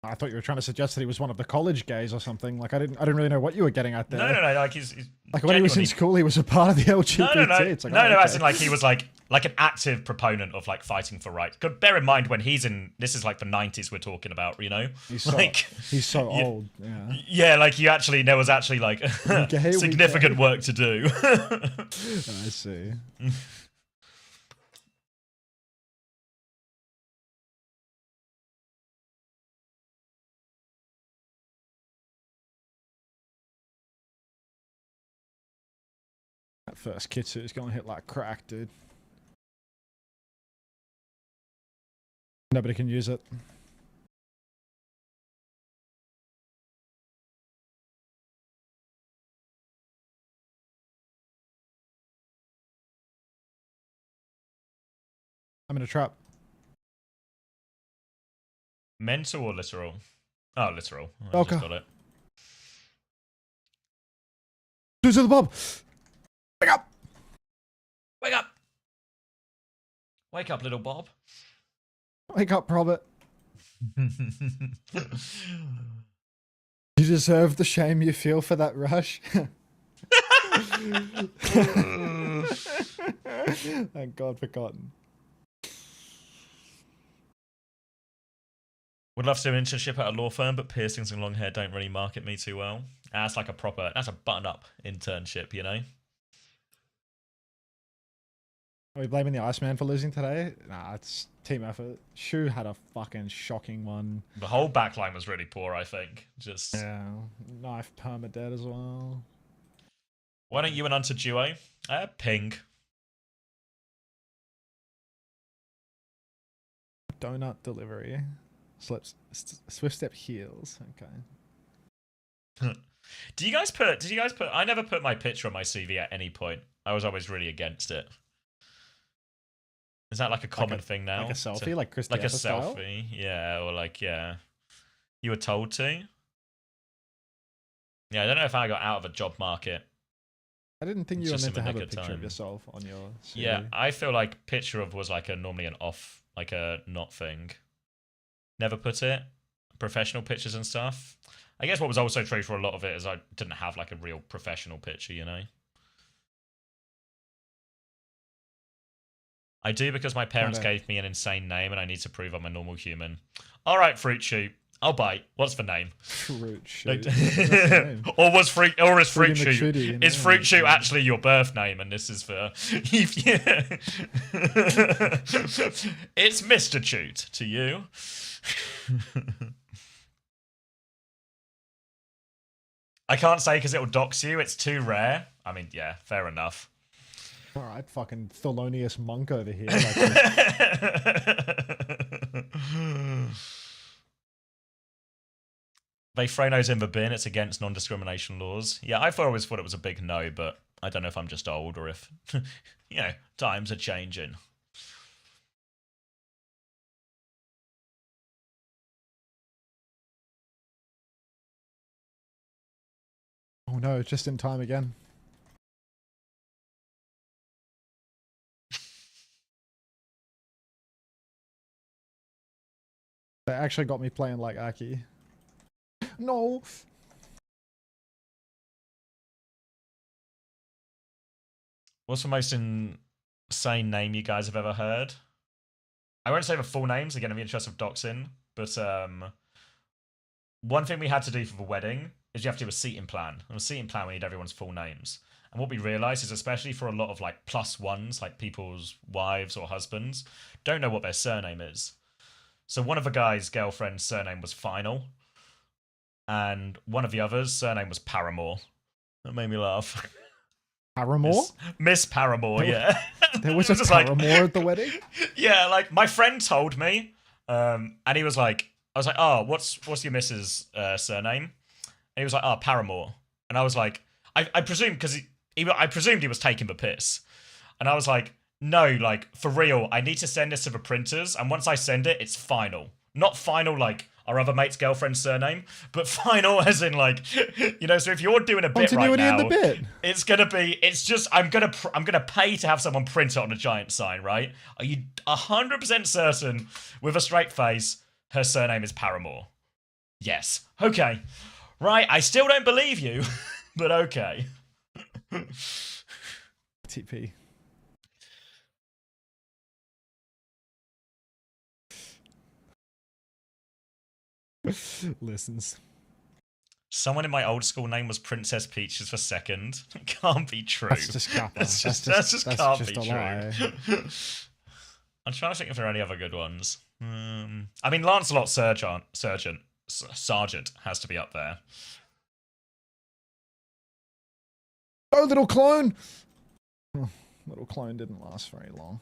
I thought you were trying to suggest that he was one of the college gays or something. Like I didn't really know what you were getting at there. No, like he's like when he was in genuinely- school, he was a part of the LGBT. No. It's like, no, oh, as okay. in like he was like an active proponent of like fighting for rights. Good, bear in mind when he's in, this is like the 90s we're talking about, you know? He's so, like he's so yeah. old. Yeah. Yeah, like there was actually like gay, significant work to do. I see. That first Kitsu is gonna hit like crack, dude. Nobody can use it. I'm in a trap. Mental or literal? Oh, literal. I Okay. just got it. Dude to the bob! Wake up! Wake up! Wake up, little Bob. Wake up, Robert. You deserve the shame you feel for that rush. Thank God for Cotton. Would love to do an internship at a law firm, but piercings and long hair don't really market me too well. That's like that's a button-up internship, you know? Are we blaming the Iceman for losing today? Nah, it's team effort. Shu had a fucking shocking one. The whole backline was really poor, I think. Just Yeah, knife permadead as well. Why don't you and Hunter duo? Ping. Donut delivery. Swift step heals. Okay. Did you guys put I never put my picture on my CV at any point. I was always really against it. Is that like a common thing now? Like a selfie, like Chris Like a D'Elia style? selfie, yeah, or like, yeah. You were told to? Yeah, I don't know if I got out of a job market. I didn't think It's you were just meant to in a have a good picture of time. yourself on your CV. Yeah, I feel like picture of was like normally an off, like a not thing. Never put it. Professional pictures and stuff. I guess what was also true for a lot of it is I didn't have like a real professional picture, you know? I do because my parents Okay. gave me an insane name and I need to prove I'm a normal human. Alright, Fruit Shoot. I'll bite. What's the name? Fruit Like- shoot. What's the name? Or is Fruit Fruity Shoot? McShooty, you Is know? Fruit Shoot actually your birth name and this is for It's Mr. Shoot to you. I can't say because it will dox you. It's too rare. I mean, yeah, fair enough. All right, fucking Thelonious Monk over here. Like, They throw nose in the bin. It's against non-discrimination laws. Yeah, I always thought it was a big no, but I don't know if I'm just old or if, you know, times are changing. Oh no, just in time again. They actually got me playing like Aki. No. What's the most insane name you guys have ever heard? I won't say the full names, again, in the interest of doxing, but one thing we had to do for the wedding is you have to do a seating plan. And a seating plan, we need everyone's full names. And what we realized is, especially for a lot of like +1s, like people's wives or husbands, don't know what their surname is. So one of the guy's girlfriend's surname was Final, and one of the others' surname was Paramore. That made me laugh. Paramore? Miss Paramore, yeah. There was a Paramore at the wedding? Yeah, like my friend told me, and he was like, I was like, oh, what's your missus' surname? And he was like, oh, Paramore. And I was like, I presumed, because I presumed he was taking the piss. And I was like, no, like, for real, I need to send this to the printers, and once I send it, it's Final. Not Final like our other mate's girlfriend's surname, but Final as in like, you know, so if you're doing a bit right now, in the bit. it's gonna be, it's just, I'm gonna pay to have someone print it on a giant sign, right? Are you 100% certain, with a straight face, her surname is Paramore? Yes. Okay. Right, I still don't believe you, but okay. TP. Listens. Someone in my old school name was Princess Peaches for second. Can't be true. That's just Kappa. That's just can't be true. I'm trying to think if there are any other good ones. I mean, Lancelot Sergeant has to be up there. Oh, little clone! Little clone didn't last very long.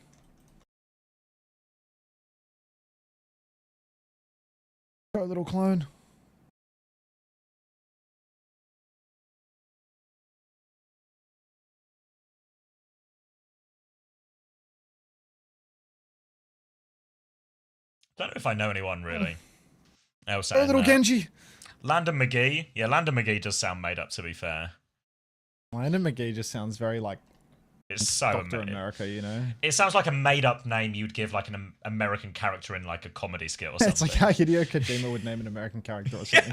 Oh, little clone. Don't know if I know anyone really else. Oh, little Genji. Landon McGee. Yeah, Landon McGee does sound made up, to be fair. Landon McGee just sounds very like it's so Dr. America, you know? It sounds like a made-up name you'd give like an American character in like a comedy skit or something. It's like how Hideo Kojima would name an American character or something.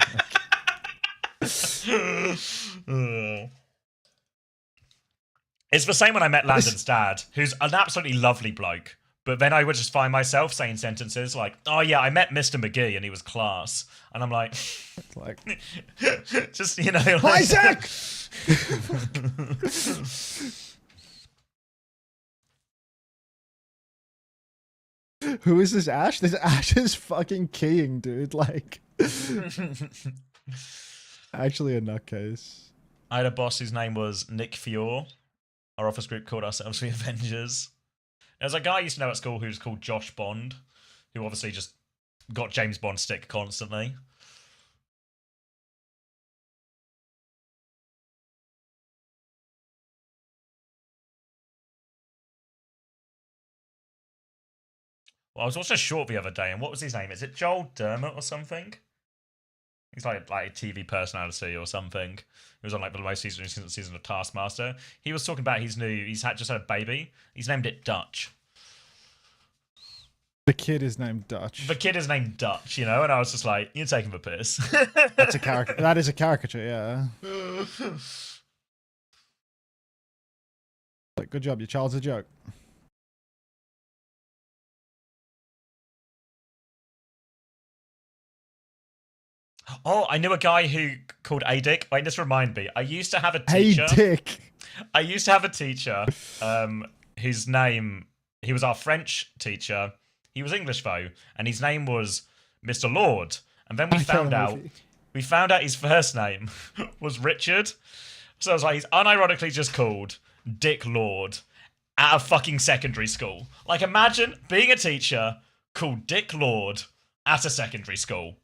It's the same when I met Landon's dad, who's an absolutely lovely bloke. But then I would just find myself saying sentences like, oh yeah, I met Mr. McGee and he was class. And I'm like, just, you know. Like, Isaac! Who is this Ash? This Ash is fucking keying, dude. Like, actually a nutcase. I had a boss whose name was Nick Fior. Our office group called ourselves the Avengers. There's a guy I used to know at school who's called Josh Bond, who obviously just got James Bond stick constantly. Well, I was watching a short the other day, and what was his name? Is it Joel Dermot or something? He's like a TV personality or something. He was on like the most recent season of Taskmaster. He was talking about he's just had a baby. He's named it Dutch. The kid is named Dutch. The kid is named Dutch, you know, and I was just like, you're taking the piss. That's a caricature. That is a caricature, yeah. Like, good job, your child's a joke. Oh, I knew a guy who called A-Dick. Wait, this reminded me. I used to have a teacher. A-Dick. I used to have a teacher whose name, he was our French teacher. He was English though, and his name was Mr. Lord. And then we found out his first name was Richard. So I was like, he's unironically just called Dick Lord at a fucking secondary school. Like, imagine being a teacher called Dick Lord at a secondary school.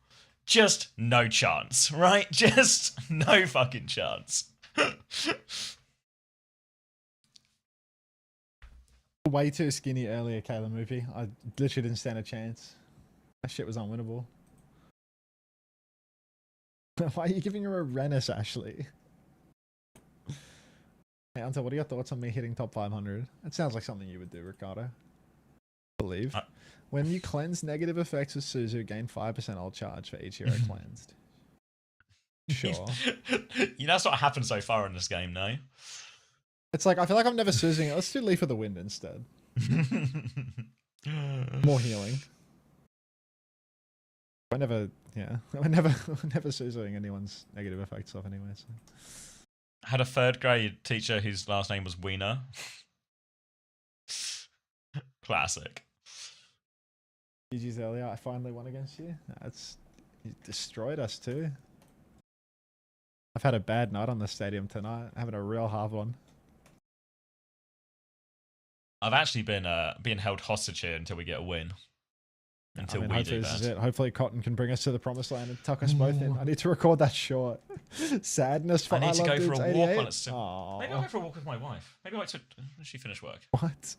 just no chance, right? Just no fucking chance. Way too skinny earlier, Kayla movie. I literally didn't stand a chance. That shit was unwinnable. Why are you giving her a Rennis, Ashley? Hey, Anta, what are your thoughts on me hitting top 500? That sounds like something you would do, Ricardo. I believe. When you cleanse negative effects with Suzu, gain 5% ult charge for each hero cleansed. Sure. You know that's not happened so far in this game, no? It's like, I feel like I'm never Suzing it. Let's do Leaf of the Wind instead. More healing. I never, yeah. I'm never Suzing anyone's negative effects off anyway, so. Had a third grade teacher whose last name was Wiener. Classic. GG's earlier, I finally won against you. You destroyed us too. I've had a bad night on the stadium tonight. Having a real hard one. I've actually been being held hostage here until we get a win. Until we hopefully do this that. is it. Hopefully Cotton can bring us to the promised land and tuck us both in. I need to record that short. Sadness for I need to go for a walk 88. while it's still... Maybe I'll go for a walk with my wife. Maybe I'll wait till she finish work. What?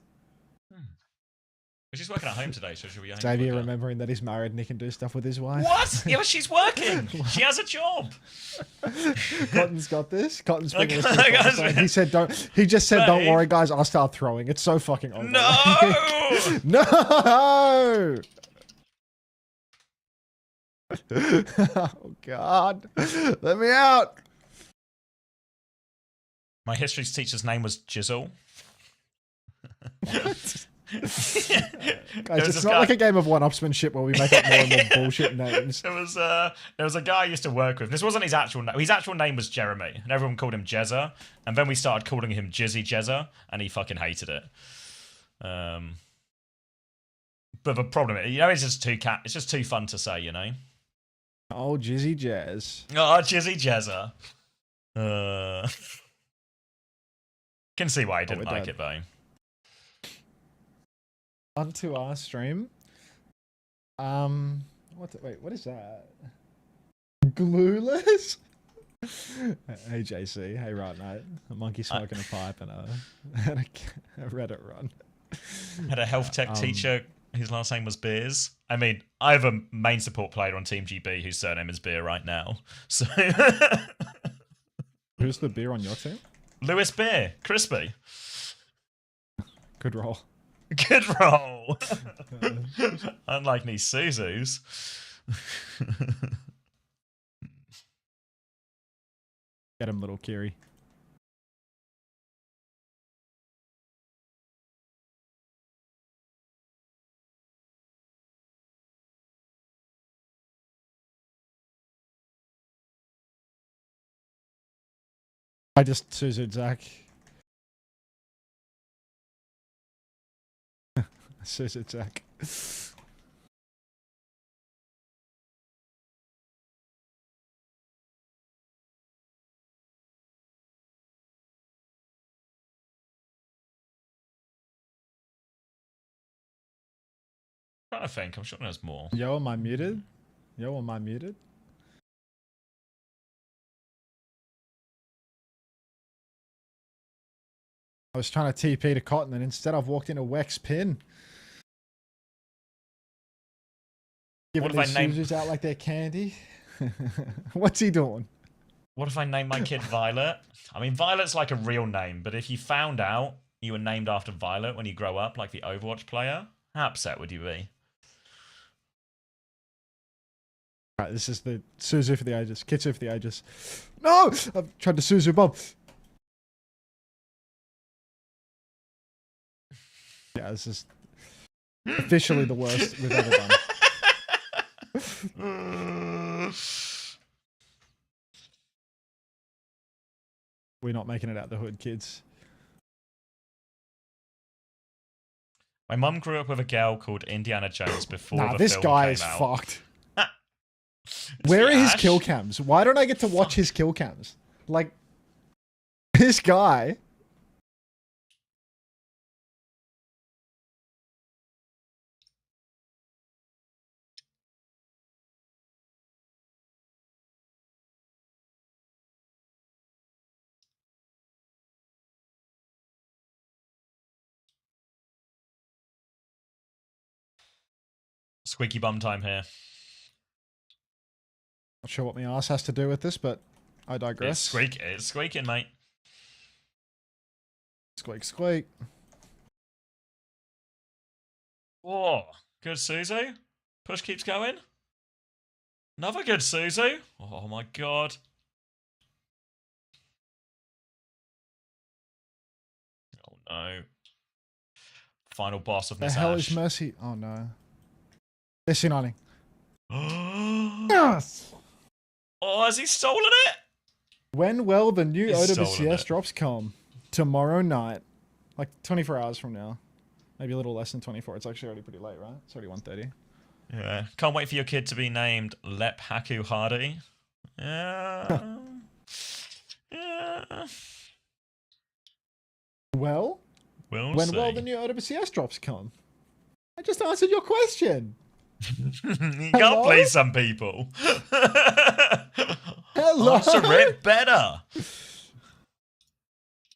She's working at home today, so she'll be home. Xavier remembering that he's married and he can do stuff with his wife. What? Yeah, but she's working. She has a job. Cotton's got this. Cotton's bringing us to Okay, the promised land. He said, "Don't." He just said, "Don't worry, guys. I'll start throwing." It's so fucking over. No. No. Oh God, let me out. My history teacher's name was Jizzle. What? Guys, it's not like a game of one-upsmanship where we make up more and more bullshit names. There was a guy I used to work with. This wasn't his actual name. His actual name was Jeremy, and everyone called him Jezza. And then we started calling him Jizzy Jezza, and he fucking hated it. But the problem, it's just too fun to say, you know. Oh, Jizzy Jazz. Oh, Jizzy Jezza. Can see why he didn't like it though. Onto our stream. What is that? Glueless? Hey JC, hey right mate. A monkey smoking a pipe and a Reddit run. Had a health tech teacher. His last name was Beers. I mean, I have a main support player on Team GB whose surname is Beer right now. So who's the beer on your team? Lewis Beer, crispy. Good roll. Good roll. Unlike these Suzus. Get him, little Kiri. I just Suzu Zach. Suzu Zach. I think. I'm sure there's more. Yo, am I muted? Yo, am I muted? I was trying to TP to Cotton and instead I've walked into Wex Pin. Giving these Suzus out like they're candy. What's he doing? What if I name my kid Violet? I mean, Violet's like a real name, but if you found out you were named after Violet when you grow up, like the Overwatch player, how upset would you be? Alright, this is the Suzu for the ages. Kitsu for the ages. No! I've tried to Suzu bomb. Yeah, this is officially the worst we've ever done. We're not making it out the hood, kids. My mum grew up with a girl called Indiana Jones before the this film guy came is out. fucked. Where are his Ash? kill cams? Why don't I get to watch his kill cams? Like, this guy... Squeaky bum time here. Not sure what my ass has to do with this, but I digress. It's squeaking, mate. Squeak, squeak. Whoa, good Suzu. Push keeps going. Another good Suzu. Oh my god. Oh no. Final boss of The Miss hell Ash. is Mercy? Oh no. They're C9ing. Yes! Oh, has he stolen it? When will the new He's stolen OWCS it. drops come? Tomorrow night. Like 24 hours from now. Maybe a little less than 24. It's actually already pretty late, right? It's already 1:30. Yeah. Can't wait for your kid to be named Lep Haku Hardy. Yeah. Yeah. Well, We'll when see. will the new OWCS drops come? I just answered your question. You Hello? can't please some people. Hello? Answer it better.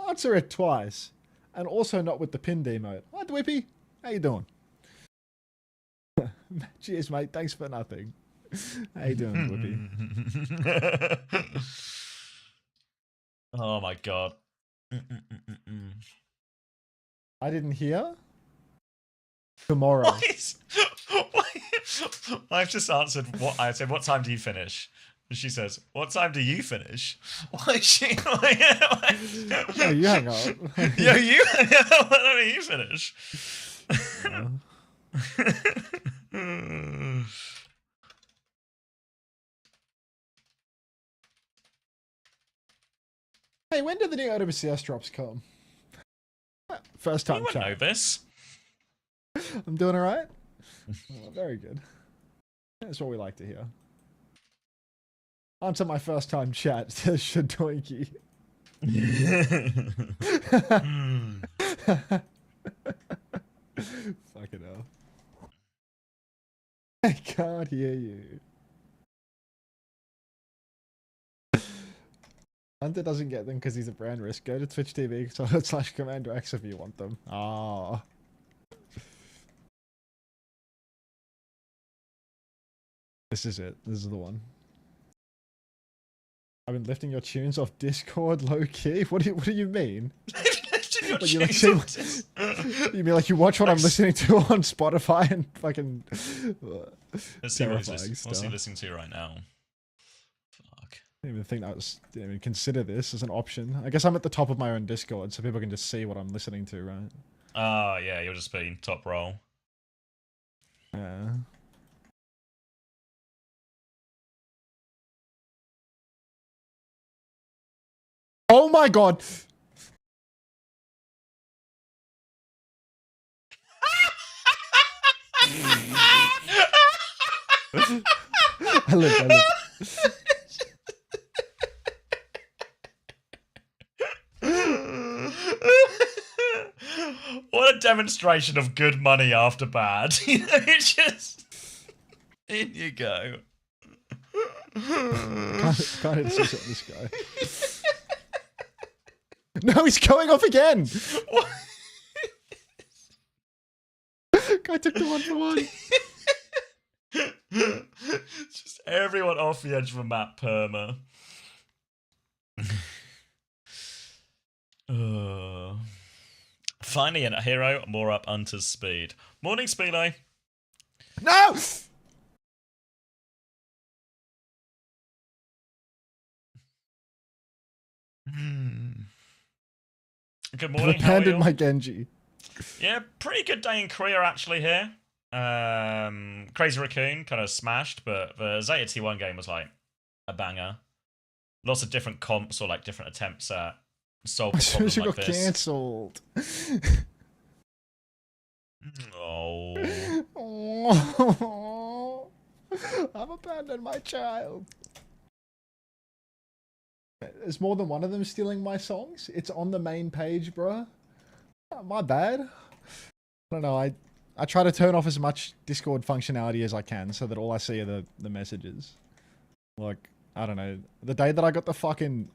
Answer it twice. And also not with the pinned emote. Hi, Dwippy. How you doing? Cheers, mate. Thanks for nothing. How you doing, Dwippy? Oh my god. I didn't hear. Tomorrow. I've just answered what I said. What time do you finish? And she says, "What time do you finish?" Why is she? Oh, you hang up. Yo, you. What time do you finish? Hey, when do the new OWCS drops come? First time You wouldn't chat. know this. I'm doing alright? Oh, very good. That's what we like to hear. Answer my first time chat, says Shadoinky. Fucking hell. I can't hear you. Hunter doesn't get them because he's a brand risk. Go to Twitch TV / Commander X if you want them. Ah. This is it. This is the one. I've been lifting your tunes off Discord low key. What do you mean? Like, you, you mean like you watch what I'm listening to on Spotify and fucking Let's see what he's terrifying what's he stuff. listening to right now. Fuck. I didn't even think didn't even consider this as an option. I guess I'm at the top of my own Discord, so people can just see what I'm listening to, right? Ah, yeah, you'll just be top roll. Yeah. Oh my god! I live. What a demonstration of good money after bad. You know, it's just... In you go. Can't hit this guy. No, he's going off again! What? Guy took the 1 for 1. Just everyone off the edge of a map perma. Finally, a hero, more up Hunter's speed. Morning, Speedo. No! Good I've morning, how are abandoned you? my Genji. Yeah, pretty good day in Korea actually here. Crazy Raccoon kind of smashed, but the Zeta T1 game was like a banger. Lots of different comps or like different attempts at solving a problem She like got this. cancelled. Oh. Oh. I've abandoned my child. There's more than one of them stealing my songs. It's on the main page, bro. My bad. I don't know. I try to turn off as much Discord functionality as I can so that all I see are the messages. Like, I don't know. The day that I got the fucking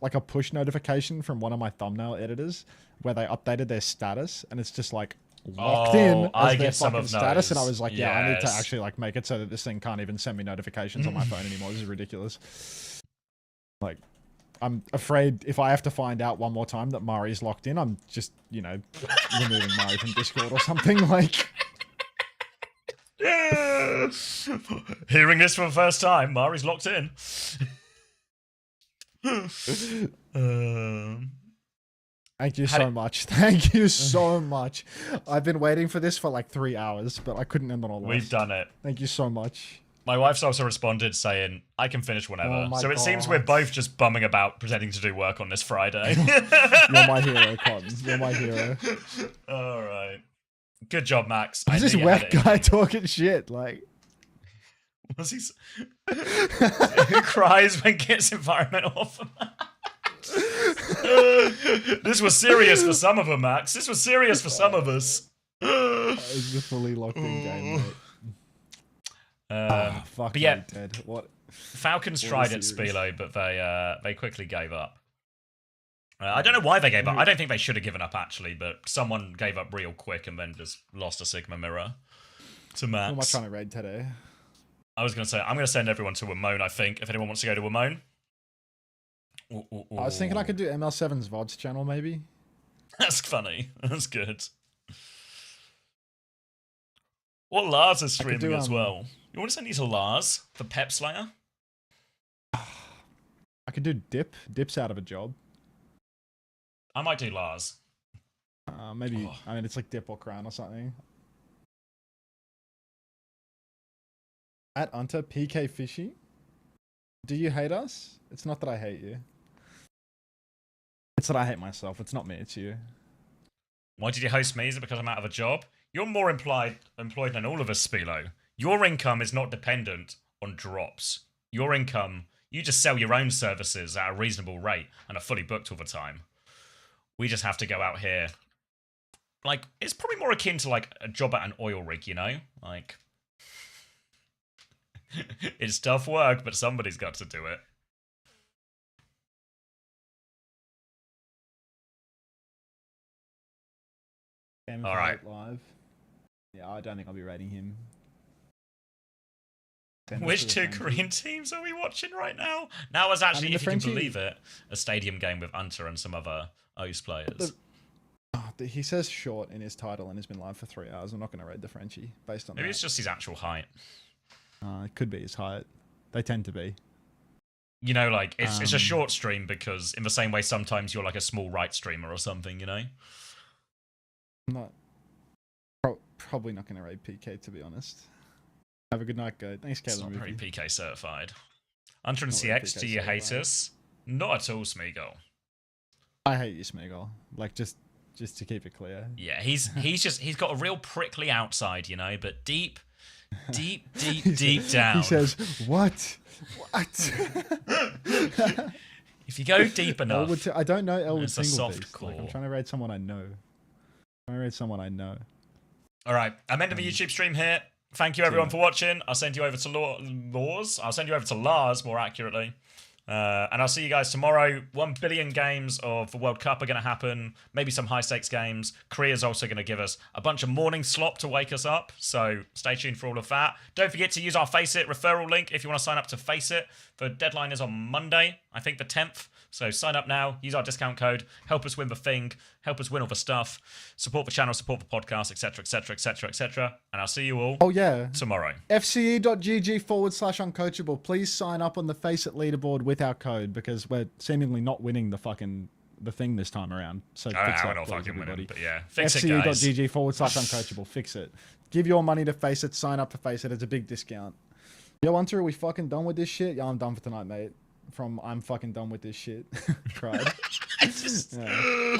like a push notification from one of my thumbnail editors where they updated their status and it's just like locked in I as their get some fucking of status, and I those. was like, yeah, I need to Yes. actually like make it so that this thing can't even send me notifications on my phone anymore. This is ridiculous. Like, I'm afraid if I have to find out one more time that Mari's locked in, I'm just, you know, removing Mari from Discord or something. Like, hearing this for the first time, Mari's locked in. thank you so much. Thank you so much. I've been waiting for this for like 3 hours, but I couldn't end on all this. We've done it. Thank you so much. My wife's also responded saying, I can finish whenever. Oh my so it seems we're God. both just bumming about pretending to do work on this Friday. You're my hero, Cotton. You're my hero. Alright. Good job, Max. Who's this knew you had wet it in guy you. talking shit? Like, Was he... Who cries when gets environmental offer? This was serious for some of them, Max. This was serious for some of us. it's a fully locked in game, mate. Fuck, but yeah, dead. What? Falcons What tried a at series. Spilo, but they quickly gave up. I don't know why they gave up. I don't think they should have given up, actually, but someone gave up real quick and then just lost a Sigma mirror to Who am I Max. trying to raid today? I was going to say, I'm going to send everyone to Wamone, I think, if anyone wants to go to Wamone. I was thinking I could do ML7's VODs channel, maybe. That's funny. That's good. What Lars is I could streaming do, as well. You want to send these to Lars for Pep Slayer? I could do Dip. Dip's out of a job. I might do Lars. Maybe, I mean, it's like Dip or Crown or something. At Unter, PK Fishy. Do you hate us? It's not that I hate you. It's that I hate myself. It's not me, it's you. Why did you host me? Is it because I'm out of a job? You're more employed than all of us, Spilo. Your income is not dependent on drops. Your income, you just sell your own services at a reasonable rate and are fully booked all the time. We just have to go out here. Like, it's probably more akin to, like, a job at an oil rig, you know? Like, it's tough work, but somebody's got to do it. All right. Live. Yeah, I don't think I'll be rating him. Which two Korean teams are we watching right now? Now is actually, if you can believe it, a stadium game with Unter and some other OWCS players. He says short in his title and has been live for 3 hours. I'm not going to rate the Frenchie based on Maybe that. it's just his actual height. It could be his height. They tend to be. You know, like, it's a short stream because in the same way sometimes you're like a small right streamer or something, you know? I'm not. Probably not going to rate PK, to be honest. Have a good night, guys. Thanks, It's not Caleb. very PK certified. Unter and Not very CX, do PK you hate certified. us? Not at all, Smeagol. I hate you, Smeagol. Like, just to keep it clear. Yeah, he's got a real prickly outside, you know, but deep down. He says, "What? What?" If you go deep enough, I don't know Elwood it's a Single soft Beast. Like, I'm core. trying to raid someone I know. All right, I'm ending the YouTube stream here. Thank you everyone for watching. I'll send you over to Lars. I'll send you over to Lars, more accurately. And I'll see you guys tomorrow. 1 billion games of the World Cup are going to happen. Maybe some high-stakes games. Korea's also going to give us a bunch of morning slop to wake us up. So stay tuned for all of that. Don't forget to use our Face It referral link if you want to sign up to Face It. The deadline is on Monday, I think the 10th. So sign up now. Use our discount code. Help us win the thing. Help us win all the stuff. Support the channel. Support the podcast, etc., etc., etc., etc. And I'll see you all tomorrow. fce.gg/uncoachable. Please sign up on the Face It leaderboard with our code because we're seemingly not winning the thing this time around. So fix we're that, not please, fucking everybody. winning, but yeah. Fix it, guys. fce.gg/uncoachable. Fix it. Give your money to Face It. Sign up to Face It. It's a big discount. Yo, Hunter, are we fucking done with this shit? Yeah, I'm done for tonight, mate. From I'm fucking done with this shit. Cried. Yeah,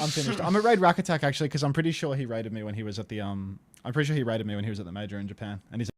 I'm finished. I'm at raid Rack Attack actually because I'm pretty sure he raided me when he was at the major in Japan, and he's